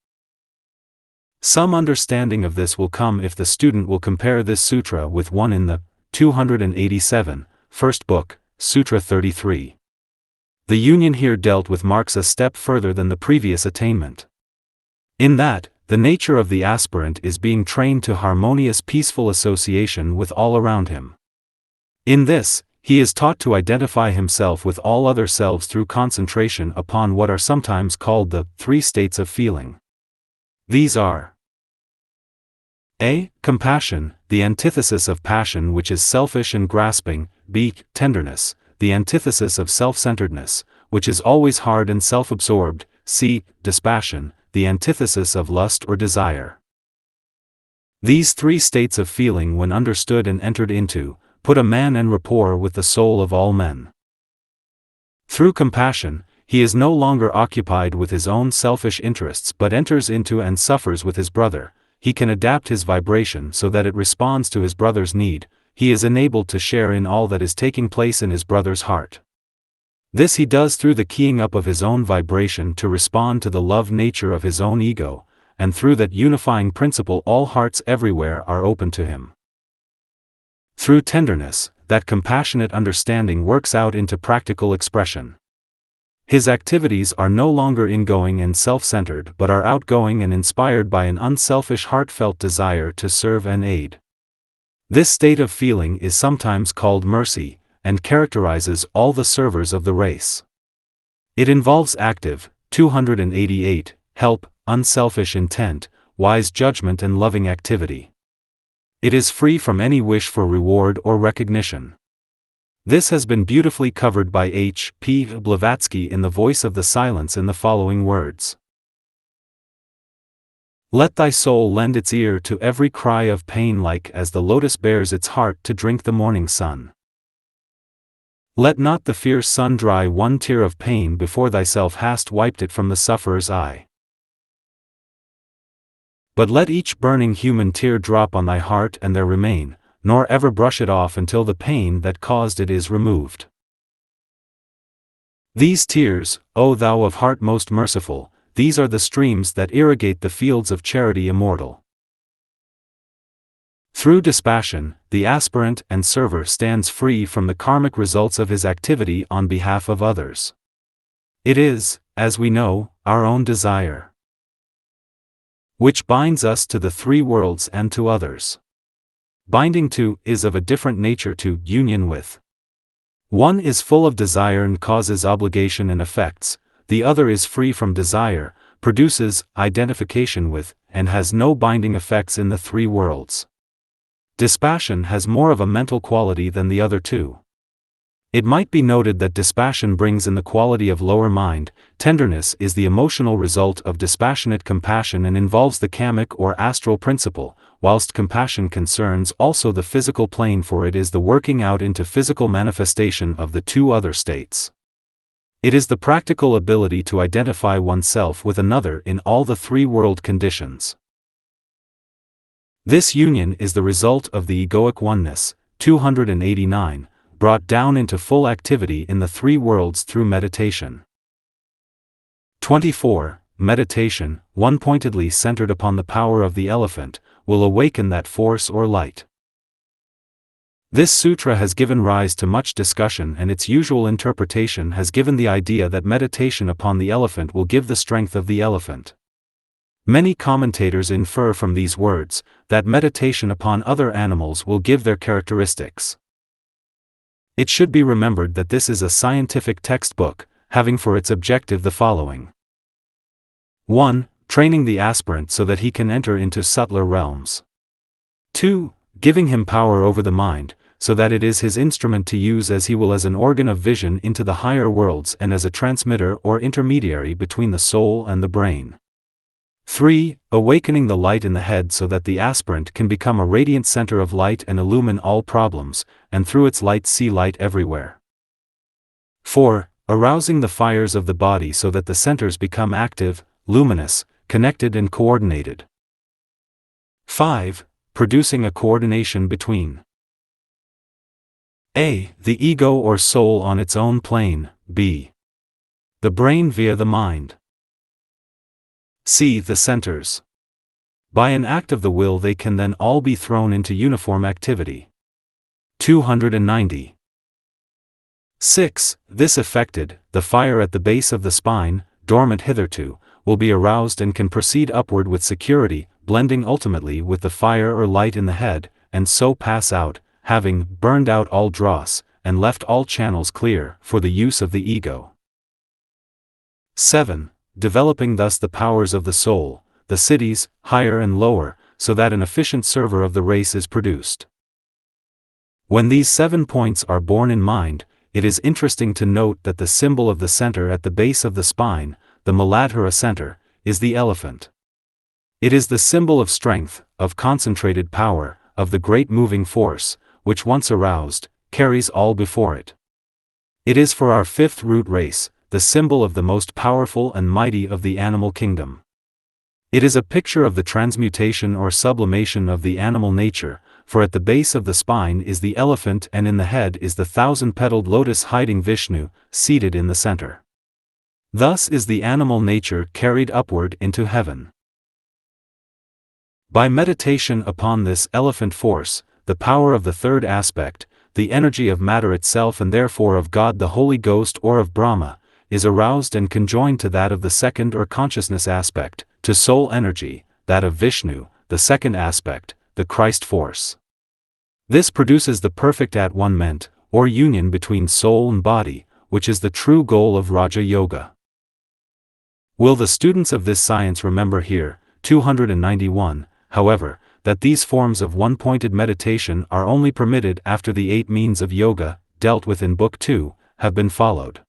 Some understanding of this will come if the student will compare this sutra with one in the 287, first book, Sutra 33. The union here dealt with marks a step further than the previous attainment. In that, the nature of the aspirant is being trained to harmonious peaceful association with all around him. In this, he is taught to identify himself with all other selves through concentration upon what are sometimes called the three states of feeling. These are: A. Compassion, the antithesis of passion which is selfish and grasping; B. Tenderness, the antithesis of self-centeredness, which is always hard and self-absorbed; C. Dispassion, the antithesis of lust or desire. These three states of feeling, when understood and entered into, put a man en rapport with the soul of all men. Through compassion, he is no longer occupied with his own selfish interests but enters into and suffers with his brother. He can adapt his vibration so that it responds to his brother's need. He is enabled to share in all that is taking place in his brother's heart. This he does through the keying up of his own vibration to respond to the love nature of his own ego, and through that unifying principle all hearts everywhere are open to him. Through tenderness, that compassionate understanding works out into practical expression. His activities are no longer ingoing and self-centered but are outgoing and inspired by an unselfish heartfelt desire to serve and aid. This state of feeling is sometimes called mercy, and characterizes all the servers of the race. It involves active, 288, help, unselfish intent, wise judgment and loving activity. It is free from any wish for reward or recognition. This has been beautifully covered by H. P. Blavatsky in The Voice of the Silence in the following words: "Let thy soul lend its ear to every cry of pain, like as the lotus bears its heart to drink the morning sun. Let not the fierce sun dry one tear of pain before thyself hast wiped it from the sufferer's eye. But let each burning human tear drop on thy heart and there remain, nor ever brush it off until the pain that caused it is removed. These tears, O thou of heart most merciful, these are the streams that irrigate the fields of charity immortal." Through dispassion, the aspirant and server stands free from the karmic results of his activity on behalf of others. It is, as we know, our own desire which binds us to the three worlds and to others. Binding to is of a different nature to union with. One is full of desire and causes obligation and effects; the other is free from desire, produces identification with, and has no binding effects in the three worlds. Dispassion has more of a mental quality than the other two. It might be noted that dispassion brings in the quality of lower mind; tenderness is the emotional result of dispassionate compassion and involves the kamic or astral principle, whilst compassion concerns also the physical plane, for it is the working out into physical manifestation of the two other states. It is the practical ability to identify oneself with another in all the three world conditions. This union is the result of the egoic oneness, 289, brought down into full activity in the three worlds through meditation. 24. Meditation, one-pointedly centered upon the power of the elephant, will awaken that force or light. This sutra has given rise to much discussion, and its usual interpretation has given the idea that meditation upon the elephant will give the strength of the elephant. Many commentators infer from these words that meditation upon other animals will give their characteristics. It should be remembered that this is a scientific textbook, having for its objective the following: 1. Training the aspirant so that he can enter into subtler realms. 2. Giving him power over the mind, so that it is his instrument to use as he will, as an organ of vision into the higher worlds and as a transmitter or intermediary between the soul and the brain. 3. Awakening the light in the head so that the aspirant can become a radiant center of light and illumine all problems, and through its light see light everywhere. 4. Arousing the fires of the body so that the centers become active, luminous, connected and coordinated. 5. Producing a coordination between a. the ego or soul on its own plane, b. the brain via the mind, c. the centers. By an act of the will they can then all be thrown into uniform activity. 290. 6. This effected, the fire at the base of the spine, dormant hitherto, will be aroused and can proceed upward with security, blending ultimately with the fire or light in the head, and so pass out, having burned out all dross, and left all channels clear for the use of the ego. 7. Developing thus the powers of the soul, the cities, higher and lower, so that an efficient server of the race is produced. When these 7 points are borne in mind, it is interesting to note that the symbol of the center at the base of the spine, the Muladhara center, is the elephant. It is the symbol of strength, of concentrated power, of the great moving force, which once aroused, carries all before it. It is for our 5th root race, the symbol of the most powerful and mighty of the animal kingdom. It is a picture of the transmutation or sublimation of the animal nature, for at the base of the spine is the elephant and in the head is the 1,000-petaled lotus hiding Vishnu, seated in the center. Thus is the animal nature carried upward into heaven. By meditation upon this elephant force, the power of the 3rd aspect, the energy of matter itself and therefore of God the Holy Ghost or of Brahma, is aroused and conjoined to that of the 2nd or consciousness aspect, to soul energy, that of Vishnu, the 2nd aspect, the Christ force. This produces the perfect at-one-ment, or union between soul and body, which is the true goal of Raja Yoga. Will the students of this science remember here, 291, however, that these forms of one-pointed meditation are only permitted after the 8 means of yoga, dealt with in Book 2, have been followed.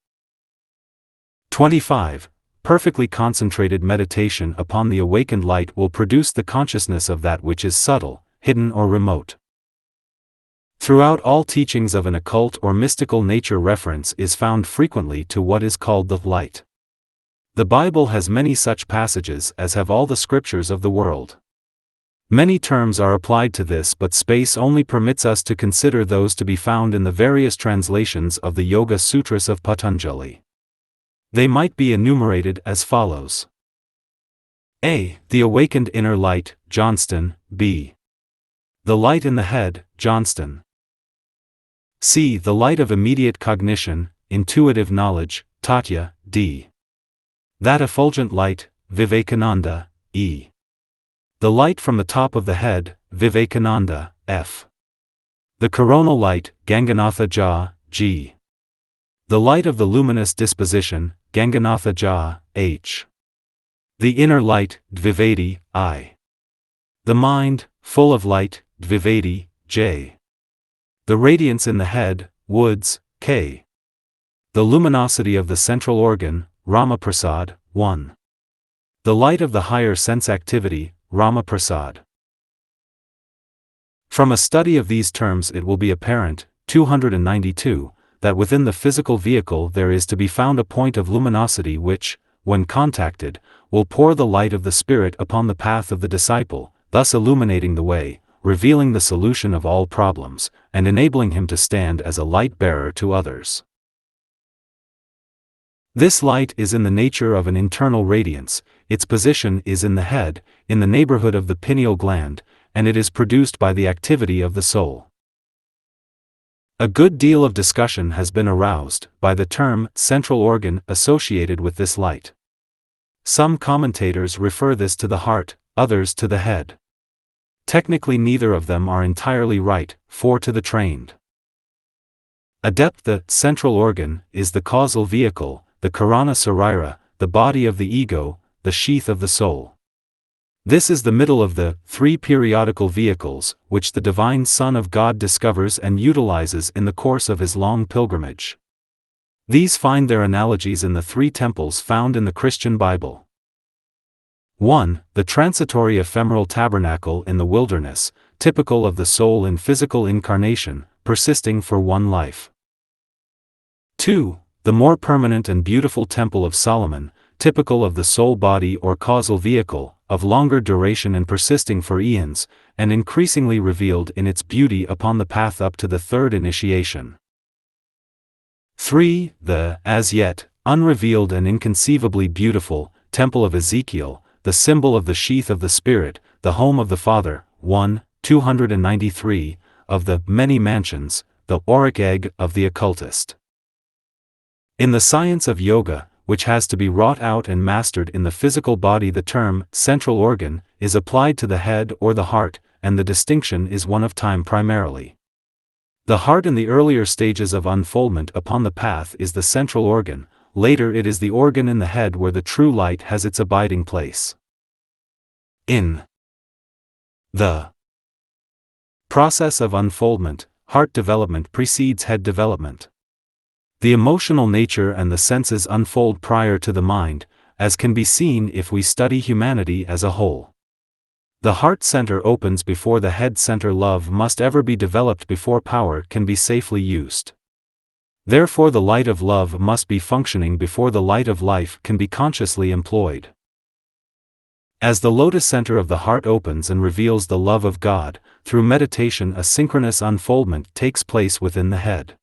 25. Perfectly concentrated meditation upon the awakened light will produce the consciousness of that which is subtle, hidden or remote. Throughout all teachings of an occult or mystical nature reference is found frequently to what is called the light. The Bible has many such passages as have all the scriptures of the world. Many terms are applied to this, but space only permits us to consider those to be found in the various translations of the Yogasutras of Patanjali. They might be enumerated as follows. A. The awakened inner light, Johnston, B. The light in the head, Johnston. C. The light of immediate cognition, intuitive knowledge, Tatya, D. That effulgent light, Vivekananda, E. The light from the top of the head, Vivekananda, F. The coronal light, Ganganatha Jha, G. The light of the luminous disposition, Ganganatha Jha, H. The inner light, Dvivedi, I. The mind, full of light, Dvivedi, J. The radiance in the head, Woods, K. The luminosity of the central organ, Ramaprasad, 1. The light of the higher sense activity, Ramaprasad. From a study of these terms it will be apparent, 292, that within the physical vehicle there is to be found a point of luminosity which, when contacted, will pour the light of the Spirit upon the path of the disciple, thus illuminating the way, revealing the solution of all problems, and enabling him to stand as a light-bearer to others. This light is in the nature of an internal radiance, its position is in the head, in the neighborhood of the pineal gland, and it is produced by the activity of the soul. A good deal of discussion has been aroused by the term central organ associated with this light. Some commentators refer this to the heart, others to the head. Technically neither of them are entirely right, for to the trained adept the central organ is the causal vehicle, the Karana Sarira, the body of the ego, the sheath of the soul. This is the middle of the 3 periodical vehicles, which the divine Son of God discovers and utilizes in the course of his long pilgrimage. These find their analogies in the 3 temples found in the Christian Bible. 1. The transitory ephemeral tabernacle in the wilderness, typical of the soul in physical incarnation, persisting for one life. 2. The more permanent and beautiful Temple of Solomon, typical of the soul body or causal vehicle, of longer duration and persisting for eons, and increasingly revealed in its beauty upon the path up to the third initiation. 3. The, as yet, unrevealed and inconceivably beautiful, Temple of Ezekiel, the symbol of the sheath of the Spirit, the home of the Father, 1, 293, of the many mansions, the auric egg of the occultist. In the science of yoga, which has to be wrought out and mastered in the physical body, the term central organ is applied to the head or the heart, and the distinction is one of time primarily. The heart in the earlier stages of unfoldment upon the path is the central organ, later it is the organ in the head where the true light has its abiding place. In the process of unfoldment, heart development precedes head development. The emotional nature and the senses unfold prior to the mind, as can be seen if we study humanity as a whole. The heart center opens before the head center. Love must ever be developed before power can be safely used. Therefore the light of love must be functioning before the light of life can be consciously employed. As the lotus center of the heart opens and reveals the love of God, through meditation a synchronous unfoldment takes place within the head.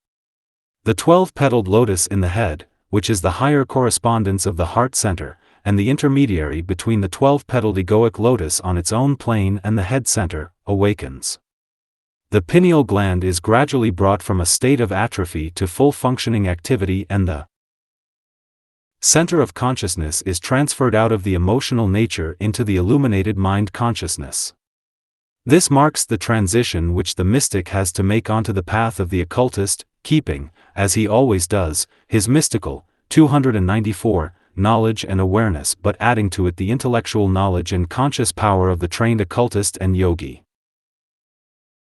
The 12-petaled lotus in the head, which is the higher correspondence of the heart center, and the intermediary between the 12-petaled egoic lotus on its own plane and the head center, awakens. The pineal gland is gradually brought from a state of atrophy to full functioning activity, and the center of consciousness is transferred out of the emotional nature into the illuminated mind consciousness. This marks the transition which the mystic has to make onto the path of the occultist, keeping, as he always does, his mystical, 294, knowledge and awareness, but adding to it the intellectual knowledge and conscious power of the trained occultist and yogi.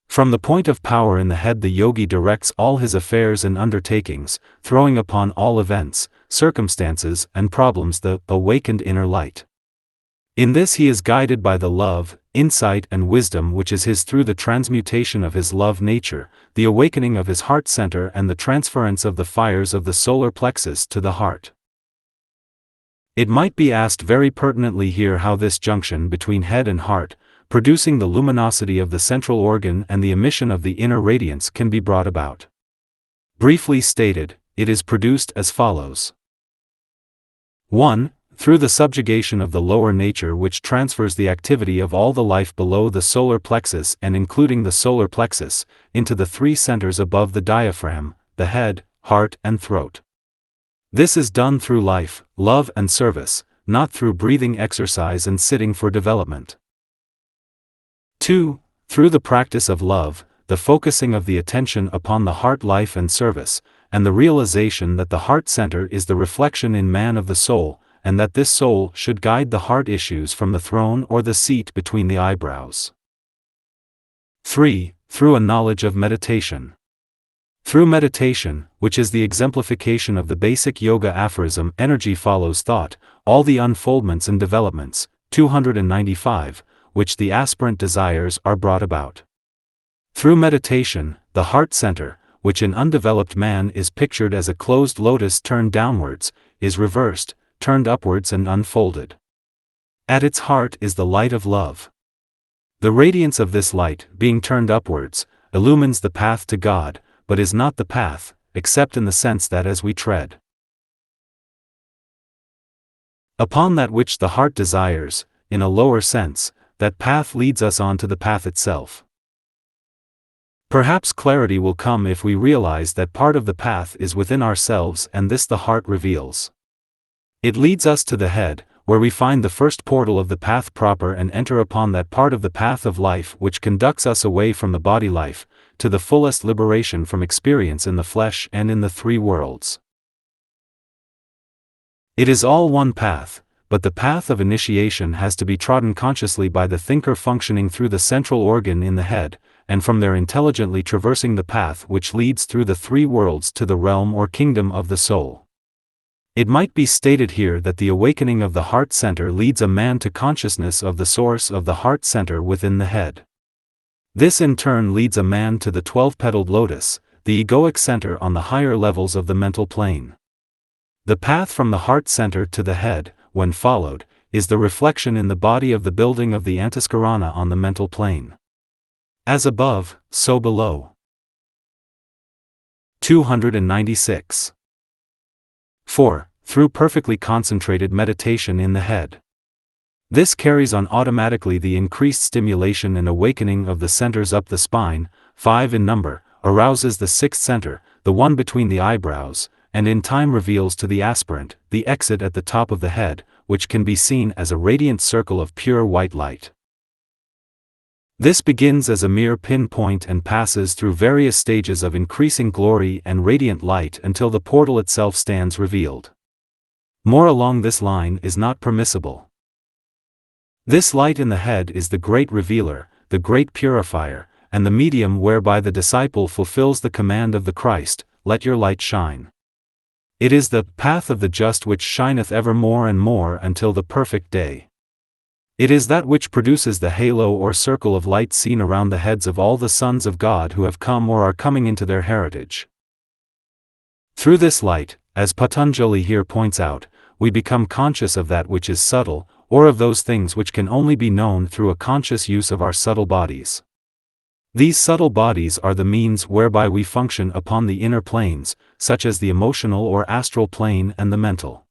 From the point of power in the head, the yogi directs all his affairs and undertakings, throwing upon all events, circumstances, and problems the awakened inner light. In this he is guided by the love, insight and wisdom which is his through the transmutation of his love nature, the awakening of his heart center and the transference of the fires of the solar plexus to the heart. It might be asked very pertinently here how this junction between head and heart, producing the luminosity of the central organ and the emission of the inner radiance, can be brought about. Briefly stated, it is produced as follows. 1. Through the subjugation of the lower nature which transfers the activity of all the life below the solar plexus and including the solar plexus, into the three centers above the diaphragm, the head, heart and throat. This is done through life, love and service, not through breathing exercise and sitting for development. 2. Through the practice of love, the focusing of the attention upon the heart life and service, and the realization that the heart center is the reflection in man of the soul, and that this soul should guide the heart issues from the throne or the seat between the eyebrows. 3. Through a knowledge of meditation. Through meditation, which is the exemplification of the basic yoga aphorism, energy follows thought, all the unfoldments and developments, 295, which the aspirant desires are brought about. Through meditation, the heart center, which in undeveloped man is pictured as a closed lotus turned downwards, is reversed, turned upwards and unfolded. At its heart is the light of love. The radiance of this light, being turned upwards, illumines the path to God, but is not the path, except in the sense that as we tread upon that which the heart desires, in a lower sense, that path leads us on to the path itself. Perhaps clarity will come if we realize that part of the path is within ourselves, and this the heart reveals. It leads us to the head, where we find the first portal of the path proper and enter upon that part of the path of life which conducts us away from the body life, to the fullest liberation from experience in the flesh and in the three worlds. It is all one path, but the path of initiation has to be trodden consciously by the thinker functioning through the central organ in the head, and from there intelligently traversing the path which leads through the three worlds to the realm or kingdom of the soul. It might be stated here that the awakening of the heart center leads a man to consciousness of the source of the heart center within the head. This in turn leads a man to the 12-petaled lotus, the egoic center on the higher levels of the mental plane. The path from the heart center to the head, when followed, is the reflection in the body of the building of the antaskarana on the mental plane. As above, so below. 296. 4. Through perfectly concentrated meditation in the head. This carries on automatically the increased stimulation and awakening of the centers up the spine, 5 in number, arouses the 6th center, the one between the eyebrows, and in time reveals to the aspirant the exit at the top of the head, which can be seen as a radiant circle of pure white light. This begins as a mere pinpoint and passes through various stages of increasing glory and radiant light until the portal itself stands revealed. More along this line is not permissible. This light in the head is the great revealer, the great purifier, and the medium whereby the disciple fulfills the command of the Christ, "Let your light shine." It is the path of the just which shineth ever more and more until the perfect day. It is that which produces the halo or circle of light seen around the heads of all the sons of God who have come or are coming into their heritage. Through this light, as Patanjali here points out, we become conscious of that which is subtle, or of those things which can only be known through a conscious use of our subtle bodies. These subtle bodies are the means whereby we function upon the inner planes, such as the emotional or astral plane and the mental.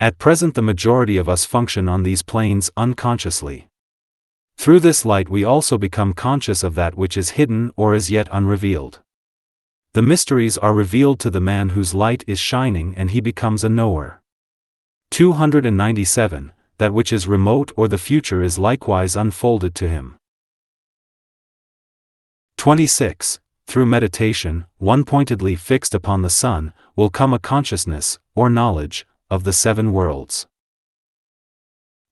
At present the majority of us function on these planes unconsciously. Through this light we also become conscious of that which is hidden or is yet unrevealed. The mysteries are revealed to the man whose light is shining and he becomes a knower. 297. That which is remote or the future is likewise unfolded to him. 26. Through meditation, one pointedly fixed upon the sun, will come a consciousness, or knowledge, of the 7 worlds.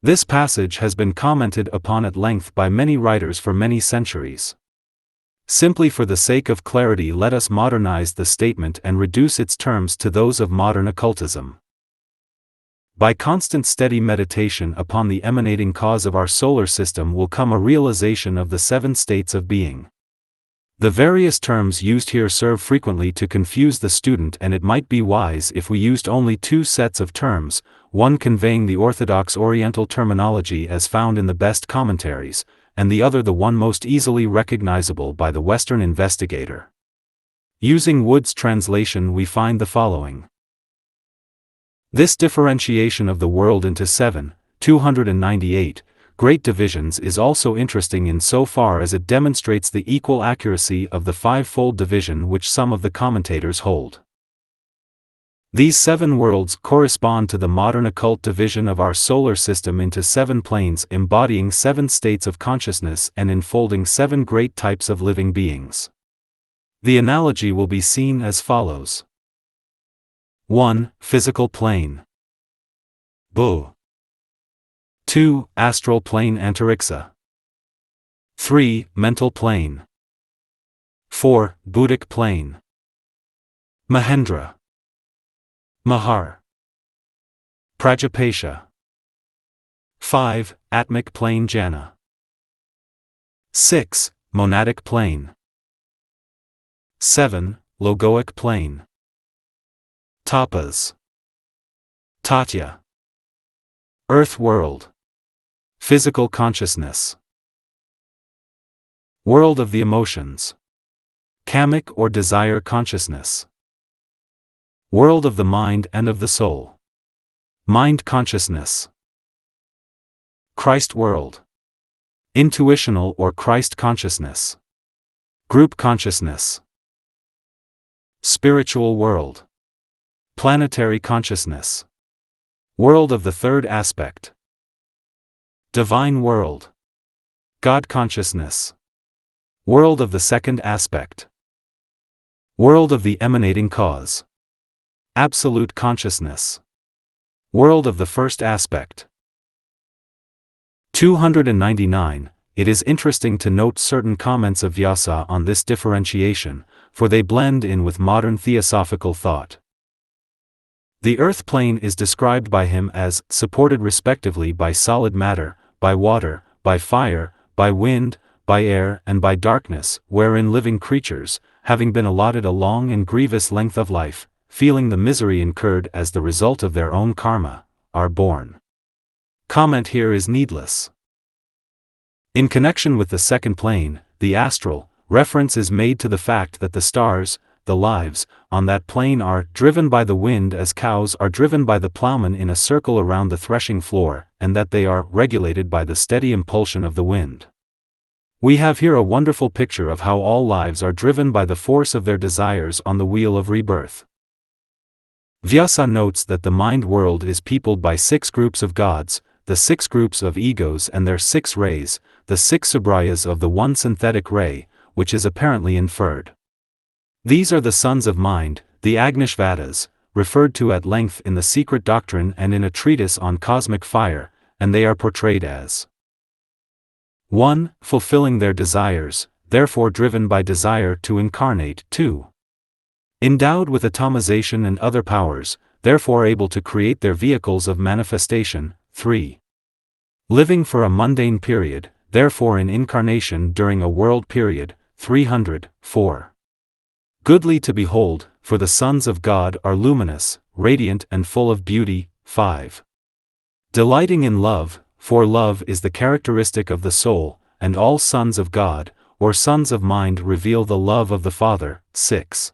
This passage has been commented upon at length by many writers for many centuries. Simply for the sake of clarity let us modernize the statement and reduce its terms to those of modern occultism. By constant steady meditation upon the emanating cause of our solar system will come a realization of the 7 states of being. The various terms used here serve frequently to confuse the student, and it might be wise if we used only 2 sets of terms, one conveying the orthodox Oriental terminology as found in the best commentaries, and the other the one most easily recognizable by the Western investigator. Using Wood's translation we find the following. This differentiation of the world into 7, 298, great divisions is also interesting in so far as it demonstrates the equal accuracy of the 5-fold division which some of the commentators hold. These 7 worlds correspond to the modern occult division of our solar system into 7 planes embodying 7 states of consciousness and enfolding 7 great types of living beings. The analogy will be seen as follows. 1. Physical plane. Bu. 2. Astral plane Antariksha. 3. Mental plane. 4. Buddhic plane. Mahendra. Mahar. Prajapasha. 5. Atmic plane Jana. 6. Monadic plane. 7. Logoic plane. Tapas. Tatya. Earth world. Physical consciousness. World of the emotions. Kamic or desire consciousness. World of the mind and of the soul. Mind consciousness. Christ world. Intuitional or Christ consciousness. Group consciousness. Spiritual world. Planetary consciousness. World of the third aspect. Divine world. God consciousness. World of the second aspect. World of the emanating cause. Absolute consciousness. World of the first aspect. 299. It is interesting to note certain comments of Vyasa on this differentiation, for they blend in with modern theosophical thought. The earth plane is described by him as supported respectively by solid matter, by water, by fire, by wind, by air and by darkness, wherein living creatures, having been allotted a long and grievous length of life, feeling the misery incurred as the result of their own karma, are born. Comment here is needless. In connection with the second plane, the astral, reference is made to the fact that the stars, the lives, on that plane are driven by the wind as cows are driven by the plowman in a circle around the threshing floor, and that they are regulated by the steady impulsion of the wind. We have here a wonderful picture of how all lives are driven by the force of their desires on the wheel of rebirth. Vyasa notes that the mind world is peopled by 6 groups of gods, the 6 groups of egos and their 6 rays, the 6 subrayas of the one synthetic ray, which is apparently inferred. These are the sons of mind, the Agnishvatas, referred to at length in the Secret Doctrine and in a treatise on cosmic fire, and they are portrayed as 1. Fulfilling their desires, therefore driven by desire to incarnate. 2. Endowed with atomization and other powers, therefore able to create their vehicles of manifestation. 3. Living for a mundane period, therefore in incarnation during a world period. 300. 4. Goodly to behold, for the sons of God are luminous, radiant and full of beauty. 5. Delighting in love, for love is the characteristic of the soul, and all sons of God, or sons of mind reveal the love of the Father. 6.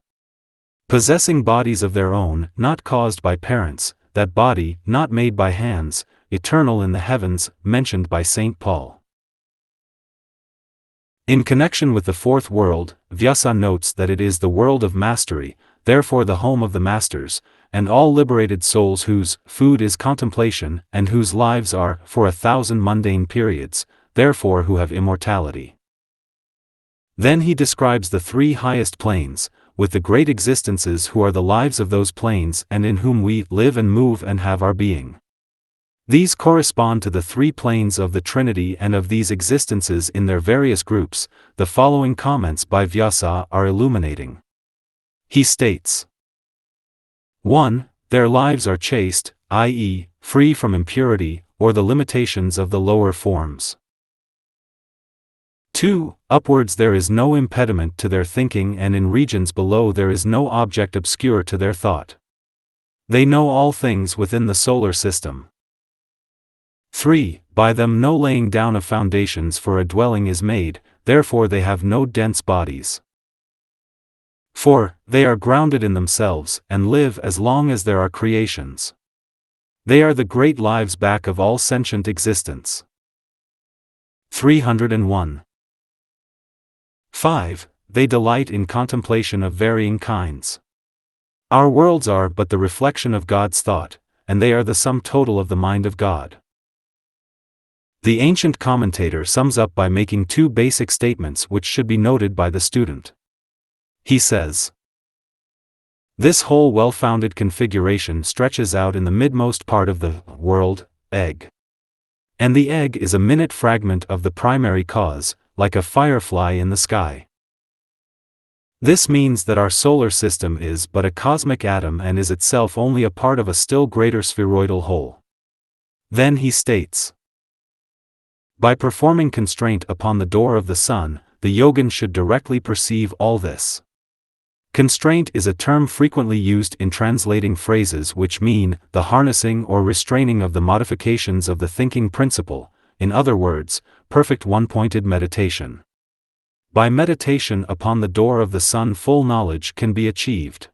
Possessing bodies of their own, not caused by parents, that body, not made by hands, eternal in the heavens, mentioned by St. Paul. In connection with the fourth world, Vyasa notes that it is the world of mastery, therefore the home of the masters, and all liberated souls whose food is contemplation, and whose lives are for 1,000 mundane periods, therefore who have immortality. Then he describes the 3 highest planes, with the great existences who are the lives of those planes and in whom we live and move and have our being. These correspond to the 3 planes of the Trinity and of these existences in their various groups. The following comments by Vyasa are illuminating. He states: 1. Their lives are chaste, i.e., free from impurity, or the limitations of the lower forms. 2. Upwards there is no impediment to their thinking, and in regions below there is no object obscure to their thought. They know all things within the solar system. 3. By them no laying down of foundations for a dwelling is made, therefore they have no dense bodies. 4. They are grounded in themselves, and live as long as there are creations. They are the great lives back of all sentient existence. 301. 5. They delight in contemplation of varying kinds. Our worlds are but the reflection of God's thought, and they are the sum total of the mind of God. The ancient commentator sums up by making 2 basic statements which should be noted by the student. He says: this whole well-founded configuration stretches out in the midmost part of the world, egg. And the egg is a minute fragment of the primary cause, like a firefly in the sky. This means that our solar system is but a cosmic atom and is itself only a part of a still greater spheroidal whole. Then he states: by performing constraint upon the door of the sun, the yogin should directly perceive all this. Constraint is a term frequently used in translating phrases which mean the harnessing or restraining of the modifications of the thinking principle, in other words, perfect one-pointed meditation. By meditation upon the door of the sun full knowledge can be achieved.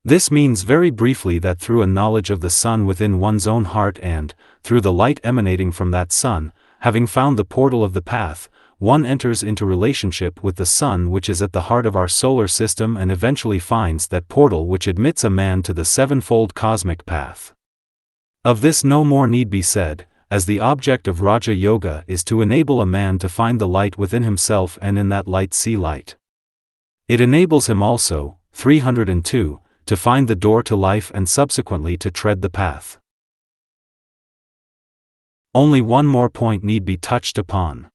This means very briefly that through a knowledge of the sun within one's own heart and, through the light emanating from that sun, having found the portal of the path, one enters into relationship with the sun which is at the heart of our solar system and eventually finds that portal which admits a man to the sevenfold cosmic path. Of this no more need be said, as the object of Raja Yoga is to enable a man to find the light within himself and in that light see light. It enables him also, 302, to find the door to life and subsequently to tread the path. Only one more point need be touched upon.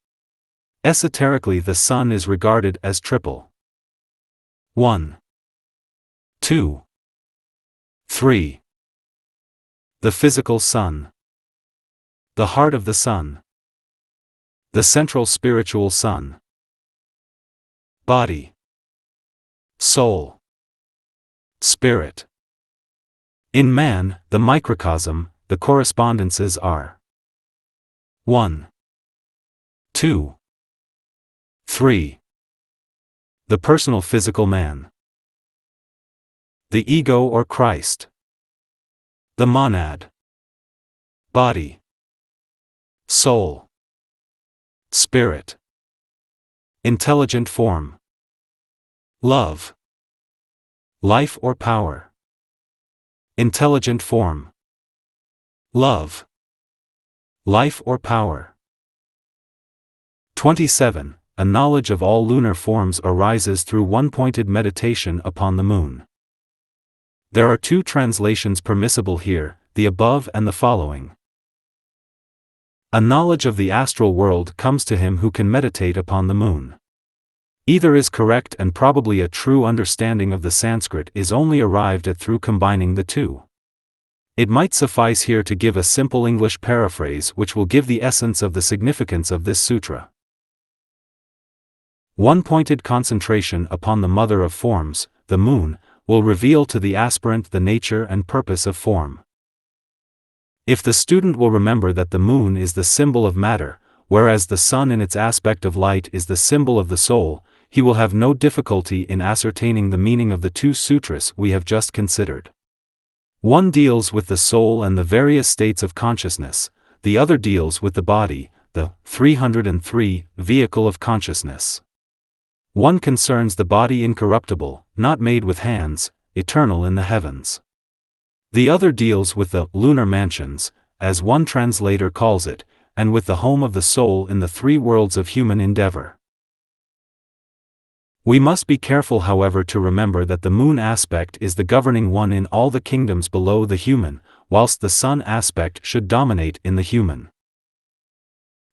Esoterically the sun is regarded as triple. 1. 2. 3. The physical sun. The heart of the sun. The central spiritual sun. Body. Soul. Spirit. In man, the microcosm, the correspondences are 1, 2, 3. The personal physical man. The ego or Christ. The monad. Body. Soul. Spirit. Intelligent form. Love. Life or power. Intelligent form. Love. Life or power. 27. A knowledge of all lunar forms arises through one-pointed meditation upon the moon. There are two translations permissible here, the above and the following. A knowledge of the astral world comes to him who can meditate upon the moon. Either is correct, and probably a true understanding of the Sanskrit is only arrived at through combining the two. It might suffice here to give a simple English paraphrase which will give the essence of the significance of this sutra. One-pointed concentration upon the mother of forms, the moon, will reveal to the aspirant the nature and purpose of form. If the student will remember that the moon is the symbol of matter, whereas the sun in its aspect of light is the symbol of the soul, he will have no difficulty in ascertaining the meaning of the two sutras we have just considered. One deals with the soul and the various states of consciousness, the other deals with the body, the 303 vehicle of consciousness. One concerns the body incorruptible, not made with hands, eternal in the heavens. The other deals with the lunar mansions, as one translator calls it, and with the home of the soul in the three worlds of human endeavor. We must be careful, however, to remember that the moon aspect is the governing one in all the kingdoms below the human, whilst the sun aspect should dominate in the human.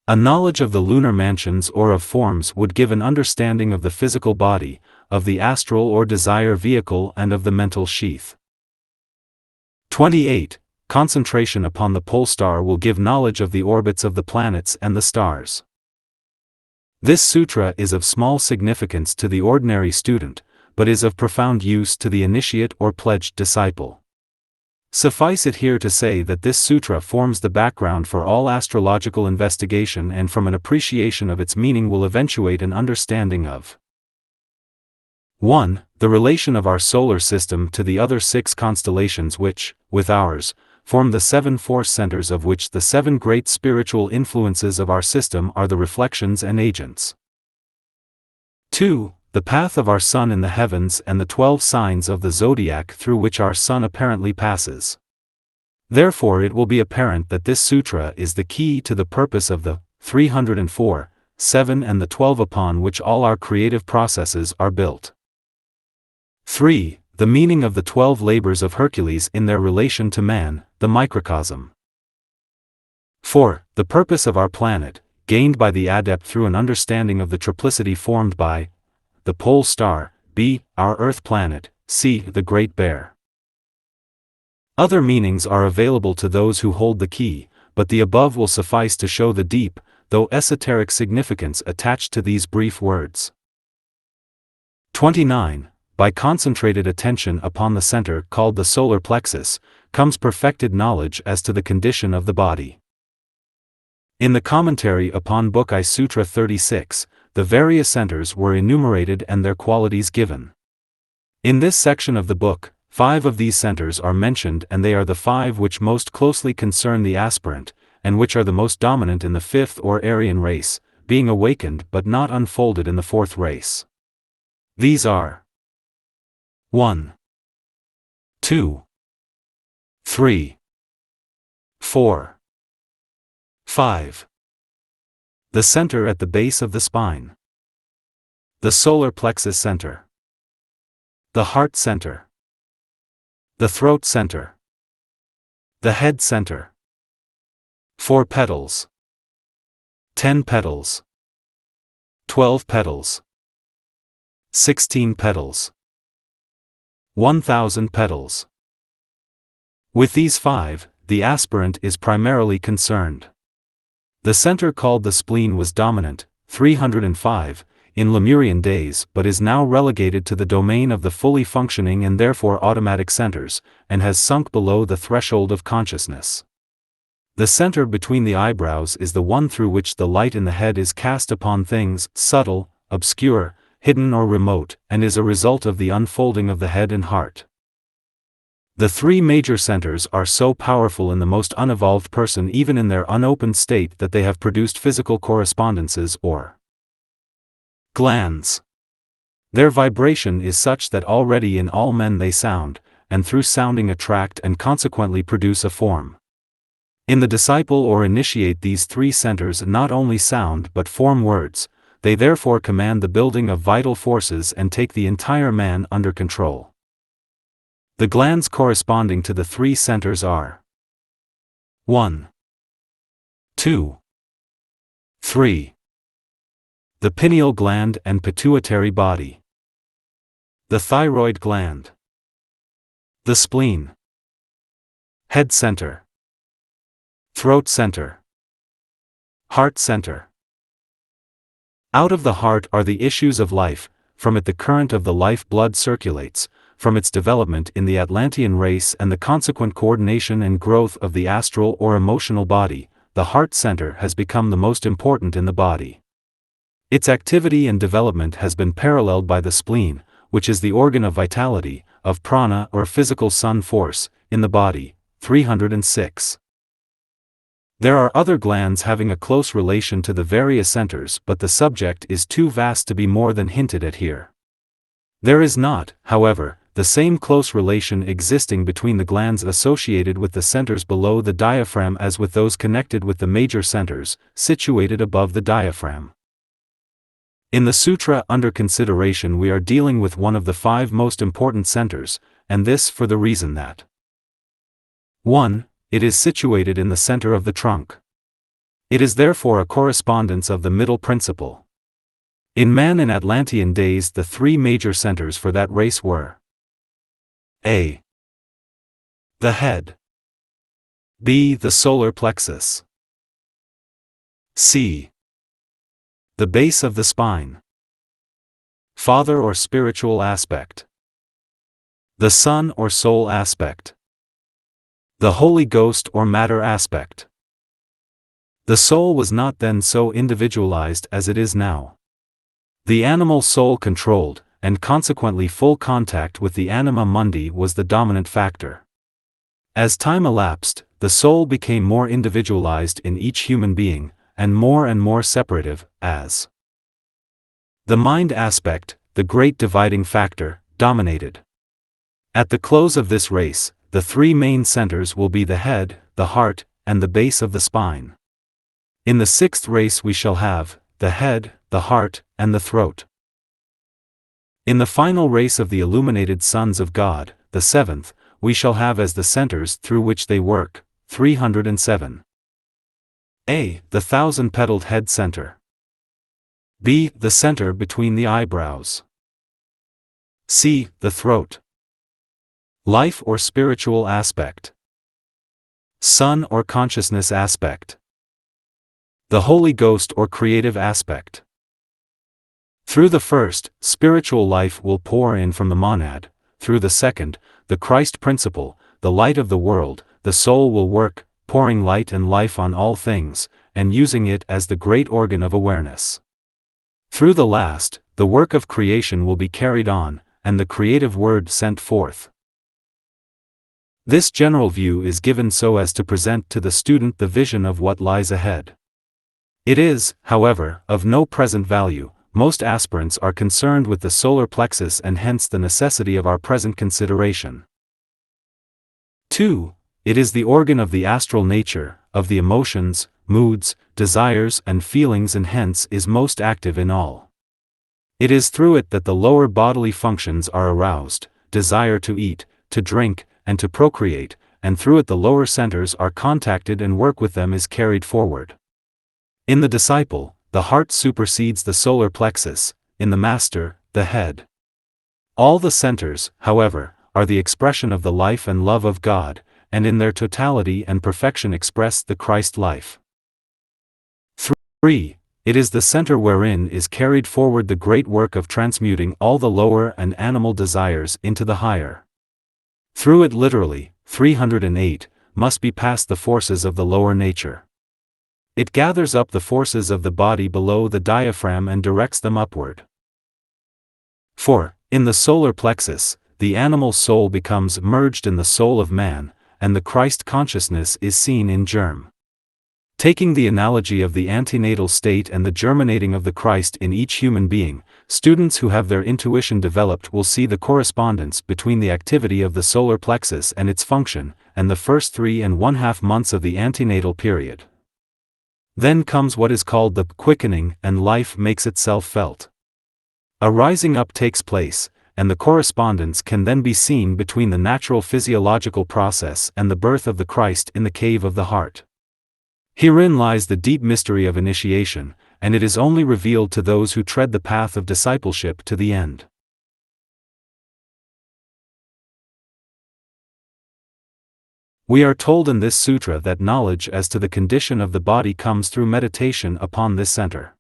A knowledge of the lunar mansions or of forms would give an understanding of the physical body, of the astral or desire vehicle, and of the mental sheath. 28. Concentration upon the pole star will give knowledge of the orbits of the planets and the stars. This sutra is of small significance to the ordinary student, but is of profound use to the initiate or pledged disciple. Suffice it here to say that this sutra forms the background for all astrological investigation, and from an appreciation of its meaning will eventuate an understanding of 1. The relation of our solar system to the other 6 constellations which, with ours, form the 7 force centers, of which the 7 great spiritual influences of our system are the reflections and agents. 2. The path of our sun in the heavens and the 12 signs of the zodiac through which our sun apparently passes. Therefore it will be apparent that this sutra is the key to the purpose of the 304, 7 and the 12 upon which all our creative processes are built. 3. The meaning of the 12 labors of Hercules in their relation to man, the microcosm. 4. The purpose of our planet, gained by the adept through an understanding of the triplicity formed by the pole star, b. our Earth planet, c. the Great Bear. Other meanings are available to those who hold the key, but the above will suffice to show the deep, though esoteric significance attached to these brief words. 29. By concentrated attention upon the center called the solar plexus, comes perfected knowledge as to the condition of the body. In the commentary upon Book I Sutra 36, the various centers were enumerated and their qualities given. In this section of the book, 5 of these centers are mentioned, and they are the 5 which most closely concern the aspirant, and which are the most dominant in the 5th or Aryan race, being awakened but not unfolded in the 4th race. These are 1, 2, 3, 4, 5. The center at the base of the spine. The solar plexus center. The heart center. The throat center. The head center. 4 petals. 10 petals. 12 petals. 16 petals. 1,000 petals. With these 5, the aspirant is primarily concerned. The center called the spleen was dominant, 305, in Lemurian days, but is now relegated to the domain of the fully functioning and therefore automatic centers, and has sunk below the threshold of consciousness. The center between the eyebrows is the one through which the light in the head is cast upon things subtle, obscure, hidden or remote, and is a result of the unfolding of the head and heart. The three major centers are so powerful in the most unevolved person even in their unopened state that they have produced physical correspondences or glands. Their vibration is such that already in all men they sound, and through sounding attract and consequently produce a form. In the disciple or initiate these three centers not only sound but form words, they therefore command the building of vital forces and take the entire man under control. The glands corresponding to the three centers are 1, 2, 3. The pineal gland and pituitary body. The thyroid gland. The spleen. Head center. Throat center. Heart center. Out of the heart are the issues of life, from it the current of the life blood circulates, from its development in the Atlantean race and the consequent coordination and growth of the astral or emotional body, the heart center has become the most important in the body. Its activity and development has been paralleled by the spleen, which is the organ of vitality, of prana or physical sun force, in the body. 306. There are other glands having a close relation to the various centers, but the subject is too vast to be more than hinted at here. There is not, however, the same close relation existing between the glands associated with the centers below the diaphragm as with those connected with the major centers, situated above the diaphragm. In the sutra under consideration we are dealing with one of the 5 most important centers, and this for the reason that 1. It is situated in the center of the trunk. It is therefore a correspondence of the middle principle. In man in Atlantean days the 3 major centers for that race were A. The head. B. The solar plexus. C. The base of the spine. Father or spiritual aspect. The sun or soul aspect. The Holy Ghost or matter aspect. The soul was not then so individualized as it is now. The animal soul controlled, and consequently full contact with the anima mundi was the dominant factor. As time elapsed, the soul became more individualized in each human being, and more separative, as the mind aspect, the great dividing factor, dominated. At the close of this race, the 3 main centers will be the head, the heart, and the base of the spine. In the 6th race we shall have the head, the heart, and the throat. In the final race of the illuminated sons of God, the 7th, we shall have as the centers through which they work. 307. A. The 1,000-petaled head center. B. The center between the eyebrows. C. The throat. Life or spiritual aspect. Sun or consciousness aspect. The Holy Ghost or creative aspect. Through the first, spiritual life will pour in from the monad; through the second, the Christ principle, the light of the world, the soul will work, pouring light and life on all things, and using it as the great organ of awareness. Through the last, the work of creation will be carried on, and the creative word sent forth. This general view is given so as to present to the student the vision of what lies ahead. It is, however, of no present value. Most aspirants are concerned with the solar plexus and hence the necessity of our present consideration. 2. It is the organ of the astral nature, of the emotions, moods, desires and feelings, and hence is most active in all. It is through it that the lower bodily functions are aroused, desire to eat, to drink, and to procreate, and through it the lower centers are contacted and work with them is carried forward. In the disciple, the heart supersedes the solar plexus, in the master, the head. All the centers, however, are the expression of the life and love of God, and in their totality and perfection express the Christ life. 3. It is the center wherein is carried forward the great work of transmuting all the lower and animal desires into the higher. Through it literally, 308, must be past the forces of the lower nature. It gathers up the forces of the body below the diaphragm and directs them upward. 4. In the solar plexus, the animal soul becomes merged in the soul of man, and the Christ consciousness is seen in germ. Taking the analogy of the antenatal state and the germinating of the Christ in each human being, students who have their intuition developed will see the correspondence between the activity of the solar plexus and its function, and the first 3½ months of the antenatal period. Then comes what is called the quickening, and life makes itself felt. A rising up takes place, and the correspondence can then be seen between the natural physiological process and the birth of the Christ in the cave of the heart. Herein lies the deep mystery of initiation, and it is only revealed to those who tread the path of discipleship to the end. We are told in this sutra that knowledge as to the condition of the body comes through meditation upon this center.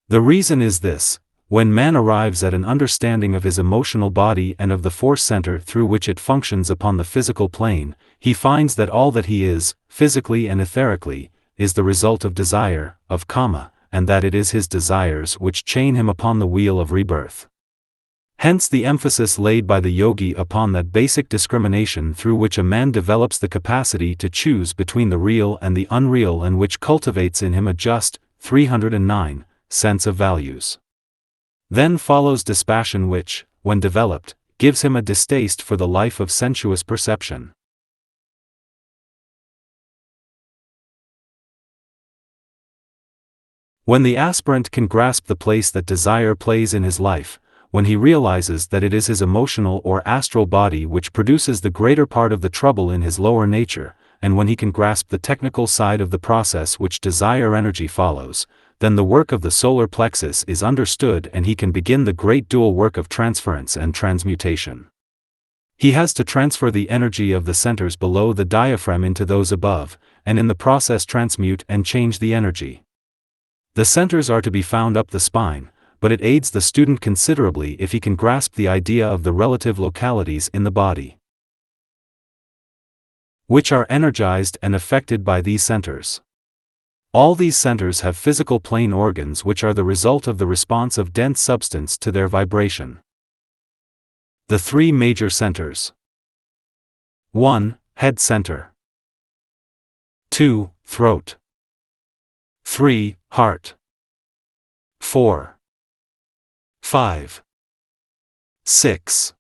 The reason is this: when man arrives at an understanding of his emotional body and of the force center through which it functions upon the physical plane, he finds that all that he is, physically and etherically, is the result of desire, of karma, and that it is his desires which chain him upon the wheel of rebirth. Hence the emphasis laid by the yogi upon that basic discrimination through which a man develops the capacity to choose between the real and the unreal, and which cultivates in him a just, 309, sense of values. Then follows dispassion which, when developed, gives him a distaste for the life of sensuous perception. When the aspirant can grasp the place that desire plays in his life, when he realizes that it is his emotional or astral body which produces the greater part of the trouble in his lower nature, and when he can grasp the technical side of the process which desire energy follows, then the work of the solar plexus is understood and he can begin the great dual work of transference and transmutation. He has to transfer the energy of the centers below the diaphragm into those above, and in the process transmute and change the energy. The centers are to be found up the spine, but it aids the student considerably if he can grasp the idea of the relative localities in the body, which are energized and affected by these centers. All these centers have physical plane organs which are the result of the response of dense substance to their vibration. The three major centers: 1. Head center. 2. Throat. 3. Heart. 4. 5. 6.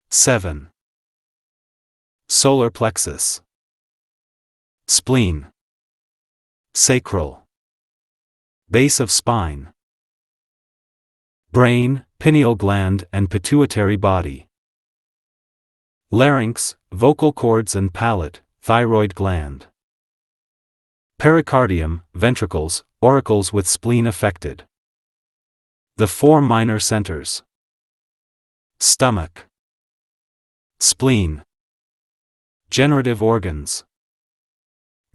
7. Solar plexus. Spleen. Sacral. Base of spine. Brain, pineal gland and pituitary body. Larynx, vocal cords and palate, thyroid gland. Pericardium, ventricles, auricles with spleen affected. The 4 minor centers: stomach, spleen, generative organs,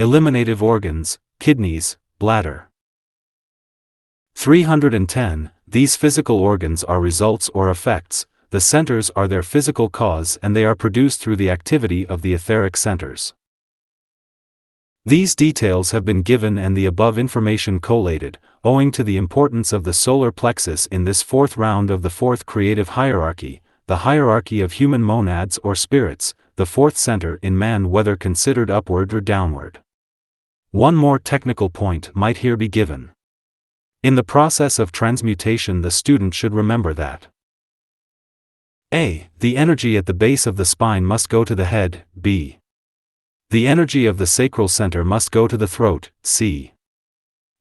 eliminative organs, kidneys, bladder. 310. These physical organs are results or effects, the centers are their physical cause, and they are produced through the activity of the etheric centers. These details have been given and the above information collated, owing to the importance of the solar plexus in this fourth round of the fourth creative hierarchy, the hierarchy of human monads or spirits, the fourth center in man whether considered upward or downward. One more technical point might here be given. In the process of transmutation the student should remember that a. The energy at the base of the spine must go to the head, b. The energy of the sacral center must go to the throat, c.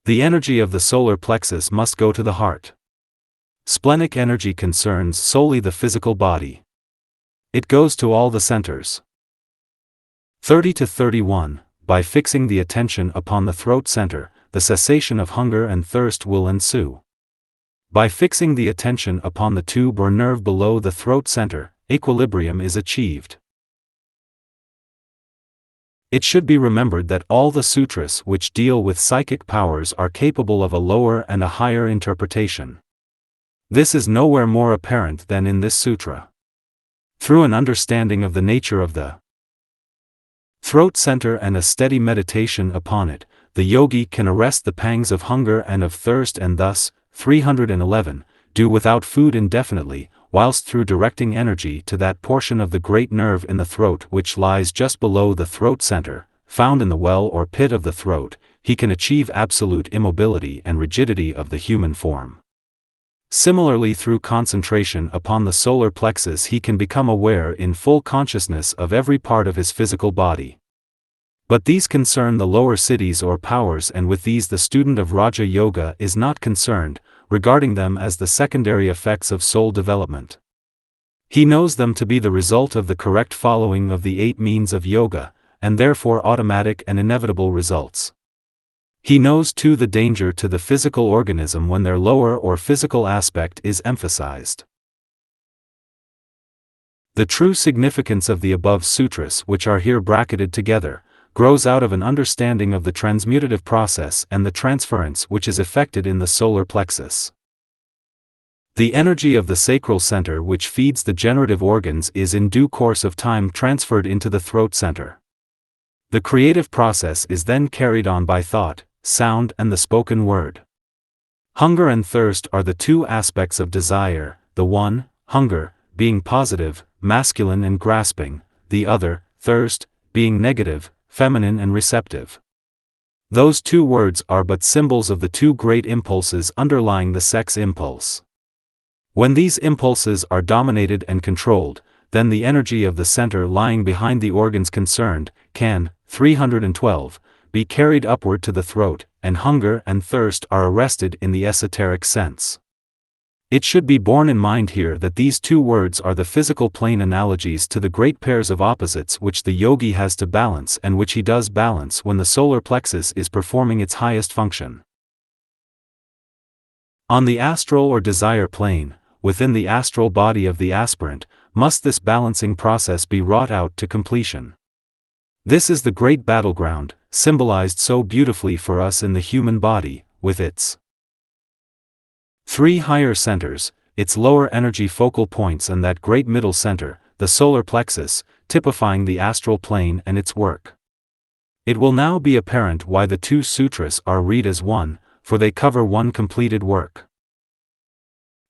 The energy of the solar plexus must go to the heart. Splenic energy concerns solely the physical body. It goes to all the centers. 30-31. By fixing the attention upon the throat center, the cessation of hunger and thirst will ensue. By fixing the attention upon the tube or nerve below the throat center, equilibrium is achieved. It should be remembered that all the sutras which deal with psychic powers are capable of a lower and a higher interpretation. This is nowhere more apparent than in this sutra. Through an understanding of the nature of the throat center and a steady meditation upon it, the yogi can arrest the pangs of hunger and of thirst and thus, 311, do without food indefinitely, whilst through directing energy to that portion of the great nerve in the throat which lies just below the throat center, found in the well or pit of the throat, he can achieve absolute immobility and rigidity of the human form. Similarly, through concentration upon the solar plexus he can become aware in full consciousness of every part of his physical body. But these concern the lower cities or powers, and with these the student of Raja Yoga is not concerned, regarding them as the secondary effects of soul development. He knows them to be the result of the correct following of the 8 means of yoga, and therefore automatic and inevitable results. He knows too the danger to the physical organism when their lower or physical aspect is emphasized. The true significance of the above sutras, which are here bracketed together, grows out of an understanding of the transmutative process and the transference which is effected in the solar plexus. The energy of the sacral center which feeds the generative organs is in due course of time transferred into the throat center. The creative process is then carried on by thought, sound and the spoken word. Hunger and thirst are the 2 aspects of desire, the one, hunger, being positive, masculine and grasping, the other, thirst, being negative, feminine and receptive. Those 2 words are but symbols of the 2 great impulses underlying the sex impulse. When these impulses are dominated and controlled, then the energy of the center lying behind the organs concerned, can, 312, be carried upward to the throat, and hunger and thirst are arrested in the esoteric sense. It should be borne in mind here that these 2 words are the physical plane analogies to the great pairs of opposites which the yogi has to balance and which he does balance when the solar plexus is performing its highest function. On the astral or desire plane, within the astral body of the aspirant, must this balancing process be wrought out to completion. This is the great battleground, symbolized so beautifully for us in the human body, with its 3 higher centers, its lower energy focal points and that great middle center, the solar plexus, typifying the astral plane and its work. It will now be apparent why the 2 sutras are read as one, for they cover one completed work.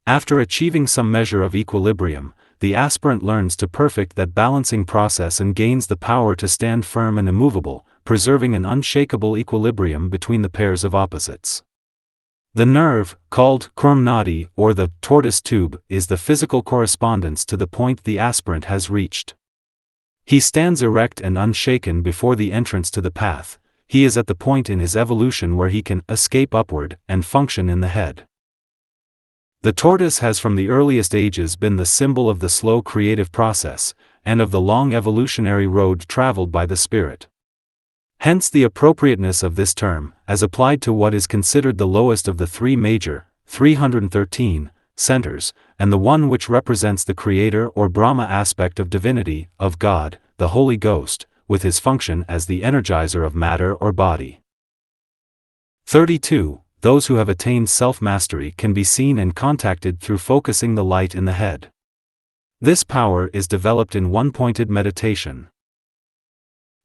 After achieving some measure of equilibrium, the aspirant learns to perfect that balancing process and gains the power to stand firm and immovable, preserving an unshakable equilibrium between the pairs of opposites. The nerve, called Kurm Nadi or the tortoise tube, is the physical correspondence to the point the aspirant has reached. He stands erect and unshaken before the entrance to the path. He is at the point in his evolution where he can escape upward and function in the head. The tortoise has from the earliest ages been the symbol of the slow creative process, and of the long evolutionary road traveled by the spirit. Hence the appropriateness of this term, as applied to what is considered the lowest of the 3 major, 313, centers, and the one which represents the creator or Brahma aspect of divinity, of God, the Holy Ghost, with his function as the energizer of matter or body. 32. Those who have attained self-mastery can be seen and contacted through focusing the light in the head. This power is developed in one-pointed meditation.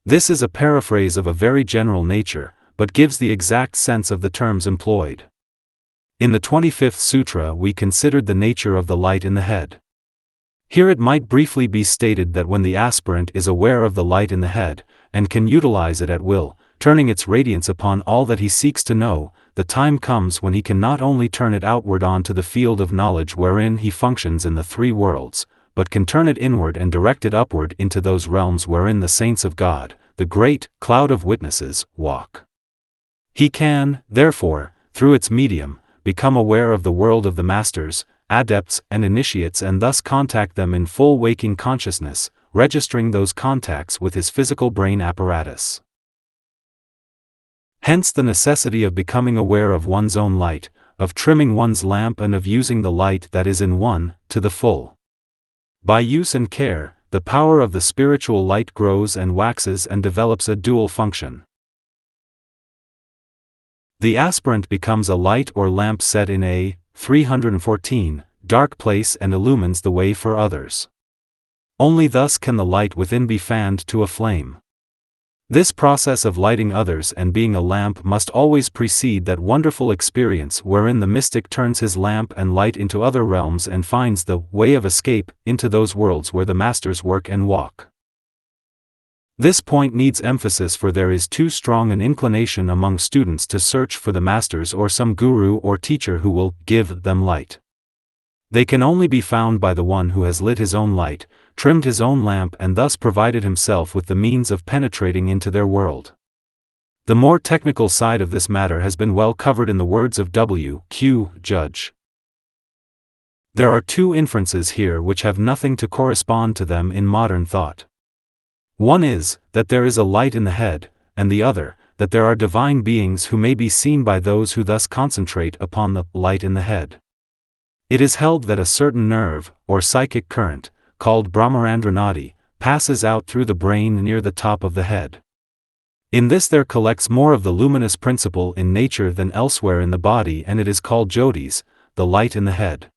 This is a paraphrase of a very general nature, but gives the exact sense of the terms employed. In the 25th Sutra we considered the nature of the light in the head. Here it might briefly be stated that when the aspirant is aware of the light in the head, and can utilize it at will, turning its radiance upon all that he seeks to know, the time comes when he can not only turn it outward onto the field of knowledge wherein he functions in the 3 worlds, but can turn it inward and direct it upward into those realms wherein the saints of God, the great cloud of witnesses, walk. He can, therefore, through its medium, become aware of the world of the masters, adepts and initiates and thus contact them in full waking consciousness, registering those contacts with his physical brain apparatus. Hence the necessity of becoming aware of one's own light, of trimming one's lamp and of using the light that is in one, to the full. By use and care, the power of the spiritual light grows and waxes and develops a dual function. The aspirant becomes a light or lamp set in a 314 dark place and illumines the way for others. Only thus can the light within be fanned to a flame. This process of lighting others and being a lamp must always precede that wonderful experience wherein the mystic turns his lamp and light into other realms and finds the way of escape into those worlds where the masters work and walk. This point needs emphasis, for there is too strong an inclination among students to search for the masters or some guru or teacher who will give them light. They can only be found by the one who has lit his own light, trimmed his own lamp, and thus provided himself with the means of penetrating into their world. The more technical side of this matter has been well covered in the words of W. Q. Judge. There are two inferences here which have nothing to correspond to them in modern thought. One is, that there is a light in the head, and the other, that there are divine beings who may be seen by those who thus concentrate upon the light in the head. It is held that a certain nerve, or psychic current, called Brahmarandra Nadi, passes out through the brain near the top of the head. In this there collects more of the luminous principle in nature than elsewhere in the body, and it is called Jyotis, the light in the head.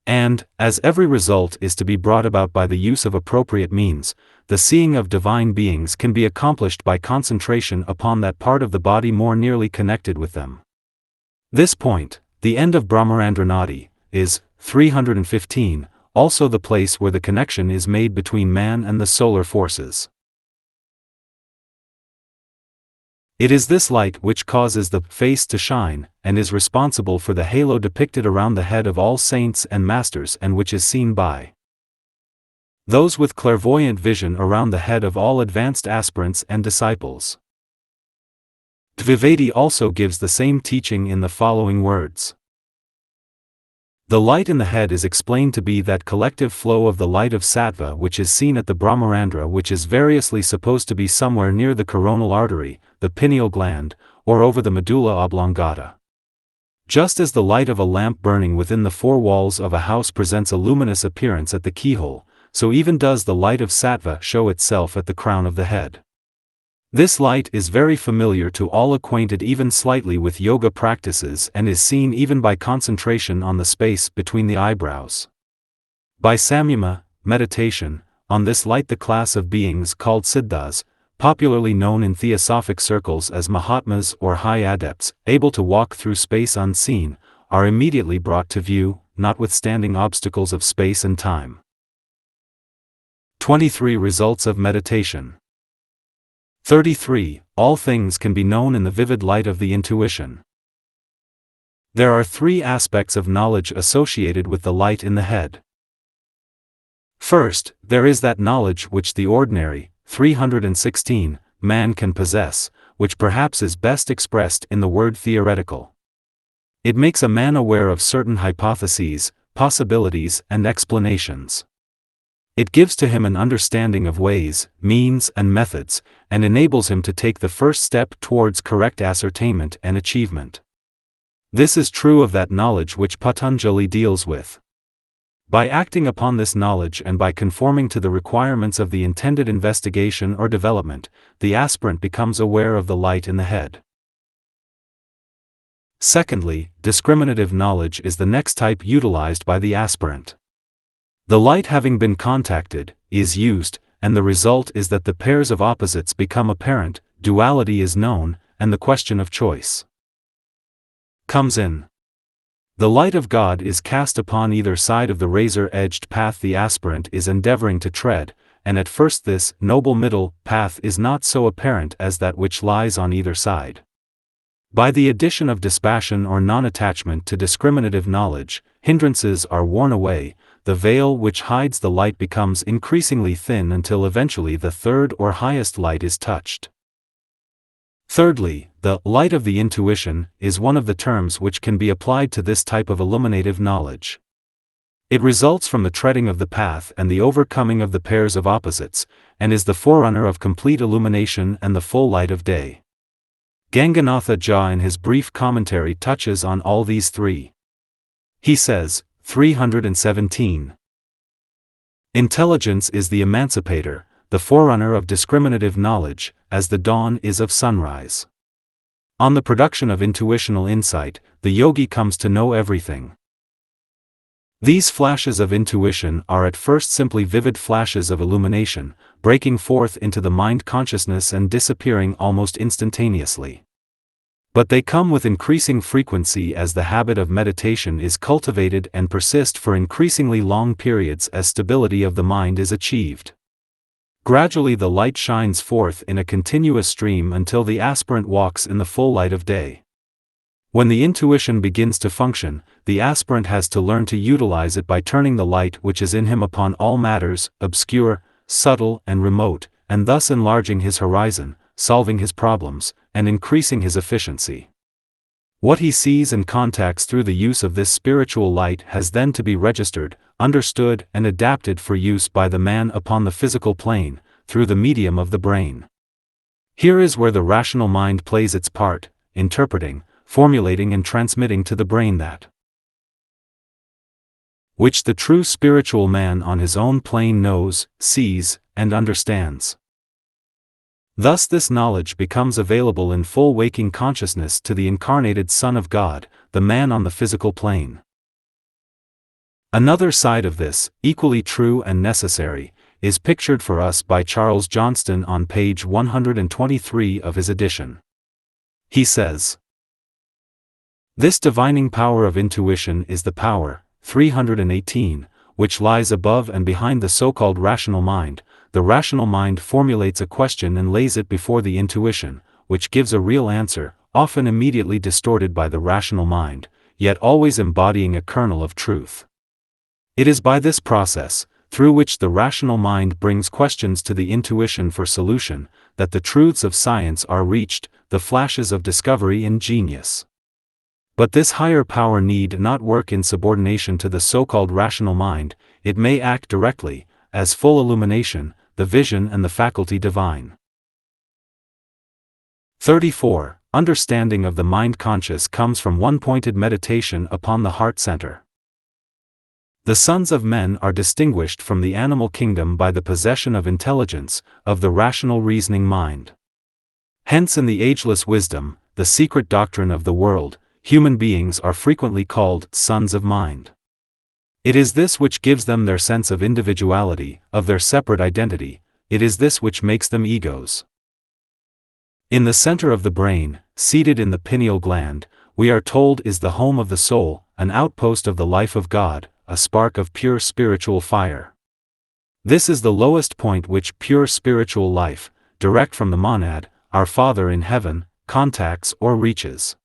And, as every result is to be brought about by the use of appropriate means, the seeing of divine beings can be accomplished by concentration upon that part of the body more nearly connected with them. This point, the end of Brahmarandra Nadi, is 315, also the place where the connection is made between man and the solar forces. It is this light which causes the face to shine, and is responsible for the halo depicted around the head of all saints and masters, and which is seen by those with clairvoyant vision around the head of all advanced aspirants and disciples. Dvivedi also gives the same teaching in the following words. The light in the head is explained to be that collective flow of the light of sattva which is seen at the Brahmarandra, which is variously supposed to be somewhere near the coronal artery, the pineal gland, or over the medulla oblongata. Just as the light of a lamp burning within the four walls of a house presents a luminous appearance at the keyhole, so even does the light of sattva show itself at the crown of the head. This light is very familiar to all acquainted even slightly with yoga practices, and is seen even by concentration on the space between the eyebrows. By samyama, meditation, on this light the class of beings called siddhas, popularly known in theosophic circles as Mahatmas or high adepts, able to walk through space unseen, are immediately brought to view, notwithstanding obstacles of space and time. 23 Results of meditation. 33. All things can be known in the vivid light of the intuition. There are three aspects of knowledge associated with the light in the head. First, there is that knowledge which the ordinary, 316, man can possess, which perhaps is best expressed in the word theoretical. It makes a man aware of certain hypotheses, possibilities, and explanations. It gives to him an understanding of ways, means, and methods, and enables him to take the first step towards correct ascertainment and achievement. This is true of that knowledge which Patanjali deals with. By acting upon this knowledge and by conforming to the requirements of the intended investigation or development, the aspirant becomes aware of the light in the head. Secondly, discriminative knowledge is the next type utilized by the aspirant. The light having been contacted, is used, and the result is that the pairs of opposites become apparent, duality is known, and the question of choice comes in. The light of God is cast upon either side of the razor-edged path the aspirant is endeavoring to tread, and at first this noble middle path is not so apparent as that which lies on either side. By the addition of dispassion or non-attachment to discriminative knowledge, hindrances are worn away, the veil which hides the light becomes increasingly thin until eventually the third or highest light is touched. Thirdly, the light of the intuition is one of the terms which can be applied to this type of illuminative knowledge. It results from the treading of the path and the overcoming of the pairs of opposites, and is the forerunner of complete illumination and the full light of day. Ganganatha Jha in his brief commentary touches on all these three. He says, 317. Intelligence is the emancipator, the forerunner of discriminative knowledge, as the dawn is of sunrise. On the production of intuitional insight, the yogi comes to know everything. These flashes of intuition are at first simply vivid flashes of illumination, breaking forth into the mind consciousness and disappearing almost instantaneously. But they come with increasing frequency as the habit of meditation is cultivated and persist for increasingly long periods as stability of the mind is achieved. Gradually the light shines forth in a continuous stream until the aspirant walks in the full light of day. When the intuition begins to function, the aspirant has to learn to utilize it by turning the light which is in him upon all matters, obscure, subtle and remote, and thus enlarging his horizon, solving his problems, and increasing his efficiency. What he sees and contacts through the use of this spiritual light has then to be registered, understood and adapted for use by the man upon the physical plane, through the medium of the brain. Here is where the rational mind plays its part, interpreting, formulating and transmitting to the brain that which the true spiritual man on his own plane knows, sees, and understands. Thus this knowledge becomes available in full waking consciousness to the incarnated Son of God, the man on the physical plane. Another side of this, equally true and necessary, is pictured for us by Charles Johnston on page 123 of his edition. He says, "This divining power of intuition is the power, 318, which lies above and behind the so-called rational mind. The rational mind formulates a question and lays it before the intuition, which gives a real answer, often immediately distorted by the rational mind, yet always embodying a kernel of truth. It is by this process, through which the rational mind brings questions to the intuition for solution, that the truths of science are reached, the flashes of discovery and genius. But this higher power need not work in subordination to the so-called rational mind, it may act directly, as full illumination, the vision and the faculty divine." 34. Understanding of the mind conscious comes from one-pointed meditation upon the heart center. The sons of men are distinguished from the animal kingdom by the possession of intelligence, of the rational reasoning mind. Hence in the ageless wisdom, the secret doctrine of the world, human beings are frequently called sons of mind. It is this which gives them their sense of individuality, of their separate identity. It is this which makes them egos. In the center of the brain, seated in the pineal gland, we are told is the home of the soul, an outpost of the life of God, a spark of pure spiritual fire. This is the lowest point which pure spiritual life, direct from the monad, our Father in heaven, contacts or reaches.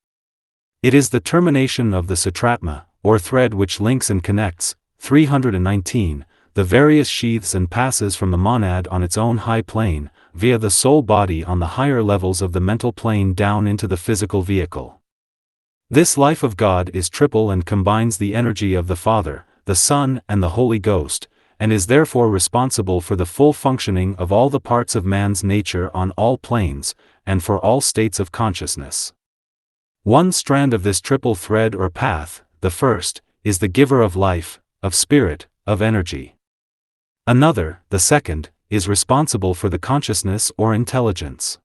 It is the termination of the sutratma, or thread which links and connects, 319, the various sheaths and passes from the monad on its own high plane, via the soul body on the higher levels of the mental plane down into the physical vehicle. This life of God is triple and combines the energy of the Father, the Son and the Holy Ghost, and is therefore responsible for the full functioning of all the parts of man's nature on all planes, and for all states of consciousness. One strand of this triple thread or path, the first, is the giver of life, of spirit, of energy. Another, the second, is responsible for the consciousness or intelligence.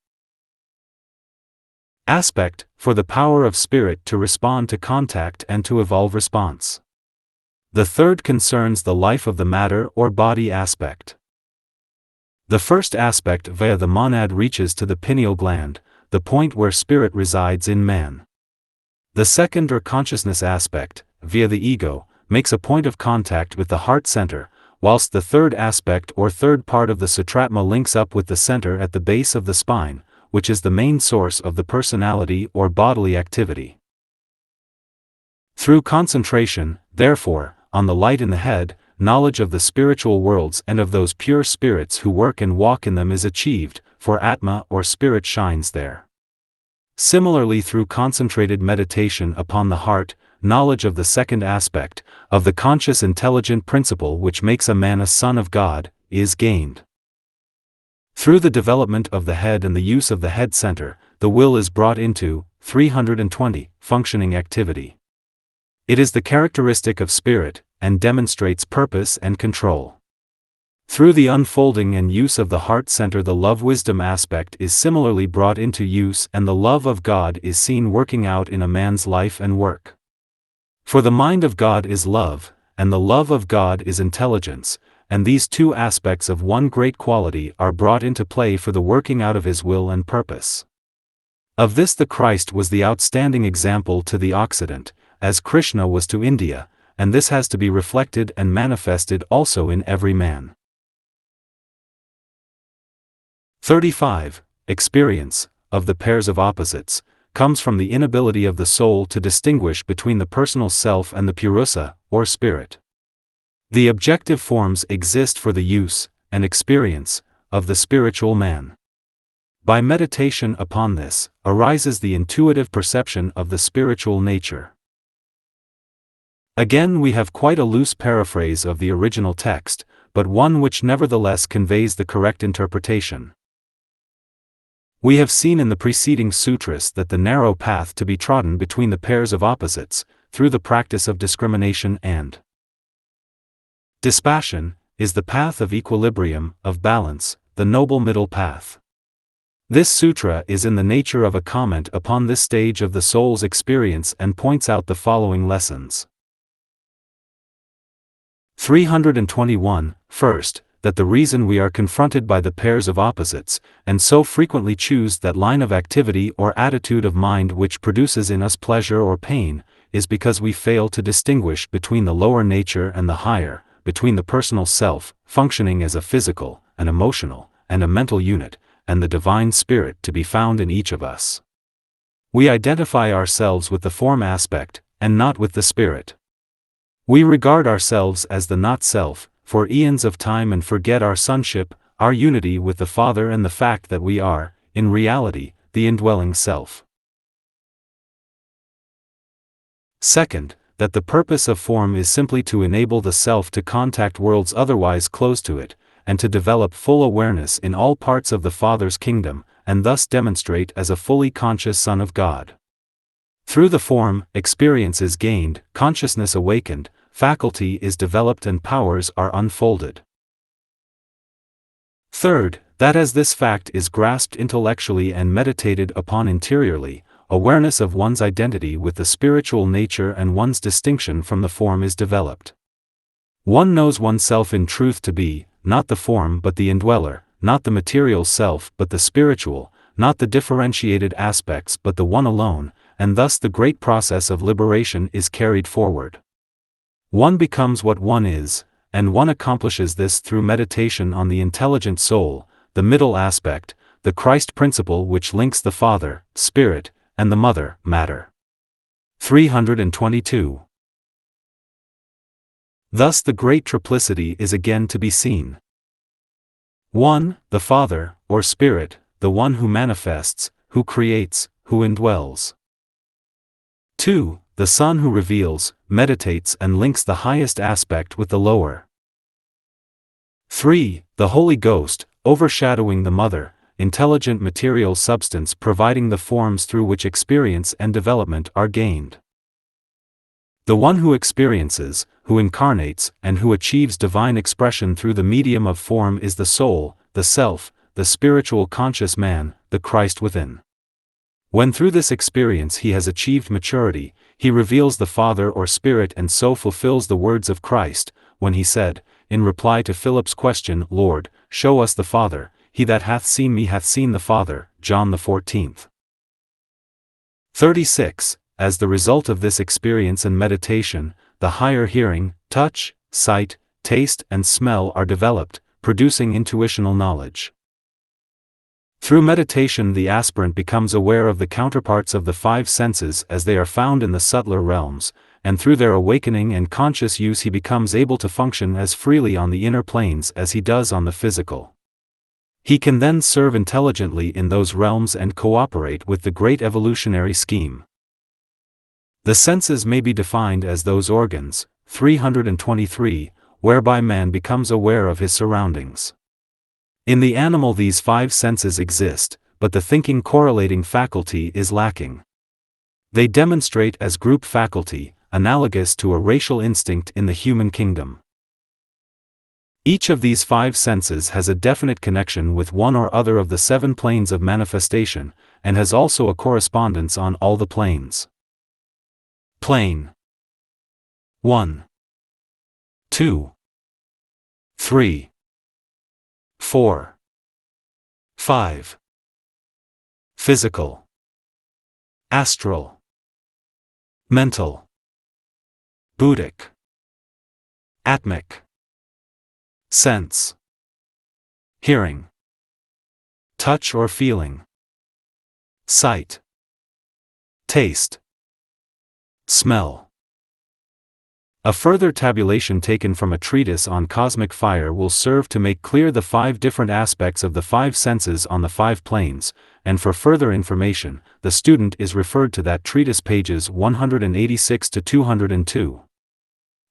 Aspect, for the power of spirit to respond to contact and to evolve response. The third concerns the life of the matter or body aspect. The first aspect via the monad reaches to the pineal gland, the point where spirit resides in man. The second or consciousness aspect, via the ego, makes a point of contact with the heart center, whilst the third aspect or third part of the sutratma links up with the center at the base of the spine, which is the main source of the personality or bodily activity. Through concentration, therefore, on the light in the head, knowledge of the spiritual worlds and of those pure spirits who work and walk in them is achieved, for Atma or spirit shines there. Similarly, through concentrated meditation upon the heart, knowledge of the second aspect, of the conscious intelligent principle which makes a man a son of God, is gained. Through the development of the head and the use of the head center, the will is brought into 320 functioning activity. It is the characteristic of spirit, and demonstrates purpose and control. Through the unfolding and use of the heart center, the love-wisdom aspect is similarly brought into use, and the love of God is seen working out in a man's life and work. For the mind of God is love, and the love of God is intelligence, and these two aspects of one great quality are brought into play for the working out of his will and purpose. Of this the Christ was the outstanding example to the Occident, as Krishna was to India, and this has to be reflected and manifested also in every man. 35. Experience, of the pairs of opposites, comes from the inability of the soul to distinguish between the personal self and the purusa, or spirit. The objective forms exist for the use, and experience, of the spiritual man. By meditation upon this, arises the intuitive perception of the spiritual nature. Again we have quite a loose paraphrase of the original text, but one which nevertheless conveys the correct interpretation. We have seen in the preceding sutras that the narrow path to be trodden between the pairs of opposites, through the practice of discrimination and dispassion, is the path of equilibrium, of balance, the noble middle path. This sutra is in the nature of a comment upon this stage of the soul's experience and points out the following lessons. 321. First, that the reason we are confronted by the pairs of opposites, and so frequently choose that line of activity or attitude of mind which produces in us pleasure or pain, is because we fail to distinguish between the lower nature and the higher, between the personal self, functioning as a physical, an emotional, and a mental unit, and the divine spirit to be found in each of us. We identify ourselves with the form aspect, and not with the spirit. We regard ourselves as the not-self, for eons of time and forget our sonship, our unity with the Father and the fact that we are, in reality, the indwelling self. Second, that the purpose of form is simply to enable the self to contact worlds otherwise closed to it, and to develop full awareness in all parts of the Father's kingdom, and thus demonstrate as a fully conscious Son of God. Through the form, experience is gained, consciousness awakened, faculty is developed and powers are unfolded. Third, that as this fact is grasped intellectually and meditated upon interiorly, awareness of one's identity with the spiritual nature and one's distinction from the form is developed. One knows oneself in truth to be, not the form but the indweller, not the material self but the spiritual, not the differentiated aspects but the one alone, and thus the great process of liberation is carried forward. One becomes what one is, and one accomplishes this through meditation on the intelligent soul, the middle aspect, the Christ principle which links the Father, Spirit, and the Mother, Matter. 322. Thus the great triplicity is again to be seen. 1. The Father, or Spirit, the one who manifests, who creates, who indwells. 2. The Son who reveals, meditates and links the highest aspect with the lower. 3. The Holy Ghost, overshadowing the Mother, intelligent material substance providing the forms through which experience and development are gained. The one who experiences, who incarnates, and who achieves divine expression through the medium of form is the soul, the self, the spiritual conscious man, the Christ within. When through this experience he has achieved maturity, he reveals the Father or Spirit and so fulfills the words of Christ, when he said, in reply to Philip's question, Lord, show us the Father, he that hath seen me hath seen the Father, John the 14th. 36. As the result of this experience and meditation, the higher hearing, touch, sight, taste and smell are developed, producing intuitional knowledge. Through meditation the aspirant becomes aware of the counterparts of the five senses as they are found in the subtler realms, and through their awakening and conscious use he becomes able to function as freely on the inner planes as he does on the physical. He can then serve intelligently in those realms and cooperate with the great evolutionary scheme. The senses may be defined as those organs, 323, whereby man becomes aware of his surroundings. In the animal these five senses exist, but the thinking correlating faculty is lacking. They demonstrate as group faculty, analogous to a racial instinct in the human kingdom. Each of these five senses has a definite connection with one or other of the 7 planes of manifestation, and has also a correspondence on all the planes. Plane 1, 2, 3, 4, 5. Physical, astral, mental, Buddhic, atmic, sense, hearing, touch or feeling, sight, taste, smell. A further tabulation taken from a treatise on cosmic fire will serve to make clear the 5 different aspects of the 5 senses on the 5 planes, and for further information, the student is referred to that treatise pages 186 to 202.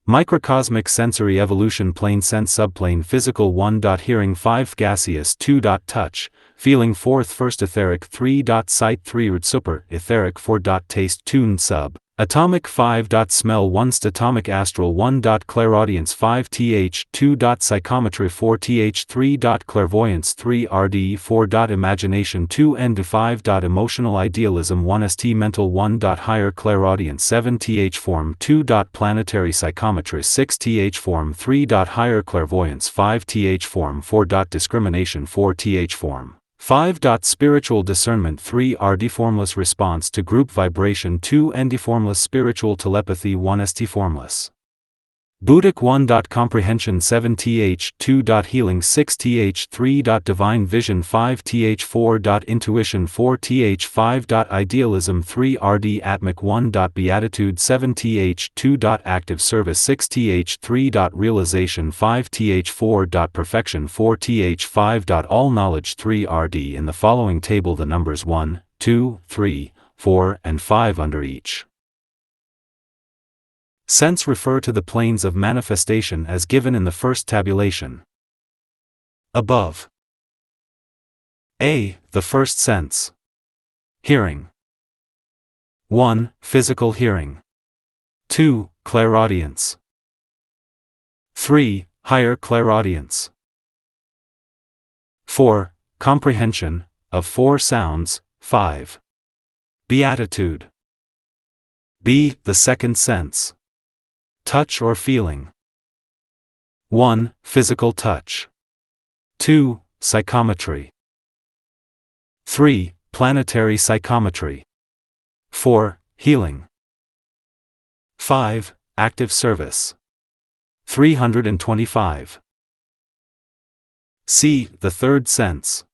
Microcosmic sensory evolution plane sense subplane physical 1. Hearing 5 gaseous 2. Touch, feeling 4 first etheric 3. Sight 3 super etheric 4. Taste tune sub, atomic 5. Smell 1. Atomic astral 1. Clairaudience 5. Th 2. Psychometry 4. Th 3. Clairvoyance 3. Rd 4. Imagination 2. N 5. Emotional idealism 1. St mental 1. Higher clairaudience 7. Th form 2. Planetary psychometry 6. Th form 3. Higher clairvoyance 5. Th form 4. Discrimination 4. Th form 5. Spiritual discernment 3. Rd formless response to group vibration 2. Nd formless spiritual telepathy 1. St formless Buddhic 1. Comprehension 7. Th 2. Healing 6. Th 3. Divine vision 5. Th 4. Intuition 4. Th 5. Idealism 3. Rd atmic 1. Beatitude 7. Th 2. Active service 6. Th 3. Realization 5. Th 4. Perfection 4. Th 5. All knowledge 3. Rd in the following table the numbers 1, 2, 3, 4 and 5 under each sense refer to the planes of manifestation as given in the first tabulation above. A. The first sense. Hearing. 1. Physical hearing. 2. Clairaudience. 3. Higher clairaudience. 4. Comprehension, of 4 sounds. 5. Beatitude. B. The second sense. Touch or feeling. 1. Physical touch. 2. Psychometry. 3. Planetary psychometry. 4. Healing. 5. Active service. 325. C. The third sense.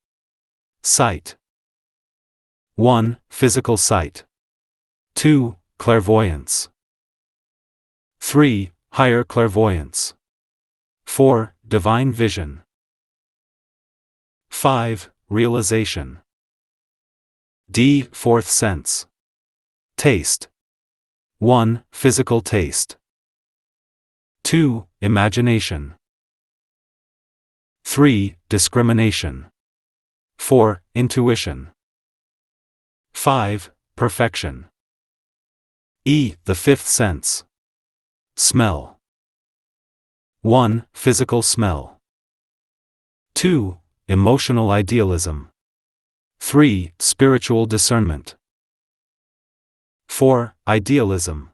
Sight. 1. Physical sight. 2. Clairvoyance. 3. Higher clairvoyance. 4. Divine vision. 5. Realization. D. Fourth sense. Taste. 1. Physical taste. 2. Imagination. 3. Discrimination. 4. Intuition. 5. Perfection. E. The fifth sense. Smell. 1. Physical smell. 2. Emotional idealism. 3. Spiritual discernment. 4. Idealism.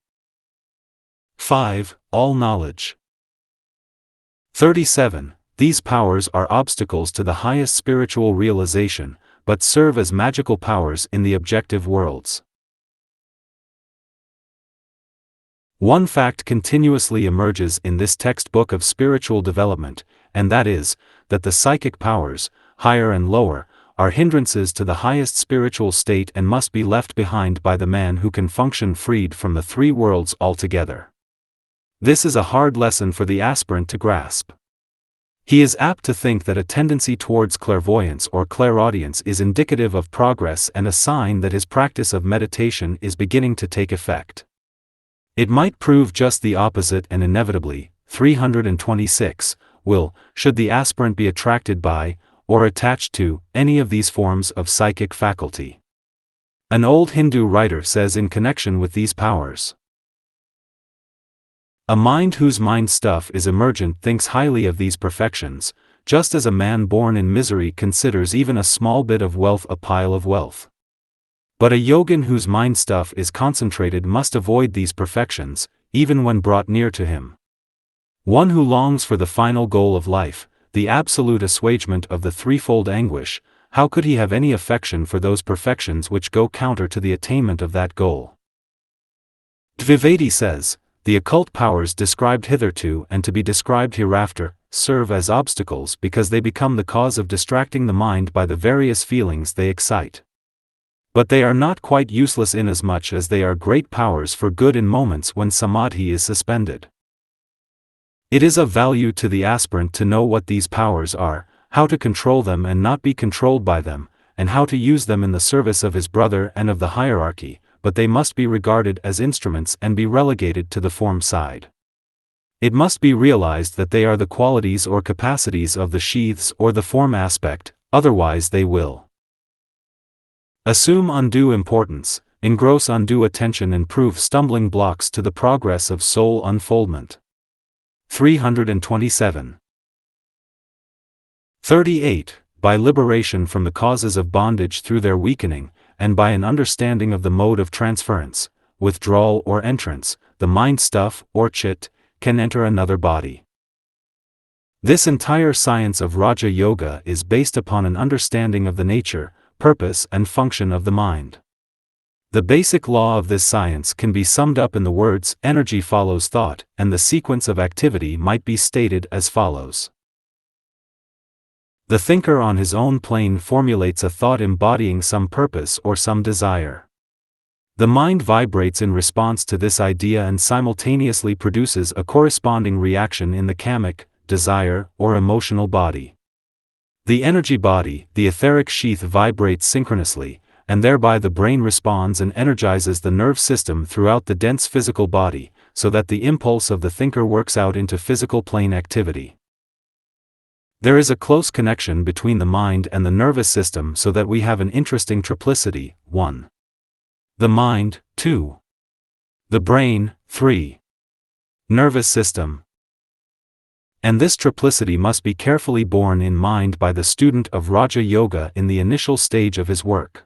5. All knowledge. 37. These powers are obstacles to the highest spiritual realization, but serve as magical powers in the objective worlds. One fact continuously emerges in this textbook of spiritual development, and that is, that the psychic powers, higher and lower, are hindrances to the highest spiritual state and must be left behind by the man who can function freed from the 3 worlds altogether. This is a hard lesson for the aspirant to grasp. He is apt to think that a tendency towards clairvoyance or clairaudience is indicative of progress and a sign that his practice of meditation is beginning to take effect. It might prove just the opposite and inevitably, 326, should the aspirant be attracted by, or attached to, any of these forms of psychic faculty. An old Hindu writer says in connection with these powers, a mind whose mind stuff is emergent thinks highly of these perfections, just as a man born in misery considers even a small bit of wealth a pile of wealth. But a yogin whose mind stuff is concentrated must avoid these perfections, even when brought near to him. One who longs for the final goal of life, the absolute assuagement of the threefold anguish, how could he have any affection for those perfections which go counter to the attainment of that goal? Dvivedi says, the occult powers described hitherto and to be described hereafter, serve as obstacles because they become the cause of distracting the mind by the various feelings they excite. But they are not quite useless inasmuch as they are great powers for good in moments when samadhi is suspended. It is of value to the aspirant to know what these powers are, how to control them and not be controlled by them, and how to use them in the service of his brother and of the hierarchy, but they must be regarded as instruments and be relegated to the form side. It must be realized that they are the qualities or capacities of the sheaths or the form aspect, otherwise they will assume undue importance, engross undue attention and prove stumbling blocks to the progress of soul unfoldment. 327. 38. By liberation from the causes of bondage through their weakening, and by an understanding of the mode of transference, withdrawal or entrance, the mind stuff, or chit, can enter another body. This entire science of Raja Yoga is based upon an understanding of the nature, purpose and function of the mind. The basic law of this science can be summed up in the words energy follows thought, and the sequence of activity might be stated as follows. The thinker on his own plane formulates a thought embodying some purpose or some desire. The mind vibrates in response to this idea and simultaneously produces a corresponding reaction in the kamic, desire, or emotional body. The energy body, the etheric sheath, vibrates synchronously, and thereby the brain responds and energizes the nerve system throughout the dense physical body, so that the impulse of the thinker works out into physical plane activity. There is a close connection between the mind and the nervous system so that we have an interesting triplicity, 1. The mind, 2. The brain, 3. Nervous system. And this triplicity must be carefully borne in mind by the student of Raja Yoga in the initial stage of his work.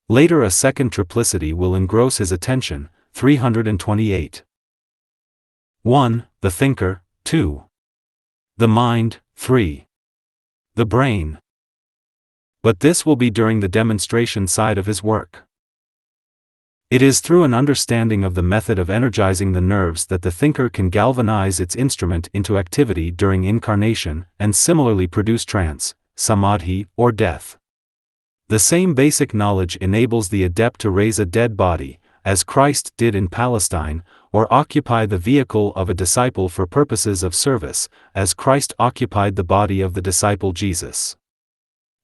Later a second triplicity will engross his attention, 328. 1. The thinker, 2. The mind, 3. The brain. But this will be during the demonstration side of his work. It is through an understanding of the method of energizing the nerves that the thinker can galvanize its instrument into activity during incarnation, and similarly produce trance, samadhi, or death. The same basic knowledge enables the adept to raise a dead body, as Christ did in Palestine, or occupy the vehicle of a disciple for purposes of service, as Christ occupied the body of the disciple Jesus.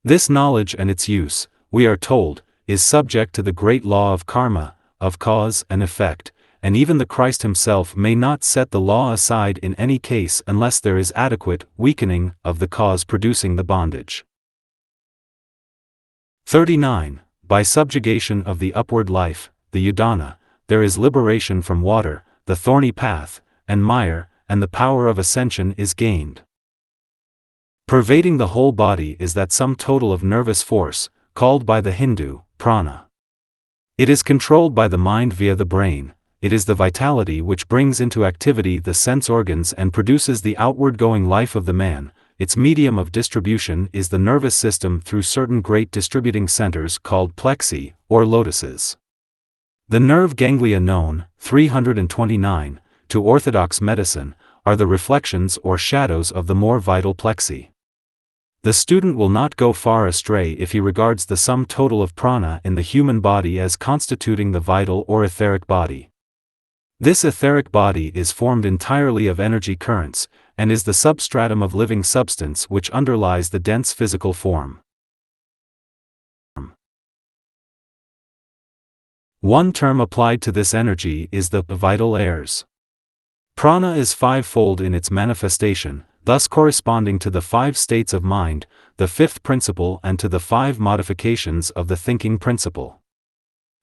This knowledge and its use, we are told, is subject to the great law of karma, of cause and effect, and even the Christ himself may not set the law aside in any case unless there is adequate weakening of the cause producing the bondage. 39. By subjugation of the upward life, the udana, there is liberation from water, the thorny path, and mire, and the power of ascension is gained. Pervading the whole body is that sum total of nervous force, called by the Hindu, prana. It is controlled by the mind via the brain. It is the vitality which brings into activity the sense organs and produces the outward-going life of the man. Its medium of distribution is the nervous system through certain great distributing centers called plexi, or lotuses. The nerve ganglia known, 329, to orthodox medicine, are the reflections or shadows of the more vital plexi. The student will not go far astray if he regards the sum total of prana in the human body as constituting the vital or etheric body. This etheric body is formed entirely of energy currents, and is the substratum of living substance which underlies the dense physical form. One term applied to this energy is the vital airs. Prana is fivefold in its manifestation, thus corresponding to the 5 states of mind, the 5th principle, and to the 5 modifications of the thinking principle.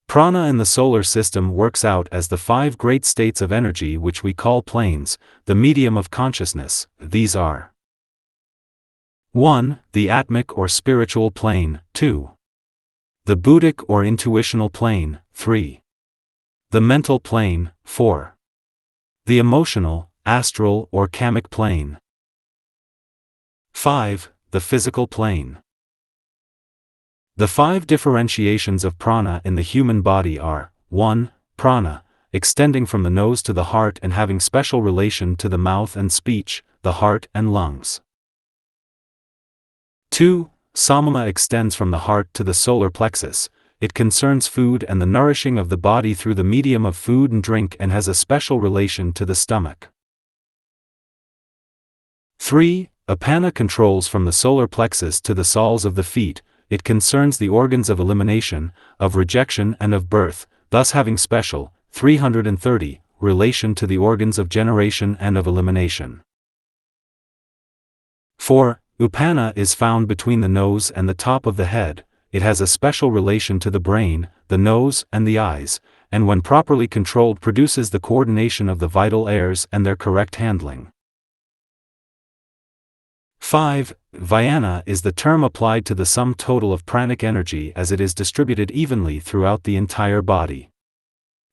Prana in the solar system works out as the 5 great states of energy which we call planes, the medium of consciousness. These are 1. The atmic or spiritual plane, 2. The buddhic or intuitional plane, 3. The mental plane, 4. The emotional, astral or kamic plane. 5. The physical plane. The 5 differentiations of prana in the human body are: 1. Prana, extending from the nose to the heart and having special relation to the mouth and speech, the heart and lungs. 2. Samama extends from the heart to the solar plexus. It concerns food and the nourishing of the body through the medium of food and drink and has a special relation to the stomach. 3. Apana controls from the solar plexus to the soles of the feet. It concerns the organs of elimination, of rejection and of birth, thus having special, 330, relation to the organs of generation and of elimination. 4. Upana is found between the nose and the top of the head. It has a special relation to the brain, the nose and the eyes, and when properly controlled produces the coordination of the vital airs and their correct handling. 5. Vyana is the term applied to the sum total of pranic energy as it is distributed evenly throughout the entire body.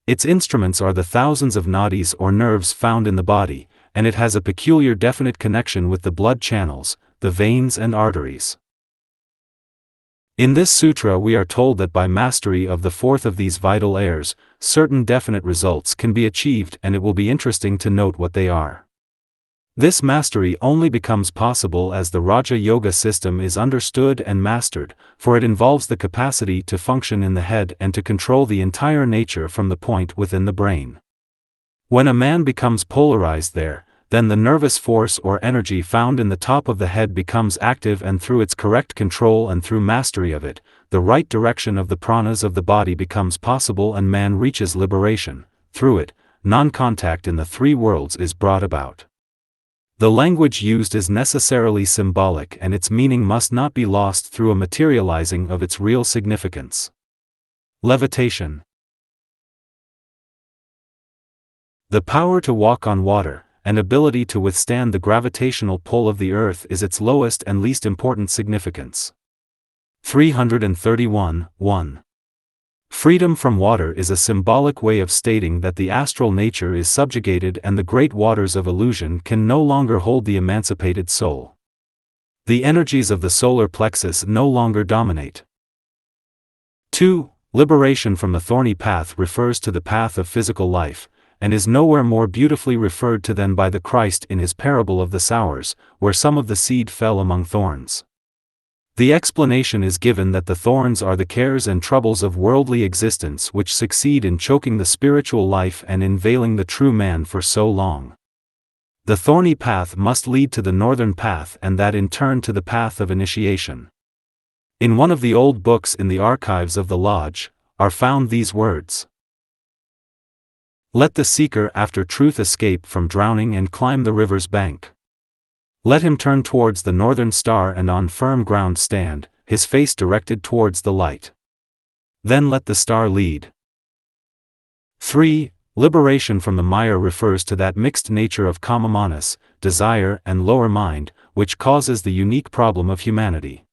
Its instruments are the thousands of nadis or nerves found in the body, and it has a peculiar definite connection with the blood channels, the veins and arteries. In this sutra we are told that by mastery of the fourth of these vital airs, certain definite results can be achieved, and it will be interesting to note what they are. This mastery only becomes possible as the Raja Yoga system is understood and mastered, for it involves the capacity to function in the head and to control the entire nature from the point within the brain. When a man becomes polarized there, then the nervous force or energy found in the top of the head becomes active, and through its correct control and through mastery of it, the right direction of the pranas of the body becomes possible and man reaches liberation. Through it, non-contact in the 3 worlds is brought about. The language used is necessarily symbolic and its meaning must not be lost through a materializing of its real significance. Levitation. The power to walk on water, and ability to withstand the gravitational pull of the earth is its lowest and least important significance. 331.1. Freedom from water is a symbolic way of stating that the astral nature is subjugated and the great waters of illusion can no longer hold the emancipated soul. The energies of the solar plexus no longer dominate. 2. Liberation from the thorny path refers to the path of physical life, and is nowhere more beautifully referred to than by the Christ in his parable of the sowers, where some of the seed fell among thorns. The explanation is given that the thorns are the cares and troubles of worldly existence which succeed in choking the spiritual life and in veiling the true man for so long. The thorny path must lead to the northern path, and that in turn to the path of initiation. In one of the old books in the archives of the lodge, are found these words: "Let the seeker after truth escape from drowning and climb the river's bank. Let him turn towards the northern star and on firm ground stand, his face directed towards the light. Then let the star lead." 3. Liberation from the mire refers to that mixed nature of kamamanas, desire and lower mind, which causes the unique problem of humanity.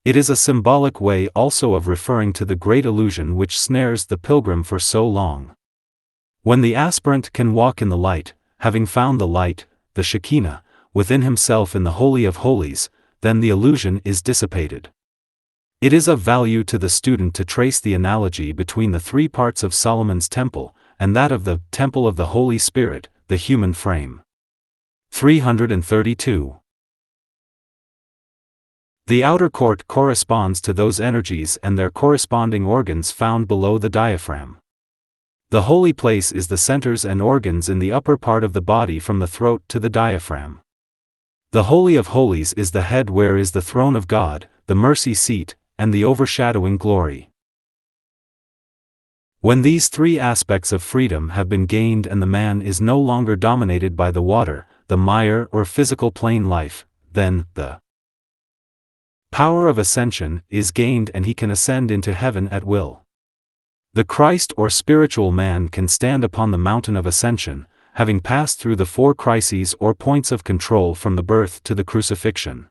It is a symbolic way also of referring to the great illusion which snares the pilgrim for so long. When the aspirant can walk in the light, having found the light, the Shekinah, within himself in the Holy of Holies, then the illusion is dissipated. It is of value to the student to trace the analogy between the 3 parts of Solomon's temple, and that of the temple of the Holy Spirit, the human frame. 332. The outer court corresponds to those energies and their corresponding organs found below the diaphragm. The holy place is the centers and organs in the upper part of the body from the throat to the diaphragm. The Holy of Holies is the head where is the throne of God, the mercy seat, and the overshadowing glory. When these 3 aspects of freedom have been gained and the man is no longer dominated by the water, the mire or physical plane life, then the power of ascension is gained and he can ascend into heaven at will. The Christ or spiritual man can stand upon the mountain of ascension, having passed through the 4 crises or points of control from the birth to the crucifixion.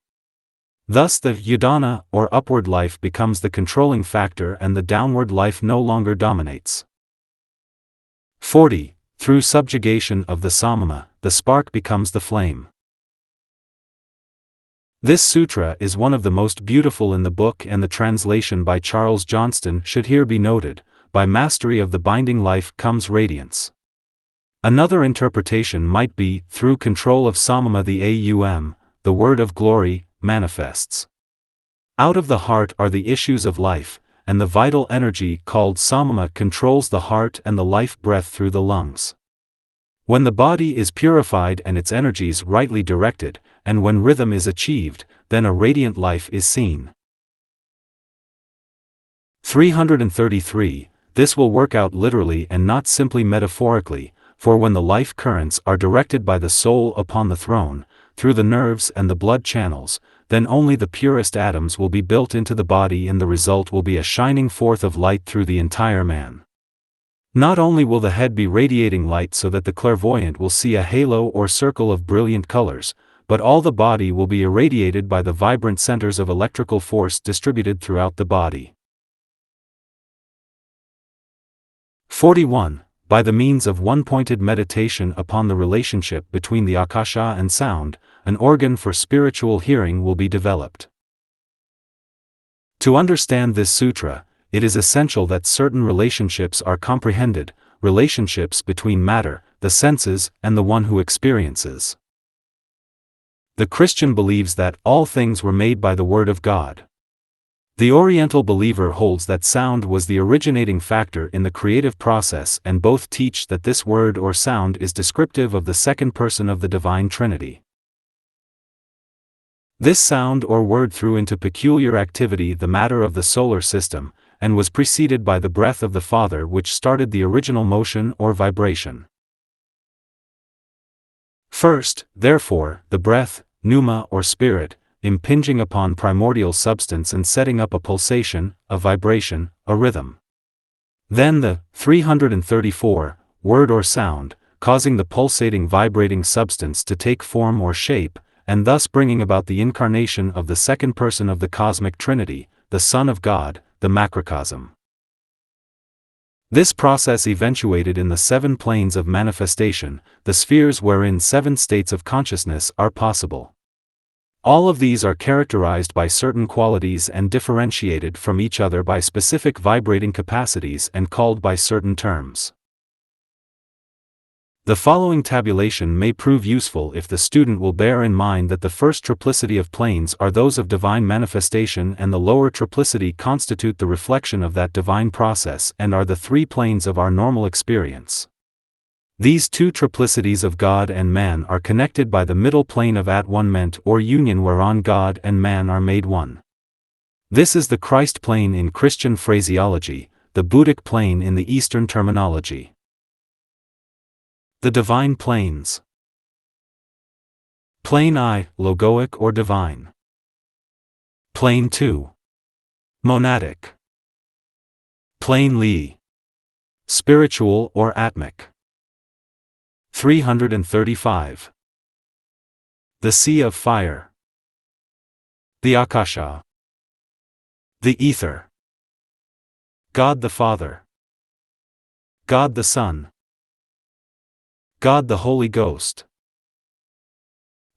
Thus the yadana or upward life becomes the controlling factor and the downward life no longer dominates. 40. through subjugation of the samama, the spark becomes the flame. This sutra is one of the most beautiful in the book, and the translation by Charles Johnston should here be noted. By mastery of the binding life comes radiance. Another interpretation might be, through control of samama the aum, the word of glory, manifests. Out of the heart are the issues of life, and the vital energy called samama controls the heart and the life breath through the lungs. When the body is purified and its energies rightly directed, and when rhythm is achieved, then a radiant life is seen. 333. This will work out literally and not simply metaphorically, for when the life currents are directed by the soul upon the throne, through the nerves and the blood channels, then only the purest atoms will be built into the body, and the result will be a shining forth of light through the entire man. Not only will the head be radiating light so that the clairvoyant will see a halo or circle of brilliant colors, but all the body will be irradiated by the vibrant centers of electrical force distributed throughout the body. 41. By the means of one-pointed meditation upon the relationship between the akasha and sound, an organ for spiritual hearing will be developed. To understand this sutra, it is essential that certain relationships are comprehended, relationships between matter, the senses, and the one who experiences. The Christian believes that all things were made by the Word of God. The Oriental believer holds that sound was the originating factor in the creative process, and both teach that this word or sound is descriptive of the second person of the Divine Trinity. This sound or word threw into peculiar activity the matter of the solar system, and was preceded by the breath of the Father, which started the original motion or vibration. First, therefore, the breath, pneuma or spirit, impinging upon primordial substance and setting up a pulsation, a vibration, a rhythm. Then the 334 word or sound, causing the pulsating vibrating substance to take form or shape, and thus bringing about the incarnation of the second person of the cosmic Trinity, the Son of God, the macrocosm. This process eventuated in the 7 planes of manifestation, the spheres wherein 7 states of consciousness are possible. All of these are characterized by certain qualities and differentiated from each other by specific vibrating capacities and called by certain terms. The following tabulation may prove useful if the student will bear in mind that the first triplicity of planes are those of divine manifestation, and the lower triplicity constitute the reflection of that divine process and are the 3 planes of our normal experience. These 2 triplicities of God and man are connected by the middle plane of at-one-ment or union, whereon God and man are made one. This is the Christ plane in Christian phraseology, the Buddhic plane in the Eastern terminology. The divine planes. Plane I, logoic or divine. Plane 2. Monadic. Plane Li. Spiritual or atmic. 335. The Sea of Fire. The Akasha. The Ether. God the Father. God the Son. God the Holy Ghost.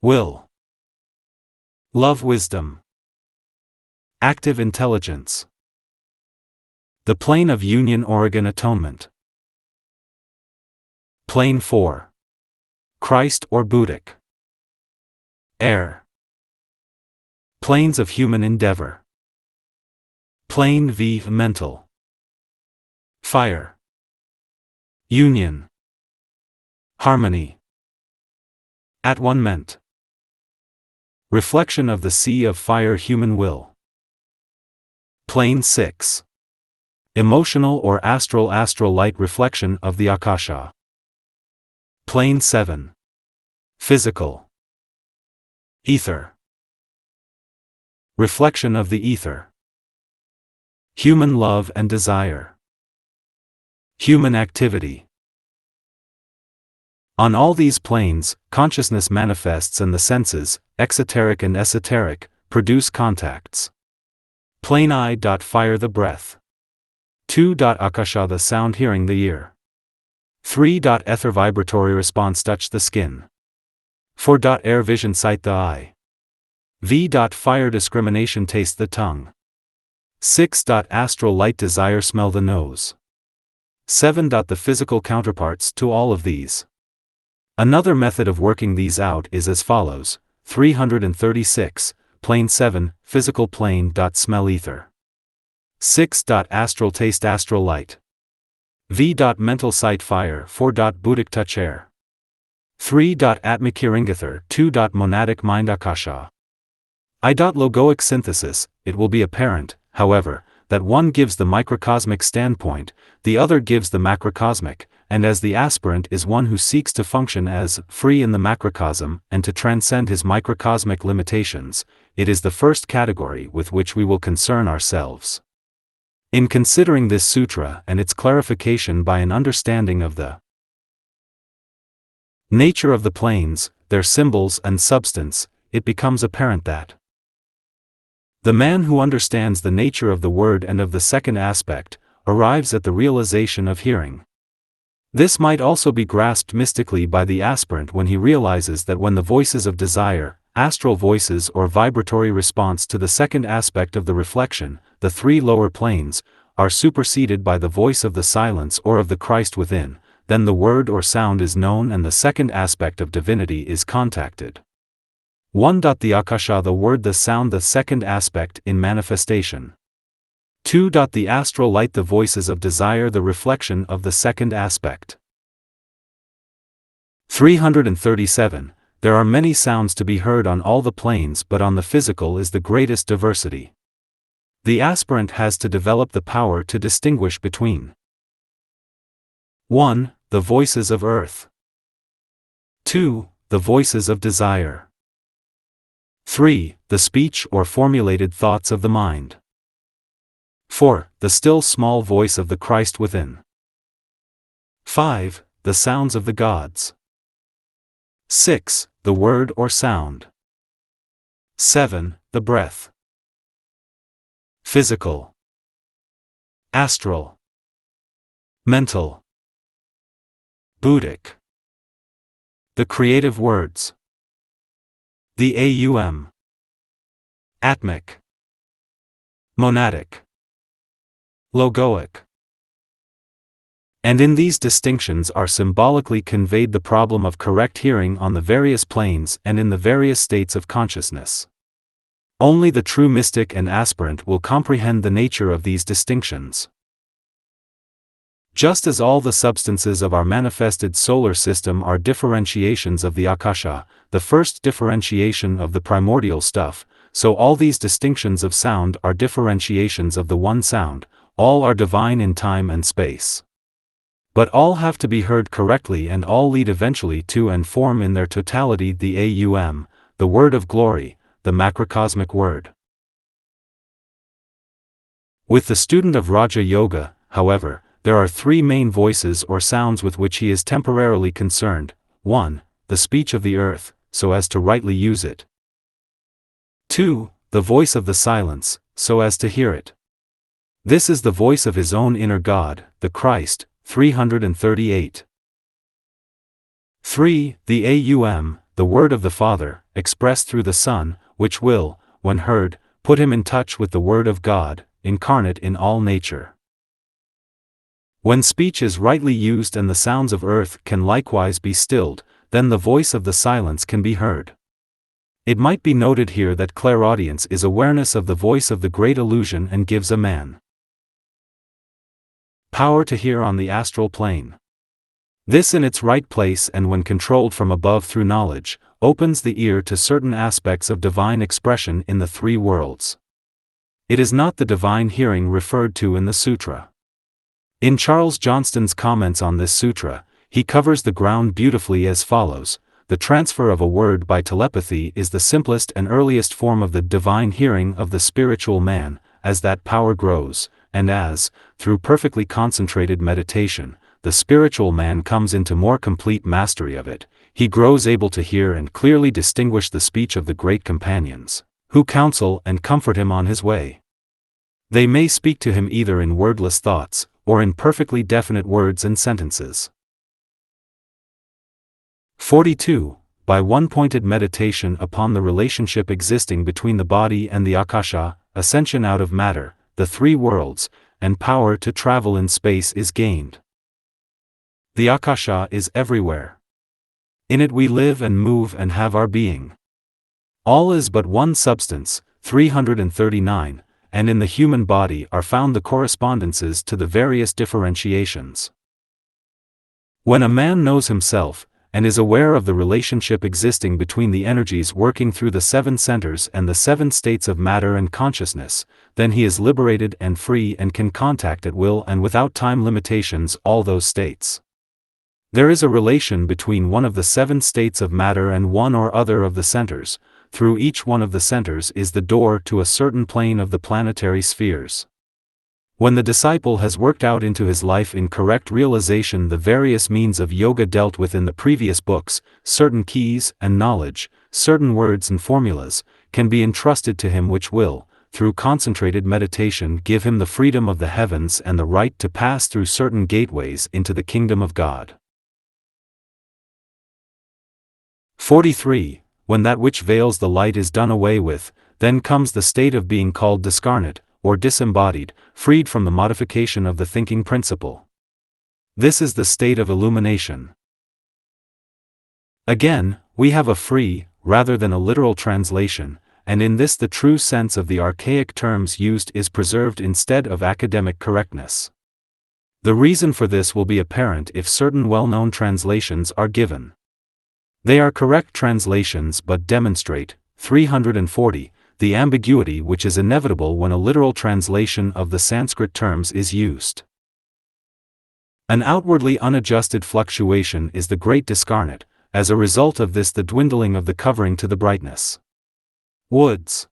Will. Love, wisdom. Active intelligence. The plane of union, Oregon atonement. Plane 4. Christ or Buddhic. Air. Planes of human endeavor. Plane V, mental. Fire. Union. Harmony. At-one-ment. Reflection of the Sea of Fire, human will. Plane 6. Emotional or astral light reflection of the Akasha. Plane 7. Physical. Ether. Reflection of the ether. Human love and desire. Human activity. On all these planes, consciousness manifests, and the senses, exoteric and esoteric, produce contacts. Plane I. Fire the breath. 2. Akasha the sound, hearing the ear. 3. Ether vibratory response touch the skin. 4. Air vision sight the eye. V. Fire discrimination taste the tongue. 6. Astral light desire smell the nose. 7. The physical counterparts to all of these. Another method of working these out is as follows. 336, plane 7, physical plane. Smell ether. 6. Astral taste astral light. V. Mental sight fire. 4. Buddhic touch air. 3. Atmic hearing ether. 2. Monadic mind akasha. Logoic synthesis. It will be apparent, however, that one gives the microcosmic standpoint, the other gives the macrocosmic, and as the aspirant is one who seeks to function as free in the macrocosm and to transcend his microcosmic limitations, it is the first category with which we will concern ourselves. In considering this sutra and its clarification by an understanding of the nature of the planes, their symbols and substance, it becomes apparent that the man who understands the nature of the word and of the second aspect arrives at the realization of hearing. This might also be grasped mystically by the aspirant when he realizes that when the voices of desire, astral voices or vibratory response to the second aspect of the reflection, the three lower planes, are superseded by the voice of the silence or of the Christ within, then the word or sound is known and the second aspect of divinity is contacted. 1. The akasha the word the sound the second aspect in manifestation. 2. The astral light the voices of desire the reflection of the second aspect. 337. There are many sounds to be heard on all the planes, but on the physical is the greatest diversity. The aspirant has to develop the power to distinguish between 1. The voices of earth. 2. The voices of desire. 3. The speech or formulated thoughts of the mind. 4. The still small voice of the Christ within. 5. The sounds of the gods. 6. The word or sound. 7. The breath. Physical. Astral. Mental. Buddhic. The creative words. The Aum. Atmic. Monadic. Logoic. And in these distinctions are symbolically conveyed the problem of correct hearing on the various planes and in the various states of consciousness. Only the true mystic and aspirant will comprehend the nature of these distinctions. Just as all the substances of our manifested solar system are differentiations of the Akasha, the first differentiation of the primordial stuff, so all these distinctions of sound are differentiations of the one sound, all are divine in time and space. But all have to be heard correctly and all lead eventually to and form in their totality the Aum, the word of glory, the macrocosmic word. With the student of Raja Yoga, however, there are three main voices or sounds with which he is temporarily concerned. 1. The speech of the earth, so as to rightly use it. 2. The voice of the silence, so as to hear it. This is the voice of his own inner God, the Christ. 338. 3. The Aum, the word of the Father, expressed through the Son, which will, when heard, put him in touch with the Word of God, incarnate in all nature. When speech is rightly used and the sounds of earth can likewise be stilled, then the voice of the silence can be heard. It might be noted here that clairaudience is awareness of the voice of the great illusion and gives a man power to hear on the astral plane. This in its right place and when controlled from above through knowledge, opens the ear to certain aspects of divine expression in the three worlds. It is not the divine hearing referred to in the sutra. In Charles Johnston's comments on this sutra, he covers the ground beautifully as follows: the transfer of a word by telepathy is the simplest and earliest form of the divine hearing of the spiritual man. As that power grows, and as, through perfectly concentrated meditation, the spiritual man comes into more complete mastery of it, he grows able to hear and clearly distinguish the speech of the great companions, who counsel and comfort him on his way. They may speak to him either in wordless thoughts, or in perfectly definite words and sentences. 42. By one-pointed meditation upon the relationship existing between the body and the Akasha, ascension out of matter, the three worlds, and power to travel in space is gained. The Akasha is everywhere. In it we live and move and have our being. All is but one substance, 339, and in the human body are found the correspondences to the various differentiations. When a man knows himself, and is aware of the relationship existing between the energies working through the seven centers and the seven states of matter and consciousness, then he is liberated and free and can contact at will and without time limitations all those states. There is a relation between one of the seven states of matter and one or other of the centers. Through each one of the centers is the door to a certain plane of the planetary spheres. When the disciple has worked out into his life in correct realization the various means of yoga dealt with in the previous books, certain keys and knowledge, certain words and formulas, can be entrusted to him which will, through concentrated meditation, give him the freedom of the heavens and the right to pass through certain gateways into the kingdom of God. 43. When that which veils the light is done away with, then comes the state of being called discarnate, or disembodied, freed from the modification of the thinking principle. This is the state of illumination. Again, we have a free, rather than a literal translation, and in this the true sense of the archaic terms used is preserved instead of academic correctness. The reason for this will be apparent if certain well-known translations are given. They are correct translations but demonstrate, 340, the ambiguity which is inevitable when a literal translation of the Sanskrit terms is used. An outwardly unadjusted fluctuation is the great discarnate, as a result of this the dwindling of the covering to the brightness. Woods.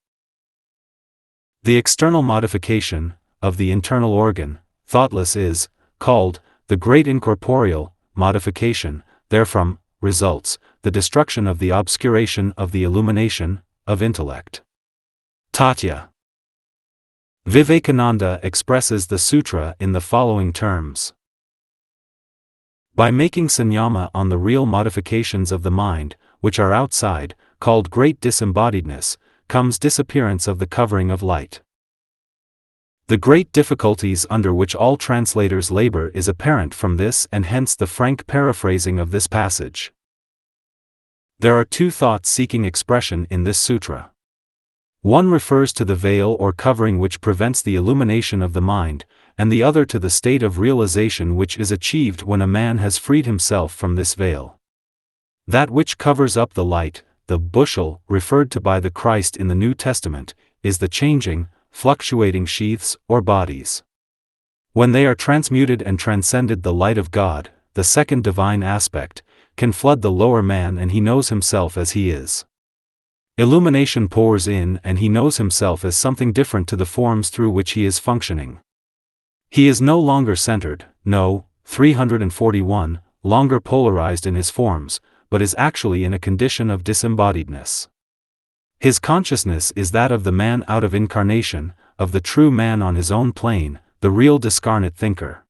The external modification, of the internal organ, thoughtless is, called, the great incorporeal, modification, therefrom, results, the destruction of the obscuration of the illumination, of intellect. Tatya. Vivekananda expresses the sutra in the following terms. By making sanyama on the real modifications of the mind, which are outside, called great disembodiedness, comes disappearance of the covering of light. The great difficulties under which all translators labor is apparent from this and hence the frank paraphrasing of this passage. There are two thoughts seeking expression in this sutra. One refers to the veil or covering which prevents the illumination of the mind, and the other to the state of realization which is achieved when a man has freed himself from this veil. That which covers up the light, the bushel, referred to by the Christ in the New Testament, is the changing, fluctuating sheaths or bodies. When they are transmuted and transcended, the light of God, the second divine aspect, can flood the lower man and he knows himself as he is. Illumination pours in and he knows himself as something different to the forms through which he is functioning. He is no longer centered, no, 341, longer polarized in his forms, but is actually in a condition of disembodiedness. His consciousness is that of the man out of incarnation, of the true man on his own plane, the real discarnate thinker.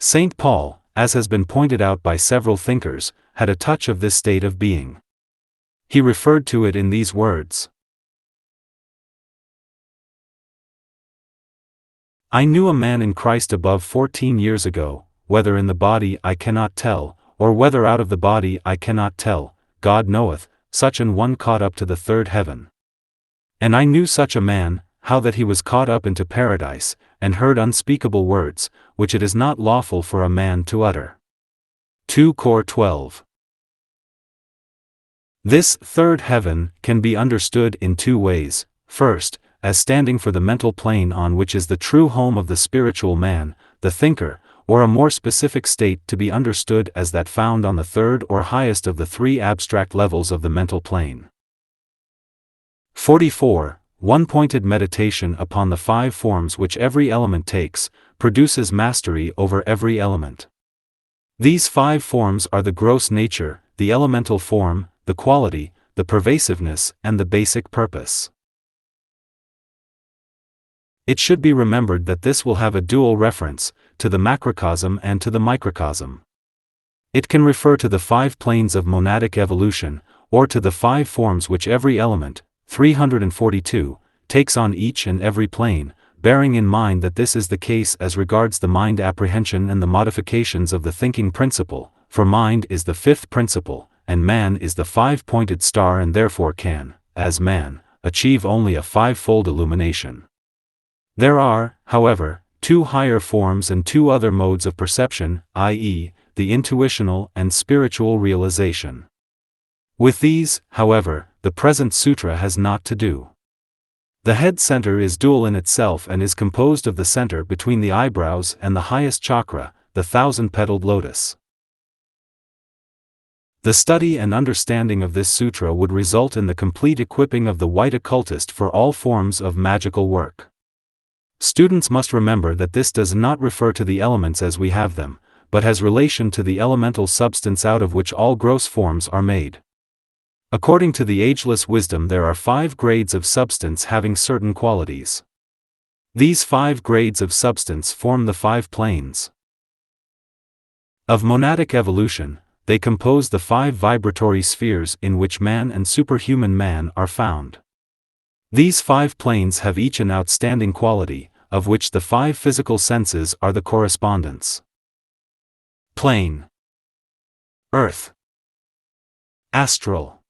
St. Paul, as has been pointed out by several thinkers, had a touch of this state of being. He referred to it in these words. I knew a man in Christ above 14 years ago, whether in the body I cannot tell, or whether out of the body I cannot tell, God knoweth, such an one caught up to the third heaven. And I knew such a man, how that he was caught up into paradise, and heard unspeakable words, which it is not lawful for a man to utter. 2 Cor 12. This third heaven can be understood in two ways. First, as standing for the mental plane on which is the true home of the spiritual man, the thinker, or a more specific state to be understood as that found on the third or highest of the three abstract levels of the mental plane. 44. One-pointed meditation upon the five forms which every element takes, produces mastery over every element. These five forms are the gross nature, the elemental form, the quality, the pervasiveness, and the basic purpose. It should be remembered that this will have a dual reference, to the macrocosm and to the microcosm. It can refer to the 5 planes of monadic evolution, or to the 5 forms which every element, 342, takes on each and every plane, bearing in mind that this is the case as regards the mind apprehension and the modifications of the thinking principle, for mind is the 5th principle, and man is the 5-pointed star and therefore can, as man, achieve only a 5-fold illumination. There are, however, 2 higher forms and 2 other modes of perception, i.e., the intuitional and spiritual realization. With these, however, the present sutra has naught to do. The head center is dual in itself and is composed of the center between the eyebrows and the highest chakra, the 1,000-petaled lotus. The study and understanding of this sutra would result in the complete equipping of the white occultist for all forms of magical work. Students must remember that this does not refer to the elements as we have them, but has relation to the elemental substance out of which all gross forms are made. According to the ageless wisdom, there are 5 grades of substance having certain qualities. These 5 grades of substance form the 5 planes of monadic evolution. They compose the 5 vibratory spheres in which man and superhuman man are found. These 5 planes have each an outstanding quality, of which the 5 physical senses are the correspondents. Plane, earth, astral,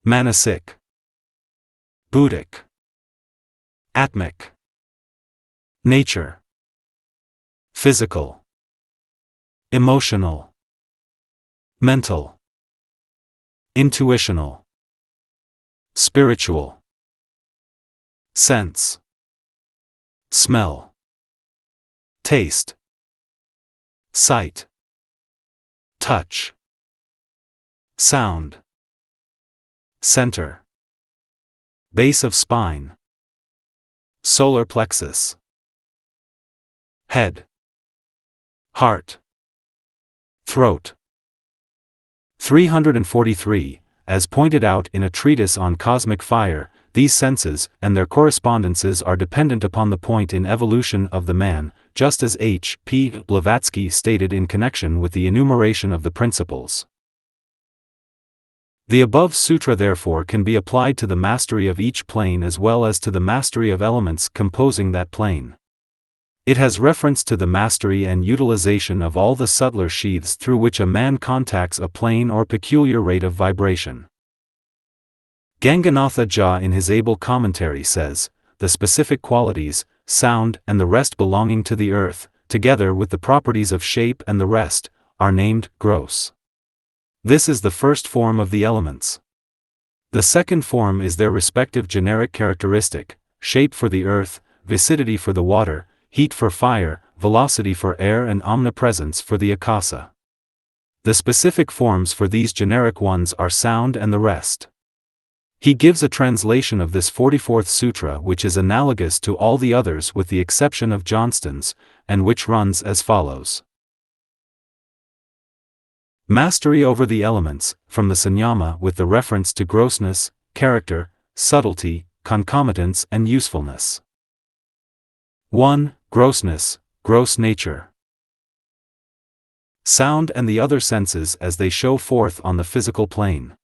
manasic, buddhic, atmic, nature, physical, emotional, mental, intuitional, spiritual, sense, smell, taste, sight, touch, sound, center, base of spine, solar plexus, head, heart, throat. 343, as pointed out in a treatise on cosmic fire, these senses and their correspondences are dependent upon the point in evolution of the man, just as H. P. Blavatsky stated in connection with the enumeration of the principles. The above sutra therefore can be applied to the mastery of each plane as well as to the mastery of elements composing that plane. It has reference to the mastery and utilization of all the subtler sheaths through which a man contacts a plane or peculiar rate of vibration. Ganganatha Jha in his able commentary says, the specific qualities, sound and the rest belonging to the earth, together with the properties of shape and the rest, are named gross. This is the first form of the elements. The second form is their respective generic characteristic, shape for the earth, viscidity for the water, heat for fire, velocity for air and omnipresence for the akasa. The specific forms for these generic ones are sound and the rest. He gives a translation of this 44th sutra which is analogous to all the others with the exception of Johnston's, and which runs as follows. Mastery over the elements, from the Sanyama with the reference to grossness, character, subtlety, concomitance and usefulness. 1. Grossness, gross nature. Sound and the other senses as they show forth on the physical plane.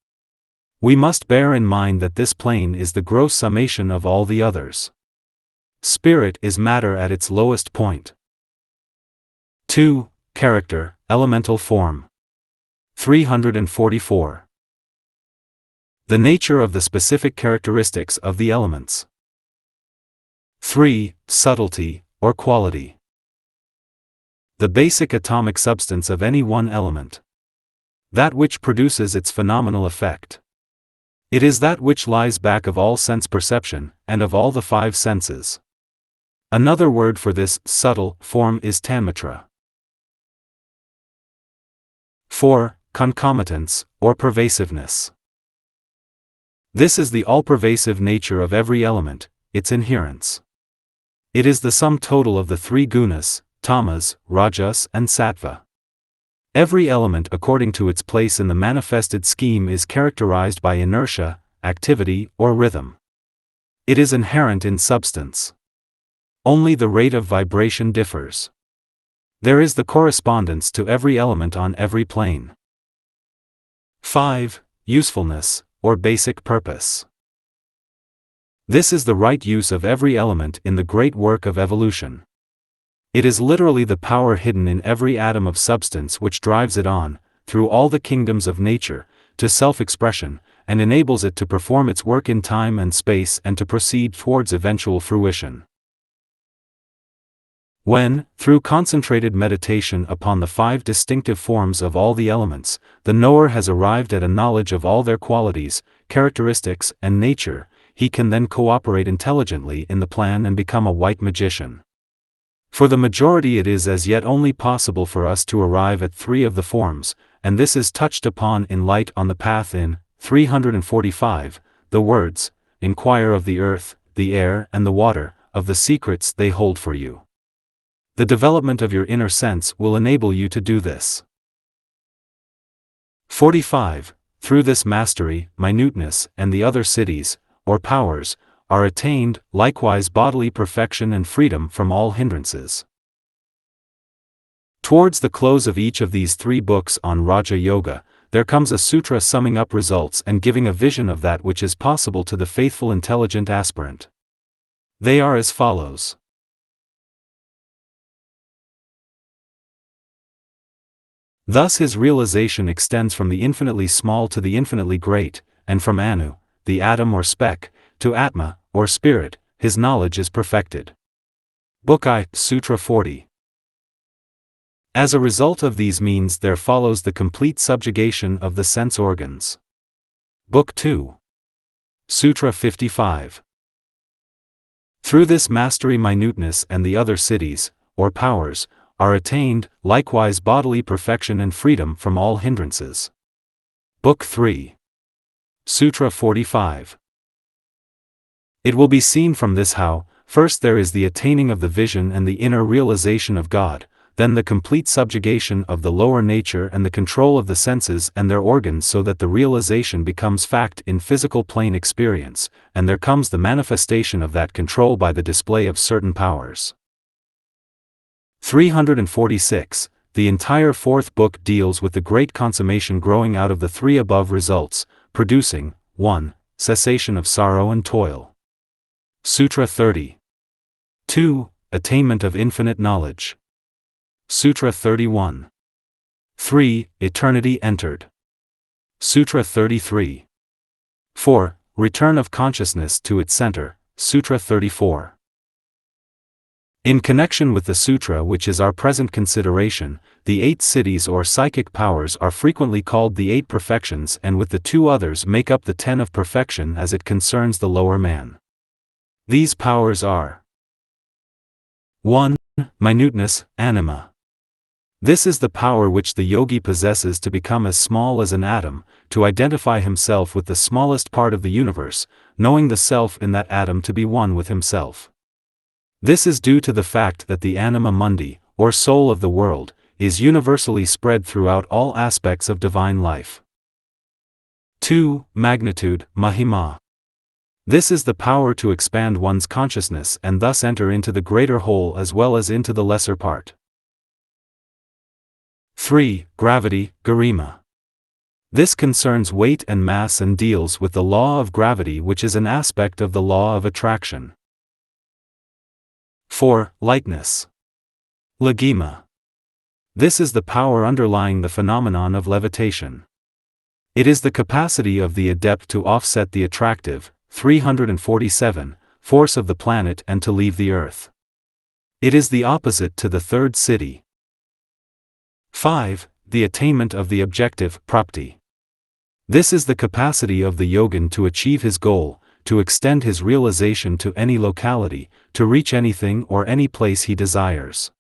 We must bear in mind that this plane is the gross summation of all the others. Spirit is matter at its lowest point. 2. Character, elemental form. 344. The nature of the specific characteristics of the elements. 3. Subtlety, or quality. The basic atomic substance of any one element. That which produces its phenomenal effect. It is that which lies back of all sense perception, and of all the 5 senses. Another word for this subtle form is tanmatra. 4. Concomitance, or pervasiveness. This is the all-pervasive nature of every element, its inherence. It is the sum total of the 3 gunas, tamas, rajas and sattva. Every element according to its place in the manifested scheme is characterized by inertia, activity or rhythm. It is inherent in substance. Only the rate of vibration differs. There is the correspondence to every element on every plane. 5. Usefulness, or basic purpose. This is the right use of every element in the great work of evolution. It is literally the power hidden in every atom of substance which drives it on, through all the kingdoms of nature, to self-expression, and enables it to perform its work in time and space and to proceed towards eventual fruition. When, through concentrated meditation upon the 5 distinctive forms of all the elements, the knower has arrived at a knowledge of all their qualities, characteristics, and nature, he can then cooperate intelligently in the plan and become a white magician. For the majority it is as yet only possible for us to arrive at 3 of the forms, and this is touched upon in Light on the Path in 345, the words, "Inquire of the earth, the air and the water, of the secrets they hold for you." The development of your inner sense will enable you to do this. 45. Through this mastery, minuteness, and the other cities, or powers, are attained, likewise bodily perfection and freedom from all hindrances. Towards the close of each of these 3 books on Raja Yoga, there comes a sutra summing up results and giving a vision of that which is possible to the faithful intelligent aspirant. They are as follows. Thus his realization extends from the infinitely small to the infinitely great, and from Anu, the atom or speck, to Atma, or spirit, his knowledge is perfected. Book I, Sutra 40. As a result of these means there follows the complete subjugation of the sense organs. Book 2. Sutra 55. Through this mastery minuteness and the other cities, or powers, are attained, likewise bodily perfection and freedom from all hindrances. Book 3. Sutra 45. It will be seen from this how, first there is the attaining of the vision and the inner realization of God, then the complete subjugation of the lower nature and the control of the senses and their organs so that the realization becomes fact in physical plane experience, and there comes the manifestation of that control by the display of certain powers. 346. The entire 4th book deals with the great consummation growing out of the 3 above results, producing 1. Cessation of sorrow and toil. Sutra 30. 2. Attainment of infinite knowledge. Sutra 31. 3. Eternity entered. Sutra 33. 4. Return of consciousness to its center. Sutra 34. In connection with the sutra which is our present consideration, the 8 cities or psychic powers are frequently called the 8 perfections and with the 2 others make up the 10 of perfection as it concerns the lower man. These powers are 1. Minuteness, anima. This is the power which the yogi possesses to become as small as an atom, to identify himself with the smallest part of the universe, knowing the self in that atom to be one with himself. This is due to the fact that the anima mundi, or soul of the world, is universally spread throughout all aspects of divine life. 2. Magnitude, mahima. This is the power to expand one's consciousness and thus enter into the greater whole as well as into the lesser part. 3. Gravity, garima. This concerns weight and mass and deals with the law of gravity which is an aspect of the law of attraction. 4. Lightness. Lagima. This is the power underlying the phenomenon of levitation. It is the capacity of the adept to offset the attractive, 347, force of the planet and to leave the earth. It is the opposite to the 3rd city. 5. The attainment of the objective, prapti. This is the capacity of the yogin to achieve his goal, to extend his realization to any locality, to reach anything or any place he desires.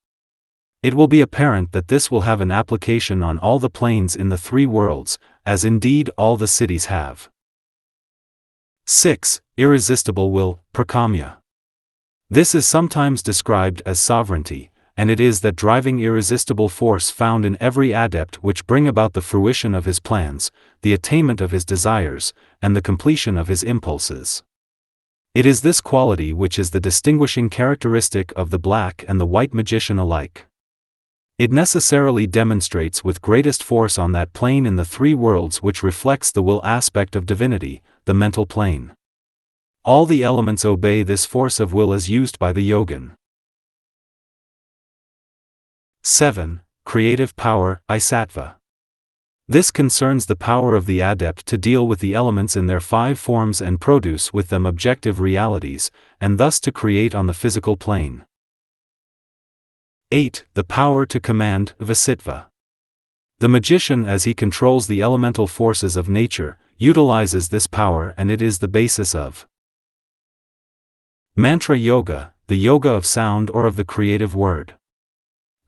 It will be apparent that this will have an application on all the planes in the 3 worlds, as indeed all the cities have. 6. Irresistible will, prakamya. This is sometimes described as sovereignty, and it is that driving irresistible force found in every adept which bring about the fruition of his plans, the attainment of his desires, and the completion of his impulses. It is this quality which is the distinguishing characteristic of the black and the white magician alike. It necessarily demonstrates with greatest force on that plane in the three worlds which reflects the will aspect of divinity, the mental plane. All the elements obey this force of will as used by the yogin. 7. Creative power, Isattva. This concerns the power of the adept to deal with the elements in their five forms and produce with them objective realities, and thus to create on the physical plane. 8. The power to command, Vasittva. The magician, as he controls the elemental forces of nature, utilizes this power, and it is the basis of Mantra Yoga, the yoga of sound or of the creative word.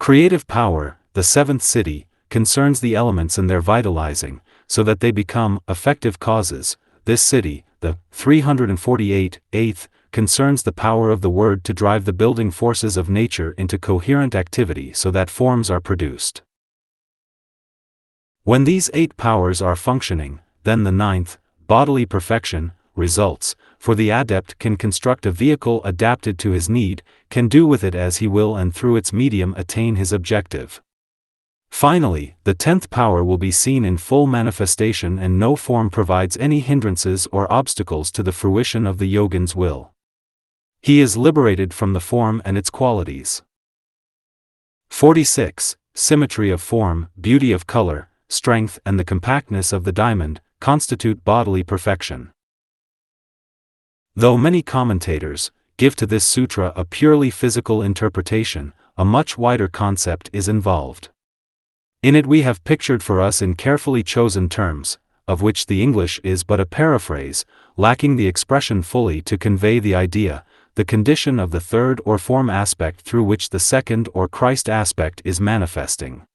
Creative power, the seventh siddhi, concerns the elements and their vitalizing, so that they become effective causes. This siddhi, the 348, 8th, concerns the power of the word to drive the building forces of nature into coherent activity so that forms are produced. When these 8 powers are functioning, then the 9th, bodily perfection, results, for the adept can construct a vehicle adapted to his need, can do with it as he will, and through its medium attain his objective. Finally, the 10th power will be seen in full manifestation, and no form provides any hindrances or obstacles to the fruition of the yogin's will. He is liberated from the form and its qualities. 46. Symmetry of form, beauty of color, strength and the compactness of the diamond, constitute bodily perfection. Though many commentators give to this sutra a purely physical interpretation, a much wider concept is involved. In it we have pictured for us in carefully chosen terms, of which the English is but a paraphrase, lacking the expression fully to convey the idea, the condition of the third or form aspect through which the second or Christ aspect is manifesting.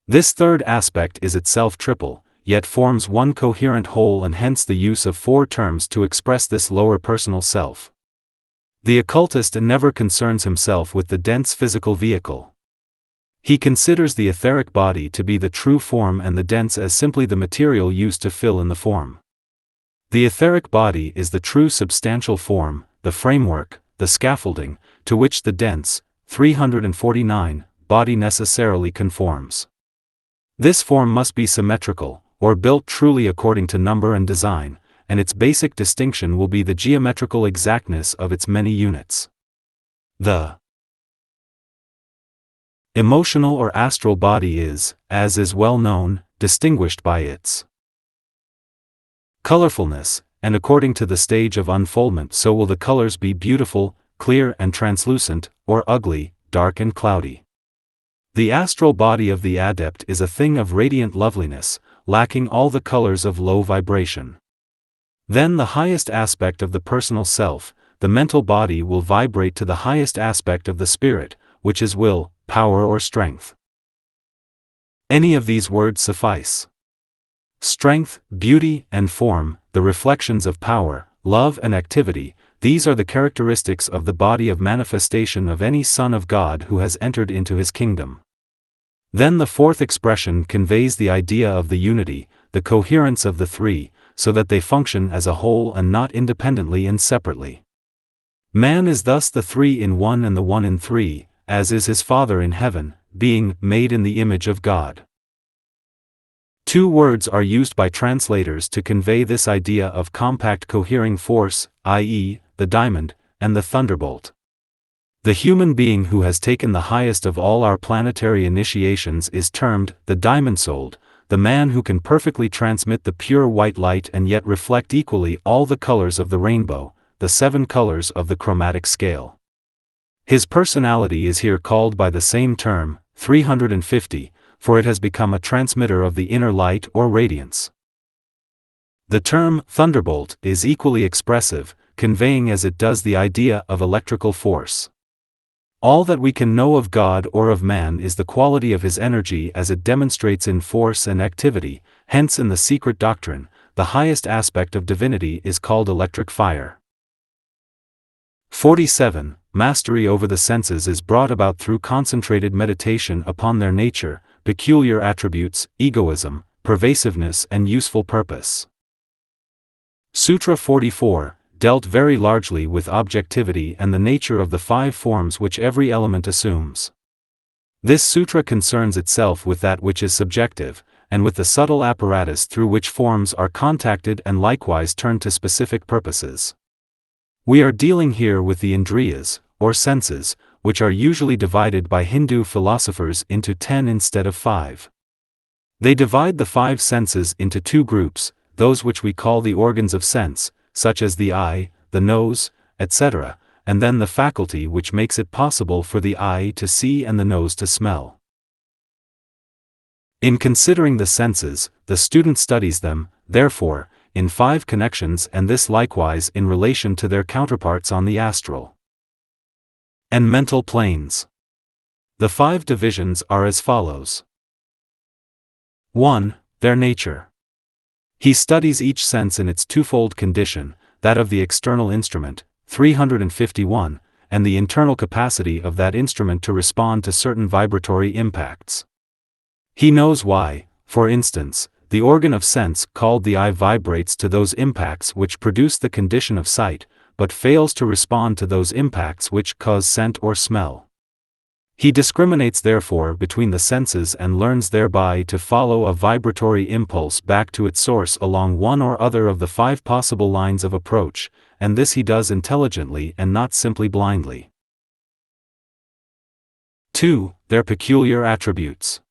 This third aspect is itself triple, yet forms one coherent whole, and hence the use of 4 terms to express this lower personal self. The occultist never concerns himself with the dense physical vehicle. He considers the etheric body to be the true form and the dense as simply the material used to fill in the form. The etheric body is the true substantial form, the framework, the scaffolding, to which the dense, 349, body necessarily conforms. This form must be symmetrical, or built truly according to number and design, and its basic distinction will be the geometrical exactness of its many units. The emotional or astral body is, as is well known, distinguished by its colorfulness, and according to the stage of unfoldment so will the colors be beautiful, clear and translucent, or ugly, dark and cloudy. The astral body of the adept is a thing of radiant loveliness, lacking all the colors of low vibration. Then the highest aspect of the personal self, the mental body, will vibrate to the highest aspect of the spirit, which is will, power or strength. Any of these words suffice. Strength, beauty, and form, the reflections of power, love and activity, these are the characteristics of the body of manifestation of any son of God who has entered into his kingdom. Then the fourth expression conveys the idea of the unity, the coherence of the three, so that they function as a whole and not independently and separately. Man is thus the 3 in 1 and the 1 in 3, as is his Father in heaven, being made in the image of God. 2 words are used by translators to convey this idea of compact cohering force, i.e., the diamond, and the thunderbolt. The human being who has taken the highest of all our planetary initiations is termed the diamond-souled, the man who can perfectly transmit the pure white light and yet reflect equally all the colors of the rainbow, the 7 colors of the chromatic scale. His personality is here called by the same term, 350, for it has become a transmitter of the inner light or radiance. The term thunderbolt is equally expressive, conveying as it does the idea of electrical force. All that we can know of God or of man is the quality of his energy as it demonstrates in force and activity, hence in the secret doctrine, the highest aspect of divinity is called electric fire. 47. Mastery over the senses is brought about through concentrated meditation upon their nature, peculiar attributes, egoism, pervasiveness and useful purpose. Sutra 44 dealt very largely with objectivity and the nature of the 5 forms which every element assumes. This sutra concerns itself with that which is subjective, and with the subtle apparatus through which forms are contacted and likewise turned to specific purposes. We are dealing here with the indriyas, or senses, which are usually divided by Hindu philosophers into 10 instead of 5. They divide the 5 senses into 2 groups, those which we call the organs of sense, such as the eye, the nose, etc., and then the faculty which makes it possible for the eye to see and the nose to smell. In considering the senses, the student studies them, therefore, in 5 connections, and this likewise in relation to their counterparts on the astral and mental planes. The 5 divisions are as follows. 1. Their nature. He studies each sense in its twofold condition, that of the external instrument, 351, and the internal capacity of that instrument to respond to certain vibratory impacts. He knows why, for instance, the organ of sense called the eye vibrates to those impacts which produce the condition of sight, but fails to respond to those impacts which cause scent or smell. He discriminates therefore between the senses and learns thereby to follow a vibratory impulse back to its source along one or other of the 5 possible lines of approach, and this he does intelligently and not simply blindly. 2. Their peculiar attributes.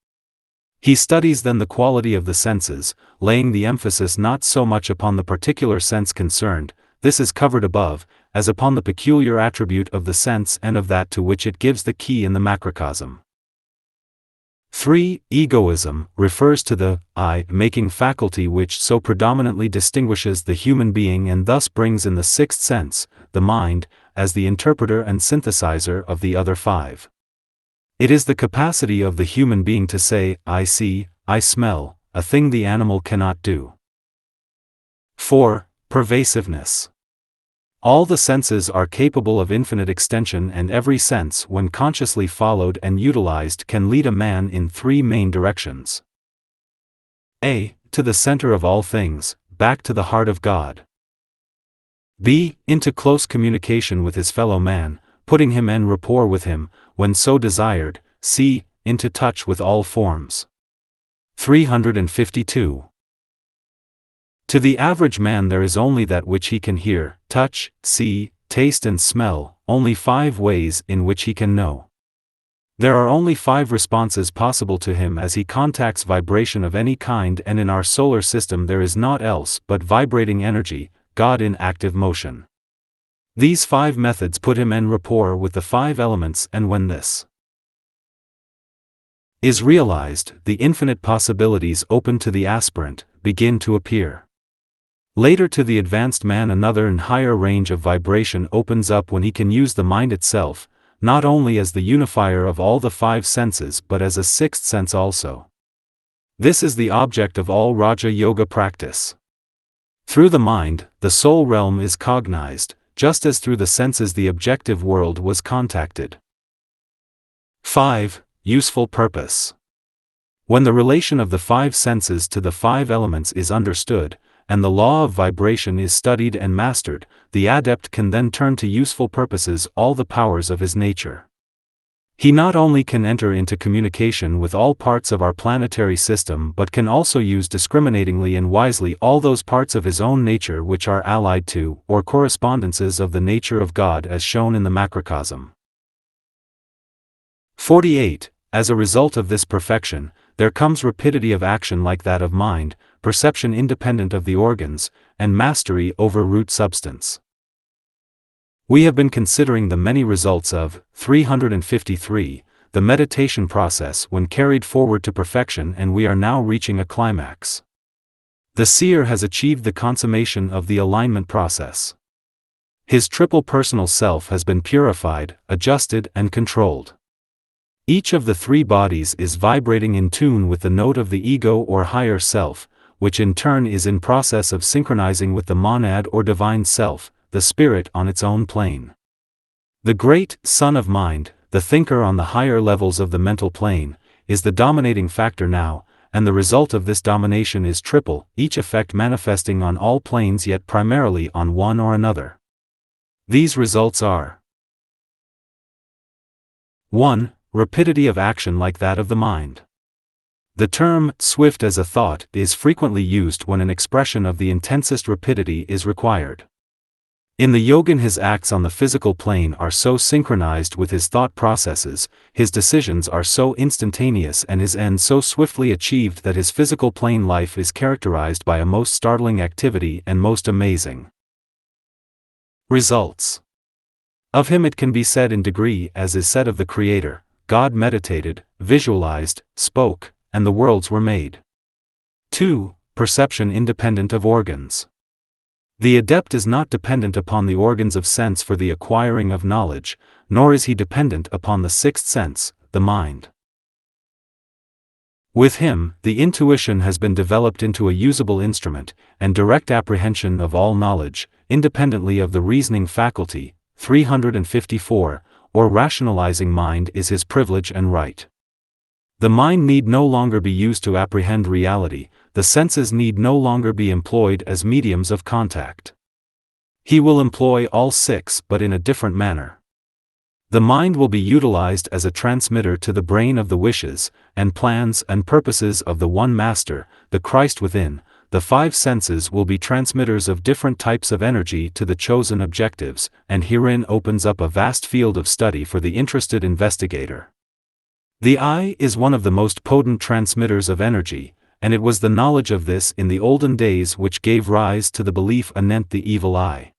He studies then the quality of the senses, laying the emphasis not so much upon the particular sense concerned, this is covered above, as upon the peculiar attribute of the sense and of that to which it gives the key in the macrocosm. 3. Egoism refers to the eye-making faculty which so predominantly distinguishes the human being and thus brings in the 6th sense, the mind, as the interpreter and synthesizer of the other 5. It is the capacity of the human being to say, I see, I smell, a thing the animal cannot do. 4. Pervasiveness. All the senses are capable of infinite extension, and every sense, when consciously followed and utilized, can lead a man in 3 main directions. A. To the center of all things, back to the heart of God. B. Into close communication with his fellow man, putting him en rapport with him, when so desired. C. Into touch with all forms. 352. To the average man there is only that which he can hear, touch, see, taste and smell, only 5 ways in which he can know. There are only 5 responses possible to him as he contacts vibration of any kind, and in our solar system there is naught else but vibrating energy, God in active motion. These 5 methods put him en rapport with the 5 elements, and when this is realized, the infinite possibilities open to the aspirant begin to appear. Later, to the advanced man, another and higher range of vibration opens up when he can use the mind itself, not only as the unifier of all the 5 senses but as a 6th sense also. This is the object of all Raja Yoga practice. Through the mind, the soul realm is cognized, just as through the senses the objective world was contacted. 5. Useful purpose. When the relation of the 5 senses to the 5 elements is understood, and the law of vibration is studied and mastered, the adept can then turn to useful purposes all the powers of his nature. He not only can enter into communication with all parts of our planetary system but can also use discriminatingly and wisely all those parts of his own nature which are allied to, or correspondences of the nature of God as shown in the macrocosm. 48. As a result of this perfection, there comes rapidity of action like that of mind, perception independent of the organs, and mastery over root substance. We have been considering the many results of 353, the meditation process when carried forward to perfection, and we are now reaching a climax. The seer has achieved the consummation of the alignment process. His triple personal self has been purified, adjusted and controlled. Each of the 3 bodies is vibrating in tune with the note of the ego or higher self, which in turn is in process of synchronizing with the monad or divine self, the spirit on its own plane. The great Son of Mind, the thinker on the higher levels of the mental plane, is the dominating factor now, and the result of this domination is triple, each effect manifesting on all planes yet primarily on one or another. These results are: 1. rapidity of action like that of the mind. The term, swift as a thought, is frequently used when an expression of the intensest rapidity is required. In the yogin, his acts on the physical plane are so synchronized with his thought processes, his decisions are so instantaneous and his end so swiftly achieved that his physical plane life is characterized by a most startling activity and most amazing results. Of him it can be said in degree as is said of the Creator: God meditated, visualized, spoke, and the worlds were made. 2. Perception independent of organs. The adept is not dependent upon the organs of sense for the acquiring of knowledge, nor is he dependent upon the sixth sense, the mind. With him, the intuition has been developed into a usable instrument, and direct apprehension of all knowledge, independently of the reasoning faculty, 354, or rationalizing mind, is his privilege and right. The mind need no longer be used to apprehend reality, the senses need no longer be employed as mediums of contact. He will employ all six, but in a different manner. The mind will be utilized as a transmitter to the brain of the wishes, and plans and purposes of the one Master, the Christ within. The five senses will be transmitters of different types of energy to the chosen objectives, and herein opens up a vast field of study for the interested investigator. The eye is one of the most potent transmitters of energy, and it was the knowledge of this in the olden days which gave rise to the belief anent the evil eye.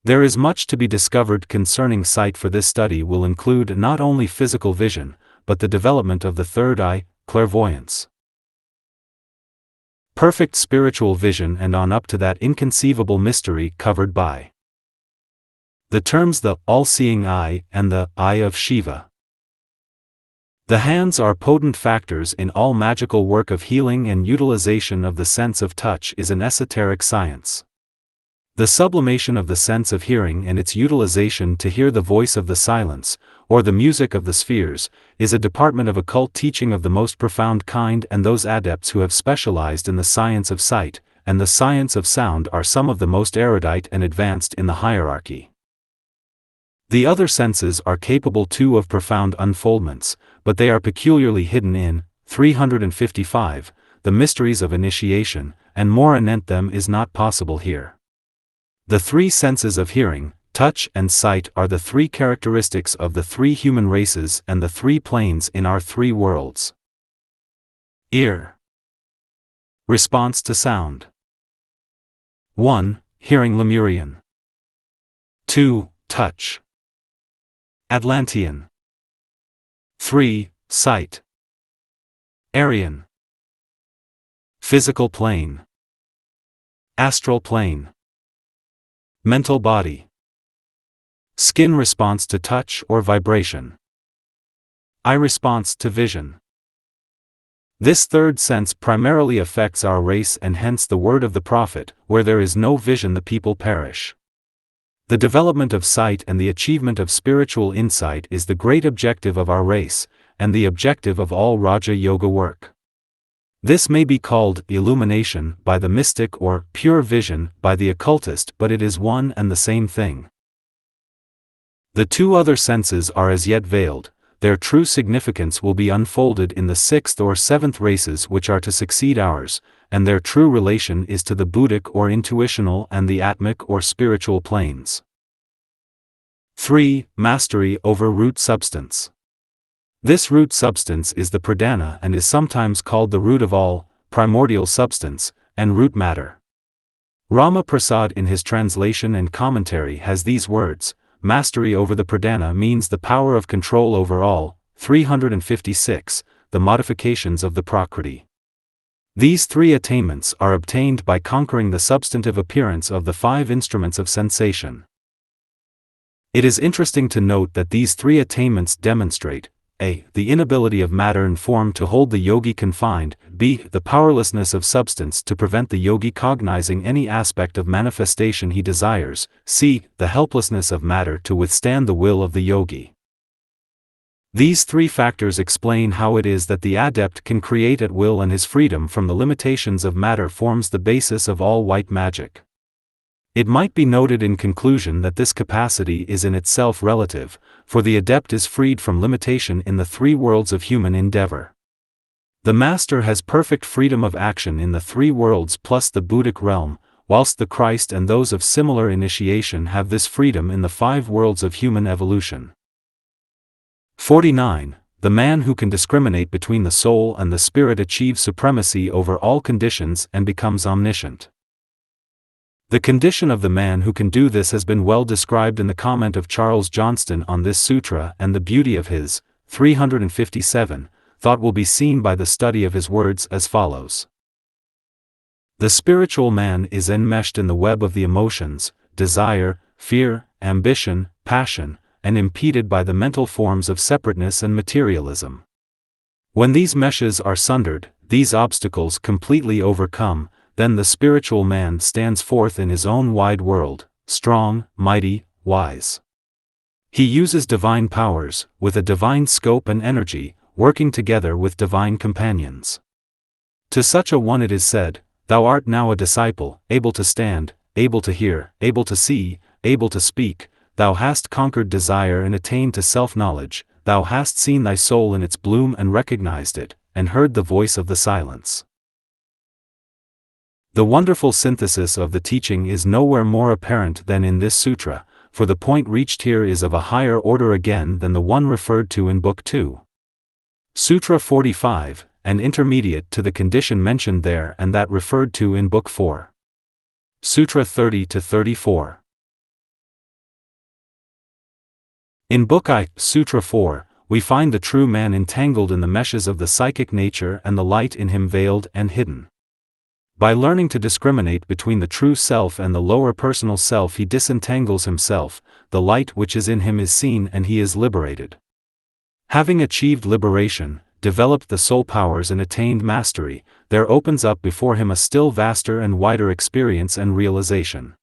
There is much to be discovered concerning sight, for this study will include not only physical vision, but the development of the third eye, clairvoyance. Perfect spiritual vision, and on up to that inconceivable mystery covered by the terms the all-seeing eye and the eye of Shiva. The hands are potent factors in all magical work of healing, and utilization of the sense of touch is an esoteric science. The sublimation of the sense of hearing and its utilization to hear the voice of the silence, or the music of the spheres, is a department of occult teaching of the most profound kind, and those adepts who have specialized in the science of sight and the science of sound are some of the most erudite and advanced in the hierarchy. The other senses are capable too of profound unfoldments, but they are peculiarly hidden in 355, the mysteries of initiation, and more anent them is not possible here. The three senses of hearing, touch, and sight are the three characteristics of the three human races and the three planes in our three worlds. Ear. Response to sound. 1. Hearing Lemurian. 2. Touch Atlantean. 3. Sight Aryan. Physical plane. Astral plane. Mental body. Skin response to touch or vibration. Eye response to vision. This third sense primarily affects our race, and hence the word of the prophet, where there is no vision the people perish. The development of sight and the achievement of spiritual insight is the great objective of our race, and the objective of all Raja Yoga work. This may be called illumination by the mystic or pure vision by the occultist, but it is one and the same thing. The two other senses are as yet veiled. Their true significance will be unfolded in the sixth or seventh races which are to succeed ours, and their true relation is to the Buddhic or intuitional and the Atmic or spiritual planes. 3. Mastery over root substance. This root substance is the pradhana and is sometimes called the root of all, primordial substance, and root matter. Rama Prasad in his translation and commentary has these words: mastery over the pradhana means the power of control over all, 356, the modifications of the Prakriti. These three attainments are obtained by conquering the substantive appearance of the five instruments of sensation. It is interesting to note that these three attainments demonstrate a. The inability of matter and form to hold the yogi confined, b. The powerlessness of substance to prevent the yogi cognizing any aspect of manifestation he desires, c. The helplessness of matter to withstand the will of the yogi. These three factors explain how it is that the adept can create at will, and his freedom from the limitations of matter forms the basis of all white magic. It might be noted in conclusion that this capacity is in itself relative, for the adept is freed from limitation in the three worlds of human endeavor. The master has perfect freedom of action in the three worlds plus the Buddhic realm, whilst the Christ and those of similar initiation have this freedom in the five worlds of human evolution. 49. The man who can discriminate between the soul and the spirit achieves supremacy over all conditions and becomes omniscient. The condition of the man who can do this has been well described in the comment of Charles Johnston on this sutra, and the beauty of his 357 thought will be seen by the study of his words as follows. The spiritual man is enmeshed in the web of the emotions, desire, fear, ambition, passion, and impeded by the mental forms of separateness and materialism. When these meshes are sundered, these obstacles completely overcome, then the spiritual man stands forth in his own wide world, strong, mighty, wise. He uses divine powers, with a divine scope and energy, working together with divine companions. To such a one it is said, "Thou art now a disciple, able to stand, able to hear, able to see, able to speak. Thou hast conquered desire and attained to self-knowledge. Thou hast seen thy soul in its bloom and recognized it, and heard the voice of the silence." The wonderful synthesis of the teaching is nowhere more apparent than in this sutra, for the point reached here is of a higher order again than the one referred to in Book 2. Sutra 45, and intermediate to the condition mentioned there and that referred to in Book 4. Sutra 30-34. In Book I, Sutra 4, we find the true man entangled in the meshes of the psychic nature and the light in him veiled and hidden. By learning to discriminate between the true self and the lower personal self, he disentangles himself, the light which is in him is seen and he is liberated. Having achieved liberation, developed the soul powers and attained mastery, there opens up before him a still vaster and wider experience and realization.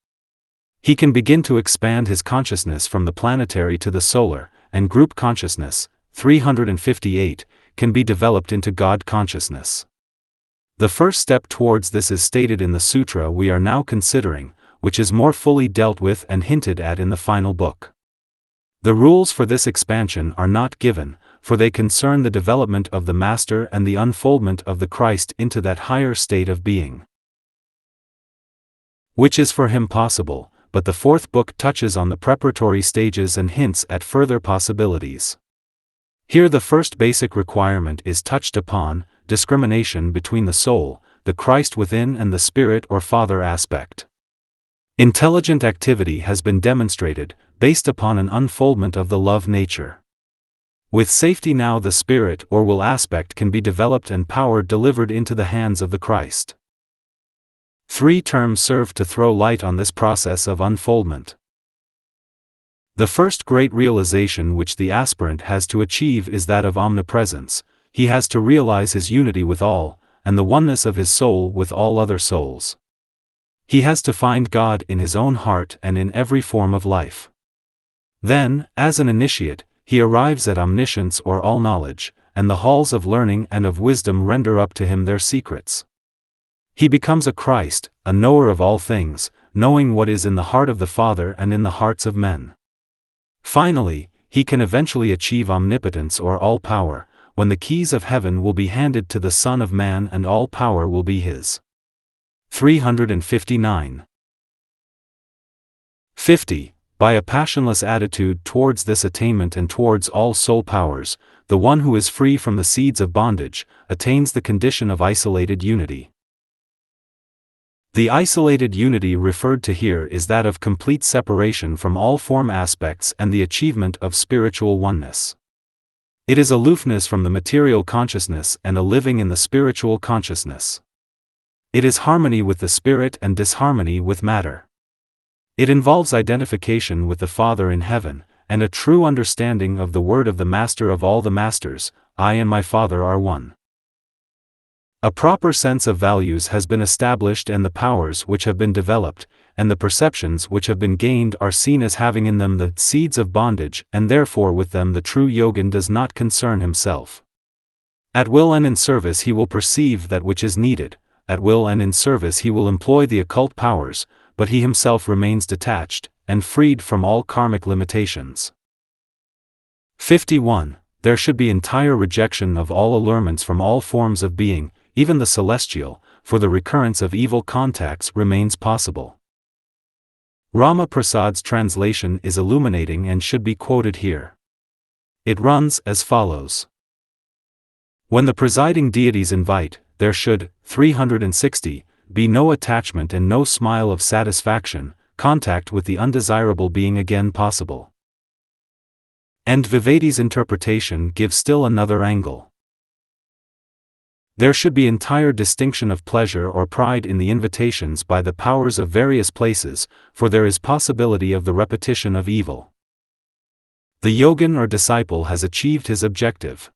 He can begin to expand his consciousness from the planetary to the solar, and group consciousness, 358, can be developed into God consciousness. The first step towards this is stated in the sutra we are now considering, which is more fully dealt with and hinted at in the final book. The rules for this expansion are not given, for they concern the development of the Master and the unfoldment of the Christ into that higher state of being, which is for him possible, but the fourth book touches on the preparatory stages and hints at further possibilities. Here the first basic requirement is touched upon, discrimination between the soul, the Christ within and the Spirit or Father aspect. Intelligent activity has been demonstrated, based upon an unfoldment of the love nature. With safety now the Spirit or will aspect can be developed and power delivered into the hands of the Christ. Three terms serve to throw light on this process of unfoldment. The first great realization which the aspirant has to achieve is that of omnipresence. He has to realize his unity with all, and the oneness of his soul with all other souls. He has to find God in his own heart and in every form of life. Then, as an initiate, he arrives at omniscience or all-knowledge, and the halls of learning and of wisdom render up to him their secrets. He becomes a Christ, a knower of all things, knowing what is in the heart of the Father and in the hearts of men. Finally, he can eventually achieve omnipotence or all-power, when the keys of heaven will be handed to the Son of Man and all power will be his. 359. 50. By a passionless attitude towards this attainment and towards all soul powers, the one who is free from the seeds of bondage, attains the condition of isolated unity. The isolated unity referred to here is that of complete separation from all form aspects and the achievement of spiritual oneness. It is aloofness from the material consciousness and a living in the spiritual consciousness. It is harmony with the spirit and disharmony with matter. It involves identification with the Father in heaven, and a true understanding of the word of the Master of all the Masters, I and my Father are one. A proper sense of values has been established and the powers which have been developed, and the perceptions which have been gained are seen as having in them the seeds of bondage, and therefore with them the true yogin does not concern himself. At will and in service he will perceive that which is needed, at will and in service he will employ the occult powers, but he himself remains detached, and freed from all karmic limitations. 51. There should be entire rejection of all allurements from all forms of being, even the celestial, for the recurrence of evil contacts remains possible. Rama Prasad's translation is illuminating and should be quoted here. It runs as follows. When the presiding deities invite, there should, 360, be no attachment and no smile of satisfaction, contact with the undesirable being again possible. And Vivadi's interpretation gives still another angle. There should be entire distinction of pleasure or pride in the invitations by the powers of various places, for there is possibility of the repetition of evil. The yogin or disciple has achieved his objective.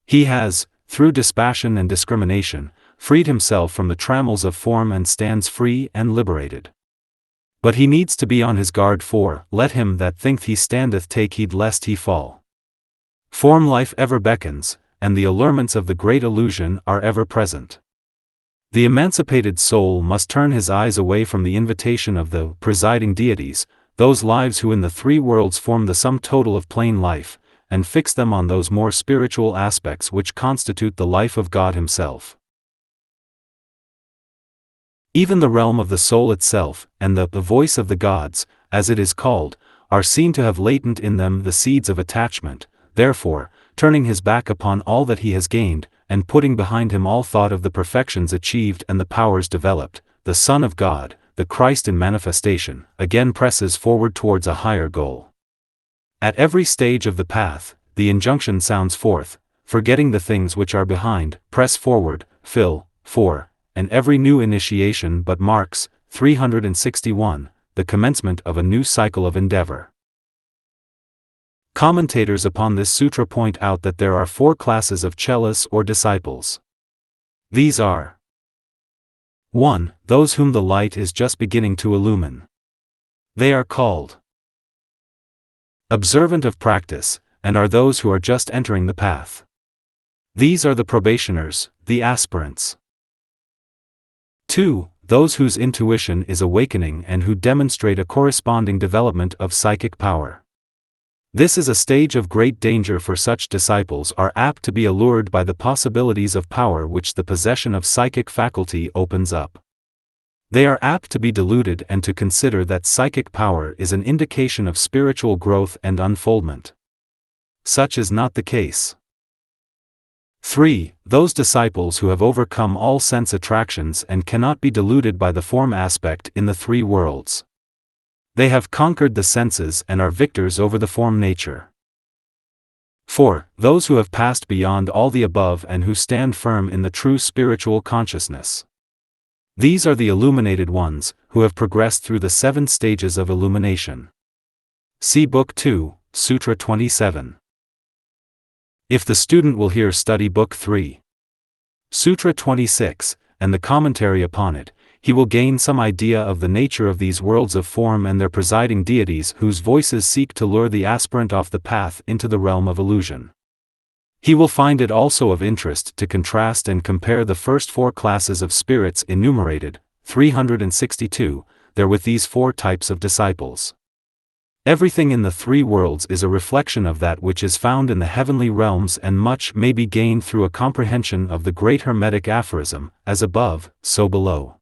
He has, through dispassion and discrimination, freed himself from the trammels of form and stands free and liberated. But he needs to be on his guard for, let him that thinketh he standeth take heed lest he fall. Form life ever beckons, and the allurements of the great illusion are ever present. The emancipated soul must turn his eyes away from the invitation of the presiding deities, those lives who in the three worlds form the sum total of plain life, and fix them on those more spiritual aspects which constitute the life of God Himself. Even the realm of the soul itself, and the voice of the gods, as it is called, are seen to have latent in them the seeds of attachment. Therefore, turning his back upon all that he has gained, and putting behind him all thought of the perfections achieved and the powers developed, the Son of God, the Christ in manifestation, again presses forward towards a higher goal. At every stage of the path, the injunction sounds forth, forgetting the things which are behind, press forward, fill, for, and every new initiation but marks, 361, the commencement of a new cycle of endeavor. Commentators upon this sutra point out that there are 4 classes of chelas or disciples. These are: 1. Those whom the light is just beginning to illumine. They are called observant of practice, and are those who are just entering the path. These are the probationers, the aspirants. 2. Those whose intuition is awakening and who demonstrate a corresponding development of psychic power. This is a stage of great danger, for such disciples are apt to be allured by the possibilities of power which the possession of psychic faculty opens up. They are apt to be deluded and to consider that psychic power is an indication of spiritual growth and unfoldment. Such is not the case. 3. Those disciples who have overcome all sense attractions and cannot be deluded by the form aspect in the 3 worlds. They have conquered the senses and are victors over the form nature. 4. Those who have passed beyond all the above and who stand firm in the true spiritual consciousness. These are the illuminated ones, who have progressed through the 7 stages of illumination. See Book 2, Sutra 27. If the student will here study Book 3, Sutra 26, and the commentary upon it, he will gain some idea of the nature of these worlds of form and their presiding deities whose voices seek to lure the aspirant off the path into the realm of illusion. He will find it also of interest to contrast and compare the first 4 classes of spirits enumerated, 362, there with these 4 types of disciples. Everything in the 3 worlds is a reflection of that which is found in the heavenly realms, and much may be gained through a comprehension of the great Hermetic aphorism, as above, so below.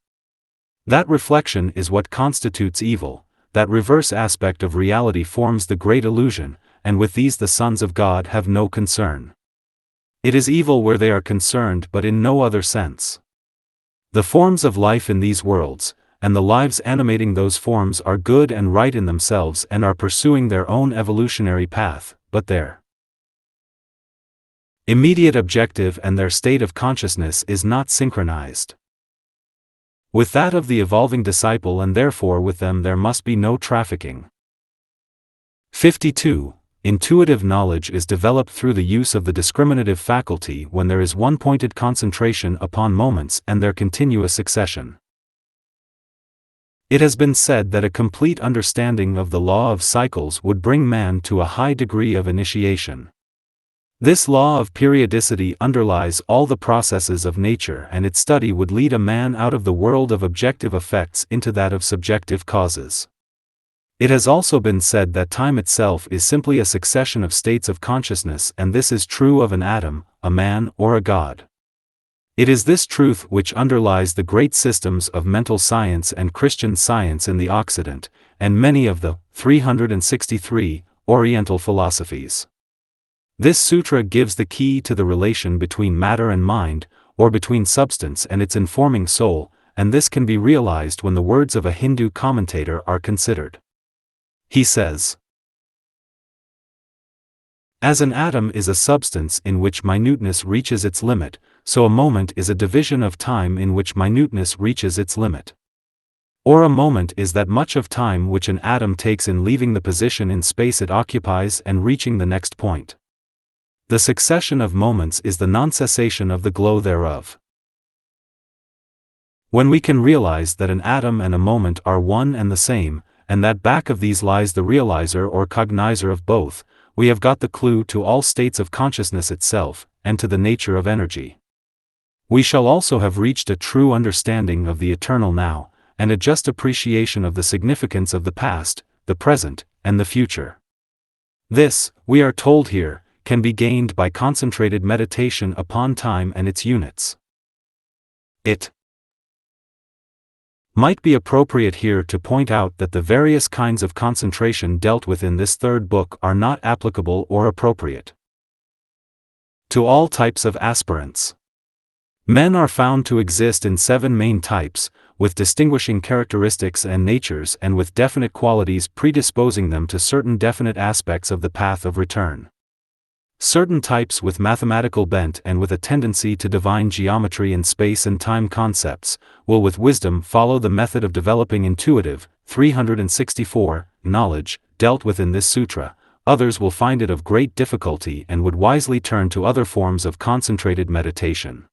That reflection is what constitutes evil, that reverse aspect of reality forms the great illusion, and with these the sons of God have no concern. It is evil where they are concerned, but in no other sense. The forms of life in these worlds, and the lives animating those forms are good and right in themselves and are pursuing their own evolutionary path, but their immediate objective and their state of consciousness is not synchronized with that of the evolving disciple, and therefore with them there must be no trafficking. 52. Intuitive knowledge is developed through the use of the discriminative faculty when there is one-pointed concentration upon moments and their continuous succession. It has been said that a complete understanding of the law of cycles would bring man to a high degree of initiation. This law of periodicity underlies all the processes of nature, and its study would lead a man out of the world of objective effects into that of subjective causes. It has also been said that time itself is simply a succession of states of consciousness, and this is true of an atom, a man, or a god. It is this truth which underlies the great systems of mental science and Christian science in the Occident, and many of the 363 Oriental philosophies. This sutra gives the key to the relation between matter and mind, or between substance and its informing soul, and this can be realized when the words of a Hindu commentator are considered. He says, "As an atom is a substance in which minuteness reaches its limit, so a moment is a division of time in which minuteness reaches its limit. Or a moment is that much of time which an atom takes in leaving the position in space it occupies and reaching the next point. The succession of moments is the non-cessation of the glow thereof." When we can realize that an atom and a moment are one and the same, and that back of these lies the realizer or cognizer of both, we have got the clue to all states of consciousness itself, and to the nature of energy. We shall also have reached a true understanding of the eternal now, and a just appreciation of the significance of the past, the present, and the future. This, we are told here, can be gained by concentrated meditation upon time and its units. It might be appropriate here to point out that the various kinds of concentration dealt with in this third book are not applicable or appropriate to all types of aspirants. Men are found to exist in 7 main types, with distinguishing characteristics and natures and with definite qualities predisposing them to certain definite aspects of the path of return. Certain types with mathematical bent and with a tendency to divine geometry and space and time concepts, will with wisdom follow the method of developing intuitive, 364, knowledge, dealt with in this sutra. Others will find it of great difficulty and would wisely turn to other forms of concentrated meditation.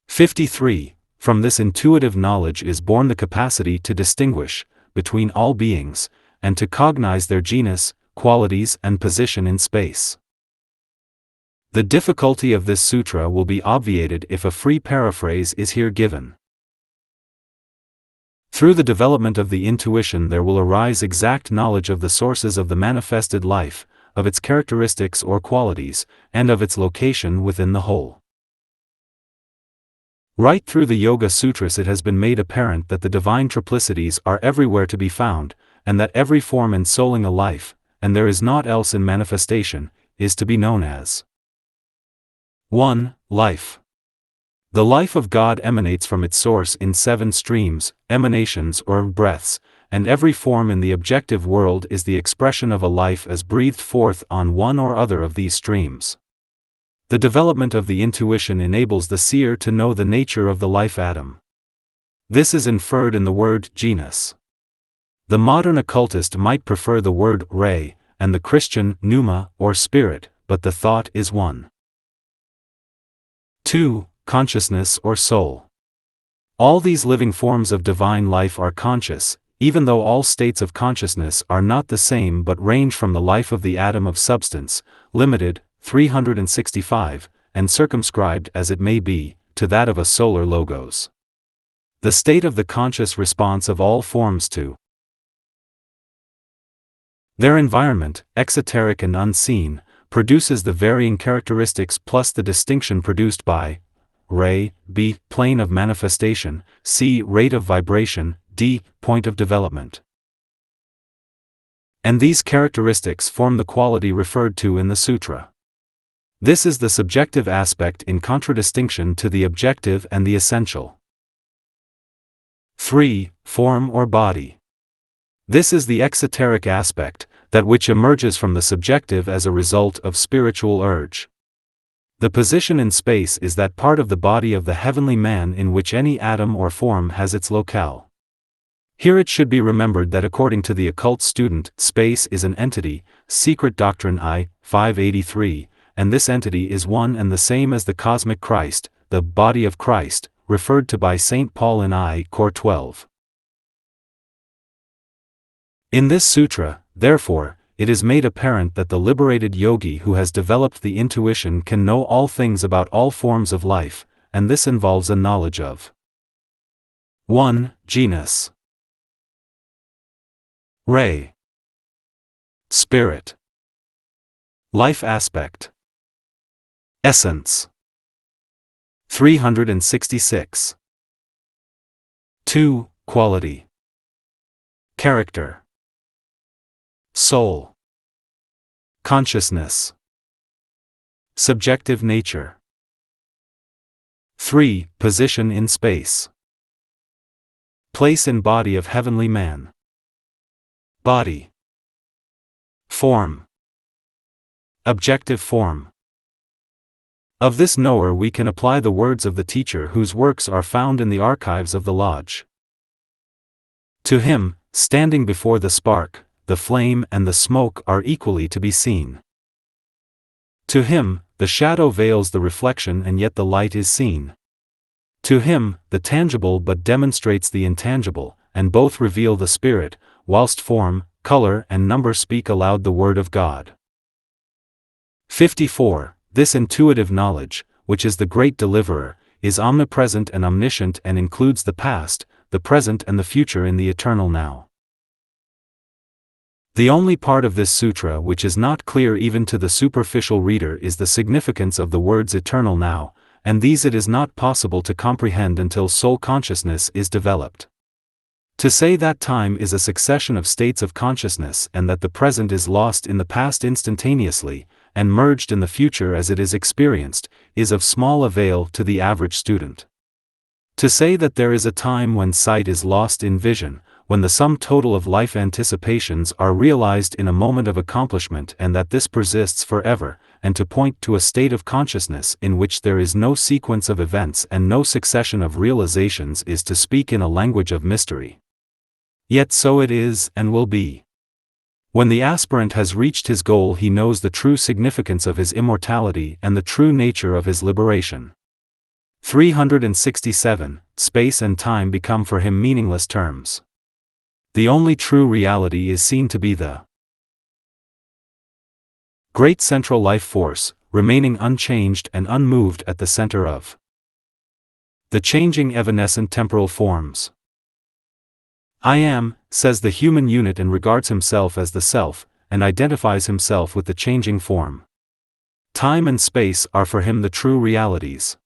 53. From this intuitive knowledge is born the capacity to distinguish between all beings, and to cognize their genus, qualities and position in space. The difficulty of this sutra will be obviated if a free paraphrase is here given. Through the development of the intuition there will arise exact knowledge of the sources of the manifested life, of its characteristics or qualities, and of its location within the whole. Right through the Yogasutras it has been made apparent that the divine triplicities are everywhere to be found, and that every form ensouling a life, and there is naught else in manifestation, is to be known as 1. Life. The life of God emanates from its source in 7 streams, emanations or breaths, and every form in the objective world is the expression of a life as breathed forth on one or other of these streams. The development of the intuition enables the seer to know the nature of the life atom. This is inferred in the word genus. The modern occultist might prefer the word ray, and the Christian pneuma or spirit, but the thought is one. 2. Consciousness or soul. All these living forms of divine life are conscious, even though all states of consciousness are not the same but range from the life of the atom of substance, limited, 365, and circumscribed as it may be, to that of a solar logos. The state of the conscious response of all forms to their environment, exoteric and unseen, produces the varying characteristics plus the distinction produced by ray, b. plane of manifestation, c. rate of vibration, d. point of development. And these characteristics form the quality referred to in the sutra. This is the subjective aspect in contradistinction to the objective and the essential. 3. Form or body. This is the exoteric aspect, that which emerges from the subjective as a result of spiritual urge. The position in space is that part of the body of the heavenly man in which any atom or form has its locale. Here it should be remembered that according to the occult student, space is an entity, Secret Doctrine I, 583, and this entity is one and the same as the cosmic Christ, the body of Christ, referred to by St. Paul in I Cor 12. In this sutra, therefore, it is made apparent that the liberated yogi who has developed the intuition can know all things about all forms of life, and this involves a knowledge of 1. Genus, ray, spirit, life aspect, essence. 366. 2. Quality, character, soul, consciousness, subjective nature. 3. Position in space, place in body of heavenly man, body, form, objective form. Of this knower we can apply the words of the teacher whose works are found in the archives of the lodge. To him, standing before the spark, the flame and the smoke are equally to be seen. To him, the shadow veils the reflection and yet the light is seen. To him, the tangible but demonstrates the intangible, and both reveal the spirit, whilst form, color and number speak aloud the word of God. 54. This intuitive knowledge, which is the great deliverer, is omnipresent and omniscient and includes the past, the present and the future in the eternal now. The only part of this sutra which is not clear even to the superficial reader is the significance of the words eternal now, and these it is not possible to comprehend until soul consciousness is developed. To say that time is a succession of states of consciousness and that the present is lost in the past instantaneously, and merged in the future as it is experienced, is of small avail to the average student. To say that there is a time when sight is lost in vision, when the sum total of life anticipations are realized in a moment of accomplishment and that this persists forever, and to point to a state of consciousness in which there is no sequence of events and no succession of realizations is to speak in a language of mystery. Yet so it is and will be. When the aspirant has reached his goal he knows the true significance of his immortality and the true nature of his liberation. 367. Space and time become for him meaningless terms. The only true reality is seen to be the great central life force, remaining unchanged and unmoved at the center of the changing evanescent temporal forms. I am, says the human unit and regards himself as the self, and identifies himself with the changing form. Time and space are for him the true realities.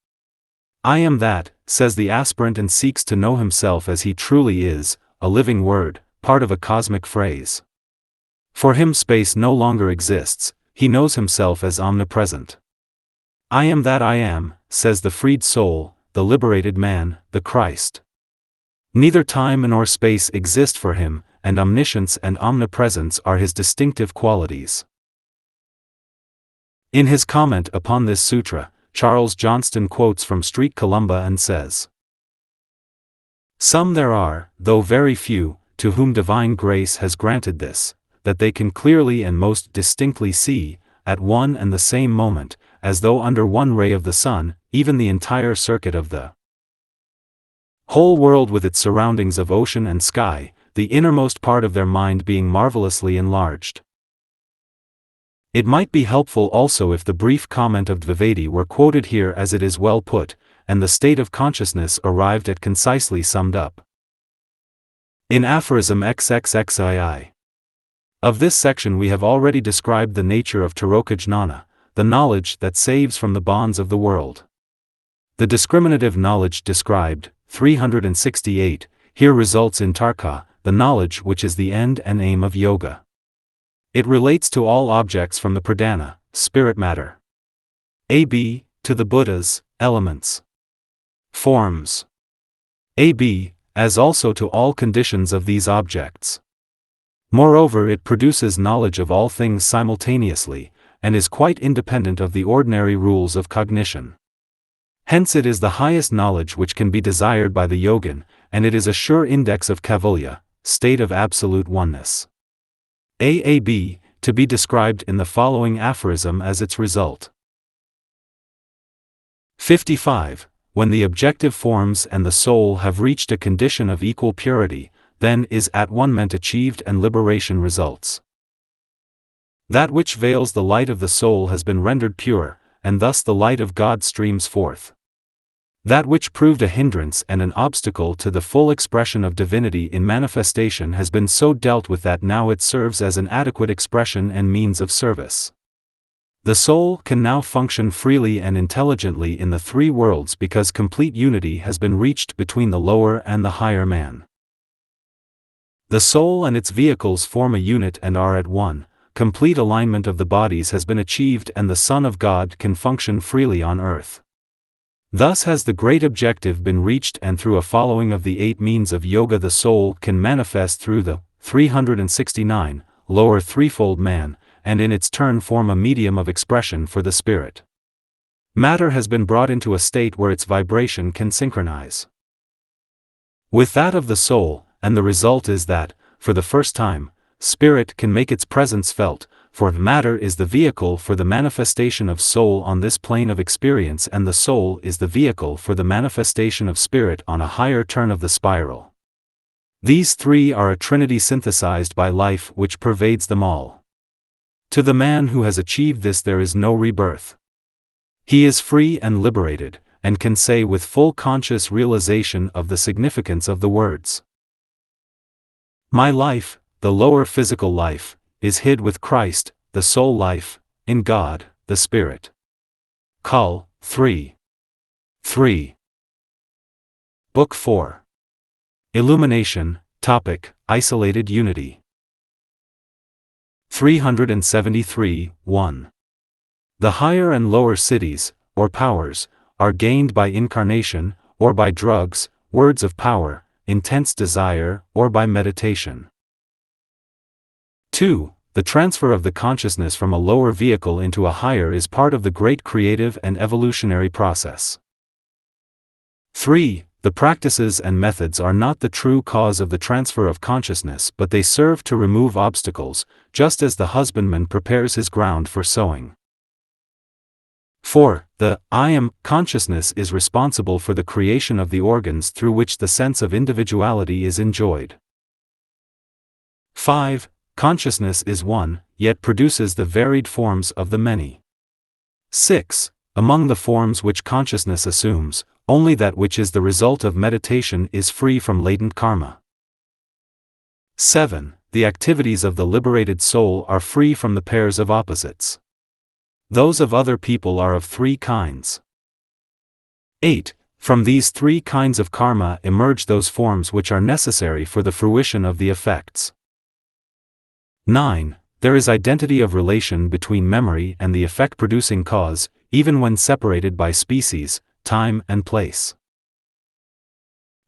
I am that, says the aspirant and seeks to know himself as he truly is, a living word, part of a cosmic phrase. For him space no longer exists, he knows himself as omnipresent. I am that I am, says the freed soul, the liberated man, the Christ. Neither time nor space exist for him, and omniscience and omnipresence are his distinctive qualities. In his comment upon this sutra, Charles Johnston quotes from Street Columba and says, "Some there are, though very few, to whom divine grace has granted this, that they can clearly and most distinctly see, at one and the same moment, as though under one ray of the sun, even the entire circuit of the whole world with its surroundings of ocean and sky, the innermost part of their mind being marvelously enlarged." It might be helpful also if the brief comment of Dvivedi were quoted here as it is well put, and the state of consciousness arrived at concisely summed up. In aphorism XXXII. Of this section we have already described the nature of Tiroka Jnana, the knowledge that saves from the bonds of the world. The discriminative knowledge described, 368, here results in Tarka, the knowledge which is the end and aim of yoga. It relates to all objects from the pradhana, spirit matter, ab, to the Buddhas, elements, forms, ab, as also to all conditions of these objects. Moreover, it produces knowledge of all things simultaneously, and is quite independent of the ordinary rules of cognition. Hence it is the highest knowledge which can be desired by the yogin, and it is a sure index of kaivalya, state of absolute oneness. AAB, to be described in the following aphorism as its result. 55. When the objective forms and the soul have reached a condition of equal purity, then is at one ment achieved and liberation results. That which veils the light of the soul has been rendered pure, and thus the light of God streams forth. That which proved a hindrance and an obstacle to the full expression of divinity in manifestation has been so dealt with that now it serves as an adequate expression and means of service. The soul can now function freely and intelligently in the three worlds because complete unity has been reached between the lower and the higher man. The soul and its vehicles form a unit and are at one. Complete alignment of the bodies has been achieved and the Son of God can function freely on earth. Thus has the great objective been reached, and through a following of the 8 means of yoga the soul can manifest through the 369 lower threefold man, and in its turn form a medium of expression for the spirit. Matter has been brought into a state where its vibration can synchronize with that of the soul, and the result is that, for the first time, spirit can make its presence felt, for matter is the vehicle for the manifestation of soul on this plane of experience, and the soul is the vehicle for the manifestation of spirit on a higher turn of the spiral. These three are a trinity synthesized by life which pervades them all. To the man who has achieved this there is no rebirth. He is free and liberated, and can say with full conscious realization of the significance of the words, "My life, the lower physical life, is hid with Christ, the soul life, in God, the Spirit." Col. 3. Book 4. Illumination, topic, Isolated Unity. 373, 1. The higher and lower cities, or powers, are gained by incarnation, or by drugs, words of power, intense desire, or by meditation. 2. The transfer of the consciousness from a lower vehicle into a higher is part of the great creative and evolutionary process. 3. The practices and methods are not the true cause of the transfer of consciousness, but they serve to remove obstacles, just as the husbandman prepares his ground for sowing. 4. The I am consciousness is responsible for the creation of the organs through which the sense of individuality is enjoyed. 5. Consciousness is one, yet produces the varied forms of the many. 6. Among the forms which consciousness assumes, only that which is the result of meditation is free from latent karma. 7. The activities of the liberated soul are free from the pairs of opposites. Those of other people are of 3 kinds. 8. From these 3 kinds of karma emerge those forms which are necessary for the fruition of the effects. 9. There is identity of relation between memory and the effect-producing cause, even when separated by species, time and place.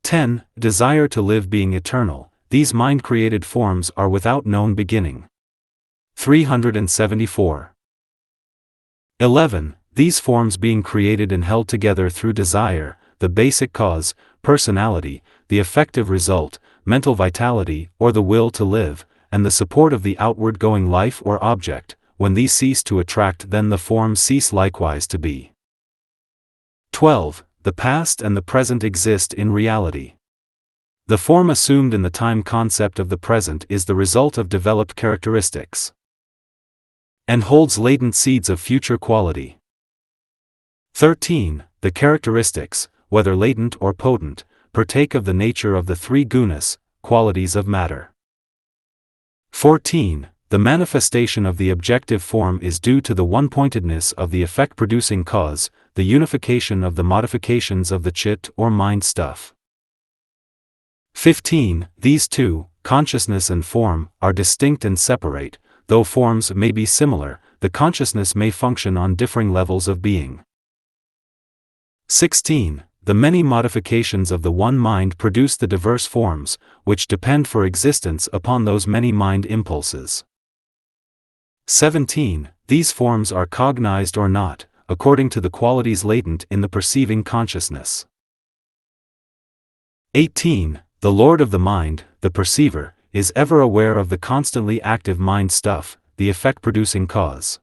10. Desire to live being eternal, these mind-created forms are without known beginning. 374. 11. These forms being created and held together through desire, the basic cause, personality, the effective result, mental vitality, or the will to live, and the support of the outward-going life or object, when these cease to attract, then the forms cease likewise to be. 12. The past and the present exist in reality. The form assumed in the time concept of the present is the result of developed characteristics, and holds latent seeds of future quality. 13. The characteristics, whether latent or potent, partake of the nature of the 3 gunas, qualities of matter. 14. The manifestation of the objective form is due to the one-pointedness of the effect-producing cause, the unification of the modifications of the chit or mind stuff. 15. These 2, consciousness and form, are distinct and separate. Though forms may be similar, the consciousness may function on differing levels of being. 16. The many modifications of the one mind produce the diverse forms, which depend for existence upon those many mind impulses. 17. These forms are cognized or not, according to the qualities latent in the perceiving consciousness. 18. The Lord of the mind, the perceiver, is ever aware of the constantly active mind stuff, the effect-producing cause.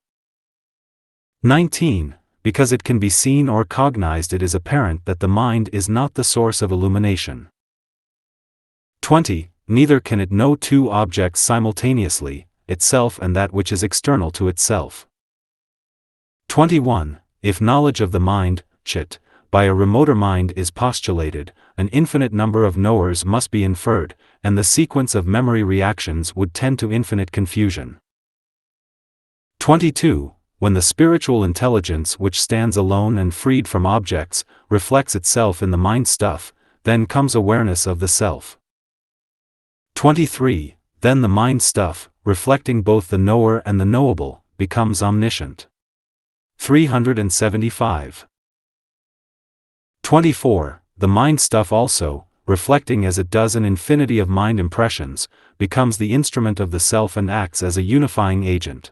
19. Because it can be seen or cognized, it is apparent that the mind is not the source of illumination. 20. Neither can it know 2 objects simultaneously, itself and that which is external to itself. 21. If knowledge of the mind, chit, by a remoter mind is postulated, an infinite number of knowers must be inferred, and the sequence of memory reactions would tend to infinite confusion. 22. When the spiritual intelligence which stands alone and freed from objects, reflects itself in the mind stuff, then comes awareness of the self. 23. Then the mind stuff, reflecting both the knower and the knowable, becomes omniscient. 375. 24. The mind stuff also, reflecting as it does an infinity of mind impressions, becomes the instrument of the self and acts as a unifying agent.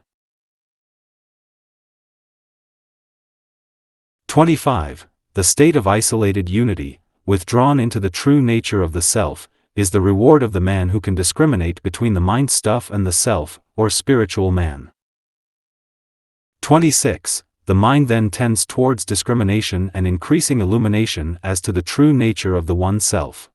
25. The state of isolated unity, withdrawn into the true nature of the self, is the reward of the man who can discriminate between the mind stuff and the self, or spiritual man. 26. The mind then tends towards discrimination and increasing illumination as to the true nature of the one self.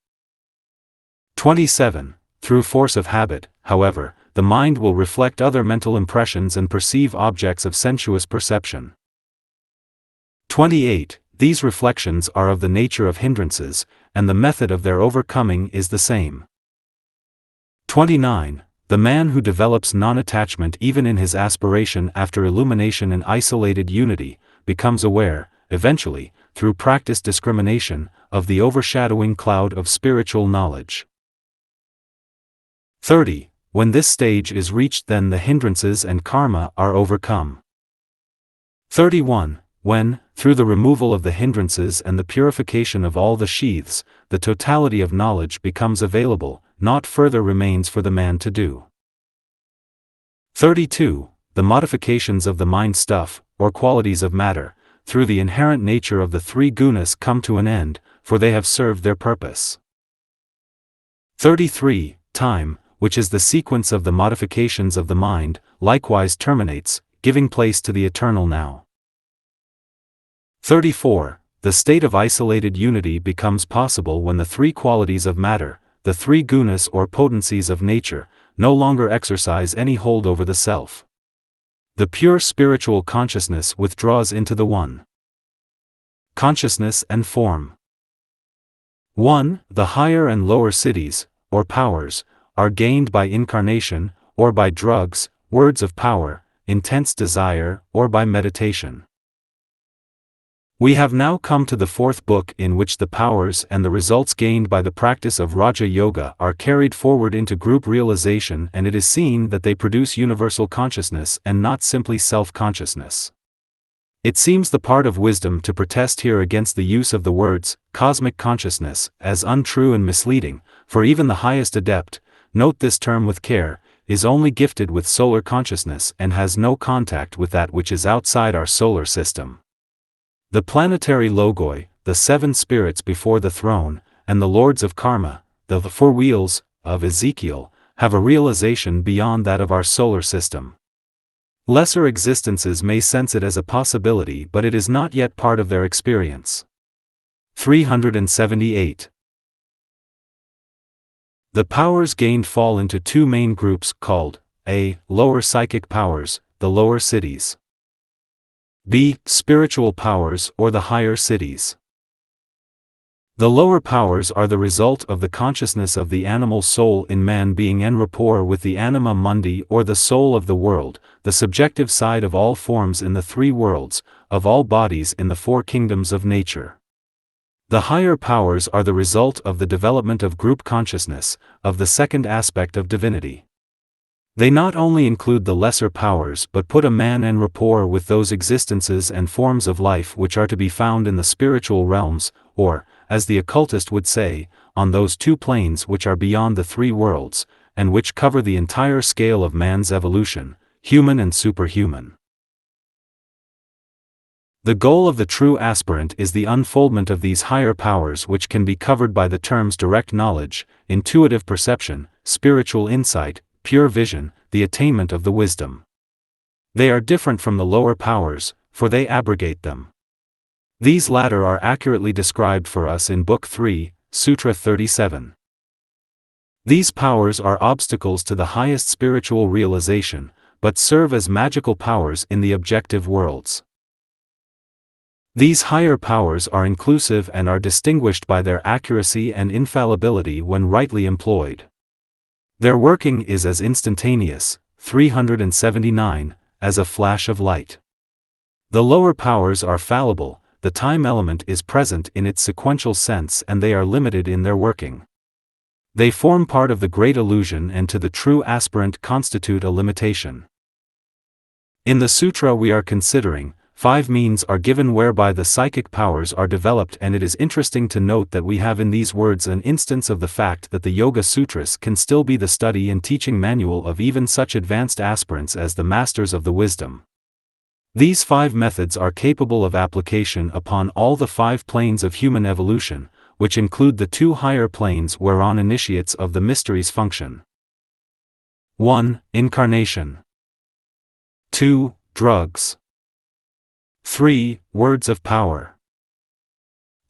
27. Through force of habit, however, the mind will reflect other mental impressions and perceive objects of sensuous perception. 28. These reflections are of the nature of hindrances, and the method of their overcoming is the same. 29. The man who develops non-attachment even in his aspiration after illumination in isolated unity, becomes aware, eventually, through practiced discrimination, of the overshadowing cloud of spiritual knowledge. 30. When this stage is reached, then the hindrances and karma are overcome. 31. When, through the removal of the hindrances and the purification of all the sheaths, the totality of knowledge becomes available, naught further remains for the man to do. 32. The modifications of the mind stuff, or qualities of matter, through the inherent nature of the three gunas come to an end, for they have served their purpose. 33. Time, which is the sequence of the modifications of the mind, likewise terminates, giving place to the eternal now. 34. The state of isolated unity becomes possible when the three qualities of matter, the three gunas or potencies of nature, no longer exercise any hold over the self. The pure spiritual consciousness withdraws into the one. Consciousness and form. 1. The higher and lower cities, or powers, are gained by incarnation, or by drugs, words of power, intense desire, or by meditation. We have now come to the fourth book, in which the powers and the results gained by the practice of Raja Yoga are carried forward into group realization, and it is seen that they produce universal consciousness and not simply self-consciousness. It seems the part of wisdom to protest here against the use of the words, cosmic consciousness, as untrue and misleading, for even the highest adept, note this term with care, is only gifted with solar consciousness and has no contact with that which is outside our solar system. The planetary logoi, the seven spirits before the throne, and the lords of karma, the four wheels, of Ezekiel, have a realization beyond that of our solar system. Lesser existences may sense it as a possibility, but it is not yet part of their experience. 378. The powers gained fall into two main groups called a. Lower psychic powers, the lower cities. b. Spiritual powers or the higher cities. The lower powers are the result of the consciousness of the animal soul in man being en rapport with the anima mundi or the soul of the world, the subjective side of all forms in the three worlds, of all bodies in the four kingdoms of nature. The higher powers are the result of the development of group consciousness, of the second aspect of divinity. They not only include the lesser powers but put a man en rapport with those existences and forms of life which are to be found in the spiritual realms, or, as the occultist would say, on those two planes which are beyond the three worlds, and which cover the entire scale of man's evolution, human and superhuman. The goal of the true aspirant is the unfoldment of these higher powers, which can be covered by the terms direct knowledge, intuitive perception, spiritual insight, pure vision, the attainment of the wisdom. They are different from the lower powers, for they abrogate them. These latter are accurately described for us in Book 3, Sutra 37. These powers are obstacles to the highest spiritual realization, but serve as magical powers in the objective worlds. These higher powers are inclusive and are distinguished by their accuracy and infallibility when rightly employed. Their working is as instantaneous, 379, as a flash of light. The lower powers are fallible, the time element is present in its sequential sense and they are limited in their working. They form part of the great illusion and to the true aspirant constitute a limitation. In the sutra we are considering, 5 means are given whereby the psychic powers are developed, and it is interesting to note that we have in these words an instance of the fact that the Yogasutras can still be the study and teaching manual of even such advanced aspirants as the masters of the wisdom. These 5 methods are capable of application upon all the 5 planes of human evolution, which include the 2 higher planes whereon initiates of the mysteries function. 1. Incarnation. 2. Drugs. 3. Words of power.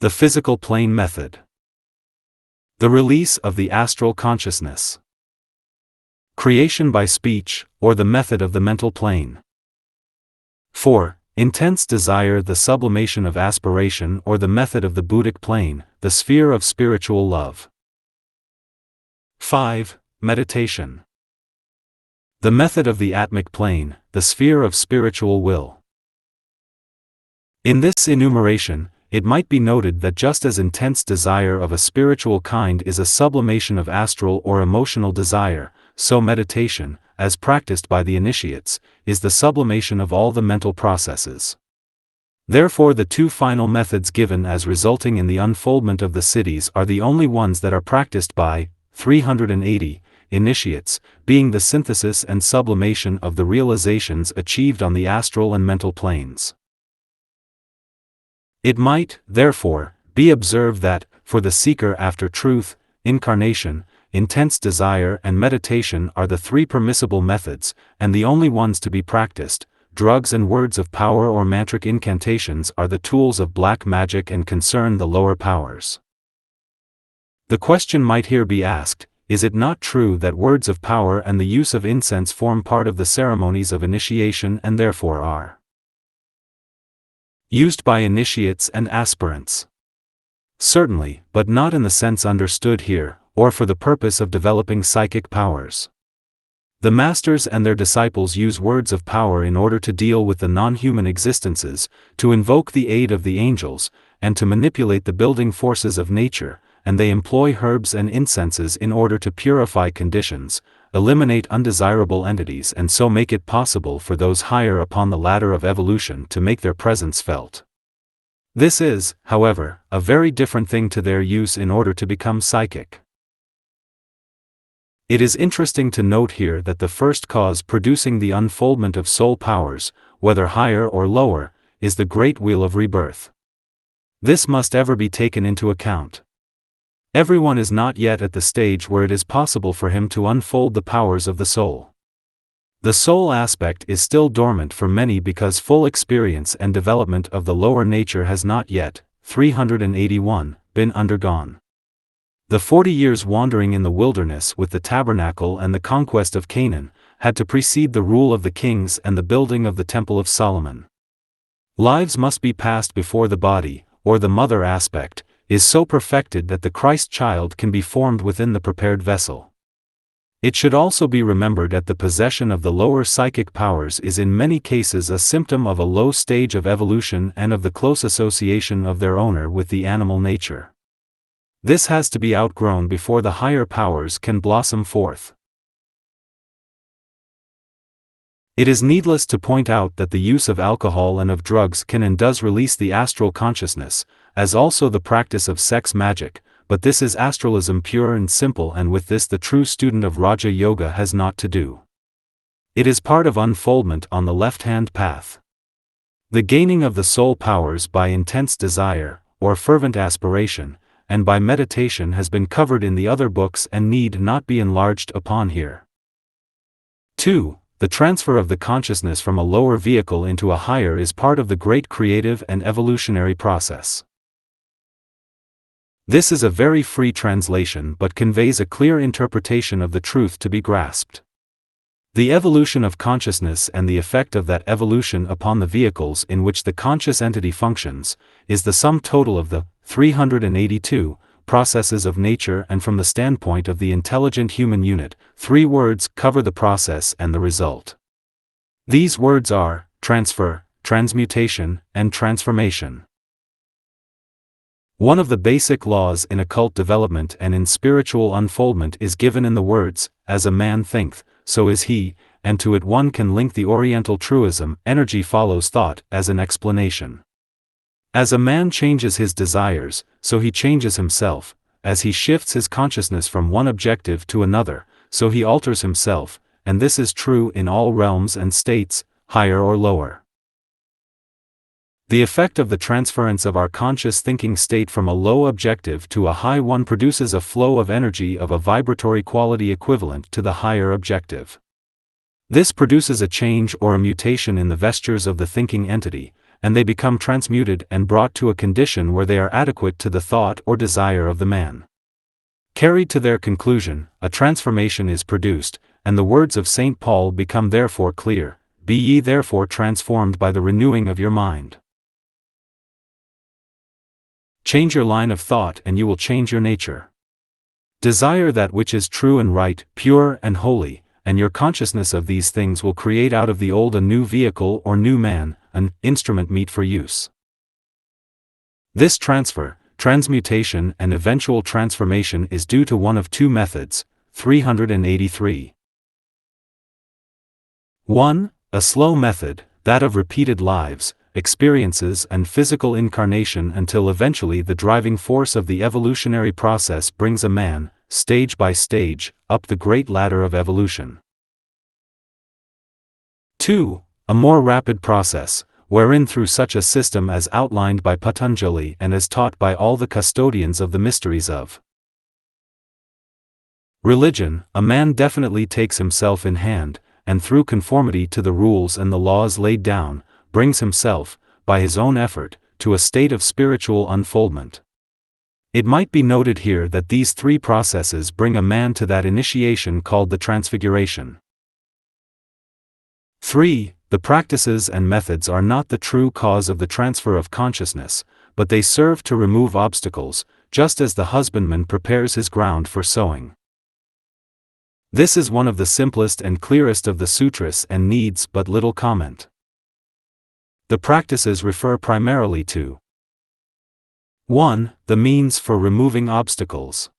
The physical plane method. The release of the astral consciousness. Creation by speech, or the method of the mental plane. 4. Intense desire, the sublimation of aspiration, or the method of the Buddhic plane, the sphere of spiritual love. 5. Meditation. The method of the Atmic plane, the sphere of spiritual will. In this enumeration, it might be noted that just as intense desire of a spiritual kind is a sublimation of astral or emotional desire, so meditation, as practiced by the initiates, is the sublimation of all the mental processes. Therefore the 2 final methods given as resulting in the unfoldment of the siddhis are the only ones that are practiced by 380 initiates, being the synthesis and sublimation of the realizations achieved on the astral and mental planes. It might, therefore, be observed that, for the seeker after truth, incarnation, intense desire and meditation are the 3 permissible methods, and the only ones to be practiced. Drugs and words of power or mantric incantations are the tools of black magic and concern the lower powers. The question might here be asked, is it not true that words of power and the use of incense form part of the ceremonies of initiation and therefore are used by initiates and aspirants? Certainly, but not in the sense understood here, or for the purpose of developing psychic powers. The masters and their disciples use words of power in order to deal with the non-human existences, to invoke the aid of the angels, and to manipulate the building forces of nature, and they employ herbs and incenses in order to purify conditions, eliminate undesirable entities, and so make it possible for those higher upon the ladder of evolution to make their presence felt. This is, however, a very different thing to their use in order to become psychic. It is interesting to note here that the first cause producing the unfoldment of soul powers, whether higher or lower, is the great wheel of rebirth. This must ever be taken into account. Everyone is not yet at the stage where it is possible for him to unfold the powers of the soul. The soul aspect is still dormant for many because full experience and development of the lower nature has not yet, 381, been undergone. The 40 years wandering in the wilderness with the tabernacle and the conquest of Canaan had to precede the rule of the kings and the building of the Temple of Solomon. Lives must be passed before the body, or the mother aspect, is so perfected that the Christ child can be formed within the prepared vessel. It should also be remembered that the possession of the lower psychic powers is in many cases a symptom of a low stage of evolution and of the close association of their owner with the animal nature. This has to be outgrown before the higher powers can blossom forth. It is needless to point out that the use of alcohol and of drugs can and does release the astral consciousness, as also the practice of sex magic, but this is astralism pure and simple, and with this the true student of Raja Yoga has naught to do. It is part of unfoldment on the left-hand path. The gaining of the soul powers by intense desire, or fervent aspiration, and by meditation has been covered in the other books and need not be enlarged upon here. 2. The transfer of the consciousness from a lower vehicle into a higher is part of the great creative and evolutionary process. This is a very free translation but conveys a clear interpretation of the truth to be grasped. The evolution of consciousness and the effect of that evolution upon the vehicles in which the conscious entity functions, is the sum total of the 382 processes of nature, and from the standpoint of the intelligent human unit, 3 words cover the process and the result. These words are transfer, transmutation, and transformation. One of the basic laws in occult development and in spiritual unfoldment is given in the words, "As a man thinketh, so is he," and to it one can link the Oriental truism, "Energy follows thought," as an explanation. As a man changes his desires, so he changes himself. As he shifts his consciousness from one objective to another, so he alters himself, and this is true in all realms and states, higher or lower. The effect of the transference of our conscious thinking state from a low objective to a high one produces a flow of energy of a vibratory quality equivalent to the higher objective. This produces a change or a mutation in the vestures of the thinking entity, and they become transmuted and brought to a condition where they are adequate to the thought or desire of the man. Carried to their conclusion, a transformation is produced, and the words of St. Paul become therefore clear, "Be ye therefore transformed by the renewing of your mind." Change your line of thought and you will change your nature. Desire that which is true and right, pure and holy, and your consciousness of these things will create out of the old a new vehicle or new man, an instrument meet for use. This transfer, transmutation and eventual transformation is due to one of 2 methods, 383. 1. A slow method, that of repeated lives, experiences and physical incarnation until eventually the driving force of the evolutionary process brings a man, stage by stage, up the great ladder of evolution. 2. A more rapid process, wherein through such a system as outlined by Patanjali and as taught by all the custodians of the mysteries of religion, a man definitely takes himself in hand, and through conformity to the rules and the laws laid down, brings himself, by his own effort, to a state of spiritual unfoldment. It might be noted here that these 3 processes bring a man to that initiation called the transfiguration. 3. The practices and methods are not the true cause of the transfer of consciousness, but they serve to remove obstacles, just as the husbandman prepares his ground for sowing. This is one of the simplest and clearest of the sutras and needs but little comment. The practices refer primarily to 1. The means for removing obstacles.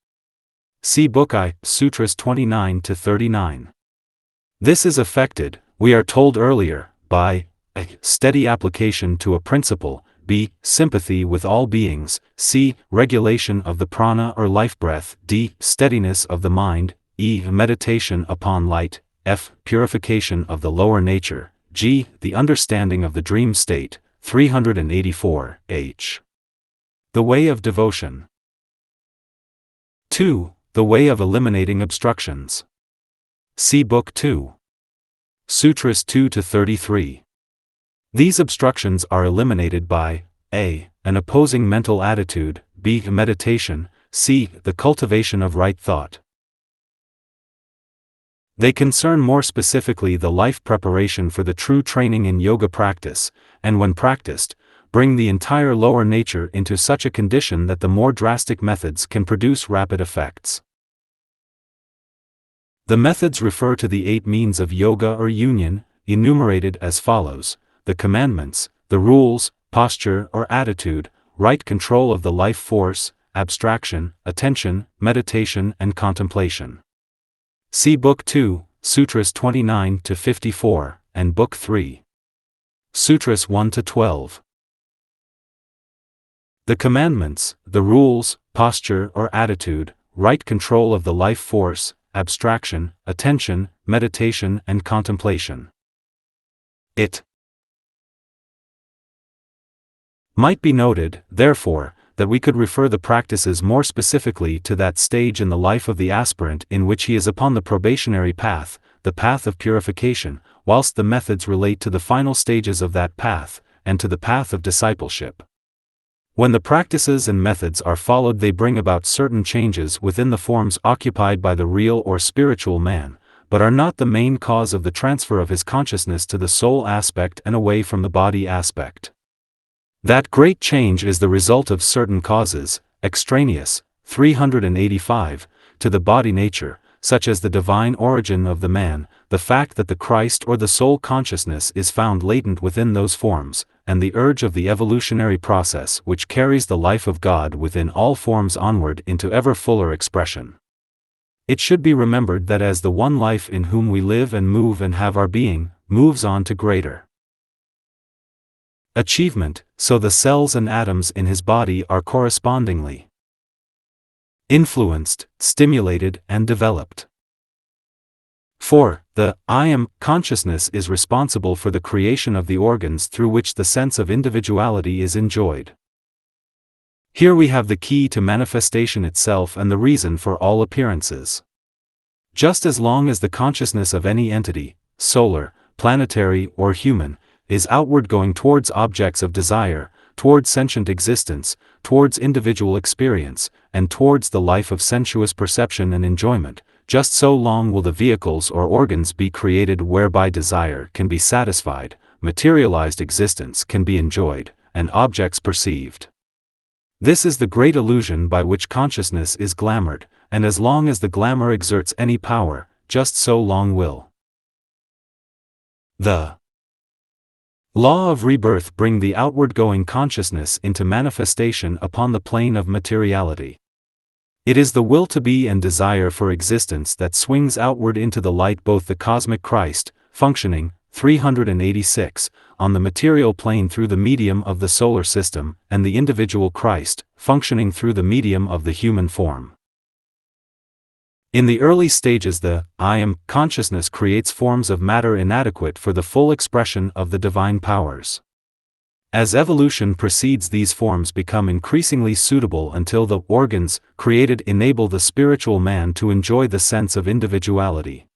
See Book I, Sutras 29-39. This is effected, we are told earlier, by a. Steady application to a principle, b. Sympathy with all beings, c. Regulation of the prana or life breath, d. Steadiness of the mind, e. Meditation upon light, f. Purification of the lower nature, g. The understanding of the dream state, 384, h. The way of devotion. 2. The way of eliminating obstructions. See Book 2. Sutras 2-33. These obstructions are eliminated by a. An opposing mental attitude, b. Meditation, c. The cultivation of right thought. They concern more specifically the life preparation for the true training in yoga practice, and when practiced, bring the entire lower nature into such a condition that the more drastic methods can produce rapid effects. The methods refer to the 8 means of yoga or union, enumerated as follows: the commandments, the rules, posture or attitude, right control of the life force, abstraction, attention, meditation and contemplation. See Book 2, Sutras 29-54, and Book 3. Sutras 1-12. The commandments, the rules, posture or attitude, right control of the life force, abstraction, attention, meditation and contemplation. It might be noted, therefore, that we could refer the practices more specifically to that stage in the life of the aspirant in which he is upon the probationary path, the path of purification, whilst the methods relate to the final stages of that path, and to the path of discipleship. When the practices and methods are followed, they bring about certain changes within the forms occupied by the real or spiritual man, but are not the main cause of the transfer of his consciousness to the soul aspect and away from the body aspect. That great change is the result of certain causes, extraneous, 385, to the body nature, such as the divine origin of the man, the fact that the Christ or the soul consciousness is found latent within those forms, and the urge of the evolutionary process which carries the life of God within all forms onward into ever fuller expression. It should be remembered that as the one life in whom we live and move and have our being, moves on to greater achievement, so the cells and atoms in his body are correspondingly influenced, stimulated, and developed. 4. The I am consciousness is responsible for the creation of the organs through which the sense of individuality is enjoyed. Here we have the key to manifestation itself and the reason for all appearances. Just as long as the consciousness of any entity, solar, planetary, or human, is outward going towards objects of desire, towards sentient existence, towards individual experience, and towards the life of sensuous perception and enjoyment, just so long will the vehicles or organs be created whereby desire can be satisfied, materialized existence can be enjoyed, and objects perceived. This is the great illusion by which consciousness is glamoured, and as long as the glamour exerts any power, just so long will the law of rebirth bring the outward-going consciousness into manifestation upon the plane of materiality. It is the will to be and desire for existence that swings outward into the light, both the cosmic Christ, functioning, 386, on the material plane through the medium of the solar system, and the individual Christ, functioning through the medium of the human form. In the early stages, the I am consciousness creates forms of matter inadequate for the full expression of the divine powers. As evolution proceeds, these forms become increasingly suitable until the organs created enable the spiritual man to enjoy the sense of individuality.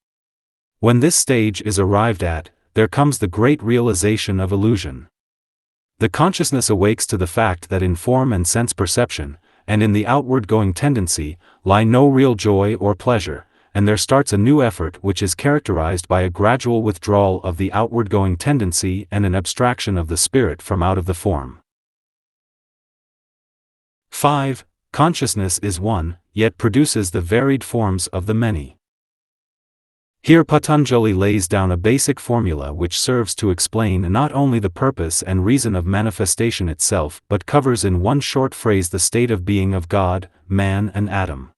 When this stage is arrived at, there comes the great realization of illusion. The consciousness awakes to the fact that in form and sense perception, and in the outward-going tendency, lie no real joy or pleasure, and there starts a new effort which is characterized by a gradual withdrawal of the outward-going tendency and an abstraction of the spirit from out of the form. 5. Consciousness is one, yet produces the varied forms of the many. Here Patanjali lays down a basic formula which serves to explain not only the purpose and reason of manifestation itself but covers in one short phrase the state of being of God, man and atom.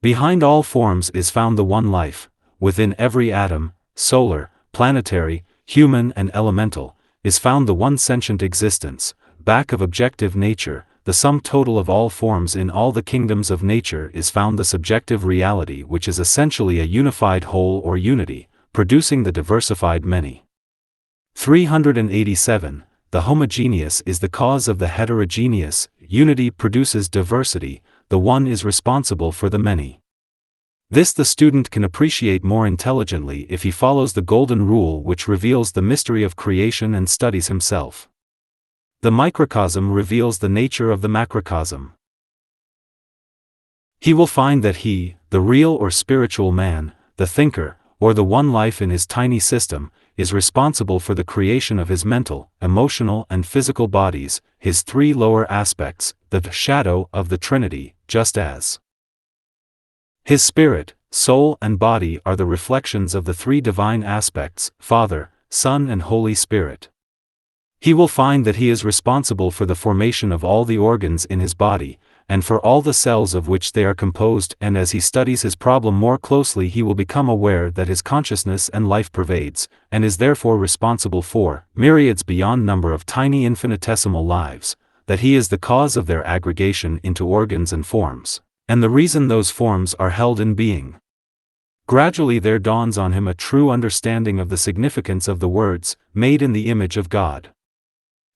Behind all forms is found the one life, within every atom, solar, planetary, human and elemental, is found the one sentient existence, back of objective nature, the sum total of all forms in all the kingdoms of nature is found the subjective reality which is essentially a unified whole or unity, producing the diversified many. 387. The homogeneous is the cause of the heterogeneous, unity produces diversity, the one is responsible for the many. This the student can appreciate more intelligently if he follows the golden rule which reveals the mystery of creation and studies himself. The microcosm reveals the nature of the macrocosm. He will find that he, the real or spiritual man, the thinker, or the one life in his tiny system, is responsible for the creation of his mental, emotional and physical bodies, his three lower aspects, the shadow of the Trinity, just as his spirit, soul and body are the reflections of the three divine aspects, Father, Son and Holy Spirit. He will find that he is responsible for the formation of all the organs in his body, and for all the cells of which they are composed, and as he studies his problem more closely he will become aware that his consciousness and life pervades, and is therefore responsible for, myriads beyond number of tiny infinitesimal lives, that he is the cause of their aggregation into organs and forms, and the reason those forms are held in being. Gradually there dawns on him a true understanding of the significance of the words, made in the image of God.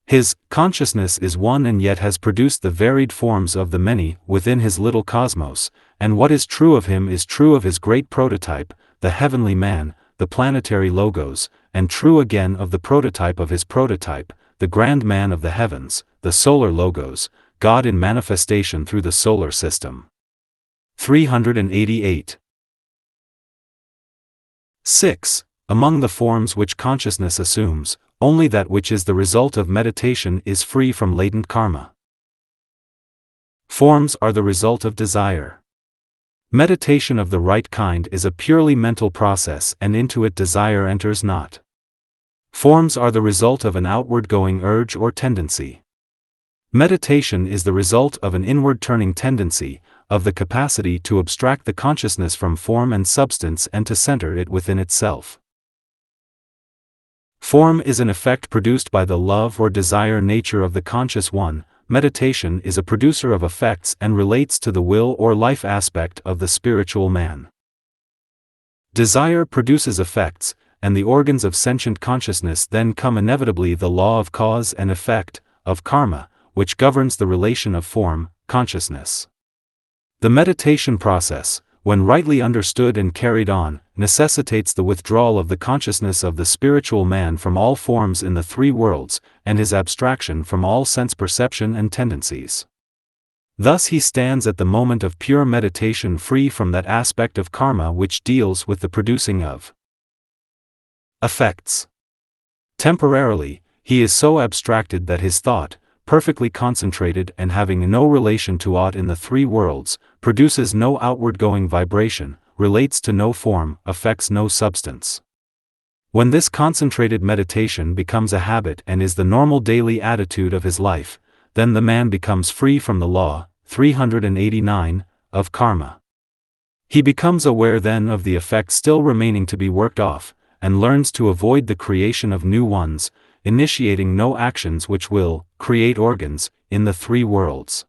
His consciousness is one and yet has produced the varied forms of the many within his little cosmos, and what is true of him is true of his great prototype, the heavenly man, the planetary logos, and true again of the prototype of his prototype, the grand man of the heavens, the solar logos, God in manifestation through the solar system. 388. 6. Among the forms which consciousness assumes, only that which is the result of meditation is free from latent karma. Forms are the result of desire. Meditation of the right kind is a purely mental process, and into it desire enters not. Forms are the result of an outward-going urge or tendency. Meditation is the result of an inward-turning tendency, of the capacity to abstract the consciousness from form and substance and to center it within itself. Form is an effect produced by the love or desire nature of the conscious one. Meditation is a producer of effects and relates to the will or life aspect of the spiritual man. Desire produces effects, and the organs of sentient consciousness then come inevitably the law of cause and effect, of karma, which governs the relation of form, consciousness. The meditation process, when rightly understood and carried on, necessitates the withdrawal of the consciousness of the spiritual man from all forms in the three worlds, and his abstraction from all sense perception and tendencies. Thus he stands at the moment of pure meditation free from that aspect of karma which deals with the producing of effects. Temporarily, he is so abstracted that his thought, perfectly concentrated and having no relation to aught in the three worlds, produces no outward-going vibration, relates to no form, affects no substance. When this concentrated meditation becomes a habit and is the normal daily attitude of his life, then the man becomes free from the law, 389, of karma. He becomes aware then of the effects still remaining to be worked off, and learns to avoid the creation of new ones, initiating no actions which will create organs in the three worlds.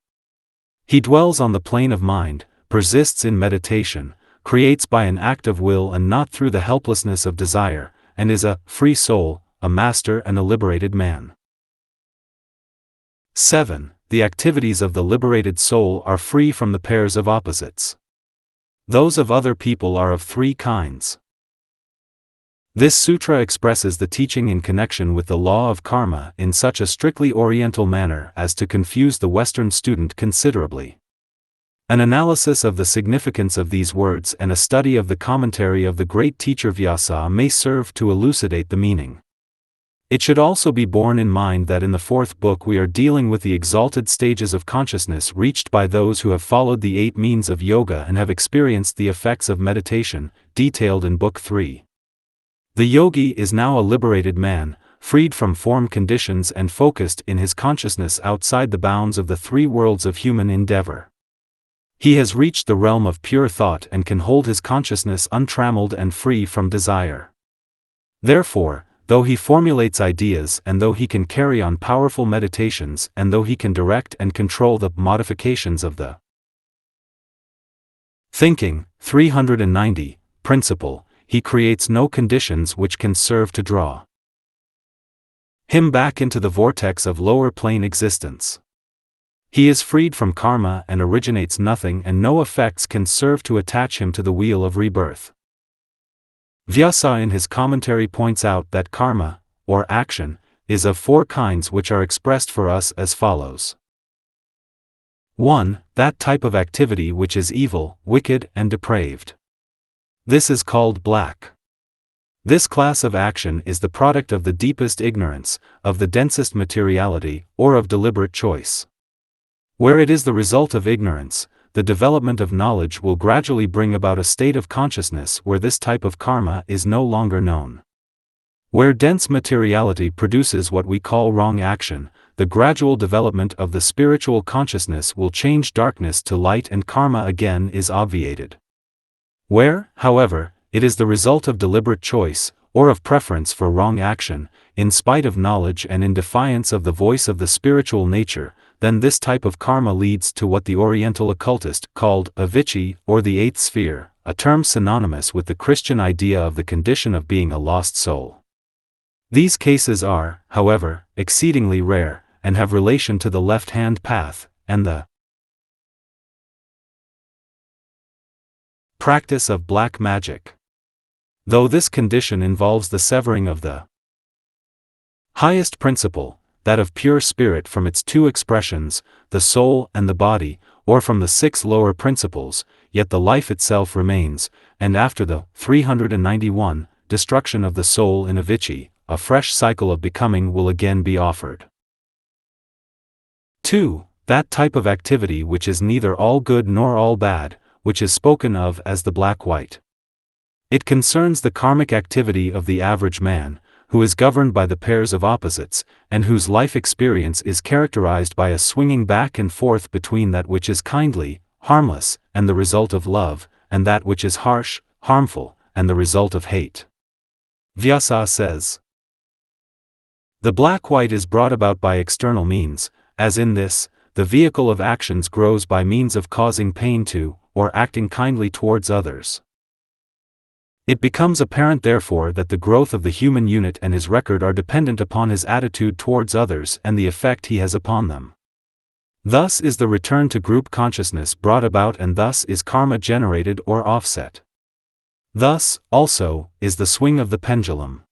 He dwells on the plane of mind, persists in meditation, creates by an act of will and not through the helplessness of desire, and is a free soul, a master and a liberated man. 7. The activities of the liberated soul are free from the pairs of opposites. Those of other people are of three kinds. This sutra expresses the teaching in connection with the law of karma in such a strictly Oriental manner as to confuse the Western student considerably. An analysis of the significance of these words and a study of the commentary of the great teacher Vyasa may serve to elucidate the meaning. It should also be borne in mind that in the fourth book we are dealing with the exalted stages of consciousness reached by those who have followed the 8 means of yoga and have experienced the effects of meditation, detailed in Book 3. The yogi is now a liberated man, freed from form conditions and focused in his consciousness outside the bounds of the three worlds of human endeavor. He has reached the realm of pure thought and can hold his consciousness untrammeled and free from desire. Therefore, though he formulates ideas and though he can carry on powerful meditations and though he can direct and control the modifications of the thinking, 390, principle, he creates no conditions which can serve to draw him back into the vortex of lower plane existence. He is freed from karma and originates nothing, and no effects can serve to attach him to the wheel of rebirth. Vyasa in his commentary points out that karma, or action, is of 4 kinds which are expressed for us as follows. 1. That type of activity which is evil, wicked and depraved. This is called black. This class of action is the product of the deepest ignorance, of the densest materiality, or of deliberate choice. Where it is the result of ignorance, the development of knowledge will gradually bring about a state of consciousness where this type of karma is no longer known. Where dense materiality produces what we call wrong action, the gradual development of the spiritual consciousness will change darkness to light and karma again is obviated. Where, however, it is the result of deliberate choice, or of preference for wrong action, in spite of knowledge and in defiance of the voice of the spiritual nature, then this type of karma leads to what the Oriental occultist called avicii, or the 8th sphere, a term synonymous with the Christian idea of the condition of being a lost soul. These cases are, however, exceedingly rare, and have relation to the left-hand path, and the practice of black magic. Though this condition involves the severing of the highest principle, that of pure spirit from its two expressions, the soul and the body, or from the 6 lower principles, yet the life itself remains, and after the 391 destruction of the soul in Avicii, a fresh cycle of becoming will again be offered. 2. That type of activity which is neither all good nor all bad, which is spoken of as the black-white. It concerns the karmic activity of the average man, who is governed by the pairs of opposites, and whose life experience is characterized by a swinging back and forth between that which is kindly, harmless, and the result of love, and that which is harsh, harmful, and the result of hate. Vyasa says, the black-white is brought about by external means, as in this, the vehicle of actions grows by means of causing pain to, or acting kindly towards others. It becomes apparent therefore that the growth of the human unit and his record are dependent upon his attitude towards others and the effect he has upon them. Thus is the return to group consciousness brought about, and thus is karma generated or offset. Thus, also, is the swing of the pendulum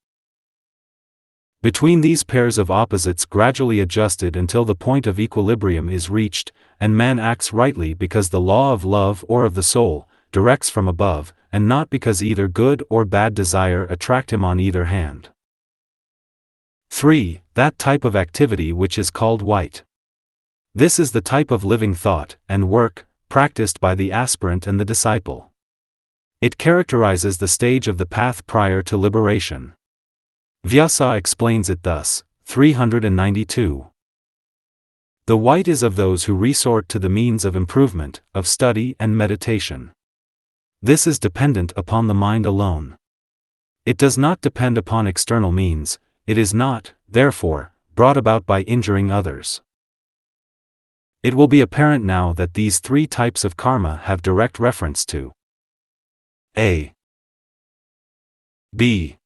between these pairs of opposites gradually adjusted until the point of equilibrium is reached, and man acts rightly because the law of love or of the soul directs from above, and not because either good or bad desire attract him on either hand. 3. That type of activity which is called white. This is the type of living thought and work practiced by the aspirant and the disciple. It characterizes the stage of the path prior to liberation. Vyasa explains it thus, 392. The white is of those who resort to the means of improvement, of study and meditation. This is dependent upon the mind alone. It does not depend upon external means, it is not, therefore, brought about by injuring others. It will be apparent now that these 3 types of karma have direct reference to A, B,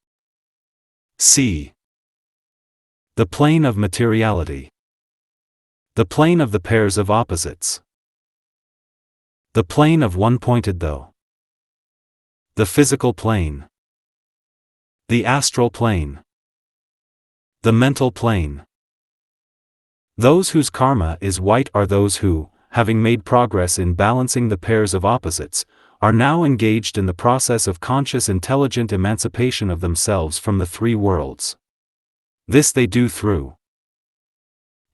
C. The plane of materiality. The plane of the pairs of opposites. The plane of one-pointed though. The physical plane. The astral plane. The mental plane. Those whose karma is white are those who, having made progress in balancing the pairs of opposites, are now engaged in the process of conscious intelligent emancipation of themselves from the 3 worlds. This they do through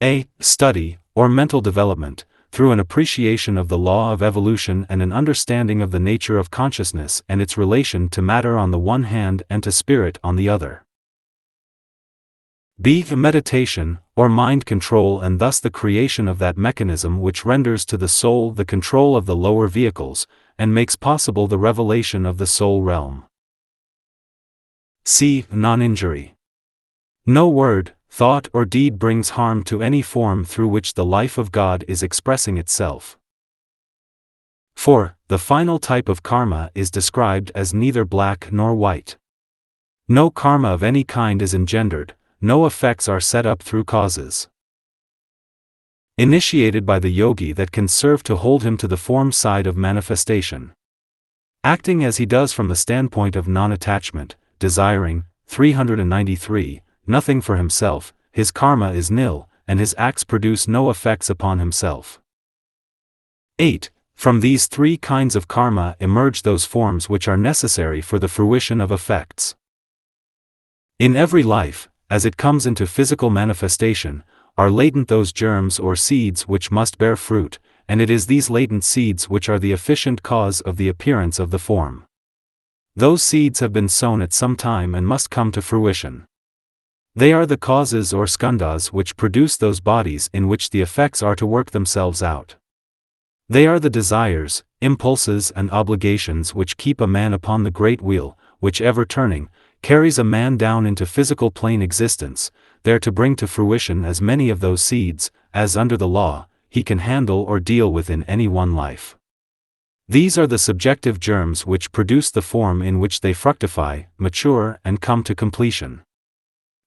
A. Study, or mental development, through an appreciation of the law of evolution and an understanding of the nature of consciousness and its relation to matter on the one hand and to spirit on the other. B. Meditation, or mind control, and thus the creation of that mechanism which renders to the soul the control of the lower vehicles, and makes possible the revelation of the soul realm. C. Non-injury. No word, thought or deed brings harm to any form through which the life of God is expressing itself. 4. The final type of karma is described as neither black nor white. No karma of any kind is engendered, no effects are set up through causes initiated by the yogi that can serve to hold him to the form side of manifestation. Acting as he does from the standpoint of non-attachment, desiring, 393, nothing for himself, his karma is nil, and his acts produce no effects upon himself. 8. From these 3 kinds of karma emerge those forms which are necessary for the fruition of effects. In every life, as it comes into physical manifestation, are latent those germs or seeds which must bear fruit, and it is these latent seeds which are the efficient cause of the appearance of the form. Those seeds have been sown at some time and must come to fruition. They are the causes or skandhas which produce those bodies in which the effects are to work themselves out. They are the desires, impulses and obligations which keep a man upon the great wheel, which ever turning, carries a man down into physical plane existence, there to bring to fruition as many of those seeds, as under the law, he can handle or deal with in any one life. These are the subjective germs which produce the form in which they fructify, mature and come to completion.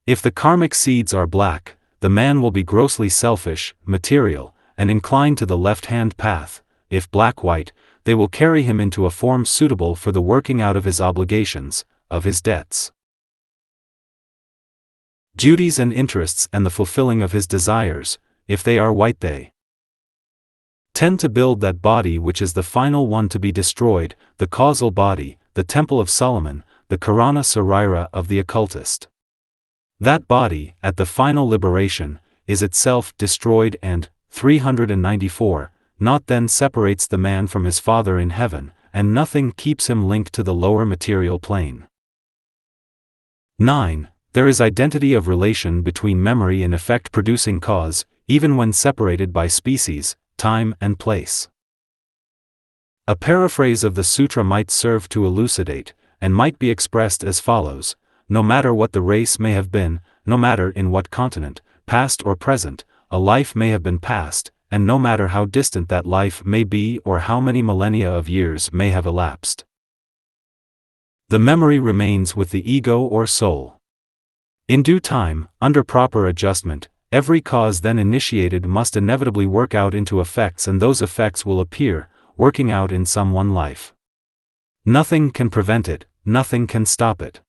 If the karmic seeds are black, the man will be grossly selfish, material, and inclined to the left-hand path. If black-white, they will carry him into a form suitable for the working out of his obligations, of his debts. duties and interests and the fulfilling of his desires, if they are white they tend to build that body which is the final one to be destroyed, the causal body, the Temple of Solomon, the Karana Sarira of the occultist. That body, at the final liberation, is itself destroyed and, 394, not then separates the man from his Father in heaven, and nothing keeps him linked to the lower material plane. 9. There is identity of relation between memory and effect producing cause, even when separated by species, time and place. A paraphrase of the sutra might serve to elucidate, and might be expressed as follows: no matter what the race may have been, no matter in what continent, past or present, a life may have been passed, and no matter how distant that life may be or how many millennia of years may have elapsed, the memory remains with the ego or soul. In due time, under proper adjustment, every cause then initiated must inevitably work out into effects, and those effects will appear, working out in some one life. Nothing can prevent it, nothing can stop it.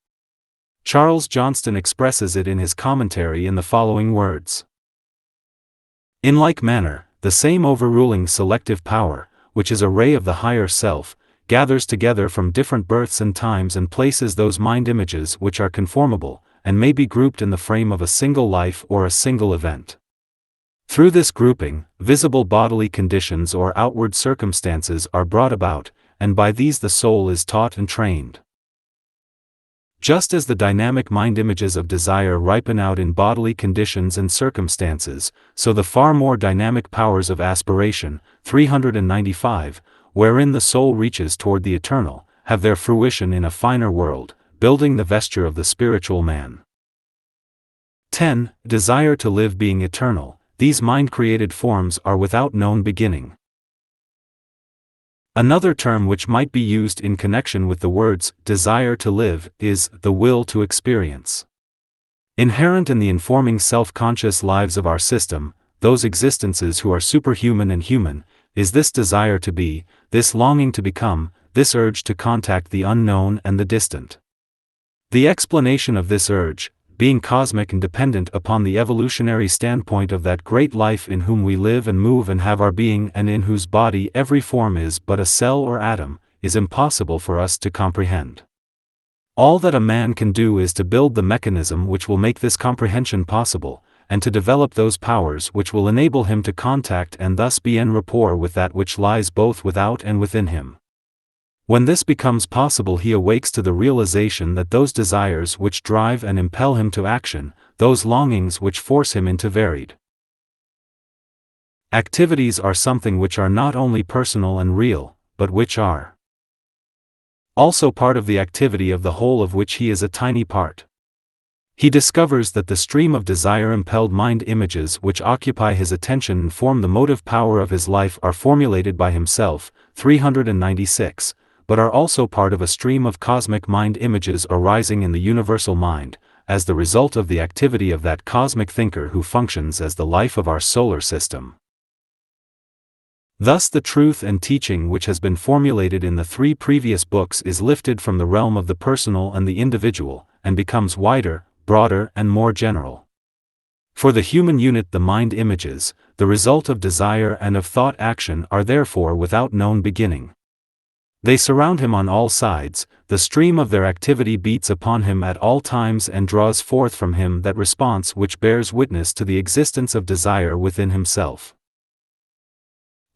Charles Johnston expresses it in his commentary in the following words: in like manner, the same overruling selective power, which is a ray of the higher self, gathers together from different births and times and places those mind images which are conformable, and may be grouped in the frame of a single life or a single event. Through this grouping, visible bodily conditions or outward circumstances are brought about, and by these the soul is taught and trained. Just as the dynamic mind images of desire ripen out in bodily conditions and circumstances, so the far more dynamic powers of aspiration, 395, wherein the soul reaches toward the eternal, have their fruition in a finer world, building the vesture of the spiritual man. 10. Desire to live being eternal, these mind-created forms are without known beginning. Another term which might be used in connection with the words desire to live is the will to experience. Inherent in the informing self-conscious lives of our system, those existences who are superhuman and human, is this desire to be, this longing to become, this urge to contact the unknown and the distant. The explanation of this urge, being cosmic and dependent upon the evolutionary standpoint of that great life in whom we live and move and have our being and in whose body every form is but a cell or atom, is impossible for us to comprehend. All that a man can do is to build the mechanism which will make this comprehension possible, and to develop those powers which will enable him to contact and thus be en rapport with that which lies both without and within him. When this becomes possible, he awakes to the realization that those desires which drive and impel him to action, those longings which force him into varied activities are something which are not only personal and real, but which are also part of the activity of the whole of which he is a tiny part. He discovers that the stream of desire-impelled mind images which occupy his attention and form the motive power of his life are formulated by himself, 396, but are also part of a stream of cosmic mind images arising in the universal mind, as the result of the activity of that cosmic thinker who functions as the life of our solar system. Thus the truth and teaching which has been formulated in the 3 previous books is lifted from the realm of the personal and the individual, and becomes wider, broader and more general. For the human unit, the mind images, the result of desire and of thought action, are therefore without known beginning. They surround him on all sides, the stream of their activity beats upon him at all times and draws forth from him that response which bears witness to the existence of desire within himself.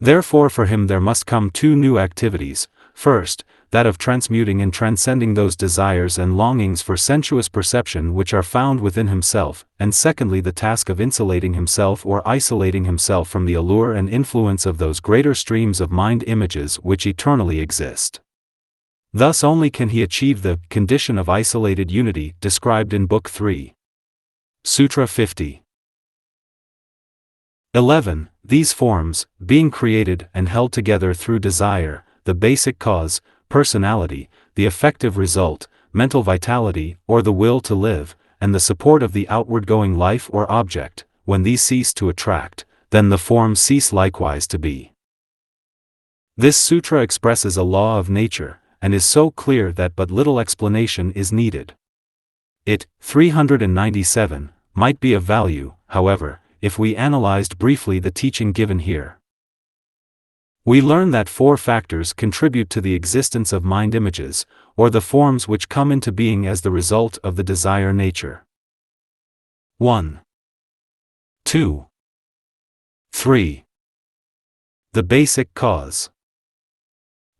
Therefore for him there must come 2 new activities: first, that of transmuting and transcending those desires and longings for sensuous perception which are found within himself, and secondly the task of insulating himself or isolating himself from the allure and influence of those greater streams of mind images which eternally exist. Thus only can he achieve the condition of isolated unity described in Book 3. Sutra 50. 11. These forms, being created and held together through desire, the basic cause, personality, the effective result, mental vitality, or the will to live, and the support of the outward-going life or object, when these cease to attract, then the forms cease likewise to be. This sutra expresses a law of nature, and is so clear that but little explanation is needed. It, 397, might be of value, however, if we analyzed briefly the teaching given here. We learn that 4 factors contribute to the existence of mind images, or the forms which come into being as the result of the desire nature. 1. 2. 3. The basic cause.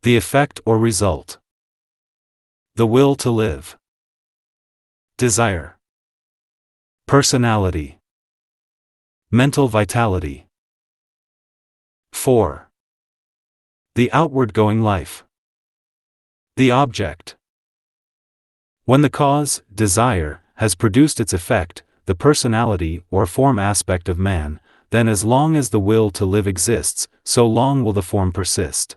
The effect or result. The will to live. Desire. Personality. Mental vitality. 4. The outward-going life. The object. When the cause, desire, has produced its effect, the personality or form aspect of man, then as long as the will to live exists, so long will the form persist.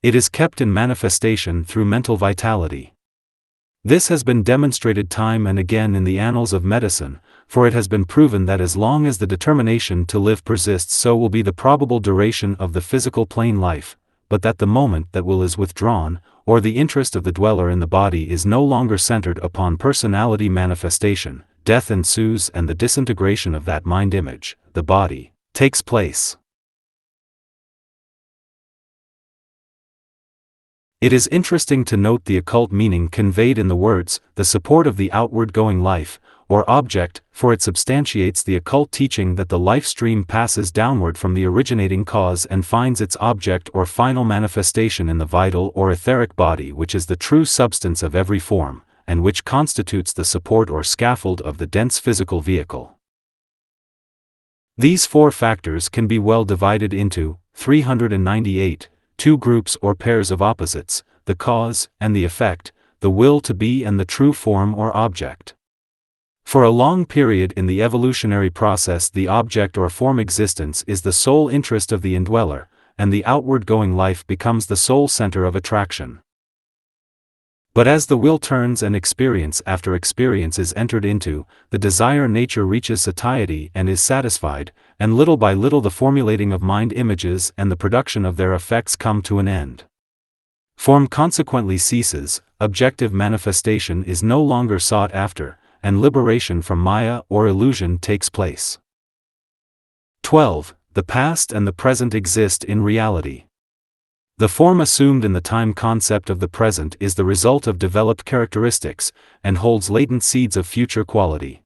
It is kept in manifestation through mental vitality. This has been demonstrated time and again in the annals of medicine, for it has been proven that as long as the determination to live persists, so will be the probable duration of the physical plane life, but that the moment that will is withdrawn, or the interest of the dweller in the body is no longer centered upon personality manifestation, death ensues and the disintegration of that mind image, the body, takes place. It is interesting to note the occult meaning conveyed in the words, the support of the outward-going life, or object, for it substantiates the occult teaching that the life stream passes downward from the originating cause and finds its object or final manifestation in the vital or etheric body, which is the true substance of every form, and which constitutes the support or scaffold of the dense physical vehicle. These 4 factors can be well divided into 398, 2 groups or pairs of opposites, the cause and the effect, the will to be and the true form or object. For a long period in the evolutionary process, the object or form existence is the sole interest of the indweller, and the outward-going life becomes the sole center of attraction. But as the will turns and experience after experience is entered into, the desire nature reaches satiety and is satisfied, and little by little the formulating of mind images and the production of their effects come to an end. Form consequently ceases, objective manifestation is no longer sought after, and liberation from Maya or illusion takes place. 12. The past and the present exist in reality. The form assumed in the time concept of the present is the result of developed characteristics, and holds latent seeds of future quality.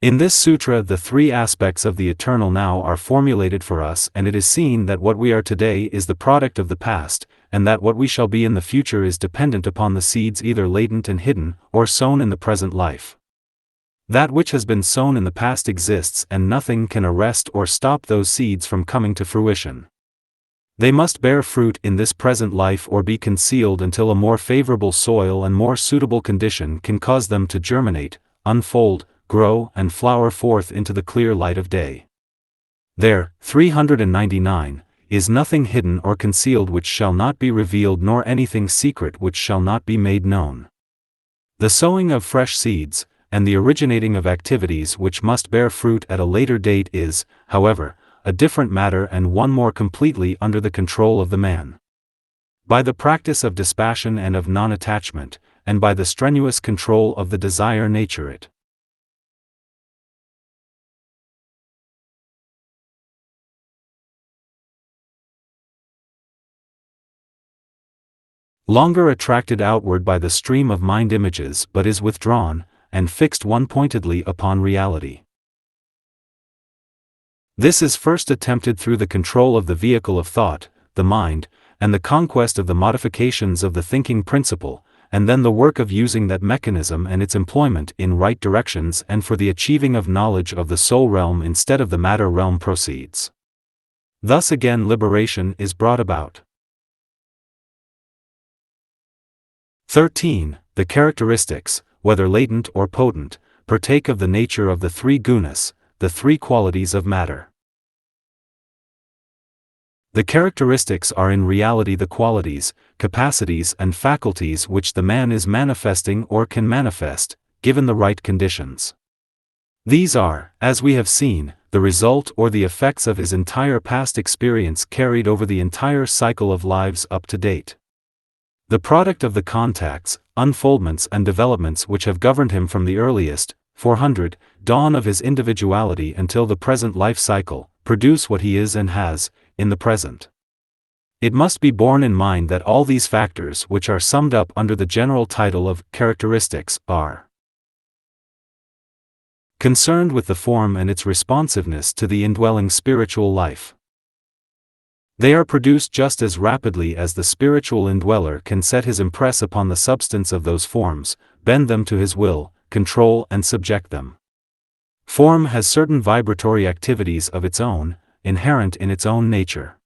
In this sutra, the 3 aspects of the eternal now are formulated for us, and it is seen that what we are today is the product of the past, and that what we shall be in the future is dependent upon the seeds either latent and hidden, or sown in the present life. That which has been sown in the past exists, and nothing can arrest or stop those seeds from coming to fruition. They must bear fruit in this present life or be concealed until a more favorable soil and more suitable condition can cause them to germinate, unfold, grow and flower forth into the clear light of day. There, 399, is nothing hidden or concealed which shall not be revealed, nor anything secret which shall not be made known. The sowing of fresh seeds, and the originating of activities which must bear fruit at a later date is, however, a different matter and one more completely under the control of the man. By the practice of dispassion and of non-attachment, and by the strenuous control of the desire nature, it longer attracted outward by the stream of mind images, but is withdrawn, and fixed one-pointedly upon reality. This is first attempted through the control of the vehicle of thought, the mind, and the conquest of the modifications of the thinking principle, and then the work of using that mechanism and its employment in right directions and for the achieving of knowledge of the soul realm instead of the matter realm proceeds. Thus again liberation is brought about. 13. The characteristics, whether latent or potent, partake of the nature of the 3 gunas, the 3 qualities of matter. The characteristics are in reality the qualities, capacities and faculties which the man is manifesting or can manifest, given the right conditions. These are, as we have seen, the result or the effects of his entire past experience carried over the entire cycle of lives up to date. The product of the contacts, unfoldments and developments which have governed him from the earliest, 400, dawn of his individuality until the present life cycle, produce what he is and has, in the present. It must be borne in mind that all these factors, which are summed up under the general title of characteristics, are concerned with the form and its responsiveness to the indwelling spiritual life. They are produced just as rapidly as the spiritual indweller can set his impress upon the substance of those forms, bend them to his will, control and subject them. Form has certain vibratory activities of its own, inherent in its own nature.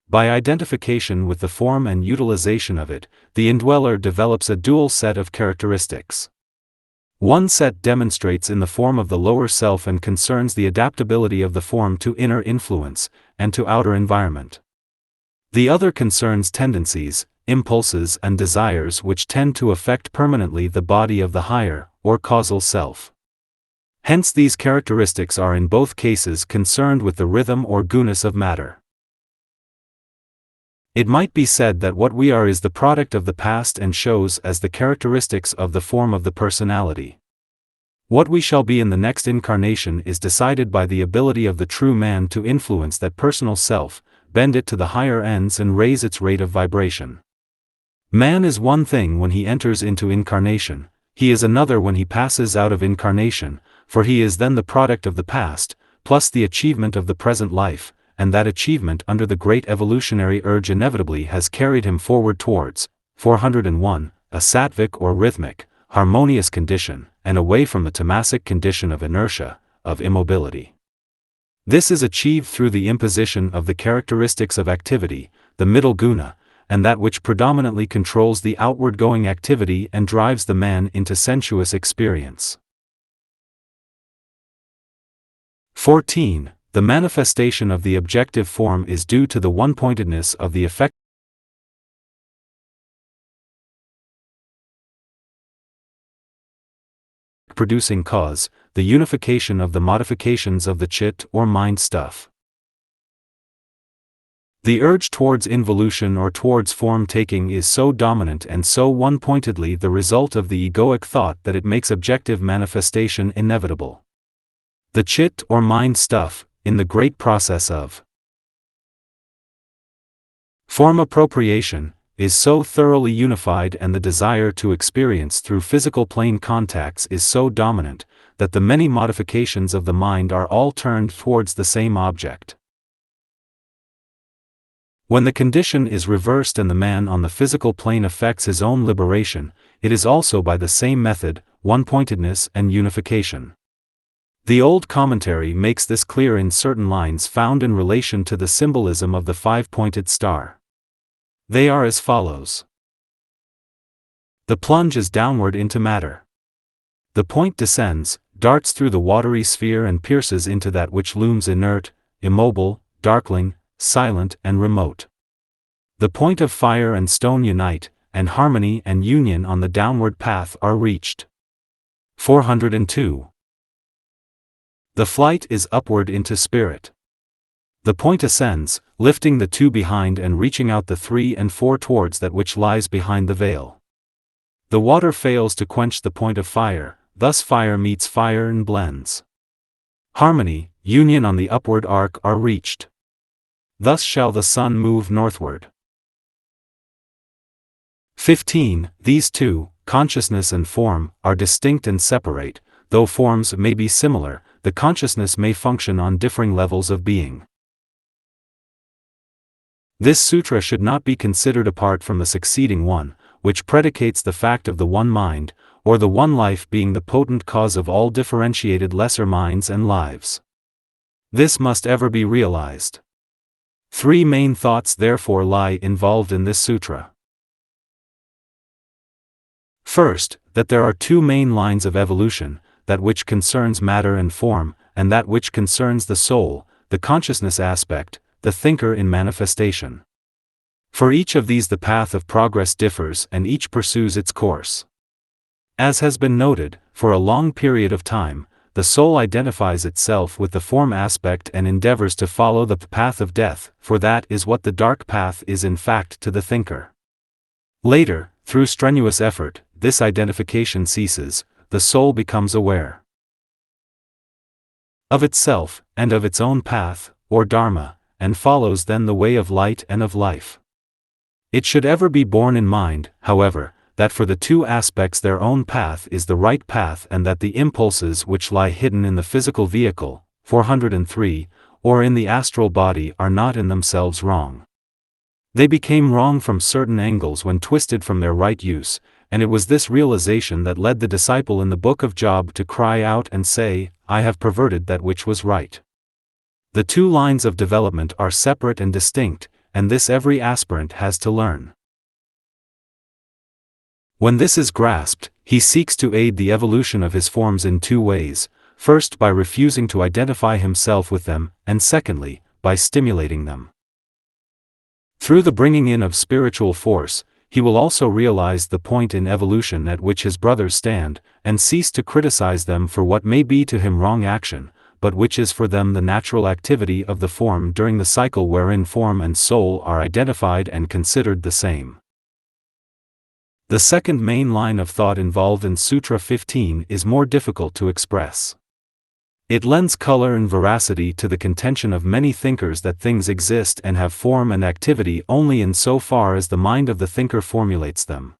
By identification with the form and utilization of it, the indweller develops a dual set of characteristics. One set demonstrates in the form of the lower self and concerns the adaptability of the form to inner influence, and to outer environment. The other concerns tendencies, impulses and desires which tend to affect permanently the body of the higher, or causal self. Hence these characteristics are in both cases concerned with the rhythm or gunas of matter. It might be said that what we are is the product of the past and shows as the characteristics of the form of the personality. What we shall be in the next incarnation is decided by the ability of the true man to influence that personal self, bend it to the higher ends and raise its rate of vibration. Man is one thing when he enters into incarnation, he is another when he passes out of incarnation, for he is then the product of the past, plus the achievement of the present life, and that achievement under the great evolutionary urge inevitably has carried him forward towards, 401, a sattvic or rhythmic, harmonious condition, and away from the tamasic condition of inertia, of immobility. This is achieved through the imposition of the characteristics of activity, the middle guna, and that which predominantly controls the outward-going activity and drives the man into sensuous experience. 14. The manifestation of the objective form is due to the one-pointedness of the effect producing cause, the unification of the modifications of the chit or mind stuff. The urge towards involution or towards form-taking is so dominant and so one-pointedly the result of the egoic thought that it makes objective manifestation inevitable. The chit or mind stuff, in the great process of form appropriation, is so thoroughly unified and the desire to experience through physical plane contacts is so dominant, that the many modifications of the mind are all turned towards the same object. When the condition is reversed and the man on the physical plane affects his own liberation, it is also by the same method, one-pointedness and unification. The old commentary makes this clear in certain lines found in relation to the symbolism of the five-pointed star. They are as follows. The plunge is downward into matter. The point descends, darts through the watery sphere and pierces into that which looms inert, immobile, darkling, silent and remote. The point of fire and stone unite, and harmony and union on the downward path are reached. 402. The flight is upward into spirit. The point ascends, lifting the two behind and reaching out the three and four towards that which lies behind the veil. The water fails to quench the point of fire, thus fire meets fire and blends. Harmony, union on the upward arc are reached. Thus shall the sun move northward. 15. These two, consciousness and form, are distinct and separate, though forms may be similar, the consciousness may function on differing levels of being. This sutra should not be considered apart from the succeeding one, which predicates the fact of the one mind, or the one life being the potent cause of all differentiated lesser minds and lives. This must ever be realized. Three main thoughts therefore lie involved in this sutra. First, that there are two main lines of evolution, that which concerns matter and form, and that which concerns the soul, the consciousness aspect, the thinker in manifestation. For each of these the path of progress differs and each pursues its course. As has been noted, for a long period of time, the soul identifies itself with the form aspect and endeavors to follow the path of death, for that is what the dark path is in fact to the thinker. Later, through strenuous effort, this identification ceases, the soul becomes aware. of itself, and of its own path, or dharma, and follows then the way of light and of life. It should ever be borne in mind, however, that for the two aspects their own path is the right path, and that the impulses which lie hidden in the physical vehicle, 403, or in the astral body are not in themselves wrong. They became wrong from certain angles when twisted from their right use, and it was this realization that led the disciple in the book of Job to cry out and say, "I have perverted that which was right." The two lines of development are separate and distinct, and this every aspirant has to learn. When this is grasped, he seeks to aid the evolution of his forms in two ways: first by refusing to identify himself with them, and secondly, by stimulating them. Through the bringing in of spiritual force, he will also realize the point in evolution at which his brothers stand, and cease to criticize them for what may be to him wrong action, but which is for them the natural activity of the form during the cycle wherein form and soul are identified and considered the same. The second main line of thought involved in Sutra 15 is more difficult to express. It lends color and veracity to the contention of many thinkers that things exist and have form and activity only in so far as the mind of the thinker formulates them.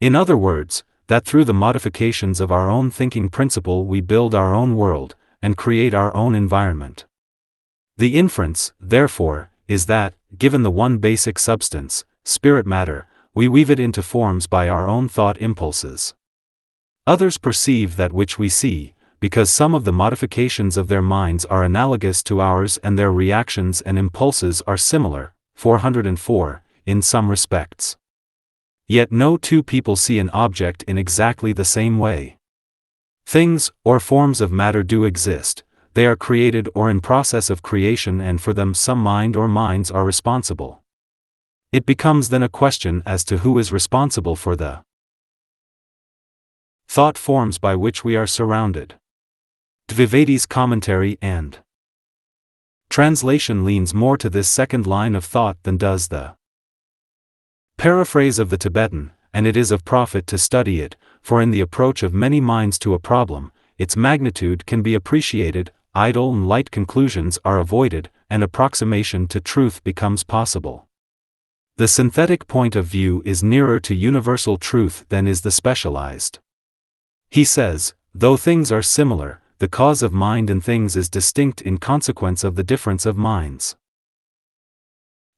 In other words, that through the modifications of our own thinking principle we build our own world, and create our own environment. The inference, therefore, is that, given the one basic substance, spirit matter, we weave it into forms by our own thought impulses. Others perceive that which we see, because some of the modifications of their minds are analogous to ours and their reactions and impulses are similar, 404, in some respects. Yet no two people see an object in exactly the same way. Things, or forms of matter do exist, they are created or in process of creation, and for them some mind or minds are responsible. It becomes then a question as to who is responsible for the thought forms by which we are surrounded. Dvivedi's commentary and translation leans more to this second line of thought than does the paraphrase of the Tibetan, and it is of profit to study it, for in the approach of many minds to a problem, its magnitude can be appreciated, idle and light conclusions are avoided, and approximation to truth becomes possible. The synthetic point of view is nearer to universal truth than is the specialized. He says, though things are similar, the cause of mind and things is distinct in consequence of the difference of minds.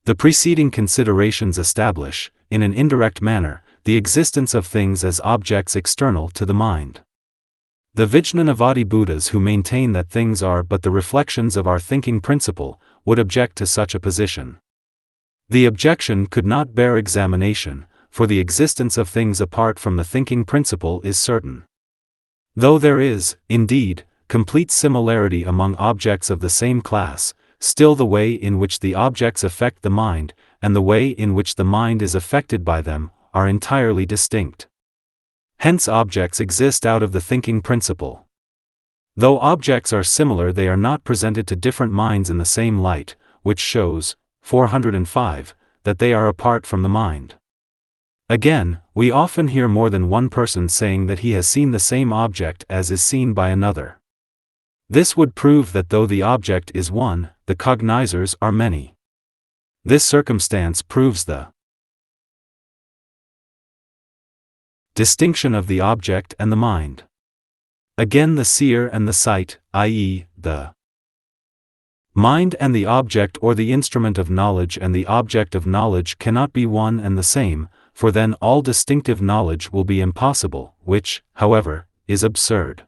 The preceding considerations establish, in an indirect manner, the existence of things as objects external to the mind. The Vijnanavadi Buddhas who maintain that things are but the reflections of our thinking principle, would object to such a position. The objection could not bear examination, for the existence of things apart from the thinking principle is certain. Though there is, indeed, complete similarity among objects of the same class, still the way in which the objects affect the mind, and the way in which the mind is affected by them, are entirely distinct. Hence objects exist out of the thinking principle. Though objects are similar, they are not presented to different minds in the same light, which shows, 405, that they are apart from the mind. Again, we often hear more than one person saying that he has seen the same object as is seen by another. This would prove that though the object is one, the cognizers are many. This circumstance proves the distinction of the object and the mind. Again, the seer and the sight, i.e., the mind and the object or the instrument of knowledge and the object of knowledge cannot be one and the same, for then all distinctive knowledge will be impossible, which, however, is absurd.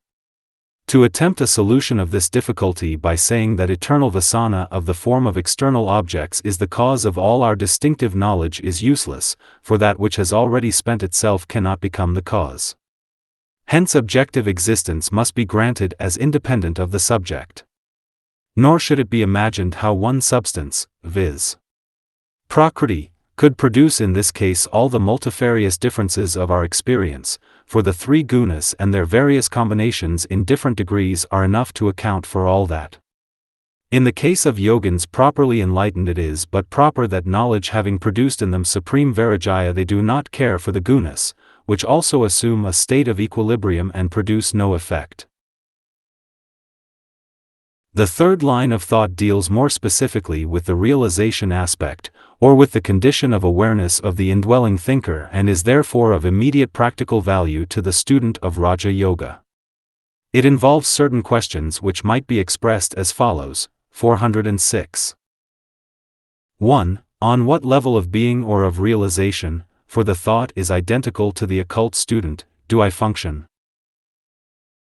To attempt a solution of this difficulty by saying that eternal vasana of the form of external objects is the cause of all our distinctive knowledge is useless, for that which has already spent itself cannot become the cause. Hence objective existence must be granted as independent of the subject. Nor should it be imagined how one substance, viz. Prakriti, could produce in this case all the multifarious differences of our experience, for the three gunas and their various combinations in different degrees are enough to account for all that. In the case of yogins properly enlightened, it is but proper that knowledge having produced in them supreme vairagya, they do not care for the gunas, which also assume a state of equilibrium and produce no effect. The third line of thought deals more specifically with the realization aspect, or with the condition of awareness of the indwelling thinker, and is therefore of immediate practical value to the student of Raja Yoga. It involves certain questions which might be expressed as follows. 406. 1. On what level of being or of realization, for the thought is identical to the occult student, do I function?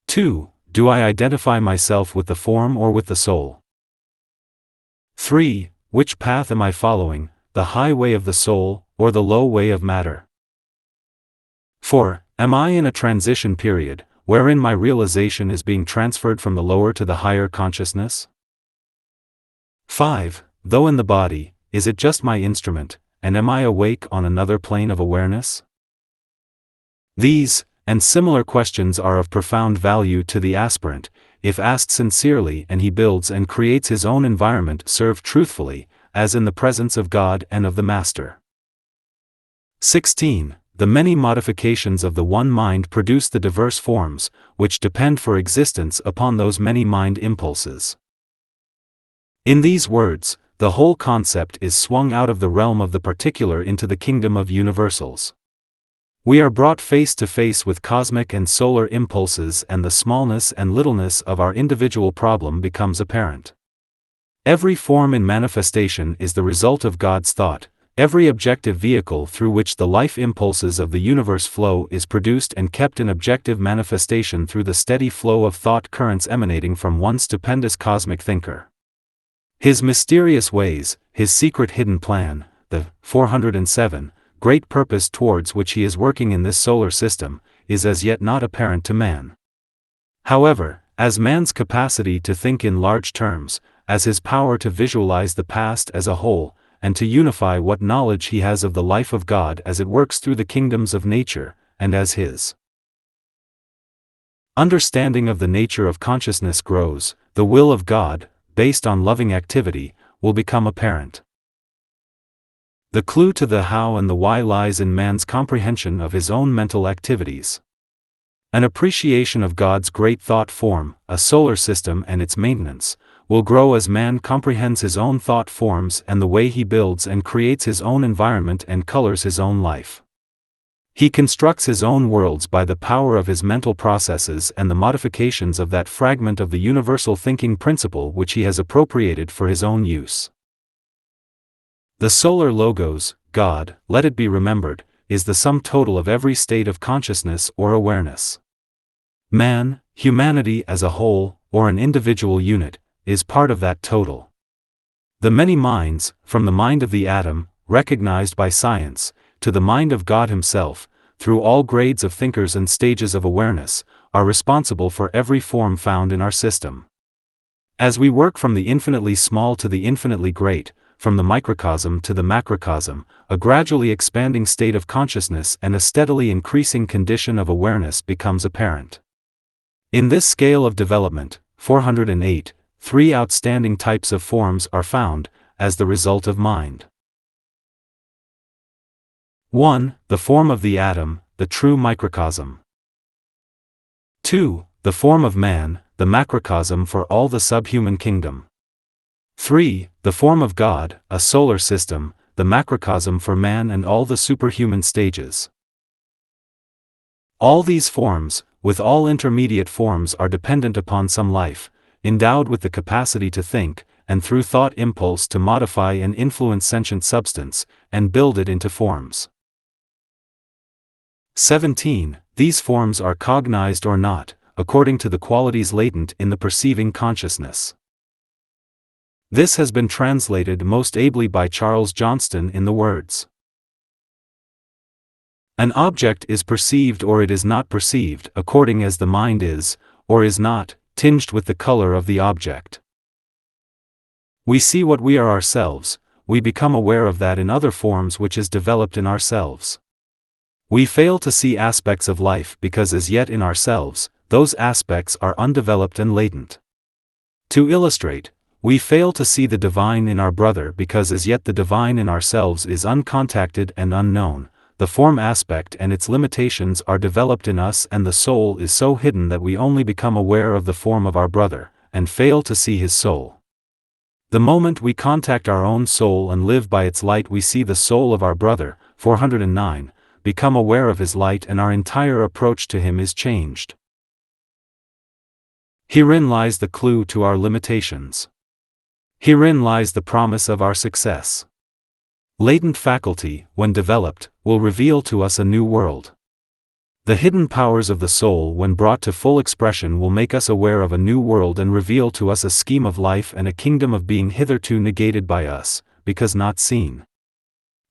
2. Do I identify myself with the form or with the soul? 3. Which path am I following, the high way of the soul, or the low way of matter? 4. Am I in a transition period, wherein my realization is being transferred from the lower to the higher consciousness? 5. Though in the body, is it just my instrument, and am I awake on another plane of awareness? These, and similar questions are of profound value to the aspirant, if asked sincerely and he builds and creates his own environment served truthfully, as in the presence of God and of the Master. 16. The many modifications of the one mind produce the diverse forms, which depend for existence upon those many mind impulses. In these words, the whole concept is swung out of the realm of the particular into the kingdom of universals. We are brought face to face with cosmic and solar impulses, and the smallness and littleness of our individual problem becomes apparent. Every form in manifestation is the result of God's thought. Every objective vehicle through which the life impulses of the universe flow is produced and kept in objective manifestation through the steady flow of thought currents emanating from one stupendous cosmic thinker. His mysterious ways, his secret hidden plan, the 407, great purpose towards which he is working in this solar system, is as yet not apparent to man. However, as man's capacity to think in large terms, as his power to visualize the past as a whole, and to unify what knowledge he has of the life of God as it works through the kingdoms of nature, and as his understanding of the nature of consciousness grows, the will of God, based on loving activity, will become apparent. The clue to the how and the why lies in man's comprehension of his own mental activities. An appreciation of God's great thought form, a solar system and its maintenance, will grow as man comprehends his own thought forms and the way he builds and creates his own environment and colors his own life. He constructs his own worlds by the power of his mental processes and the modifications of that fragment of the universal thinking principle which he has appropriated for his own use. The solar logos, God, let it be remembered, is the sum total of every state of consciousness or awareness. Man, humanity as a whole, or an individual unit, is part of that total. The many minds, from the mind of the atom, recognized by science, to the mind of God Himself, through all grades of thinkers and stages of awareness, are responsible for every form found in our system. As we work from the infinitely small to the infinitely great, from the microcosm to the macrocosm, a gradually expanding state of consciousness and a steadily increasing condition of awareness becomes apparent. In this scale of development, 408, three outstanding types of forms are found, as the result of mind. 1. The form of the atom, the true microcosm. 2. The form of man, the macrocosm for all the subhuman kingdom. 3. The form of God, a solar system, the macrocosm for man and all the superhuman stages. All these forms, with all intermediate forms, are dependent upon some life, endowed with the capacity to think, and through thought impulse to modify and influence sentient substance, and build it into forms. 17. These forms are cognized or not, according to the qualities latent in the perceiving consciousness. This has been translated most ably by Charles Johnston in the words: an object is perceived or it is not perceived according as the mind is, or is not, tinged with the color of the object. We see what we are ourselves, we become aware of that in other forms which is developed in ourselves. We fail to see aspects of life because as yet in ourselves, those aspects are undeveloped and latent. To illustrate, we fail to see the divine in our brother because as yet the divine in ourselves is uncontacted and unknown. The form aspect and its limitations are developed in us, and the soul is so hidden that we only become aware of the form of our brother, and fail to see his soul. The moment we contact our own soul and live by its light, we see the soul of our brother, 409, become aware of his light, and our entire approach to him is changed. Herein lies the clue to our limitations. Herein lies the promise of our success. Latent faculty, when developed, will reveal to us a new world. The hidden powers of the soul, when brought to full expression, will make us aware of a new world and reveal to us a scheme of life and a kingdom of being hitherto negated by us, because not seen.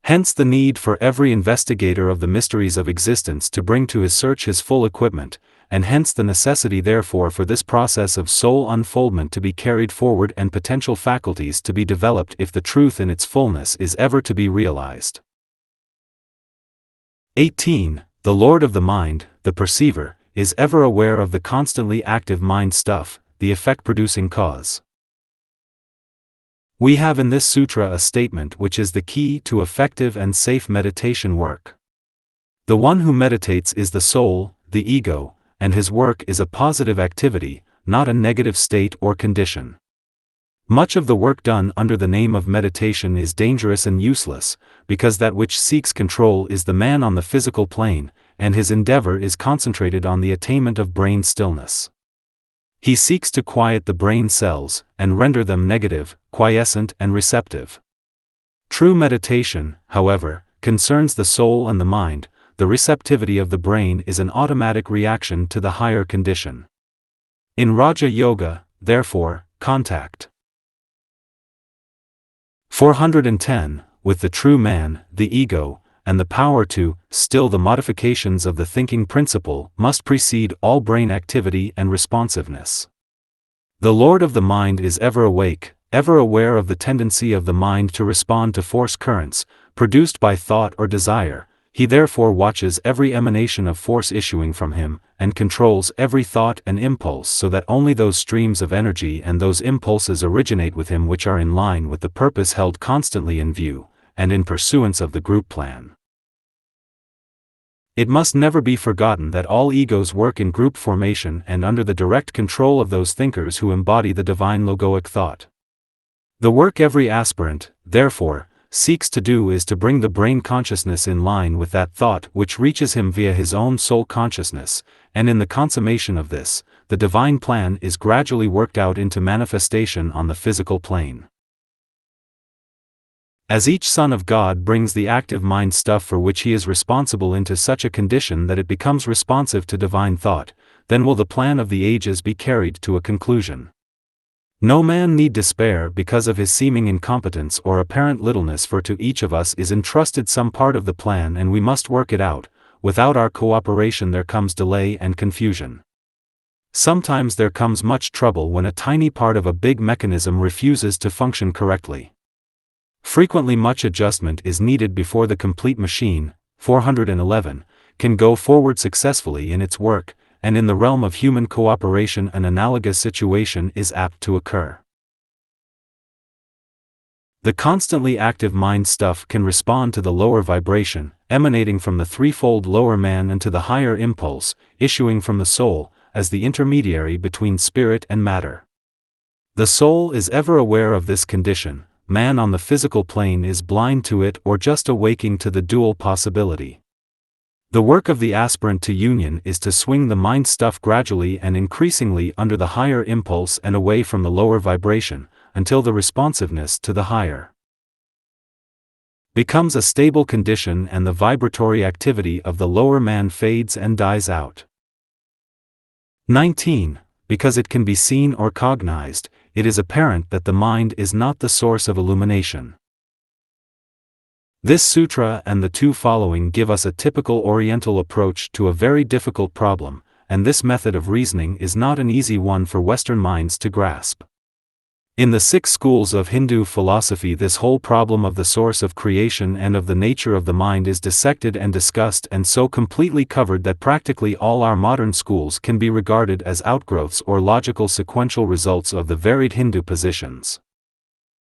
Hence the need for every investigator of the mysteries of existence to bring to his search his full equipment, and hence the necessity therefore for this process of soul unfoldment to be carried forward and potential faculties to be developed if the truth in its fullness is ever to be realized. 18. The Lord of the mind, the perceiver, is ever aware of the constantly active mind stuff, the effect-producing cause. We have in this sutra a statement which is the key to effective and safe meditation work. The one who meditates is the soul, the ego, and his work is a positive activity, not a negative state or condition. Much of the work done under the name of meditation is dangerous and useless, because that which seeks control is the man on the physical plane, and his endeavor is concentrated on the attainment of brain stillness. He seeks to quiet the brain cells, and render them negative, quiescent and receptive. True meditation, however, concerns the soul and the mind. The receptivity of the brain is an automatic reaction to the higher condition. In Raja Yoga, therefore, contact 410, with the true man, the ego, and the power to still the modifications of the thinking principle must precede all brain activity and responsiveness. The Lord of the mind is ever awake, ever aware of the tendency of the mind to respond to force currents, produced by thought or desire. He therefore watches every emanation of force issuing from him, and controls every thought and impulse so that only those streams of energy and those impulses originate with him which are in line with the purpose held constantly in view, and in pursuance of the group plan. It must never be forgotten that all egos work in group formation and under the direct control of those thinkers who embody the divine logoic thought. The work every aspirant, therefore, seeks to do is to bring the brain consciousness in line with that thought which reaches him via his own soul consciousness, and in the consummation of this, the divine plan is gradually worked out into manifestation on the physical plane. As each son of God brings the active mind stuff for which he is responsible into such a condition that it becomes responsive to divine thought, then will the plan of the ages be carried to a conclusion. No man need despair because of his seeming incompetence or apparent littleness, for to each of us is entrusted some part of the plan and we must work it out. Without our cooperation there comes delay and confusion. Sometimes there comes much trouble when a tiny part of a big mechanism refuses to function correctly. Frequently much adjustment is needed before the complete machine, 411, can go forward successfully in its work, and in the realm of human cooperation an analogous situation is apt to occur. The constantly active mind stuff can respond to the lower vibration, emanating from the threefold lower man, and to the higher impulse, issuing from the soul, as the intermediary between spirit and matter. The soul is ever aware of this condition. Man on the physical plane is blind to it or just awaking to the dual possibility. The work of the aspirant to union is to swing the mind stuff gradually and increasingly under the higher impulse and away from the lower vibration, until the responsiveness to the higher becomes a stable condition and the vibratory activity of the lower man fades and dies out. 19. Because it can be seen or cognized, it is apparent that the mind is not the source of illumination. This sutra and the two following give us a typical Oriental approach to a very difficult problem, and this method of reasoning is not an easy one for Western minds to grasp. In the 6 schools of Hindu philosophy, this whole problem of the source of creation and of the nature of the mind is dissected and discussed and so completely covered that practically all our modern schools can be regarded as outgrowths or logical sequential results of the varied Hindu positions.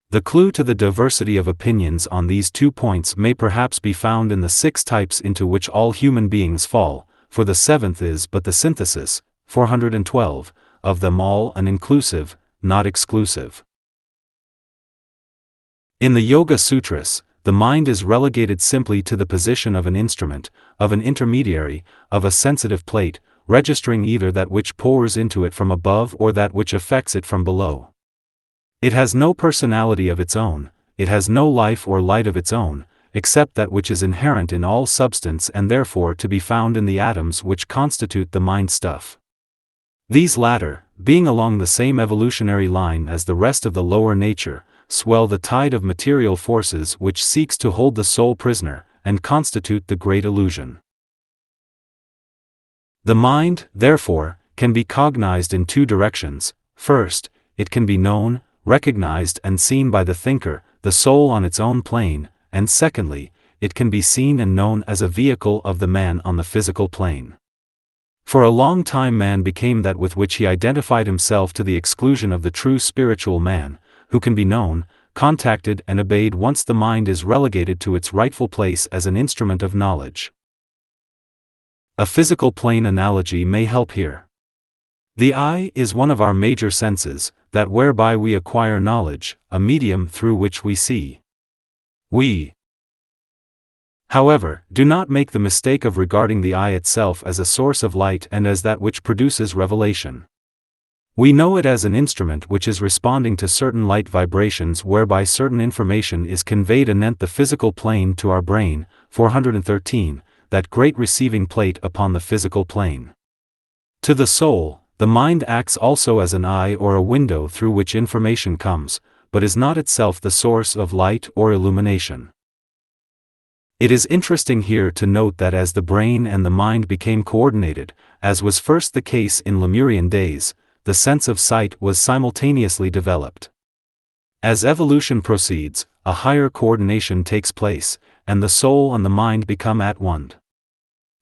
The clue to the diversity of opinions on these 2 points may perhaps be found in the 6 types into which all human beings fall, for the 7th is but the synthesis, 412, of them all and inclusive, not exclusive. In the Yogasutras, the mind is relegated simply to the position of an instrument, of an intermediary, of a sensitive plate, registering either that which pours into it from above or that which affects it from below. It has no personality of its own, it has no life or light of its own, except that which is inherent in all substance and therefore to be found in the atoms which constitute the mind stuff. These latter, being along the same evolutionary line as the rest of the lower nature, swell the tide of material forces which seeks to hold the soul prisoner, and constitute the great illusion. The mind, therefore, can be cognized in two directions. First, it can be known, recognized and seen by the thinker, the soul on its own plane, and secondly, it can be seen and known as a vehicle of the man on the physical plane. For a long time man became that with which he identified himself to the exclusion of the true spiritual man, who can be known, contacted and obeyed once the mind is relegated to its rightful place as an instrument of knowledge. A physical plane analogy may help here. The eye is one of our major senses, that whereby we acquire knowledge, a medium through which we see. We, however, do not make the mistake of regarding the eye itself as a source of light and as that which produces revelation. We know it as an instrument which is responding to certain light vibrations whereby certain information is conveyed anent the physical plane to our brain, 413, that great receiving plate upon the physical plane. To the soul, the mind acts also as an eye or a window through which information comes, but is not itself the source of light or illumination. It is interesting here to note that as the brain and the mind became coordinated, as was first the case in Lemurian days, the sense of sight was simultaneously developed. As evolution proceeds, a higher coordination takes place, and the soul and the mind become at one.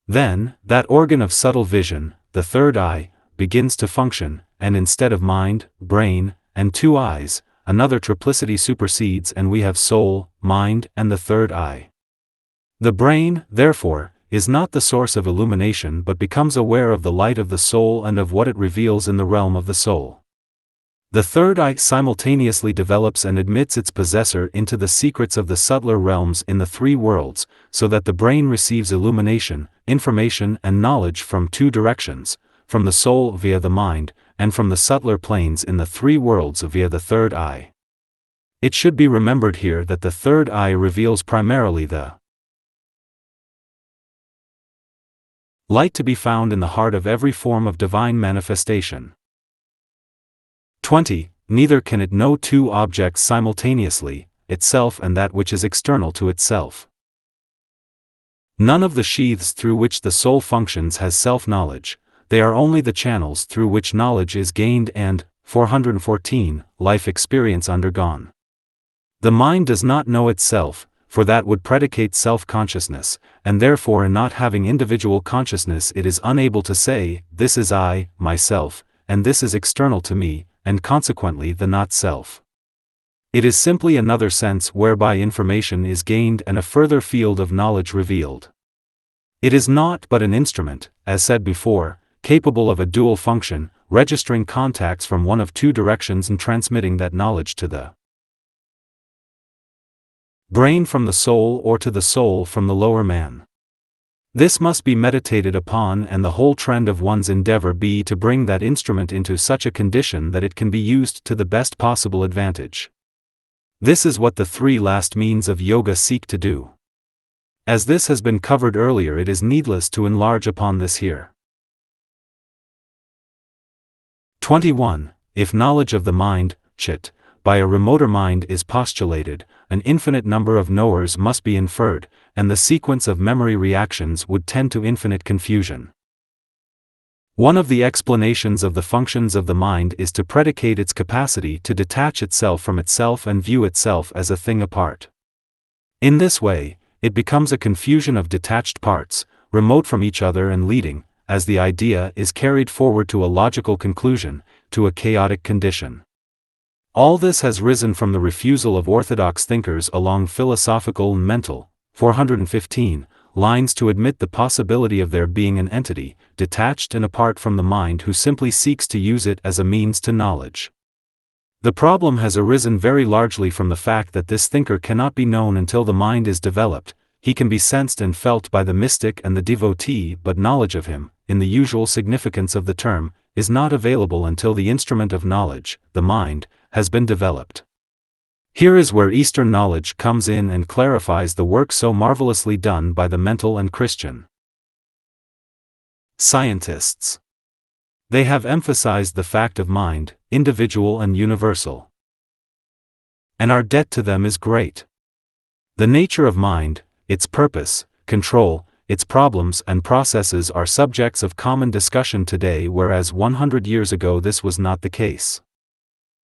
Then, that organ of subtle vision, the third eye, begins to function, and instead of mind, brain, and two eyes, another triplicity supersedes and we have soul, mind, and the third eye. The brain, therefore, is not the source of illumination but becomes aware of the light of the soul and of what it reveals in the realm of the soul. The third eye simultaneously develops and admits its possessor into the secrets of the subtler realms in the three worlds, so that the brain receives illumination, information and knowledge from two directions, from the soul via the mind, and from the subtler planes in the three worlds via the third eye. It should be remembered here that the third eye reveals primarily the light to be found in the heart of every form of divine manifestation. 20. Neither can it know two objects simultaneously, itself and that which is external to itself. None of the sheaths through which the soul functions has self-knowledge, they are only the channels through which knowledge is gained and, 414, life experience undergone. The mind does not know itself, for that would predicate self-consciousness, and therefore in not having individual consciousness it is unable to say, this is I, myself, and this is external to me, and consequently the not-self. It is simply another sense whereby information is gained and a further field of knowledge revealed. It is not but an instrument, as said before, capable of a dual function, registering contacts from one of two directions and transmitting that knowledge to the brain from the soul or to the soul from the lower man. This must be meditated upon and the whole trend of one's endeavor be to bring that instrument into such a condition that it can be used to the best possible advantage. This is what the three last means of yoga seek to do. As this has been covered earlier, it is needless to enlarge upon this here. 21. If knowledge of the mind, chit, by a remoter mind is postulated, an infinite number of knowers must be inferred, and the sequence of memory reactions would tend to infinite confusion. One of the explanations of the functions of the mind is to predicate its capacity to detach itself from itself and view itself as a thing apart. In this way, it becomes a confusion of detached parts, remote from each other and leading, as the idea is carried forward to a logical conclusion, to a chaotic condition. All this has risen from the refusal of orthodox thinkers along philosophical and mental, 415, lines to admit the possibility of there being an entity, detached and apart from the mind who simply seeks to use it as a means to knowledge. The problem has arisen very largely from the fact that this thinker cannot be known until the mind is developed. He can be sensed and felt by the mystic and the devotee, but knowledge of him, in the usual significance of the term, is not available until the instrument of knowledge, the mind, has been developed. Here is where Eastern knowledge comes in and clarifies the work so marvelously done by the mental and Christian scientists. They have emphasized the fact of mind, individual and universal. And our debt to them is great. The nature of mind, its purpose, control, its problems and processes are subjects of common discussion today, whereas 100 years ago this was not the case.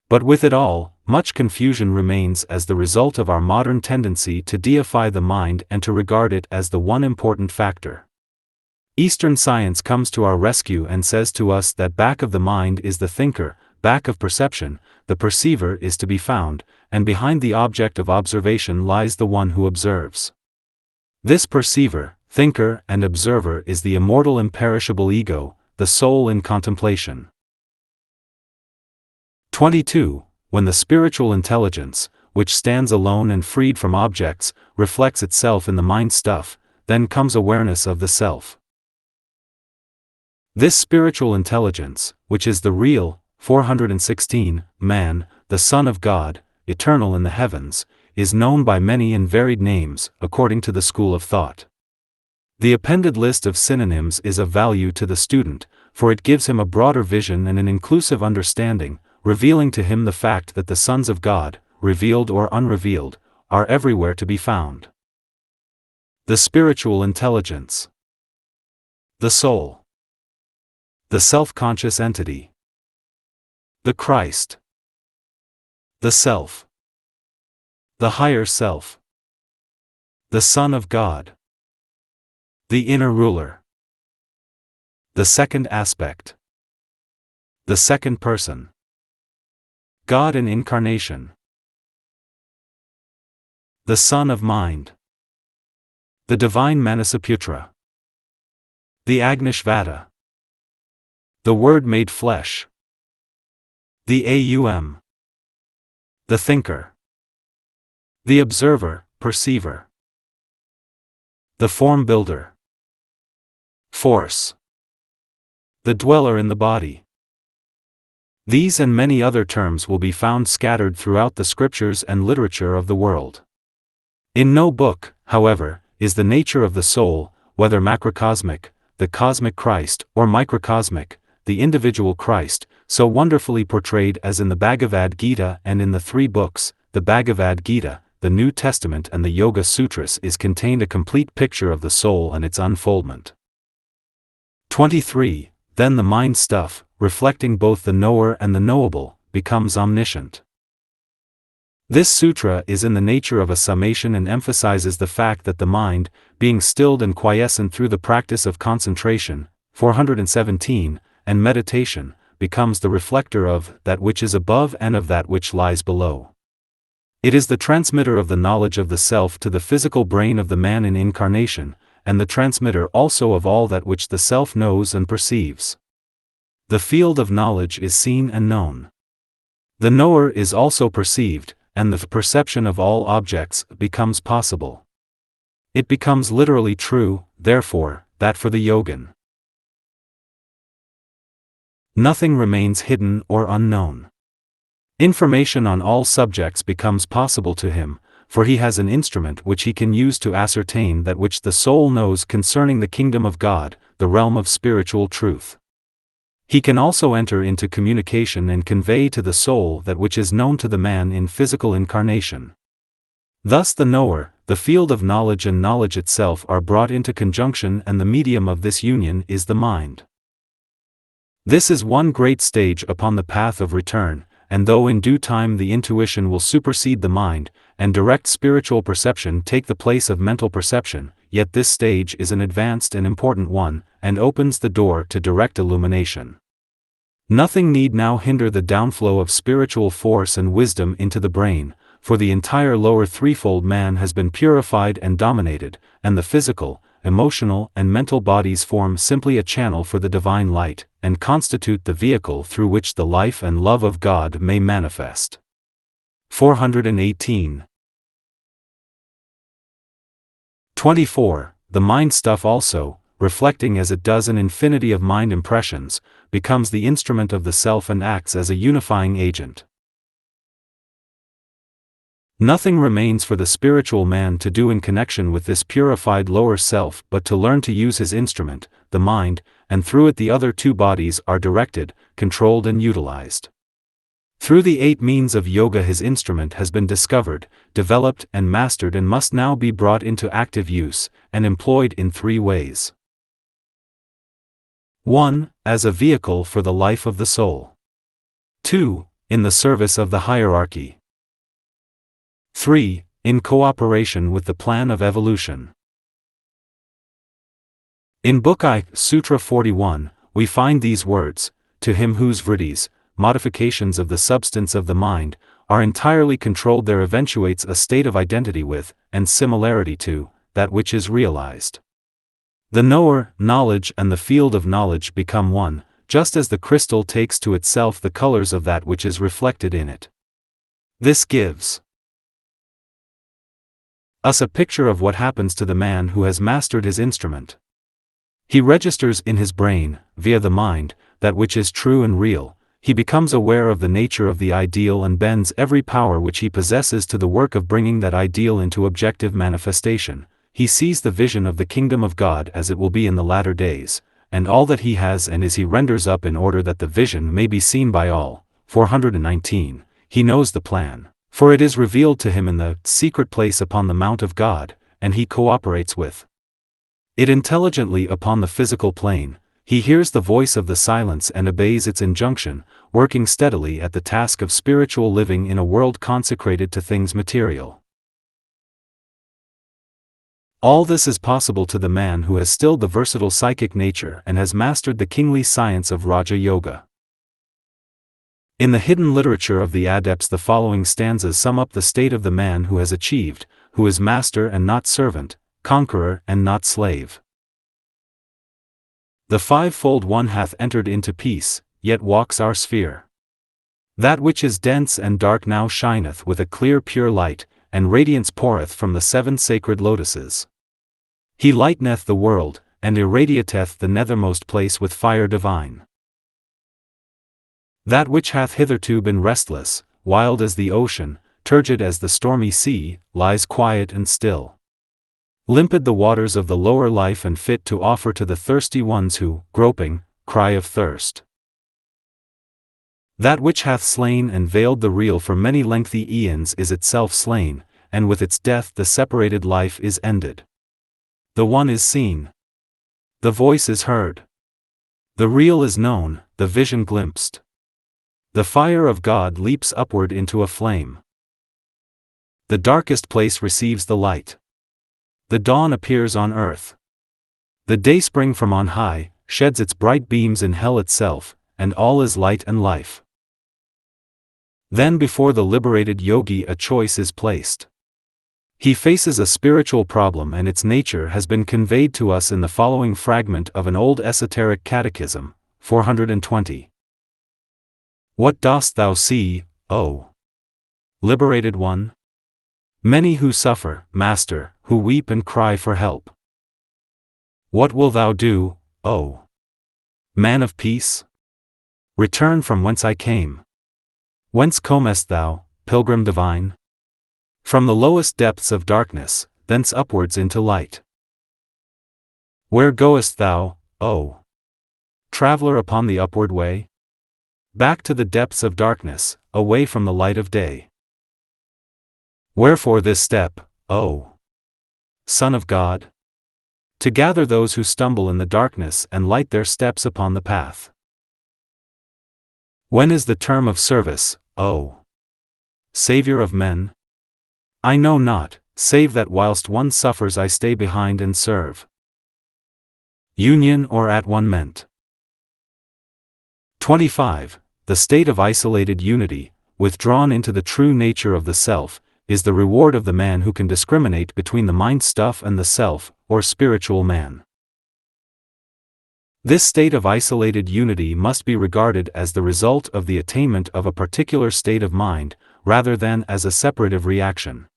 But with it all, much confusion remains as the result of our modern tendency to deify the mind and to regard it as the one important factor. Eastern science comes to our rescue and says to us that back of the mind is the thinker, back of perception, the perceiver is to be found, and behind the object of observation lies the one who observes. This perceiver, thinker, and observer is the immortal imperishable ego, the soul in contemplation. 22. When the spiritual intelligence, which stands alone and freed from objects, reflects itself in the mind stuff, then comes awareness of the self. This spiritual intelligence, which is the real, 416, man, the Son of God, eternal in the heavens, is known by many and varied names, according to the school of thought. The appended list of synonyms is of value to the student, for it gives him a broader vision and an inclusive understanding, revealing to him the fact that the sons of God, revealed or unrevealed, are everywhere to be found. The spiritual intelligence. The soul. The self-conscious entity. The Christ. The self. The higher self. The Son of God. The inner ruler. The second aspect. The second person. God in incarnation. The Son of Mind. The divine Manasaputra. The Agnishvata. The Word made flesh. The Aum. The thinker. The observer, perceiver. The form builder. Force. The dweller in the body. These and many other terms will be found scattered throughout the scriptures and literature of the world. In no book, however, is the nature of the soul, whether macrocosmic, the cosmic Christ, or microcosmic, the individual Christ, so wonderfully portrayed as in the Bhagavad Gita and in the three books, the Bhagavad Gita, the New Testament and the Yogasutras is contained a complete picture of the soul and its unfoldment. 23. Then the mind stuff, reflecting both the knower and the knowable, becomes omniscient. This sutra is in the nature of a summation and emphasizes the fact that the mind, being stilled and quiescent through the practice of concentration, 417, and meditation, becomes the reflector of that which is above and of that which lies below. It is the transmitter of the knowledge of the self to the physical brain of the man in incarnation, and the transmitter also of all that which the self knows and perceives. The field of knowledge is seen and known. The knower is also perceived, and the perception of all objects becomes possible. It becomes literally true, therefore, that for the yogin, nothing remains hidden or unknown. Information on all subjects becomes possible to him, for he has an instrument which he can use to ascertain that which the soul knows concerning the kingdom of God, the realm of spiritual truth. He can also enter into communication and convey to the soul that which is known to the man in physical incarnation. Thus the knower, the field of knowledge and knowledge itself are brought into conjunction, and the medium of this union is the mind. This is one great stage upon the path of return, and though in due time the intuition will supersede the mind, and direct spiritual perception take the place of mental perception, yet this stage is an advanced and important one, and opens the door to direct illumination. Nothing need now hinder the downflow of spiritual force and wisdom into the brain, for the entire lower threefold man has been purified and dominated, and the physical, emotional and mental bodies form simply a channel for the divine light, and constitute the vehicle through which the life and love of God may manifest. 418. 24. The mind stuff also, reflecting as it does an infinity of mind impressions, becomes the instrument of the self and acts as a unifying agent. Nothing remains for the spiritual man to do in connection with this purified lower self but to learn to use his instrument, the mind, and through it the other two bodies are directed, controlled and utilized. Through the 8 means of yoga his instrument has been discovered, developed and mastered and must now be brought into active use, and employed in 3 ways. 1. As a vehicle for the life of the soul. 2. In the service of the hierarchy. 3. In cooperation with the plan of evolution. In Book I, Sutra 41, we find these words, "To him whose vrittis, modifications of the substance of the mind, are entirely controlled there eventuates a state of identity with, and similarity to, that which is realized." The knower, knowledge and the field of knowledge become one, just as the crystal takes to itself the colors of that which is reflected in it. This gives us a picture of what happens to the man who has mastered his instrument. He registers in his brain, via the mind, that which is true and real. He becomes aware of the nature of the ideal and bends every power which he possesses to the work of bringing that ideal into objective manifestation. He sees the vision of the kingdom of God as it will be in the latter days, and all that he has and is he renders up in order that the vision may be seen by all. 419. He knows the plan, for it is revealed to him in the secret place upon the mount of God, and he cooperates with it intelligently upon the physical plane. He hears the voice of the silence and obeys its injunction, working steadily at the task of spiritual living in a world consecrated to things material. All this is possible to the man who has stilled the versatile psychic nature and has mastered the kingly science of Raja Yoga. In the hidden literature of the adepts the following stanzas sum up the state of the man who has achieved, who is master and not servant, conqueror and not slave. The fivefold one hath entered into peace, yet walks our sphere. That which is dense and dark now shineth with a clear pure light, and radiance poureth from the 7 sacred lotuses. He lighteneth the world, and irradiateth the nethermost place with fire divine. That which hath hitherto been restless, wild as the ocean, turgid as the stormy sea, lies quiet and still. Limpid the waters of the lower life and fit to offer to the thirsty ones who, groping, cry of thirst. That which hath slain and veiled the real for many lengthy eons is itself slain, and with its death the separated life is ended. The one is seen. The voice is heard. The real is known, the vision glimpsed. The fire of God leaps upward into a flame. The darkest place receives the light. The dawn appears on earth. The dayspring from on high sheds its bright beams in hell itself, and all is light and life. Then before the liberated yogi a choice is placed. He faces a spiritual problem and its nature has been conveyed to us in the following fragment of an old esoteric catechism, 420. What dost thou see, O liberated one? Many who suffer, Master, who weep and cry for help. What wilt thou do, O man of peace? Return from whence I came. Whence comest thou, pilgrim divine? From the lowest depths of darkness, thence upwards into light. Where goest thou, O traveler upon the upward way? Back to the depths of darkness, away from the light of day. Wherefore this step, O Son of God? To gather those who stumble in the darkness and light their steps upon the path. When is the term of service, O Savior of men? I know not, save that whilst one suffers I stay behind and serve. Union or at one ment. 25. The state of isolated unity, withdrawn into the true nature of the self, is the reward of the man who can discriminate between the mind stuff and the self, or spiritual man. This state of isolated unity must be regarded as the result of the attainment of a particular state of mind, rather than as a separative reaction.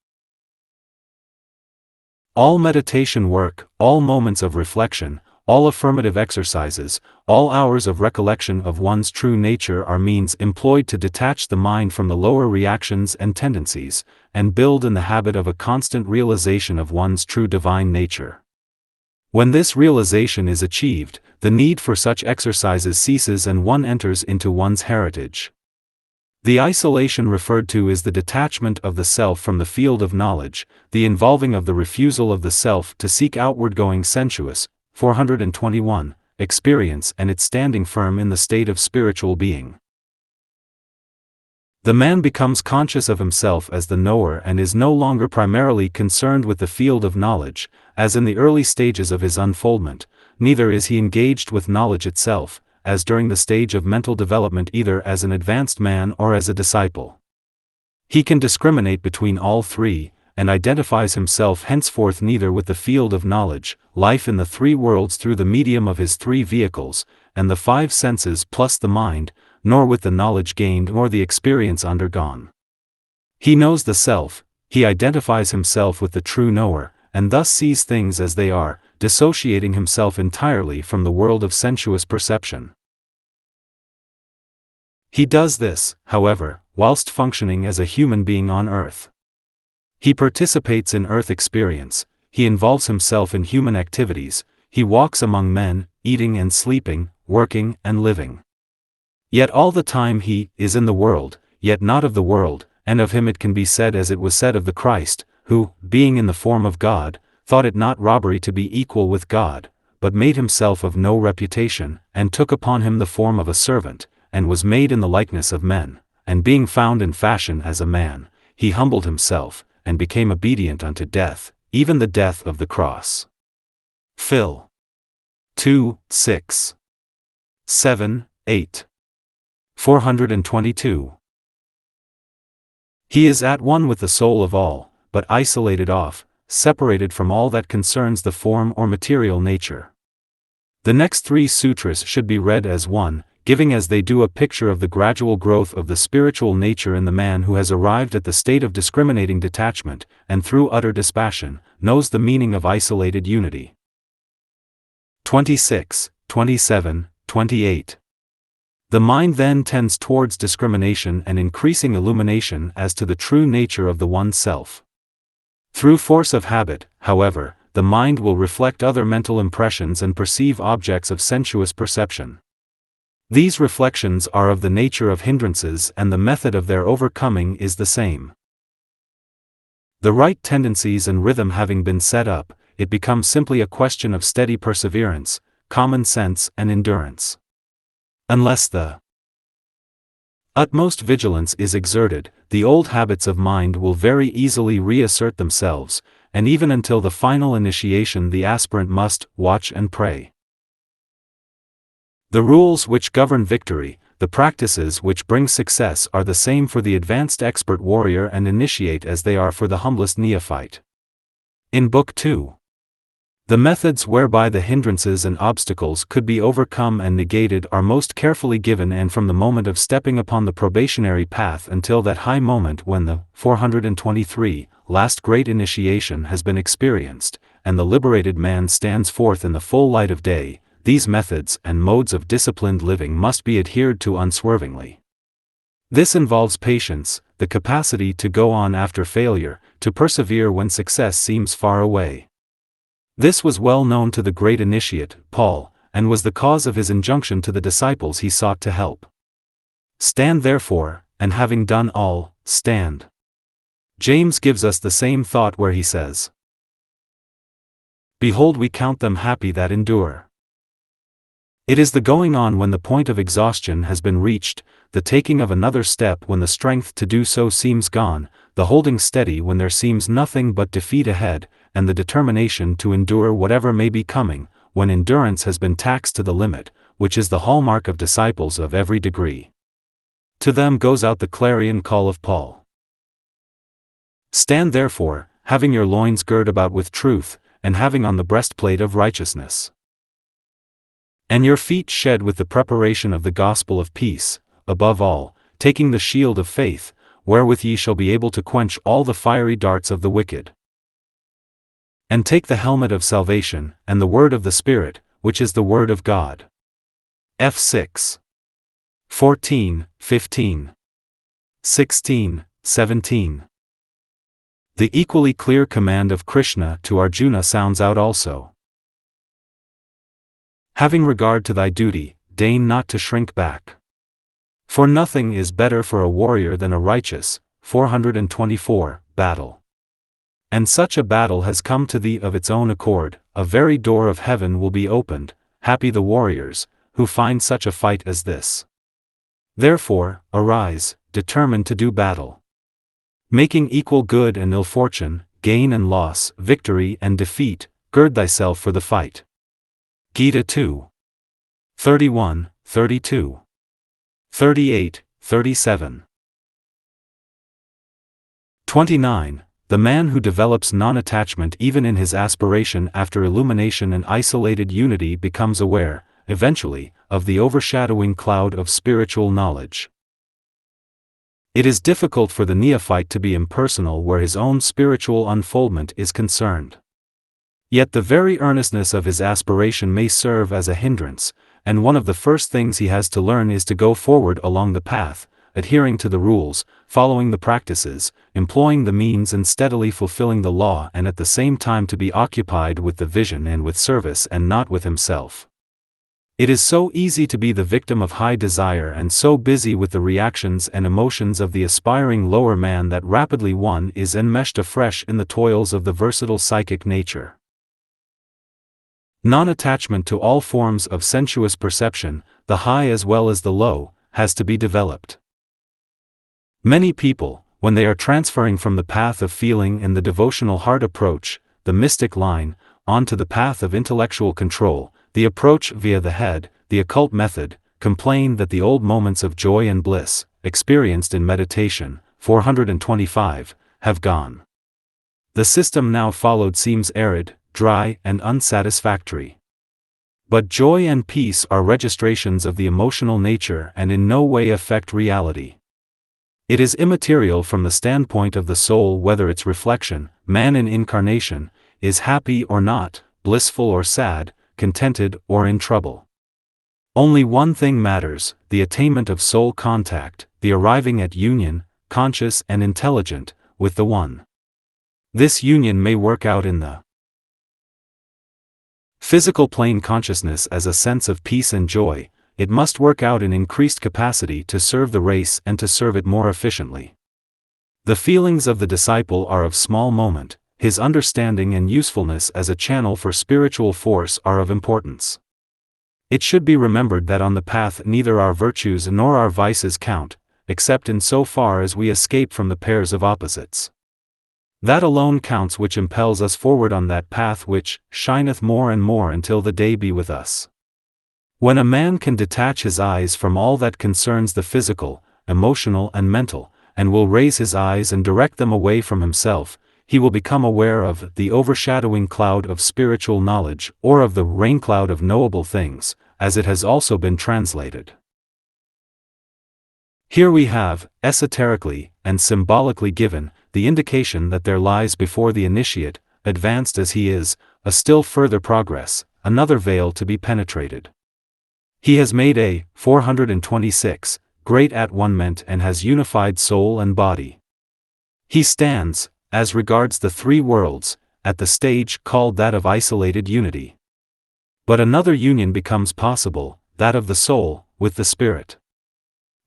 All meditation work, all moments of reflection, all affirmative exercises, all hours of recollection of one's true nature are means employed to detach the mind from the lower reactions and tendencies, and build in the habit of a constant realization of one's true divine nature. When this realization is achieved, the need for such exercises ceases and one enters into one's heritage. The isolation referred to is the detachment of the self from the field of knowledge, the involving of the refusal of the self to seek outward-going sensuous, 421, experience and its standing firm in the state of spiritual being. The man becomes conscious of himself as the knower and is no longer primarily concerned with the field of knowledge, as in the early stages of his unfoldment, neither is he engaged with knowledge itself, as during the stage of mental development either as an advanced man or as a disciple. He can discriminate between all three, and identifies himself henceforth neither with the field of knowledge, life in the three worlds through the medium of his three vehicles, and the five senses plus the mind, nor with the knowledge gained nor the experience undergone. He knows the self, he identifies himself with the true knower, and thus sees things as they are, dissociating himself entirely from the world of sensuous perception. He does this, however, whilst functioning as a human being on earth. He participates in earth experience, he involves himself in human activities, he walks among men, eating and sleeping, working and living. Yet all the time he is in the world, yet not of the world, and of him it can be said as it was said of the Christ, who, being in the form of God, thought it not robbery to be equal with God, but made himself of no reputation, and took upon him the form of a servant, and was made in the likeness of men, and being found in fashion as a man, he humbled himself, and became obedient unto death, even the death of the cross. Phil. 2, 6. 7, 8. 422. He is at one with the soul of all, but isolated off, separated from all that concerns the form or material nature. The next three sutras should be read as one, giving as they do a picture of the gradual growth of the spiritual nature in the man who has arrived at the state of discriminating detachment, and through utter dispassion, knows the meaning of isolated unity. 26, 27, 28. The mind then tends towards discrimination and increasing illumination as to the true nature of the one self. Through force of habit, however, the mind will reflect other mental impressions and perceive objects of sensuous perception. These reflections are of the nature of hindrances and the method of their overcoming is the same. The right tendencies and rhythm having been set up, it becomes simply a question of steady perseverance, common sense and endurance. Unless the utmost vigilance is exerted, the old habits of mind will very easily reassert themselves, and even until the final initiation the aspirant must watch and pray. The rules which govern victory, the practices which bring success are the same for the advanced expert warrior and initiate as they are for the humblest neophyte. In Book 2. The methods whereby the hindrances and obstacles could be overcome and negated are most carefully given, and from the moment of stepping upon the probationary path until that high moment when the 423 last great initiation has been experienced, and the liberated man stands forth in the full light of day, these methods and modes of disciplined living must be adhered to unswervingly. This involves patience, the capacity to go on after failure, to persevere when success seems far away. This was well known to the great initiate, Paul, and was the cause of his injunction to the disciples he sought to help. Stand therefore, and having done all, stand. James gives us the same thought where he says, "Behold, we count them happy that endure." It is the going on when the point of exhaustion has been reached, the taking of another step when the strength to do so seems gone, the holding steady when there seems nothing but defeat ahead, and the determination to endure whatever may be coming, when endurance has been taxed to the limit, which is the hallmark of disciples of every degree. To them goes out the clarion call of Paul. Stand therefore, having your loins girt about with truth, and having on the breastplate of righteousness. And your feet shod with the preparation of the gospel of peace, above all, taking the shield of faith, wherewith ye shall be able to quench all the fiery darts of the wicked. And take the helmet of salvation, and the word of the Spirit, which is the word of God. F 6. 14, 15. 16, 17. The equally clear command of Krishna to Arjuna sounds out also. Having regard to thy duty, deign not to shrink back. For nothing is better for a warrior than a righteous, 424, battle. And such a battle has come to thee of its own accord, a very door of heaven will be opened, happy the warriors, who find such a fight as this. Therefore, arise, determined to do battle. Making equal good and ill fortune, gain and loss, victory and defeat, gird thyself for the fight. Gita 2. 31, 32. 38, 37. 29. The man who develops non-attachment even in his aspiration after illumination and isolated unity becomes aware, eventually, of the overshadowing cloud of spiritual knowledge. It is difficult for the neophyte to be impersonal where his own spiritual unfoldment is concerned. Yet the very earnestness of his aspiration may serve as a hindrance, and one of the first things he has to learn is to go forward along the path, adhering to the rules, following the practices, employing the means and steadily fulfilling the law, and at the same time to be occupied with the vision and with service and not with himself. It is so easy to be the victim of high desire and so busy with the reactions and emotions of the aspiring lower man that rapidly one is enmeshed afresh in the toils of the versatile psychic nature. Non-attachment to all forms of sensuous perception, the high as well as the low, has to be developed. Many people, when they are transferring from the path of feeling and the devotional heart approach, the mystic line, onto the path of intellectual control, the approach via the head, the occult method, complain that the old moments of joy and bliss, experienced in meditation, 425, have gone. The system now followed seems arid, dry, and unsatisfactory. But joy and peace are registrations of the emotional nature and in no way affect reality. It is immaterial from the standpoint of the soul whether its reflection, man in incarnation, is happy or not, blissful or sad, contented or in trouble. Only one thing matters, the attainment of soul contact, the arriving at union, conscious and intelligent, with the One. This union may work out in the physical plane consciousness as a sense of peace and joy, it must work out in increased capacity to serve the race and to serve it more efficiently. The feelings of the disciple are of small moment, his understanding and usefulness as a channel for spiritual force are of importance. It should be remembered that on the path neither our virtues nor our vices count, except in so far as we escape from the pairs of opposites. That alone counts which impels us forward on that path which shineth more and more until the day be with us. When a man can detach his eyes from all that concerns the physical, emotional and mental, and will raise his eyes and direct them away from himself, he will become aware of the overshadowing cloud of spiritual knowledge, or of the raincloud of knowable things, as it has also been translated. Here we have, esoterically and symbolically given, the indication that there lies before the initiate, advanced as he is, a still further progress, another veil to be penetrated. He has made a 426 great at-one-ment and has unified soul and body. He stands, as regards the three worlds, at the stage called that of isolated unity. But another union becomes possible, that of the soul, with the Spirit.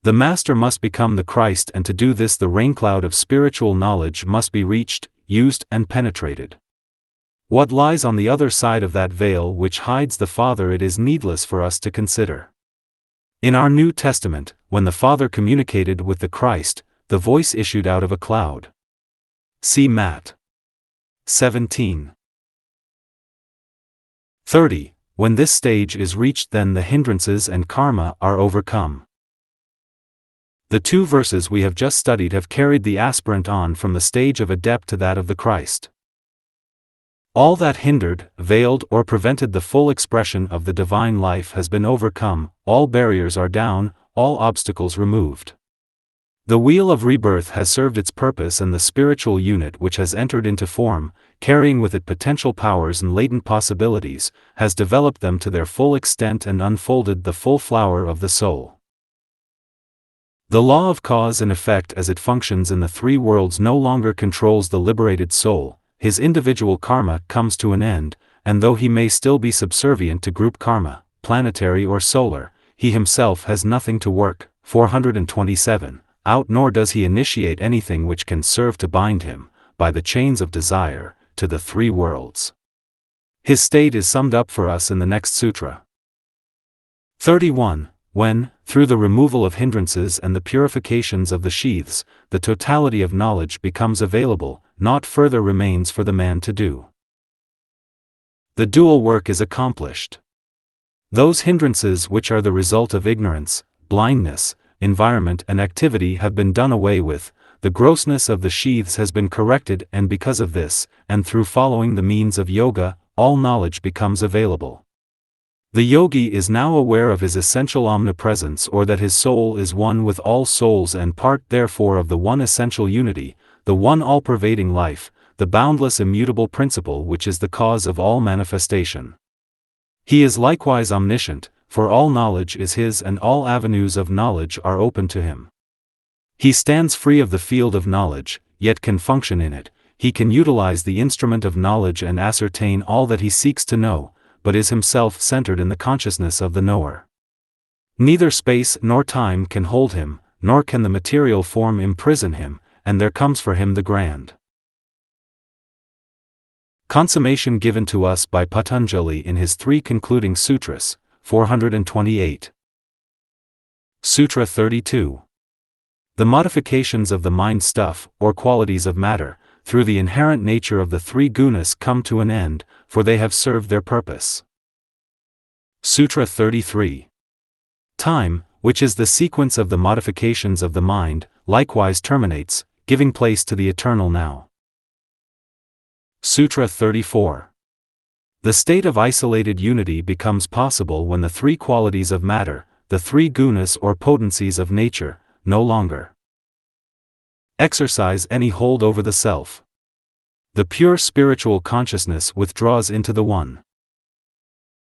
The Master must become the Christ, and to do this the raincloud of spiritual knowledge must be reached, used and penetrated. What lies on the other side of that veil which hides the Father it is needless for us to consider. In our New Testament, when the Father communicated with the Christ, the voice issued out of a cloud. See Matt. 17. 30. When this stage is reached, then the hindrances and karma are overcome. The two verses we have just studied have carried the aspirant on from the stage of adept to that of the Christ. All that hindered, veiled or prevented the full expression of the divine life has been overcome, all barriers are down, all obstacles removed. The wheel of rebirth has served its purpose, and the spiritual unit which has entered into form, carrying with it potential powers and latent possibilities, has developed them to their full extent and unfolded the full flower of the soul. The law of cause and effect as it functions in the three worlds no longer controls the liberated soul. His individual karma comes to an end, and though he may still be subservient to group karma, planetary or solar, he himself has nothing to work, 427, out, nor does he initiate anything which can serve to bind him, by the chains of desire, to the three worlds. His state is summed up for us in the next sutra. 31. When, through the removal of hindrances and the purifications of the sheaths, the totality of knowledge becomes available, naught further remains for the man to do. The dual work is accomplished. Those hindrances which are the result of ignorance, blindness, environment and activity have been done away with, the grossness of the sheaths has been corrected, and because of this, and through following the means of yoga, all knowledge becomes available. The yogi is now aware of his essential omnipresence, or that his soul is one with all souls and part therefore of the one essential unity, the one all-pervading life, the boundless immutable principle which is the cause of all manifestation. He is likewise omniscient, for all knowledge is his and all avenues of knowledge are open to him. He stands free of the field of knowledge, yet can function in it. He can utilize the instrument of knowledge and ascertain all that he seeks to know, but is himself centered in the consciousness of the knower. Neither space nor time can hold him, nor can the material form imprison him, and there comes for him the grand consummation given to us by Patanjali in his three concluding sutras, 428. Sutra 32. The modifications of the mind stuff, or qualities of matter, through the inherent nature of the three gunas come to an end, for they have served their purpose. Sutra 33. Time, which is the sequence of the modifications of the mind, likewise terminates, giving place to the eternal now. Sutra 34. The state of isolated unity becomes possible when the three qualities of matter, the three gunas or potencies of nature, no longer exercise any hold over the self. The pure spiritual consciousness withdraws into the one.